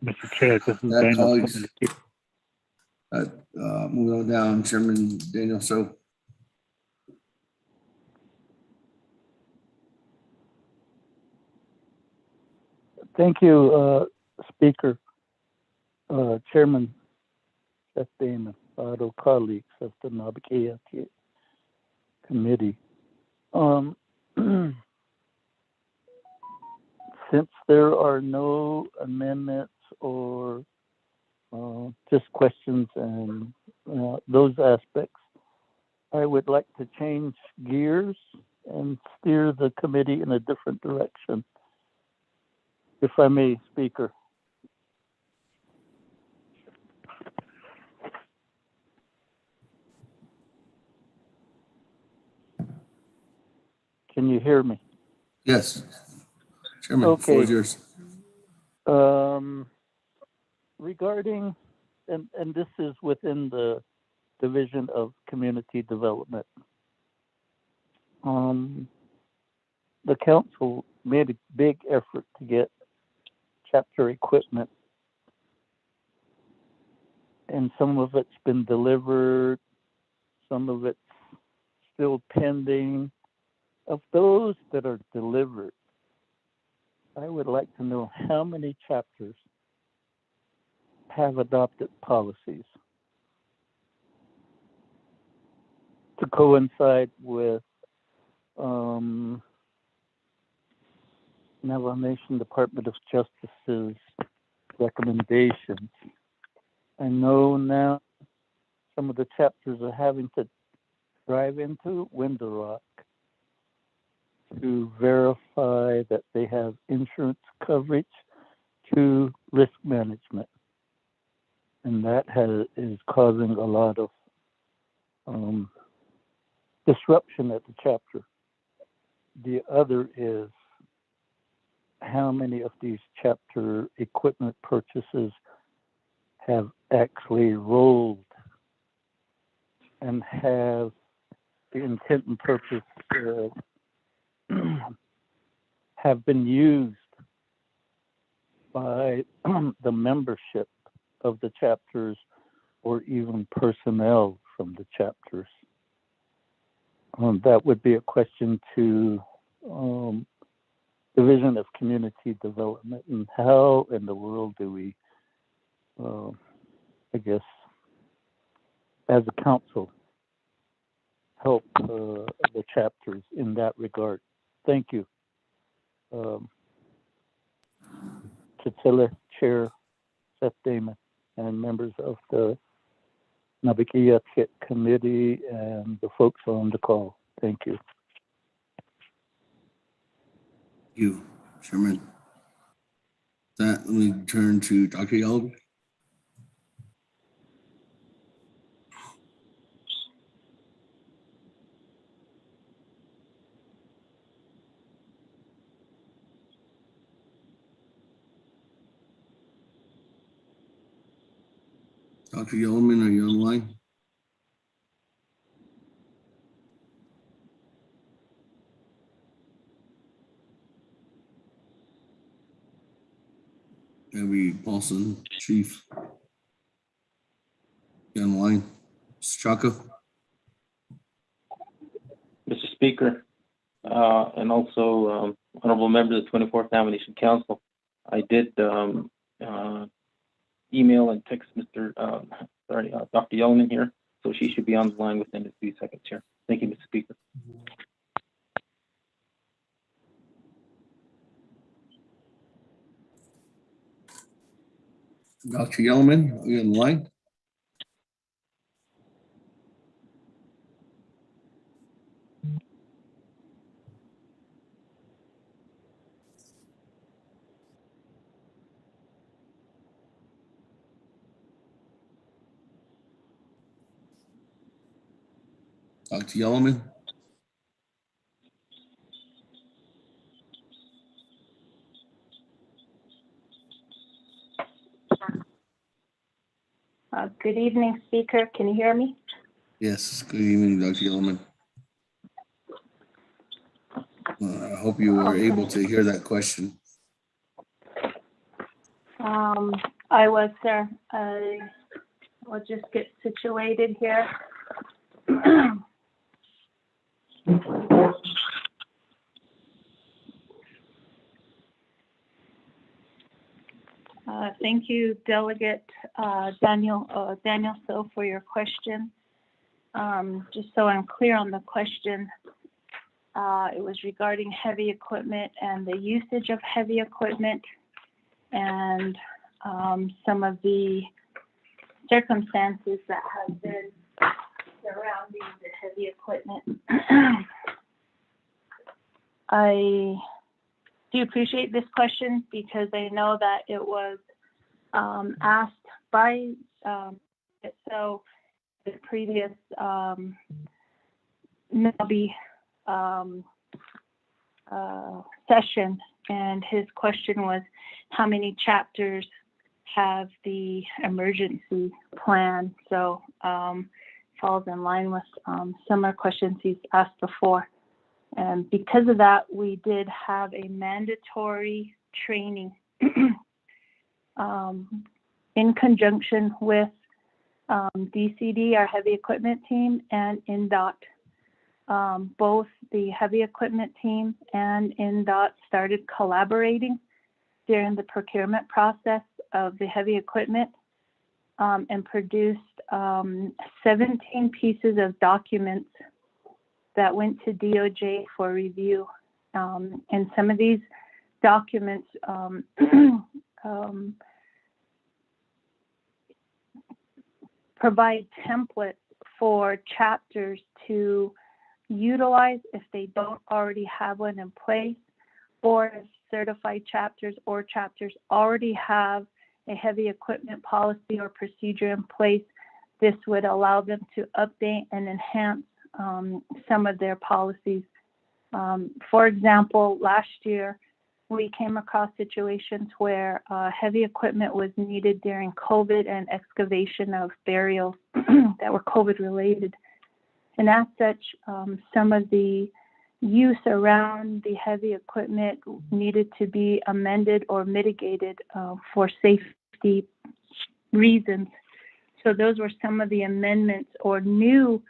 Mr. Chair, this is Daniel. Colleagues, moving on down, Chairman Daniel. So, thank you, Speaker, Chairman Jeff Damon, fellow colleagues of the Naabik'íyáti Committee. Since there are no amendments or just questions and those aspects. I would like to change gears and steer the committee in a different direction, if I may, Speaker. Can you hear me? Yes. Chairman, the floor is yours. Regarding, and this is within the Division of Community Development. The council made a big effort to get chapter equipment, and some of it's been delivered, some of it's still pending. Of those that are delivered, I would like to know how many chapters have adopted policies to coincide with Navajo Nation Department of Justice's recommendations. I know now some of the chapters are having to drive into Window Rock to verify that they have insurance coverage to risk management. And that is causing a lot of disruption at the chapter. The other is how many of these chapter equipment purchases have actually rolled and have the intent and purpose have been used by the membership of the chapters or even personnel from the chapters. That would be a question to Division of Community Development, and how in the world do we, I guess, as a council, help the chapters in that regard. Thank you. Chatilla, Chair Seth Damon, and members of the Naabik'íyáti Committee and the folks on the call. Thank you. Thank you, Chairman. That, let me turn to Dr. Yellow. Dr. Yeoman, are you online? Abby Paulson, Chief. You online? Mr. Chaka? Mr. Speaker, and also honorable members of the 24th Nomination Council, I did email and text Dr. Yeoman here, so she should be on the line within a few seconds here. Thank you, Mr. Speaker. Dr. Yeoman, are you on the line? Dr. Yeoman? Good evening, Speaker. Can you hear me? Yes, good evening, Dr. Yeoman. I hope you were able to hear that question. I was, sir. We'll just get situated here. Thank you, Delegate Daniel So, for your question. Just so I'm clear on the question, it was regarding heavy equipment and the usage of heavy equipment, and some of the circumstances that have been surrounding the heavy equipment. I do appreciate this question because I know that it was asked by so the previous NABI session, and his question was how many chapters have the emergency plan. So falls in line with similar questions he's asked before. And because of that, we did have a mandatory training in conjunction with DCD, our heavy equipment team, and INDOT. Both the heavy equipment team and INDOT started collaborating during the procurement process of the heavy equipment and produced 17 pieces of documents that went to DOJ for review. And some of these documents provide templates for chapters to utilize if they don't already have one in place, or if certified chapters or chapters already have a heavy equipment policy or procedure in place. This would allow them to update and enhance some of their policies. For example, last year, we came across situations where heavy equipment was needed during COVID and excavation of burials that were COVID related. And as such, some of the use around the heavy equipment needed to be amended or mitigated for safety reasons. So those were some of the amendments or new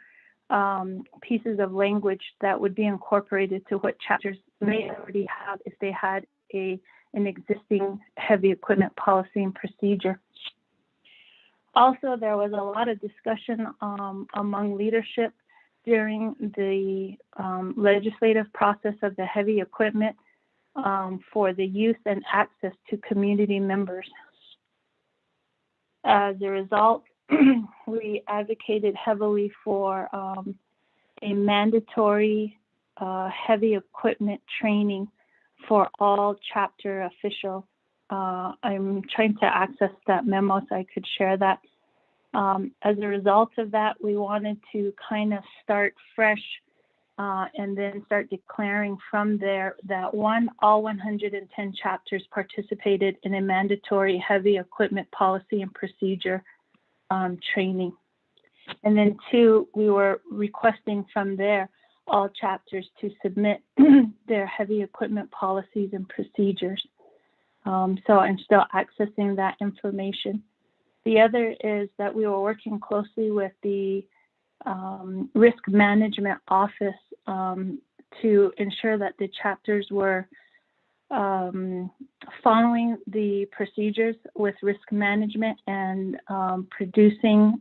pieces of language that would be incorporated to what chapters may already have if they had an existing heavy equipment policy and procedure. Also, there was a lot of discussion among leadership during the legislative process of the heavy equipment for the use and access to community members. As a result, we advocated heavily for a mandatory heavy equipment training for all chapter officials. I'm trying to access that memo so I could share that. As a result of that, we wanted to kind of start fresh and then start declaring from there that all 110 chapters participated in a mandatory heavy equipment policy and procedure training. And then 2, we were requesting from there all chapters to submit their heavy equipment policies and procedures. So I'm still accessing that information. The other is that we were working closely with the risk management office to ensure that the chapters were following the procedures with risk management and producing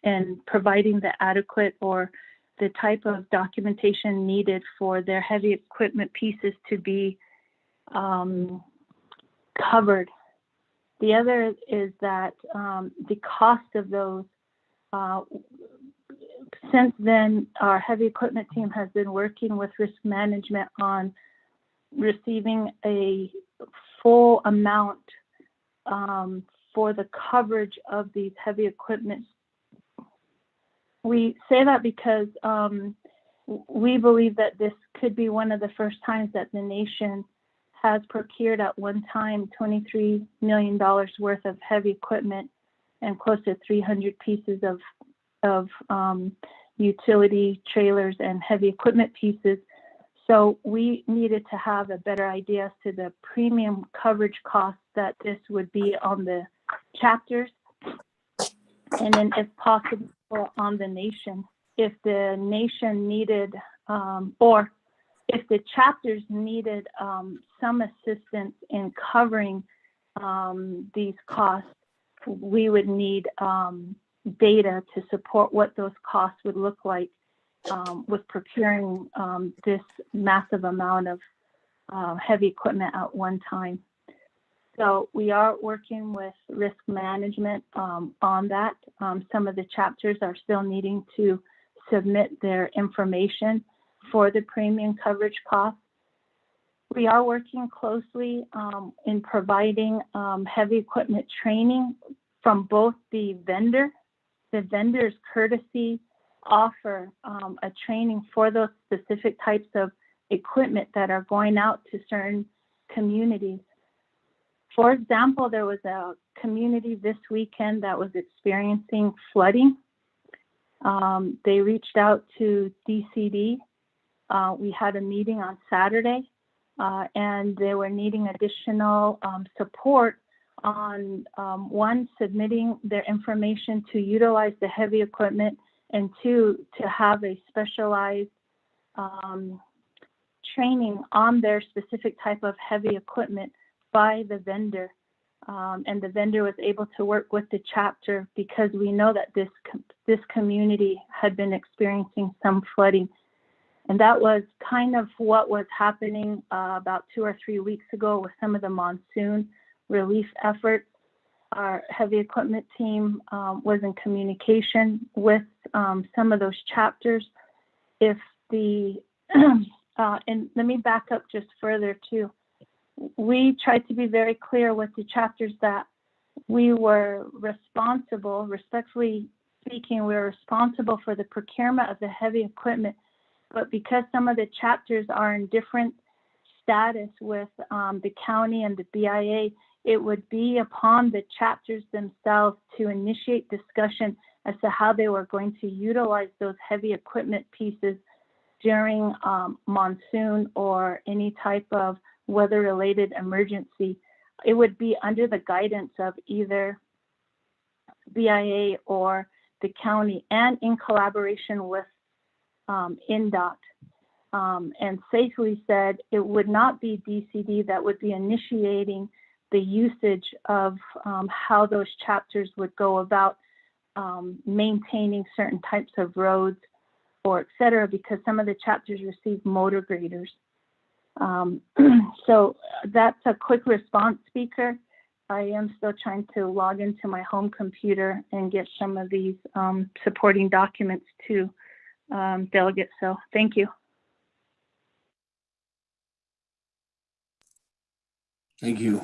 and providing the adequate or the type of documentation needed for their heavy equipment pieces to be covered. The other is that the cost of those, since then, our heavy equipment team has been working with risk management on receiving a full amount for the coverage of these heavy equipment. We say that because we believe that this could be one of the first times that the nation has procured at one time $23 million worth of heavy equipment and close to 300 pieces of utility trailers and heavy equipment pieces. So we needed to have a better idea as to the premium coverage costs that this would be on the chapters, and then if possible on the nation. If the nation needed, or if the chapters needed some assistance in covering these costs, we would need data to support what those costs would look like with procuring this massive amount of heavy equipment at one time. So we are working with risk management on that. Some of the chapters are still needing to submit their information for the premium coverage costs. We are working closely in providing heavy equipment training from both the vendor's courtesy offer a training for those specific types of equipment that are going out to certain communities. For example, there was a community this weekend that was experiencing flooding. They reached out to DCD. We had a meeting on Saturday, and they were needing additional support on one, submitting their information to utilize the heavy equipment, and two, to have a specialized training on their specific type of heavy equipment by the vendor. And the vendor was able to work with the chapter because we know that this community had been experiencing some flooding. And that was kind of what was happening about 2 or 3 weeks ago with some of the monsoon relief efforts. Our heavy equipment team was in communication with some of those chapters. If the, and let me back up just further too. We tried to be very clear with the chapters that we were responsible, respectfully speaking, we were responsible for the procurement of the heavy equipment. But because some of the chapters are in different status with the county and the BIA, it would be upon the chapters themselves to initiate discussion as to how they were going to utilize those heavy equipment pieces during monsoon or any type of weather-related emergency. It would be under the guidance of either BIA or the county and in collaboration with INDOT. And safely said, it would not be DCD that would be initiating the usage of how those chapters would go about maintaining certain types of roads or et cetera, because some of the chapters receive motor graders. So that's a quick response, Speaker. I am still trying to log into my home computer and get some of these supporting documents to delegates. So thank you. Thank you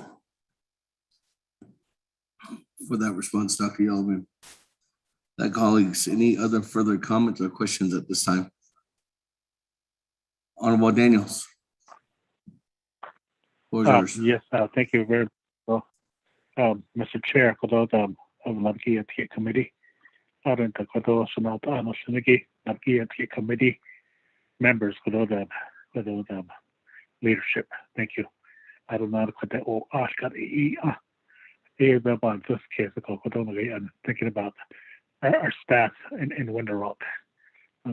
for that response, Dr. Yelvin. Colleagues, any other further comments or questions at this time? Honorable Daniels. Yes, thank you very much, Mr. Chair, for those of Naabik'íyáti Committee, Naabik'íyáti Committee members, for those leadership. Thank you. I don't know what this case and thinking about our staff in Winter Rock. I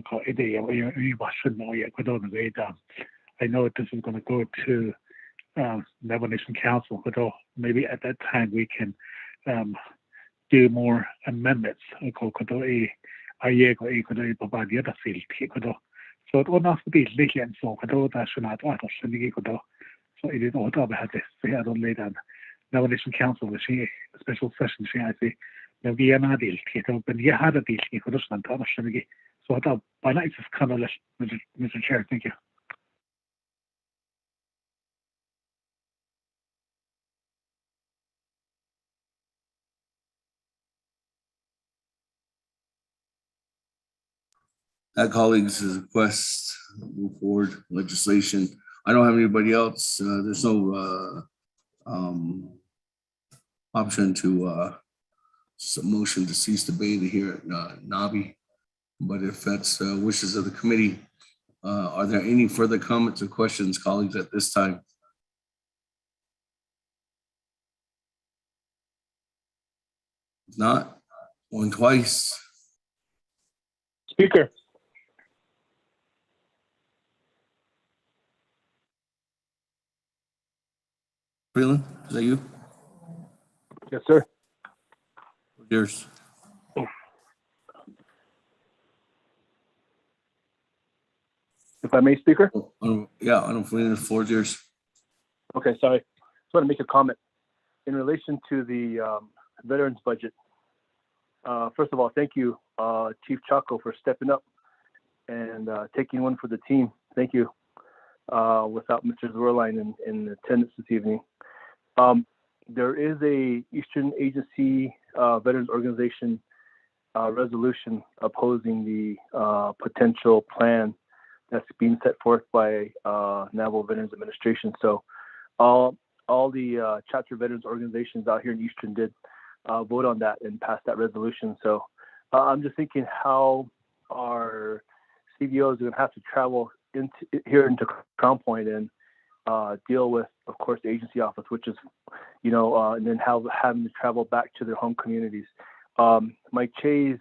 know this is going to go to Navajo Nation Council, but maybe at that time we can do more amendments. So it will not be legal, so that should not so it is all about this. We had only done Navajo Nation Council, which is a special session. I say, now we are not deal, but you had a deal for this one. So I thought by night is kind of less, Mr. Chair. Thank you. Colleagues' request move forward legislation. I don't have anybody else. There's no option to motion to cease debate here at NABI. But if that's wishes of the committee, are there any further comments or questions, colleagues, at this time? If not, going twice. Speaker. Freeland, is that you? Yes, sir. Yours. If I may, Speaker? Yeah, I don't believe the floor is yours. Okay, sorry. Just want to make a comment. in relation to the veterans budget, first of all, thank you, Chief Chaco, for stepping up and taking one for the team. Thank you. Without Mr. Zwerlein in attendance this evening. There is a Eastern Agency Veterans Organization resolution opposing the potential plan that's being set forth by Naval Veterans Administration. So all the chapter veterans organizations out here in Eastern did vote on that and pass that resolution. So I'm just thinking how our CVOs are going to have to travel into Crown Point and deal with, of course, the agency office, which is, and then having to travel back to their home communities. My Chase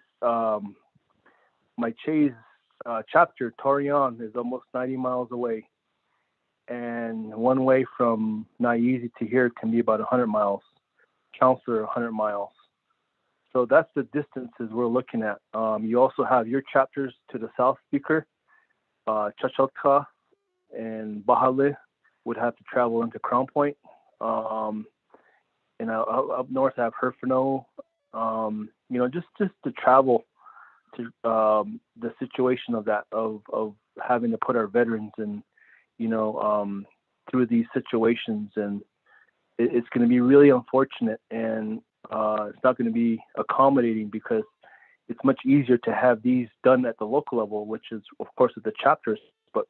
chapter, Torreon, is almost 90 miles away, and one way from Naabik'íyáti to here can be about 100 miles. Counselor, 100 miles. So that's the distances we're looking at. You also have your chapters to the south, Speaker. Chachota and Bahale would have to travel into Crown Point. And up north, I have Herfano. Just to travel to the situation of that, of having to put our veterans in, through these situations. And it's going to be really unfortunate, and it's not going to be accommodating, because it's much easier to have these done at the local level, which is, of course, at the chapters. But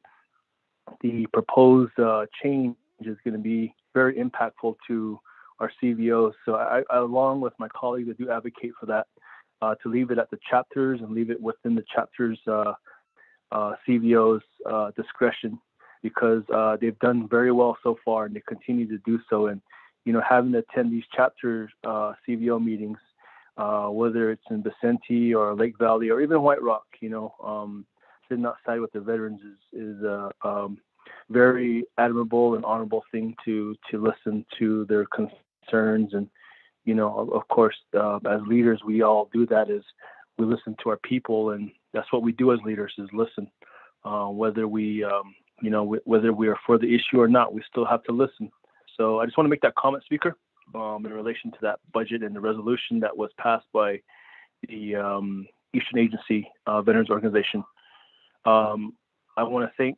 the proposed change is going to be very impactful to our CVOs. So I, along with my colleagues, I do advocate for that, to leave it at the chapters and leave it within the chapters CVOs discretion, because they've done very well so far, and they continue to do so. And having to attend these chapter CVO meetings, whether it's in Vicente or Lake Valley or even White Rock, sitting outside with the veterans is a very admirable and honorable thing to listen to their concerns. And, of course, as leaders, we all do that, is we listen to our people, and that's what we do as leaders, is listen. Whether we are for the issue or not, we still have to listen. So I just want to make that comment, Speaker, in relation to that budget and the resolution that was passed by the Eastern Agency Veterans Organization. I want to thank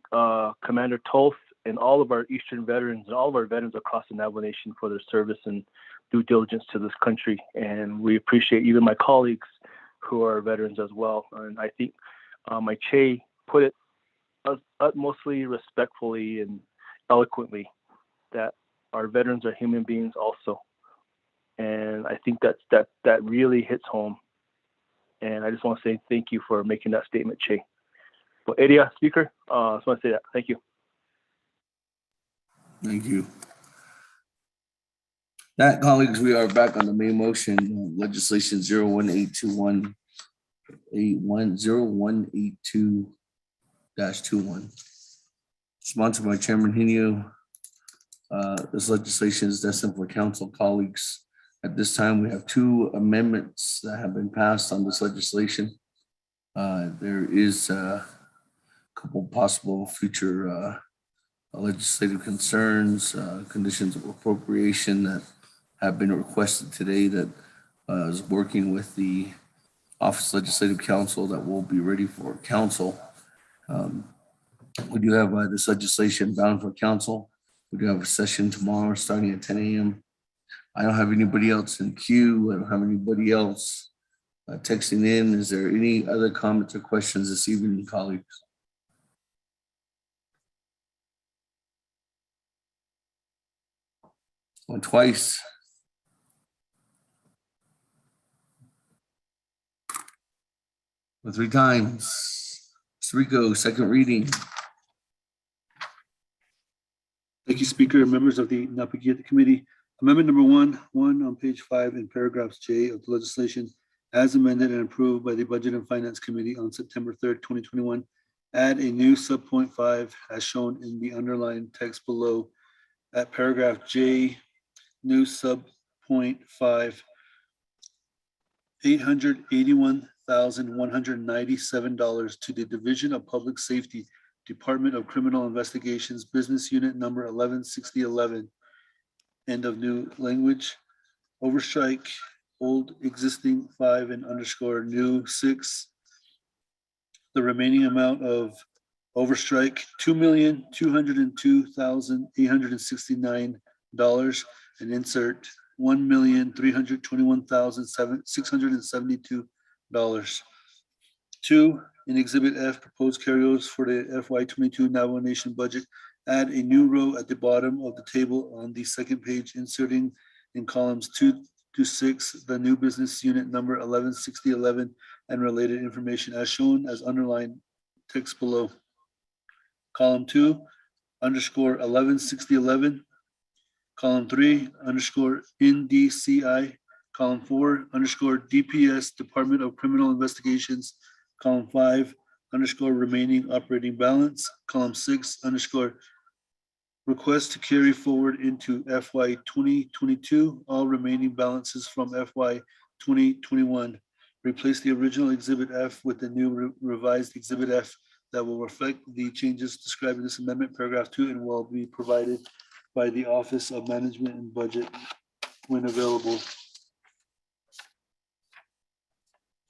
Commander Toth and all of our Eastern veterans and all of our veterans across the Navajo Nation for their service and due diligence to this country. And we appreciate even my colleagues who are veterans as well. And I think my Che put it utmostly respectfully and eloquently that our veterans are human beings also. And I think that really hits home. And I just want to say thank you for making that statement, Che. But area Speaker, I just want to say that. Thank you. Thank you. That, colleagues, we are back on the main motion, legislation 0182 -21, sponsored by Chairman Hinio. This legislation is destined for council colleagues. At this time, we have 2 amendments that have been passed on this legislation. There is a couple possible future legislative concerns, conditions of appropriation that have been requested today, that is working with the Office of Legislative Counsel, that will be ready for council. We do have this legislation bound for council. We do have a session tomorrow starting at 10 a.m. I don't have anybody else in queue. I don't have anybody else texting in. Is there any other comments or questions this evening, colleagues? One twice. Or 3 times. Rico, second reading. Thank you, Speaker. Members of the Naabik'íyáti Committee. Amendment number 1 on page 5 in paragraphs J of the legislation, as amended and approved by the Budget and Finance Committee on September 3rd, 2021. Add a new subpoint 5 as shown in the underlined text below. At paragraph J, new subpoint 5, $881,197 to the Division of Public Safety, Department of Criminal Investigations, Business Unit number 116011. End of new language. overstrike, old existing 5 and underscore new 6. The remaining amount of overstrike, $2,202,869, and insert $1,321,672. 2, in Exhibit F, proposed carryovers for the FY22 Navajo Nation budget. Add a new row at the bottom of the table on the second page, inserting in columns 2 to 6 the new business unit number 116011 and related information as shown as underlined text below. Column 2 underscore 116011. Column 3 underscore NDCI. Column 4 underscore DPS Department of Criminal Investigations. Column 5 underscore remaining operating balance. Column 6 underscore request to carry forward into FY 2022 all remaining balances from FY 2021. Replace the original Exhibit F with the new revised Exhibit F that will reflect the changes described in this amendment, paragraph 2, and will be provided by the Office of Management and Budget when available.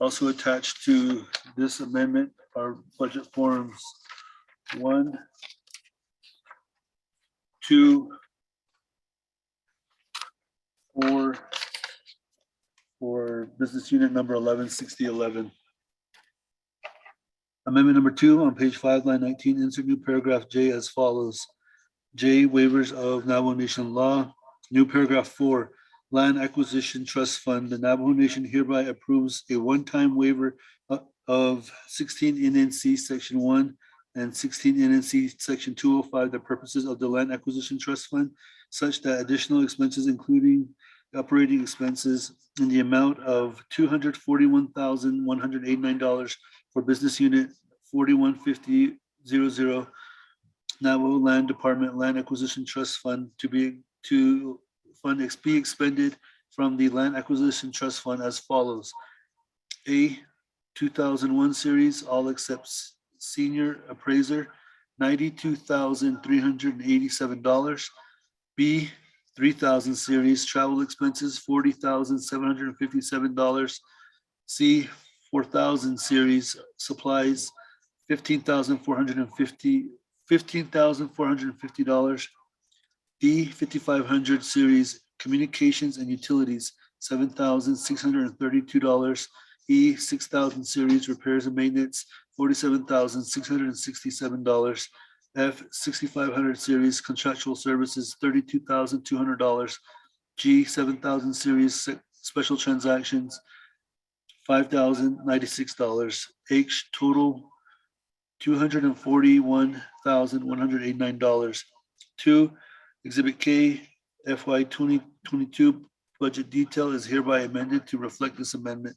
Also attached to this amendment are budget forms 1, 2, 4 for business unit number 116011. Amendment number 2 on page 5, line 19, insert new paragraph J as follows. J, waivers of Navajo Nation law. New paragraph 4, land acquisition trust fund. The Navajo Nation hereby approves a one-time waiver of 16 NNC section 1 and 16 NNC section 205, the purposes of the land acquisition trust fund, such that additional expenses, including operating expenses in the amount of $241,189 for business unit 415000 Navajo Land Department Land Acquisition Trust Fund be expended from the Land Acquisition Trust Fund as follows. A, 2001 series, all except senior appraiser, $92,387. B, 3000 series, travel expenses, $40,757. C, 4000 series, supplies, $15,450. D, 5500 series, communications and utilities, $7,632. E, 6000 series, repairs and maintenance, $47,667. F, 6500 series, contractual services, $32,200. G, 7000 series, special transactions, $5,096. H, total $241,189. 2, Exhibit K, FY 2022 budget detail is hereby amended to reflect this amendment.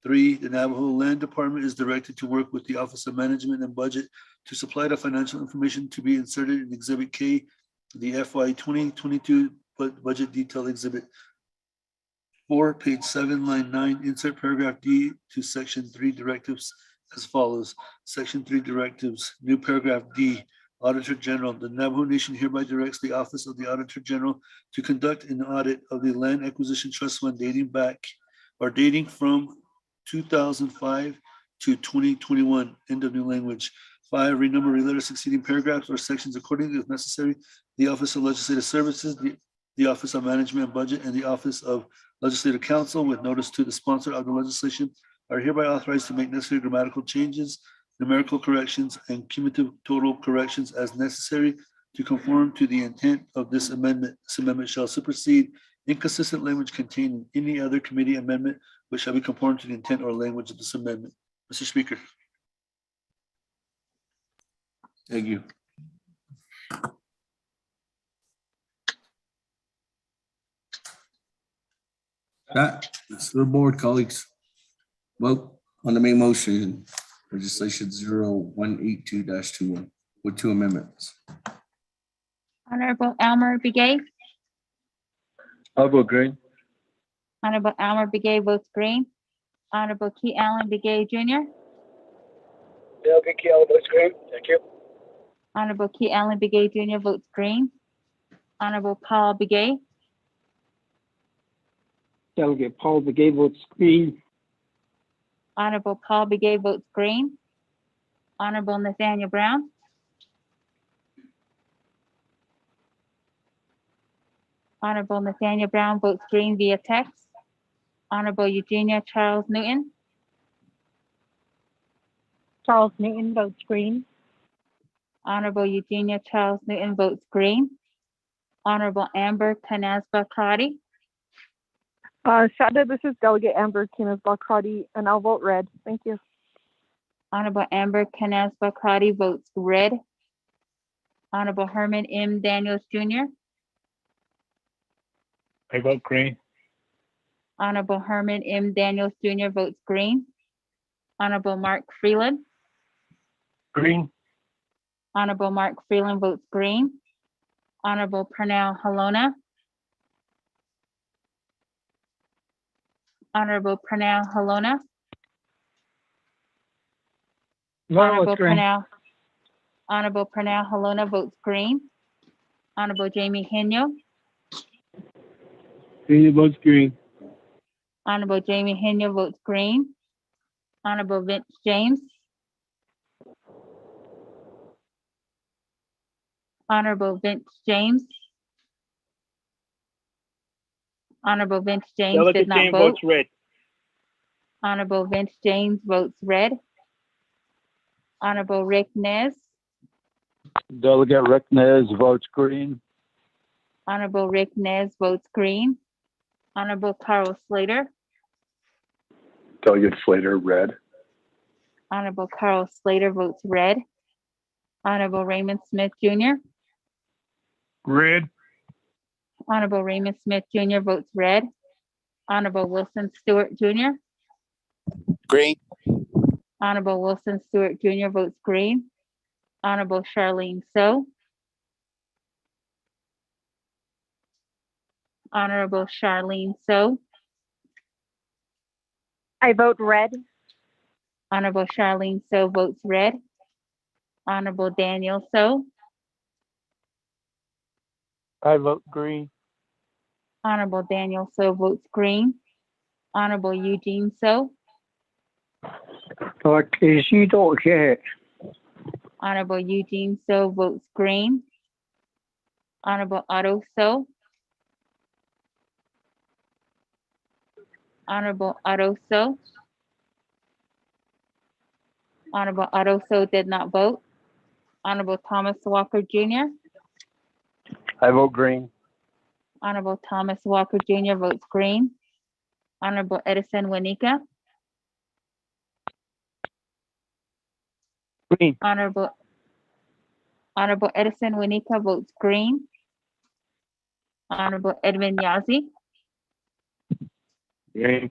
3, the Navajo Land Department is directed to work with the Office of Management and Budget to supply the financial information to be inserted in Exhibit K, the FY 2022 budget detail exhibit. 4, page 7, line 9, insert paragraph D to section 3 directives as follows. Section 3 directives, new paragraph D, Auditor General. The Navajo Nation hereby directs the Office of the Auditor General to conduct an audit of the Land Acquisition Trust Fund dating from 2005 to 2021, end of new language. 5, renumber, reletter succeeding paragraphs or sections accordingly if necessary. The Office of Legislative Services, the Office of Management and Budget, and the Office of Legislative Counsel with notice to the sponsor of the legislation are hereby authorized to make necessary grammatical changes, numerical corrections, and cumulative total corrections as necessary to conform to the intent of this amendment. This amendment shall supersede inconsistent language contained in any other committee amendment which shall be conformed to the intent or language of this amendment. Mr. Speaker. Thank you. That's the board, colleagues. Vote on the main motion, legislation 0182-21 with 2 amendments. Honorable Elmer Begay. I'll vote green. Honorable Elmer Begay votes green. Honorable Key Allen Begay Jr. Yeah, okay, Key Allen votes green. Thank you. Honorable Key Allen Begay Jr. votes green. Honorable Paul Begay. Delegate Paul Begay votes green. Honorable Paul Begay votes green. Honorable Nathaniel Brown. Honorable Nathaniel Brown votes green via text. Honorable Eugenia Charles Newton. Charles Newton votes green. Honorable Eugenia Charles Newton votes green. Honorable Amber Canasba Crotty. Shada, this is Delegate Amber Kinas-Bakrati, and I'll vote red. Thank you. Honorable Amber Canasba Crotty votes red. Honorable Herman M. Daniels Jr. I vote green. Honorable Herman M. Daniels Jr. votes green. Honorable Mark Freeland. Green. Honorable Mark Freeland votes green. Honorable Pernell Halona. Honorable Pernell Halona. Honorable Pernell. Honorable Pernell Halona votes green. Honorable Jamie Henyo. Green votes green. Honorable Jamie Henyo votes green. Honorable Vince James. Honorable Vince James. Honorable Vince James Delegate did not James vote. votes red. Honorable Vince James votes red. Honorable Rick Nez. Delegate Rick Nez votes green. Honorable Rick Nez votes green. Honorable Carl Slater. Delegate Slater, red. Honorable Carl Slater votes red. Honorable Raymond Smith Jr. Red. Honorable Raymond Smith Jr. votes red. Honorable Wilson Stewart Jr. Green. Honorable Wilson Stewart Jr. votes green. Honorable Charlene So. Honorable Charlene So. I vote red. Honorable Charlene So votes red. Honorable Daniel So. I vote green. Honorable Daniel So votes green. Honorable Eugene So. Honorable Eugene So votes green. Honorable Otto So. Honorable Otto So. Honorable Otto So did not vote. Honorable Thomas Walker Jr. I vote green. Honorable Thomas Walker Jr. votes green. Honorable Edison Wanika. Green. Honorable Edison Wanika votes green. Honorable Edmund Yazzie. Green.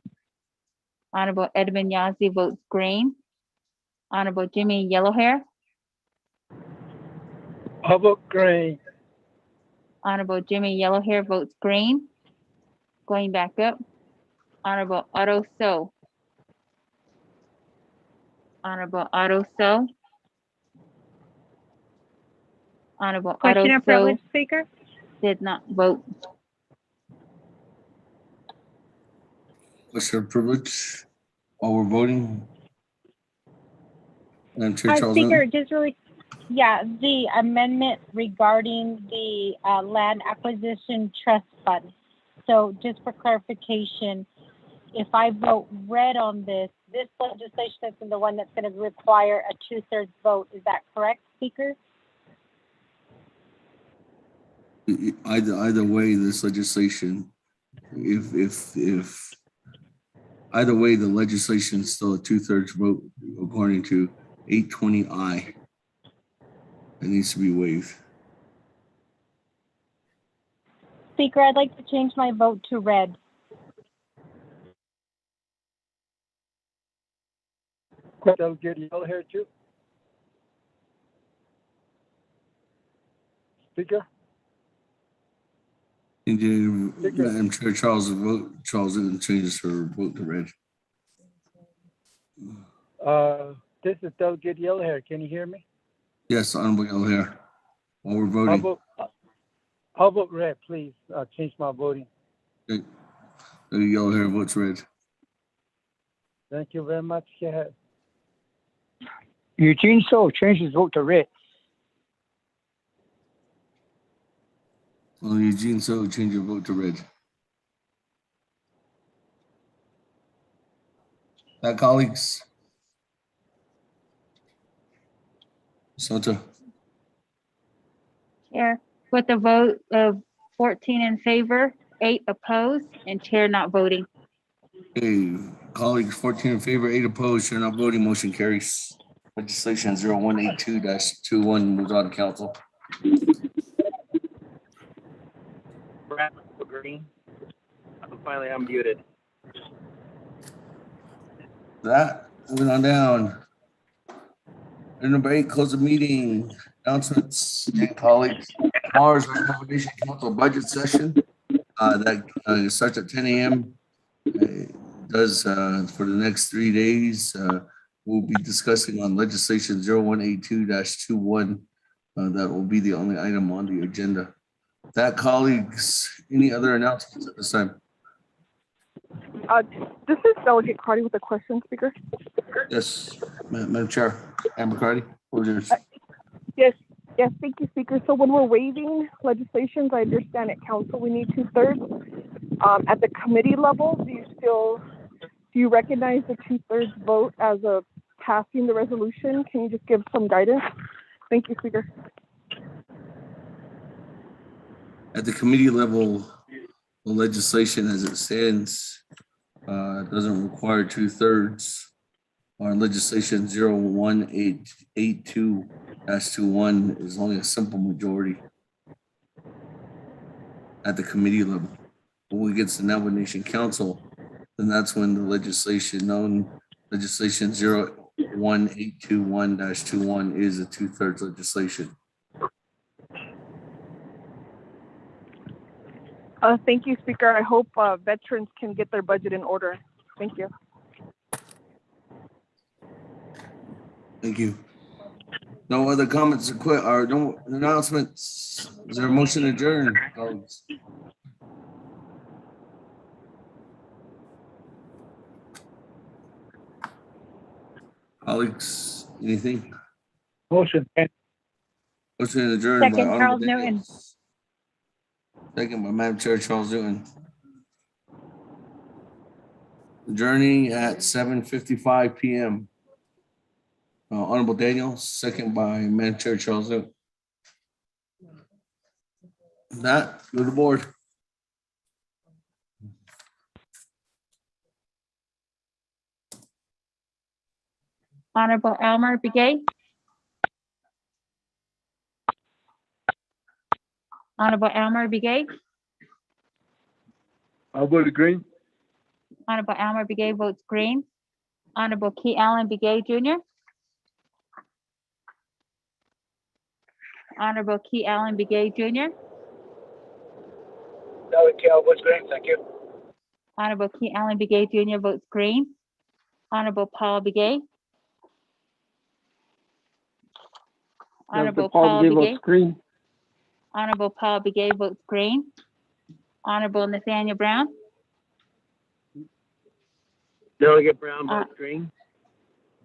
Honorable Edmund Yazzie votes green. Honorable Jimmy Yellowhair. I vote green. Honorable Jimmy Yellowhair votes green. Going back up. Honorable Otto So. Honorable Otto So. Honorable Otto Question of So privilege, Speaker. did not vote. Question of privilege while we're voting. Madam Chair Charles Speaker, Newton. just really, the amendment regarding the land acquisition trust fund. So just for clarification, if I vote red on this legislation is the one that's going to require a 2/3 vote. Is that correct, Speaker? Either way, this legislation, if either way, the legislation is still a 2/3 vote according to 820I. It needs to be waived. Speaker, I'd like to change my vote to red. Delegate Yell here too. Speaker. Madam Chair Charles didn't change her vote to red. This is Delegate Yell here. Can you hear me? Yes, Honorable Yellowhair. While we're voting. I'll vote red, please. Change my voting. Okay. The yellow hair votes red. Thank you very much. Eugene So changed his vote to red. Well, Eugene, so change your vote to red. That colleagues. Sota. Chair, with a vote of 14 in favor, 8 opposed, and chair not voting. Okay, colleagues, 14 in favor, 8 opposed, chair not voting, motion carries. Legislation 0182-21 moves on to council. Green. I'm finally unmuted. That, moving on down. Item number 8, close the meeting. Announcements, again, colleagues. Tomorrow's our Navigation Council budget session. That starts at 10 a.m. Does for the next 3 days. We'll be discussing on legislation 0182-21. That will be the only item on the agenda. That, colleagues, any other announcements at this time? This is Delegate Cardi with a question, Speaker. Yes, Madam Chair, Amber Cardi, what was yours? Yes, thank you, Speaker. So when we're waiving legislations, I understand at council we need 2/3. At the committee level, do you recognize the 2/3 vote as a passing the resolution? Can you just give some guidance? Thank you, Speaker. At the committee level, the legislation as it stands doesn't require 2/3. Our legislation 0182-21 is only a simple majority at the committee level. When it gets to Navajo Nation Council, then that's when the legislation 01821-21 is a 2/3 legislation. Thank you, Speaker. I hope veterans can get their budget in order. Thank you. Thank you. No other comments or no announcements? Is there a motion to adjourn, colleagues? Colleagues, anything? Motion. Motion to adjourn. Second, by Charles Honorable Newton. Daniels. Second by Madam Chair Charles Newton. Adjourning at 7:55 p.m. Honorable Daniels, second by Madam Chair Charles Newton. That, go to the board. Honorable Elmer Begay. Honorable Elmer Begay. I'll vote green. Honorable Elmer Begay votes green. Honorable Key Allen Begay Jr. Honorable Key Allen Begay Jr. I'll vote green. Thank you. Honorable Key Allen Begay Jr. votes green. Honorable Paul Begay. Honorable Paul Begay votes green. Honorable Paul Begay votes green. Honorable Nathaniel Brown. Delegate Brown votes green.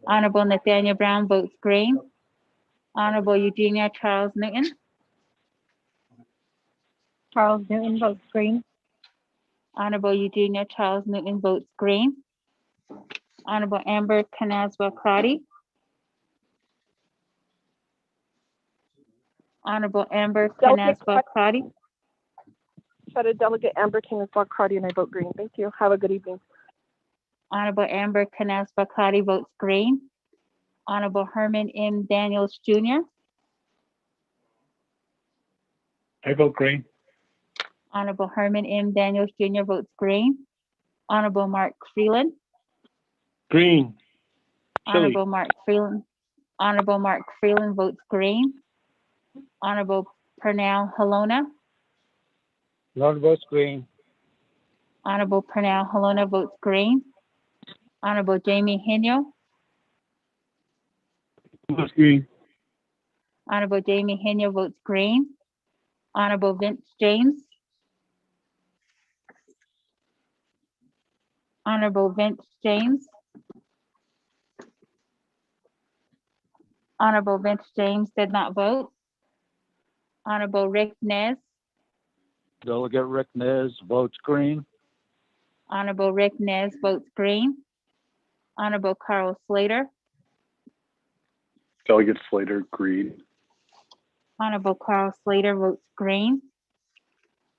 Honorable Nathaniel Brown votes green. Honorable Eugenia Charles Newton. Charles Newton votes green. Honorable Eugenia Charles Newton votes green. Honorable Amber Canasva Crotty. Honorable Amber Canasva Crotty. Delegate Amber Canasva Crotty, and I vote green. Thank you. Have a good evening. Honorable Amber Canasva Crotty votes green. Honorable Herman M. Daniels Jr. I vote green. Honorable Herman M. Daniels Jr. votes green. Honorable Mark Freeland. Green. Honorable Mark Freeland. Honorable Mark Freeland votes green. Honorable Pernell Halona. Lord votes green. Honorable Pernell Halona votes green. Honorable Jamie Henyo. Votes green. Honorable Jamie Henyo votes green. Honorable Vince James. Honorable Vince James. Honorable Vince James did not vote. Honorable Rick Nez. Delegate Rick Nez votes green. Honorable Rick Nez votes green. Honorable Carl Slater. Delegate Slater, green. Honorable Carl Slater votes green.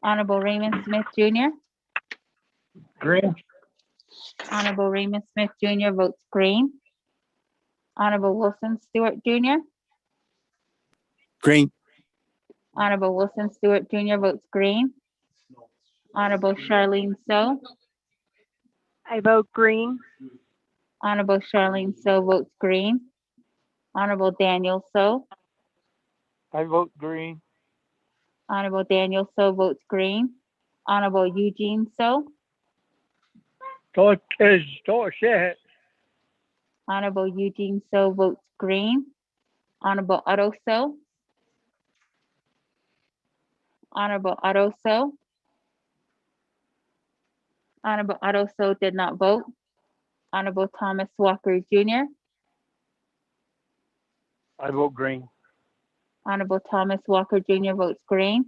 Honorable Raymond Smith Jr. Green. Honorable Raymond Smith Jr. votes green. Honorable Wilson Stewart Jr. Green. Honorable Wilson Stewart Jr. votes green. Honorable Charlene So. I vote green. Honorable Charlene So votes green. Honorable Daniel So. I vote green. Honorable Daniel So votes green. Honorable Eugene So. Honorable Eugene So votes green. Honorable Otto So. Honorable Otto So. Honorable Otto So did not vote. Honorable Thomas Walker Jr. I vote green. Honorable Thomas Walker Jr. votes green.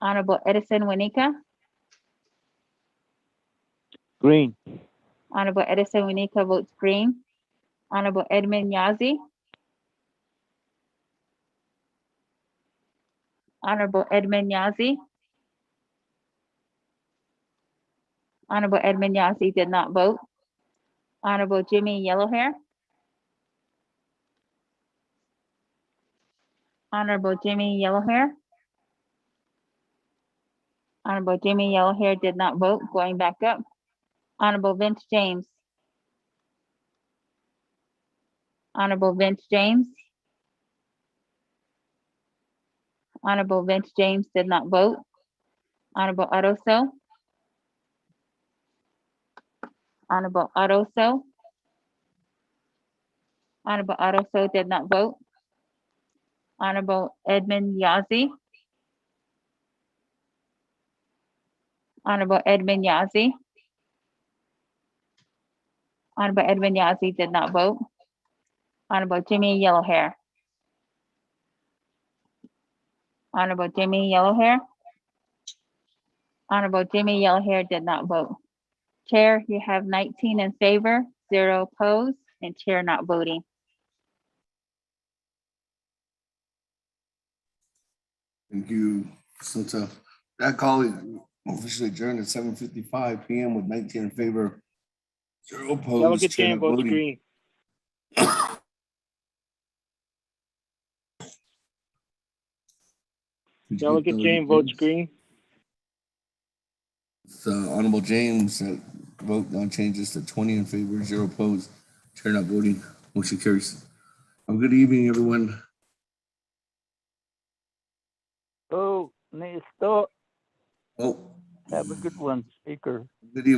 Honorable Edison Winika. Green. Honorable Edison Winika votes green. Honorable Edmund Yazi. Honorable Edmund Yazi. Honorable Edmund Yazi did not vote. Honorable Jimmy Yellowhair. Honorable Jimmy Yellowhair. Honorable Jimmy Yellowhair did not vote. Going back up. Honorable Vince James. Honorable Vince James. Honorable Vince James did not vote. Honorable Otto So. Honorable Otto So. Honorable Otto So did not vote. Honorable Edmund Yazi. Honorable Edmund Yazi. Honorable Edmund Yazi did not vote. Honorable Jimmy Yellowhair. Honorable Jimmy Yellowhair. Honorable Jimmy Yellowhair did not vote. Chair, you have 19 in favor, 0 opposed, and chair not voting. Thank you. So that call is officially adjourned at 7:55 p.m. with 19 in favor, 0 opposed, Delegate chair James not votes voting. green. Delegate James votes green. So Honorable James, vote on changes to 20 in favor, 0 opposed, chair not voting. Motion carries. Have a good evening, everyone. Oh, need to stop. Oh, Have a good one, speaker. good evening.